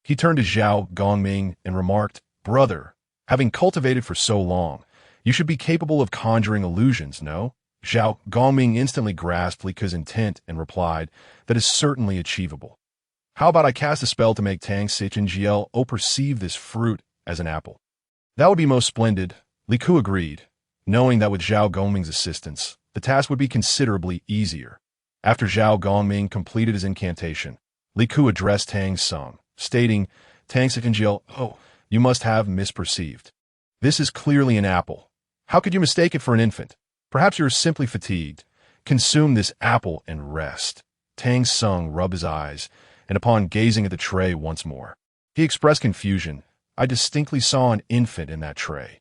He turned to Zhao Gongming and remarked, Brother, having cultivated for so long, you should be capable of conjuring illusions, no? Zhao Gongming instantly grasped Li Ke's intent and replied, That is certainly achievable. How about I cast a spell to make Tang Chnglo perceive this fruit as an apple? That would be most splendid, Li Ke agreed, knowing that with Zhao Gongming's assistance, the task would be considerably easier. After Zhao Gongming completed his incantation, Li Ke addressed Tang Song, stating, Tang Chnglo, you must have misperceived. This is clearly an apple. How could you mistake it for an infant? Perhaps you are simply fatigued. Consume this apple and rest. Tang Sung rubbed his eyes, and upon gazing at the tray once more, he expressed confusion. I distinctly saw an infant in that tray.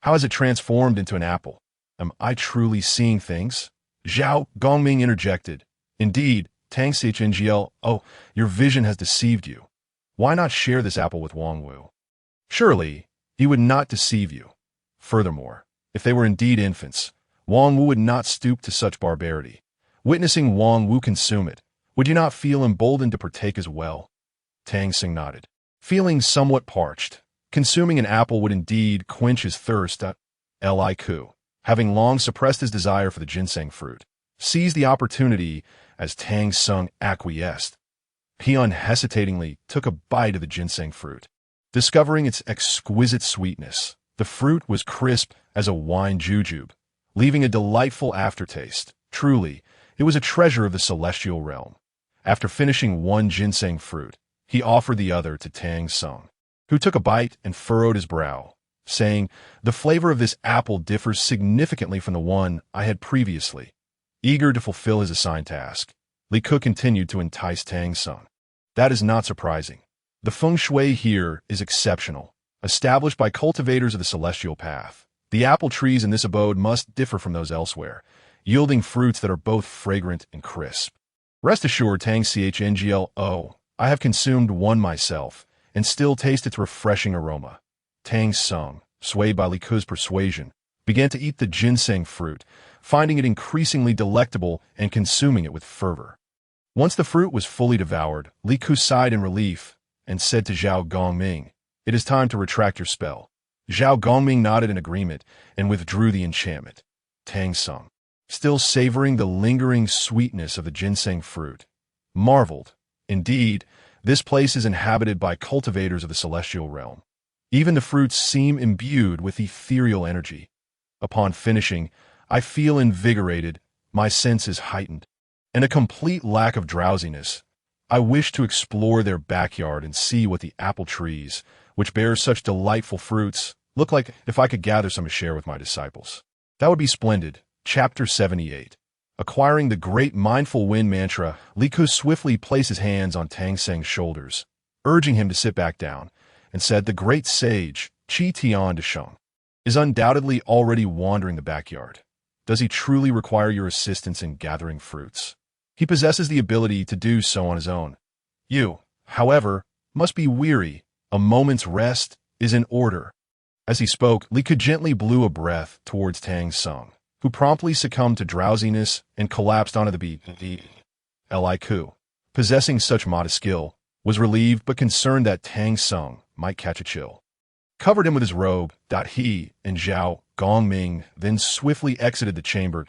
How has it transformed into an apple? Am I truly seeing things? Zhao Gongming interjected. Indeed, Tang Ngl, oh, your vision has deceived you. Why not share this apple with Wang Wu? Surely, he would not deceive you. Furthermore, if they were indeed infants, Wang Wu would not stoop to such barbarity. Witnessing Wang Wu consume it, would you not feel emboldened to partake as well? Tang Xing nodded. Feeling somewhat parched, consuming an apple would indeed quench his thirst. Li Ku, having long suppressed his desire for the ginseng fruit, seized the opportunity as Tang Xing acquiesced. He unhesitatingly took a bite of the ginseng fruit. Discovering its exquisite sweetness, the fruit was crisp as a wine jujube, leaving a delightful aftertaste. Truly, it was a treasure of the celestial realm. After finishing one ginseng fruit, he offered the other to Tang Xing, who took a bite and furrowed his brow, saying, "The flavor of this apple differs significantly from the one I had previously." Eager to fulfill his assigned task, Li Ke continued to entice Tang Xing. That is not surprising. The feng shui here is exceptional, established by cultivators of the celestial path. The apple trees in this abode must differ from those elsewhere, yielding fruits that are both fragrant and crisp. Rest assured, Tang Ngl, I have consumed one myself, and still taste its refreshing aroma. Tang Xing, swayed by Li Ke's persuasion, began to eat the ginseng fruit, finding it increasingly delectable and consuming it with fervor. Once the fruit was fully devoured, Li Ke sighed in relief and said to Zhao Gongming, "It is time to retract your spell." Zhao Gongming nodded in agreement and withdrew the enchantment. Tang Xing, still savoring the lingering sweetness of the ginseng fruit, marveled. Indeed, this place is inhabited by cultivators of the celestial realm. Even the fruits seem imbued with ethereal energy. Upon finishing, I feel invigorated, my senses heightened, and a complete lack of drowsiness. I wish to explore their backyard and see what the apple trees, which bear such delightful fruits, look like if I could gather some to share with my disciples. That would be splendid. Chapter 78. Acquiring the great mindful wind mantra, Li Ke swiftly placed his hands on Tang Xing's shoulders, urging him to sit back down, and said, "The great sage, Qi Tian de Sheng, is undoubtedly already wandering the backyard. Does he truly require your assistance in gathering fruits? He possesses the ability to do so on his own. You, however, must be weary. A moment's rest is in order." As he spoke, Li Ke gently blew a breath towards Tang Xing, who promptly succumbed to drowsiness and collapsed onto the beat. Li Ke, possessing such modest skill, was relieved but concerned that Tang Xing might catch a chill. Covered him with his robe, he and Zhao Gongming then swiftly exited the chamber.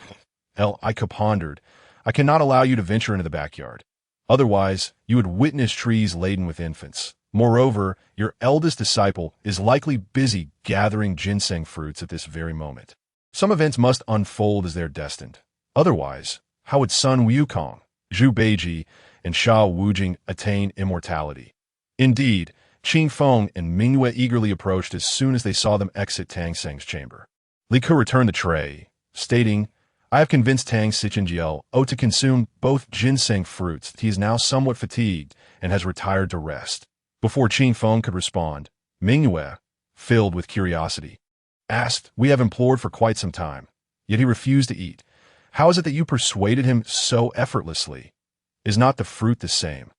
Li Ke pondered, "I cannot allow you to venture into the backyard. Otherwise, you would witness trees laden with infants. Moreover, your eldest disciple is likely busy gathering ginseng fruits at this very moment. Some events must unfold as they're destined. Otherwise, how would Sun Wukong, Zhu Beiji, and Sha Wujing attain immortality?" Indeed, Qing Feng and Mingyue eagerly approached as soon as they saw them exit Tang Xing's chamber. Li Ke returned the tray, stating, "I have convinced Tang Ngl to consume both ginseng fruits. He is now somewhat fatigued and has retired to rest." Before Qing Feng could respond, Mingyue, filled with curiosity, asked, "We have implored for quite some time, yet he refused to eat. How is it that you persuaded him so effortlessly? Is not the fruit the same?"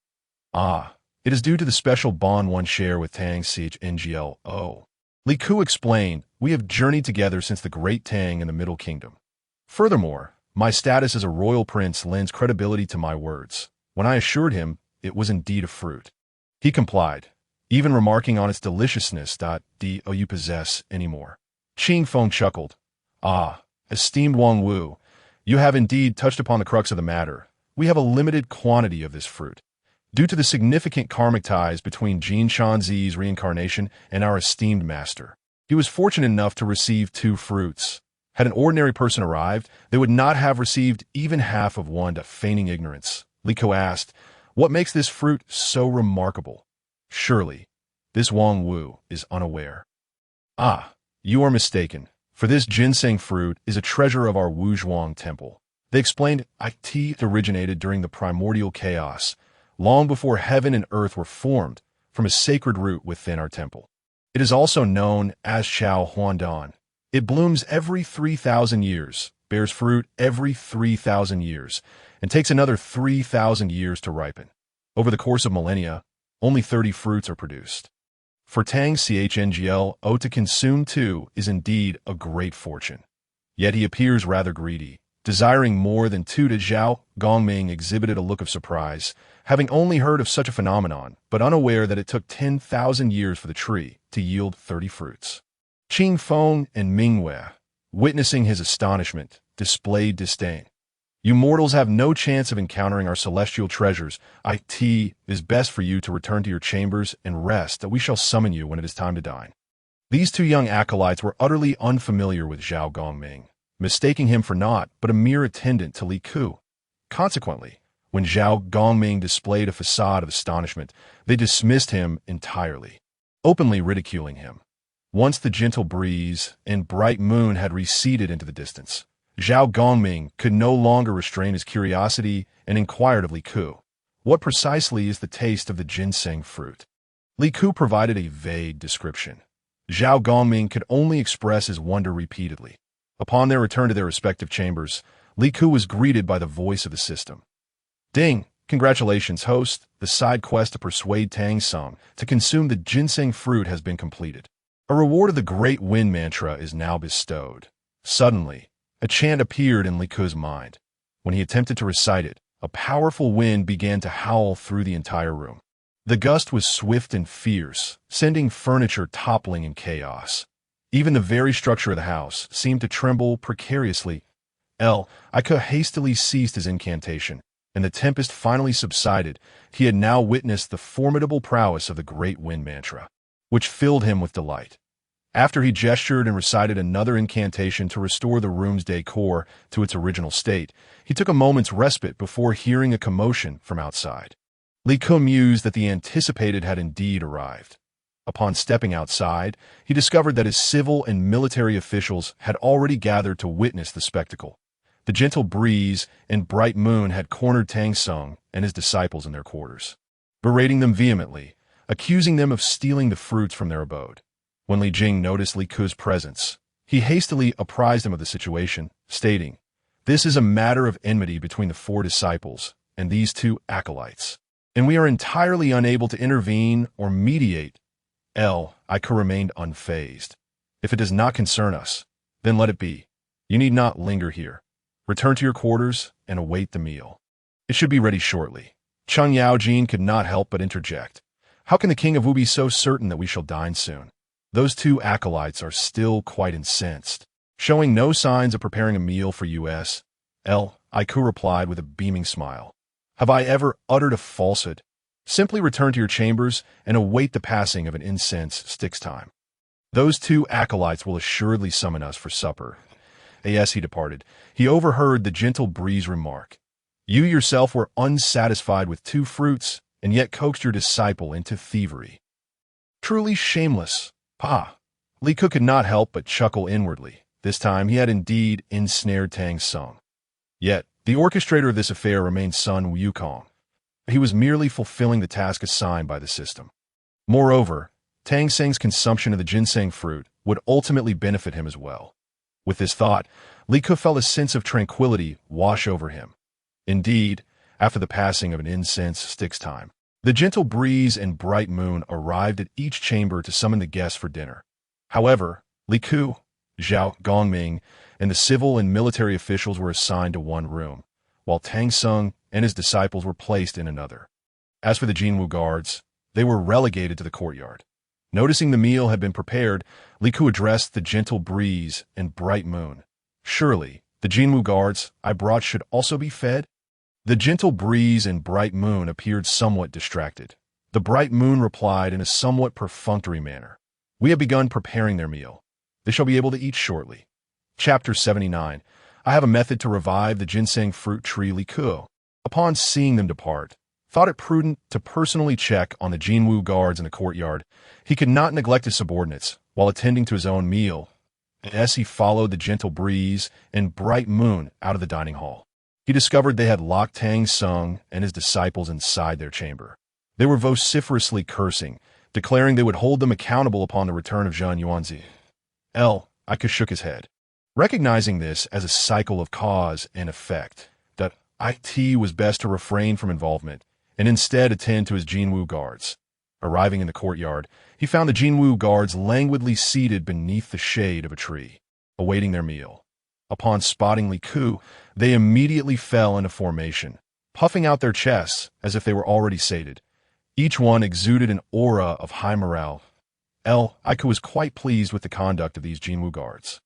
"Ah, it is due to the special bond one share with Tang Ngl. Li Ke explained, "We have journeyed together since the Great Tang in the Middle Kingdom. Furthermore, my status as a royal prince lends credibility to my words. When I assured him it was indeed a fruit, he complied, even remarking on its deliciousness. Do you possess any more?" Qing Feng chuckled. "Ah, esteemed Wang Wu, you have indeed touched upon the crux of the matter. We have a limited quantity of this fruit. Due to the significant karmic ties between Jin Shanzi's reincarnation and our esteemed master, he was fortunate enough to receive 2 fruits. Had an ordinary person arrived, they would not have received even half of one. Feigning ignorance, Li Ke asked, "What makes this fruit so remarkable? Surely, this Wang Wu is unaware." "Ah, you are mistaken, for this ginseng fruit is a treasure of our Wuzhuang temple." They explained it originated during the primordial chaos, long before heaven and earth were formed, from a sacred root within our temple. It is also known as Xiao Huandan, It blooms every 3,000 years, bears fruit every 3,000 years, and takes another 3,000 years to ripen. Over the course of millennia, only 30 fruits are produced. For Tang Chngl to consume two is indeed a great fortune. Yet he appears rather greedy, desiring more than two. Zhao Gongming exhibited a look of surprise, having only heard of such a phenomenon, but unaware that it took 10,000 years for the tree to yield 30 fruits. Qing Feng and Ming Wei, witnessing his astonishment, displayed disdain. You mortals have no chance of encountering our celestial treasures. It is best for you to return to your chambers and rest, that we shall summon you when it is time to dine. These two young acolytes were utterly unfamiliar with Zhao Gongming, mistaking him for naught but a mere attendant to Li Ku. Consequently, when Zhao Gongming displayed a facade of astonishment, they dismissed him entirely, openly ridiculing him. Once the gentle breeze and bright moon had receded into the distance, Zhao Gongming could no longer restrain his curiosity and inquired of Li Ku, "What precisely is the taste of the ginseng fruit?" Li Ku provided a vague description. Zhao Gongming could only express his wonder repeatedly. Upon their return to their respective chambers, Li Ku was greeted by the voice of the system. "Ding! Congratulations, host. The side quest to persuade Tang Sung to consume the ginseng fruit has been completed. A reward of the Great Wind mantra is now bestowed." Suddenly, a chant appeared in Li Ku's mind. When he attempted to recite it, a powerful wind began to howl through the entire room. The gust was swift and fierce, sending furniture toppling in chaos. Even the very structure of the house seemed to tremble precariously. Ika hastily ceased his incantation, and the tempest finally subsided. He had now witnessed the formidable prowess of the Great Wind mantra, which filled him with delight. After he gestured and recited another incantation to restore the room's decor to its original state, he took a moment's respite before hearing a commotion from outside. Li Ku mused that the anticipated had indeed arrived. Upon stepping outside, he discovered that his civil and military officials had already gathered to witness the spectacle. The gentle breeze and bright moon had cornered Tang Sung and his disciples in their quarters, berating them vehemently, accusing them of stealing the fruits from their abode. When Li Jing noticed Li Ku's presence, he hastily apprised him of the situation, stating, "This is a matter of enmity between the four disciples and these two acolytes, and we are entirely unable to intervene or mediate." Ika remained unfazed. "If it does not concern us, then let it be. You need not linger here. Return to your quarters and await the meal. It should be ready shortly." Cheng Yaojin could not help but interject. "How can the king of Wu be so certain that we shall dine soon? Those two acolytes are still quite incensed, showing no signs of preparing a meal for us." Ika replied with a beaming smile. "Have I ever uttered a falsehood? Simply return to your chambers and await the passing of an incense stick's time. Those two acolytes will assuredly summon us for supper." As he departed, he overheard the gentle breeze remark, "You yourself were unsatisfied with two fruits, and yet coaxed your disciple into thievery. Truly shameless." Li Ku could not help but chuckle inwardly. This time he had indeed ensnared Tang Sung. Yet, the orchestrator of this affair remained Sun Wukong. He was merely fulfilling the task assigned by the system. Moreover, Tang Sung's consumption of the ginseng fruit would ultimately benefit him as well. With this thought, Li Ku felt a sense of tranquility wash over him. Indeed, after the passing of an incense stick's time, the gentle breeze and bright moon arrived at each chamber to summon the guests for dinner. However, Li Ku, Zhao Gongming, and the civil and military officials were assigned to one room, while Tang Sung and his disciples were placed in another. As for the Jinwu guards, they were relegated to the courtyard. Noticing the meal had been prepared, Li Ku addressed the gentle breeze and bright moon. "Surely, the Jinwu guards I brought should also be fed?" The gentle breeze and bright moon appeared somewhat distracted. The bright moon replied in a somewhat perfunctory manner, "We have begun preparing their meal. They shall be able to eat shortly." Chapter 79. I have a method to revive the ginseng fruit tree. Li Ku, upon seeing them depart, thought it prudent to personally check on the Jinwu guards in the courtyard. He could not neglect his subordinates while attending to his own meal. As he followed the gentle breeze and bright moon out of the dining hall, he discovered they had locked Tang Sung and his disciples inside their chamber. They were vociferously cursing, declaring they would hold them accountable upon the return of Zhang Yuanzi. Ika shook his head. Recognizing this as a cycle of cause and effect, that it was best to refrain from involvement and instead attend to his Jinwu guards. Arriving in the courtyard, he found the Jinwu guards languidly seated beneath the shade of a tree, awaiting their meal. Upon spotting Li Ku, they immediately fell into formation, puffing out their chests as if they were already sated. Each one exuded an aura of high morale. Ika was quite pleased with the conduct of these Jinwu guards.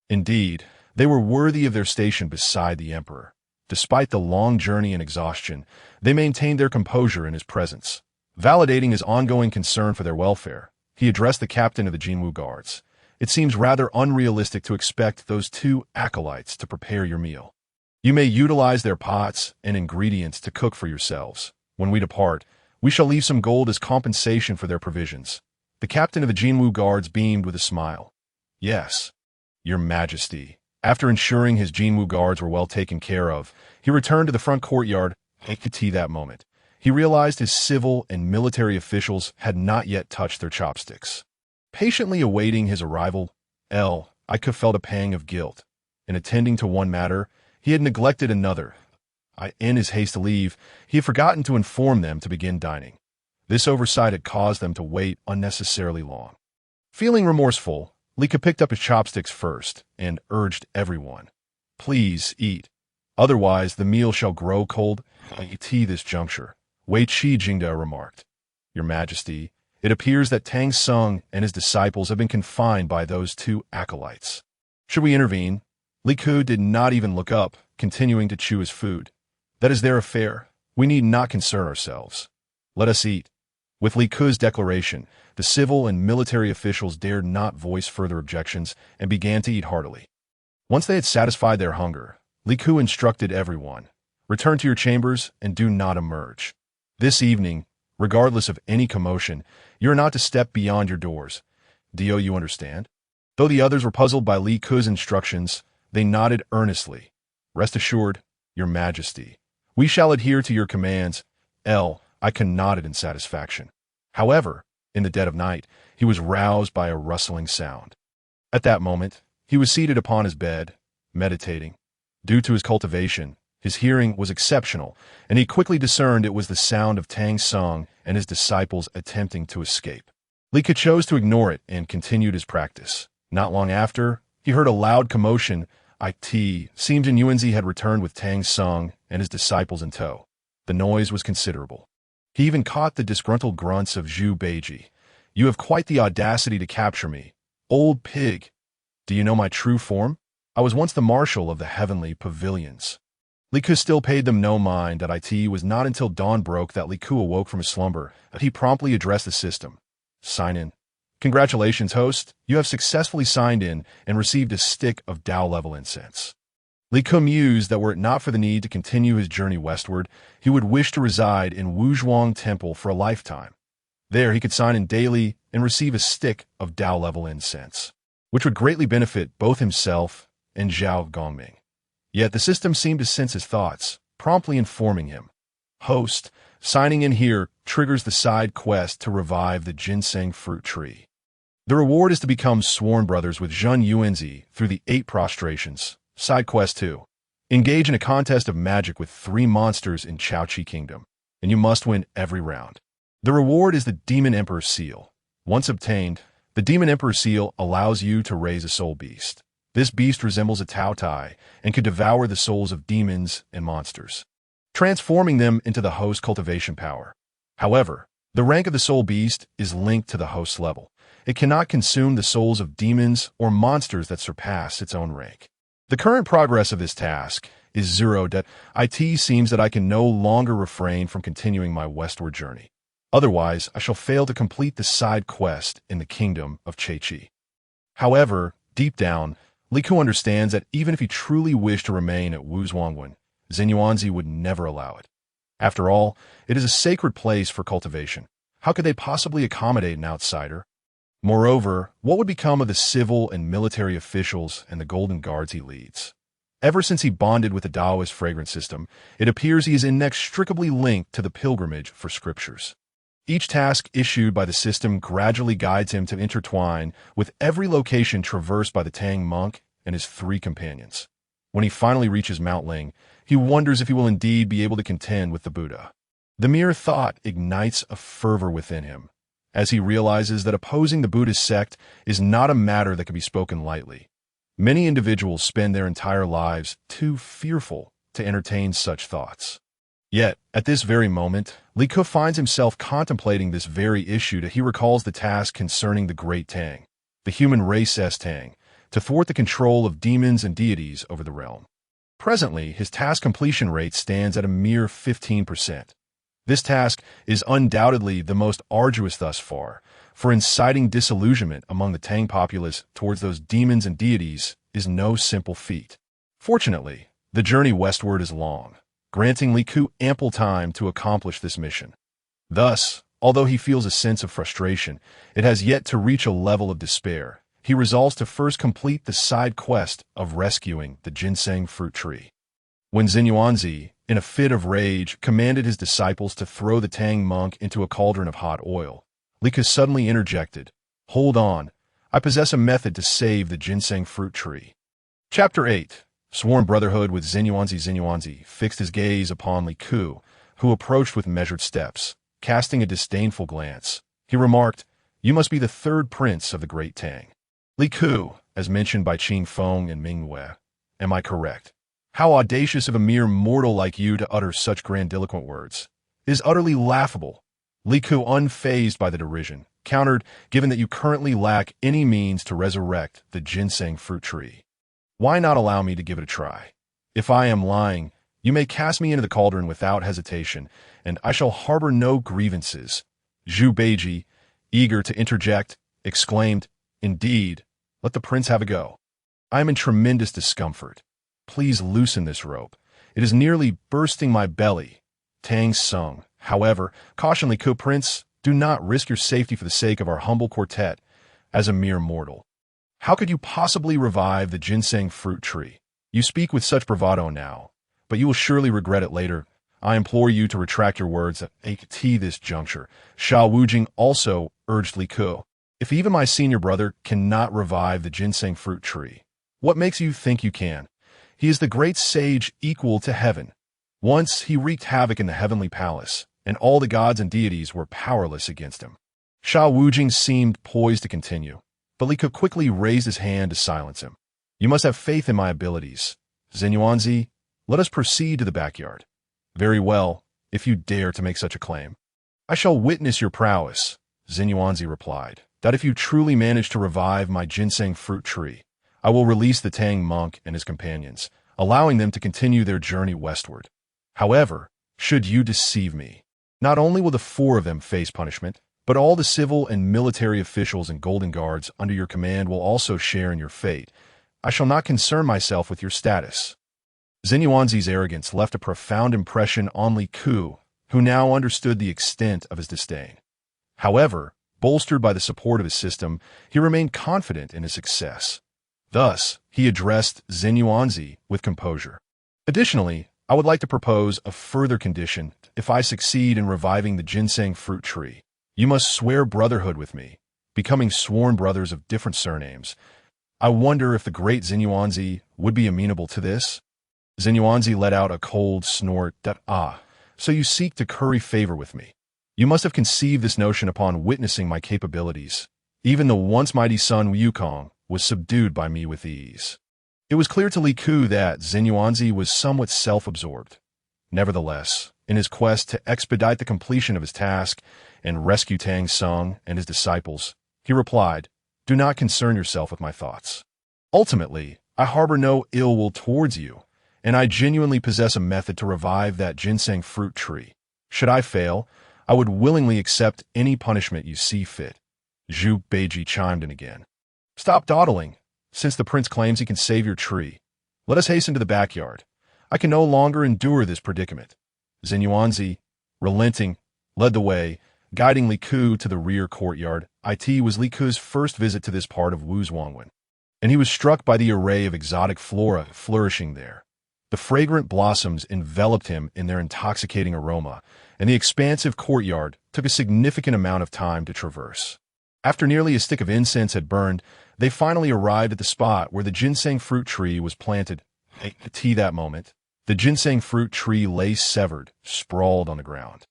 Indeed, they were worthy of their station beside the emperor. Despite the long journey and exhaustion, they maintained their composure in his presence. Validating his ongoing concern for their welfare, he addressed the captain of the Jinwu guards. It seems rather unrealistic to expect those two acolytes to prepare your meal. You may utilize their pots and ingredients to cook for yourselves. When we depart, we shall leave some gold as compensation for their provisions. The captain of the Jinwu guards beamed with a smile. Yes, Your Majesty. After ensuring his Jinwu guards were well taken care of, he returned to the front courtyard. At that moment, he realized his civil and military officials had not yet touched their chopsticks. Patiently awaiting his arrival, Ika felt a pang of guilt. In attending to one matter, he had neglected another. In his haste to leave, he had forgotten to inform them to begin dining. This oversight had caused them to wait unnecessarily long. Feeling remorseful, Lika picked up his chopsticks first and urged everyone, "Please eat. Otherwise, the meal shall grow cold." At this juncture, Wei Qi Jingda remarked, "Your Majesty, it appears that Tang Sung and his disciples have been confined by those two acolytes. Should we intervene?" Li Ku did not even look up, continuing to chew his food. "That is their affair. We need not concern ourselves. Let us eat." With Li Ku's declaration, the civil and military officials dared not voice further objections and began to eat heartily. Once they had satisfied their hunger, Li Ku instructed everyone, "Return to your chambers and do not emerge. This evening, regardless of any commotion, you are not to step beyond your doors. Do you understand?" Though the others were puzzled by Li Ku's instructions, they nodded earnestly. "Rest assured, Your Majesty, we shall adhere to your commands." Ika nodded in satisfaction. However, in the dead of night, he was roused by a rustling sound. At that moment, he was seated upon his bed, meditating. Due to his cultivation, his hearing was exceptional, and he quickly discerned it was the sound of Tang Sung and his disciples attempting to escape. Lika chose to ignore it and continued his practice. Not long after, he heard a loud commotion. It seemed Yuanzi had returned with Tang Sung and his disciples in tow. The noise was considerable. He even caught the disgruntled grunts of Zhu Beiji. "You have quite the audacity to capture me, old pig. Do you know my true form? I was once the marshal of the heavenly pavilions." Li Ku still paid them no mind. It was not until dawn broke that Li Ku awoke from his slumber that he promptly addressed the system. "Sign in." "Congratulations, host. You have successfully signed in and received a stick of Dao-level incense." Li Ku mused that were it not for the need to continue his journey westward, he would wish to reside in Wuzhuang Temple for a lifetime. There he could sign in daily and receive a stick of Dao-level incense, which would greatly benefit both himself and Zhao Gongming. Yet the system seemed to sense his thoughts, promptly informing him, "Host, signing in here triggers the side quest to revive the ginseng fruit tree. The reward is to become sworn brothers with Zhen Yuanzi through the 8 prostrations. Side quest 2. Engage in a contest of magic with 3 monsters in Chaoqi Kingdom, and you must win every round. The reward is the Demon Emperor Seal. Once obtained, the Demon Emperor Seal allows you to raise a soul beast. This beast resembles a Tao Tai and could devour the souls of demons and monsters, transforming them into the host cultivation power. However, the rank of the soul beast is linked to the host level. It cannot consume the souls of demons or monsters that surpass its own rank. The current progress of this task is 0. It seems that I can no longer refrain from continuing my westward journey. Otherwise, I shall fail to complete the side quest in the kingdom of Chechi. However, deep down, Li Ku understands that even if he truly wished to remain at Wuzhuangwen, Yuanzi would never allow it. After all, it is a sacred place for cultivation. How could they possibly accommodate an outsider? Moreover, what would become of the civil and military officials and the golden guards he leads? Ever since he bonded with the Taoist fragrance system, it appears he is inextricably linked to the pilgrimage for scriptures. Each task issued by the system gradually guides him to intertwine with every location traversed by the Tang monk and his 3 companions. When he finally reaches Mount Ling, he wonders if he will indeed be able to contend with the Buddha. The mere thought ignites a fervor within him, as he realizes that opposing the Buddhist sect is not a matter that can be spoken lightly. Many individuals spend their entire lives too fearful to entertain such thoughts. Yet, at this very moment, Li Ke finds himself contemplating this very issue that he recalls the task concerning the Great Tang, the human race as Tang, to thwart the control of demons and deities over the realm. Presently, his task completion rate stands at a mere 15%. This task is undoubtedly the most arduous thus far, for inciting disillusionment among the Tang populace towards those demons and deities is no simple feat. Fortunately, the journey westward is long, granting Li Ke ample time to accomplish this mission. Thus, although he feels a sense of frustration, it has yet to reach a level of despair. He resolves to first complete the side quest of rescuing the ginseng fruit tree. When Xinyuanzi, in a fit of rage, commanded his disciples to throw the Tang monk into a cauldron of hot oil, Li Ke suddenly interjected, "Hold on, I possess a method to save the ginseng fruit tree." Chapter 8. Sworn Brotherhood with Xinyuanzi. Xinyuanzi fixed his gaze upon Li Ke, who approached with measured steps. Casting a disdainful glance, he remarked, "You must be the 3rd prince of the Great Tang. Li Ke, as mentioned by Qing Feng and Ming Wei. Am I correct? How audacious of a mere mortal like you to utter such grandiloquent words. It is utterly laughable." Li Ke, unfazed by the derision, countered, "Given that you currently lack any means to resurrect the ginseng fruit tree, why not allow me to give it a try? If I am lying, you may cast me into the cauldron without hesitation, and I shall harbor no grievances." Zhu Beiji, eager to interject, exclaimed, "Indeed, let the prince have a go. I am in tremendous discomfort. Please loosen this rope. It is nearly bursting my belly." Tang sung, however, cautioned Li Ke, "Prince, do not risk your safety for the sake of our humble quartet. As a mere mortal, how could you possibly revive the ginseng fruit tree? You speak with such bravado now, but you will surely regret it later. I implore you to retract your words at this juncture." Shao Wujing also urged Li Ke, "If even my senior brother cannot revive the ginseng fruit tree, what makes you think you can? He is the great sage equal to heaven. Once he wreaked havoc in the heavenly palace, and all the gods and deities were powerless against him." Shao Wujing seemed poised to continue, but Li Ke quickly raised his hand to silence him. "You must have faith in my abilities. Xinyuanzi, let us proceed to the backyard." "Very well, if you dare to make such a claim. I shall witness your prowess," Xinyuanzi replied, "that if you truly manage to revive my ginseng fruit tree, I will release the Tang monk and his companions, allowing them to continue their journey westward. However, should you deceive me, not only will the 4 of them face punishment, but all the civil and military officials and golden guards under your command will also share in your fate. I shall not concern myself with your status." Xinyuanzi's arrogance left a profound impression on Li Ke, who now understood the extent of his disdain. However, bolstered by the support of his system, he remained confident in his success. Thus, he addressed Xinyuanzi with composure. "Additionally, I would like to propose a further condition. If I succeed in reviving the ginseng fruit tree, you must swear brotherhood with me, becoming sworn brothers of different surnames. I wonder if the great Xinyuanzi would be amenable to this?" Xinyuanzi let out a cold snort that, "So you seek to curry favor with me. You must have conceived this notion upon witnessing my capabilities. Even the once mighty Sun Wukong was subdued by me with ease." It was clear to Li Ke that Xinyuanzi was somewhat self-absorbed. Nevertheless, in his quest to expedite the completion of his task and rescue Tang Sung and his disciples, he replied, "Do not concern yourself with my thoughts. Ultimately, I harbor no ill will towards you, and I genuinely possess a method to revive that ginseng fruit tree. Should I fail, I would willingly accept any punishment you see fit." Zhu Beiji chimed in again. "Stop dawdling. Since the prince claims he can save your tree, let us hasten to the backyard. I can no longer endure this predicament." Xinyuanzi, relenting, led the way, guiding Li Ke to the rear courtyard. It was Li Ke's first visit to this part of Wuzhuangwen, and he was struck by the array of exotic flora flourishing there. The fragrant blossoms enveloped him in their intoxicating aroma, and the expansive courtyard took a significant amount of time to traverse. After nearly a stick of incense had burned, they finally arrived at the spot where the ginseng fruit tree was planted. At that moment, the ginseng fruit tree lay severed, sprawled on the ground,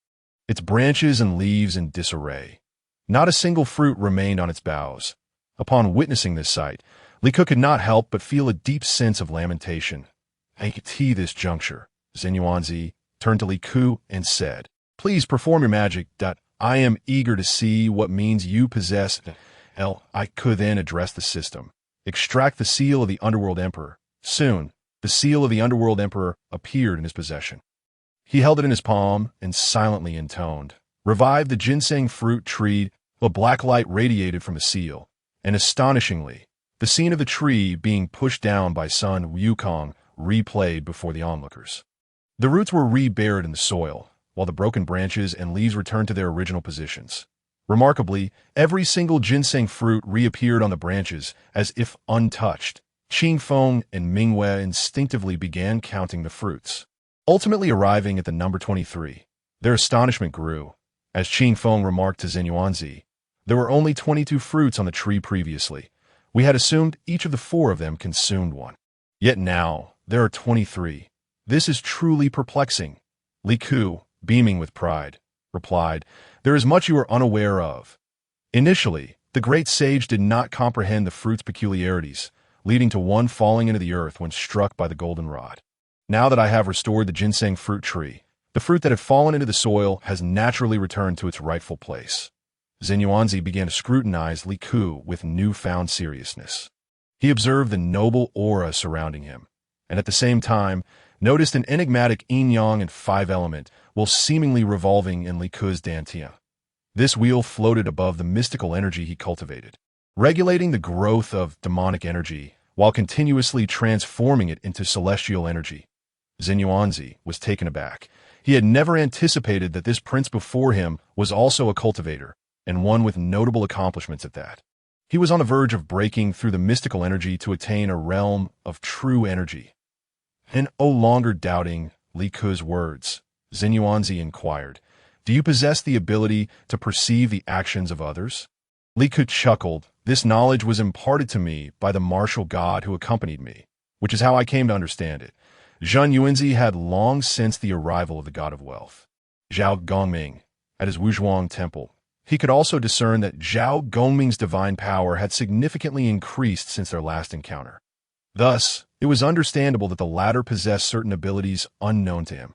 its branches and leaves in disarray. Not a single fruit remained on its boughs. Upon witnessing this sight, Li Ke could not help but feel a deep sense of lamentation. At this juncture, Zhen Yuanzi turned to Li Ke and said, "Please perform your magic. I am eager to see what means you possess." Li Ke then addressed the system. "Extract the seal of the Underworld Emperor." Soon, the seal of the Underworld Emperor appeared in his possession. He held it in his palm and silently intoned, "Revive the ginseng fruit tree." A black light radiated from the seal, and astonishingly, the scene of the tree being pushed down by Sun Wukong replayed before the onlookers. The roots were reburied in the soil, while the broken branches and leaves returned to their original positions. Remarkably, every single ginseng fruit reappeared on the branches as if untouched. Qing Feng and Mingwei instinctively began counting the fruits, ultimately arriving at the number 23. Their astonishment grew. As Qing Feng remarked to Zhen Yuanzi, "There were only 22 fruits on the tree previously. We had assumed each of the 4 of them consumed one. Yet now, there are 23. This is truly perplexing." Li Ke, beaming with pride, replied, "There is much you are unaware of." Initially, the great sage did not comprehend the fruit's peculiarities, leading to one falling into the earth when struck by the golden rod. Now that I have restored the ginseng fruit tree, the fruit that had fallen into the soil has naturally returned to its rightful place. Zhen Yuanzi began to scrutinize Li Ke with newfound seriousness. He observed the noble aura surrounding him, and at the same time, noticed an enigmatic yin-yang and 5-element while seemingly revolving in Li Ke's dantian. This wheel floated above the mystical energy he cultivated, regulating the growth of demonic energy while continuously transforming it into celestial energy. Zhen Yuanzi was taken aback. He had never anticipated that this prince before him was also a cultivator, and one with notable accomplishments at that. He was on the verge of breaking through the mystical energy to attain a realm of true energy. And no longer doubting Li Ke's words, Zhen Yuanzi inquired, "Do you possess the ability to perceive the actions of others?" Li Ke chuckled. "This knowledge was imparted to me by the martial god who accompanied me, which is how I came to understand it. Zhen Yuanzi had long sensed the arrival of the god of wealth, Zhao Gongming, at his Wuzhuang temple. He could also discern that Zhao Gongming's divine power had significantly increased since their last encounter. Thus, it was understandable that the latter possessed certain abilities unknown to him.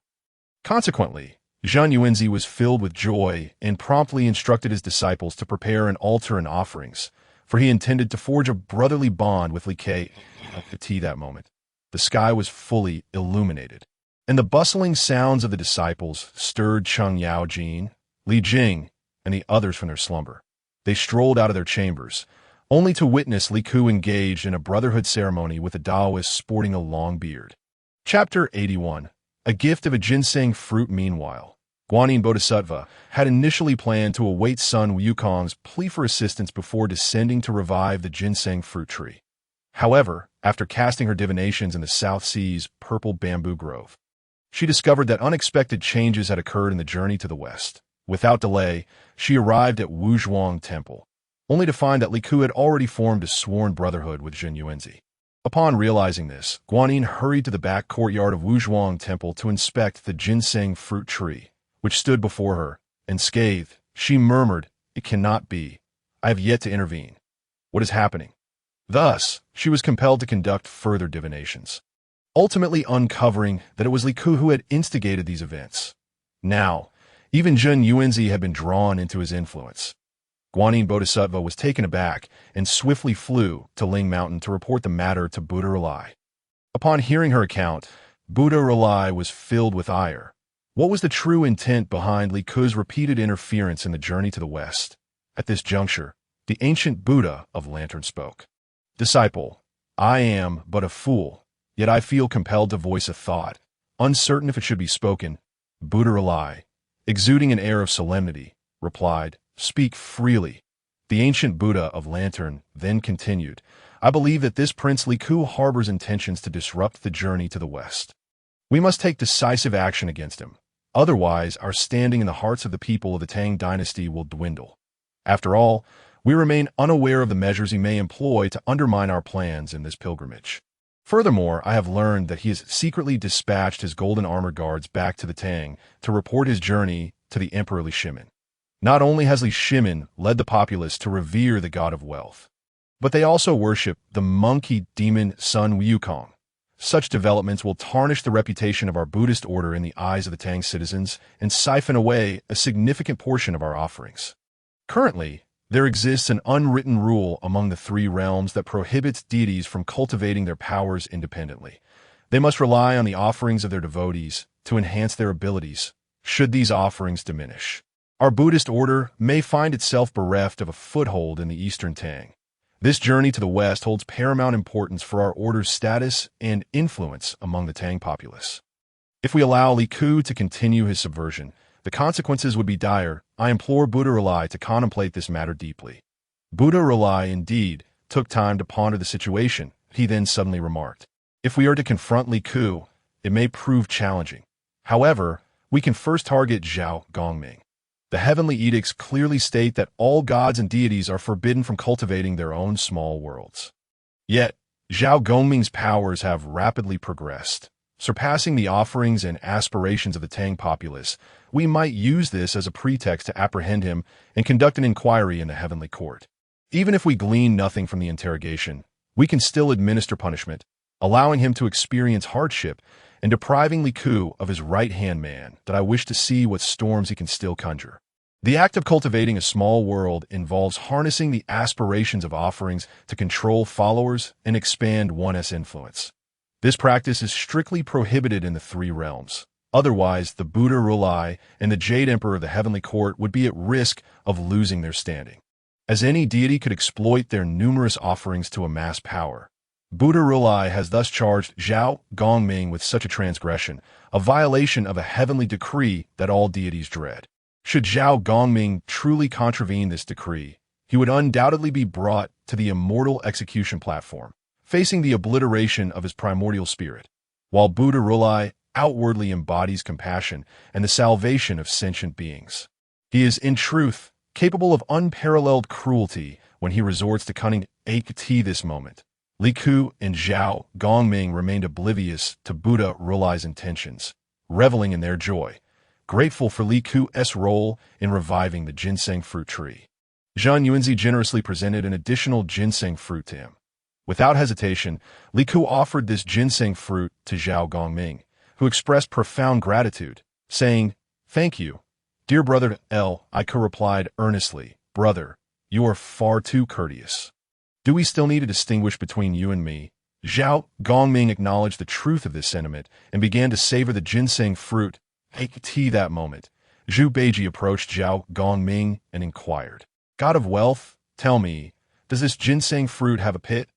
Consequently, Zhen Yuanzi was filled with joy and promptly instructed his disciples to prepare an altar and offerings, for he intended to forge a brotherly bond with Li Ke. At that moment, the sky was fully illuminated, and the bustling sounds of the disciples stirred Cheng Yao Jin, Li Jing, and the others from their slumber. They strolled out of their chambers, only to witness Li Ke engaged in a brotherhood ceremony with a Taoist sporting a long beard. Chapter 81. A gift of a ginseng fruit. Meanwhile, Guanyin Bodhisattva had initially planned to await Sun Wukong's plea for assistance before descending to revive the ginseng fruit tree. However, after casting her divinations in the South Sea's purple bamboo grove, she discovered that unexpected changes had occurred in the journey to the west. Without delay, she arrived at Wuzhuang Temple, only to find that Li Ke had already formed a sworn brotherhood with Zhen Yuanzi. Upon realizing this, Guanyin hurried to the back courtyard of Wuzhuang Temple to inspect the ginseng fruit tree, which stood before her, and scathed, she murmured, "It cannot be. I have yet to intervene. What is happening?" Thus, she was compelled to conduct further divinations, ultimately uncovering that it was Li Ke who had instigated these events. Now, even Zhen Yuanzi had been drawn into his influence. Guanyin Bodhisattva was taken aback and swiftly flew to Ling Mountain to report the matter to Buddha R'ai. Upon hearing her account, Buddha R'ai was filled with ire. What was the true intent behind Li Ke's repeated interference in the journey to the west? At this juncture, the ancient Buddha of Lantern spoke. "Disciple, I am but a fool, yet I feel compelled to voice a thought, uncertain if it should be spoken." Buddha R'ai, exuding an air of solemnity, replied, "Speak freely." The ancient Buddha of Lantern then continued, "I believe that this Prince Li Ke harbors intentions to disrupt the journey to the west. We must take decisive action against him. Otherwise, our standing in the hearts of the people of the Tang dynasty will dwindle. After all, we remain unaware of the measures he may employ to undermine our plans in this pilgrimage. Furthermore, I have learned that he has secretly dispatched his golden armored guards back to the Tang to report his journey to the Emperor Li Shimin. Not only has Li Shimin led the populace to revere the god of wealth, but they also worship the monkey demon Sun Wukong. Such developments will tarnish the reputation of our Buddhist order in the eyes of the Tang citizens and siphon away a significant portion of our offerings. Currently, there exists an unwritten rule among the three realms that prohibits deities from cultivating their powers independently. They must rely on the offerings of their devotees to enhance their abilities, should these offerings diminish. Our Buddhist order may find itself bereft of a foothold in the Eastern Tang. This journey to the West holds paramount importance for our order's status and influence among the Tang populace. If we allow Li Ku to continue his subversion, the consequences would be dire. I implore Buddha R'lyeh to contemplate this matter deeply. Buddha R'lyeh indeed took time to ponder the situation. He then suddenly remarked, "If we are to confront Li Ku, it may prove challenging. However, we can first target Zhao Gongming. The heavenly edicts clearly state that all gods and deities are forbidden from cultivating their own small worlds. Yet, Zhao Gongming's powers have rapidly progressed, surpassing the offerings and aspirations of the Tang populace. We might use this as a pretext to apprehend him and conduct an inquiry in the heavenly court. Even if we glean nothing from the interrogation, we can still administer punishment, allowing him to experience hardship and depriving Li Ku of his right-hand man, that I wish to see what storms he can still conjure. The act of cultivating a small world involves harnessing the aspirations of offerings to control followers and expand one's influence. This practice is strictly prohibited in the three realms. Otherwise, the Buddha R'lyeh and the Jade Emperor of the Heavenly Court would be at risk of losing their standing, as any deity could exploit their numerous offerings to amass power. Buddha R'lyeh has thus charged Zhao Gongming with such a transgression, a violation of a heavenly decree that all deities dread. Should Zhao Gongming truly contravene this decree, he would undoubtedly be brought to the immortal execution platform, facing the obliteration of his primordial spirit, while Buddha R'lyeh outwardly embodies compassion and the salvation of sentient beings. He is, in truth, capable of unparalleled cruelty when he resorts to cunning. At this moment, Li Ku and Zhao Gongming remained oblivious to Buddha R'lyeh's intentions, reveling in their joy, grateful for Li Ku's role in reviving the ginseng fruit tree. Zhang Yuanzi generously presented an additional ginseng fruit to him. Without hesitation, Li Ku offered this ginseng fruit to Zhao Gongming, who expressed profound gratitude, saying, "Thank you, dear brother Li Ku replied earnestly, "Brother, you are far too courteous. Do we still need to distinguish between you and me?" Zhao Gongming acknowledged the truth of this sentiment and began to savor the ginseng fruit. At that moment, Zhu Beiji approached Zhao Gongming and inquired, "God of wealth, tell me, does this ginseng fruit have a pit?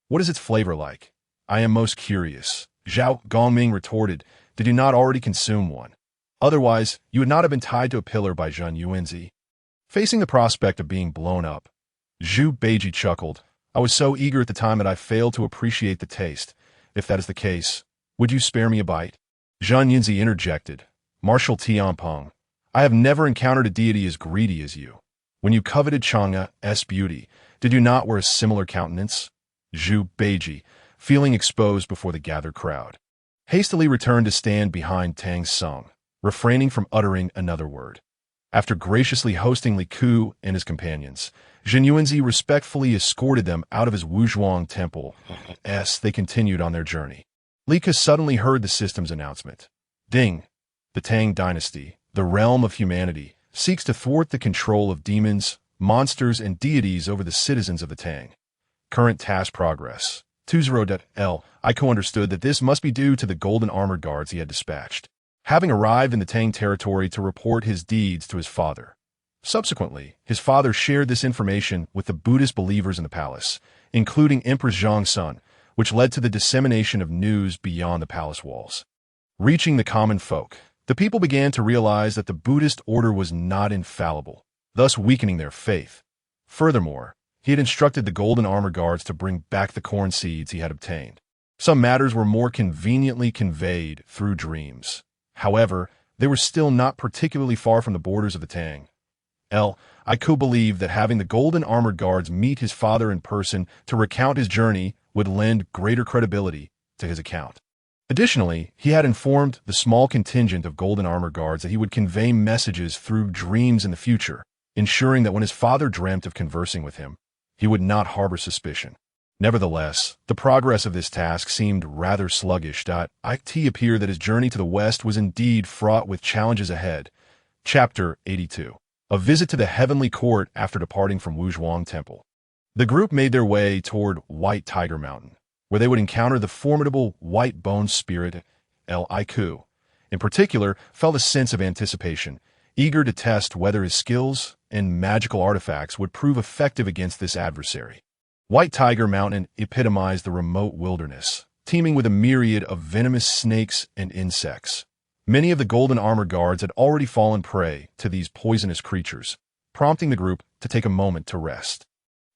What is its flavor like? I am most curious." Zhao Gongming retorted, "Did you not already consume one? Otherwise, you would not have been tied to a pillar by Zhang Yuanzi." Facing the prospect of being blown up, Zhu Beiji chuckled, "I was so eager at the time that I failed to appreciate the taste. If that is the case, would you spare me a bite?" Zhang Yuanzi interjected, "Marshal Tianpeng, I have never encountered a deity as greedy as you. When you coveted Chang'e's beauty, did you not wear a similar countenance?" Zhu Beiji, feeling exposed before the gathered crowd, hastily returned to stand behind Tang Sung, refraining from uttering another word. After graciously hosting Li Ku and his companions, Zhang Yuanzi respectfully escorted them out of his Wuzhuang temple. They continued on their journey. Li Ku suddenly heard the system's announcement. Ding! The Tang dynasty, the realm of humanity, seeks to thwart the control of demons, monsters, and deities over the citizens of the Tang. Current task progress. 20.L. Li Ku understood that this must be due to the golden armored guards he had dispatched, having arrived in the Tang territory to report his deeds to his father. Subsequently, his father shared this information with the Buddhist believers in the palace, including Empress Zhongsun, which led to the dissemination of news beyond the palace walls. Reaching the common folk, the people began to realize that the Buddhist order was not infallible, thus weakening their faith. Furthermore, he had instructed the golden armor guards to bring back the corn seeds he had obtained. Some matters were more conveniently conveyed through dreams. However, they were still not particularly far from the borders of the Tang. I could believe that having the golden armored guards meet his father in person to recount his journey would lend greater credibility to his account. Additionally, he had informed the small contingent of golden armored guards that he would convey messages through dreams in the future, ensuring that when his father dreamt of conversing with him, he would not harbor suspicion. Nevertheless, the progress of this task seemed rather sluggish. It appeared that his journey to the west was indeed fraught with challenges ahead. Chapter 82. A visit to the heavenly court after departing from Wuzhuang Temple. The group made their way toward White Tiger Mountain, where they would encounter the formidable white bone spirit Liku. In particular, felt a sense of anticipation, eager to test whether his skills and magical artifacts would prove effective against this adversary. White Tiger Mountain epitomized the remote wilderness, teeming with a myriad of venomous snakes and insects. Many of the golden armored guards had already fallen prey to these poisonous creatures, prompting the group to take a moment to rest.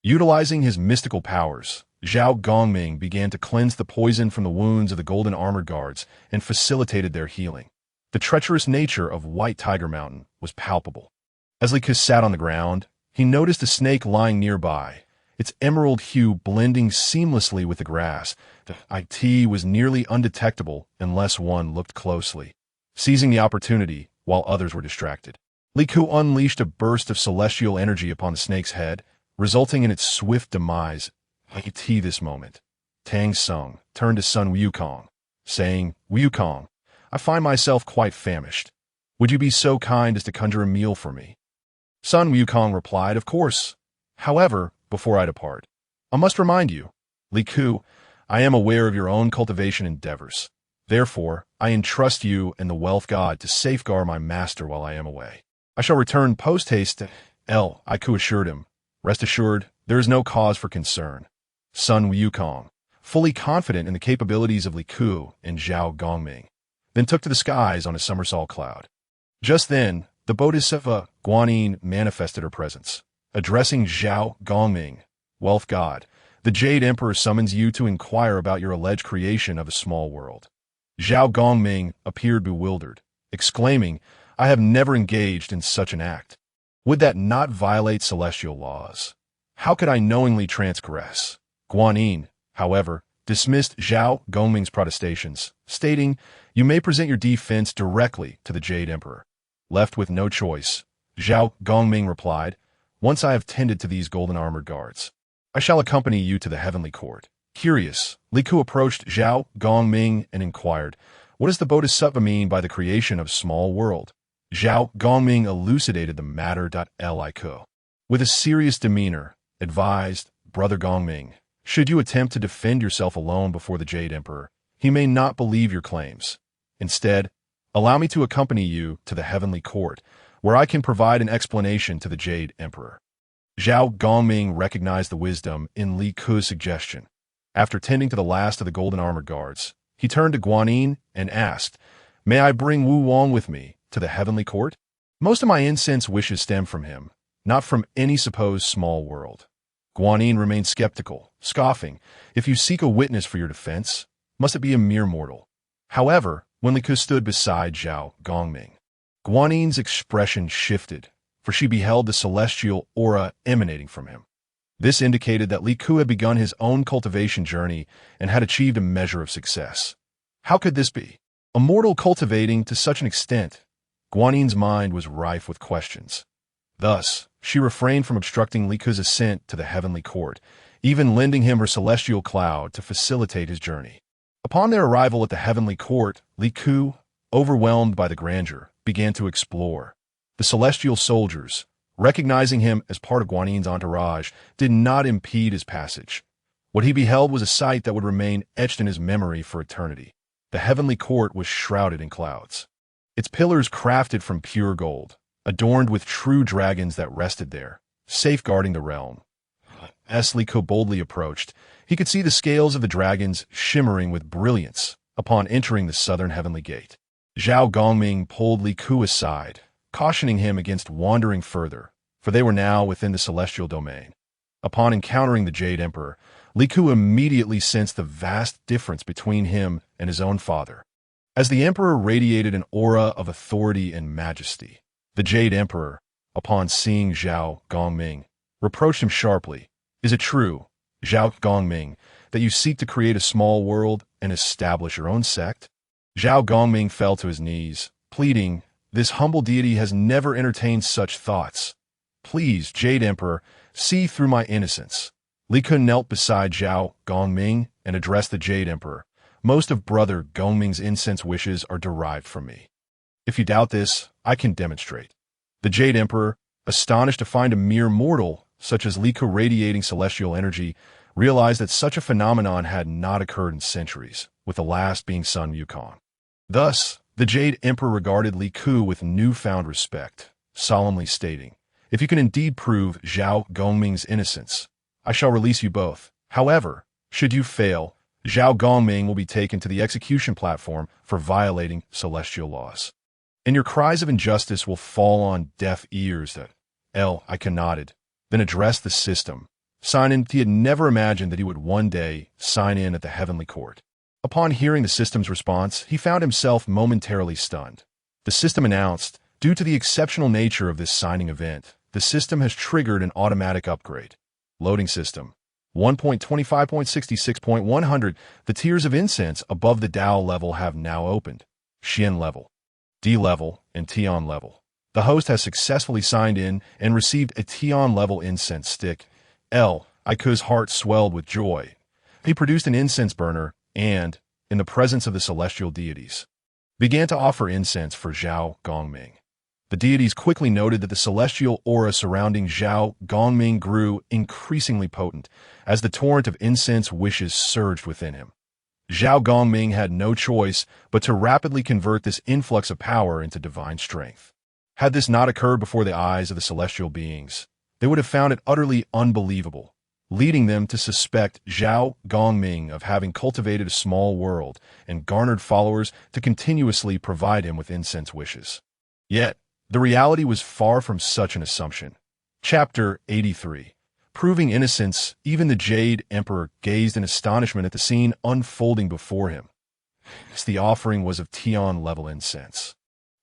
Utilizing his mystical powers, Zhao Gongming began to cleanse the poison from the wounds of the golden armored guards and facilitated their healing. The treacherous nature of White Tiger Mountain was palpable. As Li Ke sat on the ground, he noticed a snake lying nearby, its emerald hue blending seamlessly with the grass. The IT was nearly undetectable unless one looked closely. Seizing the opportunity while others were distracted, Li Ke unleashed a burst of celestial energy upon the snake's head, resulting in its swift demise. IT this moment. Tang Sung turned to Sun Wukong, saying, "Wukong, I find myself quite famished. Would you be so kind as to conjure a meal for me?" Sun Wukong replied, "Of course. However, before I depart, I must remind you, Li Ke, I am aware of your own cultivation endeavors. Therefore, I entrust you and the wealth god to safeguard my master while I am away. I shall return post-haste." Liku assured him, "Rest assured, there is no cause for concern." Sun Wukong, fully confident in the capabilities of Li Ke and Zhao Gongming, then took to the skies on a somersault cloud. Just then, the Bodhisattva Guanyin manifested her presence. Addressing Zhao Gongming, "Wealth god, the Jade Emperor summons you to inquire about your alleged creation of a small world." Zhao Gongming appeared bewildered, exclaiming, "I have never engaged in such an act. Would that not violate celestial laws? How could I knowingly transgress?" Guanyin, however, dismissed Zhao Gongming's protestations, stating, "You may present your defense directly to the Jade Emperor." Left with no choice, Zhao Gongming replied, "Once I have tended to these golden armored guards, I shall accompany you to the heavenly court." Curious, Li Ke approached Zhao Gongming and inquired, "What does the Bodhisattva mean by the creation of small world?" Zhao Gongming elucidated the matter. Liku, with a serious demeanor, advised, "Brother Gongming, should you attempt to defend yourself alone before the Jade Emperor, he may not believe your claims. Instead, allow me to accompany you to the heavenly court, where I can provide an explanation to the Jade Emperor." Zhao Gongming recognized the wisdom in Li Ke's suggestion. After tending to the last of the golden armored guards, he turned to Guanyin and asked, "May I bring Wu Wang with me to the heavenly court? Most of my incense wishes stem from him, not from any supposed small world." Guanyin remained skeptical, scoffing, "If you seek a witness for your defense, must it be a mere mortal?" However, when Li Ke stood beside Zhao Gongming, Guanyin's expression shifted, for she beheld the celestial aura emanating from him. This indicated that Li Ke had begun his own cultivation journey and had achieved a measure of success. How could this be? A mortal cultivating to such an extent? Guanyin's mind was rife with questions. Thus, she refrained from obstructing Li Ke's ascent to the heavenly court, even lending him her celestial cloud to facilitate his journey. Upon their arrival at the heavenly court, Li Ke, overwhelmed by the grandeur, began to explore. The celestial soldiers, recognizing him as part of Guanyin's entourage, did not impede his passage. What he beheld was a sight that would remain etched in his memory for eternity. The heavenly court was shrouded in clouds. Its pillars crafted from pure gold, adorned with true dragons that rested there, safeguarding the realm. As Li Ke boldly approached, he could see the scales of the dragons shimmering with brilliance upon entering the southern heavenly gate. Zhao Gongming pulled Li Ke aside, cautioning him against wandering further, for they were now within the celestial domain. Upon encountering the Jade Emperor, Li Ku immediately sensed the vast difference between him and his own father. As the emperor radiated an aura of authority and majesty, the Jade Emperor, upon seeing Zhao Gongming, reproached him sharply. "Is it true, Zhao Gongming, that you seek to create a small world and establish your own sect?" Zhao Gongming fell to his knees, pleading, "This humble deity has never entertained such thoughts. Please, Jade Emperor, see through my innocence." Li Ku knelt beside Zhao Gongming and addressed the Jade Emperor. "Most of Brother Gongming's incense wishes are derived from me. If you doubt this, I can demonstrate." The Jade Emperor, astonished to find a mere mortal, such as Li Ku radiating celestial energy, realized that such a phenomenon had not occurred in centuries, with the last being Sun Wukong. Thus, the Jade Emperor regarded Li Ku with newfound respect, solemnly stating, "If you can indeed prove Zhao Gongming's innocence, I shall release you both. However, should you fail, Zhao Gongming will be taken to the execution platform for violating celestial laws. And your cries of injustice will fall on deaf ears." I nodded, then addressed the system, signing he had never imagined that he would one day sign in at the heavenly court. Upon hearing the system's response, he found himself momentarily stunned. The system announced, "Due to the exceptional nature of this signing event, the system has triggered an automatic upgrade. Loading system 1.25.66.100. The tiers of incense above the Dao level have now opened. Xian level, D level, and Tian level. The host has successfully signed in and received a Tian level incense stick." Iku's heart swelled with joy. He produced an incense burner and, in the presence of the celestial deities, began to offer incense for Zhao Gongming. The deities quickly noted that the celestial aura surrounding Zhao Gongming grew increasingly potent as the torrent of incense wishes surged within him. Zhao Gongming had no choice but to rapidly convert this influx of power into divine strength. Had this not occurred before the eyes of the celestial beings, they would have found it utterly unbelievable, leading them to suspect Zhao Gongming of having cultivated a small world and garnered followers to continuously provide him with incense wishes. Yet, the reality was far from such an assumption. Chapter 83. Proving innocence, even the Jade Emperor gazed in astonishment at the scene unfolding before him. The offering was of Tian-level incense.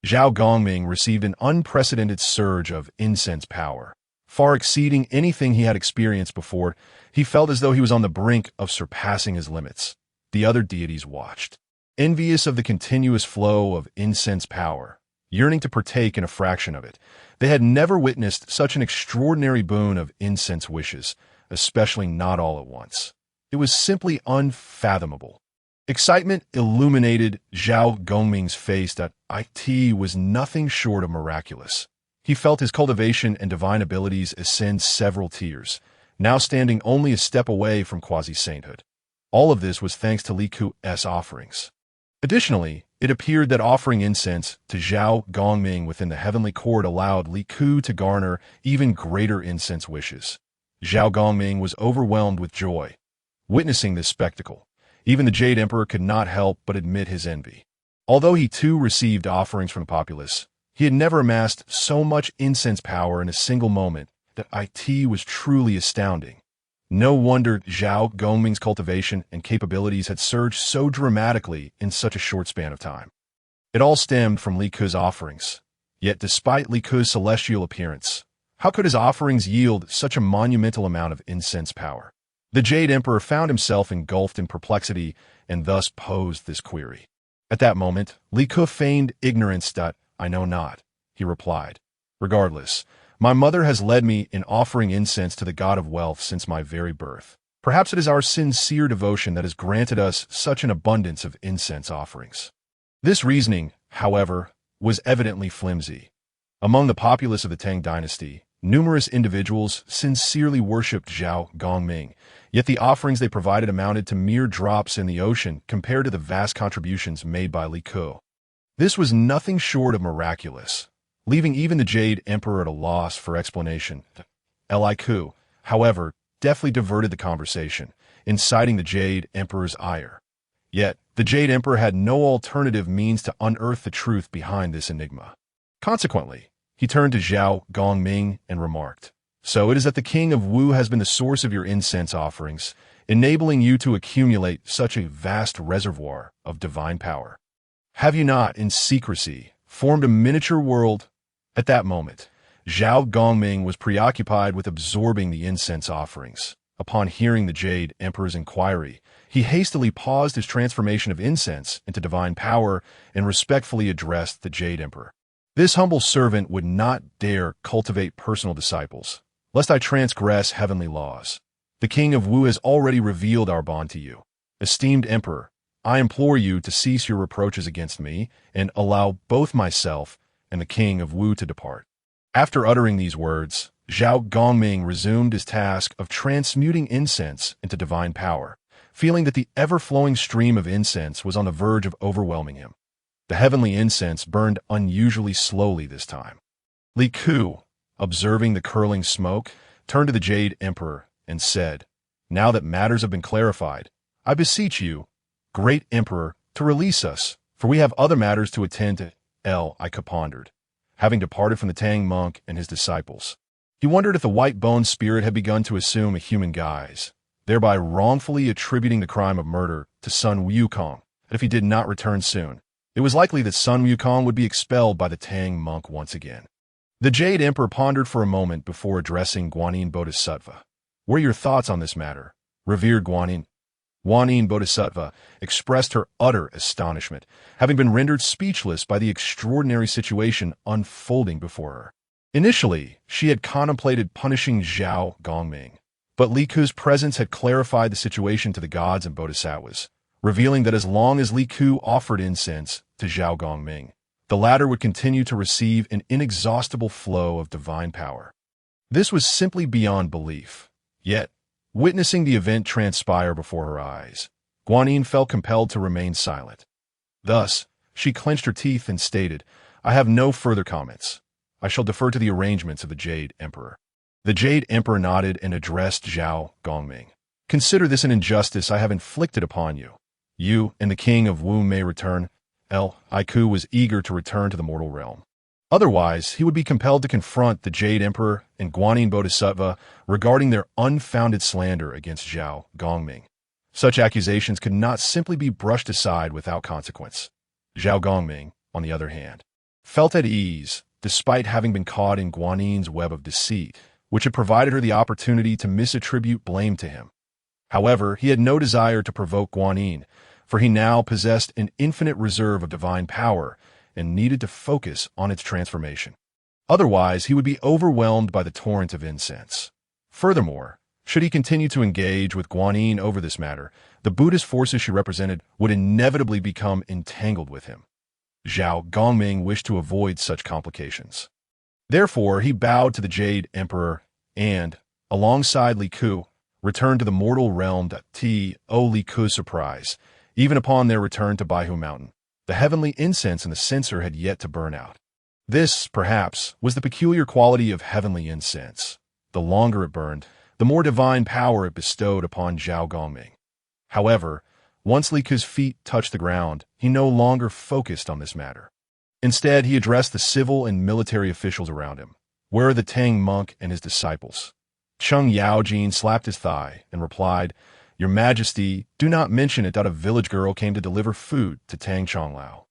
Zhao Gongming received an unprecedented surge of incense power. Far exceeding anything he had experienced before, he felt as though he was on the brink of surpassing his limits. The other deities watched, envious of the continuous flow of incense power, yearning to partake in a fraction of it. They had never witnessed such an extraordinary boon of incense wishes, especially not all at once. It was simply unfathomable. Excitement illuminated Zhao Gongming's face. It was nothing short of miraculous. He felt his cultivation and divine abilities ascend several tiers, now standing only a step away from quasi-sainthood. All of this was thanks to Li Ku's offerings. Additionally, it appeared that offering incense to Zhao Gongming within the heavenly court allowed Li Ku to garner even greater incense wishes. Zhao Gongming was overwhelmed with joy. Witnessing this spectacle, even the Jade Emperor could not help but admit his envy. Although he too received offerings from the populace, he had never amassed so much incense power in a single moment. It was truly astounding. No wonder Zhao Gongming's cultivation and capabilities had surged so dramatically in such a short span of time. It all stemmed from Li Ku's offerings. Yet despite Li Ku's celestial appearance, how could his offerings yield such a monumental amount of incense power? The Jade Emperor found himself engulfed in perplexity and thus posed this query. At that moment, Li Ku feigned ignorance. "I know not," he replied. "Regardless, my mother has led me in offering incense to the god of wealth since my very birth. Perhaps it is our sincere devotion that has granted us such an abundance of incense offerings." This reasoning, however, was evidently flimsy. Among the populace of the Tang dynasty, numerous individuals sincerely worshipped Zhao Gongming, yet the offerings they provided amounted to mere drops in the ocean compared to the vast contributions made by Li Ku. This was nothing short of miraculous, leaving even the Jade Emperor at a loss for explanation. Li Ku, however, deftly diverted the conversation, inciting the Jade Emperor's ire. Yet, the Jade Emperor had no alternative means to unearth the truth behind this enigma. Consequently, he turned to Zhao Gongming and remarked, "So it is that the king of Wu has been the source of your incense offerings. enabling you to accumulate such a vast reservoir of divine power. Have you not, in secrecy, formed a miniature world? At that moment, Zhao Gongming was preoccupied with absorbing the incense offerings. Upon hearing the Jade Emperor's inquiry, he hastily paused his transformation of incense into divine power and respectfully addressed the Jade Emperor. This humble servant would not dare cultivate personal disciples, lest I transgress heavenly laws. The King of Wu has already revealed our bond to you. Esteemed Emperor, I implore you to cease your reproaches against me and allow both myself and the King of Wu to depart. After uttering these words, Zhao Gongming resumed his task of transmuting incense into divine power, feeling that the ever-flowing stream of incense was on the verge of overwhelming him. The heavenly incense burned unusually slowly this time. Li Ku, observing the curling smoke, turned to the Jade Emperor and said, "Now that matters have been clarified, I beseech you, Great Emperor, to release us, for we have other matters to attend to." I pondered, having departed from the Tang monk and his disciples. He wondered if the white-boned spirit had begun to assume a human guise, thereby wrongfully attributing the crime of murder to Sun Wukong, and if he did not return soon, it was likely that Sun Wukong would be expelled by the Tang monk once again. The Jade Emperor pondered for a moment before addressing Guanyin Bodhisattva. "What are your thoughts on this matter, revered Guanyin?" Guanyin Bodhisattva expressed her utter astonishment, having been rendered speechless by the extraordinary situation unfolding before her. Initially, she had contemplated punishing Zhao Gongming, but Li Ku's presence had clarified the situation to the gods and bodhisattvas, revealing that as long as Li Ku offered incense to Zhao Gongming, the latter would continue to receive an inexhaustible flow of divine power. This was simply beyond belief. Yet, witnessing the event transpire before her eyes, Guanyin felt compelled to remain silent. Thus, she clenched her teeth and stated, "I have no further comments. I shall defer to the arrangements of the Jade Emperor." The Jade Emperor nodded and addressed Zhao Gongming. "Consider this an injustice I have inflicted upon you. You and the King of Wu may return." Ku was eager to return to the mortal realm. Otherwise, he would be compelled to confront the Jade Emperor and Guanyin Bodhisattva regarding their unfounded slander against Zhao Gongming. Such accusations could not simply be brushed aside without consequence. Zhao Gongming, on the other hand, felt at ease, despite having been caught in Guanyin's web of deceit, which had provided her the opportunity to misattribute blame to him. However, he had no desire to provoke Guanyin, for he now possessed an infinite reserve of divine power and needed to focus on its transformation. Otherwise, he would be overwhelmed by the torrent of incense. Furthermore, should he continue to engage with Guanyin over this matter, the Buddhist forces she represented would inevitably become entangled with him. Zhao Gongming wished to avoid such complications. Therefore, he bowed to the Jade Emperor and, alongside Li Ku, returned to the mortal realm to Li Ku's surprise. Even upon their return to Baihu Mountain, the heavenly incense in the censer had yet to burn out. This, perhaps, was the peculiar quality of heavenly incense. The longer it burned, the more divine power it bestowed upon Zhao Gongming. However, once Li Ku's feet touched the ground, he no longer focused on this matter. Instead, he addressed the civil and military officials around him. "Where are the Tang monk and his disciples?" Cheng Yaojin slapped his thigh and replied, "Your Majesty, do not mention it that a village girl came to deliver food to Tang Chonglao.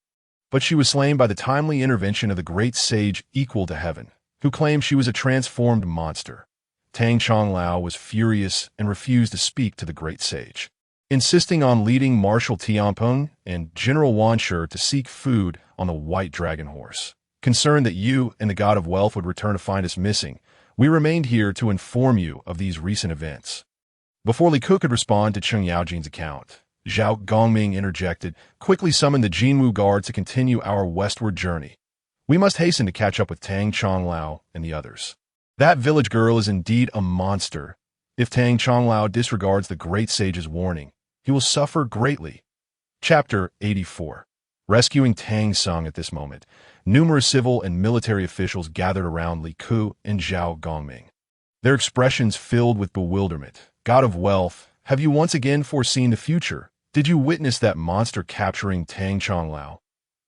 But she was slain by the timely intervention of the great sage equal to heaven, who claimed she was a transformed monster." Tang Chonglao was furious and refused to speak to the great sage, insisting on leading Marshal Tianpeng and General Wanshi to seek food on the white dragon horse. Concerned that you and the god of wealth would return to find us missing, we remained here to inform you of these recent events. Before Li Ku could respond to Cheng Yaojin's account, Zhao Gongming interjected, "Quickly summon the Jinwu Guard to continue our westward journey. We must hasten to catch up with Tang Chonglao and the others. That village girl is indeed a monster. If Tang Chonglao disregards the great sage's warning, he will suffer greatly." Chapter 84. Rescuing Tang Sung. At this moment, numerous civil and military officials gathered around Li Ku and Zhao Gongming. Their expressions filled with bewilderment. "God of wealth, have you once again foreseen the future? Did you witness that monster capturing Tang Chonglao?"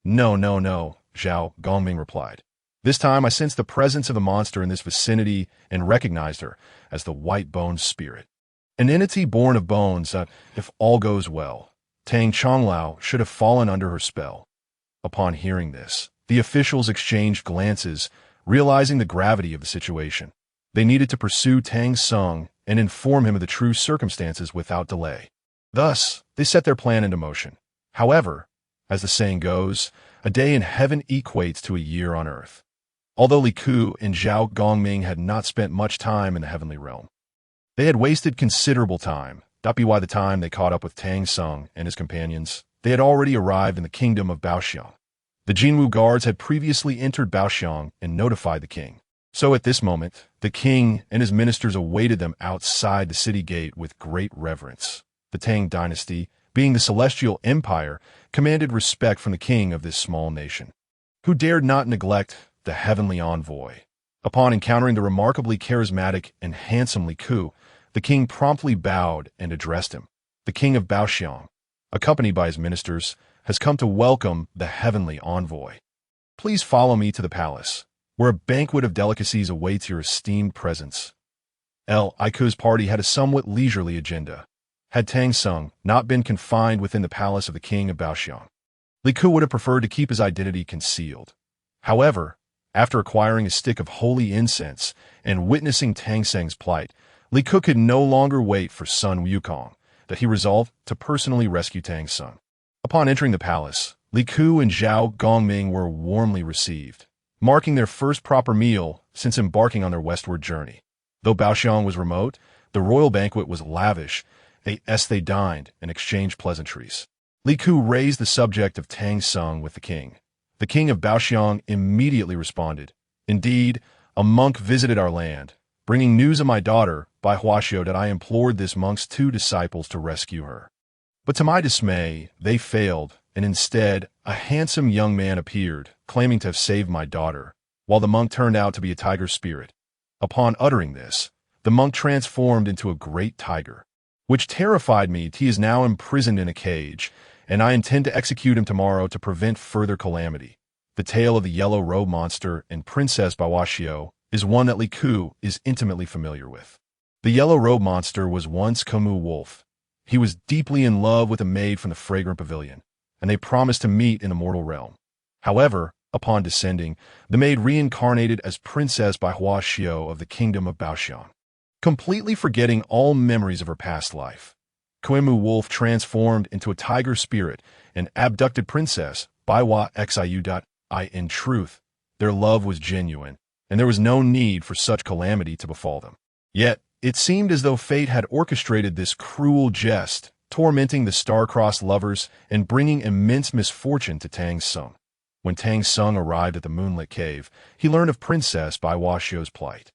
No, Zhao Gongming replied. "This time I sensed the presence of the monster in this vicinity and recognized her as the white-boned spirit." An entity born of bones that, if all goes well, Tang Chonglao should have fallen under her spell. Upon hearing this, the officials exchanged glances, realizing the gravity of the situation. They needed to pursue Tang Sung and inform him of the true circumstances without delay. Thus, they set their plan into motion. However, as the saying goes, a day in heaven equates to a year on earth. Although Li Ku and Zhao Gongming had not spent much time in the heavenly realm, they had wasted considerable time. By the time they caught up with Tang Sung and his companions, they had already arrived in the kingdom of Baoxiang. The Jinwu guards had previously entered Baoxiang and notified the king. So at this moment, the king and his ministers awaited them outside the city gate with great reverence. The Tang dynasty, being the celestial empire, commanded respect from the king of this small nation, who dared not neglect the heavenly envoy. Upon encountering the remarkably charismatic and handsome Li Ku, the king promptly bowed and addressed him. The king of Baoxiang, accompanied by his ministers, has come to welcome the heavenly envoy. Please follow me to the palace, where a banquet of delicacies awaits your esteemed presence. Li Ku's party had a somewhat leisurely agenda. Had Tang Sung not been confined within the palace of the king of Baoxiang, Li Ku would have preferred to keep his identity concealed. However, after acquiring a stick of holy incense and witnessing Tang Sung's plight, Li Ku could no longer wait for Sun Wukong, that he resolved to personally rescue Tang Sung. Upon entering the palace, Li Ku and Zhao Gongming were warmly received, marking their first proper meal since embarking on their westward journey. Though Baoxiang was remote, the royal banquet was lavish. They dined and exchanged pleasantries. Li Ku raised the subject of Tang Sung with the king. The king of Baoxiang immediately responded, "Indeed, a monk visited our land, bringing news of my daughter by Huaxiao that I implored this monk's 2 disciples to rescue her. But to my dismay, they failed, and instead, a handsome young man appeared, claiming to have saved my daughter, while the monk turned out to be a tiger spirit. Upon uttering this, the monk transformed into a great tiger, which terrified me. He is now imprisoned in a cage, and I intend to execute him tomorrow to prevent further calamity." The tale of the yellow robe monster and Princess Huaxiao is one that Li Ku is intimately familiar with. The yellow robe monster was once Komu Wolf. He was deeply in love with a maid from the fragrant pavilion, and they promised to meet in the mortal realm. However, upon descending, the maid reincarnated as Princess Huaxiao of the kingdom of Baoxiang. Completely forgetting all memories of her past life, Koemu Wolf transformed into a tiger spirit and abducted Princess Huaxiao. In truth, their love was genuine, and there was no need for such calamity to befall them. Yet, it seemed as though fate had orchestrated this cruel jest, tormenting the star-crossed lovers and bringing immense misfortune to Tang Sung. When Tang Sung arrived at the moonlit cave, he learned of Princess Huaxiao's plight.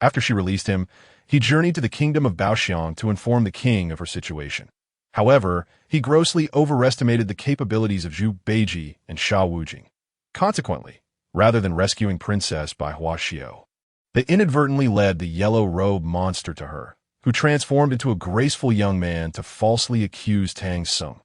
After she released him, he journeyed to the kingdom of Baoxiang to inform the king of her situation. However, he grossly overestimated the capabilities of Zhu Beiji and Sha Wujing. Consequently, rather than rescuing Princess Huaxiao, they inadvertently led the yellow robe monster to her, who transformed into a graceful young man to falsely accuse Tang Sung.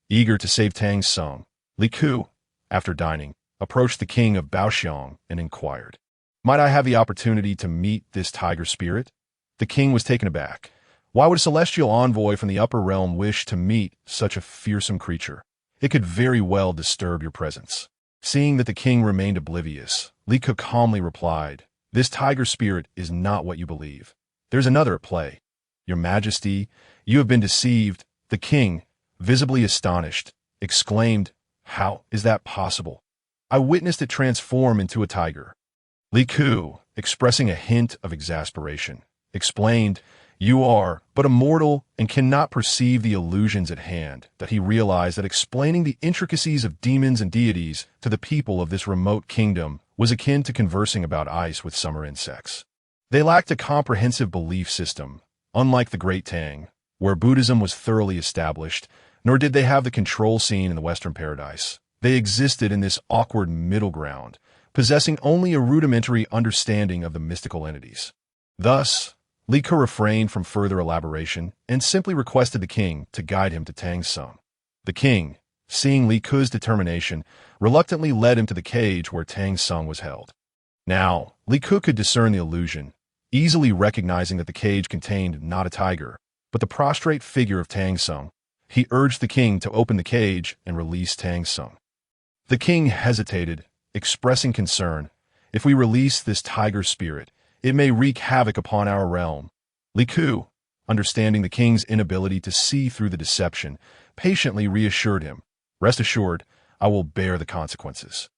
Eager to save Tang Sung, Li Ku, after dining, approached the king of Baoxiang and inquired, "Might I have the opportunity to meet this tiger spirit?" The king was taken aback. Why would a celestial envoy from the upper realm wish to meet such a fearsome creature? It could very well disturb your presence. Seeing that the king remained oblivious, Li Ku calmly replied, "This tiger spirit is not what you believe. There's another at play. Your Majesty, you have been deceived." The king, visibly astonished, exclaimed, "How is that possible? I witnessed it transform into a tiger." Li Ku, expressing a hint of exasperation, explained, "You are but a mortal and cannot perceive the illusions at hand," that he realized that explaining the intricacies of demons and deities to the people of this remote kingdom was akin to conversing about ice with summer insects. They lacked a comprehensive belief system, unlike the Great Tang, where Buddhism was thoroughly established, nor did they have the control scene in the Western paradise. They existed in this awkward middle ground, possessing only a rudimentary understanding of the mystical entities. Thus, Li Ku refrained from further elaboration and simply requested the king to guide him to Tang Sung. The king, seeing Li Ku's determination, reluctantly led him to the cage where Tang Sung was held. Now, Li Ku could discern the illusion, easily recognizing that the cage contained not a tiger, but the prostrate figure of Tang Sung. He urged the king to open the cage and release Tang Sung. The king hesitated, expressing concern. If we release this tiger spirit, it may wreak havoc upon our realm. Li Ku, understanding the king's inability to see through the deception, patiently reassured him. Rest assured, I will bear the consequences.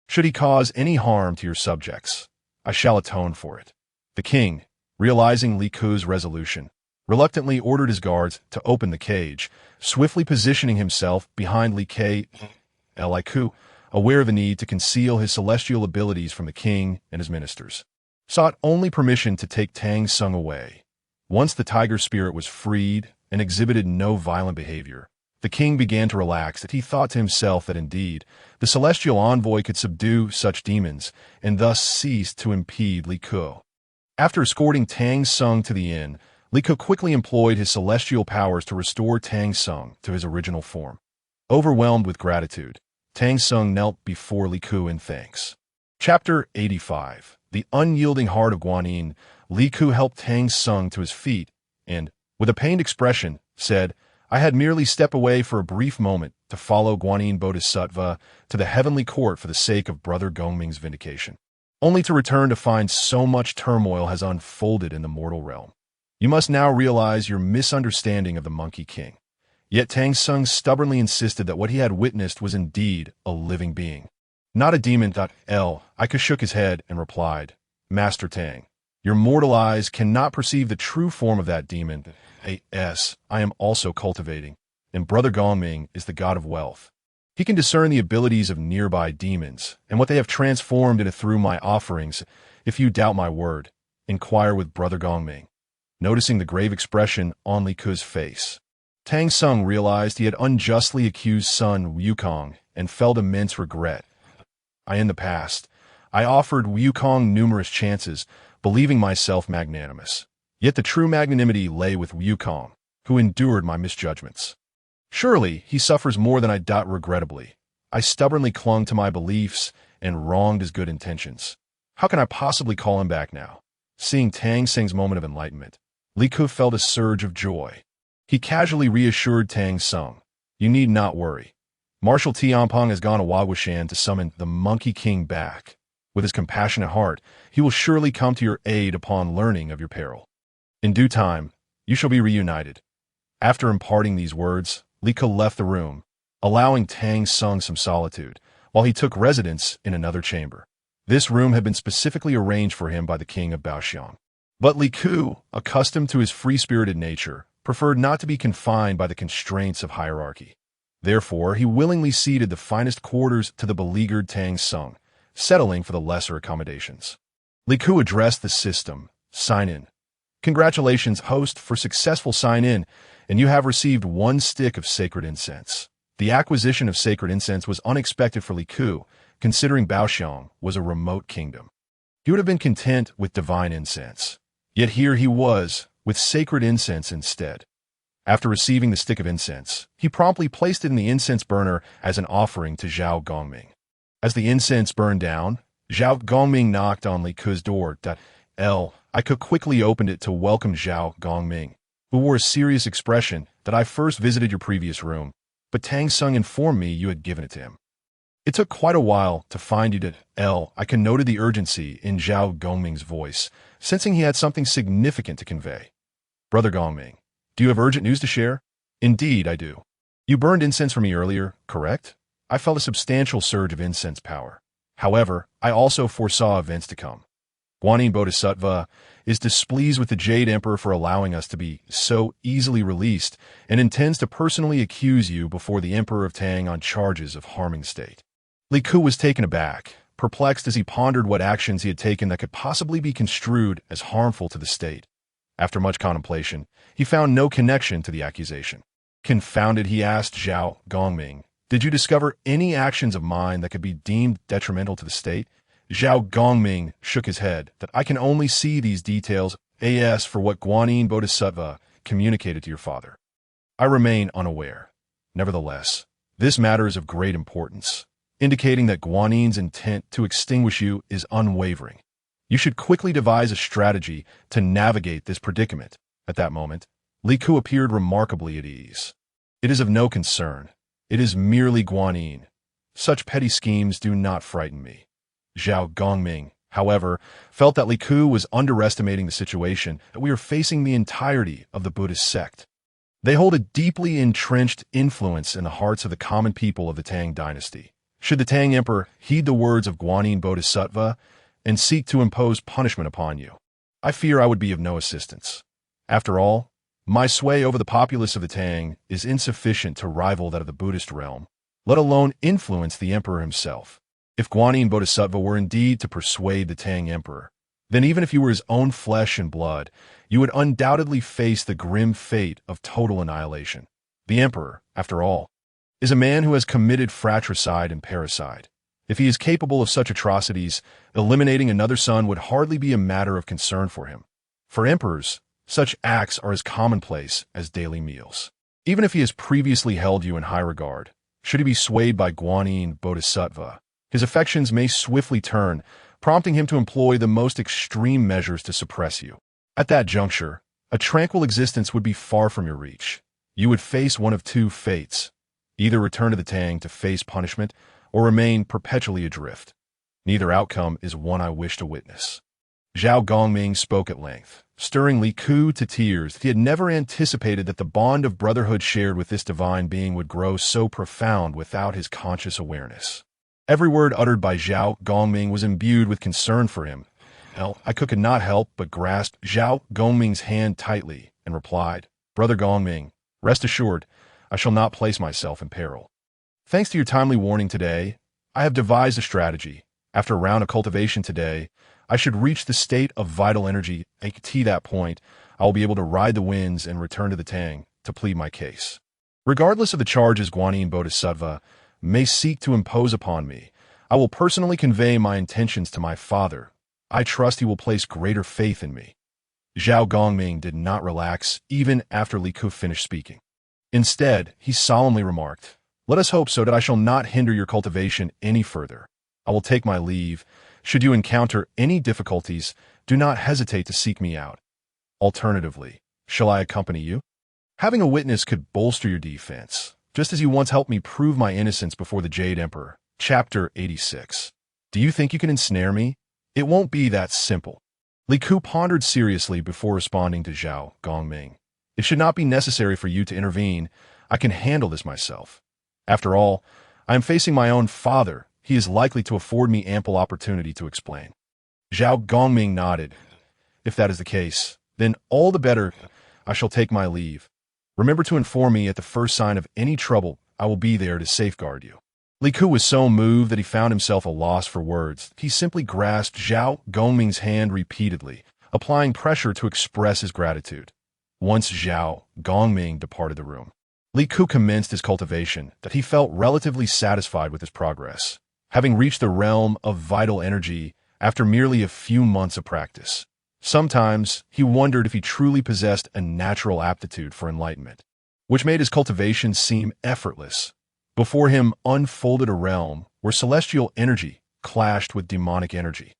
Should he cause any harm to your subjects, I shall atone for it. The king, realizing Li Ku's resolution, reluctantly ordered his guards to open the cage, swiftly positioning himself behind Li Ku, aware of the need to conceal his celestial abilities from the king and his ministers. Sought only permission to take Tang Sung away. Once the tiger spirit was freed and exhibited no violent behavior, the king began to relax that he thought to himself that indeed the celestial envoy could subdue such demons and thus cease to impede Li Ku. After escorting Tang Sung to the inn, Li Ku quickly employed his celestial powers to restore Tang Sung to his original form. Overwhelmed with gratitude, Tang Sung knelt before Li Ku in thanks. Chapter 85. The Unyielding Heart of Guanyin. Li Ku helped Tang Sung to his feet and, with a pained expression, said, I had merely stepped away for a brief moment to follow Guanyin Bodhisattva to the heavenly court for the sake of Brother Gongming's vindication, only to return to find so much turmoil has unfolded in the mortal realm. You must now realize your misunderstanding of the Monkey King. Yet Tang Sung stubbornly insisted that what he had witnessed was indeed a living being, not a demon. Ika shook his head and replied, Master Tang, your mortal eyes cannot perceive the true form of that demon. I am also cultivating, and Brother Gongming is the god of wealth. He can discern the abilities of nearby demons and what they have transformed into through my offerings. If you doubt my word, inquire with Brother Gongming. Noticing the grave expression on Li Ku's face, Tang Sung realized he had unjustly accused son Wukong and felt immense regret. In the past, I offered Wukong numerous chances, believing myself magnanimous. Yet the true magnanimity lay with Wukong, who endured my misjudgments. Surely he suffers more than I doubt. Regrettably, I stubbornly clung to my beliefs and wronged his good intentions. How can I possibly call him back now? Seeing Tang Sung's moment of enlightenment, Li Ku felt a surge of joy. He casually reassured Tang Sung, you need not worry. Marshal Tianpeng has gone to Wagwushan to summon the Monkey King back. With his compassionate heart, he will surely come to your aid upon learning of your peril. In due time, you shall be reunited. After imparting these words, Li Ku left the room, allowing Tang Sung some solitude, while he took residence in another chamber. This room had been specifically arranged for him by the king of Baoxiang. But Li Ku, accustomed to his free-spirited nature, preferred not to be confined by the constraints of hierarchy. Therefore, he willingly ceded the finest quarters to the beleaguered Tang Sung, settling for the lesser accommodations. Li Ku addressed the system. Sign in. Congratulations, host, for successful sign-in, and you have received 1 stick of sacred incense. The acquisition of sacred incense was unexpected for Li Ku, considering Baoxiang was a remote kingdom. He would have been content with divine incense. Yet here he was, with sacred incense instead. After receiving the stick of incense, he promptly placed it in the incense burner as an offering to Zhao Gongming. As the incense burned down, Zhao Gongming knocked on Li Ku's door. Ika quickly opened it to welcome Zhao Gongming, who wore a serious expression. That I first visited your previous room, but Tang Sung informed me you had given it to him. It took quite a while to find you. Ika noted the urgency in Zhao Gongming's voice, sensing he had something significant to convey. Brother Gongming, do you have urgent news to share? Indeed, I do. You burned incense for me earlier, correct? I felt a substantial surge of incense power. However, I also foresaw events to come. Guanyin Bodhisattva is displeased with the Jade Emperor for allowing us to be so easily released and intends to personally accuse you before the Emperor of Tang on charges of harming state. Li Ku was taken aback, perplexed as he pondered what actions he had taken that could possibly be construed as harmful to the state. After much contemplation, he found no connection to the accusation. Confounded, he asked Zhao Gongming, did you discover any actions of mine that could be deemed detrimental to the state? Zhao Gongming shook his head. That I can only see these details as for what Guanyin Bodhisattva communicated to your father. I remain unaware. Nevertheless, this matter is of great importance, indicating that Guanyin's intent to extinguish you is unwavering. You should quickly devise a strategy to navigate this predicament. At that moment, Li Ku appeared remarkably at ease. It is of no concern. It is merely Guanyin. Such petty schemes do not frighten me. Zhao Gongming, however, felt that Li Ku was underestimating the situation, that we are facing the entirety of the Buddhist sect. They hold a deeply entrenched influence in the hearts of the common people of the Tang dynasty. Should the Tang emperor heed the words of Guanyin Bodhisattva and seek to impose punishment upon you, I fear I would be of no assistance. After all, my sway over the populace of the Tang is insufficient to rival that of the Buddhist realm, let alone influence the emperor himself. If Guanyin Bodhisattva were indeed to persuade the Tang emperor, then even if you were his own flesh and blood, you would undoubtedly face the grim fate of total annihilation. The emperor, after all, is a man who has committed fratricide and parricide. If he is capable of such atrocities, eliminating another son would hardly be a matter of concern for him. For emperors, such acts are as commonplace as daily meals. Even if he has previously held you in high regard, should he be swayed by Guanyin Bodhisattva, his affections may swiftly turn, prompting him to employ the most extreme measures to suppress you. At that juncture, a tranquil existence would be far from your reach. You would face one of two fates: either return to the Tang to face punishment, or remain perpetually adrift. Neither outcome is one I wish to witness. Zhao Gongming spoke at length, stirring Li Ku to tears. He had never anticipated that the bond of brotherhood shared with this divine being would grow so profound without his conscious awareness. Every word uttered by Zhao Gongming was imbued with concern for him. I could not help but grasp Zhao Gongming's hand tightly and replied, "Brother Gongming, rest assured, I shall not place myself in peril. Thanks to your timely warning today, I have devised a strategy. After a round of cultivation today, I should reach the state of vital energy. At that point, I will be able to ride the winds and return to the Tang to plead my case. Regardless of the charges Guanyin Bodhisattva may seek to impose upon me, I will personally convey my intentions to my father. I trust he will place greater faith in me." Zhao Gongming did not relax even after Li Ku finished speaking. Instead, he solemnly remarked, "Let us hope so that I shall not hinder your cultivation any further. I will take my leave. Should you encounter any difficulties, do not hesitate to seek me out. Alternatively, shall I accompany you? Having a witness could bolster your defense, just as you once helped me prove my innocence before the Jade Emperor." Chapter 86. Do you think you can ensnare me? It won't be that simple. Li Ku pondered seriously before responding to Zhao Gongming. "It should not be necessary for you to intervene. I can handle this myself. After all, I am facing my own father. He is likely to afford me ample opportunity to explain." Zhao Gongming nodded. "If that is the case, then all the better. I shall take my leave. Remember to inform me at the first sign of any trouble. I will be there to safeguard you." Li Ku was so moved that he found himself a loss for words. He simply grasped Zhao Gongming's hand repeatedly, applying pressure to express his gratitude. Once Zhao Gongming departed the room, Li Ku commenced his cultivation, that he felt relatively satisfied with his progress, having reached the realm of vital energy after merely a few months of practice. Sometimes he wondered if he truly possessed a natural aptitude for enlightenment, which made his cultivation seem effortless. Before him unfolded a realm where celestial energy clashed with demonic energy.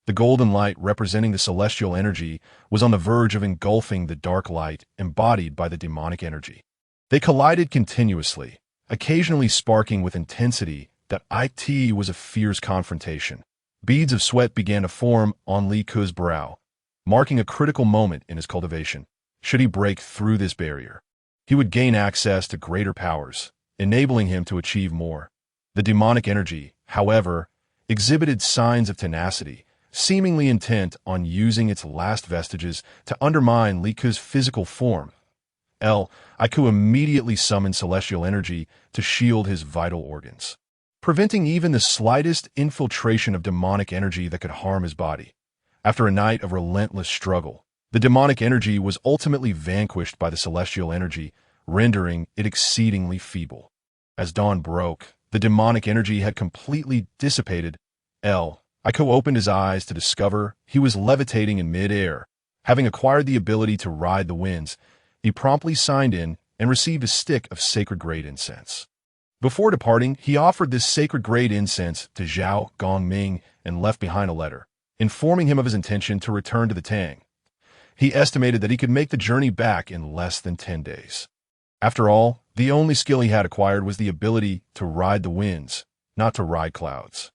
The golden light representing the celestial energy was on the verge of engulfing the dark light embodied by the demonic energy. They collided continuously, occasionally sparking with intensity that it was a fierce confrontation. Beads of sweat began to form on Li Ku's brow, marking a critical moment in his cultivation. Should he break through this barrier, he would gain access to greater powers, enabling him to achieve more. The demonic energy, however, exhibited signs of tenacity, seemingly intent on using its last vestiges to undermine Li Ku's physical form. Iku immediately summoned celestial energy to shield his vital organs, preventing even the slightest infiltration of demonic energy that could harm his body. After a night of relentless struggle, the demonic energy was ultimately vanquished by the celestial energy, rendering it exceedingly feeble. As dawn broke, the demonic energy had completely dissipated. Iku opened his eyes to discover he was levitating in mid-air. Having acquired the ability to ride the winds, he promptly signed in and received a stick of sacred grade incense. Before departing, he offered this sacred grade incense to Zhao Gongming and left behind a letter, informing him of his intention to return to the Tang. He estimated that he could make the journey back in less than 10 days. After all, the only skill he had acquired was the ability to ride the winds, not to ride clouds.